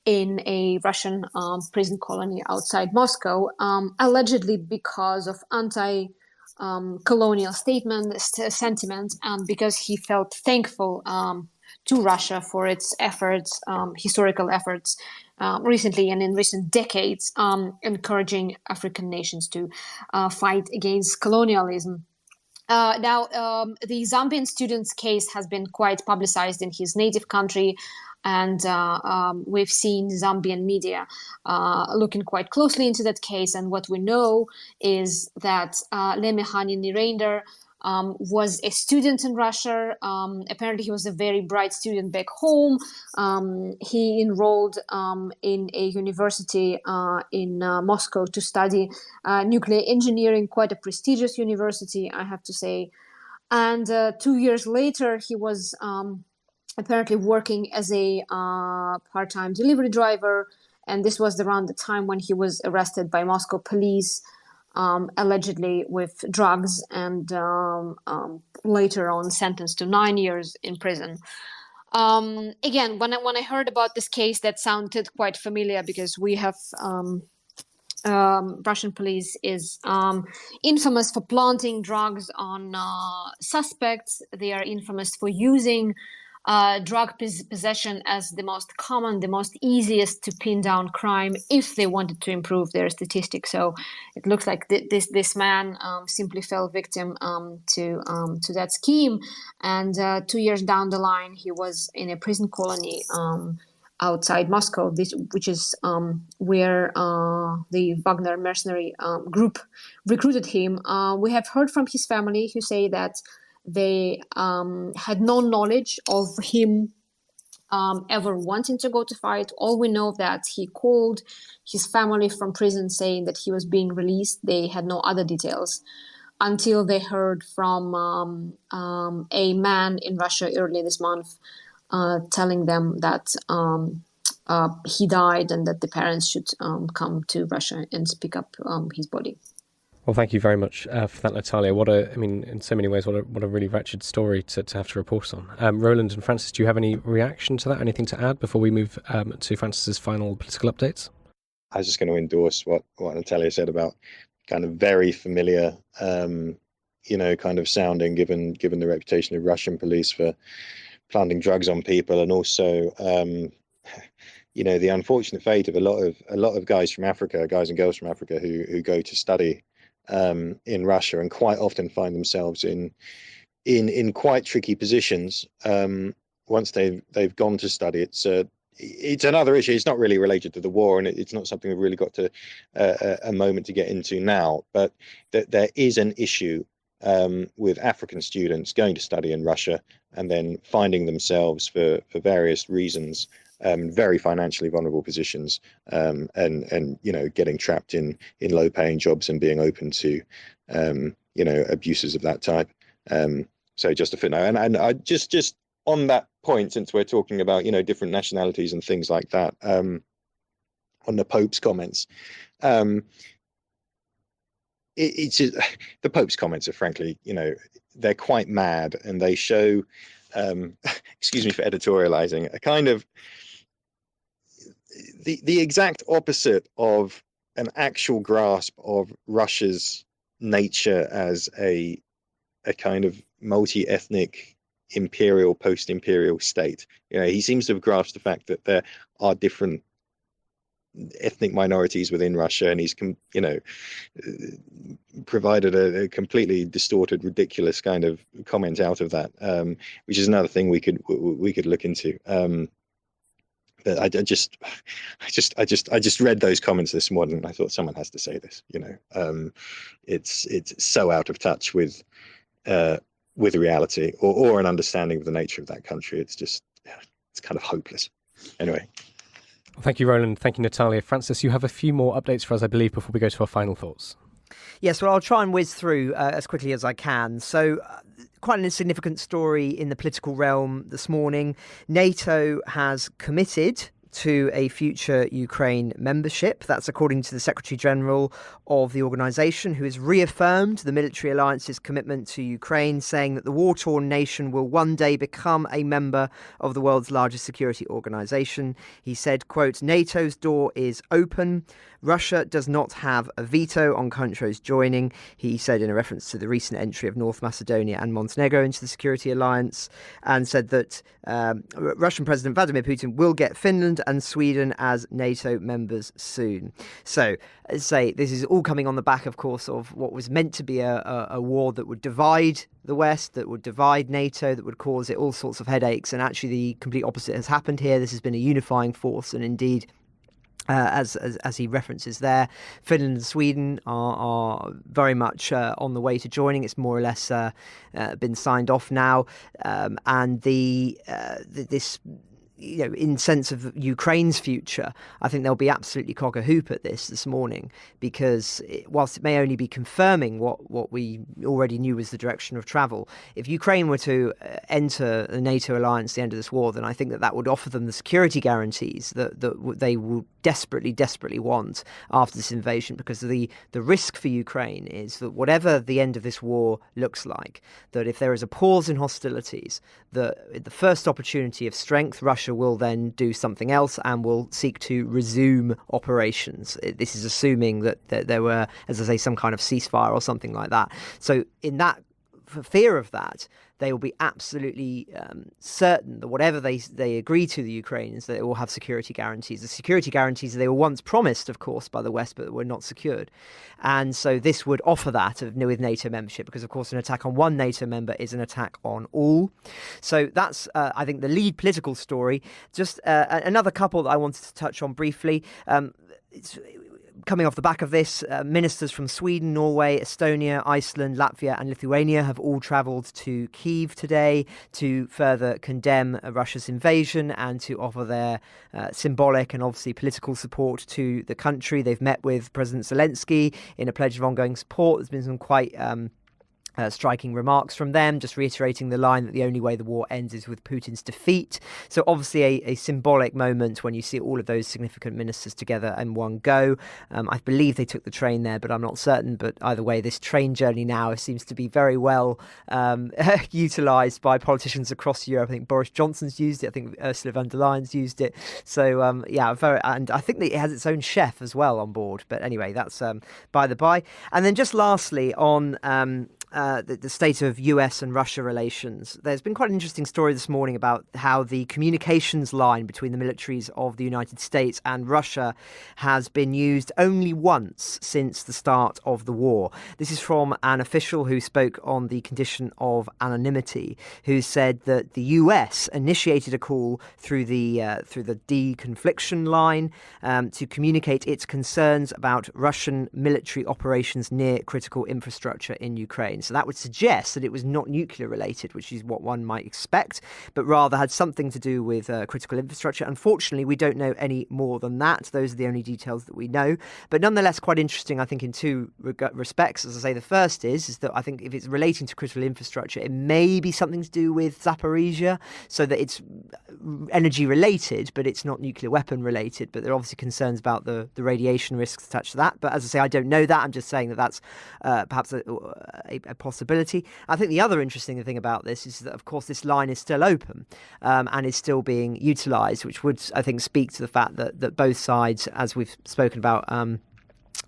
in a Russian prison colony outside Moscow, allegedly because of colonial sentiment, and because he felt thankful to Russia for its efforts, historical efforts, recently and in recent decades, encouraging African nations to fight against colonialism. Now, the Zambian student's case has been quite publicized in his native country, and we've seen Zambian media looking quite closely into that case. And what we know is that Lemihani Nirenda was a student in Russia. Apparently, he was a very bright student back home. He enrolled in a university in Moscow to study nuclear engineering, quite a prestigious university, I have to say. And 2 years later, he was apparently working as a part-time delivery driver. And this was around the time when he was arrested by Moscow police, allegedly with drugs, and later on sentenced to 9 years in prison. Again, when I heard about this case, that sounded quite familiar, because we have Russian police is infamous for planting drugs on suspects. They are infamous for using drug possession as the most common, the most easiest to pin down crime if they wanted to improve their statistics. So it looks like this man simply fell victim to that scheme. And 2 years down the line, he was in a prison colony outside Moscow, which is where the Wagner mercenary group recruited him. We have heard from his family, who say that they had no knowledge of him ever wanting to go to fight. All we know that he called his family from prison saying that he was being released. They had no other details until they heard from a man in Russia earlier this month telling them that he died, and that the parents should come to Russia and pick up his body. Well, thank you very much for that, Natalia. In so many ways, what a really wretched story to have to report on. Roland and Francis, do you have any reaction to that? Anything to add before we move to Francis's final political updates? I was just going to endorse what Natalia said about kind of very familiar, kind of sounding, given the reputation of Russian police for planting drugs on people, and also, the unfortunate fate of a lot of guys from Africa, guys and girls from Africa who go to study in Russia, and quite often find themselves in quite tricky positions once they've gone to study. It's another issue. It's not really related to the war, and it's not something we've really got to a moment to get into now. But there is an issue with African students going to study in Russia and then finding themselves for various reasons very financially vulnerable positions, and getting trapped in low-paying jobs and being open to abuses of that type. So just a footnote. And I just on that point, since we're talking about, different nationalities and things like that, on the Pope's comments, it's just, the Pope's comments are frankly, they're quite mad, and they show, excuse me for editorializing, a kind of the exact opposite of an actual grasp of Russia's nature as a kind of multi-ethnic imperial, post-imperial state. He seems to have grasped the fact that there are different ethnic minorities within Russia, and he's provided a completely distorted, ridiculous kind of comment out of that, which is another thing we could look into. But I just read those comments this morning, and I thought someone has to say this. It's so out of touch with reality or an understanding of the nature of that country. It's just, it's kind of hopeless. Anyway. Thank you, Roland. Thank you, Natalia. Francis, you have a few more updates for us, I believe, before we go to our final thoughts. Yes, well, I'll try and whiz through as quickly as I can. So quite an insignificant story in the political realm this morning. NATO has committed to a future Ukraine membership. That's according to the Secretary General of the organisation, who has reaffirmed the military alliance's commitment to Ukraine, saying that the war-torn nation will one day become a member of the world's largest security organisation. He said, quote, "NATO's door is open. Russia does not have a veto on countries joining," he said in a reference to the recent entry of North Macedonia and Montenegro into the security alliance, and said that Russian President Vladimir Putin will get Finland and Sweden as NATO members soon. So, as I say, this is all coming on the back, of course, of what was meant to be a war that would divide the West, that would divide NATO, that would cause it all sorts of headaches. And actually the complete opposite has happened here. This has been a unifying force, and indeed, as he references there, Finland and Sweden are very much on the way to joining. It's more or less been signed off now, and this. In sense of Ukraine's future, I think they'll be absolutely cock-a-hoop at this morning, because whilst it may only be confirming what we already knew was the direction of travel, if Ukraine were to enter the NATO alliance at the end of this war, then I think that would offer them the security guarantees that they will desperately want after this invasion, because the risk for Ukraine is that whatever the end of this war looks like, that if there is a pause in hostilities, that at the first opportunity of strength, Russia will then do something else and will seek to resume operations. This is assuming that there were, as I say, some kind of ceasefire or something like that. So in that, for fear of that, they will be absolutely certain that whatever they agree to, the Ukrainians, they will have security guarantees. The security guarantees they were once promised, of course, by the West, but were not secured. And so this would offer that with NATO membership, because, of course, an attack on one NATO member is an attack on all. So that's, I think, the lead political story. Just another couple that I wanted to touch on briefly. Coming off the back of this, ministers from Sweden, Norway, Estonia, Iceland, Latvia and Lithuania have all travelled to Kyiv today to further condemn Russia's invasion and to offer their symbolic and obviously political support to the country. They've met with President Zelensky in a pledge of ongoing support. There's been some quite striking remarks from them, just reiterating the line that the only way the war ends is with Putin's defeat. So obviously a symbolic moment when you see all of those significant ministers together in one go. I believe they took the train there, but I'm not certain. But either way, this train journey now seems to be very well utilised by politicians across Europe. I think Boris Johnson's used it. I think Ursula von der Leyen's used it. So and I think that it has its own chef as well on board. But anyway, that's by the by. And then just lastly on the state of US and Russia relations. There's been quite an interesting story this morning about how the communications line between the militaries of the United States and Russia has been used only once since the start of the war. This is from an official who spoke on the condition of anonymity, who said that the US initiated a call through the deconfliction line to communicate its concerns about Russian military operations near critical infrastructure in Ukraine. Ukraine. So that would suggest that it was not nuclear related, which is what one might expect, but rather had something to do with critical infrastructure. Unfortunately, we don't know any more than that. Those are the only details that we know. But nonetheless, quite interesting, I think, in two respects. As I say, the first is that I think if it's relating to critical infrastructure, it may be something to do with Zaporizhia, so that it's energy related, but it's not nuclear weapon related. But there are obviously concerns about the radiation risks attached to that. But as I say, I don't know that. I'm just saying that that's perhaps a possibility. I think the other interesting thing about this is that, of course, this line is still open and is still being utilised, which would, I think, speak to the fact that both sides, as we've spoken about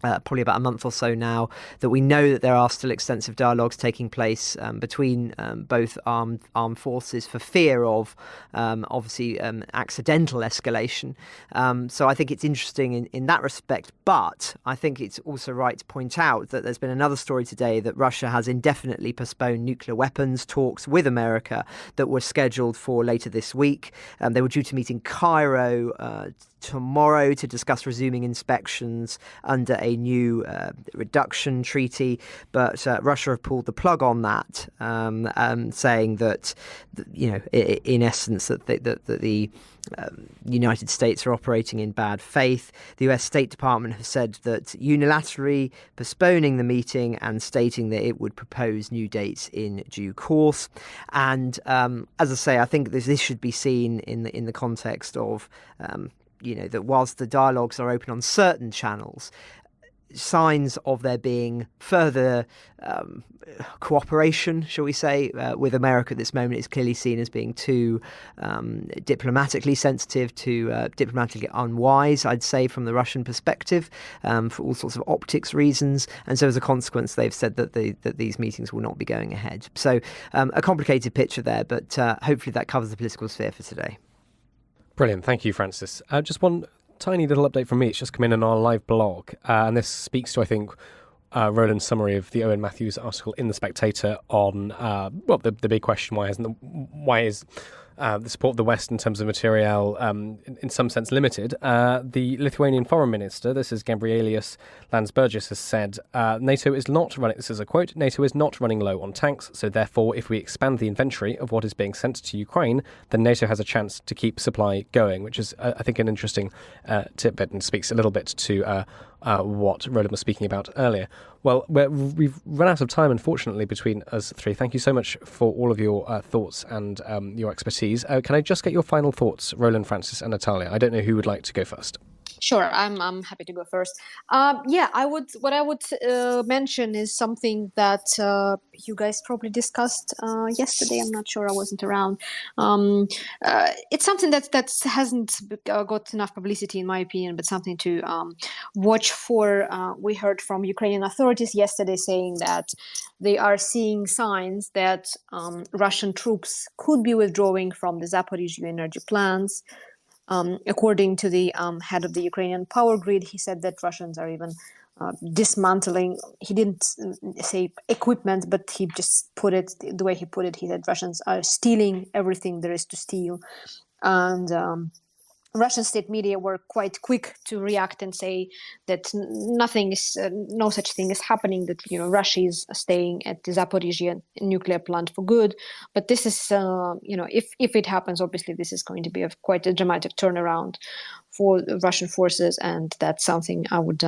probably about a month or so now, that we know that there are still extensive dialogues taking place between both armed forces for fear of obviously accidental escalation. So I think it's interesting in that respect, but I think it's also right to point out that there's been another story today that Russia has indefinitely postponed nuclear weapons talks with America that were scheduled for later this week. They were due to meet in Cairo tomorrow to discuss resuming inspections under a new reduction treaty, but Russia have pulled the plug on that, saying that, in essence, that the United States are operating in bad faith. The US State Department has said that unilaterally postponing the meeting and stating that it would propose new dates in due course. And as I say, I think this should be seen in the context of that whilst the dialogues are open on certain channels, signs of there being further cooperation, shall we say, with America at this moment is clearly seen as being too diplomatically sensitive, too diplomatically unwise, I'd say, from the Russian perspective, for all sorts of optics reasons. And so as a consequence, they've said that these meetings will not be going ahead. So a complicated picture there, but hopefully that covers the political sphere for today. Brilliant. Thank you, Francis. Just one tiny little update from me. It's just come in on our live blog. And this speaks to, I think, Roland's summary of the Owen Matthews article in The Spectator on, the big question, why is the support of the West in terms of materiel in some sense limited. The Lithuanian foreign minister, this is Gabrielius Landsbergis, has said, NATO is not running, this is a quote, NATO is not running low on tanks, so therefore if we expand the inventory of what is being sent to Ukraine, then NATO has a chance to keep supply going, which is, I think, an interesting tidbit and speaks a little bit to what Roland was speaking about earlier. Well, we've run out of time, unfortunately, between us three. Thank you so much for all of your thoughts and your expertise. Can I just get your final thoughts, Roland, Francis, and Natalia? I don't know who would like to go first. Sure, I'm happy to go first. What I would mention is something that you guys probably discussed yesterday. I'm not sure, I wasn't around. It's something that hasn't got enough publicity, in my opinion, but something to watch for. We heard from Ukrainian authorities yesterday saying that they are seeing signs that Russian troops could be withdrawing from the Zaporizhia energy plants. According to the head of the Ukrainian power grid, he said that Russians are even dismantling. He didn't say equipment, but he just put it the way he put it. He said Russians are stealing everything there is to steal. And Russian state media were quite quick to react and say that no such thing is happening, that Russia is staying at the Zaporizhia nuclear plant for good. But this is, if it happens, obviously this is going to be quite a dramatic turnaround for the Russian forces, and that's something I would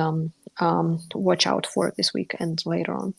watch out for this week and later on.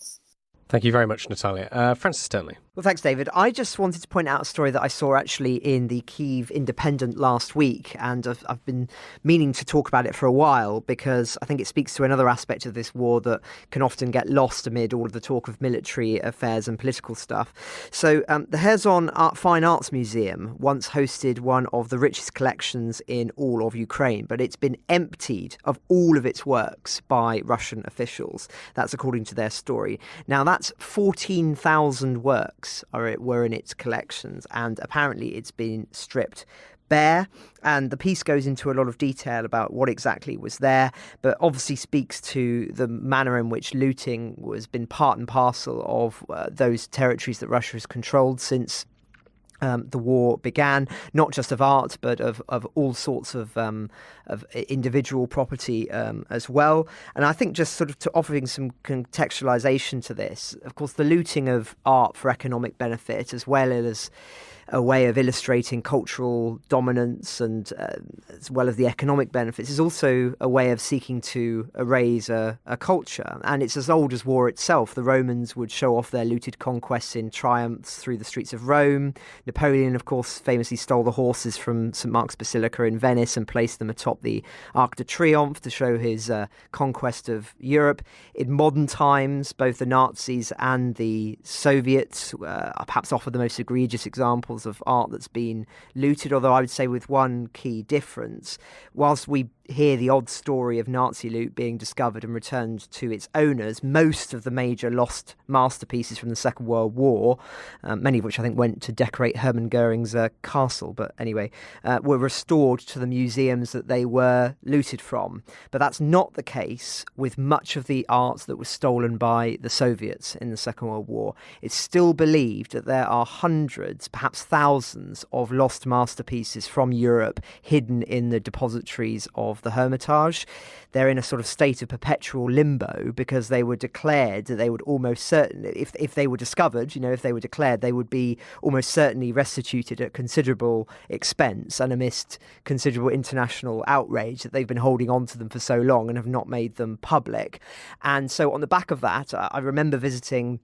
Thank you very much, Natalia. Francis Sternley. Well, thanks, David. I just wanted to point out a story that I saw actually in the Kyiv Independent last week, and I've been meaning to talk about it for a while because I think it speaks to another aspect of this war that can often get lost amid all of the talk of military affairs and political stuff. So the Kherson Fine Arts Museum once hosted one of the richest collections in all of Ukraine, but it's been emptied of all of its works by Russian officials. That's according to their story. Now, that's 14,000 works were in its collections, and apparently it's been stripped bare. And the piece goes into a lot of detail about what exactly was there, but obviously speaks to the manner in which looting has been part and parcel of those territories that Russia has controlled since the war began, not just of art, but of all sorts of individual property as well. And I think just sort of to offering some contextualization to this, of course, the looting of art for economic benefit, as well as a way of illustrating cultural dominance and as well as the economic benefits, is also a way of seeking to erase a culture. And it's as old as war itself. The Romans would show off their looted conquests in triumphs through the streets of Rome. Napoleon, of course, famously stole the horses from St. Mark's Basilica in Venice and placed them atop the Arc de Triomphe to show his conquest of Europe. In modern times, both the Nazis and the Soviets perhaps offer the most egregious examples of art that's been looted, although I would say with one key difference. Whilst we hear the odd story of Nazi loot being discovered and returned to its owners, most of the major lost masterpieces from the Second World War, many of which I think went to decorate Hermann Goering's castle, but anyway, were restored to the museums that they were looted from. But that's not the case with much of the art that was stolen by the Soviets in the Second World War. It's still believed that there are hundreds, perhaps thousands, of lost masterpieces from Europe hidden in the depositories of the Hermitage. They're in a sort of state of perpetual limbo because they were declared that they would almost certainly, if they were discovered, if they were declared, they would be almost certainly restituted at considerable expense and amidst considerable international outrage that they've been holding on to them for so long and have not made them public. And so on the back of that, I remember visiting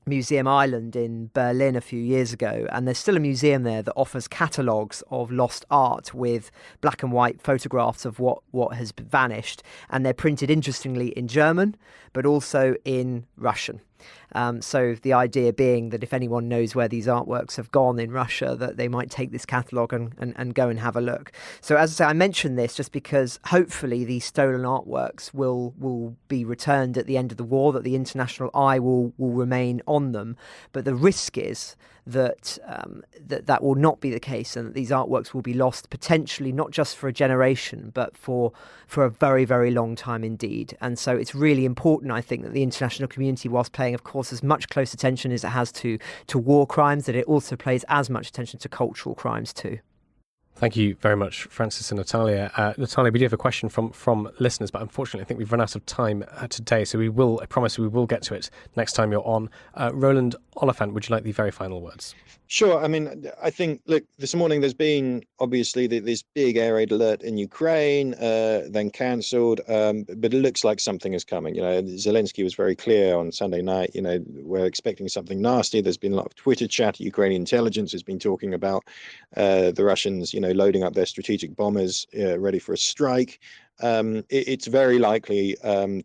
Museum Island in Berlin a few years ago, and there's still a museum there that offers catalogues of lost art with black and white photographs of what has vanished, and they're printed interestingly in German but also in Russian. So the idea being that if anyone knows where these artworks have gone in Russia, that they might take this catalogue and go and have a look. So as I say, I mention this just because hopefully these stolen artworks will be returned at the end of the war, that the international eye will remain on them. But the risk is that that will not be the case, and that these artworks will be lost potentially not just for a generation, but for a very, very long time indeed. And so it's really important, I think, that the international community, whilst paying, of course, as much close attention as it has to war crimes, that it also pays as much attention to cultural crimes too. Thank you very much, Francis and Natalia. Natalia, we do have a question from listeners, but unfortunately I think we've run out of time today, so I promise we will get to it next time you're on. Roland Oliphant, would you like the very final words? Sure. I mean, I think, look, this morning there's been obviously this big air raid alert in Ukraine, then cancelled, but it looks like something is coming. Zelensky was very clear on Sunday night, we're expecting something nasty. There's been a lot of Twitter chat. Ukrainian intelligence has been talking about the Russians, loading up their strategic bombers ready for a strike. It's very likely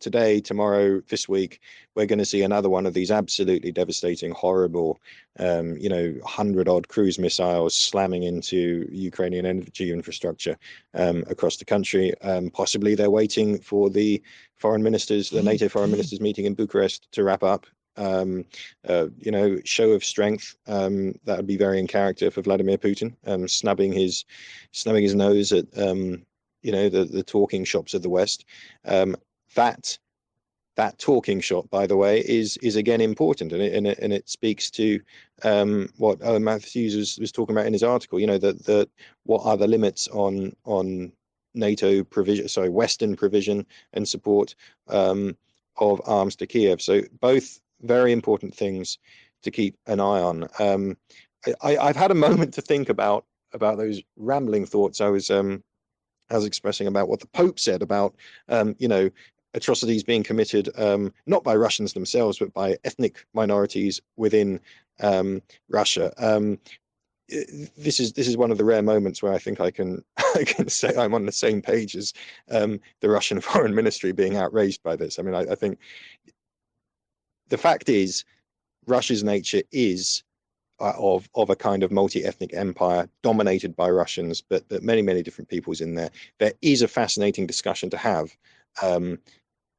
today, tomorrow, this week, we're going to see another one of these absolutely devastating, horrible, 100-odd cruise missiles slamming into Ukrainian energy infrastructure across the country. Possibly they're waiting for the NATO foreign ministers meeting in Bucharest to wrap up. Show of strength that would be very in character for Vladimir Putin, snubbing his nose at the talking shops of the West. That talking shop, by the way, is again important, and it speaks to what Owen Matthews was talking about in his article. That what are the limits on NATO provision, Western provision and support of arms to Kiev. So both very important things to keep an eye on. I've had a moment to think about those rambling thoughts I was expressing about what the Pope said about atrocities being committed not by Russians themselves but by ethnic minorities within Russia. This is one of the rare moments where I think I can say I'm on the same page as the Russian Foreign Ministry being outraged by this. I mean, I think the fact is Russia's nature is of a kind of multi-ethnic empire dominated by Russians, but many, many different peoples in there. There is a fascinating discussion to have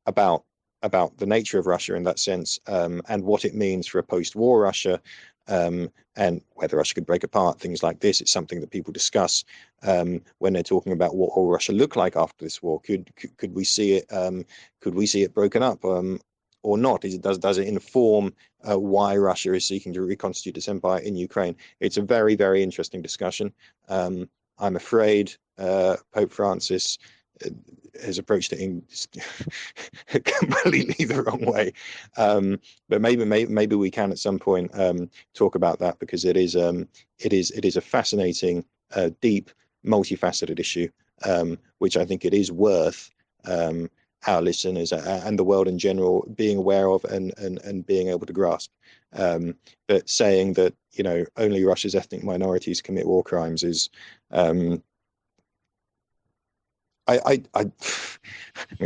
about the nature of Russia in that sense, and what it means for a post-war Russia, and whether Russia could break apart, things like this. It's something that people discuss when they're talking about what will Russia look like after this war. Could we see it? Could we see it broken up? or not? Does it inform why Russia is seeking to reconstitute its empire in Ukraine? It's a very, very interesting discussion. I'm afraid Pope Francis has approached it in completely the wrong way. But maybe we can at some point talk about that, because it is a fascinating, deep, multifaceted issue, which I think it is worth our listeners and the world in general being aware of and being able to grasp. But saying that, you know, only Russia's ethnic minorities commit war crimes is it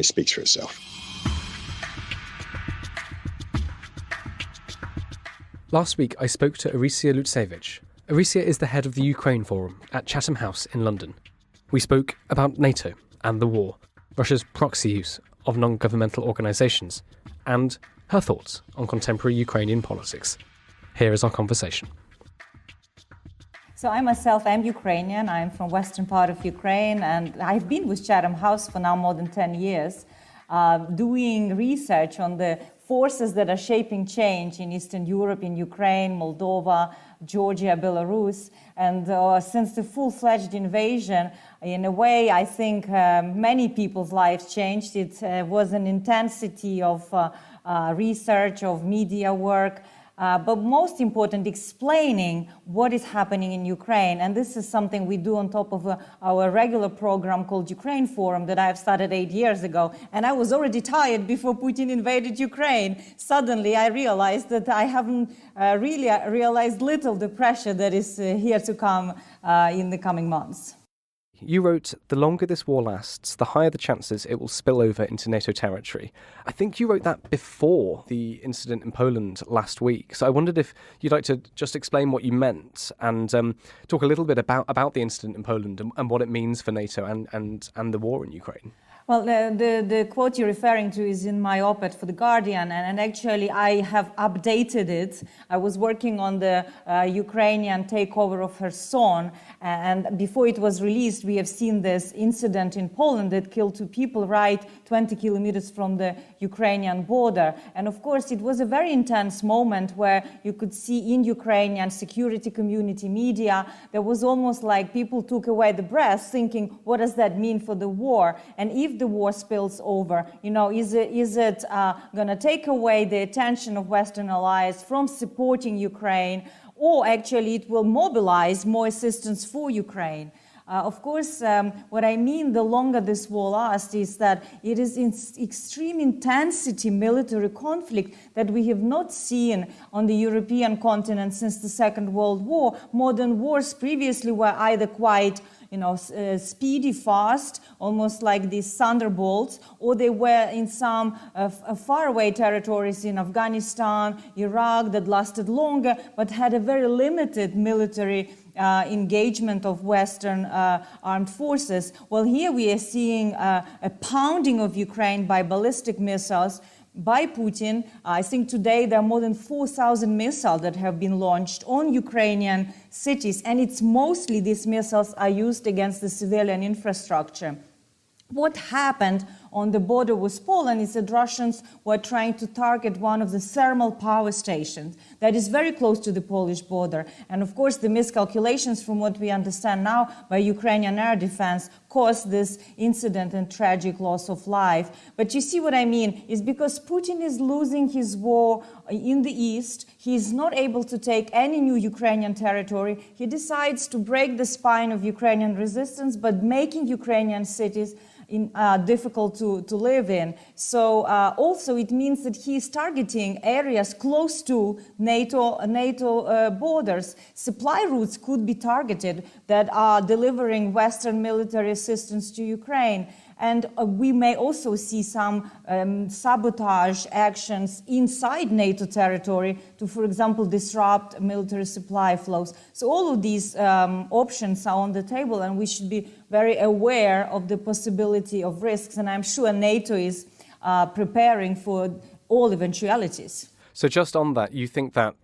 speaks for itself. Last week, I spoke to Orysia Lutsevich. Orysia is the head of the Ukraine Forum at Chatham House in London. We spoke about NATO and the war, Russia's proxy use of non-governmental organisations, and her thoughts on contemporary Ukrainian politics. Here is our conversation. So I myself am Ukrainian. I'm from western part of Ukraine, and I've been with Chatham House for now more than 10 years, doing research on the forces that are shaping change in Eastern Europe, in Ukraine, Moldova, Georgia, Belarus. And since the full-fledged invasion, in a way, I think many people's lives changed. It was an intensity of research, of media work, but most important, explaining what is happening in Ukraine. And this is something we do on top of our regular program called Ukraine Forum that I've started 8 years ago. And I was already tired before Putin invaded Ukraine. Suddenly, I realized that I haven't really realized little the pressure that is here to come in the coming months. You wrote, the longer this war lasts, the higher the chances it will spill over into NATO territory. I think you wrote that before the incident in Poland last week. So I wondered if you'd like to just explain what you meant and talk a little bit about the incident in Poland and what it means for NATO and the war in Ukraine. Well, the quote you're referring to is in my op-ed for The Guardian, and actually I have updated it. I was working on the Ukrainian takeover of Kherson, and before it was released, we have seen this incident in Poland that killed 2 people right 20 kilometers from the Ukrainian border. And of course, it was a very intense moment where you could see in Ukrainian security community media, there was almost like people took away the breath thinking, what does that mean for the war? And if the war spills over, you know, is it going to take away the attention of Western allies from supporting Ukraine, or actually it will mobilize more assistance for Ukraine? Of course, what I mean, the longer this war lasts, is that it is in extreme intensity military conflict that we have not seen on the European continent since the Second World War. Modern wars previously were either quite speedy, fast, almost like these thunderbolts, or they were in some faraway territories in Afghanistan, Iraq, that lasted longer, but had a very limited military engagement of Western armed forces. Well, here we are seeing a pounding of Ukraine by ballistic missiles by Putin. I think today there are more than 4,000 missiles that have been launched on Ukrainian cities, and it's mostly these missiles are used against the civilian infrastructure. What happened on the border with Poland is that Russians were trying to target one of the thermal power stations that is very close to the Polish border. And of course, the miscalculations, from what we understand now, by Ukrainian air defense caused this incident and tragic loss of life. But you see what I mean, is because Putin is losing his war in the east, he is not able to take any new Ukrainian territory. He decides to break the spine of Ukrainian resistance, but making Ukrainian cities difficult to live in. So also it means that he is targeting areas close to NATO borders. Supply routes could be targeted that are delivering Western military assistance to Ukraine. And we may also see some sabotage actions inside NATO territory to, for example, disrupt military supply flows. So all of these options are on the table, and we should be very aware of the possibility of risks. And I'm sure NATO is preparing for all eventualities. So just on that, you think that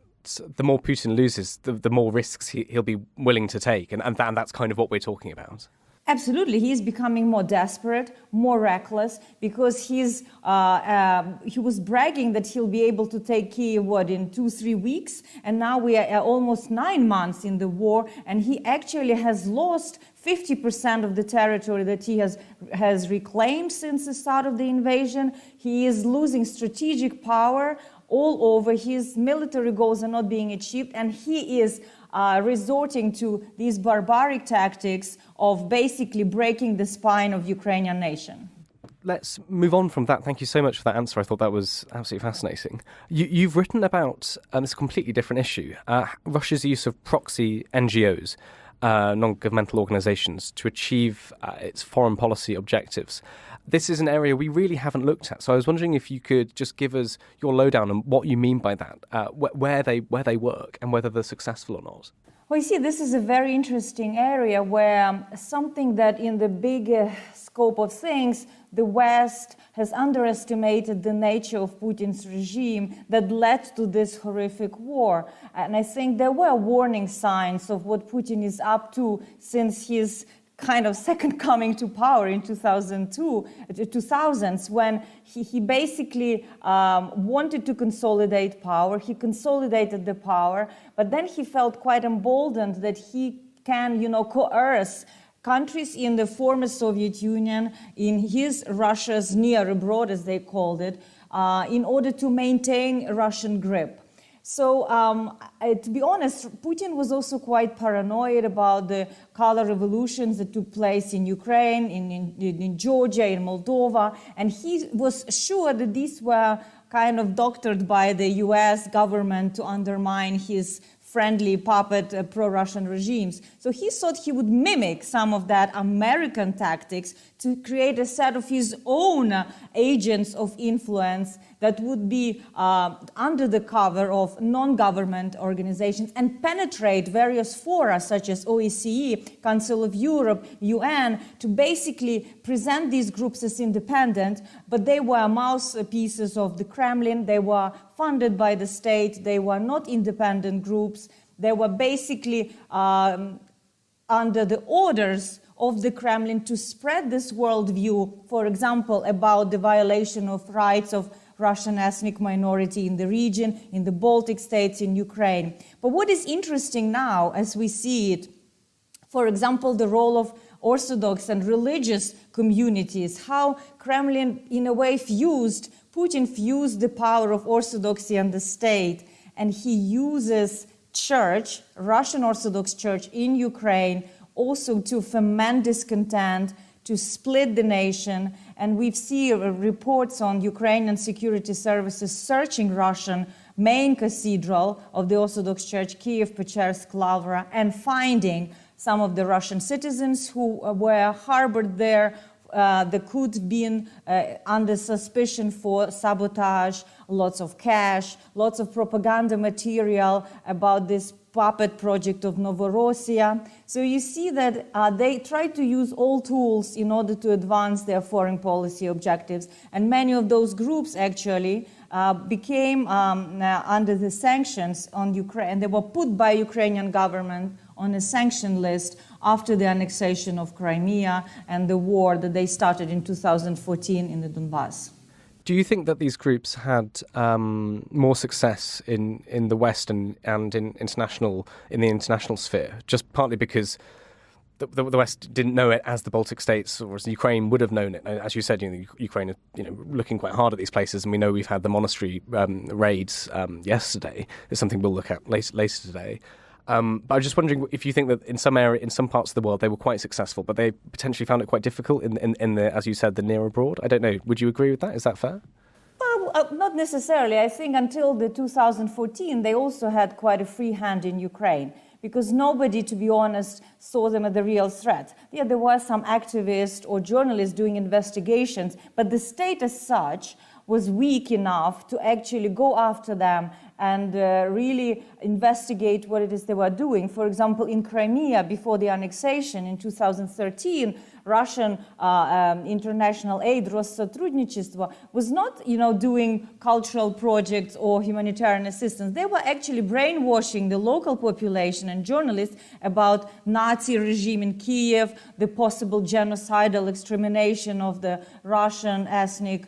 the more Putin loses, the more risks he'll be willing to take, and that's kind of what we're talking about? Absolutely, he's becoming more desperate, more reckless, because he was bragging that he'll be able to take Kyiv, in 2-3 weeks, and now we are almost 9 months in the war, and he actually has lost 50% of the territory that he has reclaimed since the start of the invasion. He is losing strategic power all over. His military goals are not being achieved, and he is resorting to these barbaric tactics of basically breaking the spine of Ukrainian nation. Let's move on from that. Thank you so much for that answer. I thought that was absolutely fascinating. You've written about, it's a completely different issue, Russia's use of proxy NGOs, non-governmental organisations, to achieve its foreign policy objectives. This is an area we really haven't looked at. So I was wondering if you could just give us your lowdown on what you mean by that, where they work and whether they're successful or not. Well, you see, this is a very interesting area where something that in the big scope of things, the West has underestimated the nature of Putin's regime that led to this horrific war. And I think there were warning signs of what Putin is up to since his kind of second coming to power in 2000s, when he basically wanted to consolidate power. He consolidated the power, but then he felt quite emboldened that he can, coerce countries in the former Soviet Union, in his Russia's near abroad, as they called it, in order to maintain a Russian grip. So, to be honest, Putin was also quite paranoid about the color revolutions that took place in Ukraine, in Georgia, in Moldova, and he was sure that these were kind of doctored by the US government to undermine his friendly puppet pro-Russian regimes. So he thought he would mimic some of that American tactics to create a set of his own agents of influence that would be under the cover of non-government organizations and penetrate various fora such as OSCE, Council of Europe, UN, to basically present these groups as independent, but they were mouthpieces of the Kremlin, they were funded by the state, they were not independent groups, they were basically under the orders of the Kremlin to spread this worldview, for example, about the violation of rights of Russian ethnic minority in the region, in the Baltic states, in Ukraine. But what is interesting now, as we see it, for example, the role of Orthodox and religious communities, how Kremlin, in a way, Putin fused the power of Orthodoxy and the state, and he uses church, Russian Orthodox Church in Ukraine, also to foment discontent, to split the nation. And we've seen reports on Ukrainian security services searching Russian main cathedral of the Orthodox Church, Kiev, Pechersk, Lavra, and finding some of the Russian citizens who were harbored there. They could have been under suspicion for sabotage, lots of cash, lots of propaganda material about this puppet project of Novorossiya. So you see that they try to use all tools in order to advance their foreign policy objectives. And many of those groups actually became under the sanctions on Ukraine, and they were put by Ukrainian government on a sanction list after the annexation of Crimea and the war that they started in 2014 in the Donbass. Do you think that these groups had more success in the West and in the international sphere, just partly because the West didn't know it as the Baltic states or as Ukraine would have known it? As you said, Ukraine is looking quite hard at these places, and we know we've had the monastery raids yesterday. It's something we'll look at later today. But I was just wondering if you think that in some parts of the world, they were quite successful, but they potentially found it quite difficult in the, as you said, the near abroad. I don't know. Would you agree with that? Is that fair? Well, not necessarily. I think until the 2014, they also had quite a free hand in Ukraine, because nobody, to be honest, saw them as the real threat. Yeah, there were some activists or journalists doing investigations, but the state as such was weak enough to actually go after them and really investigate what it is they were doing. For example, in Crimea, before the annexation in 2013, Russian international aid, Россотрудничество, was not, doing cultural projects or humanitarian assistance. They were actually brainwashing the local population and journalists about Nazi regime in Kiev, the possible genocidal extermination of the Russian ethnic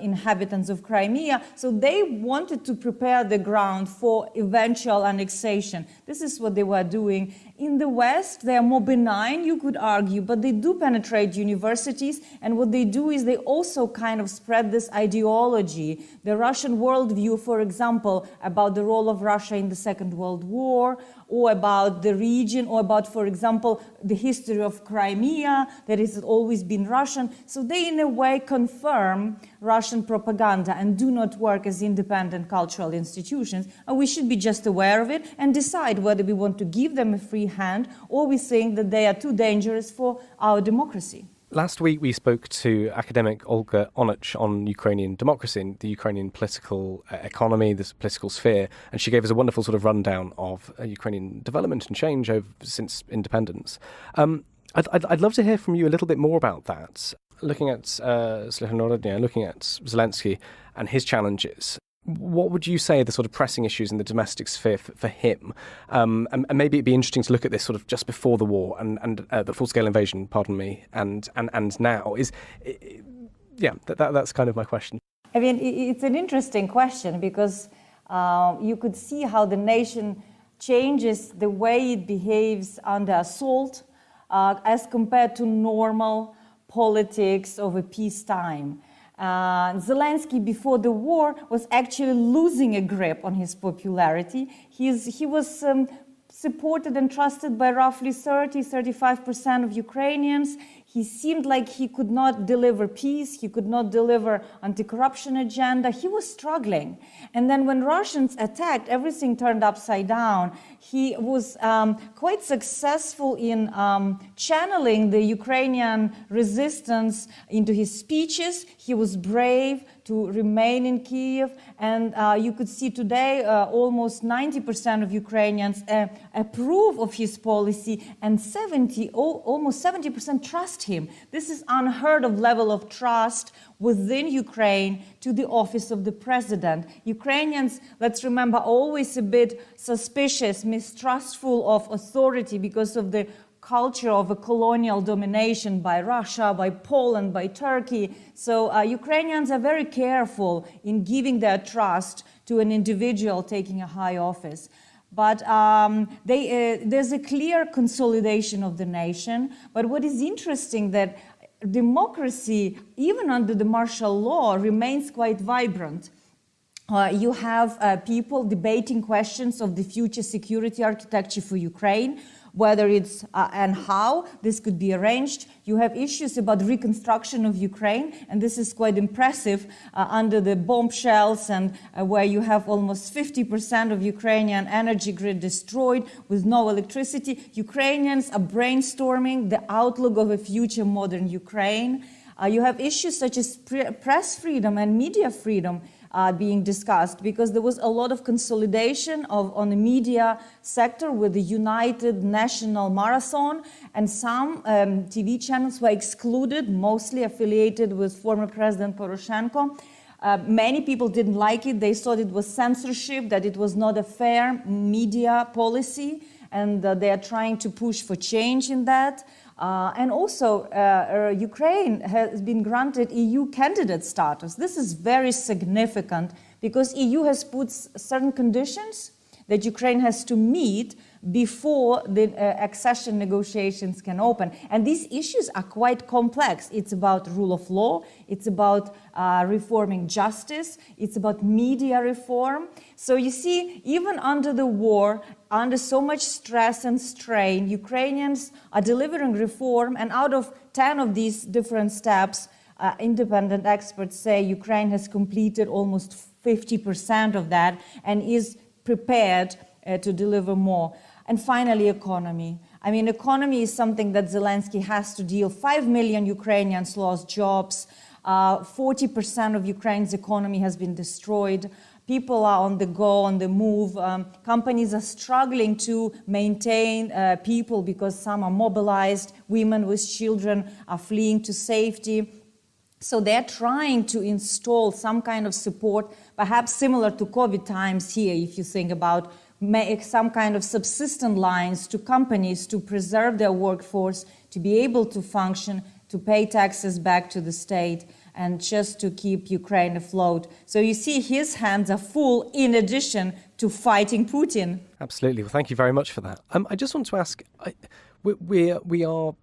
inhabitants of Crimea. So they wanted to prepare the ground for eventual annexation. This is what they were doing. In the West, they are more benign, you could argue, but they do penetrate universities, and what they do is they also kind of spread this ideology. The Russian worldview, for example, about the role of Russia in the Second World War, or about the region, or about, for example, the history of Crimea, that it has always been Russian. So they, in a way, confirm Russian propaganda and do not work as independent cultural institutions. And we should be just aware of it and decide whether we want to give them a free hand or we think that they are too dangerous for our democracy. Last week, we spoke to academic Olga Onich on Ukrainian democracy, the Ukrainian political economy, this political sphere, and she gave us a wonderful sort of rundown of Ukrainian development and change since independence. I'd love to hear from you a little bit more about that. Looking at looking at Zelensky and his challenges, what would you say are the sort of pressing issues in the domestic sphere for him? And maybe it'd be interesting to look at this sort of just before the war and the full-scale invasion, and now. That's kind of my question. I mean, it's an interesting question because you could see how the nation changes the way it behaves under assault as compared to normal politics of a peacetime. Zelensky, before the war, was actually losing a grip on his popularity. He was supported and trusted by roughly 35% of Ukrainians. He seemed like he could not deliver peace, he could not deliver anti-corruption agenda. He was struggling. And then when Russians attacked, everything turned upside down. He was quite successful in channeling the Ukrainian resistance into his speeches. He was brave to remain in Kiev. And you could see today almost 90% of Ukrainians approve of his policy, and almost 70% trust him. This is unheard of level of trust within Ukraine to the office of the president. Ukrainians, let's remember, always a bit suspicious, mistrustful of authority because of the culture of a colonial domination by Russia, by Poland, by Turkey. So Ukrainians are very careful in giving their trust to an individual taking a high office. But there's a clear consolidation of the nation. But what is interesting that democracy, even under the martial law, remains quite vibrant. You have people debating questions of the future security architecture for Ukraine, whether it's and how this could be arranged. You have issues about reconstruction of Ukraine, and this is quite impressive under the bombshells and where you have almost 50% of Ukrainian energy grid destroyed with no electricity. Ukrainians are brainstorming the outlook of a future modern Ukraine. You have issues such as press freedom and media freedom being discussed, because there was a lot of consolidation on the media sector with the United National Marathon, and some TV channels were excluded, mostly affiliated with former President Poroshenko. Many people didn't like it. They thought it was censorship, that it was not a fair media policy, and they are trying to push for change in that. And also, Ukraine has been granted EU candidate status. This is very significant because EU has put certain conditions that Ukraine has to meet before the accession negotiations can open. And these issues are quite complex. It's about rule of law, it's about reforming justice, it's about media reform. So you see, even under the war, under so much stress and strain, Ukrainians are delivering reform, and out of 10 of these different steps, independent experts say Ukraine has completed almost 50% of that and is prepared to deliver more. And finally, economy. I mean, economy is something that Zelensky has to deal. 5 million Ukrainians lost jobs. 40% of Ukraine's economy has been destroyed. People are on the go, on the move. Companies are struggling to maintain people because some are mobilized. Women with children are fleeing to safety. So they're trying to install some kind of support, perhaps similar to COVID times here, if you think about make some kind of subsistence lines to companies to preserve their workforce, to be able to function, to pay taxes back to the state, and just to keep Ukraine afloat. So you see his hands are full in addition to fighting Putin. Absolutely. Well, thank you very much for that. I just want to ask, we are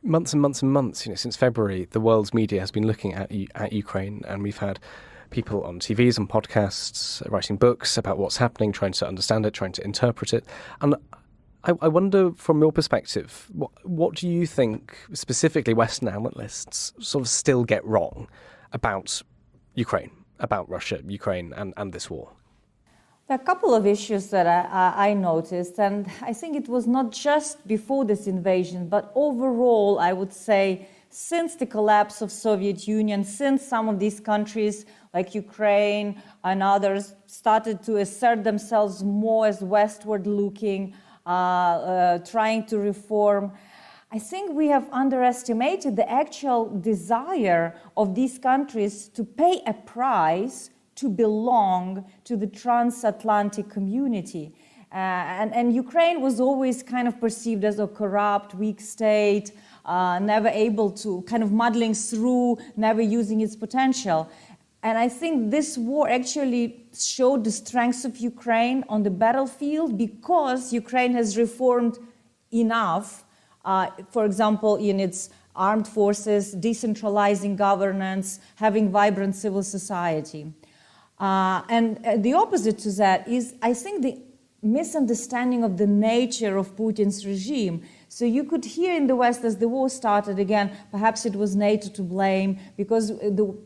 months and months and months, since February, the world's media has been looking at Ukraine, and we've had people on TVs and podcasts writing books about what's happening, trying to understand it, trying to interpret it. And I wonder, from your perspective, what do you think specifically Western analysts sort of still get wrong about Ukraine, about Russia, Ukraine, and this war? There are a couple of issues that I noticed, and I think it was not just before this invasion, but overall, I would say, since the collapse of Soviet Union, since some of these countries like Ukraine and others started to assert themselves more as westward looking, trying to reform, I think we have underestimated the actual desire of these countries to pay a price to belong to the transatlantic community. And Ukraine was always kind of perceived as a corrupt, weak state, never able to, kind of muddling through, never using its potential. And I think this war actually showed the strengths of Ukraine on the battlefield because Ukraine has reformed enough, for example, in its armed forces, decentralizing governance, having vibrant civil society. And the opposite to that is, I think, the misunderstanding of the nature of Putin's regime. So you could hear in the West as the war started again, perhaps it was NATO to blame because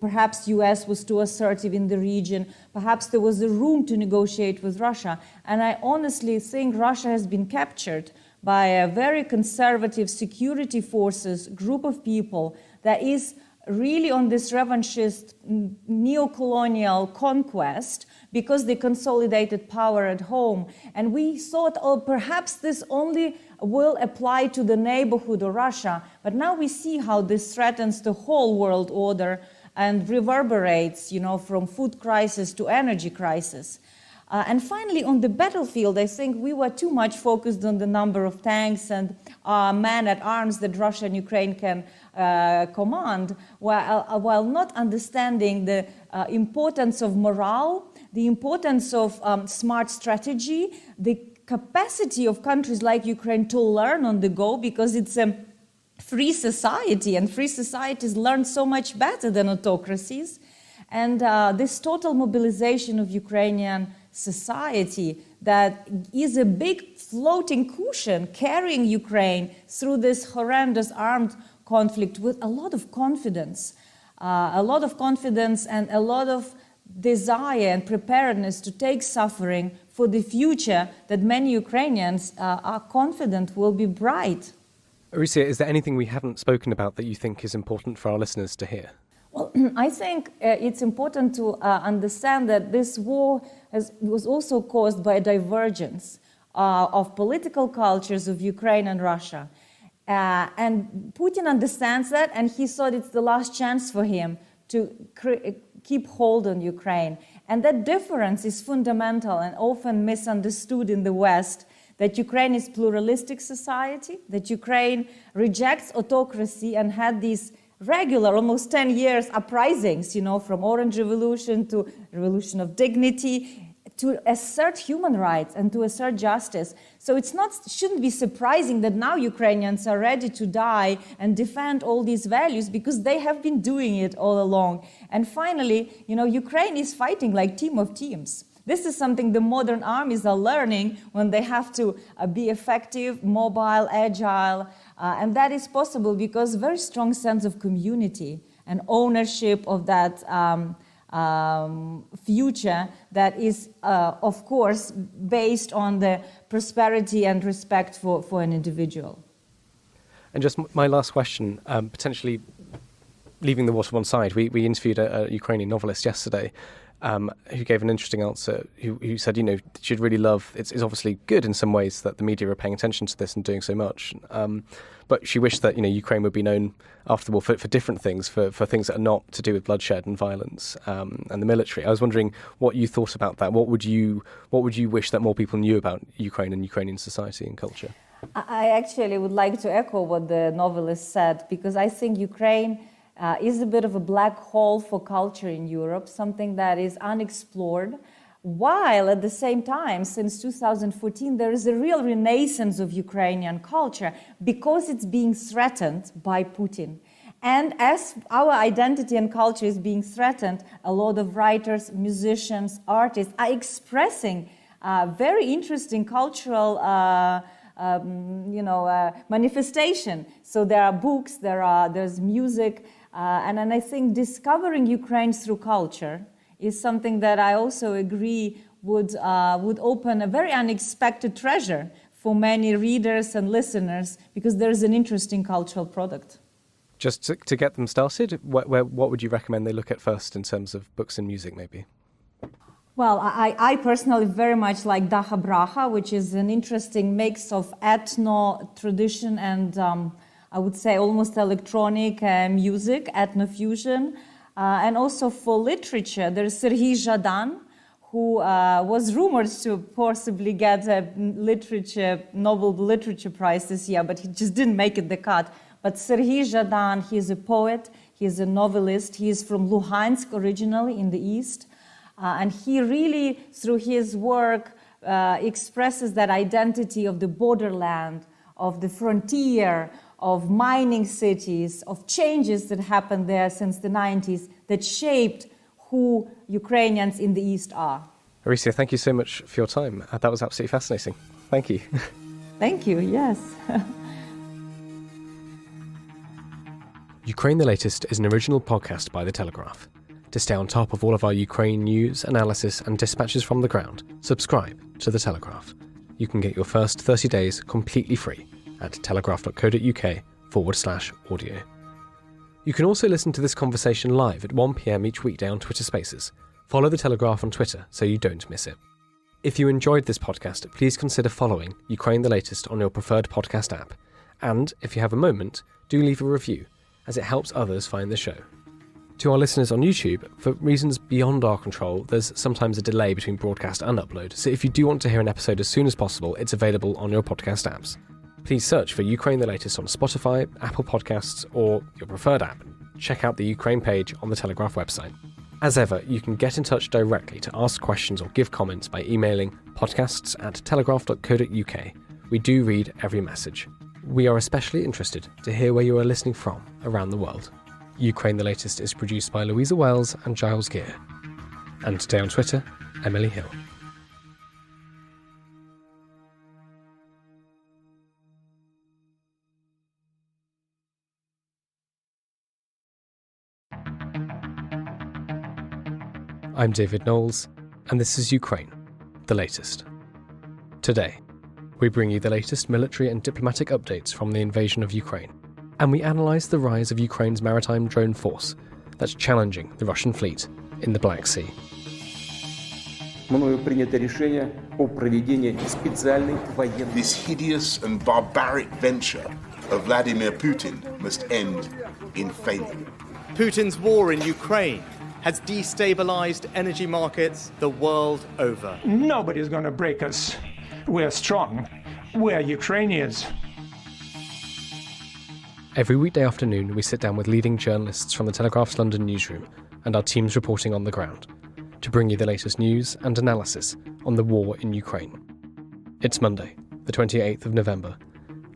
perhaps US was too assertive in the region, perhaps there was a room to negotiate with Russia. And I honestly think Russia has been captured by a very conservative security forces group of people that is really on this revanchist neo-colonial conquest because they consolidated power at home. And we thought, oh, perhaps this only will apply to the neighborhood of Russia. But now we see how this threatens the whole world order and reverberates, from food crisis to energy crisis. And finally, on the battlefield, I think we were too much focused on the number of tanks and men at arms that Russia and Ukraine can command, while not understanding the importance of morale, the importance of smart strategy, the capacity of countries like Ukraine to learn on the go, because it's a free society, and free societies learn so much better than autocracies. And this total mobilization of Ukrainian society that is a big floating cushion carrying Ukraine through this horrendous armed conflict with a lot of confidence and a lot of desire and preparedness to take suffering for the future that many Ukrainians are confident will be bright. Arisia, is there anything we haven't spoken about that you think is important for our listeners to hear? Well, I think it's important to understand that this war was also caused by a divergence of political cultures of Ukraine and Russia. And Putin understands that, and he thought it's the last chance for him to keep hold on Ukraine. And that difference is fundamental and often misunderstood in the West, that Ukraine is a pluralistic society, that Ukraine rejects autocracy and had these regular, almost 10 years uprisings, from Orange Revolution to Revolution of Dignity, to assert human rights and to assert justice. So shouldn't be surprising that now Ukrainians are ready to die and defend all these values because they have been doing it all along. And finally, Ukraine is fighting like team of teams. This is something the modern armies are learning when they have to be effective, mobile, agile, and that is possible because very strong sense of community and ownership of that future that is, of course, based on the prosperity and respect for an individual. And just my last question, potentially leaving the war to one side, we interviewed a Ukrainian novelist yesterday who gave an interesting answer, who said, she'd really love, it's obviously good in some ways that the media are paying attention to this and doing so much. But she wished that, Ukraine would be known after the war for different things, for things that are not to do with bloodshed and violence and the military. I was wondering what you thought about that. What would you wish that more people knew about Ukraine and Ukrainian society and culture? I actually would like to echo what the novelist said, because I think Ukraine is a bit of a black hole for culture in Europe, something that is unexplored, while at the same time, since 2014, there is a real renaissance of Ukrainian culture because it's being threatened by Putin. And as our identity and culture is being threatened, a lot of writers, musicians, artists are expressing very interesting cultural manifestation. So there are books, there's music, and I think discovering Ukraine through culture is something that I also agree would open a very unexpected treasure for many readers and listeners, because there is an interesting cultural product. Just to get them started, what would you recommend they look at first in terms of books and music, maybe? Well, I personally very much like Daha Braha, which is an interesting mix of ethno tradition and I would say almost electronic music, ethno-fusion. And also for literature, there's Serhiy Zhadan, who was rumored to possibly get a Nobel Literature Prize this year, but he just didn't make it the cut. But Serhiy Zhadan, he's a poet, he's a novelist, he is from Luhansk originally in the East. And he really, through his work, expresses that identity of the borderland, of the frontier, of mining cities, of changes that happened there since the 90s that shaped who Ukrainians in the East are. Aricia, thank you so much for your time. That was absolutely fascinating. Thank you. Thank you, yes. Ukraine the Latest is an original podcast by The Telegraph. To stay on top of all of our Ukraine news, analysis and dispatches from the ground, subscribe to The Telegraph. You can get your first 30 days completely free at telegraph.co.uk/audio. You can also listen to this conversation live at 1 p.m. each weekday on Twitter Spaces. Follow The Telegraph on Twitter so you don't miss it. If you enjoyed this podcast, please consider following Ukraine the Latest on your preferred podcast app. And if you have a moment, do leave a review, as it helps others find the show. To our listeners on YouTube, for reasons beyond our control, there's sometimes a delay between broadcast and upload, so if you do want to hear an episode as soon as possible, it's available on your podcast apps. Please search for Ukraine the Latest on Spotify, Apple Podcasts, or your preferred app. Check out the Ukraine page on the Telegraph website. As ever, you can get in touch directly to ask questions or give comments by emailing podcasts@telegraph.co.uk. We do read every message. We are especially interested to hear where you are listening from around the world. Ukraine the Latest is produced by Louisa Wells and Giles Gear. And today on Twitter, Emily Hill. I'm David Knowles, and this is Ukraine, the latest. Today, we bring you the latest military and diplomatic updates from the invasion of Ukraine, and we analyse the rise of Ukraine's maritime drone force that's challenging the Russian fleet in the Black Sea. This hideous and barbaric venture of Vladimir Putin must end in failure. Putin's war in Ukraine has destabilized energy markets the world over. Nobody's going to break us. We're strong. We're Ukrainians. Every weekday afternoon, we sit down with leading journalists from the Telegraph's London newsroom and our teams reporting on the ground to bring you the latest news and analysis on the war in Ukraine. It's Monday, the 28th of November,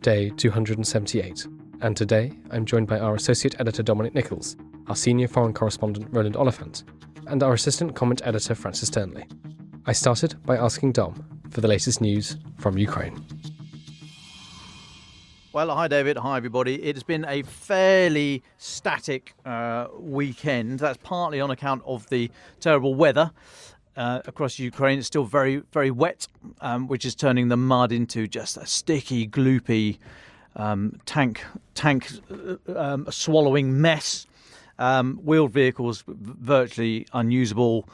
day 278, and today I'm joined by our Associate Editor Dominic Nichols, our Senior Foreign Correspondent Roland Oliphant, and our Assistant Comment Editor Francis Turnley. I started by asking Dom for the latest news from Ukraine. Well, hi David, hi everybody. It has been a fairly static weekend. That's partly on account of the terrible weather across Ukraine. It's still very, very wet, which is turning the mud into just a sticky, gloopy, tank swallowing mess. Wheeled vehicles virtually unusable.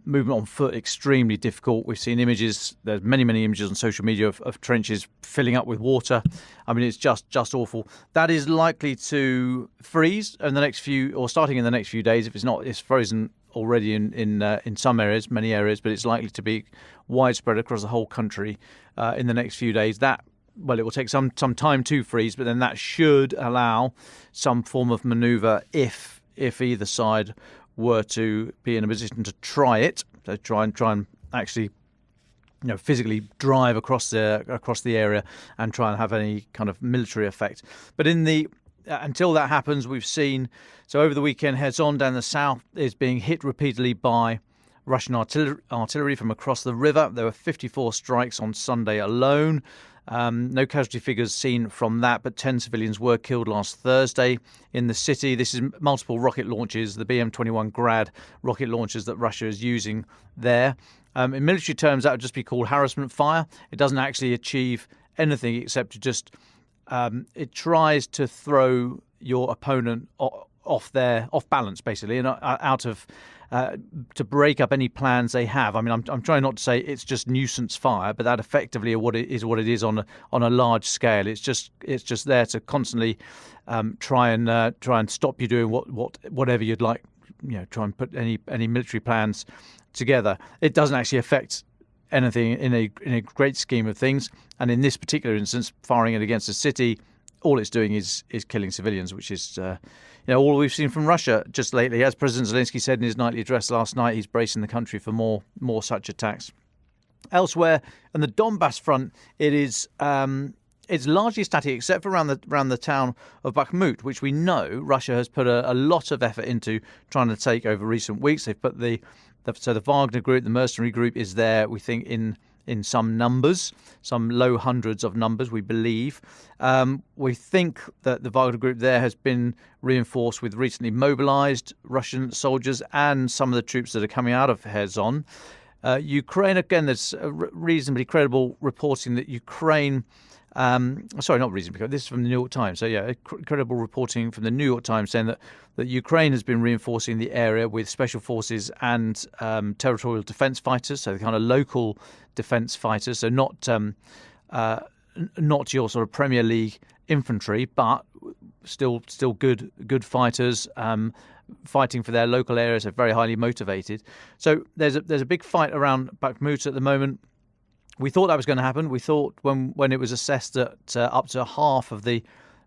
movement on foot extremely difficult. We've seen images. There's many images on social media of trenches filling up with water. I mean, it's just awful. That is likely to freeze in the next starting in the next few days. If it's not, it's frozen already in some areas, many areas, but it's likely to be widespread across the whole country in the next few days. It will take some time to freeze, but then that should allow some form of manoeuvre if either side were to be in a position to try it, so try and actually, physically drive across the area and try and have any kind of military effect. But until that happens, we've seen, so over the weekend, Kherson down the south is being hit repeatedly by Russian artillery from across the river. There were 54 strikes on Sunday alone. No casualty figures seen from that, but 10 civilians were killed last Thursday in the city. This is multiple rocket launches, the BM-21 Grad rocket launchers that Russia is using there. In military terms, that would just be called harassment fire. It doesn't actually achieve anything except to just it tries to throw your opponent off balance, basically, and out of to break up any plans they have. I mean, I'm trying not to say it's just nuisance fire, but that effectively what it is on a large scale. It's just there to constantly try and stop you doing whatever you'd like. Try and put any military plans together. It doesn't actually affect anything in a great scheme of things. And in this particular instance, firing it against a city, all it's doing is killing civilians, which is all we've seen from Russia just lately. As President Zelensky said in his nightly address last night, he's bracing the country for more such attacks. Elsewhere, on the Donbass front, it's largely static, except for around the town of Bakhmut, which we know Russia has put a lot of effort into trying to take over recent weeks. They've put the Wagner group, the mercenary group, is there, we think, in some numbers, some low hundreds of numbers, we believe. We think that the Wagner group there has been reinforced with recently mobilized Russian soldiers and some of the troops that are coming out of Kherson. Ukraine, again, there's reasonably credible reporting that Ukraine... sorry, not reasonably. This is from the New York Times. So, yeah, credible reporting from the New York Times saying that Ukraine has been reinforcing the area with special forces and territorial defence fighters, so the kind of local defence fighters. So not your sort of Premier League infantry, but still good fighters fighting for their local areas. They're very highly motivated. So there's a big fight around Bakhmut at the moment. We thought that was going to happen. We thought when it was assessed that up to half of the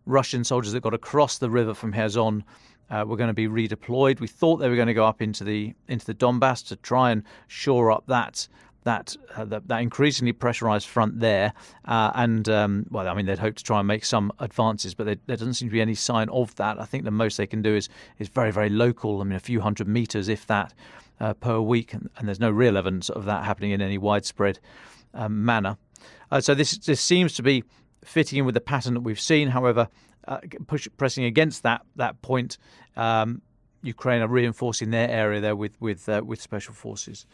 Russian soldiers that got across the river from Kherson were going to be redeployed. We thought they were going to go up into the Donbass to try and shore up that increasingly pressurized front there. They'd hope to try and make some advances, but there doesn't seem to be any sign of that. I think the most they can do is very, very local. I mean, a few hundred meters, if that, per week, and there's no real evidence of that happening in any widespread manner. So this seems to be fitting in with the pattern that we've seen. However, pressing against that point, Ukraine are reinforcing their area there with special forces.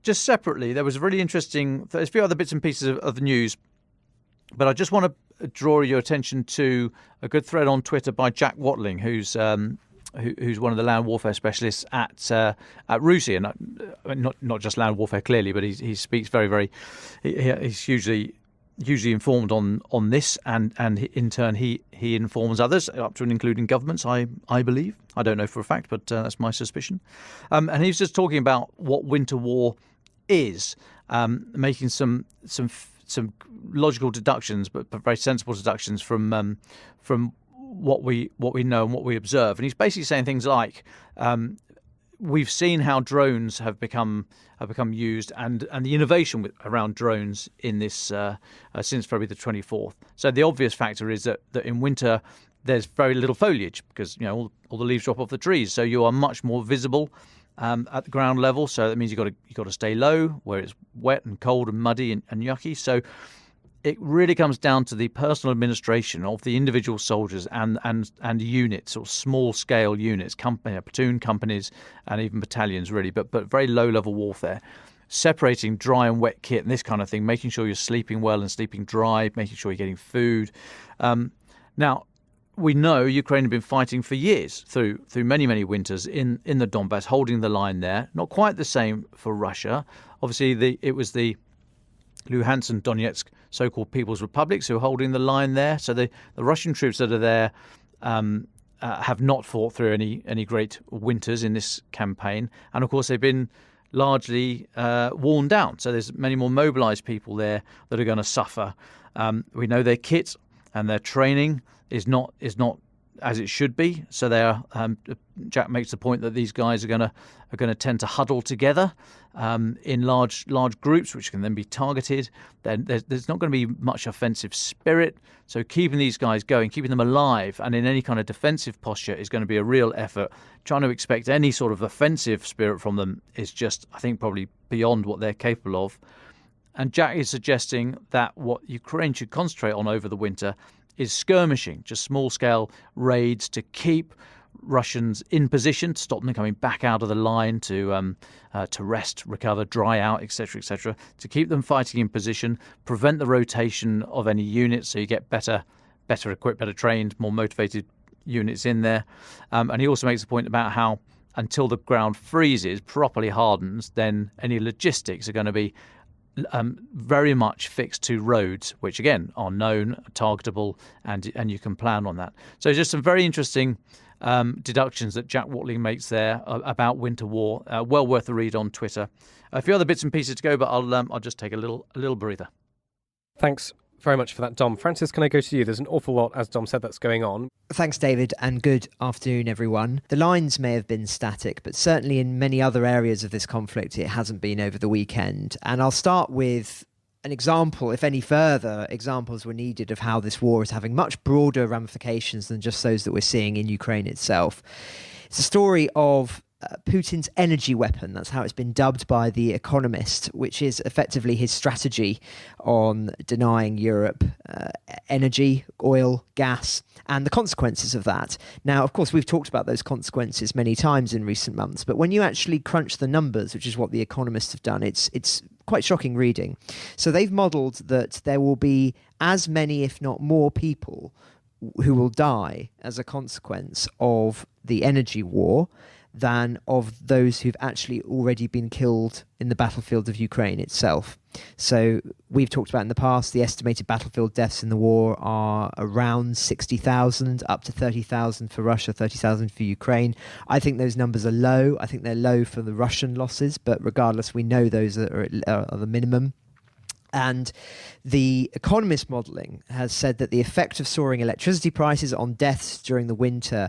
Just separately, there was a really interesting. There's a few other bits and pieces of the news, but I just want to draw your attention to a good thread on Twitter by Jack Watling, who's one of the land warfare specialists at RUSI, and not just land warfare clearly, but he speaks very, very. He's hugely informed on this, and in turn he informs others, up to and including governments. I believe. I don't know for a fact, but that's my suspicion. And he's just talking about what winter war is, making some logical deductions, but very sensible deductions from what we know and what we observe. And he's basically saying things like, we've seen how drones have become used, and the innovation around drones in this since February the 24th. So the obvious factor is that in winter there's very little foliage because all the leaves drop off the trees, so you are much more visible at the ground level. So that means you've got to stay low where it's wet and cold and muddy and yucky. So it really comes down to the personal administration of the individual soldiers and units, or small scale units, platoon companies, and even battalions, really, but very low level warfare. Separating dry and wet kit and this kind of thing, making sure you're sleeping well and sleeping dry, making sure you're getting food. Now, we know Ukraine had been fighting for years through many winters in the Donbass, holding the line there. Not quite the same for Russia. Obviously, it was the Luhansk and Donetsk so-called People's Republics who are holding the line there. So the Russian troops that are there have not fought through any great winters in this campaign. And of course, they've been largely worn down. So there's many more mobilized people there that are going to suffer. We know their kit and their training is not as it should be. So they are. Jack makes the point that these guys are going to tend to huddle together in large groups, which can then be targeted. Then there's not going to be much offensive spirit. So keeping these guys going, keeping them alive, and in any kind of defensive posture is going to be a real effort. Trying to expect any sort of offensive spirit from them is just, I think, probably beyond what they're capable of. And Jack is suggesting that what Ukraine should concentrate on over the winter is skirmishing, just small-scale raids to keep Russians in position, to stop them coming back out of the line, to rest, recover, dry out, etc., to keep them fighting in position, prevent the rotation of any units, so you get better equipped, better trained, more motivated units in there. And he also makes a point about how until the ground freezes, properly hardens, then any logistics are going to be very much fixed to roads, which again are known, targetable, and you can plan on that. So just some very interesting deductions that Jack Watling makes there about winter war. Well worth a read on Twitter. A few other bits and pieces to go, but I'll just take a little breather. Thanks very much for that, Dom. Francis, can I go to you? There's an awful lot, as Dom said, that's going on. Thanks, David, and good afternoon, everyone. The lines may have been static, but certainly in many other areas of this conflict, it hasn't been over the weekend. And I'll start with an example, if any further examples were needed, of how this war is having much broader ramifications than just those that we're seeing in Ukraine itself. It's a story of Putin's energy weapon. That's how it's been dubbed by The Economist, which is effectively his strategy on denying Europe energy, oil, gas, and the consequences of that. Now, of course, we've talked about those consequences many times in recent months, but when you actually crunch the numbers, which is what The Economist have done, it's quite shocking reading. So they've modelled that there will be as many, if not more, people who will die as a consequence of the energy war than of those who've actually already been killed in the battlefield of Ukraine itself. So we've talked about in the past, the estimated battlefield deaths in the war are around 60,000, up to 30,000 for Russia, 30,000 for Ukraine. I think those numbers are low. I think they're low for the Russian losses, but regardless, we know those are the minimum. And the Economist modelling has said that the effect of soaring electricity prices on deaths during the winter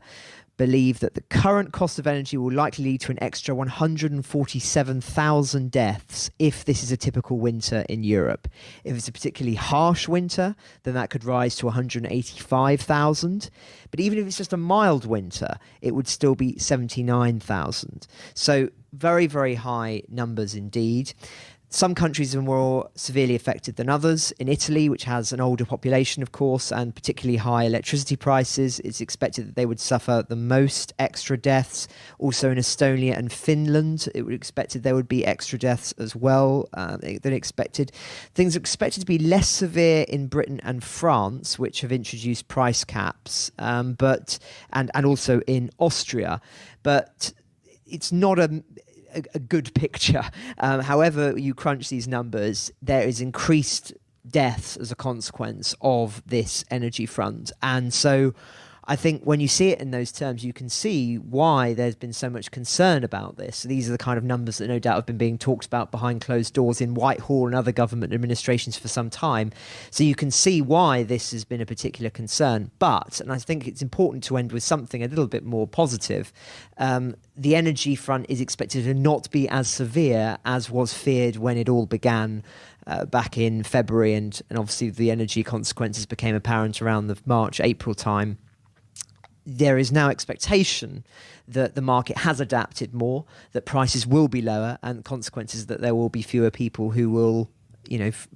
believe that the current cost of energy will likely lead to an extra 147,000 deaths if this is a typical winter in Europe. If it's a particularly harsh winter, then that could rise to 185,000. But even if it's just a mild winter, it would still be 79,000. So very, very high numbers indeed. Some countries are more severely affected than others. In Italy, which has an older population, of course, and particularly high electricity prices, it's expected that they would suffer the most extra deaths. Also in Estonia and Finland, it would be expected there would be extra deaths as well than expected. Things are expected to be less severe in Britain and France, which have introduced price caps, and also in Austria. But it's not a good picture. However you crunch these numbers, there is increased deaths as a consequence of this energy front. And so I think when you see it in those terms, you can see why there's been so much concern about this. So these are the kind of numbers that no doubt have been being talked about behind closed doors in Whitehall and other government administrations for some time. So you can see why this has been a particular concern. But, and I think it's important to end with something a little bit more positive, the energy front is expected to not be as severe as was feared when it all began back in February, and obviously the energy consequences became apparent around the March, April time. There is now expectation that the market has adapted more, that prices will be lower, and consequences that there will be fewer people who will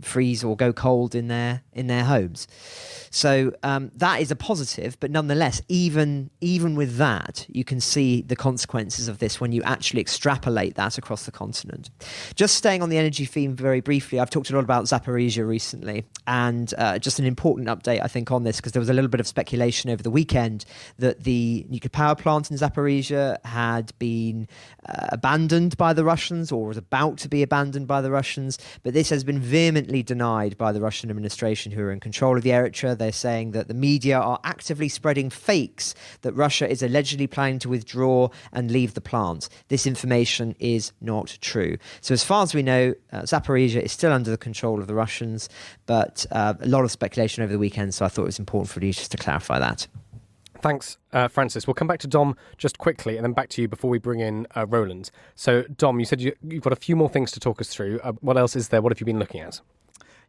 freeze or go cold in their homes. So that is a positive, but nonetheless, even with that, you can see the consequences of this when you actually extrapolate that across the continent. Just staying on the energy theme very briefly, I've talked a lot about Zaporizhia recently, and just an important update, I think, on this, because there was a little bit of speculation over the weekend that the nuclear power plant in Zaporizhia had been abandoned by the Russians, or was about to be abandoned by the Russians, but this has been vehemently denied by the Russian administration, who are in control of the Eritrea. They're saying that the media are actively spreading fakes that Russia is allegedly planning to withdraw and leave the plant. This information is not true. So as far as we know, Zaporizhia is still under the control of the Russians, but a lot of speculation over the weekend, so I thought it was important for you just to clarify that. Thanks, Francis. We'll come back to Dom just quickly and then back to you before we bring in Roland. So, Dom, you said you've got a few more things to talk us through. What else is there? What have you been looking at?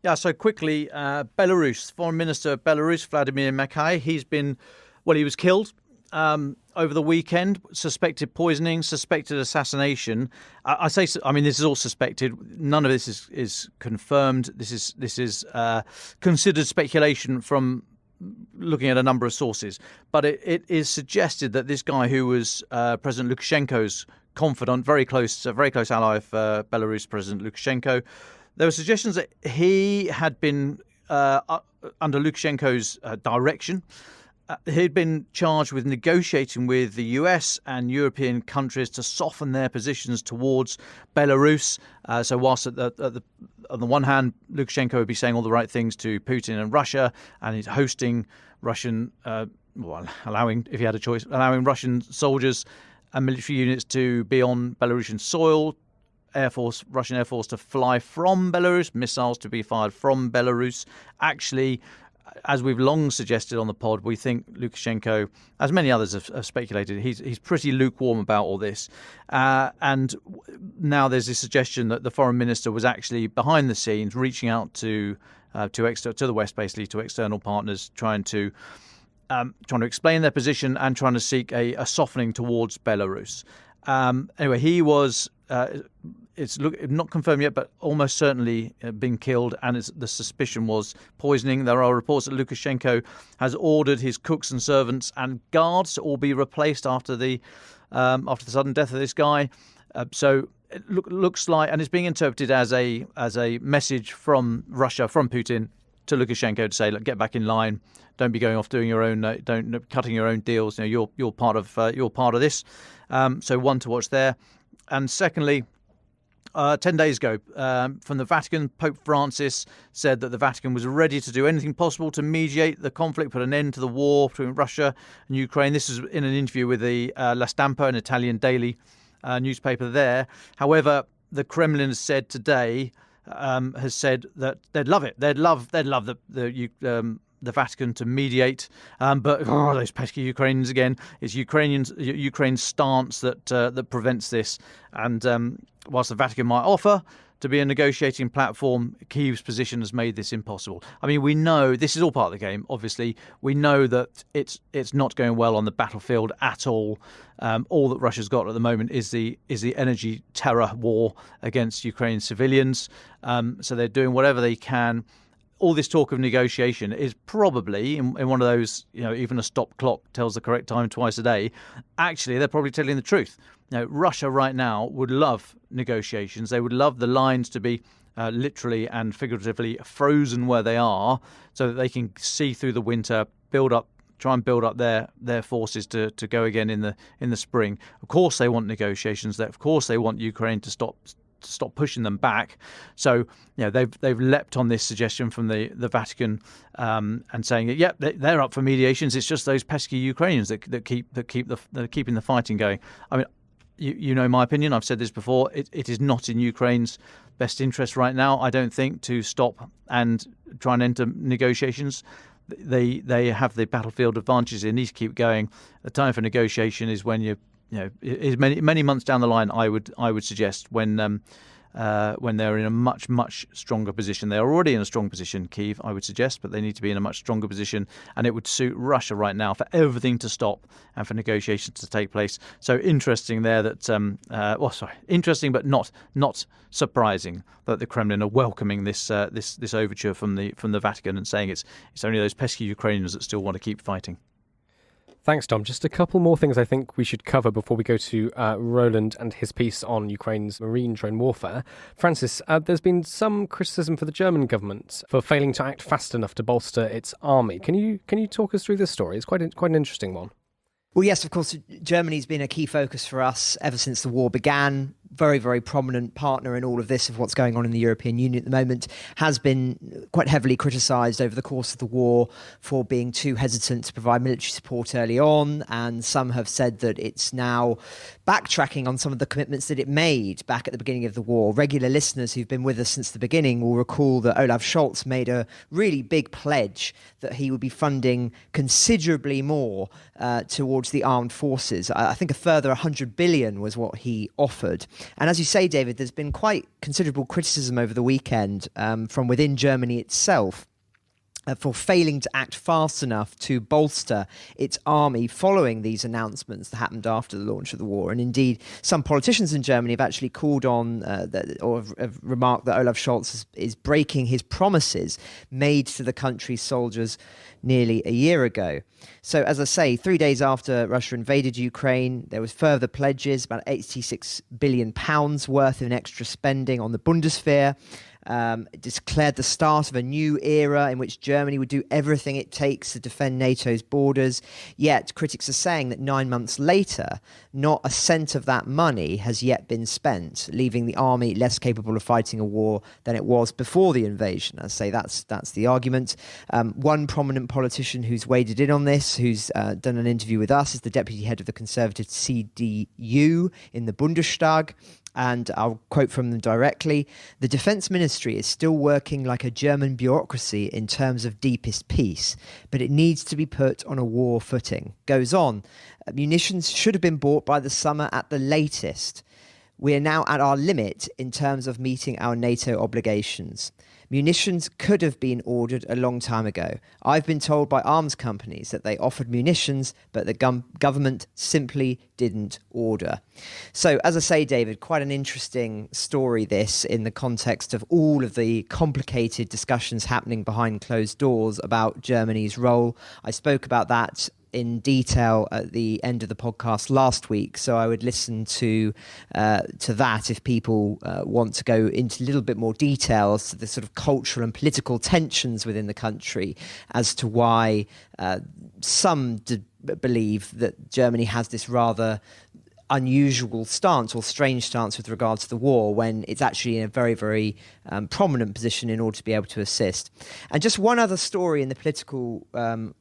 Yeah, so quickly, Belarus, Foreign Minister of Belarus, Vladimir Makai, he was killed over the weekend, suspected poisoning, suspected assassination. This is all suspected. None of this is confirmed. This is considered speculation from looking at a number of sources. But it is suggested that this guy, who was President Lukashenko's confidant, very close ally of Belarus President Lukashenko, there were suggestions that he had been, under Lukashenko's direction, he'd been charged with negotiating with the US and European countries to soften their positions towards Belarus. So whilst on the one hand, Lukashenko would be saying all the right things to Putin and Russia, and he's hosting Russian, allowing, if he had a choice, allowing Russian soldiers and military units to be on Belarusian soil, Russian Air Force to fly from Belarus, missiles to be fired from Belarus. Actually, as we've long suggested on the pod, we think Lukashenko, as many others have speculated, he's pretty lukewarm about all this. And now there's this suggestion that the foreign minister was actually behind the scenes, reaching out to the West, basically to external partners, trying to explain their position and trying to seek a softening towards Belarus. Anyway, he was. It's not confirmed yet, but almost certainly been killed, and the suspicion was poisoning. There are reports that Lukashenko has ordered his cooks and servants and guards to all be replaced after the sudden death of this guy. So it looks like, and it's being interpreted as a message from Russia, from Putin to Lukashenko to say, look, get back in line. Don't be going off doing your own, don't cutting your own deals. You're part of this. So one to watch there. And secondly, 10 days ago, from the Vatican, Pope Francis said that the Vatican was ready to do anything possible to mediate the conflict, put an end to the war between Russia and Ukraine. This is in an interview with the La Stampa, an Italian daily newspaper there. However, the Kremlin has said today, has said that they'd love it. They'd love the Vatican to mediate, but those pesky Ukrainians again. It's Ukraine's stance that prevents this. And whilst the Vatican might offer to be a negotiating platform, Kyiv's position has made this impossible. I mean, we know this is all part of the game. Obviously, we know that it's not going well on the battlefield at all. All that Russia's got at the moment is the energy terror war against Ukrainian civilians. So they're doing whatever they can. All this talk of negotiation is probably in one of those, even a stop clock tells the correct time twice a day. Actually, they're probably telling the truth. Russia right now would love negotiations. They would love the lines to be literally and figuratively frozen where they are, so that they can see through the winter, try and build up their forces to go again in the spring. Of course, they want negotiations. Of course, they want Ukraine to stop pushing them back. So they've leapt on this suggestion from the Vatican and saying that they're up for mediations. It's just those pesky Ukrainians that keeping the fighting going. I mean, you know my opinion. I've said this before. It is not in Ukraine's best interest right now, I don't think, to stop and try and enter negotiations. They have the battlefield advantages. They need to keep going. The time for negotiation is when is many months down the line. I would suggest when when they're in a much, much stronger position. They're already in a strong position, Kyiv, I would suggest, but they need to be in a much stronger position. And it would suit Russia right now for everything to stop and for negotiations to take place. So interesting there that, interesting but not surprising that the Kremlin are welcoming this overture from the Vatican and saying it's only those pesky Ukrainians that still want to keep fighting. Thanks, Dom. Just a couple more things I think we should cover before we go to Roland and his piece on Ukraine's marine drone warfare. Francis, there's been some criticism for the German government for failing to act fast enough to bolster its army. Can you talk us through this story? It's quite an interesting one. Well, yes, of course, Germany's been a key focus for us ever since the war began. Very, very prominent partner in all of this, of what's going on in the European Union at the moment, has been quite heavily criticised over the course of the war for being too hesitant to provide military support early on. And some have said that it's now backtracking on some of the commitments that it made back at the beginning of the war. Regular listeners who've been with us since the beginning will recall that Olaf Scholz made a really big pledge that he would be funding considerably more towards the armed forces. I think a further 100 billion was what he offered. And as you say, David, there's been quite considerable criticism over the weekend from within Germany itself for failing to act fast enough to bolster its army following these announcements that happened after the launch of the war. And indeed, some politicians in Germany have actually called on or have remarked that Olaf Scholz is breaking his promises made to the country's soldiers nearly a year ago. So, as I say, 3 days after Russia invaded Ukraine, there was further pledges, about £86 billion worth of extra spending on the Bundeswehr. It declared the start of a new era in which Germany would do everything it takes to defend NATO's borders. Yet critics are saying that 9 months later, not a cent of that money has yet been spent, leaving the army less capable of fighting a war than it was before the invasion. I say that's the argument. One prominent politician who's waded in on this, who's done an interview with us, is the deputy head of the Conservative CDU in the Bundestag. And I'll quote from them directly: "The defense ministry is still working like a German bureaucracy in terms of deepest peace, but it needs to be put on a war footing." Goes on, "Munitions should have been bought by the summer at the latest. We are now at our limit in terms of meeting our NATO obligations. Munitions could have been ordered a long time ago. I've been told by arms companies that they offered munitions, but the government simply didn't order." So, as I say, David, quite an interesting story this in the context of all of the complicated discussions happening behind closed doors about Germany's role. I spoke about that in detail at the end of the podcast last week, so I would listen to that if people want to go into a little bit more detail as to the sort of cultural and political tensions within the country as to why some believe that Germany has this rather unusual stance or strange stance with regards to the war when it's actually in a very, very prominent position in order to be able to assist. And just one other story in the political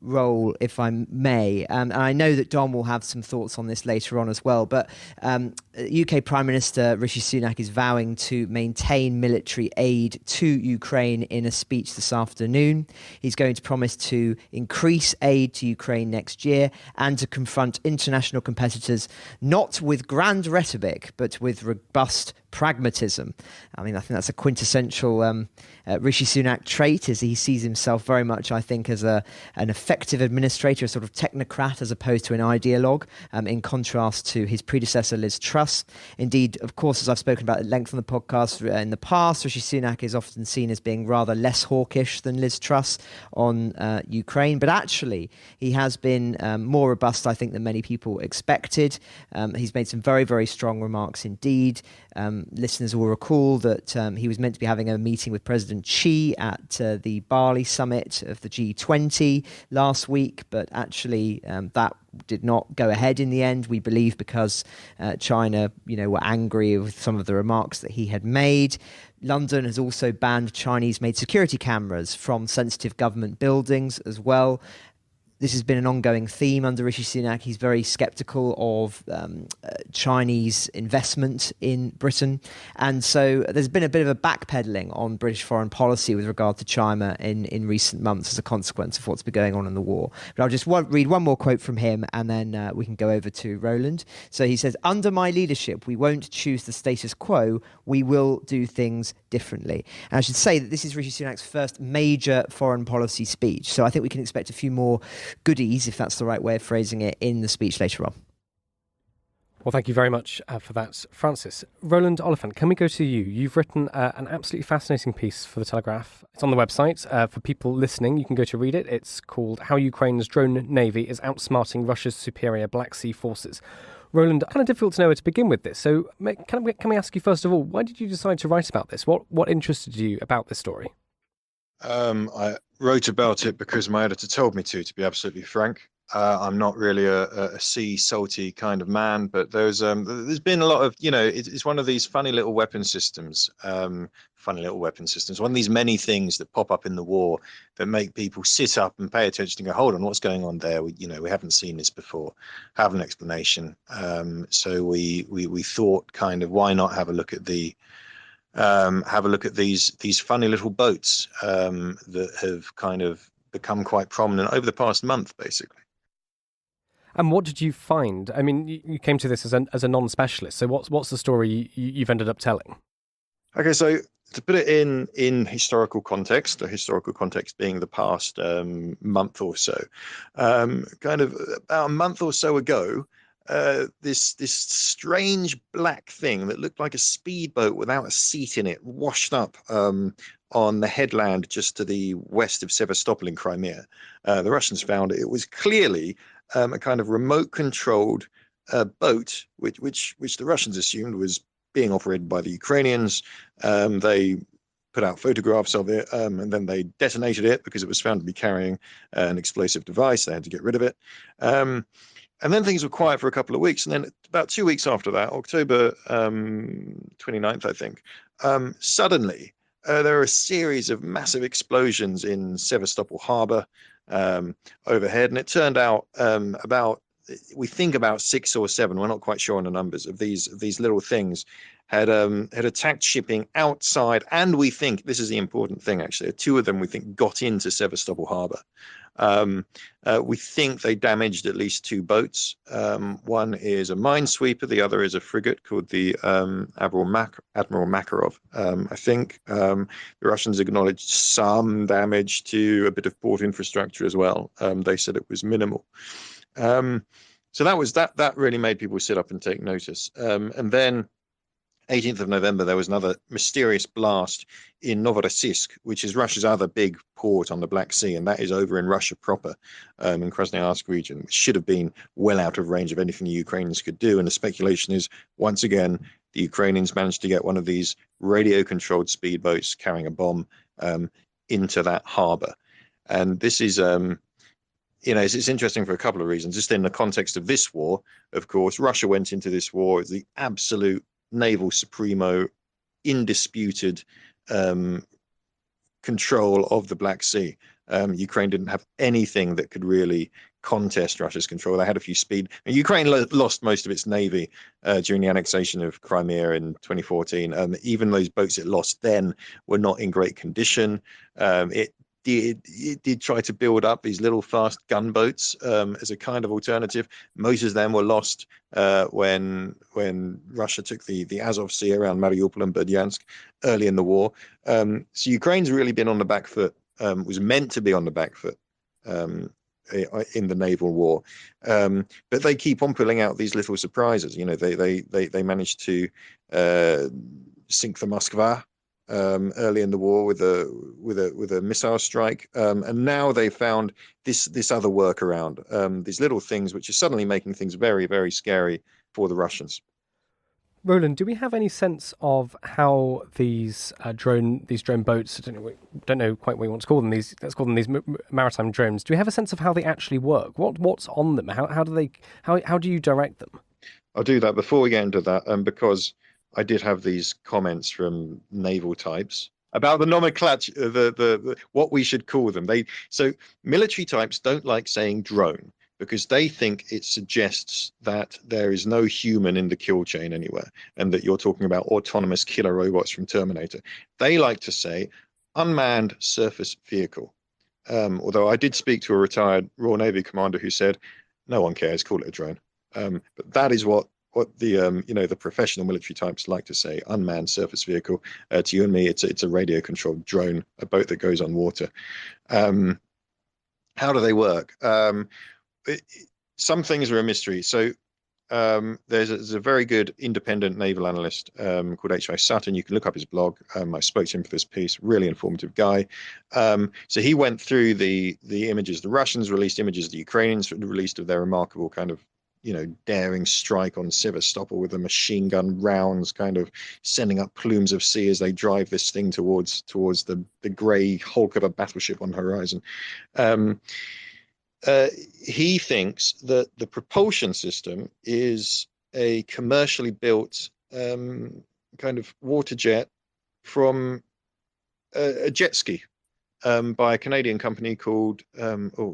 role, if I may, and I know that Dom will have some thoughts on this later on as well, but UK Prime Minister Rishi Sunak is vowing to maintain military aid to Ukraine in a speech this afternoon. He's going to promise to increase aid to Ukraine next year and to confront international competitors not with grand rhetoric, but with robust pragmatism. I mean, I think that's a quintessential Rishi Sunak trait, as he sees himself very much, I think, as an effective administrator, a sort of technocrat as opposed to an ideologue, in contrast to his predecessor, Liz Truss. Indeed, of course, as I've spoken about at length on the podcast in the past, Rishi Sunak is often seen as being rather less hawkish than Liz Truss on Ukraine, but actually he has been more robust, I think, than many people expected. He's made some very, very strong remarks indeed. Listeners will recall that he was meant to be having a meeting with President Xi at the Bali summit of the G20 last week, but actually that did not go ahead in the end, we believe, because China, were angry with some of the remarks that he had made. London has also banned Chinese-made security cameras from sensitive government buildings as well. this has been an ongoing theme under Rishi Sunak. He's very sceptical of Chinese investment in Britain. And so there's been a bit of a backpedaling on British foreign policy with regard to China in recent months as a consequence of what's been going on in the war. But I'll just read one more quote from him, and then we can go over to Roland. So he says, "Under my leadership, we won't choose the status quo. We will do things differently." And I should say that this is Rishi Sunak's first major foreign policy speech. So I think we can expect a few more goodies, if that's the right way of phrasing it, in the speech later on. Well, thank you very much for that, Francis. Roland Oliphant, can we go to you? You've written an absolutely fascinating piece for The Telegraph. It's on the website. For people listening, you can go to read it. It's called How Ukraine's Drone Navy is Outsmarting Russia's Superior Black Sea Forces. Roland, kind of difficult to know where to begin with this. So can we ask you, first of all, why did you decide to write about this? What interested you about this story? I wrote about it because my editor told me to be absolutely frank. I'm not really a sea salty kind of man, but there's been a lot of, it's one of these funny little weapon systems, one of these many things that pop up in the war that make people sit up and pay attention and go, hold on, what's going on there? We haven't seen this before, have an explanation. So we thought, kind of, why not have a look at these funny little boats that have kind of become quite prominent over the past month, basically. And what did you find? I mean, you came to this as a non-specialist. So what's the story you've ended up telling? Okay, so to put it in historical context, the historical context being the past month or so, kind of about a month or so ago, this strange black thing that looked like a speedboat without a seat in it washed up on the headland just to the west of Sevastopol in Crimea. The Russians found it was clearly a kind of remote-controlled boat, which the Russians assumed was being operated by the Ukrainians. They put out photographs of it, and then they detonated it because it was found to be carrying an explosive device. They had to get rid of it. And then things were quiet for a couple of weeks. And then about 2 weeks after that, October 29th, I think, suddenly there are a series of massive explosions in Sevastopol harbor overhead. And it turned out about 6 or 7, we're not quite sure on the numbers, of these little things had attacked shipping outside. And we think, this is the important thing actually, 2 of them we think got into Sevastopol harbor. We think they damaged at least 2 boats. One is a minesweeper, the other is a frigate called the Admiral Makarov. I think the Russians acknowledged some damage to a bit of port infrastructure as well. They said it was minimal. So that really made people sit up and take notice. And then 18th of November, there was another mysterious blast in Novorossiysk, which is Russia's other big port on the Black Sea, and that is over in Russia proper, in Krasnoyarsk region, which should have been well out of range of anything the Ukrainians could do. And the speculation is, once again, the Ukrainians managed to get one of these radio-controlled speedboats carrying a bomb into that harbor. And this is it's interesting for a couple of reasons. Just in the context of this war, of course, Russia went into this war as the absolute naval supremo, indisputed control of the Black Sea. Ukraine didn't have anything that could really contest Russia's control. They had a few Ukraine lost most of its navy during the annexation of Crimea in 2014. Even those boats it lost then were not in great condition. It did try to build up these little fast gunboats as a kind of alternative. Most of them were lost when Russia took the Azov Sea around Mariupol and Berdyansk early in the war. So Ukraine's really been on the back foot, was meant to be on the back foot in the naval war. But they keep on pulling out these little surprises. They managed to sink the Moskva early in the war with a missile strike, and now they found this other workaround, these little things which are suddenly making things very, very scary for the Russians. Roland, do we have any sense of how these drone boats, I don't know quite what you want to call them, let's call them these maritime drones, do we have a sense of how they actually work? What's on them? How do you direct them? I'll do that before we get into that, because I did have these comments from naval types about the nomenclature, the what we should call them. So military types don't like saying drone because they think it suggests that there is no human in the kill chain anywhere, and that you're talking about autonomous killer robots from Terminator. They like to say unmanned surface vehicle. Although I did speak to a retired Royal Navy commander who said, no one cares, call it a drone. But that is what the the professional military types like to say, unmanned surface vehicle. To you and me, it's a radio controlled drone, a boat that goes on water. How do they work? Some things are a mystery. So there's a very good independent naval analyst called H.I. Sutton. You can look up his blog. I spoke to him for this piece. Really informative guy. So he went through the images. The Russians released images. The Ukrainians released of their remarkable kind of daring strike on Sevastopol with the machine gun rounds, kind of sending up plumes of sea as they drive this thing towards the grey hulk of a battleship on the horizon. He thinks that the propulsion system is a commercially built kind of water jet from a jet ski by a Canadian company called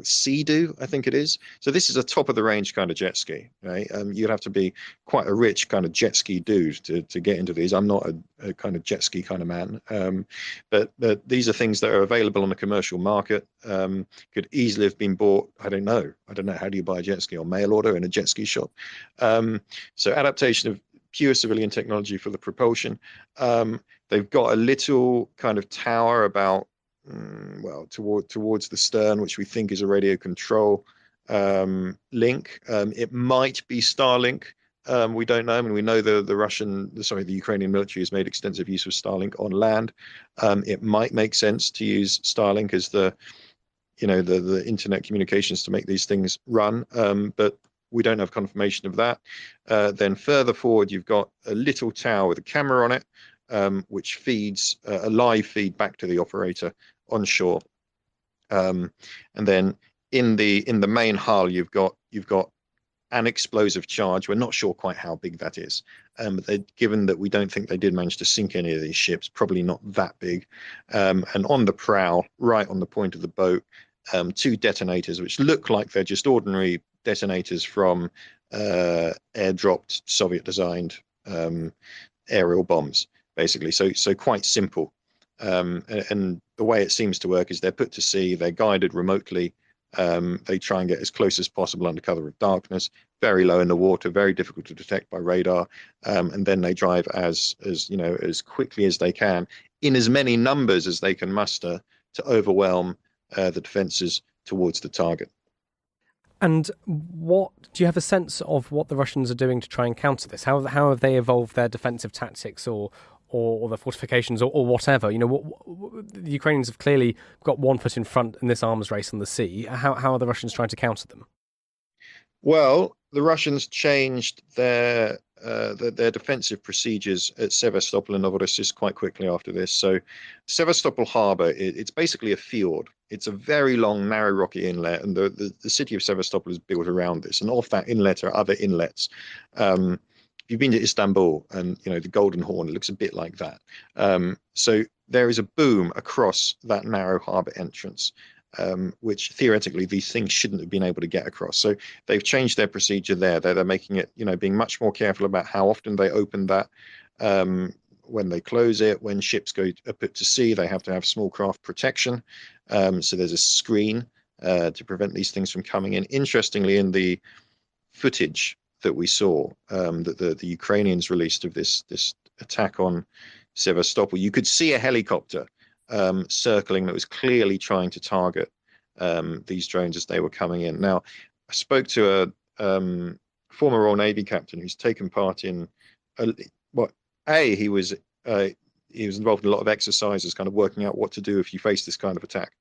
Sea-Doo, I think it is. So this is a top of the range kind of jet ski, right? You'd have to be quite a rich kind of jet ski dude to get into these. I'm not a kind of jet ski kind of man, but these are things that are available on the commercial market. Could easily have been bought. I don't know. How do you buy a jet ski on mail order in a jet ski shop? So adaptation of pure civilian technology for the propulsion. They've got a little kind of tower about towards the stern, which we think is a radio control link. It might be Starlink. We don't know. I mean, we know the Ukrainian military has made extensive use of Starlink on land. It might make sense to use Starlink as the internet communications to make these things run, but we don't have confirmation of that. Then further forward, you've got a little tower with a camera on it, which feeds a live feed back to the operator onshore, and then in the main hull you've got an explosive charge. We're not sure quite how big that is, but given that we don't think they did manage to sink any of these ships, probably not that big. And on the prow, right on the point of the boat, two detonators which look like they're just ordinary detonators from airdropped Soviet-designed aerial bombs, basically. So quite simple. And the way it seems to work is they're put to sea, they're guided remotely, they try and get as close as possible under cover of darkness, very low in the water, very difficult to detect by radar, and then they drive as quickly as they can, in as many numbers as they can muster, to overwhelm the defenses towards the target. And what do you have a sense of what the Russians are doing to try and counter this? How have they evolved their defensive tactics or the fortifications or whatever? The Ukrainians have clearly got one foot in front in this arms race on the sea. How are the Russians trying to counter them? Well, the Russians changed their defensive procedures at Sevastopol and Novorossiysk quite quickly after this. So Sevastopol harbour, it's basically a fjord. It's a very long, narrow, rocky inlet, and the city of Sevastopol is built around this. And off that inlet are other inlets. You've been to Istanbul and the Golden Horn, it looks a bit like that. So there is a boom across that narrow harbour entrance, which theoretically these things shouldn't have been able to get across. So they've changed their procedure there. They're making it, being much more careful about how often they open that, when they close it. When ships are put to sea, they have to have small craft protection. So there's a screen to prevent these things from coming in. Interestingly, in the footage that we saw that the Ukrainians released of this attack on Sevastopol, you could see a helicopter circling that was clearly trying to target these drones as they were coming in. Now, I spoke to a former Royal Navy captain who's taken part in he was involved in a lot of exercises, kind of working out what to do if you face this kind of attack,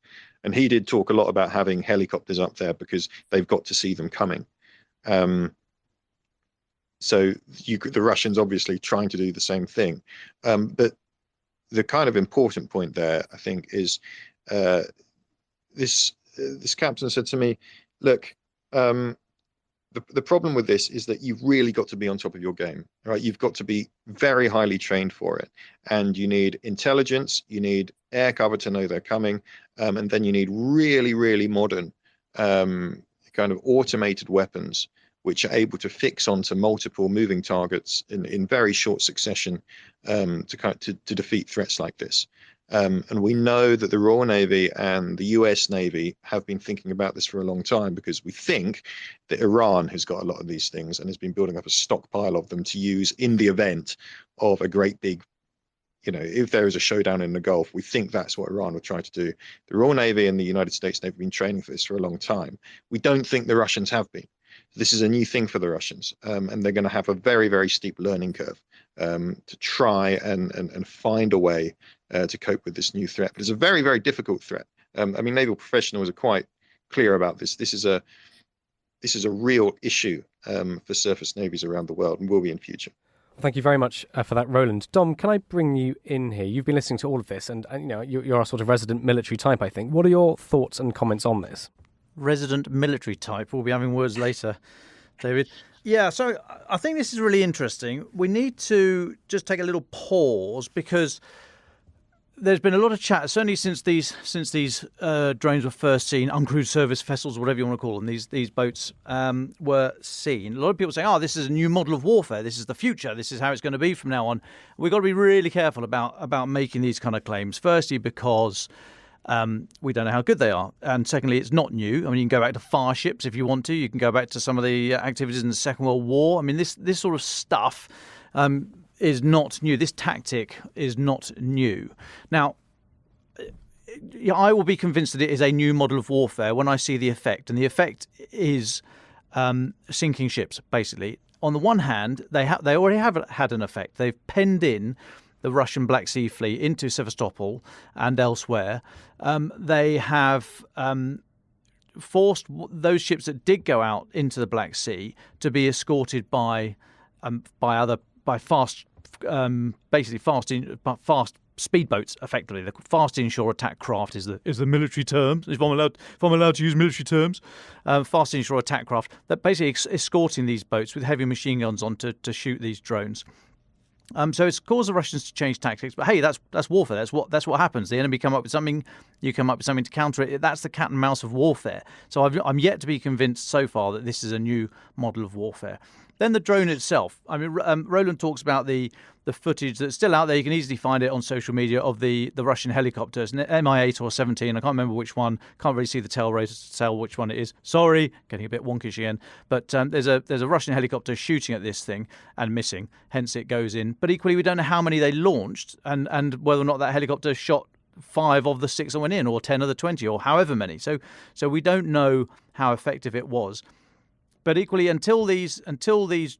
and he did talk a lot about having helicopters up there because they've got to see them coming. So the Russians obviously trying to do the same thing, but the kind of important point there, I think, is this captain said to me, look, the the problem with this is that you've really got to be on top of your game, right? You've got to be very highly trained for it, and you need intelligence, you need air cover to know they're coming, and then you need really, really modern kind of automated weapons which are able to fix onto multiple moving targets in very short succession to defeat threats like this. And we know that the Royal Navy and the US Navy have been thinking about this for a long time, because we think that Iran has got a lot of these things and has been building up a stockpile of them to use in the event of a great big, if there is a showdown in the Gulf. We think that's what Iran would try to do. The Royal Navy and the United States Navy have been training for this for a long time. We don't think the Russians have been. This is a new thing for the Russians, and they're going to have a very, very steep learning curve to try and find a way to cope with this new threat. But it's a very, very difficult threat. Naval professionals are quite clear about this. This is a real issue for surface navies around the world, and will be in future. Thank you very much for that, Roland. Dom, can I bring you in here? You've been listening to all of this, and you're a sort of resident military type, I think. What are your thoughts and comments on this? Resident military type. We'll be having words later, David. Yeah, so I think this is really interesting. We need to just take a little pause, because there's been a lot of chat, certainly since these drones were first seen, uncrewed service vessels, whatever you want to call them, these boats were seen. A lot of people say, this is a new model of warfare. This is the future. This is how it's going to be from now on. We've got to be really careful about making these kind of claims. Firstly, because we don't know how good they are. And secondly, it's not new. You can go back to fire ships if you want to. You can go back to some of the activities in the Second World War. This sort of stuff is not new. This tactic is not new. Now, I will be convinced that it is a new model of warfare when I see the effect. And the effect is sinking ships, basically. On the one hand, they already have had an effect. They've penned in the Russian Black Sea Fleet into Sevastopol and elsewhere. They have forced those ships that did go out into the Black Sea to be escorted by fast speedboats. Effectively, the fast inshore attack craft is the military term. If I'm allowed to use military terms, fast inshore attack craft that basically escorting these boats with heavy machine guns on to shoot these drones. So it's caused the Russians to change tactics, but hey, that's warfare. That's what happens. The enemy come up with something, you come up with something to counter it. That's the cat and mouse of warfare. So I'm yet to be convinced so far that this is a new model of warfare. Then the drone itself. Roland talks about the footage that's still out there. You can easily find it on social media of the Russian helicopters, Mi-8 or 17. I can't remember which one. Can't really see the tail rotor to tell which one it is. Sorry, getting a bit wonkish again. But there's a Russian helicopter shooting at this thing and missing. Hence it goes in. But equally, we don't know how many they launched and whether or not that helicopter shot 5 of the 6 that went in, or 10 of the 20, or however many. So we don't know how effective it was. But equally, until these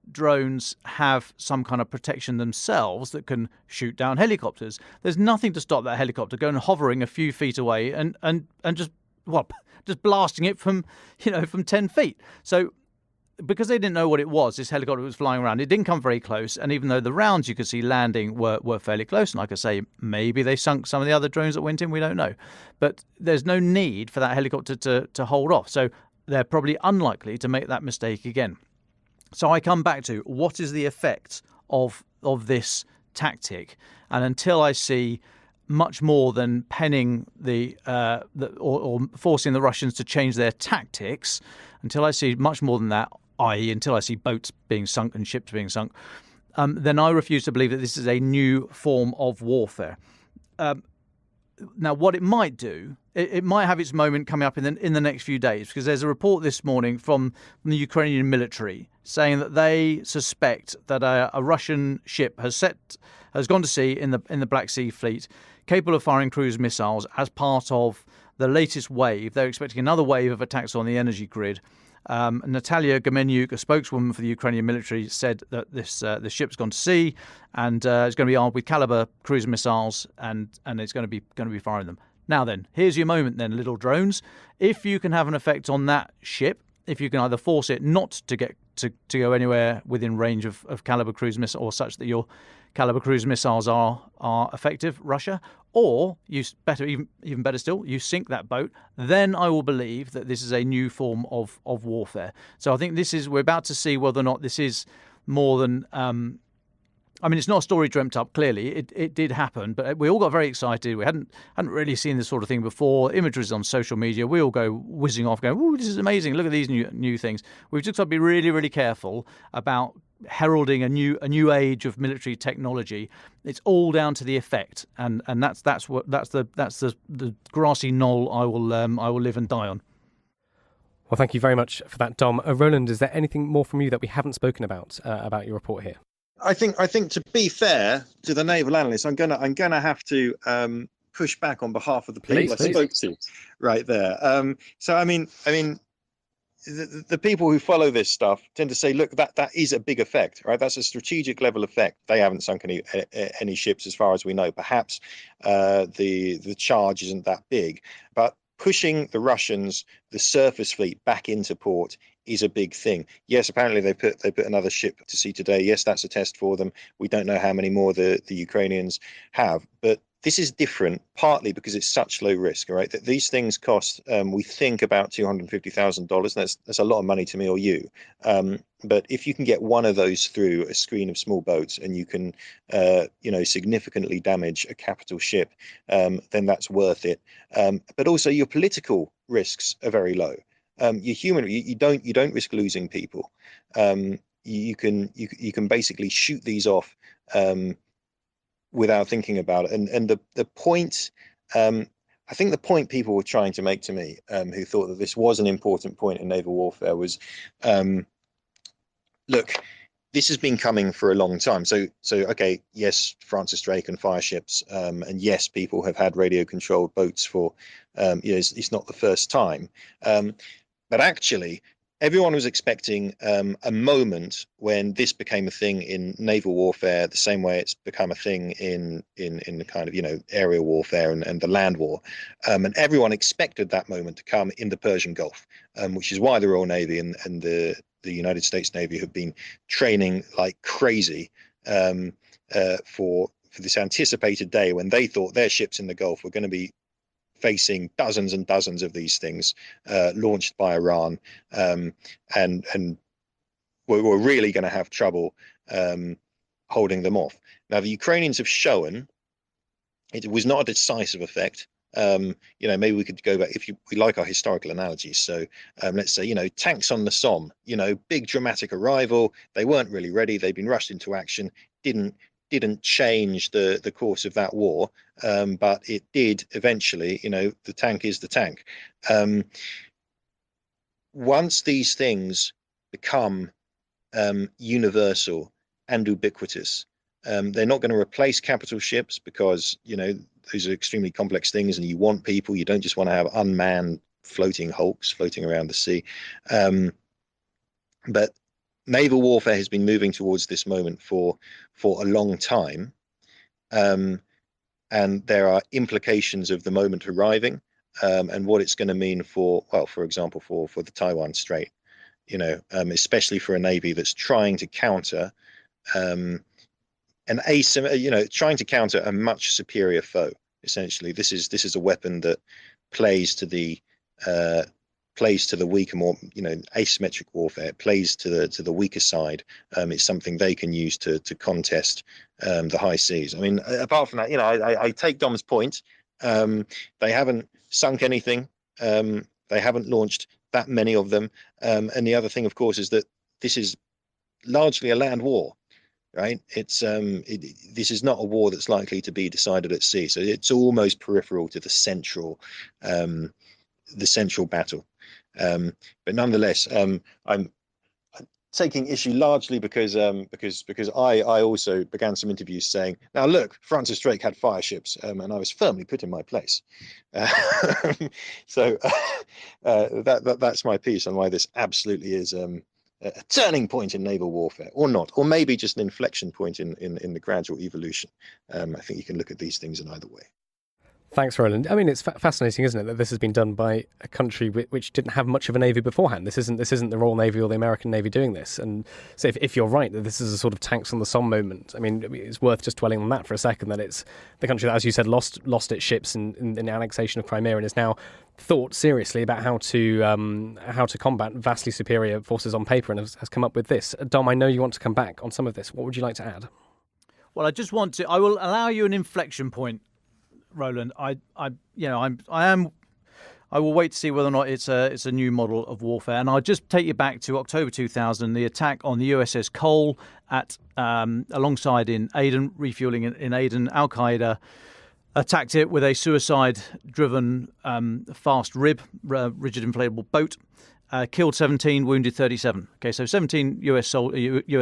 drones have some kind of protection themselves that can shoot down helicopters, there's nothing to stop that helicopter going hovering a few feet away and just blasting it from 10 feet. So because they didn't know what it was, this helicopter was flying around. It didn't come very close, and even though the rounds you could see landing were fairly close, and like I say, maybe they sunk some of the other drones that went in. We don't know, but there's no need for that helicopter to hold off. So they're probably unlikely to make that mistake again. So I come back to what is the effect of this tactic, and until I see much more than penning or forcing the Russians to change their tactics, until I see much more than that, i.e. until I see boats being sunk and ships being sunk, then I refuse to believe that this is a new form of warfare. Now, what it might do, it might have its moment coming up in the next few days, because there's a report this morning from the Ukrainian military saying that they suspect that a Russian ship has gone to sea in the Black Sea Fleet, capable of firing cruise missiles as part of the latest wave. They're expecting another wave of attacks on the energy grid. Natalia Gamenyuk, a spokeswoman for the Ukrainian military, said that the ship's gone to sea and it's going to be armed with Caliber cruise missiles and it's going to be firing them. Now then, here's your moment then, little drones. If you can have an effect on that ship, if you can either force it not to get to go anywhere within range of caliber cruise missiles, or such that your caliber cruise missiles are effective, Russia, or even better still, you sink that boat, then I will believe that this is a new form of warfare. So I think we're about to see whether or not this is more than I mean, it's not a story dreamt up. Clearly, it did happen, but we all got very excited. We hadn't really seen this sort of thing before. Images on social media, we all go whizzing off, going, "Ooh, this is amazing! Look at these new things." We've just got to be really, really careful about heralding a new age of military technology. It's all down to the effect, and that's the grassy knoll I will live and die on. Well, thank you very much for that, Dom. Roland, is there anything more from you that we haven't spoken about your report here? I think to be fair to the naval analysts, I'm gonna have to push back on behalf of the people I spoke to right there. So I mean, the people who follow this stuff tend to say, look, that is a big effect, right? That's a strategic level effect. They haven't sunk any ships as far as we know. Perhaps the charge isn't that big, but pushing the Russians, the surface fleet, back into port is a big thing. Yes, apparently they put another ship to sea today. Yes, that's a test for them. We don't know how many more the Ukrainians have, but this is different, partly because it's such low risk, right? That these things cost, we think, about $250,000. That's a lot of money to me or you. But if you can get one of those through a screen of small boats, and you can, significantly damage a capital ship, then that's worth it. But also your political risks are very low. You're human. You don't risk losing people. You can basically shoot these off without thinking about it. And the point, I think the point people were trying to make to me, who thought that this was an important point in naval warfare, was, look, this has been coming for a long time. So okay, yes, Francis Drake and fire ships, and yes, people have had radio controlled boats for, it's not the first time. But actually, everyone was expecting a moment when this became a thing in naval warfare, the same way it's become a thing in the kind of, aerial warfare and the land war. And everyone expected that moment to come in the Persian Gulf, which is why the Royal Navy and the United States Navy have been training like crazy for this anticipated day when they thought their ships in the Gulf were going to be facing dozens and dozens of these things launched by Iran, and we're really going to have trouble holding them off. Now, the Ukrainians have shown it was not a decisive effect. Maybe we could go back, we like our historical analogies. So let's say, tanks on the Somme, big dramatic arrival. They weren't really ready. They'd been rushed into action. Didn't change the course of that war, but it did eventually. The tank is the tank. Once these things become universal and ubiquitous, they're not going to replace capital ships, because those are extremely complex things, and you want people. You don't just want to have unmanned floating hulks floating around the sea. But naval warfare has been moving towards this moment for a long time, and there are implications of the moment arriving, and what it's going to mean for example, for the Taiwan Strait, especially for a navy that's trying to counter trying to counter a much superior foe. Essentially, this is a weapon that plays to the weaker, more asymmetric warfare. It plays to the weaker side. It's something they can use to contest the high seas. I mean, apart from that, I take Dom's point. They haven't sunk anything. They haven't launched that many of them. And the other thing, of course, is that this is largely a land war, right? It's this is not a war that's likely to be decided at sea. So it's almost peripheral to the central battle. But nonetheless, I'm taking issue largely because I also began some interviews saying, now look, Francis Drake had fire ships, and I was firmly put in my place. So that's my piece on why this absolutely is a turning point in naval warfare, or not, or maybe just an inflection point in the gradual evolution. I think you can look at these things in either way. Thanks, Roland. I mean, it's fascinating, isn't it, that this has been done by a country which didn't have much of a navy beforehand. This isn't the Royal Navy or the American Navy doing this. And so if you're right that this is a sort of tanks on the Somme moment, I mean, it's worth just dwelling on that for a second, that it's the country that, as you said, lost its ships in the annexation of Crimea and is now thought seriously about how to combat vastly superior forces on paper, and has come up with this. Dom, I know you want to come back on some of this. What would you like to add? Well, I will allow you an inflection point, Roland. I will wait to see whether or not it's a new model of warfare, and I'll just take you back to October 2000, the attack on the USS Cole at alongside in Aden, refueling in Aden. Al Qaeda attacked it with a suicide-driven fast rib, rigid inflatable boat. Killed 17, wounded 37. Okay, so 17 US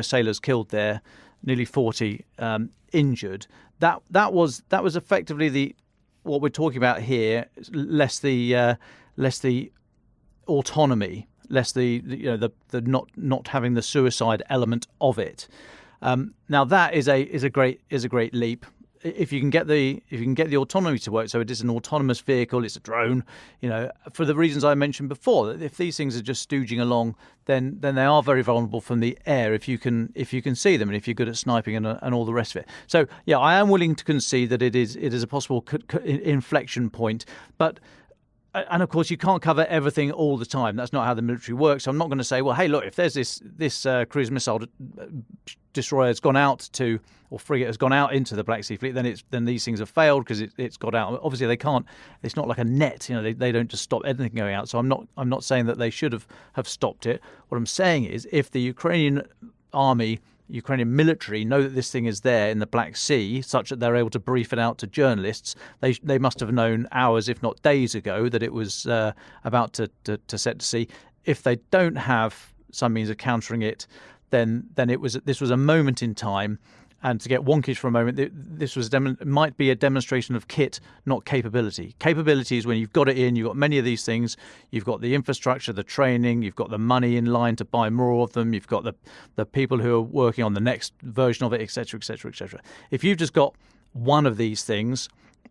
sailors killed there, nearly 40 injured. That was effectively what we're talking about here, less the autonomy, less the not having the suicide element of it. Now that is a great leap. If you can get the autonomy to work, so it is an autonomous vehicle, it's a drone, for the reasons I mentioned before, that if these things are just stooging along, then they are very vulnerable from the air if you can see them, and if you're good at sniping and all the rest of it. So yeah, I am willing to concede that it is a possible inflection point, but. And of course, you can't cover everything all the time. That's not how the military works. So I'm not going to say, well, hey, look, if there's this cruise missile destroyer has gone out to, or frigate has gone out into the Black Sea Fleet, then these things have failed because it's got out. Obviously, they can't. It's not like a net. They don't just stop anything going out. So I'm not saying that they should have stopped it. What I'm saying is, if the Ukrainian military know that this thing is there in the Black Sea, such that they're able to brief it out to journalists, they must have known hours, if not days ago, that it was about to set to sea. If they don't have some means of countering it, then this was a moment in time. And to get wonkish for a moment, this might be a demonstration of kit, not capability. Capability is when you've got it in, you've got many of these things, you've got the infrastructure, the training, you've got the money in line to buy more of them, you've got the people who are working on the next version of it, etc., etc., etc. If you've just got one of these things,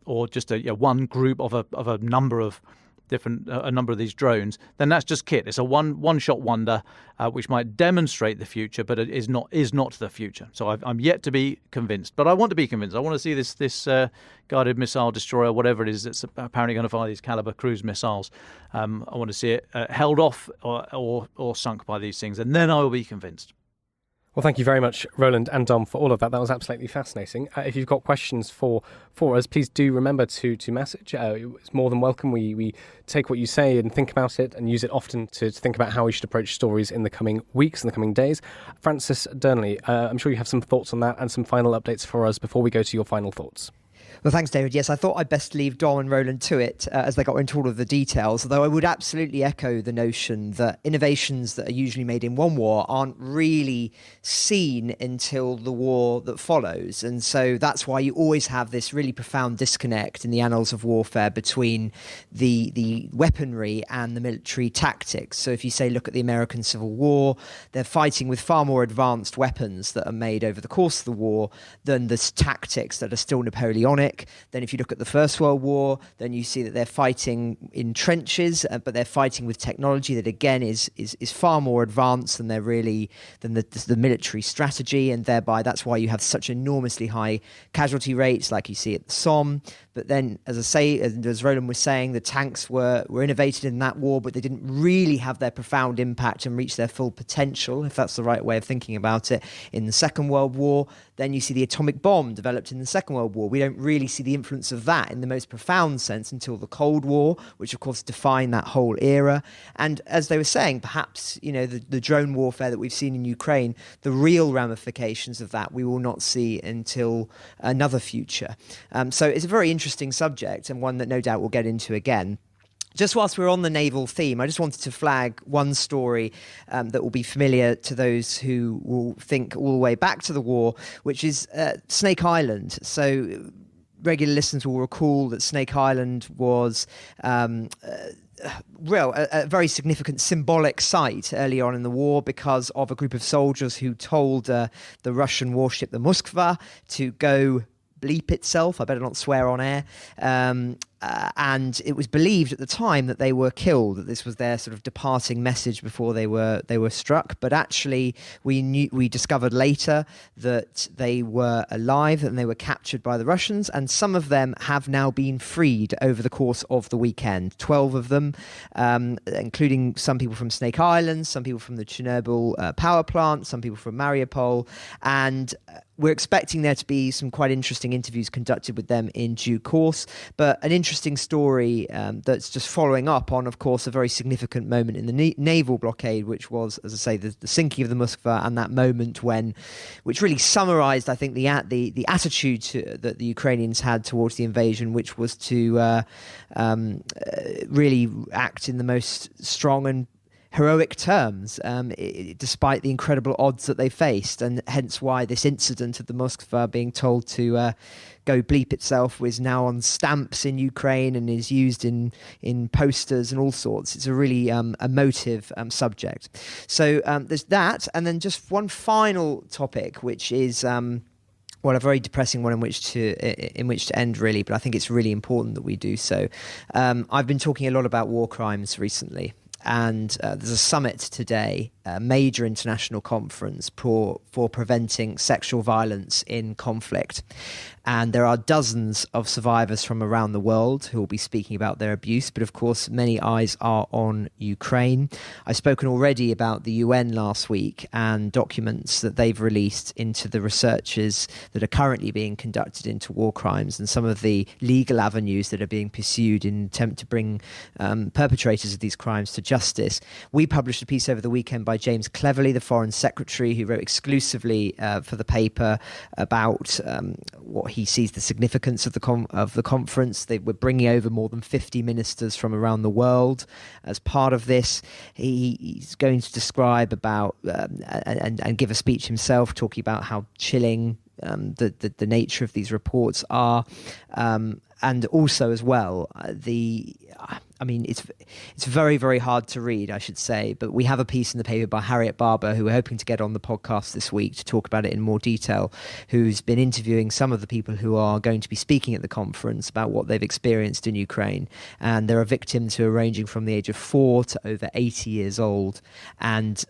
or just one group of a number of a number of these drones, then that's just kit. It's a one-shot wonder, which might demonstrate the future, but it is not the future. So I'm yet to be convinced, but I want to be convinced. I want to see this guided missile destroyer, whatever it is that's apparently going to fire these Caliber cruise missiles. I want to see it held off or sunk by these things, and then I will be convinced. Well, thank you very much, Roland and Dom, for all of that. That was absolutely fascinating. If you've got questions for us, please do remember to message. It's more than welcome. We take what you say and think about it and use it often to think about how we should approach stories in the coming weeks and the coming days. Francis Durnley, I'm sure you have some thoughts on that and some final updates for us before we go to your final thoughts. Well, thanks, David. Yes, I thought I'd best leave Dom and Roland to it as they got into all of the details, although I would absolutely echo the notion that innovations that are usually made in one war aren't really seen until the war that follows. And so that's why you always have this really profound disconnect in the annals of warfare between the weaponry and the military tactics. So if you say, look at the American Civil War, they're fighting with far more advanced weapons that are made over the course of the war than the tactics that are still Napoleonic. Then if you look at the First World War, then you see that they're fighting in trenches, but they're fighting with technology that again is far more advanced than the military strategy, and thereby that's why you have such enormously high casualty rates like you see at the Somme. But then, as Roland was saying, the tanks were innovated in that war, but they didn't really have their profound impact and reach their full potential, if that's the right way of thinking about it, in the Second World War. Then you see the atomic bomb developed in the Second World War. We don't really see the influence of that in the most profound sense until the Cold War, which of course defined that whole era. And as they were saying, perhaps, the drone warfare that we've seen in Ukraine, the real ramifications of that we will not see until another future. So it's a very interesting subject, and one that no doubt we'll get into again. Just whilst we're on the naval theme, I just wanted to flag one story that will be familiar to those who will think all the way back to the war, which is Snake Island. So regular listeners will recall that Snake Island was a very significant symbolic site early on in the war because of a group of soldiers who told the Russian warship, the Moskva, to go bleep itself. I better not swear on air. and it was believed at the time that they were killed, that this was their sort of departing message before they were struck. But actually, we discovered later that they were alive and they were captured by the Russians, and some of them have now been freed over the course of the weekend. 12 of them, including some people from Snake Island, some people from the Chernobyl power plant, some people from Mariupol, and we're expecting there to be some quite interesting interviews conducted with them in due course. But an interesting story that's just following up on, of course, a very significant moment in the naval blockade, which was, as I say, the sinking of the Moskva, and that moment which really summarized, I think, the attitude that the Ukrainians had towards the invasion, which was to really act in the most strong and heroic terms, despite the incredible odds that they faced, and hence why this incident of the Moskva being told to go bleep itself was now on stamps in Ukraine and is used in posters and all sorts. It's a really emotive subject. So there's that, and then just one final topic, which is a very depressing one in which to end, really, but I think it's really important that we do so. I've been talking a lot about war crimes recently. And there's a summit today, a major international conference for preventing sexual violence in conflict. And there are dozens of survivors from around the world who will be speaking about their abuse. But of course, many eyes are on Ukraine. I've spoken already about the UN last week and documents that they've released into the researches that are currently being conducted into war crimes and some of the legal avenues that are being pursued in an attempt to bring perpetrators of these crimes to justice. We published a piece over the weekend by James Cleverly, the Foreign Secretary, who wrote exclusively for the paper about what he sees the significance of the conference. They were bringing over more than 50 ministers from around the world as part of this. He's going to describe about and give a speech himself, talking about how chilling the nature of these reports are, and also as well it's very, very hard to read, I should say, but we have a piece in the paper by Harriet Barber, who we're hoping to get on the podcast this week to talk about it in more detail, who's been interviewing some of the people who are going to be speaking at the conference about what they've experienced in Ukraine. And there are victims who are ranging from the age of 4 to over 80 years old. And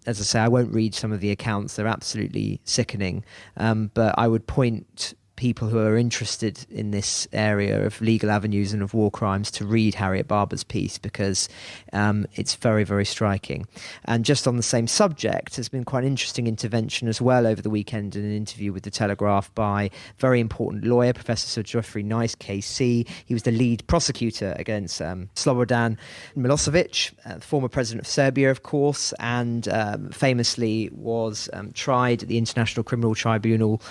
as I say, I won't read some of the accounts. They're absolutely sickening. But I would point people who are interested in this area of legal avenues and of war crimes to read Harriet Barber's piece, because it's very, very striking. And just on the same subject, there's been quite an interesting intervention as well over the weekend in an interview with The Telegraph by very important lawyer, Professor Sir Geoffrey Nice, KC. He was the lead prosecutor against Slobodan Milosevic, former president of Serbia, of course, and famously was tried at the International Criminal Tribunal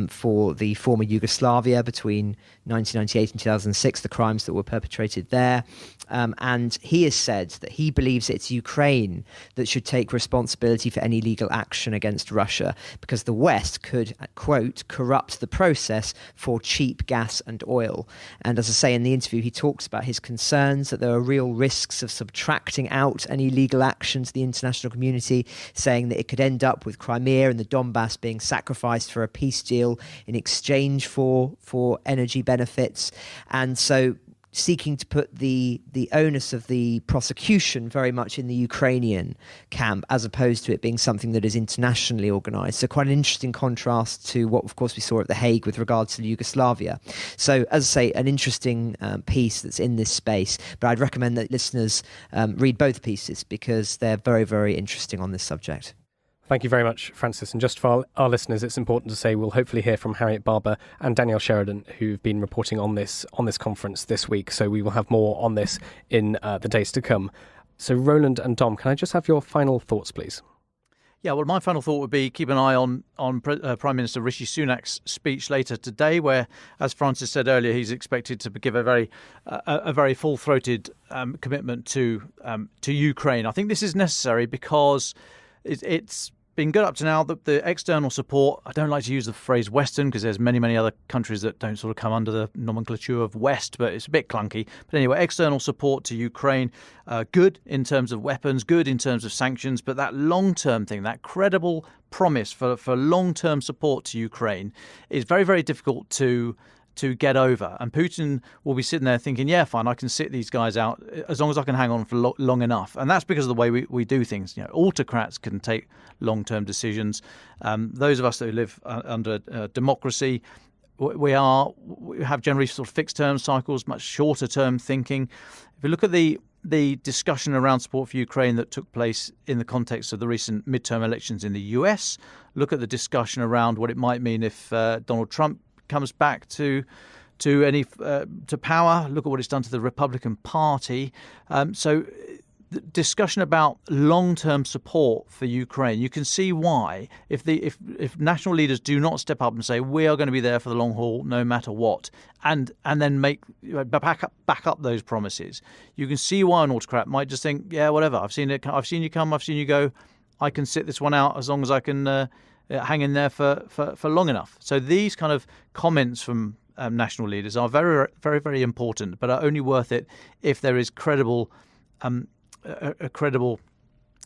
for the former Yugoslavia between 1998 and 2006, the crimes that were perpetrated there. And he has said that he believes it's Ukraine that should take responsibility for any legal action against Russia, because the West could, quote, corrupt the process for cheap gas and oil. And as I say in the interview, he talks about his concerns that there are real risks of subtracting out any legal action to the international community, saying that it could end up with Crimea and the Donbass being sacrificed for a peace deal in exchange for energy benefits. And so seeking to put the onus of the prosecution very much in the Ukrainian camp, as opposed to it being something that is internationally organised. So quite an interesting contrast to what, of course, we saw at The Hague with regards to Yugoslavia. So, as I say, an interesting piece that's in this space. But I'd recommend that listeners read both pieces, because they're very, very interesting on this subject. Thank you very much, Francis. And just for our listeners, it's important to say we'll hopefully hear from Harriet Barber and Danielle Sheridan, who've been reporting on this conference this week. So we will have more on this in the days to come. So Roland and Dom, can I just have your final thoughts, please? Yeah, well, my final thought would be keep an eye on Prime Minister Rishi Sunak's speech later today, where, as Francis said earlier, he's expected to give a very full-throated commitment to Ukraine. I think this is necessary because it's been good up to now that the external support, I don't like to use the phrase Western because there's many other countries that don't sort of come under the nomenclature of West, but it's a bit clunky. But anyway, external support to Ukraine, good in terms of weapons, good in terms of sanctions, but that long-term thing, that credible promise for long-term support to Ukraine is very, very difficult to to get over. And Putin will be sitting there thinking, yeah, fine, I can sit these guys out as long as I can hang on for long enough. And that's because of the way we do things. Autocrats can take long-term decisions. Those of us that live under democracy, we have generally sort of fixed-term cycles, much shorter-term thinking. If you look at the discussion around support for Ukraine that took place in the context of the recent midterm elections in the US, look at the discussion around what it might mean if Donald Trump comes back to power. Look at what it's done to the Republican Party. So the discussion about long-term support for Ukraine, you can see why if national leaders do not step up and say we are going to be there for the long haul no matter what, and then back up those promises, you can see why an autocrat might just think, yeah, whatever, I've seen you come, I've seen you go, I can sit this one out as long as I can hang in there for long enough. So these kind of comments from national leaders are very, very, very important, but are only worth it if there is credible a credible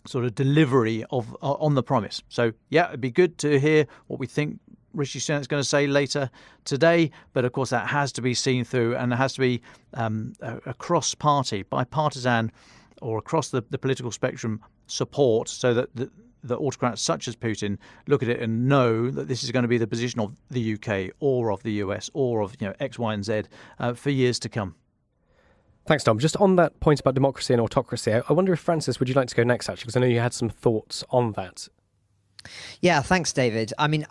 sort of delivery on the promise. So yeah, it'd be good to hear what we think Rishi Sunak's going to say later today, but of course that has to be seen through, and it has to be a cross-party, bipartisan, or across the political spectrum support, so that the autocrats such as Putin look at it and know that this is going to be the position of the UK or of the US or of X, Y, and Z for years to come. Thanks, Dom. Just on that point about democracy and autocracy, I wonder if, Francis, would you like to go next, actually? Because I know you had some thoughts on that. Yeah, thanks, David. I mean,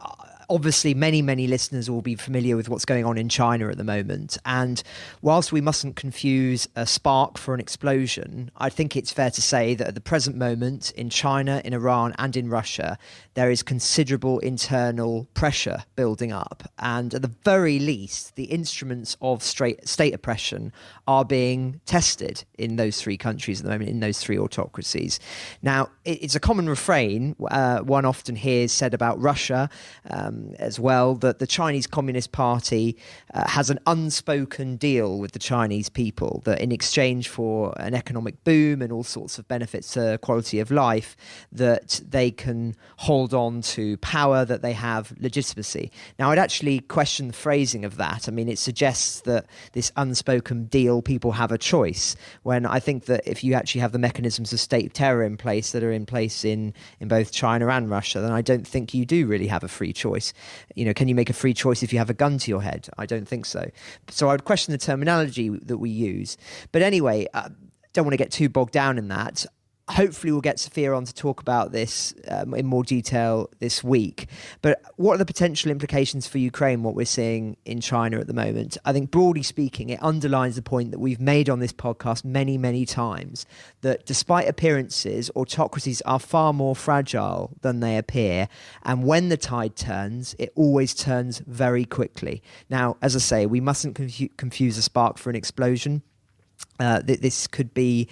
obviously, many listeners will be familiar with what's going on in China at the moment. And whilst we mustn't confuse a spark for an explosion, I think it's fair to say that at the present moment in China, in Iran and in Russia, there is considerable internal pressure building up. And at the very least, the instruments of state oppression are being tested in those three countries at the moment, in those three autocracies. Now, it's a common refrain, one often hears said about Russia as well, that the Chinese Communist Party has an unspoken deal with the Chinese people, that in exchange for an economic boom and all sorts of benefits to quality of life, that they can hold on to power, that they have legitimacy. Now, I'd actually question the phrasing of that. I mean, it suggests that this unspoken deal, people have a choice, when I think that if you actually have the mechanisms of state terror in place that are in place in both China and Russia, then I don't think you do really have a free choice. Can you make a free choice if you have a gun to your head? I don't think so. So I would question the terminology that we use. But anyway, don't want to get too bogged down in that. Hopefully we'll get Sophia on to talk about this in more detail this week. But what are the potential implications for Ukraine, what we're seeing in China at the moment? I think broadly speaking, it underlines the point that we've made on this podcast many times, that despite appearances, autocracies are far more fragile than they appear. And when the tide turns, it always turns very quickly. Now, as I say, we mustn't confuse a spark for an explosion. This could be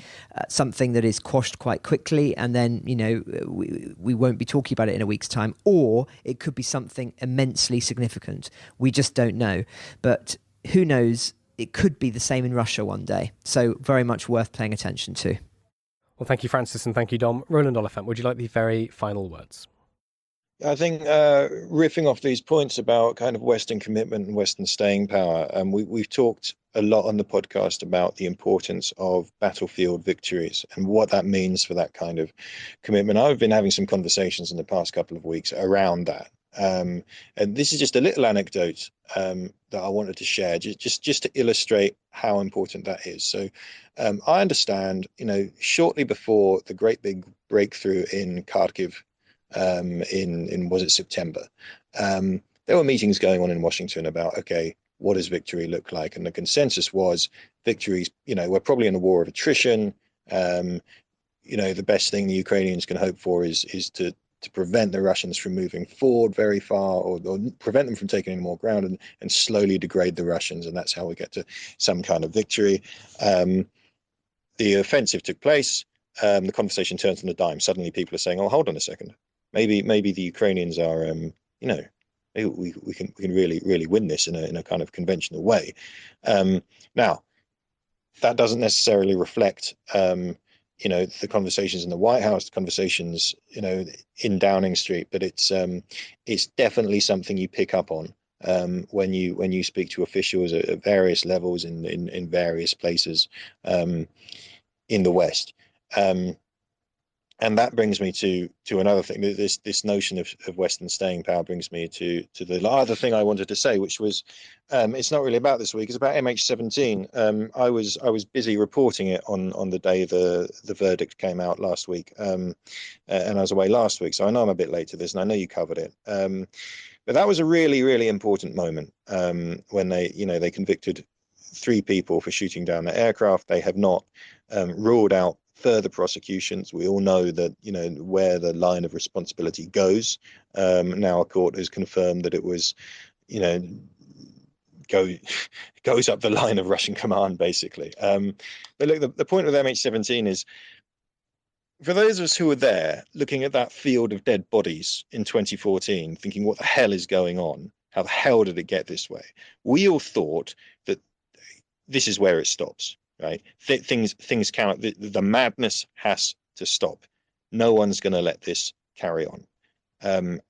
something that is quashed quite quickly, and then we won't be talking about it in a week's time, or it could be something immensely significant. We just don't know, but who knows, it could be the same in Russia one day. So very much worth paying attention to. Well, thank you, Francis, and thank you, Dom. Roland Oliphant, would you like the very final words? I think riffing off these points about kind of Western commitment and Western staying power, we've talked a lot on the podcast about the importance of battlefield victories and what that means for that kind of commitment. I've been having some conversations in the past couple of weeks around that. And this is just a little anecdote that I wanted to share, just to illustrate how important that is. So I understand, shortly before the great big breakthrough in Kharkiv, in was it September, there were meetings going on in Washington about, okay, what does victory look like? And the consensus was victories, we're probably in a war of attrition. The best thing the Ukrainians can hope for is to prevent the Russians from moving forward very far, or prevent them from taking any more ground, and slowly degrade the Russians. And that's how we get to some kind of victory. The offensive took place. The conversation turns on a dime. Suddenly people are saying, oh, hold on a second. Maybe the Ukrainians are, maybe we can really win this in a kind of conventional way. Now, that doesn't necessarily reflect, the conversations in the White House, the conversations, in Downing Street, but it's definitely something you pick up on when you speak to officials at various levels in various places in the West. And that brings me to another thing. This notion of Western staying power brings me to the other thing I wanted to say, which was it's not really about this week. It's about MH17. I was busy reporting it on the day the verdict came out last week, and I was away last week, so I know I'm a bit late to this, and I know you covered it. But that was a really, really important moment when they convicted 3 people for shooting down the aircraft. They have not ruled out further prosecutions. We all know that where the line of responsibility goes. Now a court has confirmed that it was goes up the line of Russian command, basically. But look, the point with MH17 is, for those of us who were there looking at that field of dead bodies in 2014, thinking what the hell is going on, how the hell did it get this way, we all thought that this is where it stops. Right, things cannot. The madness has to stop. No one's going to let this carry on.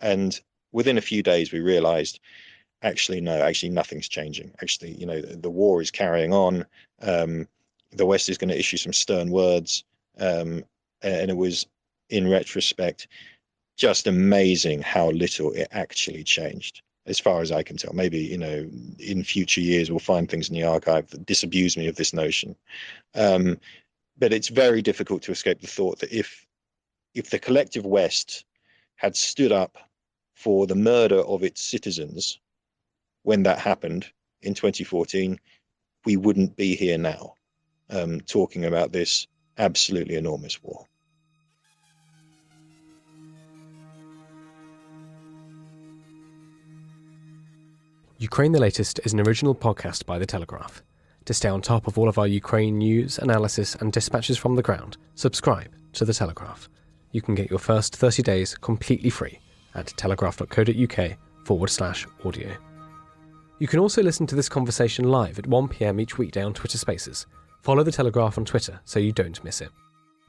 And within a few days, we realised, actually nothing's changing. Actually, the war is carrying on. The West is going to issue some stern words, and it was, in retrospect, just amazing how little it actually changed. As far as I can tell. Maybe in future years we'll find things in the archive that disabuse me of this notion, but it's very difficult to escape the thought that if the collective West had stood up for the murder of its citizens when that happened in 2014, we wouldn't be here now talking about this absolutely enormous war. Ukraine the Latest is an original podcast by The Telegraph. To stay on top of all of our Ukraine news, analysis and dispatches from the ground, subscribe to The Telegraph. You can get your first 30 days completely free at telegraph.co.uk/audio. You can also listen to this conversation live at 1 p.m. each weekday on Twitter Spaces. Follow The Telegraph on Twitter so you don't miss it.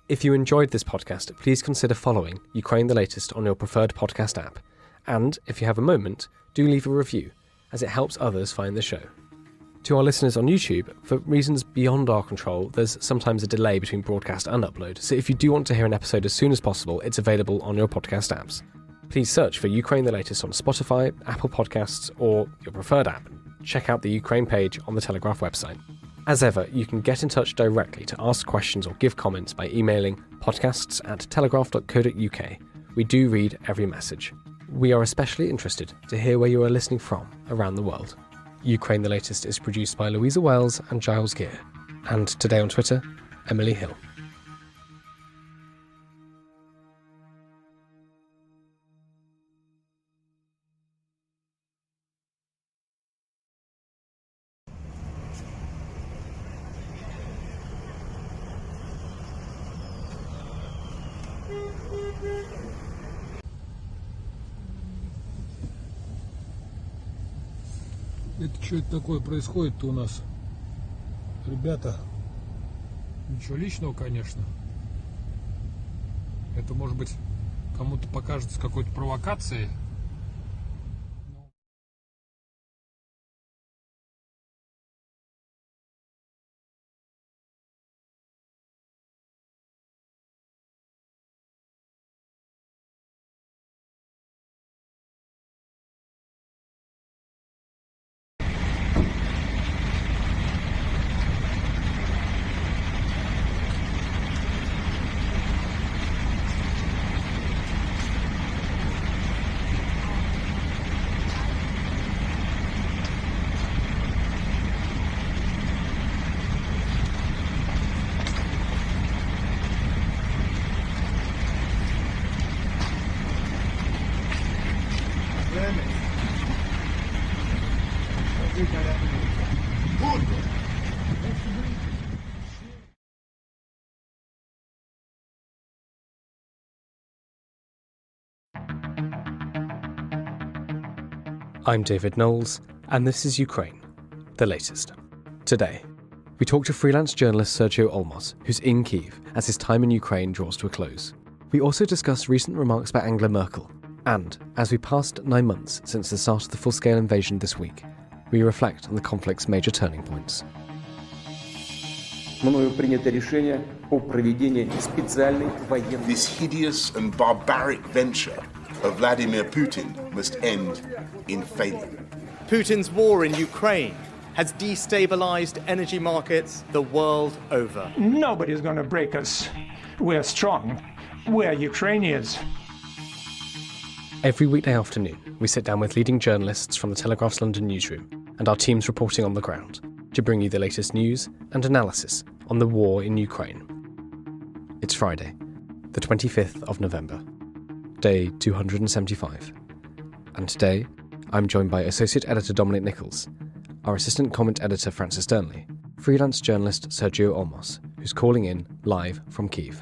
If you enjoyed this podcast, please consider following Ukraine the Latest on your preferred podcast app. And if you have a moment, do leave a review, as it helps others find the show. To our listeners on YouTube, for reasons beyond our control, there's sometimes a delay between broadcast and upload, so if you do want to hear an episode as soon as possible, it's available on your podcast apps. Please search for Ukraine the Latest on Spotify, Apple Podcasts, or your preferred app. Check out the Ukraine page on the Telegraph website. As ever, you can get in touch directly to ask questions or give comments by emailing podcasts@telegraph.co.uk. We do read every message. We are especially interested to hear where you are listening from around the world. Ukraine the Latest is produced by Louisa Wells and Giles Gear. And today on Twitter, Emily Hill. Это что это такое происходит-то у нас? Ребята, ничего личного, конечно. Это, может быть, кому-то покажется какой-то провокацией. I'm David Knowles, and this is Ukraine, the latest. Today, we talk to freelance journalist Sergio Olmos, who's in Kyiv as his time in Ukraine draws to a close. We also discuss recent remarks by Angela Merkel, And as we passed 9 months since the start of the full-scale invasion this week, we reflect on the conflict's major turning points. This hideous and barbaric venture of Vladimir Putin must end in failure. Putin's war in Ukraine has destabilized energy markets the world over. Nobody's going to break us. We're strong. We're Ukrainians. Every weekday afternoon, we sit down with leading journalists from the Telegraph's London newsroom and our teams reporting on the ground to bring you the latest news and analysis on the war in Ukraine. It's Friday, the 25th of November, day 275. And today, I'm joined by Associate Editor Dominic Nichols, our Assistant Comment Editor Francis Durnley, freelance journalist Sergio Olmos, who's calling in live from Kyiv.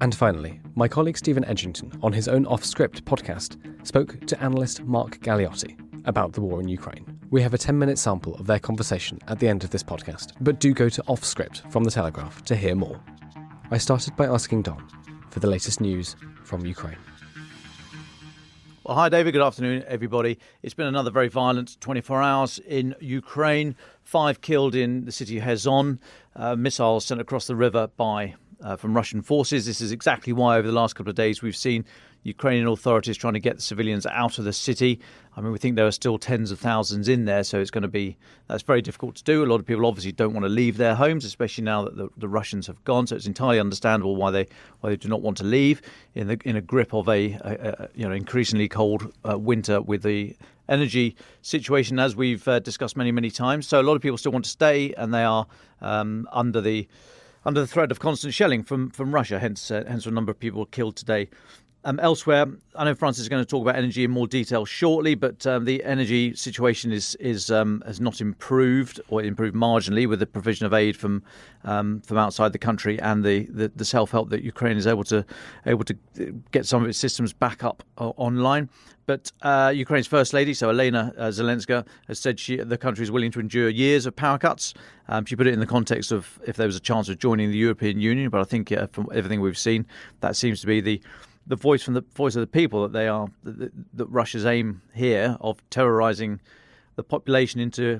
And finally, my colleague Stephen Edgington, on his own Off-Script podcast, spoke to analyst Mark Galliotti about the war in Ukraine. We have a 10-minute sample of their conversation at the end of this podcast, but do go to Off-Script from The Telegraph to hear more. I started by asking Dom for the latest news from Ukraine. Well, hi, David. Good afternoon, everybody. It's been another very violent 24 hours in Ukraine. 5 killed in the city of Kherson. Missiles sent across the river from Russian forces. This is exactly why over the last couple of days we've seen Ukrainian authorities trying to get the civilians out of the city. I mean, we think there are still tens of thousands in there, so that's very difficult to do. A lot of people obviously don't want to leave their homes, especially now that the Russians have gone. So it's entirely understandable why they do not want to leave in a grip of a increasingly cold winter with the energy situation, as we've discussed many times. So a lot of people still want to stay, and they are under the threat of constant shelling from Russia. Hence a number of people killed today. Elsewhere, I know Francis is going to talk about energy in more detail shortly, but the energy situation has not improved, or improved marginally, with the provision of aid from outside the country and the self-help that Ukraine is able to get some of its systems back up online. But Ukraine's First Lady, so Elena Zelenska, has said the country is willing to endure years of power cuts. She put it in the context of if there was a chance of joining the European Union, but I think from everything we've seen, that seems to be the voice of the people, that Russia's aim here of terrorizing the population into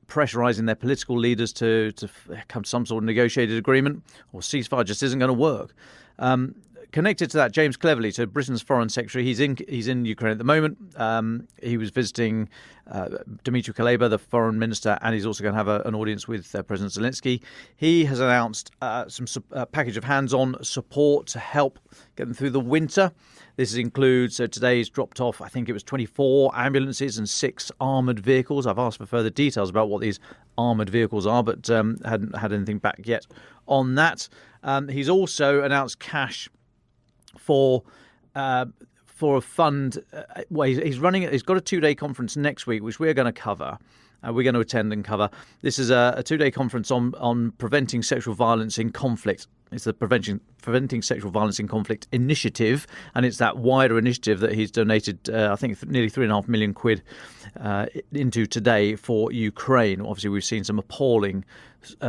pressurizing their political leaders to come to some sort of negotiated agreement or ceasefire just isn't going to work. Connected to that, James Cleverly, so Britain's Foreign Secretary, he's in Ukraine at the moment. He was visiting Dmytro Kuleba, the Foreign Minister, and he's also going to have an audience with President Zelensky. He has announced some package of hands-on support to help get them through the winter. This includes, so today he's dropped off, I think it was 24 ambulances and 6 armoured vehicles. I've asked for further details about what these armoured vehicles are, but hadn't had anything back yet on that. He's also announced cash for a fund. He's got a 2-day conference next week, which we're going to cover. We're going to attend and cover. This is a 2-day conference on preventing sexual violence in conflict. It's the Preventing Sexual Violence in Conflict initiative, and it's that wider initiative that he's donated, I think, nearly £3.5 million into today for Ukraine. Obviously, we've seen some appalling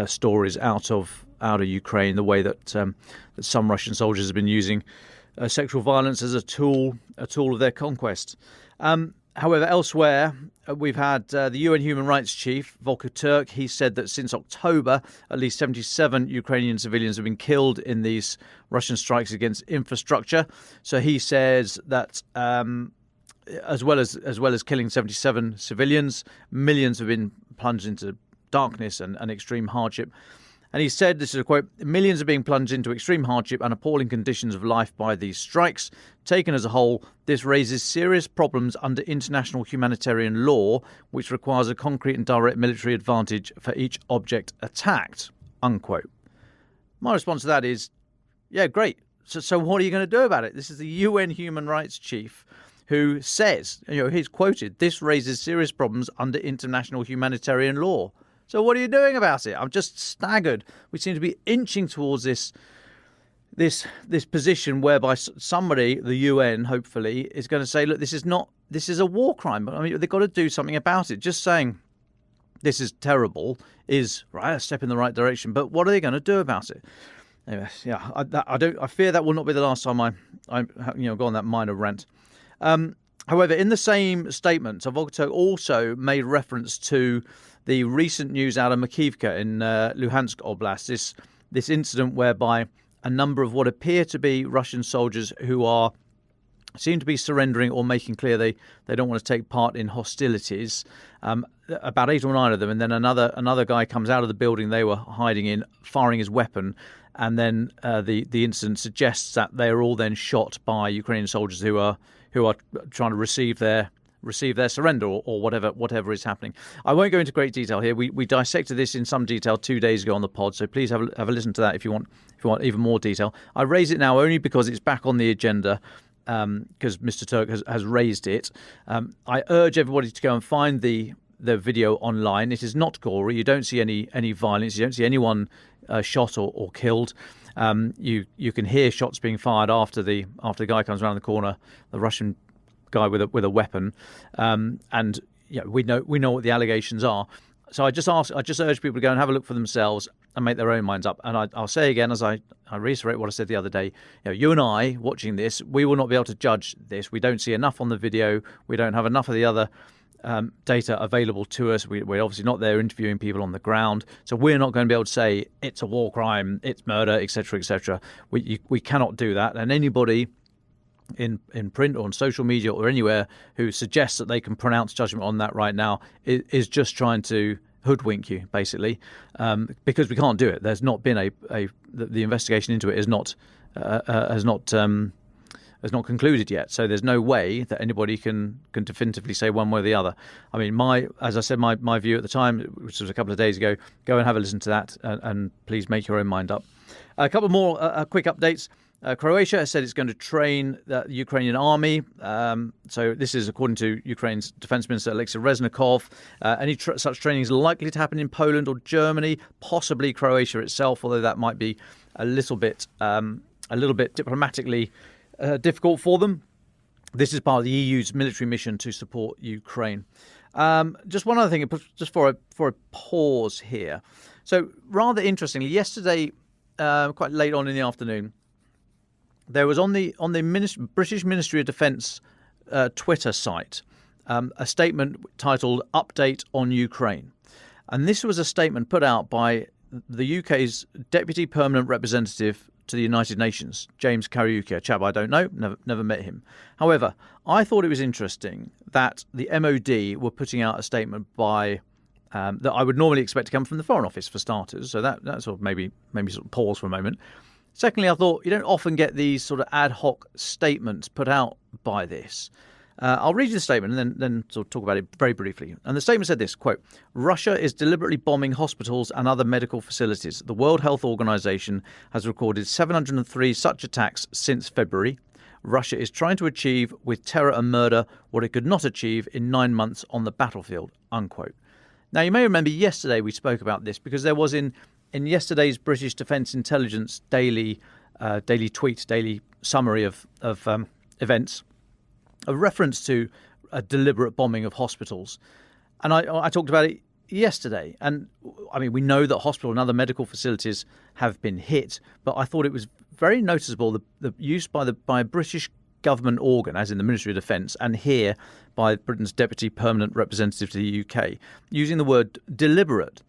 stories out of Ukraine, the way that some Russian soldiers have been using sexual violence as a tool of their conquest. However, elsewhere, we've had the UN Human Rights Chief, Volker Turk. He said that since October, at least 77 Ukrainian civilians have been killed in these Russian strikes against infrastructure. So he says that as well as killing 77 civilians, millions have been plunged into darkness and extreme hardship. And he said, this is a quote, "Millions are being plunged into extreme hardship and appalling conditions of life by these strikes. Taken as a whole, this raises serious problems under international humanitarian law, which requires a concrete and direct military advantage for each object attacked," unquote. My response to that is, yeah, great. So what are you going to do about it? This is the UN Human Rights Chief who says, he's quoted, "This raises serious problems under international humanitarian law." So what are you doing about it? I'm just staggered. We seem to be inching towards this position whereby somebody, the UN, hopefully, is going to say, look, this is a war crime. I mean, they've got to do something about it. Just saying this is terrible is a step in the right direction. But what are they going to do about it? Anyway, yeah, I fear that will not be the last time I go on that minor rant. However, in the same statement, Zavgotov also made reference to the recent news out of Makivka in Luhansk Oblast, this incident whereby a number of what appear to be Russian soldiers who seem to be surrendering or making clear they don't want to take part in hostilities. About 8 or 9 of them, and then another guy comes out of the building they were hiding in, firing his weapon, and then the incident suggests that they are all then shot by Ukrainian soldiers who are trying to receive their surrender or whatever is happening. I won't go into great detail here. We dissected this in some detail 2 days ago on the pod, so please have a listen to that if you want even more detail. I raise it now only because it's back on the agenda, because Mr. Turk has raised it. I urge everybody to go and find the video online. It is not gory. You don't see any violence. You don't see anyone shot or killed. You can hear shots being fired after the guy comes around the corner, the Russian guy with a weapon, and we know what the allegations are. So I just urge people to go and have a look for themselves and make their own minds up. And I'll say again, as I reiterate what I said the other day, you and I watching this, we will not be able to judge this. We don't see enough on the video. We don't have enough of the other data available to us. We're obviously not there interviewing people on the ground, so we're not going to be able to say it's a war crime, it's murder, etc., etc. We cannot do that, and anybody in print or on social media or anywhere who suggests that they can pronounce judgment on that right now is just trying to hoodwink you, basically, because we can't do it. There's not been the investigation into it has not concluded yet, so there's no way that anybody can definitively say one way or the other. I mean, as I said, my view at the time, which was a couple of days ago, go and have a listen to that, and please make your own mind up. A couple more quick updates. Croatia has said it's going to train the Ukrainian army. So this is according to Ukraine's Defense Minister Alexei Reznikov. Any such training is likely to happen in Poland or Germany, possibly Croatia itself, although that might be a little bit diplomatically difficult for them. This is part of the EU's military mission to support Ukraine. Just one other thing, just for a pause here. So rather interestingly, yesterday, quite late on in the afternoon, there was on the British Ministry of Defence Twitter site a statement titled "Update on Ukraine," and this was a statement put out by the UK's Deputy Permanent Representative to the United Nations, James Kariuki, a chap I don't know, never met him. However, I thought it was interesting that the MOD were putting out a statement by that I would normally expect to come from the Foreign Office, for starters. So that sort of maybe sort of pause for a moment. Secondly, I thought you don't often get these sort of ad hoc statements put out by this. I'll read you the statement and then sort of talk about it very briefly. And the statement said this, quote, "Russia is deliberately bombing hospitals and other medical facilities. The World Health Organization has recorded 703 such attacks since February. Russia is trying to achieve with terror and murder what it could not achieve in 9 months on the battlefield," unquote. Now, you may remember yesterday we spoke about this because there was in yesterday's British Defence Intelligence daily summary of events, a reference to a deliberate bombing of hospitals. And I talked about it yesterday. And I mean, we know that hospital and other medical facilities have been hit, but I thought it was very noticeable the use by a British government organ, as in the Ministry of Defence, and here by Britain's Deputy Permanent Representative to the UK, using the word deliberate.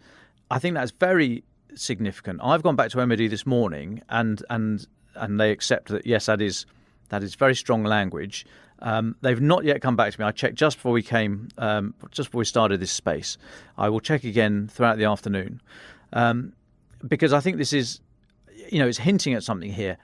I think that's very significant. I've gone back to MOD this morning, and they accept that yes, that is very strong language. They've not yet come back to me. I checked just before we started this space. I will check again throughout the afternoon, because I think this is, it's hinting at something here.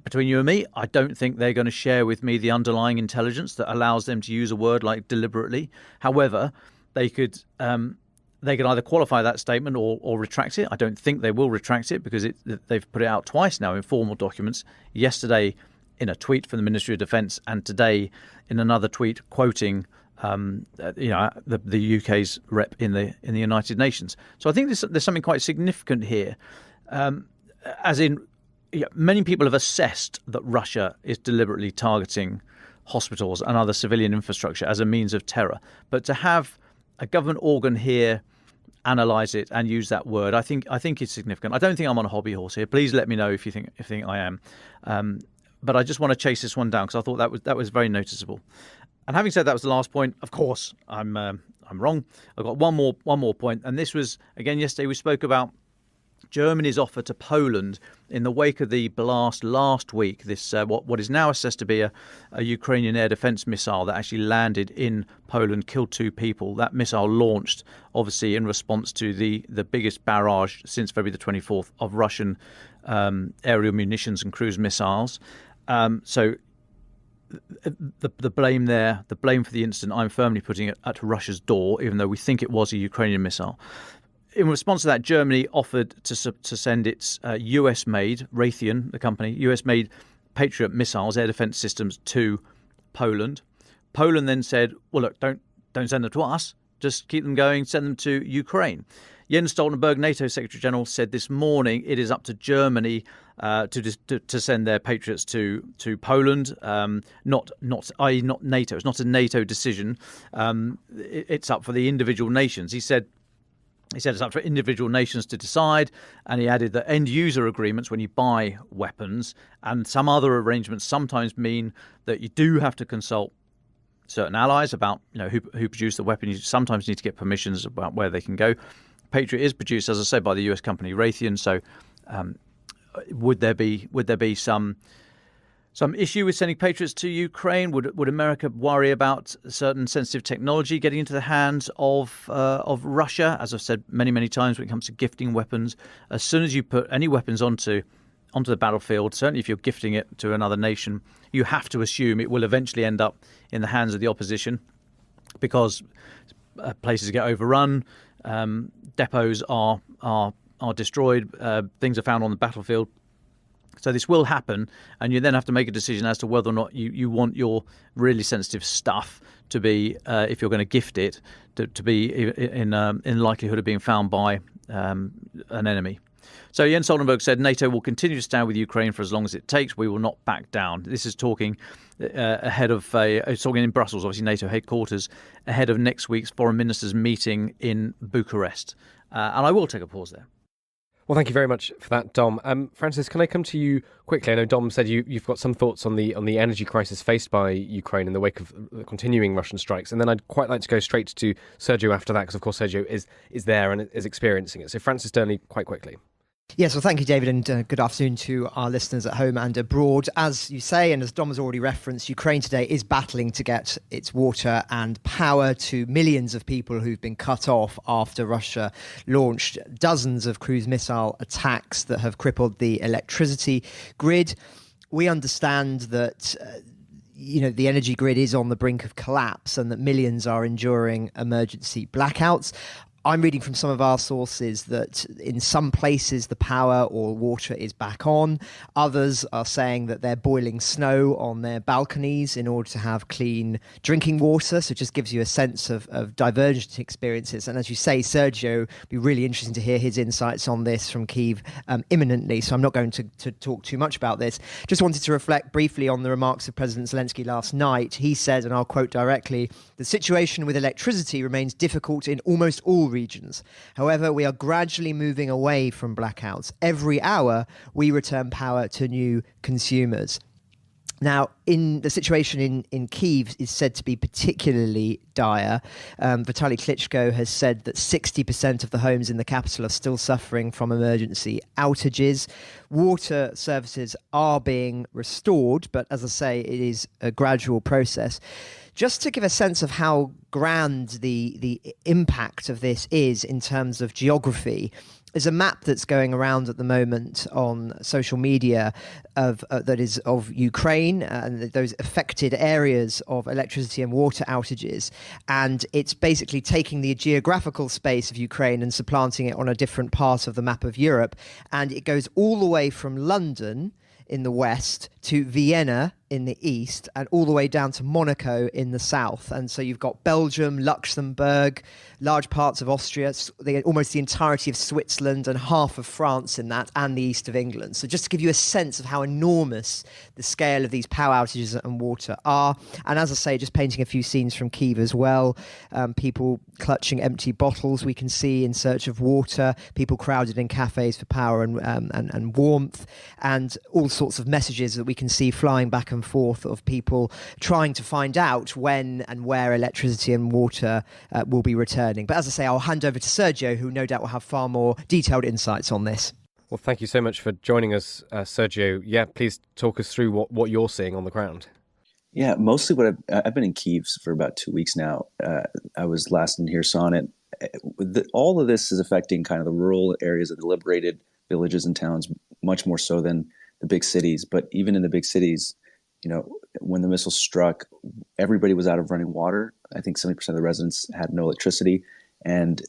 Between you and me, I don't think they're going to share with me the underlying intelligence that allows them to use a word like deliberately. However, they could either qualify that statement or retract it. I don't think they will retract it because they've put it out twice now in formal documents. Yesterday in a tweet from the Ministry of Defence, and today in another tweet quoting the UK's rep in the United Nations. So I think there's something quite significant here, as in many people have assessed that Russia is deliberately targeting hospitals and other civilian infrastructure as a means of terror. But to have a government organ here analyse it and use that word, I think it's significant. I don't think I'm on a hobby horse here. Please let me know if you think I am. but I just want to chase this one down because I thought that was very noticeable. And having said that was the last point, of course, I'm wrong. I've got one more point, and this was, again, yesterday we spoke about Germany's offer to Poland in the wake of the blast last week. This what is now assessed to be a Ukrainian air defense missile that actually landed in Poland, killed 2 people. That missile launched, obviously, in response to the biggest barrage since February the 24th of Russian aerial munitions and cruise missiles. So the blame there, the blame for the incident, I'm firmly putting it at Russia's door, even though we think it was a Ukrainian missile. In response to that, Germany offered to send its US-made, Raytheon, the company, US-made Patriot missiles, air defense systems, to Poland. Poland then said, well, look, don't send them to us. Just keep them going, send them to Ukraine. Jens Stoltenberg, NATO Secretary General, said this morning it is up to Germany to send their Patriots to Poland, not NATO. It's not a NATO decision. It's up for the individual nations. He said it's up for individual nations to decide, and he added that end-user agreements, when you buy weapons, and some other arrangements sometimes mean that you do have to consult certain allies about who produced the weapon. You sometimes need to get permissions about where they can go. Patriot is produced, as I say, by the US company Raytheon. So, would there be some issue with sending Patriots to Ukraine? Would America worry about certain sensitive technology getting into the hands of Russia? As I've said many times, when it comes to gifting weapons, as soon as you put any weapons onto the battlefield, certainly if you're gifting it to another nation, you have to assume it will eventually end up in the hands of the opposition, because places get overrun, depots are destroyed, things are found on the battlefield. So this will happen, and you then have to make a decision as to whether or not you want your really sensitive stuff to be, if you're going to gift it, to be in likelihood of being found by an enemy. So Jens Stoltenberg said NATO will continue to stand with Ukraine for as long as it takes. We will not back down. This is talking talking in Brussels, obviously NATO headquarters, ahead of next week's foreign ministers meeting in Bucharest. And I will take a pause there. Well, thank you very much for that, Dom. Francis, can I come to you quickly? I know Dom said you've got some thoughts on the energy crisis faced by Ukraine in the wake of the continuing Russian strikes, and then I'd quite like to go straight to Sergio after that, because of course Sergio is there and is experiencing it. So Francis Durnley, quite quickly. Yes, well, thank you, David, and good afternoon to our listeners at home and abroad. As you say, and as Dom has already referenced, Ukraine today is battling to get its water and power to millions of people who've been cut off after Russia launched dozens of cruise missile attacks that have crippled the electricity grid. We understand that the energy grid is on the brink of collapse and that millions are enduring emergency blackouts. I'm reading from some of our sources that in some places the power or water is back on. Others are saying that they're boiling snow on their balconies in order to have clean drinking water. So it just gives you a sense of divergent experiences. And as you say, Sergio, it'd be really interesting to hear his insights on this from Kyiv imminently. So I'm not going to talk too much about this. Just wanted to reflect briefly on the remarks of President Zelensky last night. He said, and I'll quote directly, "The situation with electricity remains difficult in almost all regions. However, we are gradually moving away from blackouts. Every hour, we return power to new consumers." Now, in the situation in Kyiv is said to be particularly dire. Vitaly Klitschko has said that 60% of the homes in the capital are still suffering from emergency outages. Water services are being restored, but as I say, it is a gradual process. Just to give a sense of how grand the impact of this is in terms of geography, there's a map that's going around at the moment on social media that is of Ukraine and those affected areas of electricity and water outages. And it's basically taking the geographical space of Ukraine and supplanting it on a different part of the map of Europe. And it goes all the way from London in the west to Vienna in the east and all the way down to Monaco in the south. And so you've got Belgium, Luxembourg, large parts of Austria, almost the entirety of Switzerland and half of France in that, and the east of England. So just to give you a sense of how enormous the scale of these power outages and water are. And as I say, just painting a few scenes from Kyiv as well. People clutching empty bottles we can see in search of water, people crowded in cafes for power and warmth, and all sorts of messages that we can see flying back and forth of people trying to find out when and where electricity and water will be returning. But as I say, I'll hand over to Sergio, who no doubt will have far more detailed insights on this. Well, thank you so much for joining us, Sergio. Yeah, please talk us through what you're seeing on the ground. Yeah, mostly what I've been in Kyiv for about 2 weeks now. I was last in Kherson. All of this is affecting kind of the rural areas of the liberated villages and towns much more so than the big cities. But even in the big cities, when the missiles struck, everybody was out of running water. I think 70% of the residents had no electricity, and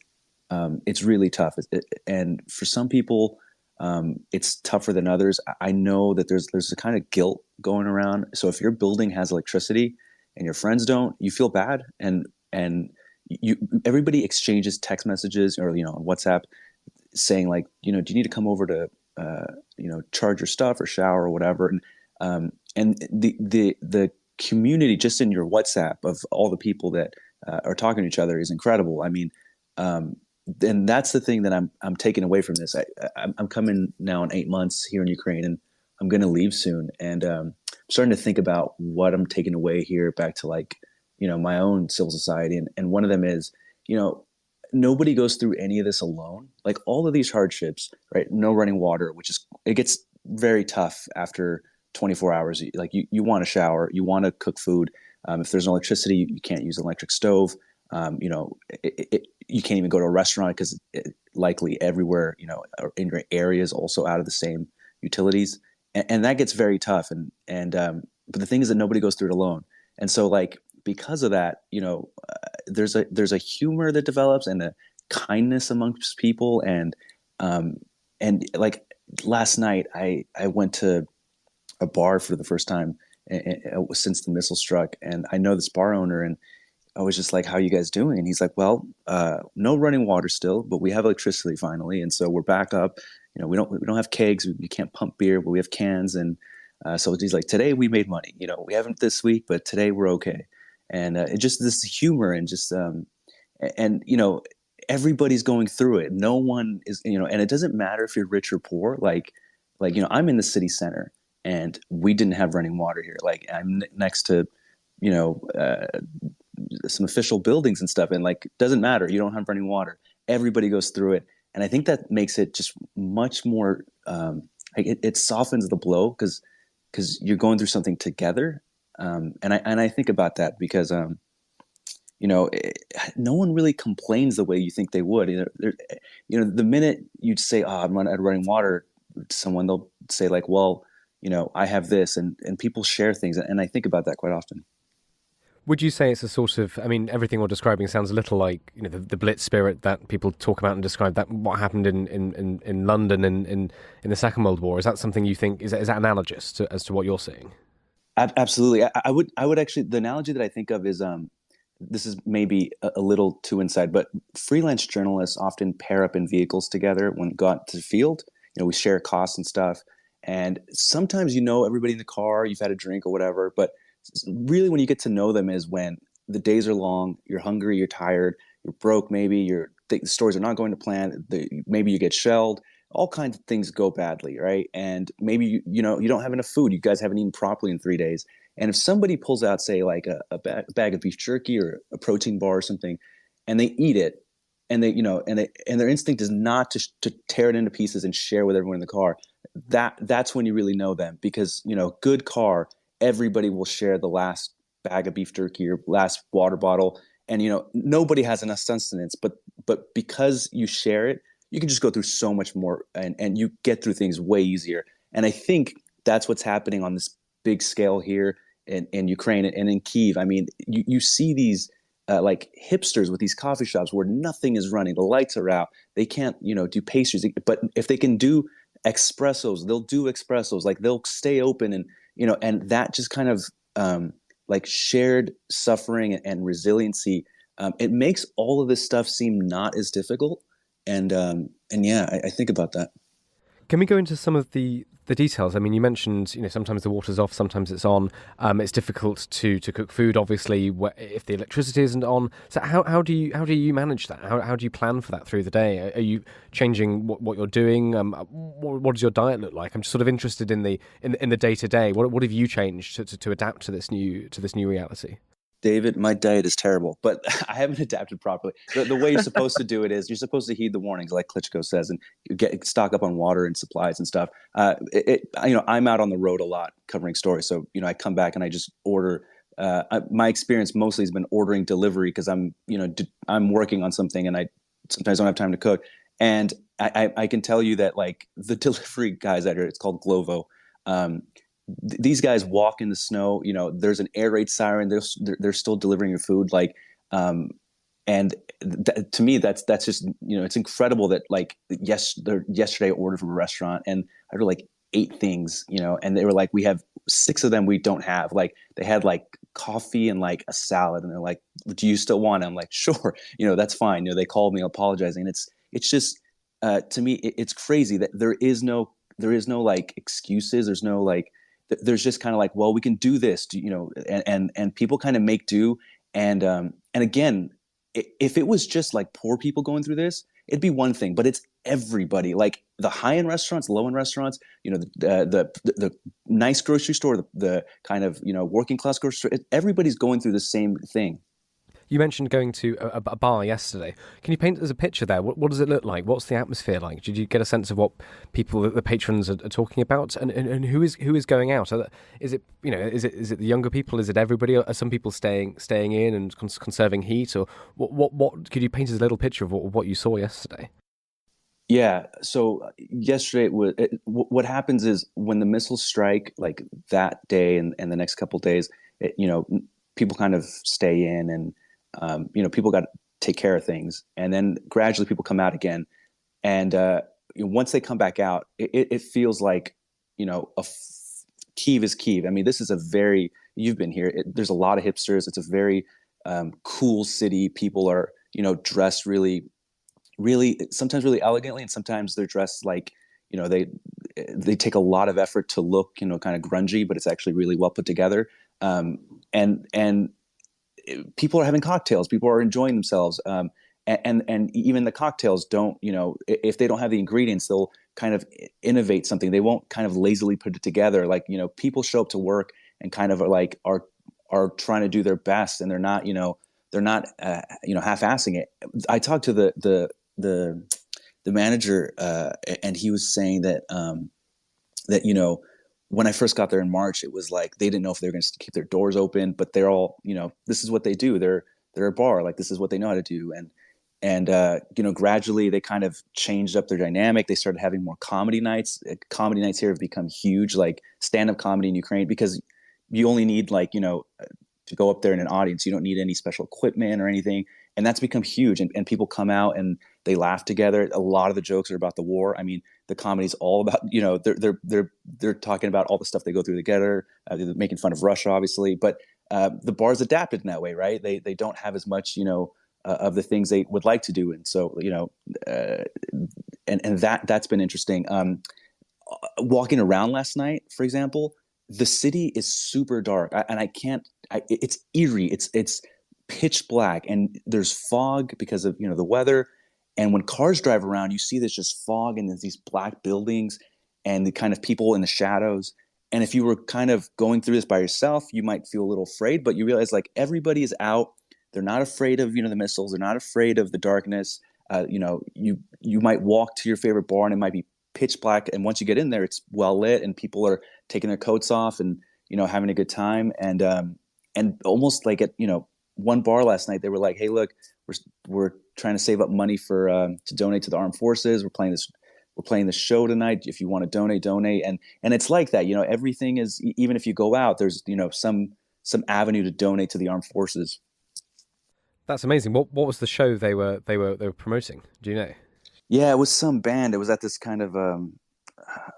it's really tough. And for some people, it's tougher than others. I know that there's a kind of guilt going around. So if your building has electricity and your friends don't, you feel bad, and everybody exchanges text messages or on WhatsApp saying like, do you need to come over to charge your stuff or shower or whatever, and the community just in your WhatsApp of all the people that are talking to each other is incredible. I mean, and that's the thing that I'm taking away from this. I'm coming now in 8 months here in Ukraine, and I'm going to leave soon. And I'm starting to think about what I'm taking away here back to my own civil society. And one of them is, nobody goes through any of this alone. Like all of these hardships, right? No running water, it gets very tough after 24 hours. Like you want to shower, you want to cook food. If there's no electricity, you can't use an electric stove. You can't even go to a restaurant because likely everywhere, in your area is also out of the same utilities. And that gets very tough. But the thing is that nobody goes through it alone. And so because of that, there's a humor that develops and a kindness amongst people. And like last night, I went to a bar for the first time since the missile struck. And I know this bar owner, and I was just like, how are you guys doing? And he's like, well, no running water still, but we have electricity finally. And so we're back up. We don't have kegs. We can't pump beer, but we have cans. And so he's like, today we made money. We haven't this week, but today we're okay. And it just this humor and just everybody's going through it. No one is, and it doesn't matter if you're rich or poor. I'm in the city center and we didn't have running water here. Like I'm next to, some official buildings and stuff, and it doesn't matter. You don't have running water. Everybody goes through it. And I think that makes it just much more, it softens the blow because you're going through something together. And I think about that because, no one really complains the way you think they would. The minute you'd say, oh, I'm running water to someone, they'll say like, well, I have this, and people share things. And I think about that quite often. Would you say it's a sort of, everything you're describing sounds a little like, the Blitz spirit that people talk about and describe, that what happened in London in the Second World War? Is that something you think, is that analogous as to what you're seeing? Absolutely. I would actually, the analogy that I think of is, this is maybe a little too inside, but freelance journalists often pair up in vehicles together when go out to the field. We share costs and stuff. And sometimes everybody in the car, you've had a drink or whatever, but really when you get to know them is when the days are long, you're hungry, you're tired, you're broke, maybe the stores are not going to plan, maybe you get shelled, all kinds of things go badly, right? And maybe you don't have enough food, you guys haven't eaten properly in 3 days. And if somebody pulls out, say, like a bag of beef jerky or a protein bar or something, and they eat it, and their instinct is not to tear it into pieces and share with everyone in the car, that's when you really know them. Because good car, everybody will share the last bag of beef jerky or last water bottle, and nobody has enough sustenance. But because you share it, you can just go through so much more, and you get through things way easier. And I think that's what's happening on this big scale here in Ukraine and in Kyiv. You see these like hipsters with these coffee shops where nothing is running, the lights are out, they can't do pastries, but if they can do espressos, they'll do espressos. Like they'll stay open, and and that just kind of like shared suffering and resiliency. It makes all of this stuff seem not as difficult. And yeah, I think about that. Can we go into some of the details? I mean, you mentioned, sometimes the water's off, sometimes it's on. It's difficult to cook food, obviously, if the electricity isn't on. So how do you manage that? How do you plan for that through the day? Are you changing what you're doing? What does your diet look like? I'm just sort of interested in the day to day. What have you changed to adapt to this new reality? David, my diet is terrible, but I haven't adapted properly. The way you're supposed to do it is you're supposed to heed the warnings, like Klitschko says, and you stock up on water and supplies and stuff. I'm out on the road a lot covering stories, so I come back and I just order. My experience mostly has been ordering delivery because I'm working on something and I sometimes don't have time to cook. And I can tell you that like the delivery guys out here, it's called Glovo. These guys walk in the snow, there's an air raid siren. They're still delivering your food. And to me, that's just, it's incredible that yesterday I ordered from a restaurant and I ordered like 8 things, and they were like, we have 6 of them we don't have. Like they had like coffee and like a salad and they're like, do you still want it? I'm like, sure. That's fine. They called me apologizing. And it's just, to me, it's crazy that there is no like excuses. There's no like, there's just kind of like, well, we can do this, and people kind of make do. And again, if it was just like poor people going through this, it'd be one thing, but it's everybody, like the high-end restaurants, low-end restaurants, the nice grocery store, the kind of, working class grocery store, everybody's going through the same thing. You mentioned going to a bar yesterday. Can you paint us a picture there? What does it look like? What's the atmosphere like? Did you get a sense of what people, the patrons, are talking about, and who is going out? Is it the younger people? Is it everybody? Are some people staying in and conserving heat? Or what? Could you paint us a little picture of what you saw yesterday? Yeah. So yesterday, what happens is when the missiles strike, like that day and the next couple of days, people kind of stay in and. People got to take care of things, and then gradually people come out again. And once they come back out, it feels like, Kyiv is Kyiv. I mean, this is you've been here. There's a lot of hipsters. It's a very cool city. People are, dressed really, really, sometimes really elegantly, and sometimes they're dressed like, they take a lot of effort to look, kind of grungy, but it's actually really well put together. And people are having cocktails. People are enjoying themselves, and even the cocktails don't. If they don't have the ingredients, they'll kind of innovate something. They won't kind of lazily put it together. Like people show up to work and kind of are trying to do their best, and they're not half-assing it. I talked to the manager, and he was saying that when I first got there in March, it was like they didn't know if they were going to keep their doors open, but they're all, this is what they do. They're a bar, like this is what they know how to do. And gradually they kind of changed up their dynamic. They started having more comedy nights. Comedy nights here have become huge, like stand-up comedy in Ukraine, because you only need to go up there in an audience. You don't need any special equipment or anything. And that's become huge. And people come out and they laugh together. A lot of the jokes are about the war. I mean, the comedy's all about, they're talking about all the stuff they go through together. They're making fun of Russia, obviously. But the bar's adapted in that way, right? They don't have as much, of the things they would like to do. And so, and that's been interesting. Walking around last night, for example, the city is super dark. It's eerie. It's pitch black, and there's fog because of the weather. And when cars drive around, you see there's just fog and there's these black buildings and the kind of people in the shadows. And if you were kind of going through this by yourself, you might feel a little afraid, but you realize like everybody is out. They're not afraid of the missiles. They're not afraid of the darkness. You might walk to your favorite bar and it might be pitch black, and once you get in there, it's well lit and people are taking their coats off and having a good time. And almost like at one bar last night, they were like, hey, look, we're trying to save up money for to donate to the armed forces. We're playing this show tonight. If you want to donate. And it's like that, everything is, even if you go out, there's some avenue to donate to the armed forces. That's amazing. What was the show they were promoting? Do you know? Yeah, it was some band. It was at this kind of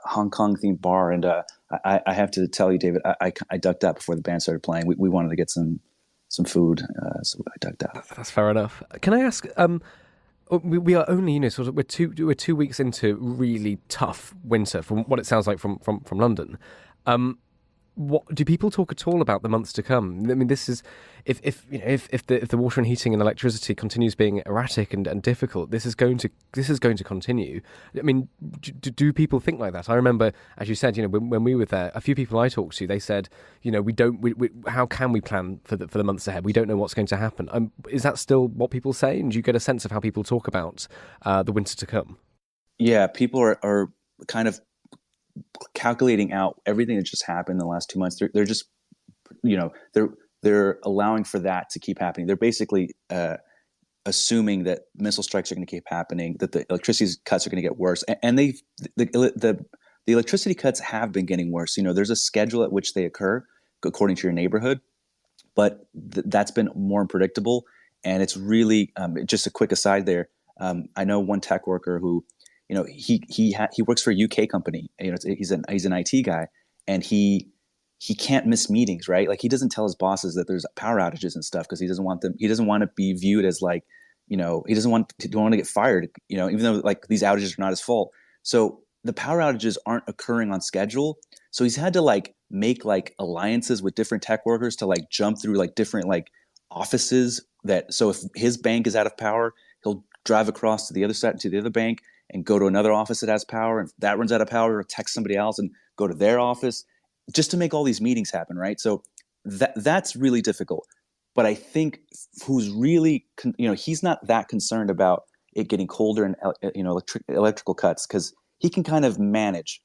Hong Kong themed bar, and I have to tell you, David, I ducked out before the band started playing. We wanted to get some food, so I ducked out. That's fair enough. Can I ask? We are only, sort of we're 2 weeks into really tough winter, from what it sounds like from London. What do people talk at all about the months to come? I mean, this is if the water and heating and electricity continues being erratic and difficult, this is going to continue. I mean, do people think like that? I remember, as you said, when we were there, a few people I talked to, they said, how can we plan for the months ahead? We don't know what's going to happen. Is that still what people say? And do you get a sense of how people talk about the winter to come? Yeah, people are kind of calculating out everything that just happened in the last 2 months. They're just, they're allowing for that to keep happening. They're basically assuming that missile strikes are going to keep happening, that the electricity cuts are going to get worse, and the electricity cuts have been getting worse. There's a schedule at which they occur according to your neighborhood, but that's been more unpredictable. And it's really just a quick aside there. I know one tech worker who, he works for a UK company. He's an IT guy, and he can't miss meetings, right? Like, he doesn't tell his bosses that there's power outages and stuff because he doesn't want to be viewed as like, he don't want to get fired, even though like these outages are not his fault. So the power outages aren't occurring on schedule. So he's had to like make like alliances with different tech workers to like jump through like different like offices so if his bank is out of power, he'll drive across to the other side, to the other bank, and go to another office that has power, and if that runs out of power, text somebody else and go to their office just to make all these meetings happen, right? So that's really difficult. But I think who's really, he's not that concerned about it getting colder and electrical cuts, because he can kind of manage.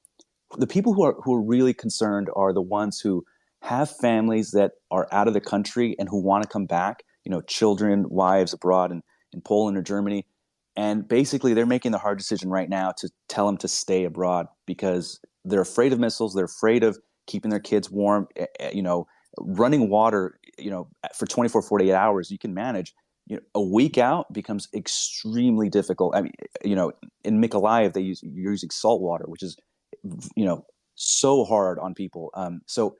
The people who are really concerned are the ones who have families that are out of the country and who want to come back, children, wives abroad in Poland or Germany. And basically, they're making the hard decision right now to tell them to stay abroad because they're afraid of missiles. They're afraid of keeping their kids warm. Running water, for 24, 48 hours, you can manage. A week out becomes extremely difficult. I mean, in Mykolaiv, you're using salt water, which is, so hard on people. So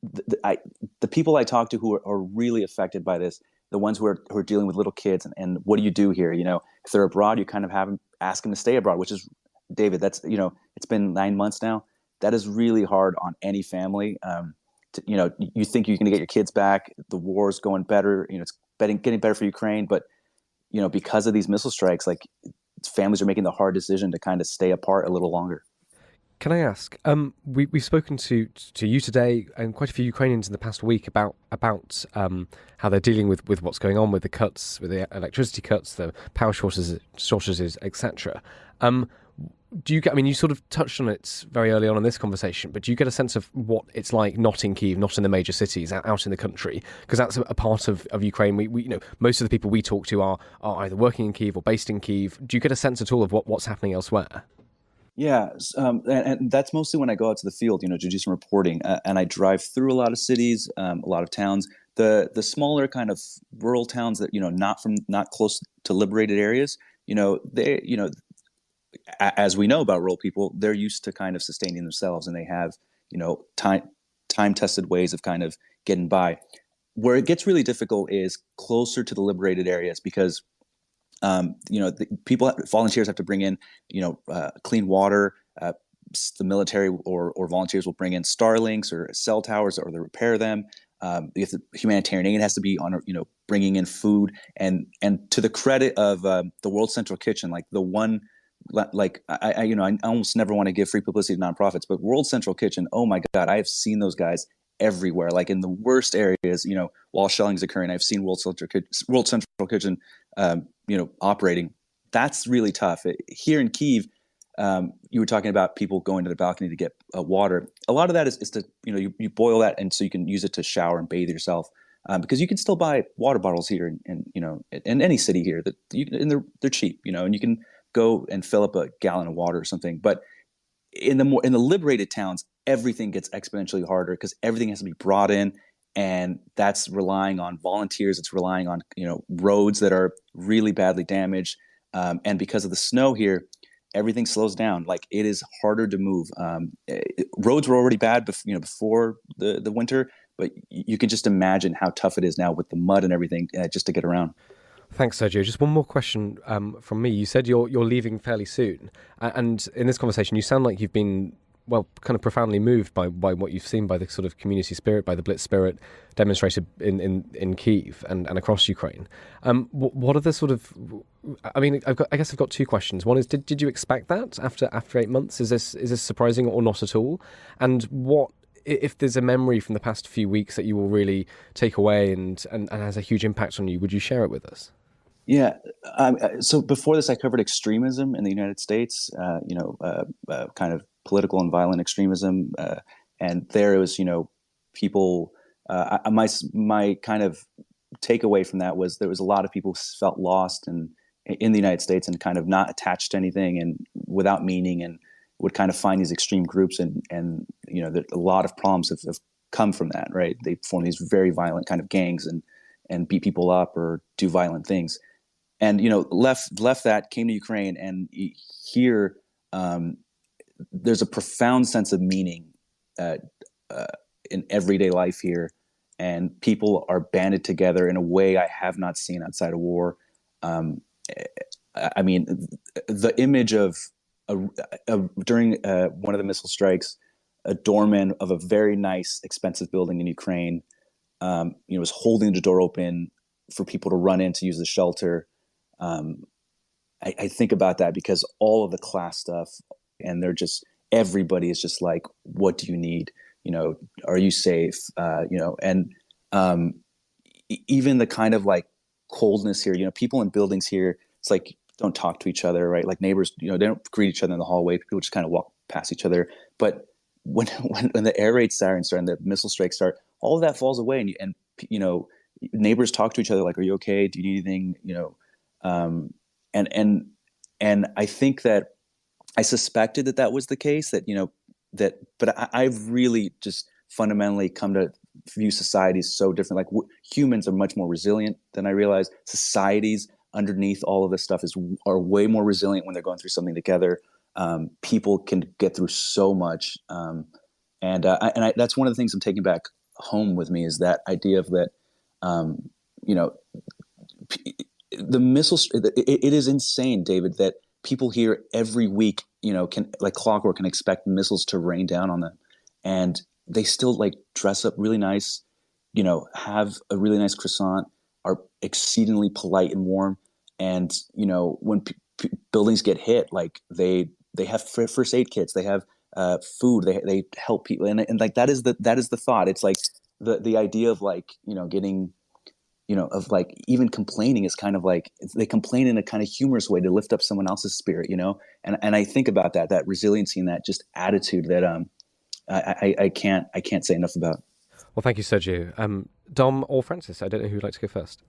the people I talk to who are really affected by this, the ones who are dealing with little kids, and what do you do here? If they're abroad, you kind of ask them to stay abroad, which is, David, that's, it's been 9 months now. That is really hard on any family. You think you can get your kids back. The war's going better. It's getting better for Ukraine, but because of these missile strikes, like, families are making the hard decision to kind of stay apart a little longer. Can I ask? We've spoken to you today and quite a few Ukrainians in the past week about how they're dealing with what's going on with the cuts, with the electricity cuts, the power shortages, etc. You sort of touched on it very early on in this conversation, but do you get a sense of what it's like not in Kyiv, not in the major cities, out in the country? Because that's a part of Ukraine. We most of the people we talk to are either working in Kyiv or based in Kyiv. Do you get a sense at all of what's happening elsewhere? Yeah, and that's mostly when I go out to the field, to do some reporting, and I drive through a lot of cities, a lot of towns. The smaller kind of rural towns that not close to liberated areas, as we know about rural people, they're used to kind of sustaining themselves, and they have time tested ways of kind of getting by. Where it gets really difficult is closer to the liberated areas because volunteers have to bring in, clean water. The military or volunteers will bring in Starlinks or cell towers, or they repair them. The humanitarian aid has to be on, bringing in food. And to the credit of the World Central Kitchen, like the one, like I almost never want to give free publicity to nonprofits, but World Central Kitchen, oh my God, I have seen those guys everywhere, like in the worst areas, while shelling is occurring. I've seen World Central Kitchen, operating. That's really tough. Here in Kyiv, you were talking about people going to the balcony to get water. A lot of that is to, you boil that, and so you can use it to shower and bathe yourself. Because you can still buy water bottles here in any city here and they're cheap, and you can go and fill up a gallon of water or something. But in the liberated towns, everything gets exponentially harder because everything has to be brought in. And that's relying on volunteers. It's relying on, roads that are really badly damaged. And because of the snow here, everything slows down. Like it is harder to move. Roads were already bad, before the winter, but you can just imagine how tough it is now with the mud and everything just to get around. Thanks, Sergio. Just one more question from me. You said you're leaving fairly soon, and in this conversation, you sound like you've been kind of profoundly moved by what you've seen, by the sort of community spirit, by the Blitz spirit demonstrated in Kyiv and across Ukraine. What are the sort of? I mean, I guess I've got two questions. One is, did you expect that after 8 months? Is this surprising or not at all? And what, if there's a memory from the past few weeks that you will really take away and has a huge impact on you, would you share it with us? Yeah. So before this, I covered extremism in the United States, kind of political and violent extremism. And there it was, people, my kind of takeaway from that was there was a lot of people who felt lost in the United States and kind of not attached to anything and without meaning, and would kind of find these extreme groups. And a lot of problems have come from that, right? They form these very violent kind of gangs and beat people up or do violent things. And, left that, came to Ukraine, and here there's a profound sense of meaning in everyday life here. And people are banded together in a way I have not seen outside of war. I mean, the image of during one of the missile strikes, a doorman of a very nice, expensive building in Ukraine, was holding the door open for people to run in to use the shelter. I think about that because all of the class stuff, and everybody is just like, what do you need? Are you safe? And even the kind of like coldness here, people in buildings here, it's like, don't talk to each other, right? Like neighbors, they don't greet each other in the hallway. People just kind of walk past each other. But when the air raid sirens start and the missile strikes start, all of that falls away. And neighbors talk to each other like, are you okay? Do you need anything? And I think that I suspected that was the case, but I've really just fundamentally come to view societies so different. Like humans are much more resilient than I realized. Societies underneath all of this stuff are way more resilient when they're going through something together. People can get through so much. And that's one of the things I'm taking back home with me, is that idea of that, the missiles, it is insane, David, that people here every week, can like clockwork, can expect missiles to rain down on them. And they still like dress up really nice, have a really nice croissant, are exceedingly polite and warm. And, when buildings get hit, like they have first aid kits, they have food, they help people. And like, that is the thought. It's like the idea of like, getting, of like even complaining is kind of like, they complain in a kind of humorous way to lift up someone else's spirit, and I think about that resiliency and that just attitude that I can't say enough about. Well, thank you, Sergio. Dom or Francis, I don't know who would like to go first.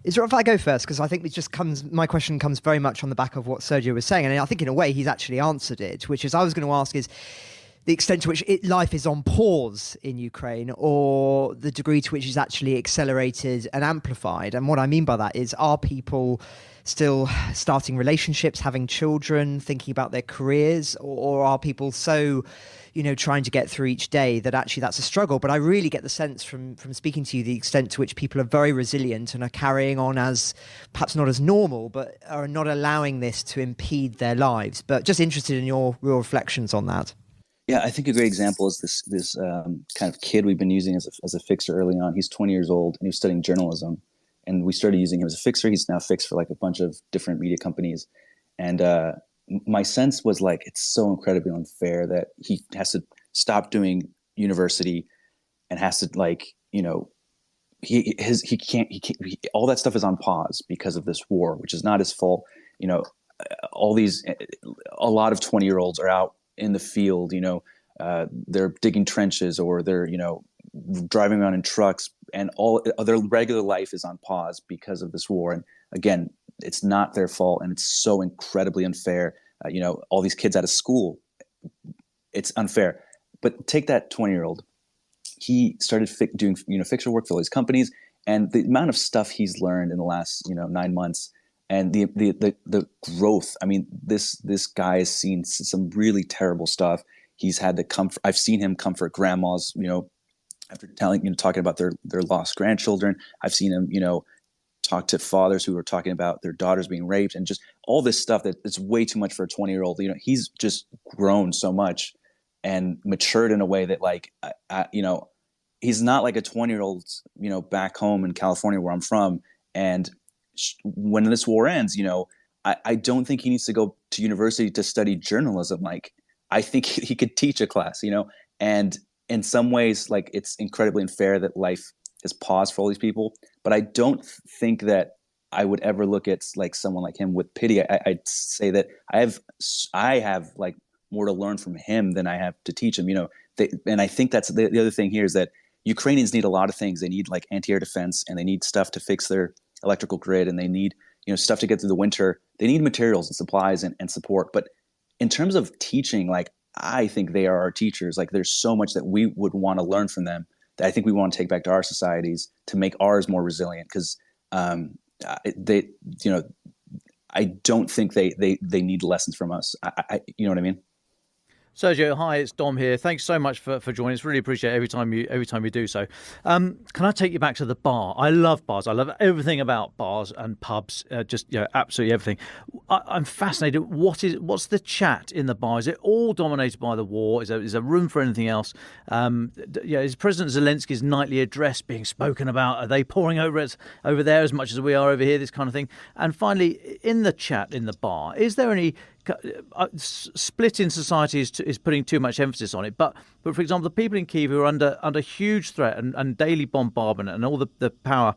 Is there, if I go first, because I think my question comes very much on the back of what Sergio was saying, and I think in a way he's actually answered it, which is I was going to ask is the extent to which life is on pause in Ukraine, or the degree to which it's actually accelerated and amplified. And what I mean by that is, are people still starting relationships, having children, thinking about their careers, or are people so, trying to get through each day that actually that's a struggle? But I really get the sense from speaking to you, the extent to which people are very resilient and are carrying on as perhaps not as normal, but are not allowing this to impede their lives. But just interested in your real reflections on that. Yeah, I think a great example is this kind of kid we've been using as a fixer early on. He's 20 years old and he was studying journalism, and we started using him as a fixer. He's now fixed for like a bunch of different media companies. And my sense was like, it's so incredibly unfair that he has to stop doing university and has to like, he can't, all that stuff is on pause because of this war, which is not his fault. A lot of 20-year-olds are out in the field, they're digging trenches, or they're, driving around in trucks, and all their regular life is on pause because of this war. And again, it's not their fault, and it's so incredibly unfair. All these kids out of school, it's unfair. But take that 20-year-old. He started doing, fixer work for all these companies, and the amount of stuff he's learned in the last, 9 months, and the growth. I mean, this guy has seen some really terrible stuff. He's had the comfort. I've seen him comfort grandmas, after talking about their lost grandchildren. I've seen him, talk to fathers who are talking about their daughters being raped, and just all this stuff that is way too much for a 20-year-old. He's just grown so much and matured in a way that, like, he's not like a 20-year-old, back home in California where I'm from. And when this war ends, I don't think he needs to go to university to study journalism. Like, I think he could teach a class, and in some ways, like, it's incredibly unfair that life has paused for all these people. But I don't think that I would ever look at like someone like him with pity. I'd say that I have like more to learn from him than I have to teach him, and I think that's the other thing here is that Ukrainians need a lot of things. They need like anti-air defense, and they need stuff to fix their electrical grid, and they need, stuff to get through the winter. They need materials and supplies and support. But in terms of teaching, like, I think they are our teachers. Like, there's so much that we would want to learn from them that I think we want to take back to our societies to make ours more resilient. Because they, I don't think they need lessons from us. You know what I mean? Sergio, hi, it's Dom here. Thanks so much for joining us. Really appreciate it every time you do so. Can I take you back to the bar? I love bars. I love everything about bars and pubs. Absolutely everything. I'm fascinated. What's the chat in the bar? Is it all dominated by the war? Is there room for anything else? Is President Zelensky's nightly address being spoken about? Are they pouring over there as much as we are over here? This kind of thing. And finally, in the chat in the bar, is there any split in society is putting too much emphasis on it, but for example, the people in Kyiv who are under huge threat and daily bombardment and all the power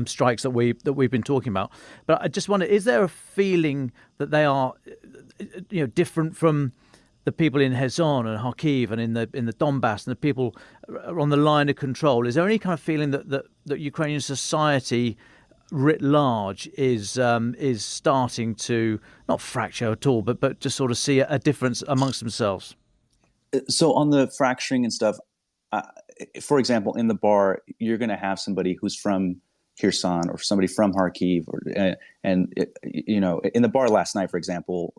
strikes that we've been talking about. But I just wonder, is there a feeling that they are different from the people in Kherson and Kharkiv and in the Donbass and the people on the line of control? Is there any kind of feeling that Ukrainian society writ large is starting to not fracture at all, but just sort of see a difference amongst themselves? So on the fracturing and stuff, for example, in the bar, you're going to have somebody who's from Kherson or somebody from Kharkiv, in the bar last night, for example,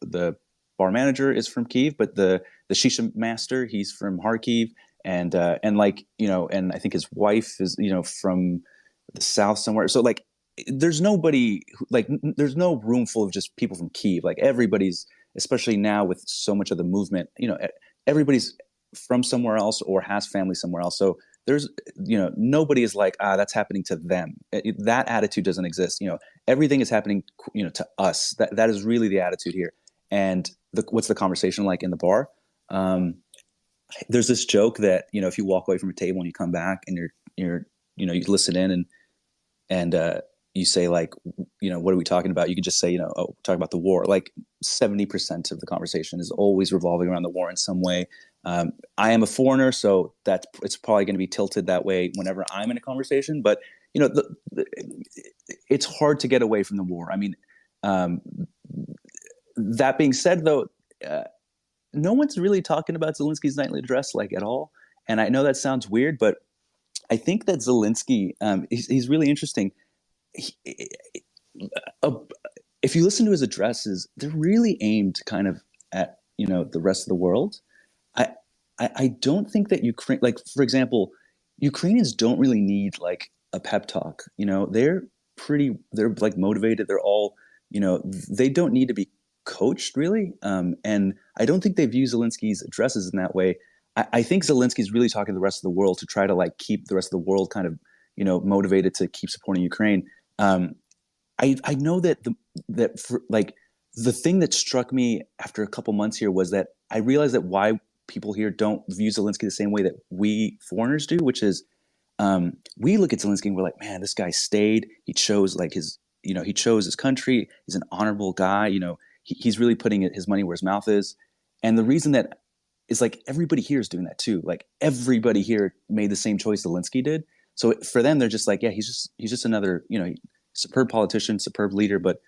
the bar manager is from Kyiv, but the shisha master, he's from Kharkiv, and I think his wife is from the south somewhere. So like, there's nobody there's no room full of just people from Kyiv. Like, everybody's, especially now with so much of the movement, everybody's from somewhere else or has family somewhere else. So there's, nobody is like, that's happening to them. That attitude doesn't exist. Everything is happening, to us. That is really the attitude here. And what's the conversation like in the bar? There's this joke that, if you walk away from a table and you come back and you're you listen in and you say, like, what are we talking about? You could just say, talk about the war. Like 70% of the conversation is always revolving around the war in some way. I am a foreigner, so it's probably going to be tilted that way whenever I'm in a conversation. But it's hard to get away from the war. I mean, that being said, though, no one's really talking about Zelensky's nightly address like at all. And I know that sounds weird, but I think that Zelensky, he's really interesting. If you listen to his addresses, they're really aimed kind of at, the rest of the world. I don't think that Ukraine, like, for example, Ukrainians don't really need like a pep talk. They're like motivated. They're all, they don't need to be coached really. And I don't think they view Zelensky's addresses in that way. I think Zelensky's really talking to the rest of the world to try to like keep the rest of the world kind of, motivated to keep supporting Ukraine. I know that the thing that struck me after a couple months here was that I realized that why people here don't view Zelensky the same way that we foreigners do, which is we look at Zelensky and we're like, man, this guy stayed. He chose like he chose his country. He's an honorable guy. He's really putting his money where his mouth is. And the reason that is like everybody here is doing that too. Like everybody here made the same choice Zelensky did. So for them, they're just like, yeah, he's just another, superb politician, superb leader, but,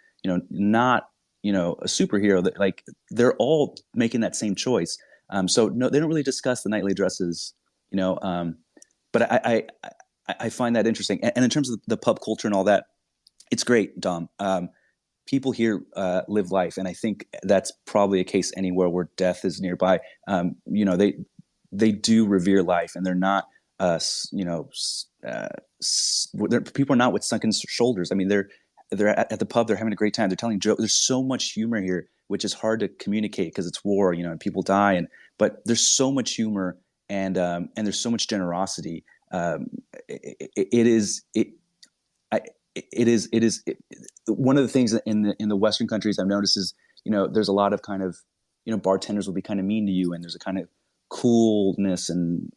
not, a superhero. That like they're all making that same choice. So no, they don't really discuss the nightly addresses, but I find that interesting. And in terms of the pub culture and all that, It's great, Dom. People here live life, and I think that's probably a case anywhere where death is nearby. They do revere life, and they're not, people are not with sunken shoulders. I mean, they're at the pub, they're having a great time. They're telling jokes. There's so much humor here, which is hard to communicate because it's war, and people die, but there's so much humor and there's so much generosity. It is one of the things in the Western countries I've noticed is, there's a lot of kind of, bartenders will be kind of mean to you, and there's a kind of coolness and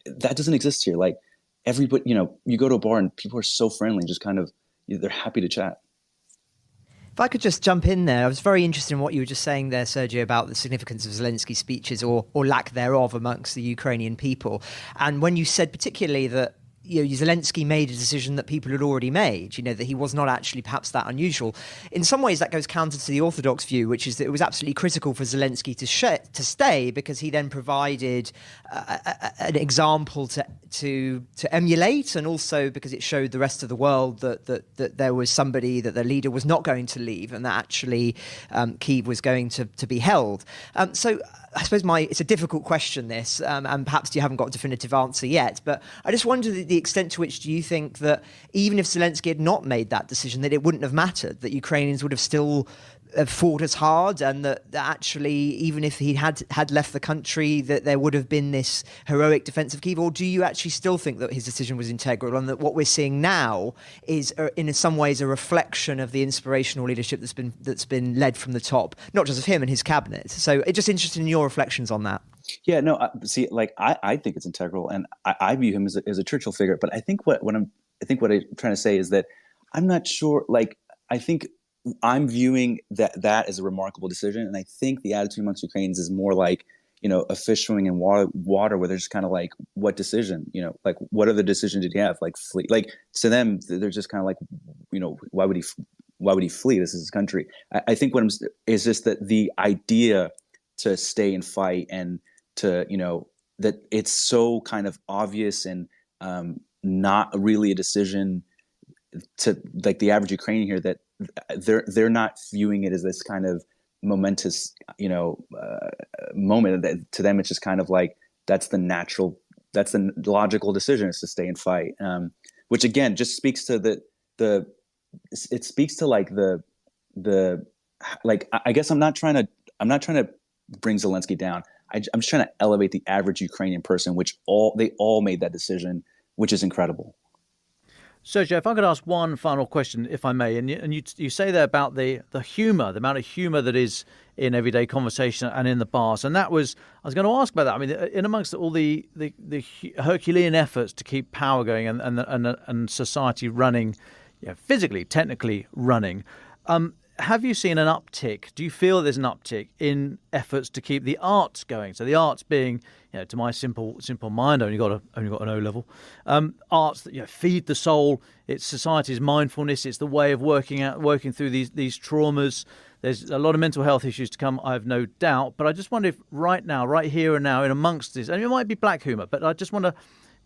that doesn't exist here. Like everybody, you go to a bar and people are so friendly, just kind of, they're happy to chat. If I could just jump in there, I was very interested in what you were just saying there, Sergio, about the significance of Zelensky's speeches or lack thereof amongst the Ukrainian people. And when you said particularly that Zelensky made a decision that people had already made, that he was not actually perhaps that unusual. In some ways, that goes counter to the orthodox view, which is that it was absolutely critical for Zelensky to stay because he then provided an example to emulate, and also because it showed the rest of the world that there was somebody, that the leader was not going to leave, and that actually Kyiv was going to be held. So I suppose it's a difficult question, this, and perhaps you haven't got a definitive answer yet, but I just wonder the extent to which do you think that even if Zelensky had not made that decision, that it wouldn't have mattered, that Ukrainians would have still fought as hard, and that actually, even if he had left the country, that there would have been this heroic defense of Kyiv? Or do you actually still think that his decision was integral, and that what we're seeing now is, in some ways, a reflection of the inspirational leadership that's been led from the top, not just of him and his cabinet? So, it's just interested in your reflections on that. Yeah, no, I think it's integral, and I view him as a Churchill figure. But I think what I'm trying to say is that I'm not sure. I think I'm viewing that as a remarkable decision, and I think the attitude amongst Ukrainians is more like, a fish swimming in water, where they're just kind of like, what decision? What other decision did he have? Like flee? Like, to them, they're just kind of like, why would he flee? This is his country. I think is just that the idea to stay and fight, and to that it's so kind of obvious and not really a decision to like the average Ukrainian here, that they're not viewing it as this kind of momentous moment. That to them it's just kind of like that's the logical decision, is to stay and fight, which again just speaks to it speaks to like the I guess I'm not trying to bring Zelensky down. I'm just trying to elevate the average Ukrainian person, which they all made that decision, which is incredible. Sergio, if I could ask one final question, if I may, and you say there about the humour, the amount of humour that is in everyday conversation and in the bars, and I was going to ask about that. I mean, in amongst all the Herculean efforts to keep power going and society running, physically, technically running, have you seen an uptick? Do you feel there's an uptick in efforts to keep the arts going? So the arts being, to my simple mind, only got an O level. Arts that feed the soul. It's society's mindfulness. It's the way of working through these traumas. There's a lot of mental health issues to come, I have no doubt. But I just wonder if right now, right here and now, in amongst this, and it might be black humour, but I just wonder,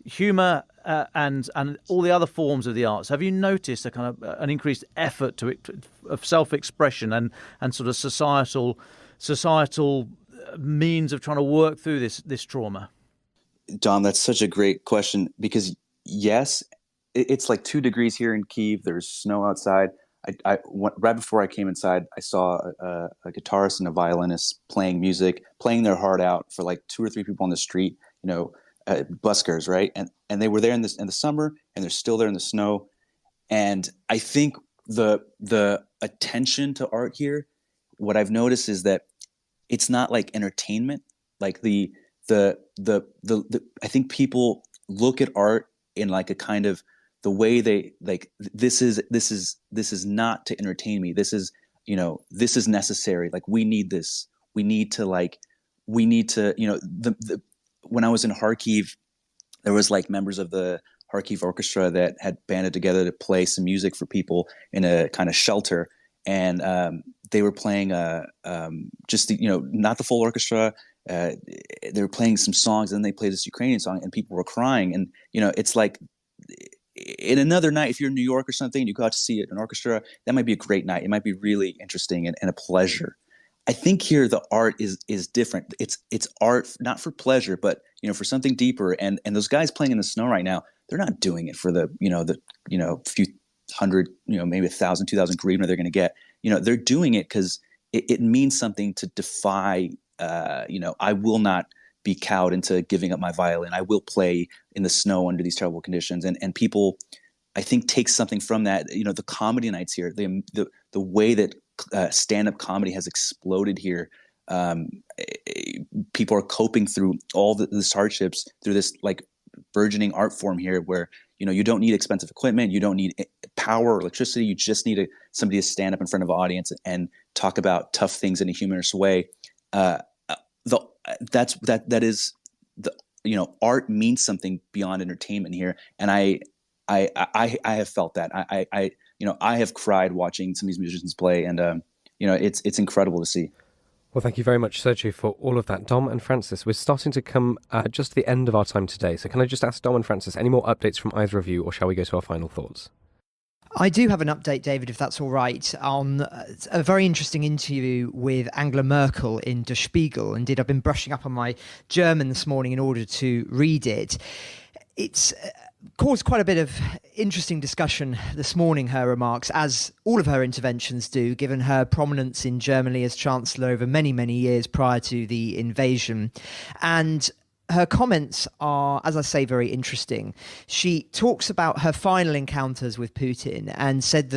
humour and all the other forms of the arts, have you noticed a kind of an increased effort of self-expression and sort of societal means of trying to work through this trauma? Don, that's such a great question, because yes, it's like 2 degrees here in Kyiv. There's snow outside. Right before I came inside, I saw a guitarist and a violinist playing music, playing their heart out for like 2 or 3 people on the street, buskers, right? And they were there in the summer, and they're still there in the snow. And I think the attention to art here, what I've noticed is that it's not like entertainment. Like I think people look at art in like a kind of the way they like, this is not to entertain me. This is, this is necessary. Like we need this. We need to, when I was in Kharkiv, there was like members of the Kharkiv orchestra that had banded together to play some music for people in a kind of shelter. And they were playing just not the full orchestra. They were playing some songs, and then they played this Ukrainian song, and people were crying. And it's like in another night, if you're in New York or something, you go out to see an orchestra, that might be a great night. It might be really interesting and a pleasure. I think here the art is different. It's art not for pleasure, but for something deeper. And those guys playing in the snow right now, they're not doing it for the few hundred, maybe 1,000, 2,000 hryvnia they're going to get. They're doing it because it means something to defy. I will not be cowed into giving up my violin. I will play in the snow under these terrible conditions. And people, I think, take something from that. The comedy nights here, the way that stand-up comedy has exploded here. People are coping through all this hardships through this like burgeoning art form here, where you don't need expensive equipment, you don't need power or electricity, you just need somebody to stand up in front of an audience and talk about tough things in a humorous way. Art means something beyond entertainment here, and I have felt that. I have cried watching some of these musicians play, and it's incredible to see. Well, thank you very much, Sergio, for all of that. Dom and Francis, we're starting to come just to the end of our time today. So can I just ask Dom and Francis, any more updates from either of you, or shall we go to our final thoughts? I do have an update, David, if that's all right, on a very interesting interview with Angela Merkel in Der Spiegel. Indeed, I've been brushing up on my German this morning in order to read it. It's caused quite a bit of interesting discussion this morning, her remarks, as all of her interventions do, given her prominence in Germany as Chancellor over many, many years prior to the invasion. And her comments are, as I say, very interesting. She talks about her final encounters with Putin and says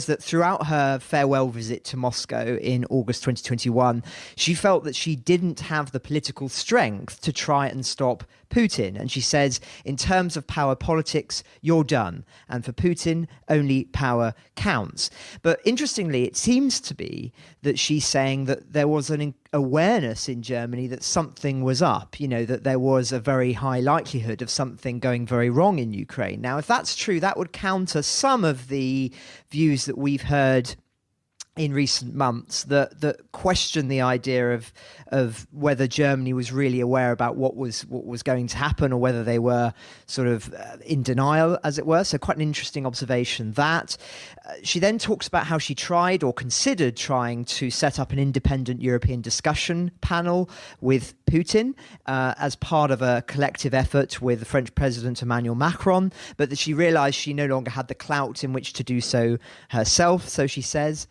that throughout her farewell visit to Moscow in August 2021, she felt that she didn't have the political strength to try and stop Putin. And she says, in terms of power politics, you're done. And for Putin, only power counts. But interestingly, it seems to be that she's saying that there was an awareness in Germany that something was up, that there was a very high likelihood of something going very wrong in Ukraine. Now, if that's true, that would counter some of the views that we've heard in recent months that question the idea of whether Germany was really aware about what was going to happen, or whether they were sort of in denial, as it were. So quite an interesting observation that. She then talks about how she tried or considered trying to set up an independent European discussion panel with Putin as part of a collective effort with the French President Emmanuel Macron, but that she realized she no longer had the clout in which to do so herself, so she says.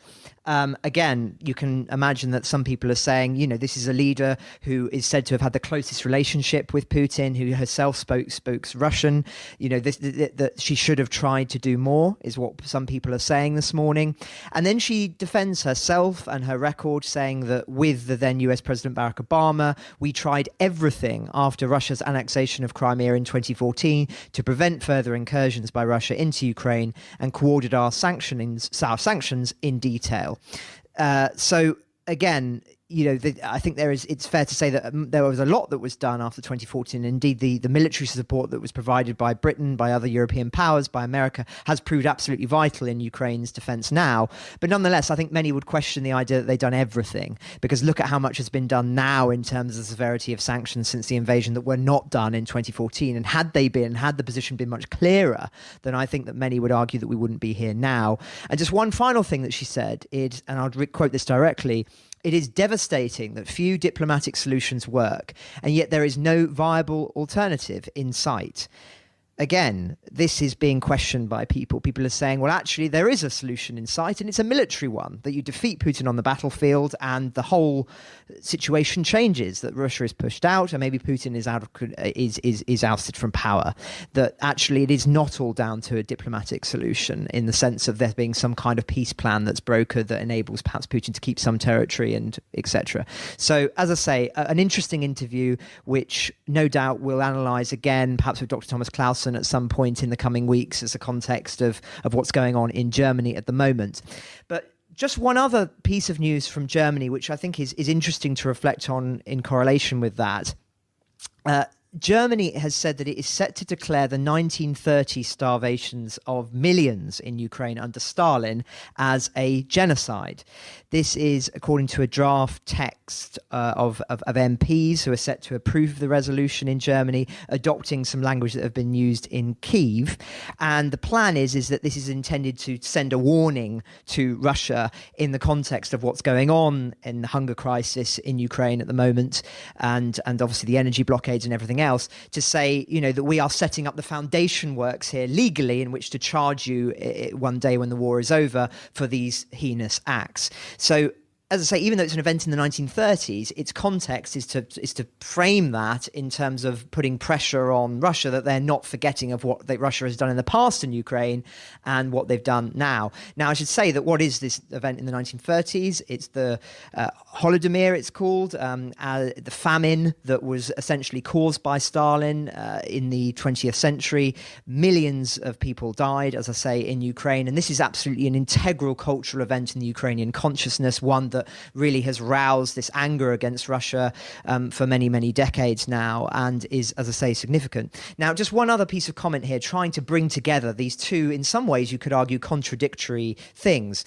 Again, you can imagine that some people are saying, this is a leader who is said to have had the closest relationship with Putin, who herself spoke Russian, that she should have tried to do more, is what some people are saying this morning. And then she defends herself and her record, saying that with the then US President Barack Obama, we tried everything after Russia's annexation of Crimea in 2014 to prevent further incursions by Russia into Ukraine, and coordinated our sanctions in detail. So again, I think it's fair to say that there was a lot that was done after 2014. Indeed, the military support that was provided by Britain, by other European powers, by America, has proved absolutely vital in Ukraine's defense now. But nonetheless, I think many would question the idea that they've done everything, because look at how much has been done now in terms of the severity of sanctions since the invasion that were not done in 2014. And had the position been much clearer, then I think that many would argue that we wouldn't be here now. And just one final thing that she said is, and I'll quote this directly, "It is devastating that few diplomatic solutions work, and yet there is no viable alternative in sight." Again, this is being questioned by people. People are saying, well, actually, there is a solution in sight, and it's a military one, that you defeat Putin on the battlefield and the whole situation changes, that Russia is pushed out and maybe Putin is ousted from power. That actually it is not all down to a diplomatic solution, in the sense of there being some kind of peace plan that's brokered that enables perhaps Putin to keep some territory and etc. So, as I say, an interesting interview, which no doubt we'll analyse again, perhaps with Dr. Thomas Clausen at some point in the coming weeks, as a context of what's going on in Germany at the moment. But just one other piece of news from Germany, which I think is interesting to reflect on in correlation with that. Germany has said that it is set to declare the 1930 starvations of millions in Ukraine under Stalin as a genocide. This is according to a draft text of MPs who are set to approve the resolution in Germany, adopting some language that have been used in Kyiv. And the plan is that this is intended to send a warning to Russia in the context of what's going on in the hunger crisis in Ukraine at the moment, and obviously the energy blockades and everything else, to say, that we are setting up the foundation works here legally in which to charge you one day when the war is over for these heinous acts. So, as I say, even though it's an event in the 1930s, its context is to frame that in terms of putting pressure on Russia that they're not forgetting of what Russia has done in the past in Ukraine and what they've done now. Now, I should say that what is this event in the 1930s? It's the Holodomor, it's called, the famine that was essentially caused by Stalin in the 20th century. Millions of people died, as I say, in Ukraine. And this is absolutely an integral cultural event in the Ukrainian consciousness, one that really has roused this anger against Russia for many, many decades now, and is, as I say, significant. Now, just one other piece of comment here, trying to bring together these two, in some ways you could argue, contradictory things.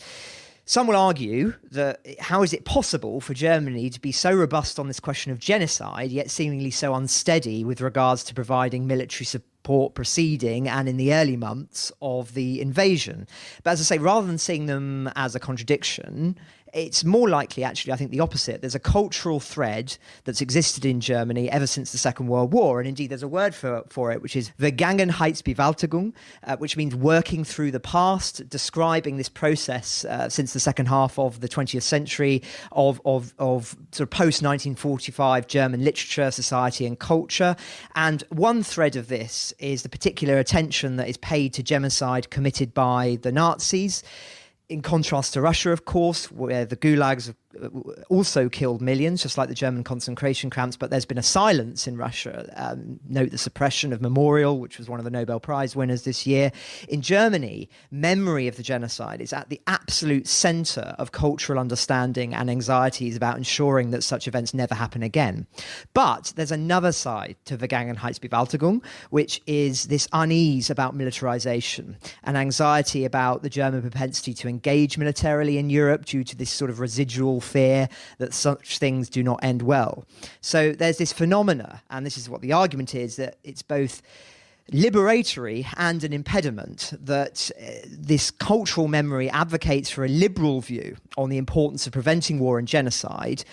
Some will argue that how is it possible for Germany to be so robust on this question of genocide, yet seemingly so unsteady with regards to providing military support preceding and in the early months of the invasion? But as I say, rather than seeing them as a contradiction, it's more likely, actually, I think the opposite. There's a cultural thread that's existed in Germany ever since the Second World War. And indeed, there's a word for it, which is Vergangenheitsbewältigung, which means working through the past, describing this process since the second half of the 20th century of sort of post-1945 German literature, society and culture. And one thread of this is the particular attention that is paid to genocide committed by the Nazis, in contrast to Russia, of course, where the gulags also killed millions, just like the German concentration camps, but there's been a silence in Russia. Note the suppression of Memorial, which was one of the Nobel Prize winners this year. In Germany, memory of the genocide is at the absolute center of cultural understanding and anxieties about ensuring that such events never happen again. But there's another side to Vergangenheitsbewältigung, which is this unease about militarization and anxiety about the German propensity to engage militarily in Europe due to this sort of residual fear that such things do not end well. So there's this phenomena, and this is what the argument is, that it's both liberatory and an impediment, that this cultural memory advocates for a liberal view on the importance of preventing war and genocide,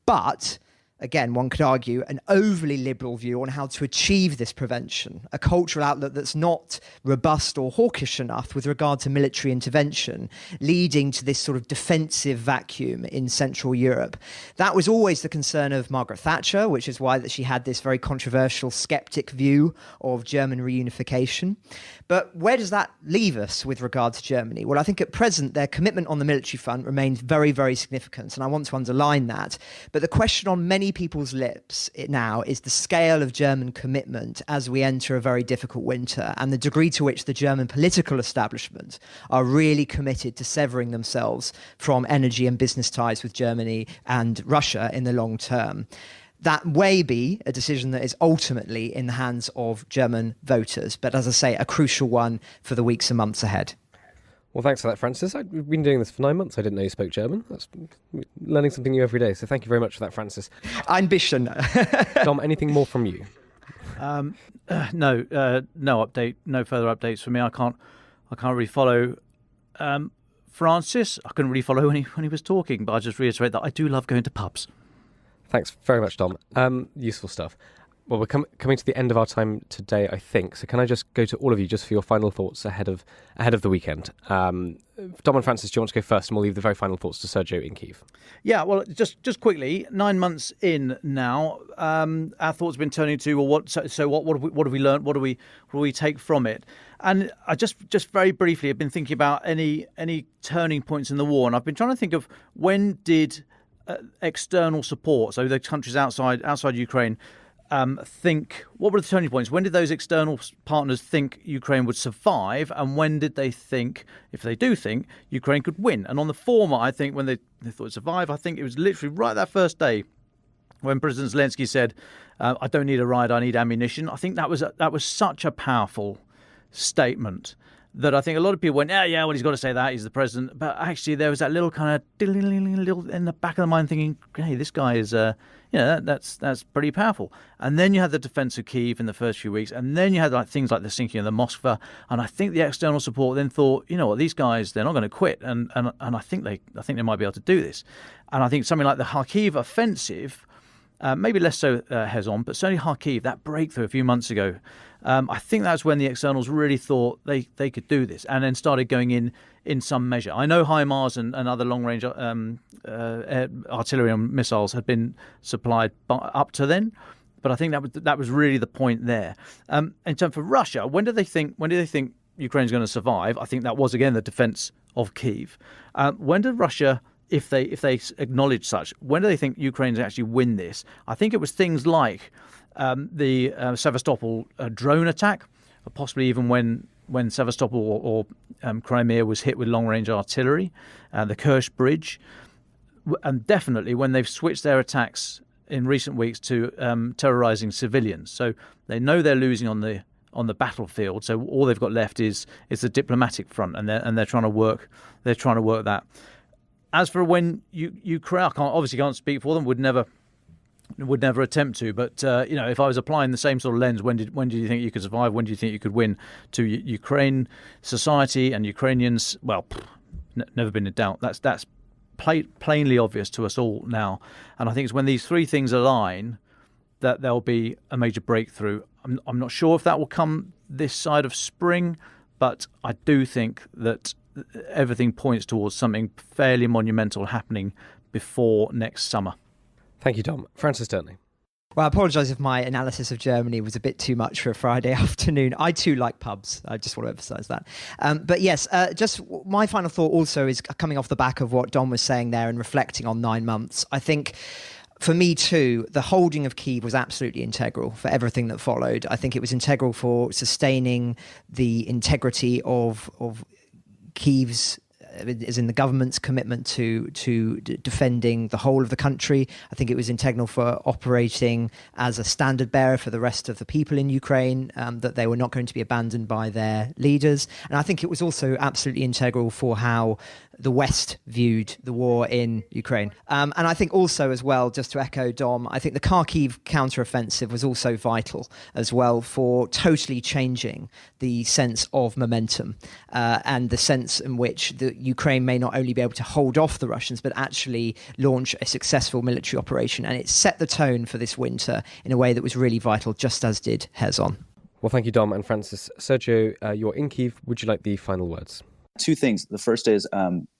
but again, one could argue, an overly liberal view on how to achieve this prevention, a cultural outlook that's not robust or hawkish enough with regard to military intervention, leading to this sort of defensive vacuum in Central Europe. That was always the concern of Margaret Thatcher, which is why that she had this very controversial skeptic view of German reunification. But where does that leave us with regard to Germany? Well, I think at present their commitment on the military front remains very, very significant, and I want to underline that. But the question on many people's lips now is the scale of German commitment as we enter a very difficult winter, and the degree to which the German political establishment are really committed to severing themselves from energy and business ties with Germany and Russia in the long term. That may be a decision that is ultimately in the hands of German voters, but as I say, a crucial one for the weeks and months ahead. Well, thanks for that, Francis. We've been doing this for 9 months. I didn't know you spoke German. That's learning something new every day. So thank you very much for that, Francis. Ambition. Dom, anything more from you? No update. No further updates for me. I can't really follow Francis. I couldn't really follow when he was talking, but I'll just reiterate that I do love going to pubs. Thanks very much, Dom. Useful stuff. Well, we're coming to the end of our time today, I think. So can I just go to all of you just for your final thoughts ahead of the weekend? Dom and Francis, do you want to go first? And we'll leave the very final thoughts to Sergio in Kyiv. Yeah, well, just quickly, 9 months in now, our thoughts have been turning to, well, what have we learned? What do we take from it? And I just very briefly have been thinking about any turning points in the war, and I've been trying to think of when did external support, so the countries outside Ukraine, think, what were the turning points? When did those external partners think Ukraine would survive, and when did they think, if they do think, Ukraine could win? And on the former, I think when they thought it'd survive, I think it was literally right that first day when President Zelensky said, "I don't need a ride, I need ammunition." I think that was such a powerful statement that I think a lot of people went, yeah, well, he's got to say that, he's the president. But actually, there was that little kind of little in the back of the mind thinking, hey, this guy is, that's pretty powerful. And then you had the defense of Kyiv in the first few weeks, and then you had things like the sinking of the Moskva. And I think the external support then thought, you know what, these guys, they're not going to quit, and I think they might be able to do this. And I think something like the Kharkiv offensive. Maybe less so Kherson, but certainly Kharkiv, that breakthrough a few months ago. I think that's when the externals really thought they could do this, and then started going in some measure. I know HIMARS and other long-range artillery and missiles had been supplied up to then, but I think that was really the point there. In terms of Russia, when do they think Ukraine's going to survive? I think that was again the defense of Kyiv. When did Russia? If they acknowledge such, when do they think Ukraine's actually win this? I think it was things like the Sevastopol drone attack, or possibly even when Sevastopol or Crimea was hit with long-range artillery, the Kerch Bridge, and definitely when they've switched their attacks in recent weeks to terrorizing civilians. So they know they're losing on the battlefield. So all they've got left is the diplomatic front, and they're trying to work that. As for when Ukraine, I obviously can't speak for them. Would never attempt to. But if I was applying the same sort of lens, when do you think you could survive? When do you think you could win? To Ukraine society and Ukrainians, well, never been in doubt. That's plainly obvious to us all now. And I think it's when these three things align that there'll be a major breakthrough. I'm not sure if that will come this side of spring, but I do think that everything points towards something fairly monumental happening before next summer. Thank you, Dom. Francis Dearnley. Well, I apologise if my analysis of Germany was a bit too much for a Friday afternoon. I too like pubs. I just want to emphasise that. But yes, just my final thought also is coming off the back of what Dom was saying there and reflecting on 9 months. I think for me too, the holding of Kyiv was absolutely integral for everything that followed. I think it was integral for sustaining the integrity of Kyiv's, as in the government's commitment to defending the whole of the country. I think it was integral for operating as a standard bearer for the rest of the people in Ukraine, that they were not going to be abandoned by their leaders. And I think it was also absolutely integral for how the West viewed the war in Ukraine. And I think also as well, just to echo Dom, I think the Kharkiv counteroffensive was also vital as well for totally changing the sense of momentum and the sense in which the Ukraine may not only be able to hold off the Russians, but actually launch a successful military operation. And it set the tone for this winter in a way that was really vital, just as did Kherson. Well, thank you, Dom and Francis. Sergio, you're in Kyiv. Would you like the final words? Two things. The first is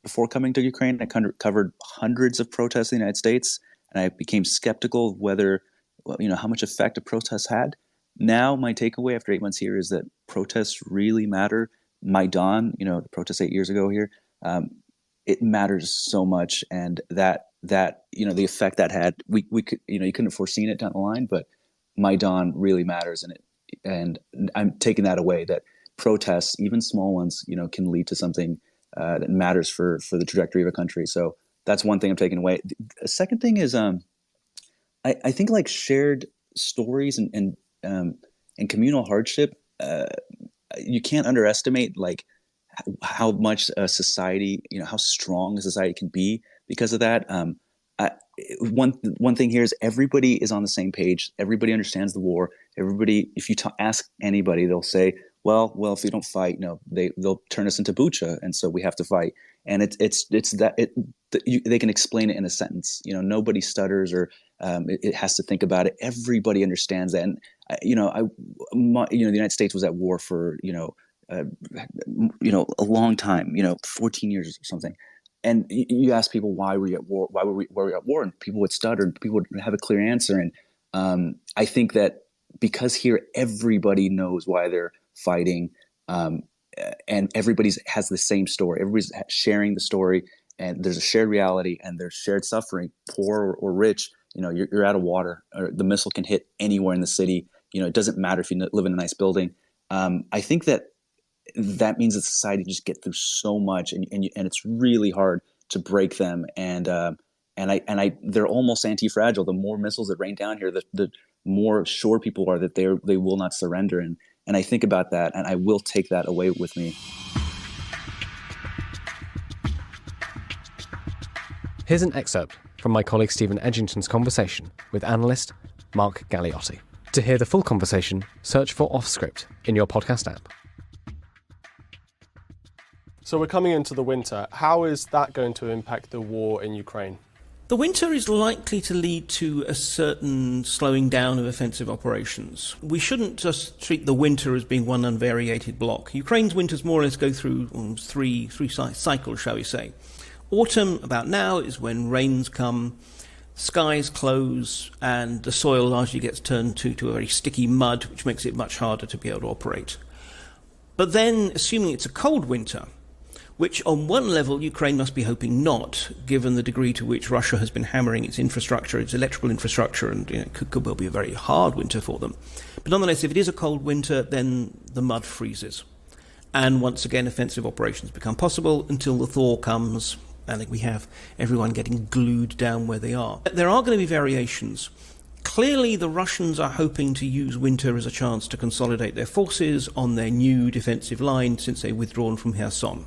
before coming to Ukraine, I covered hundreds of protests in the United States, and I became skeptical of whether, how much effect a protest had. Now, my takeaway after 8 months here is that protests really matter. Maidan, the protest 8 years ago here, it matters so much, and that the effect that had, we could, you couldn't have foreseen it down the line, but Maidan really matters, and I'm taking that away, that protests, even small ones, can lead to something that matters for the trajectory of a country. So that's one thing I'm taking away. The second thing is, I think like shared stories and communal hardship, you can't underestimate like how much a society, how strong a society can be because of that. One thing here is everybody is on the same page. Everybody understands the war. Everybody, if you ask anybody, they'll say, well, if we don't fight, they'll turn us into Bucha, and so we have to fight. And they can explain it in a sentence. Nobody stutters or it has to think about it. Everybody understands that. And the United States was at war for a long time, 14 years or something. And you ask people why were you at war? Why were we at war? And people would stutter. And people would have a clear answer. And I think that because here everybody knows why they're fighting, and everybody has the same story. Everybody's sharing the story, and there's a shared reality, and there's shared suffering, poor or rich. You're out of water, or the missile can hit anywhere in the city. It doesn't matter if you live in a nice building. I think that means that society just get through so much, and it's really hard to break them. And and they're almost anti-fragile. The more missiles that rain down here, the more sure people are that they will not surrender. And I think about that, and I will take that away with me. Here's an excerpt from my colleague Stephen Edgington's conversation with analyst Mark Galliotti. To hear the full conversation, search for Offscript in your podcast app. So we're coming into the winter. How is that going to impact the war in Ukraine? The winter is likely to lead to a certain slowing down of offensive operations. We shouldn't just treat the winter as being one unvariated block. Ukraine's winters more or less go through three cycles, shall we say. Autumn, about now, is when rains come, skies close, and the soil largely gets turned to a very sticky mud, which makes it much harder to be able to operate. But then, assuming it's a cold winter, which on one level Ukraine must be hoping not, given the degree to which Russia has been hammering its infrastructure, its electrical infrastructure, and could well be a very hard winter for them. But nonetheless, if it is a cold winter, then the mud freezes. And once again, offensive operations become possible until the thaw comes, and we have everyone getting glued down where they are. There are going to be variations. Clearly, the Russians are hoping to use winter as a chance to consolidate their forces on their new defensive line since they've withdrawn from Kherson.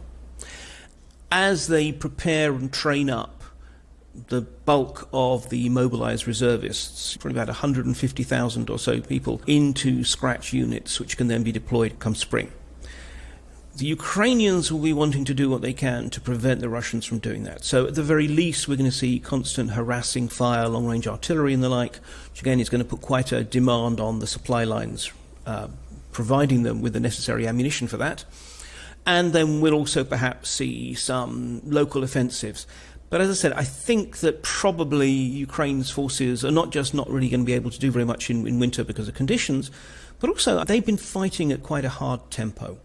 As they prepare and train up the bulk of the mobilized reservists, probably about 150,000 or so people, into scratch units, which can then be deployed come spring. The Ukrainians will be wanting to do what they can to prevent the Russians from doing that. So at the very least, we're going to see constant harassing fire, long-range artillery and the like, which again is going to put quite a demand on the supply lines, providing them with the necessary ammunition for that. And then we'll also perhaps see some local offensives. But as I said, I think that probably Ukraine's forces are not just not really going to be able to do very much in winter because of conditions, but also they've been fighting at quite a hard tempo.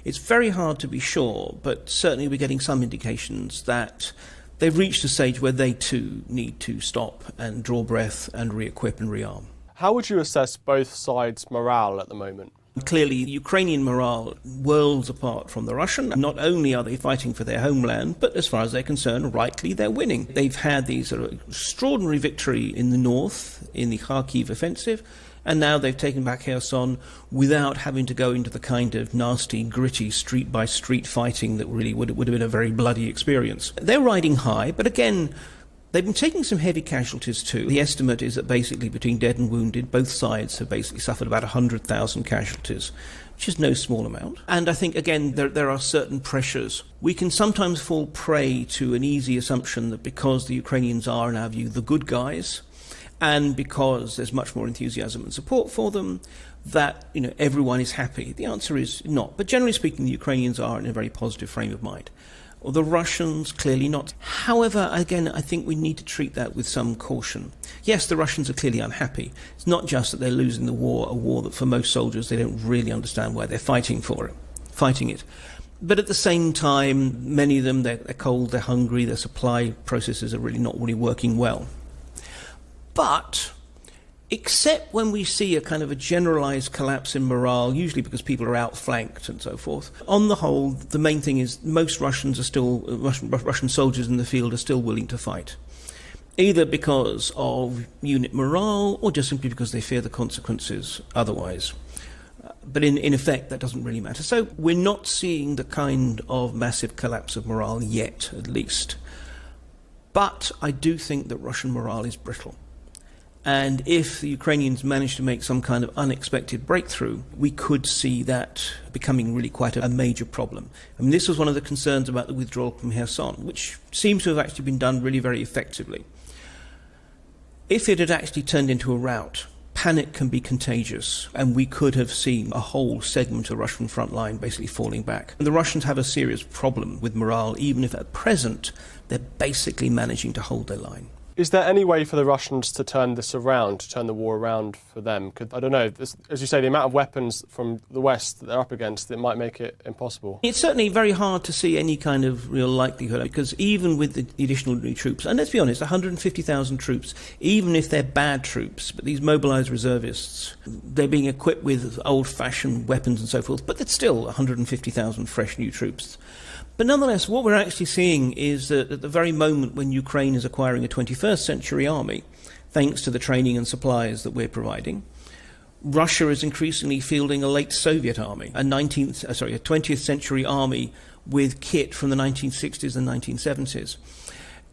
It's very hard to be sure, but certainly we're getting some indications that they've reached a stage where they too need to stop and draw breath and re-equip and rearm. How would you assess both sides' morale at the moment? Clearly, Ukrainian morale worlds apart from the Russian. Not only are they fighting for their homeland, but as far as they're concerned, rightly, they're winning. They've had these sort of extraordinary victory in the north, in the Kharkiv offensive, and now they've taken back Kherson without having to go into the kind of nasty, gritty, street-by-street fighting that really would have been a very bloody experience. They're riding high, but again, they've been taking some heavy casualties too. The estimate is that basically between dead and wounded, both sides have basically suffered about 100,000 casualties, which is no small amount. And I think, again, there are certain pressures. We can sometimes fall prey to an easy assumption that because the Ukrainians are, in our view, the good guys, and because there's much more enthusiasm and support for them, that everyone is happy. The answer is not. But generally speaking, the Ukrainians are in a very positive frame of mind. Or the Russians, clearly not. However, again, I think we need to treat that with some caution. Yes, the Russians are clearly unhappy. It's not just that they're losing the war, a war that for most soldiers they don't really understand why they're fighting it. But at the same time, many of them, they're cold, they're hungry, their supply processes are really not really working well. But except when we see a kind of a generalized collapse in morale, usually because people are outflanked and so forth, on the whole, the main thing is most Russian soldiers in the field are still willing to fight, either because of unit morale or just simply because they fear the consequences otherwise. But in effect, that doesn't really matter. So we're not seeing the kind of massive collapse of morale yet, at least. But I do think that Russian morale is brittle. And if the Ukrainians manage to make some kind of unexpected breakthrough, we could see that becoming really quite a major problem. I mean, this was one of the concerns about the withdrawal from Kherson, which seems to have actually been done really very effectively. If it had actually turned into a rout, panic can be contagious, and we could have seen a whole segment of Russian front line basically falling back. And the Russians have a serious problem with morale, even if at present they're basically managing to hold their line. Is there any way for the Russians to turn this around, to turn the war around for them? I don't know, as you say, the amount of weapons from the West that they're up against, it might make it impossible. It's certainly very hard to see any kind of real likelihood, because even with the additional new troops, and let's be honest, 150,000 troops, even if they're bad troops, but these mobilized reservists, they're being equipped with old-fashioned weapons and so forth, but it's still 150,000 fresh new troops. But nonetheless, what we're actually seeing is that at the very moment when Ukraine is acquiring a 21st century army, thanks to the training and supplies that we're providing, Russia is increasingly fielding a late Soviet army, a 20th century army with kit from the 1960s and 1970s.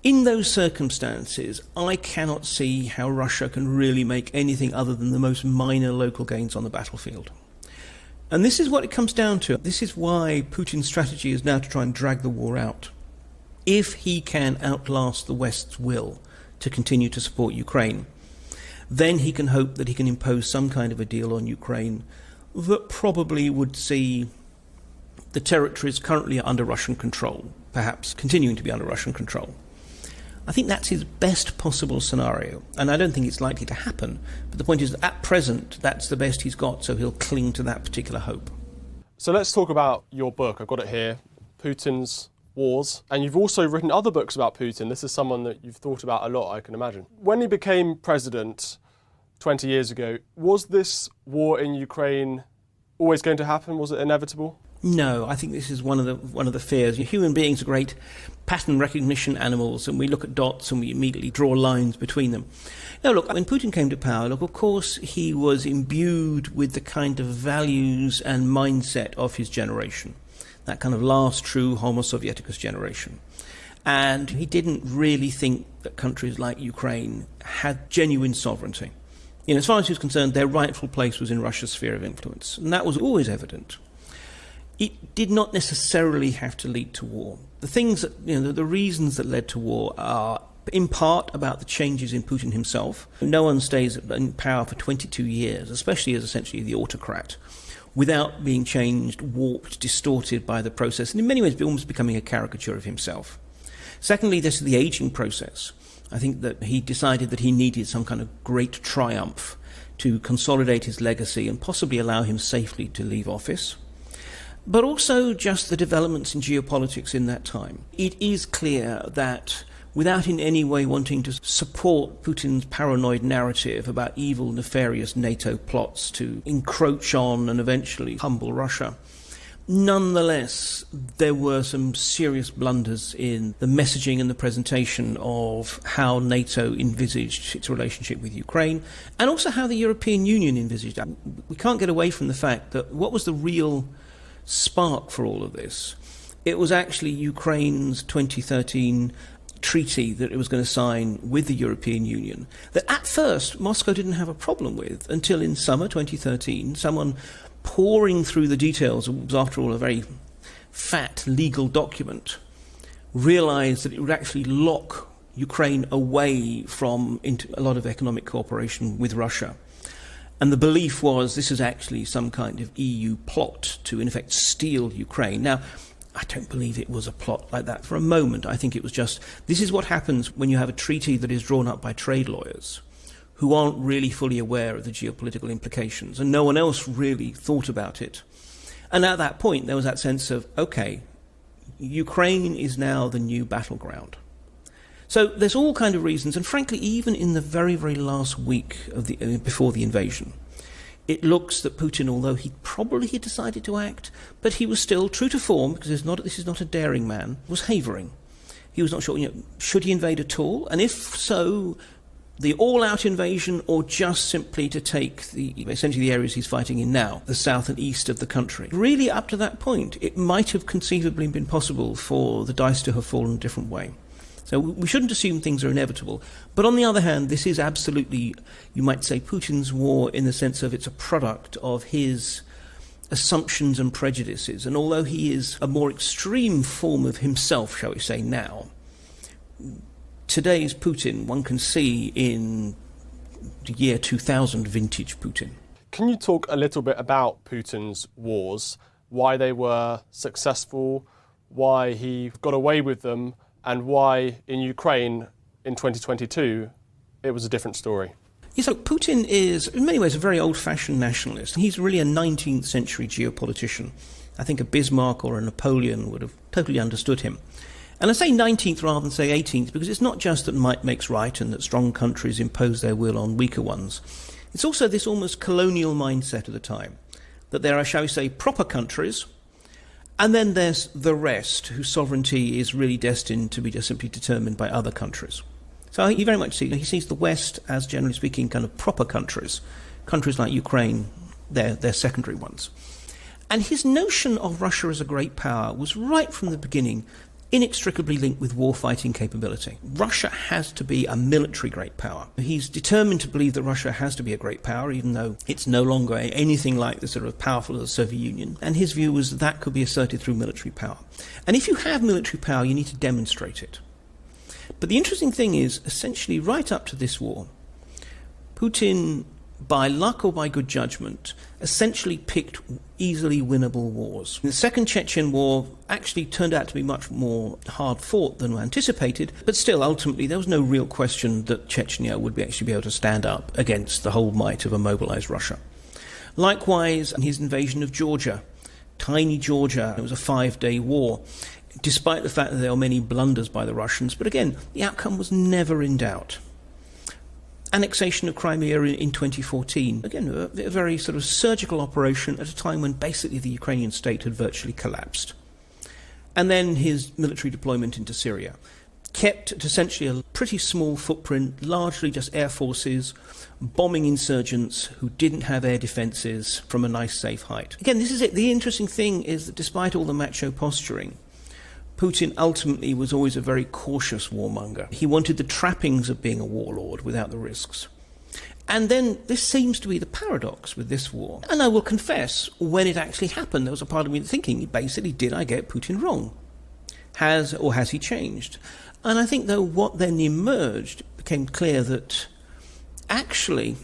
In those circumstances, I cannot see how Russia can really make anything other than the most minor local gains on the battlefield. And this is what it comes down to. This is why Putin's strategy is now to try and drag the war out. If he can outlast the West's will to continue to support Ukraine, then he can hope that he can impose some kind of a deal on Ukraine that probably would see the territories currently under Russian control, perhaps continuing to be under Russian control. I think that's his best possible scenario, and I don't think it's likely to happen. But the point is that at present, that's the best he's got, so he'll cling to that particular hope. So let's talk about your book. I've got it here, Putin's Wars. And you've also written other books about Putin. This is someone that you've thought about a lot, I can imagine. When he became president 20 years ago, was this war in Ukraine always going to happen? Was it inevitable? No, I think this is one of the fears. Human beings are great pattern recognition animals, and we look at dots and we immediately draw lines between them. Now, look, when Putin came to power, of course, he was imbued with the kind of values and mindset of his generation, that kind of last true Homo Sovieticus generation. And he didn't really think that countries like Ukraine had genuine sovereignty. As far as he was concerned, their rightful place was in Russia's sphere of influence, and that was always evident. It did not necessarily have to lead to war. The things that, the reasons that led to war are in part about the changes in Putin himself. No one stays in power for 22 years, especially as essentially the autocrat, without being changed, warped, distorted by the process, and in many ways almost becoming a caricature of himself. Secondly, this is the aging process. I think that he decided that he needed some kind of great triumph to consolidate his legacy and possibly allow him safely to leave office. But also just the developments in geopolitics in that time. It is clear that without in any way wanting to support Putin's paranoid narrative about evil, nefarious NATO plots to encroach on and eventually humble Russia, nonetheless, there were some serious blunders in the messaging and the presentation of how NATO envisaged its relationship with Ukraine, and also how the European Union envisaged it. We can't get away from the fact that what was the real spark for all of this? It was actually Ukraine's 2013 treaty that it was going to sign with the European Union, that at first Moscow didn't have a problem with, until in summer 2013, someone pouring through the details, it was after all a very fat legal document, realized that it would actually lock Ukraine away from into a lot of economic cooperation with Russia. And the belief was this is actually some kind of EU plot to, in effect, steal Ukraine. Now, I don't believe it was a plot like that for a moment. I think it was just, this is what happens when you have a treaty that is drawn up by trade lawyers who aren't really fully aware of the geopolitical implications, and no one else really thought about it. And at that point, there was that sense of, okay, Ukraine is now the new battleground. So there's all kind of reasons, and frankly, even in the very, very last week of before the invasion, it looks that Putin, although he decided to act, but he was still true to form, because this is not a daring man, was havering. He was not sure, should he invade at all? And if so, the all-out invasion, or just simply to take essentially the areas he's fighting in now, the south and east of the country. Really, up to that point, it might have conceivably been possible for the dice to have fallen a different way. So we shouldn't assume things are inevitable. But on the other hand, this is absolutely, you might say, Putin's war in the sense of it's a product of his assumptions and prejudices. And although he is a more extreme form of himself, shall we say now, today's Putin one can see in the year 2000 vintage Putin. Can you talk a little bit about Putin's wars, why they were successful, why he got away with them, and why in Ukraine in 2022 it was a different story? Yes, so Putin is in many ways a very old-fashioned nationalist. He's really a 19th century geopolitician. I think a Bismarck or a Napoleon would have totally understood him. And I say 19th rather than say 18th because it's not just that might makes right and that strong countries impose their will on weaker ones. It's also this almost colonial mindset of the time, that there are, shall we say, proper countries, And then there's the rest, whose sovereignty is really destined to be just simply determined by other countries. So he very much sees the West as, generally speaking, kind of proper countries. Countries like Ukraine, they're secondary ones. And his notion of Russia as a great power was right from the beginning inextricably linked with warfighting capability. Russia has to be a military great power. He's determined to believe that Russia has to be a great power, even though it's no longer anything like the sort of powerful of the Soviet Union. And his view was that could be asserted through military power. And if you have military power, you need to demonstrate it. But the interesting thing is, essentially right up to this war, Putin, by luck or by good judgment, essentially picked easily winnable wars. The Second Chechen War actually turned out to be much more hard fought than anticipated, but still, ultimately, there was no real question that Chechnya would actually be able to stand up against the whole might of a mobilized Russia. Likewise, his invasion of Georgia, tiny Georgia, it was a 5-day war, despite the fact that there were many blunders by the Russians, but again, the outcome was never in doubt. Annexation of Crimea in 2014. Again, a very sort of surgical operation at a time when basically the Ukrainian state had virtually collapsed. And then his military deployment into Syria. Kept at essentially a pretty small footprint, largely just air forces, bombing insurgents who didn't have air defences from a nice safe height. Again, this is it. The interesting thing is that despite all the macho posturing, Putin ultimately was always a very cautious warmonger. He wanted the trappings of being a warlord without the risks. And then this seems to be the paradox with this war. And I will confess, when it actually happened, there was a part of me thinking, basically, did I get Putin wrong? Has he changed? And I think, though, what then emerged became clear that actually,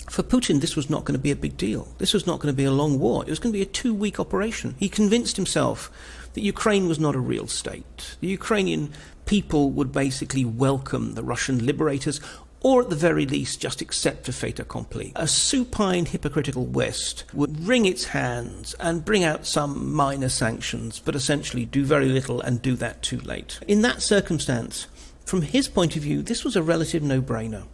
for Putin, this was not going to be a big deal. This was not going to be a long war. It was going to be a 2-week operation. He convinced himself that Ukraine was not a real state. The Ukrainian people would basically welcome the Russian liberators, or at the very least just accept a fait accompli. A supine, hypocritical West would wring its hands and bring out some minor sanctions, but essentially do very little and do that too late. In that circumstance, from his point of view, this was a relative no-brainer.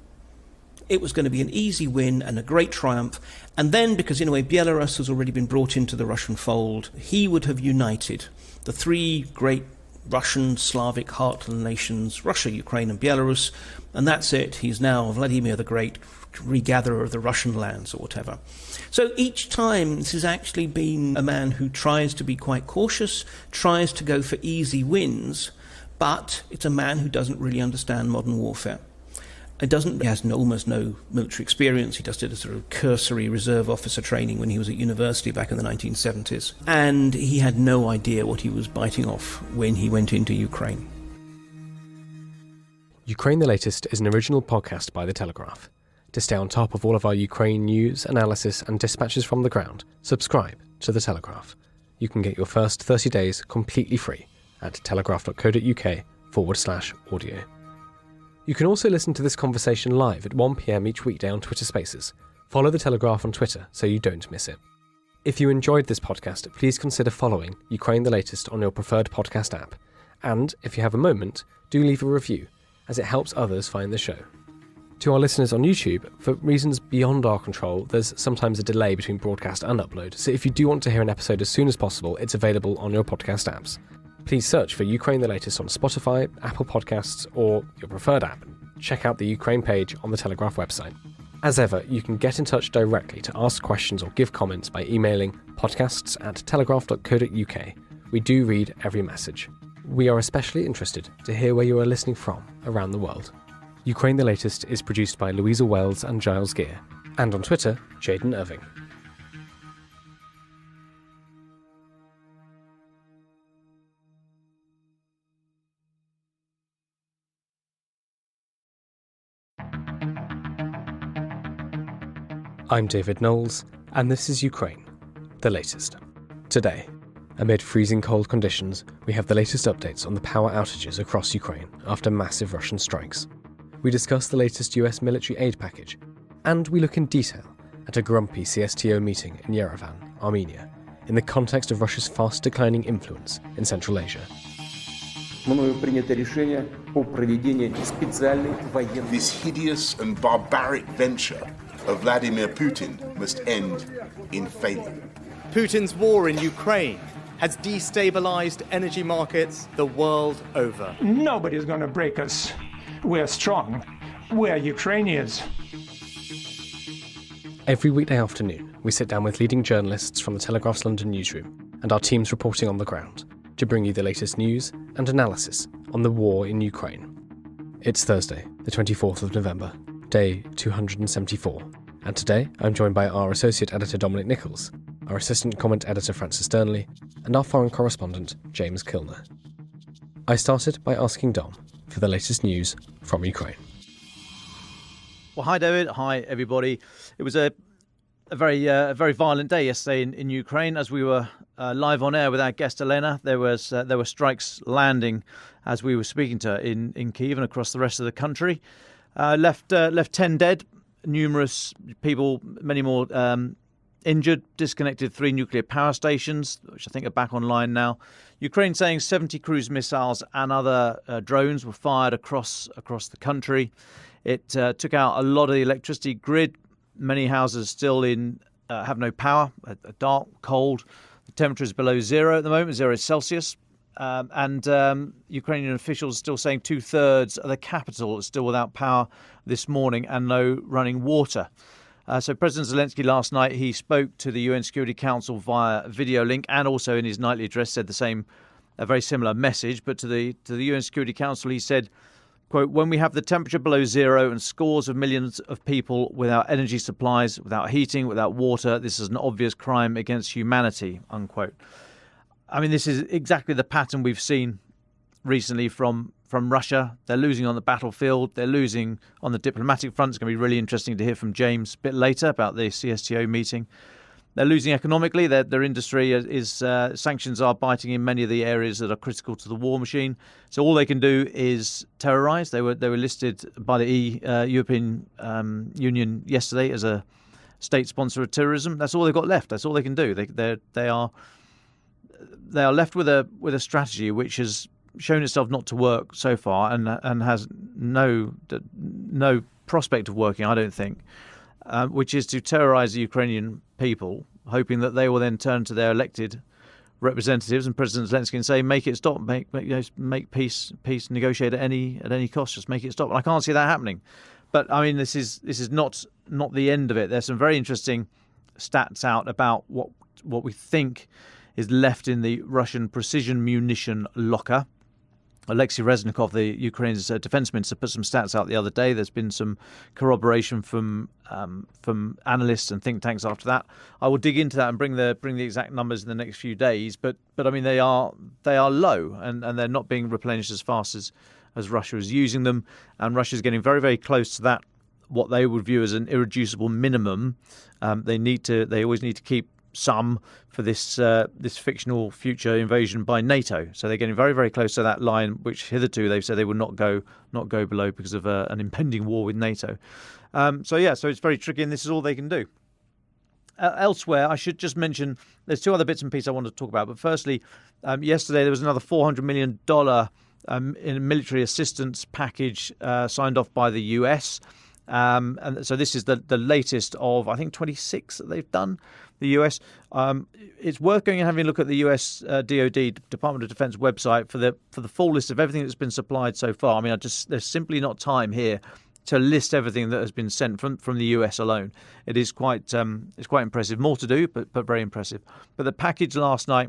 It was going to be an easy win and a great triumph. And then, because in a way Belarus has already been brought into the Russian fold, he would have united the 3 great Russian Slavic heartland nations, Russia, Ukraine and Belarus, and that's it. He's now Vladimir the Great, regatherer of the Russian lands or whatever. So each time this has actually been a man who tries to be quite cautious, tries to go for easy wins, but it's a man who doesn't really understand modern warfare. He has almost no military experience. He just did a sort of cursory reserve officer training when he was at university back in the 1970s. And he had no idea what he was biting off when he went into Ukraine. Ukraine the Latest is an original podcast by The Telegraph. To stay on top of all of our Ukraine news, analysis and dispatches from the ground, subscribe to The Telegraph. You can get your first 30 days completely free at telegraph.co.uk/audio. You can also listen to this conversation live at 1 p.m. each weekday on Twitter Spaces. Follow The Telegraph on Twitter so you don't miss it. If you enjoyed this podcast, please consider following Ukraine the Latest on your preferred podcast app. And if you have a moment, do leave a review, as it helps others find the show. To our listeners on YouTube, for reasons beyond our control, there's sometimes a delay between broadcast and upload, so if you do want to hear an episode as soon as possible, it's available on your podcast apps. Please search for Ukraine the Latest on Spotify, Apple Podcasts, or your preferred app. Check out the Ukraine page on the Telegraph website. As ever, you can get in touch directly to ask questions or give comments by emailing podcasts@telegraph.co.uk. We do read every message. We are especially interested to hear where you are listening from around the world. Ukraine the Latest is produced by Louisa Wells and Giles Gear, and on Twitter, Jaden Irving. I'm David Knowles, and this is Ukraine, the latest. Today, amid freezing cold conditions, we have the latest updates on the power outages across Ukraine after massive Russian strikes. We discuss the latest US military aid package, and we look in detail at a grumpy CSTO meeting in Yerevan, Armenia, in the context of Russia's fast declining influence in Central Asia. This hideous and barbaric venture of Vladimir Putin must end in failure. Putin's war in Ukraine has destabilized energy markets the world over. Nobody's going to break us. We're strong. We're Ukrainians. Every weekday afternoon, we sit down with leading journalists from the Telegraph's London newsroom and our teams reporting on the ground to bring you the latest news and analysis on the war in Ukraine. It's Thursday, the 24th of November, day 274. And today, I'm joined by our associate editor Dominic Nichols, our assistant comment editor Francis Durnley, and our foreign correspondent James Kilner. I started by asking Dom for the latest news from Ukraine. Well, hi David, hi everybody. It was a very violent day yesterday in Ukraine. As we were live on air with our guest Elena, there were strikes landing as we were speaking to her in Kyiv and across the rest of the country. Left 10 dead, numerous people, many more injured, disconnected 3 nuclear power stations, which I think are back online now. Ukraine saying 70 cruise missiles and other drones were fired across the country. It took out a lot of the electricity grid. Many houses still have no power, dark, cold. The temperature is below zero at the moment, 0 Celsius. And Ukrainian officials are still saying 2/3 of the capital is still without power this morning and no running water. So President Zelensky last night, he spoke to the UN Security Council via video link and also in his nightly address said a very similar message. But to the UN Security Council, he said, quote, "When we have the temperature below zero and scores of millions of people without energy supplies, without heating, without water, this is an obvious crime against humanity," unquote. I mean, this is exactly the pattern we've seen recently from Russia. They're losing on the battlefield. They're losing on the diplomatic front. It's going to be really interesting to hear from James a bit later about the CSTO meeting. They're losing economically. Their industry sanctions are biting in many of the areas that are critical to the war machine. So all they can do is terrorise. They were listed by the European Union yesterday as a state sponsor of terrorism. That's all they've got left. That's all they can do. They are left with a strategy which has shown itself not to work so far and has no prospect of working, I don't think, which is to terrorise the Ukrainian people, hoping that they will then turn to their elected representatives and President Zelensky and say, make it stop, make peace, negotiate at any cost, just make it stop. And I can't see that happening. But I mean, this is not the end of it. There's some very interesting stats out about what we think is left in the Russian precision munition locker. Alexei Reznikov, the Ukraine's defense minister, put some stats out the other day. There's been some corroboration from analysts and think tanks after that. I will dig into that and bring the exact numbers in the next few days. But I mean, they are low and they're not being replenished as fast as Russia is using them. And Russia is getting very, very close to that, what they would view as an irreducible minimum. They always need to keep some for this fictional future invasion by NATO. So they're getting very, very close to that line, which hitherto they've said they would not go below because of an impending war with NATO. So it's very tricky, and this is all they can do. Elsewhere, I should just mention there's 2 other bits and pieces I want to talk about. But firstly, yesterday there was another $400 million in military assistance package signed off by the US. And so this is the latest of, I think, 26 that they've done, the US. It's worth going and having a look at the US DoD, Department of Defense website for the full list of everything that's been supplied so far. I mean, there's simply not time here to list everything that has been sent from the US alone. It is quite impressive. More to do, but very impressive. But the package last night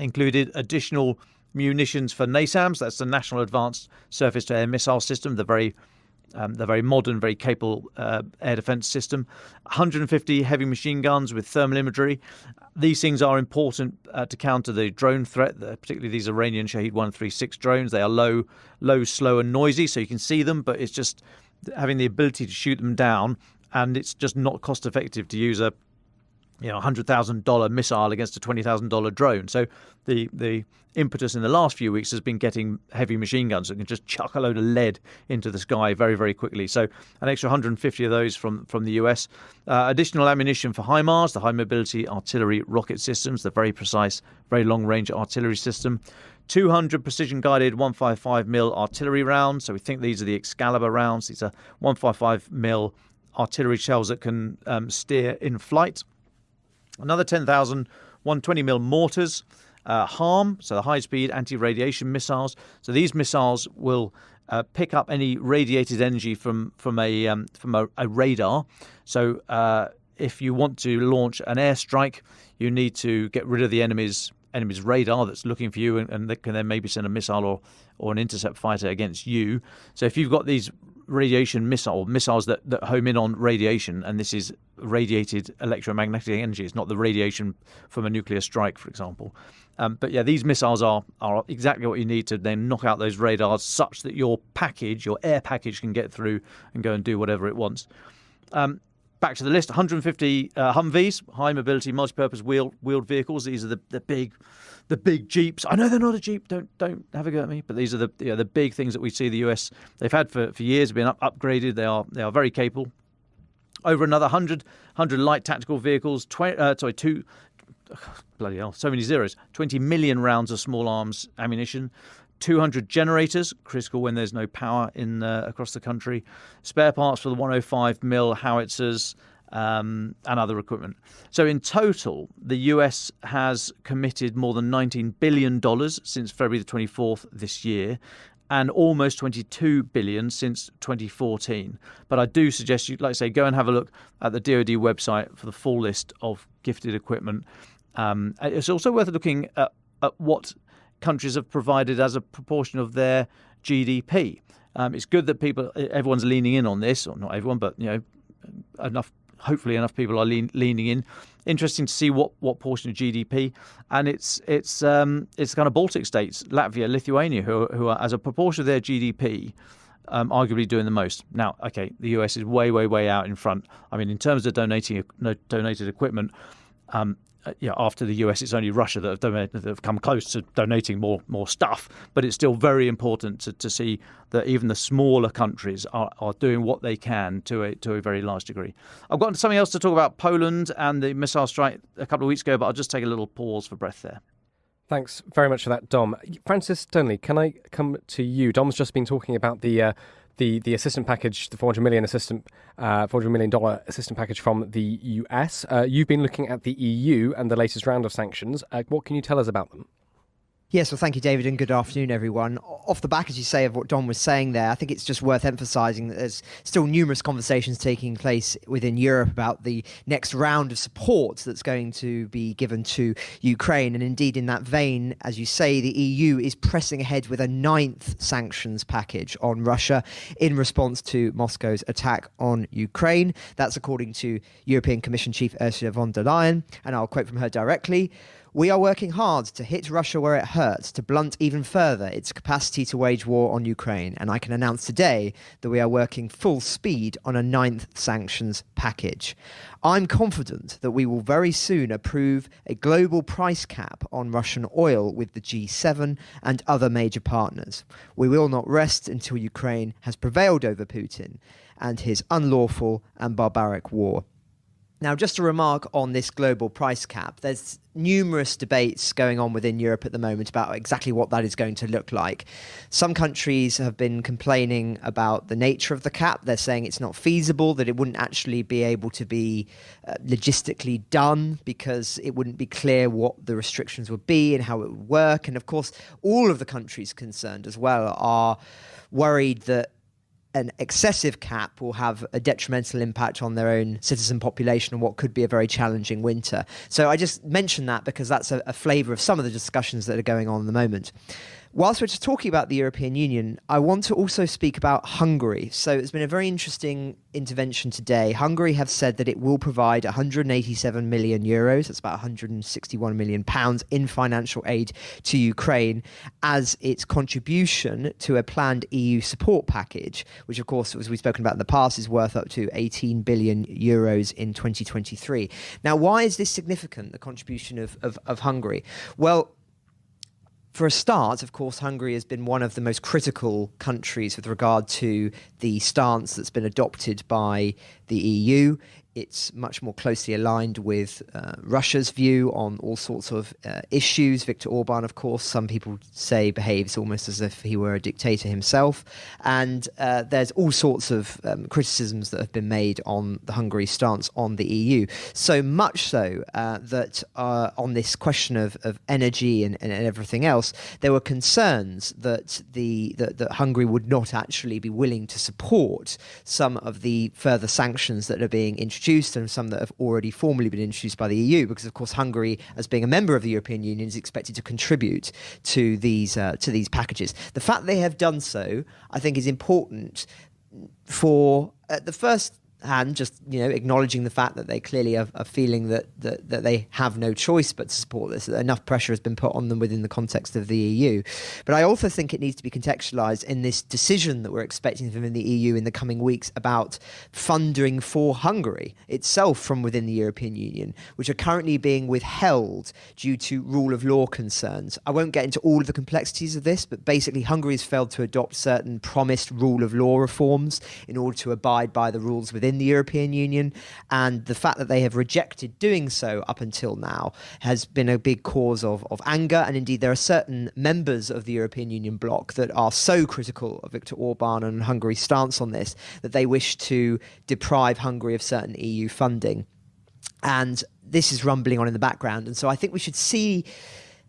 included additional munitions for NASAMS. That's the National Advanced Surface-to-Air Missile System, the very modern, very capable air defense system. 150 heavy machine guns with thermal imagery. These things are important to counter the drone threat, particularly these Iranian Shahed 136 drones. They are low, slow and noisy, so you can see them, but it's just having the ability to shoot them down, and it's just not cost effective to use a $100,000 missile against a $20,000 drone. So the impetus in the last few weeks has been getting heavy machine guns that can just chuck a load of lead into the sky very, very quickly. So an extra 150 of those from the US. Additional ammunition for HIMARS, the high mobility artillery rocket systems, the very precise, very long range artillery system. 200 precision guided 155mm artillery rounds. So we think these are the Excalibur rounds. These are 155mm artillery shells that can steer in flight. Another 10,000 120mm mortars, HARM, so the high-speed anti-radiation missiles. So these missiles will pick up any radiated energy from a radar. So if you want to launch an airstrike, you need to get rid of the enemy's radar that's looking for you, and they can then maybe send a missile or an intercept fighter against you. So if you've got these radiation missiles that home in on radiation, and this is radiated electromagnetic energy, it's not the radiation from a nuclear strike, for example. But yeah, these missiles are exactly what you need to then knock out those radars, such that your air package can get through and go and do whatever it wants. Back to the list: 150 Humvees, high mobility, multi-purpose wheeled vehicles. These are the big Jeeps. I know they're not a Jeep. Don't have a go at me. But these are the big things that we see the US. They've had for years, been upgraded. They are very capable. Over another 100 light tactical vehicles. Bloody hell, so many zeros. 20 million rounds of small arms ammunition. 200 generators, critical when there's no power in across the country. Spare parts for the 105mm howitzers and other equipment. So in total, the US has committed more than $19 billion since February the 24th this year, and almost $22 billion since 2014. But I do suggest you, like I say, go and have a look at the DoD website for the full list of gifted equipment. It's also worth looking at what countries have provided as a proportion of their GDP. It's good that everyone's leaning in on this, or not everyone, but hopefully enough people are leaning in. Interesting to see what portion of GDP, and it's kind of Baltic states, Latvia, Lithuania, who are, as a proportion of their GDP, arguably doing the most. Now, okay, the US is way out in front. I mean, in terms of donated equipment, after the US, it's only Russia that have come close to donating more stuff. But it's still very important to see that even the smaller countries are doing what they can to a very large degree. I've got something else to talk about Poland and the missile strike a couple of weeks ago, but I'll just take a little pause for breath there. Thanks very much for that, Dom. Francis Stoneley, can I come to you? Dom's just been talking about the assistance package, the $400 million assistance package from the US. You've been looking at the EU and the latest round of sanctions. What can you tell us about them? Yes, well, thank you, David, and good afternoon, everyone. Off the back, as you say, of what Don was saying there, I think it's just worth emphasising that there's still numerous conversations taking place within Europe about the next round of support that's going to be given to Ukraine. And indeed, in that vein, as you say, the EU is pressing ahead with a 9th sanctions package on Russia in response to Moscow's attack on Ukraine. That's according to European Commission Chief Ursula von der Leyen, and I'll quote from her directly. "We are working hard to hit Russia where it hurts, to blunt even further its capacity to wage war on Ukraine. And I can announce today that we are working full speed on a 9th sanctions package. I'm confident that we will very soon approve a global price cap on Russian oil with the G7 and other major partners. We will not rest until Ukraine has prevailed over Putin and his unlawful and barbaric war." Now, just a remark on this global price cap. There's numerous debates going on within Europe at the moment about exactly what that is going to look like. Some countries have been complaining about the nature of the cap. They're saying it's not feasible, that it wouldn't actually be able to be logistically done because it wouldn't be clear what the restrictions would be and how it would work. And of course, all of the countries concerned as well are worried that an excessive cap will have a detrimental impact on their own citizen population and what could be a very challenging winter. So I just mention that because that's a flavour of some of the discussions that are going on at the moment. Whilst we're just talking about the European Union, I want to also speak about Hungary. So it's been a very interesting intervention today. Hungary have said that it will provide 187 million euros, that's about 161 million pounds, in financial aid to Ukraine as its contribution to a planned EU support package, which of course, as we've spoken about in the past, is worth up to 18 billion euros in 2023. Now, why is this significant, the contribution of Hungary? Well, for a start, of course, Hungary has been one of the most critical countries with regard to the stance that's been adopted by the EU it's much more closely aligned with Russia's view on all sorts of issues. Viktor Orban, of course, some people say behaves almost as if he were a dictator himself. And there's all sorts of criticisms that have been made on the Hungary's stance on the EU. So much so that on this question of energy and everything else, there were concerns that that Hungary would not actually be willing to support some of the further sanctions that are being introduced, and some that have already formally been introduced by the EU, because of course Hungary, as being a member of the European Union, is expected to contribute to these packages. The fact they have done so, I think, is important for the first hand, just acknowledging the fact that they clearly are feeling that they have no choice but to support this, that enough pressure has been put on them within the context of the EU. But I also think it needs to be contextualised in this decision that we're expecting from the EU in the coming weeks about funding for Hungary itself from within the European Union, which are currently being withheld due to rule of law concerns. I won't get into all of the complexities of this, but basically Hungary has failed to adopt certain promised rule of law reforms in order to abide by the rules within the European Union, and the fact that they have rejected doing so up until now has been a big cause of anger. And indeed there are certain members of the European Union bloc that are so critical of Viktor Orban and Hungary's stance on this that they wish to deprive Hungary of certain EU funding. And this is rumbling on in the background, and so I think we should see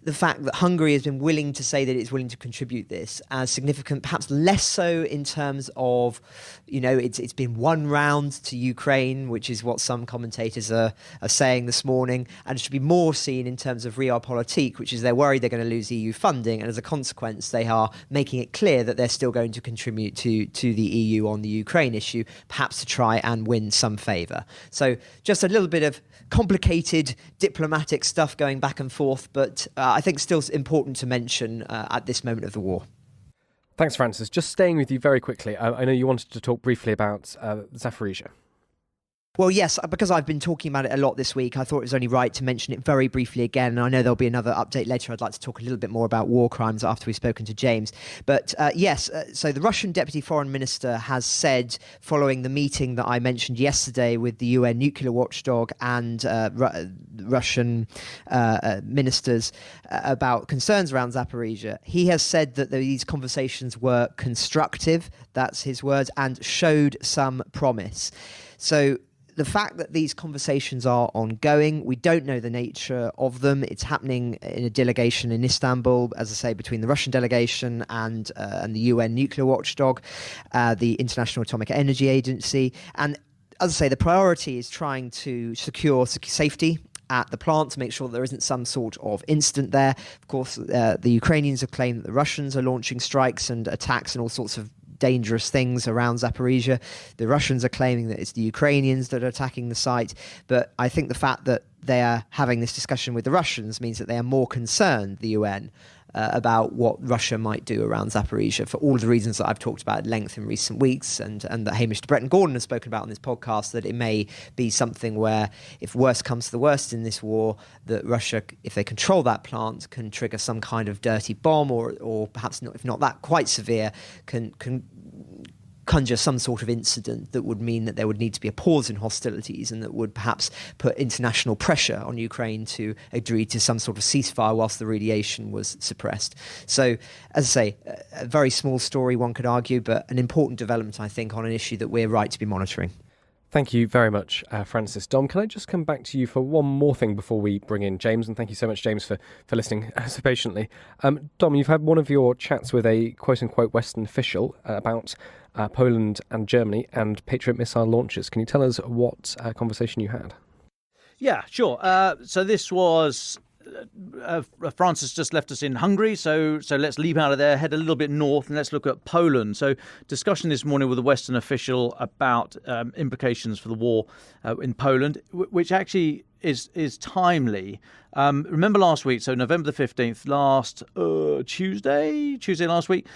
the fact that Hungary has been willing to say that it's willing to contribute this as significant, perhaps less so in terms of, it's been one round to Ukraine, which is what some commentators are saying this morning, and it should be more seen in terms of realpolitik, which is they're worried they're going to lose EU funding, and as a consequence they are making it clear that they're still going to contribute to the EU on the Ukraine issue, perhaps to try and win some favour. So just a little bit of complicated diplomatic stuff going back and forth, but I think still important to mention at this moment of the war. Thanks, Francis. Just staying with you very quickly, I know you wanted to talk briefly about Zaporizhzhia. Well, yes, because I've been talking about it a lot this week, I thought it was only right to mention it very briefly again. And I know there'll be another update later. I'd like to talk a little bit more about war crimes after we've spoken to James. But yes, so the Russian Deputy Foreign Minister has said, following the meeting that I mentioned yesterday with the UN nuclear watchdog and Russian ministers about concerns around Zaporizhzhia, he has said that these conversations were constructive, that's his words, and showed some promise. So the fact that these conversations are ongoing, we don't know the nature of them. It's happening in a delegation in Istanbul, as I say, between the Russian delegation and the UN nuclear watchdog, the International Atomic Energy Agency. And as I say, the priority is trying to secure safety at the plant to make sure that there isn't some sort of incident there. Of course, the Ukrainians have claimed that the Russians are launching strikes and attacks and all sorts of dangerous things around Zaporizhzhia. The Russians are claiming that it's the Ukrainians that are attacking the site. But I think the fact that they are having this discussion with the Russians means that they are more concerned, the UN, about what Russia might do around Zaporizhzhia for all of the reasons that I've talked about at length in recent weeks, and that Hamish de Bretton-Gordon has spoken about on this podcast, that it may be something where, if worst comes to the worst in this war, that Russia, if they control that plant, can trigger some kind of dirty bomb, or perhaps not, if not that quite severe, can conjure some sort of incident that would mean that there would need to be a pause in hostilities, and that would perhaps put international pressure on Ukraine to agree to some sort of ceasefire whilst the radiation was suppressed. So, as I say, a very small story, one could argue, but an important development, I think, on an issue that we're right to be monitoring. Thank you very much, Francis. Dom, can I just come back to you for one more thing before we bring in James? And thank you so much, James, for listening so patiently. Dom, you've had one of your chats with a quote-unquote Western official about Poland and Germany and Patriot missile launches. Can you tell us what conversation you had? Yeah, sure. So this was... Francis just left us in Hungary, so let's leap out of there, head a little bit north, and let's look at Poland. So discussion this morning with a Western official about implications for the war in Poland, which actually is timely. Remember last week, so November the 15th, Tuesday last week,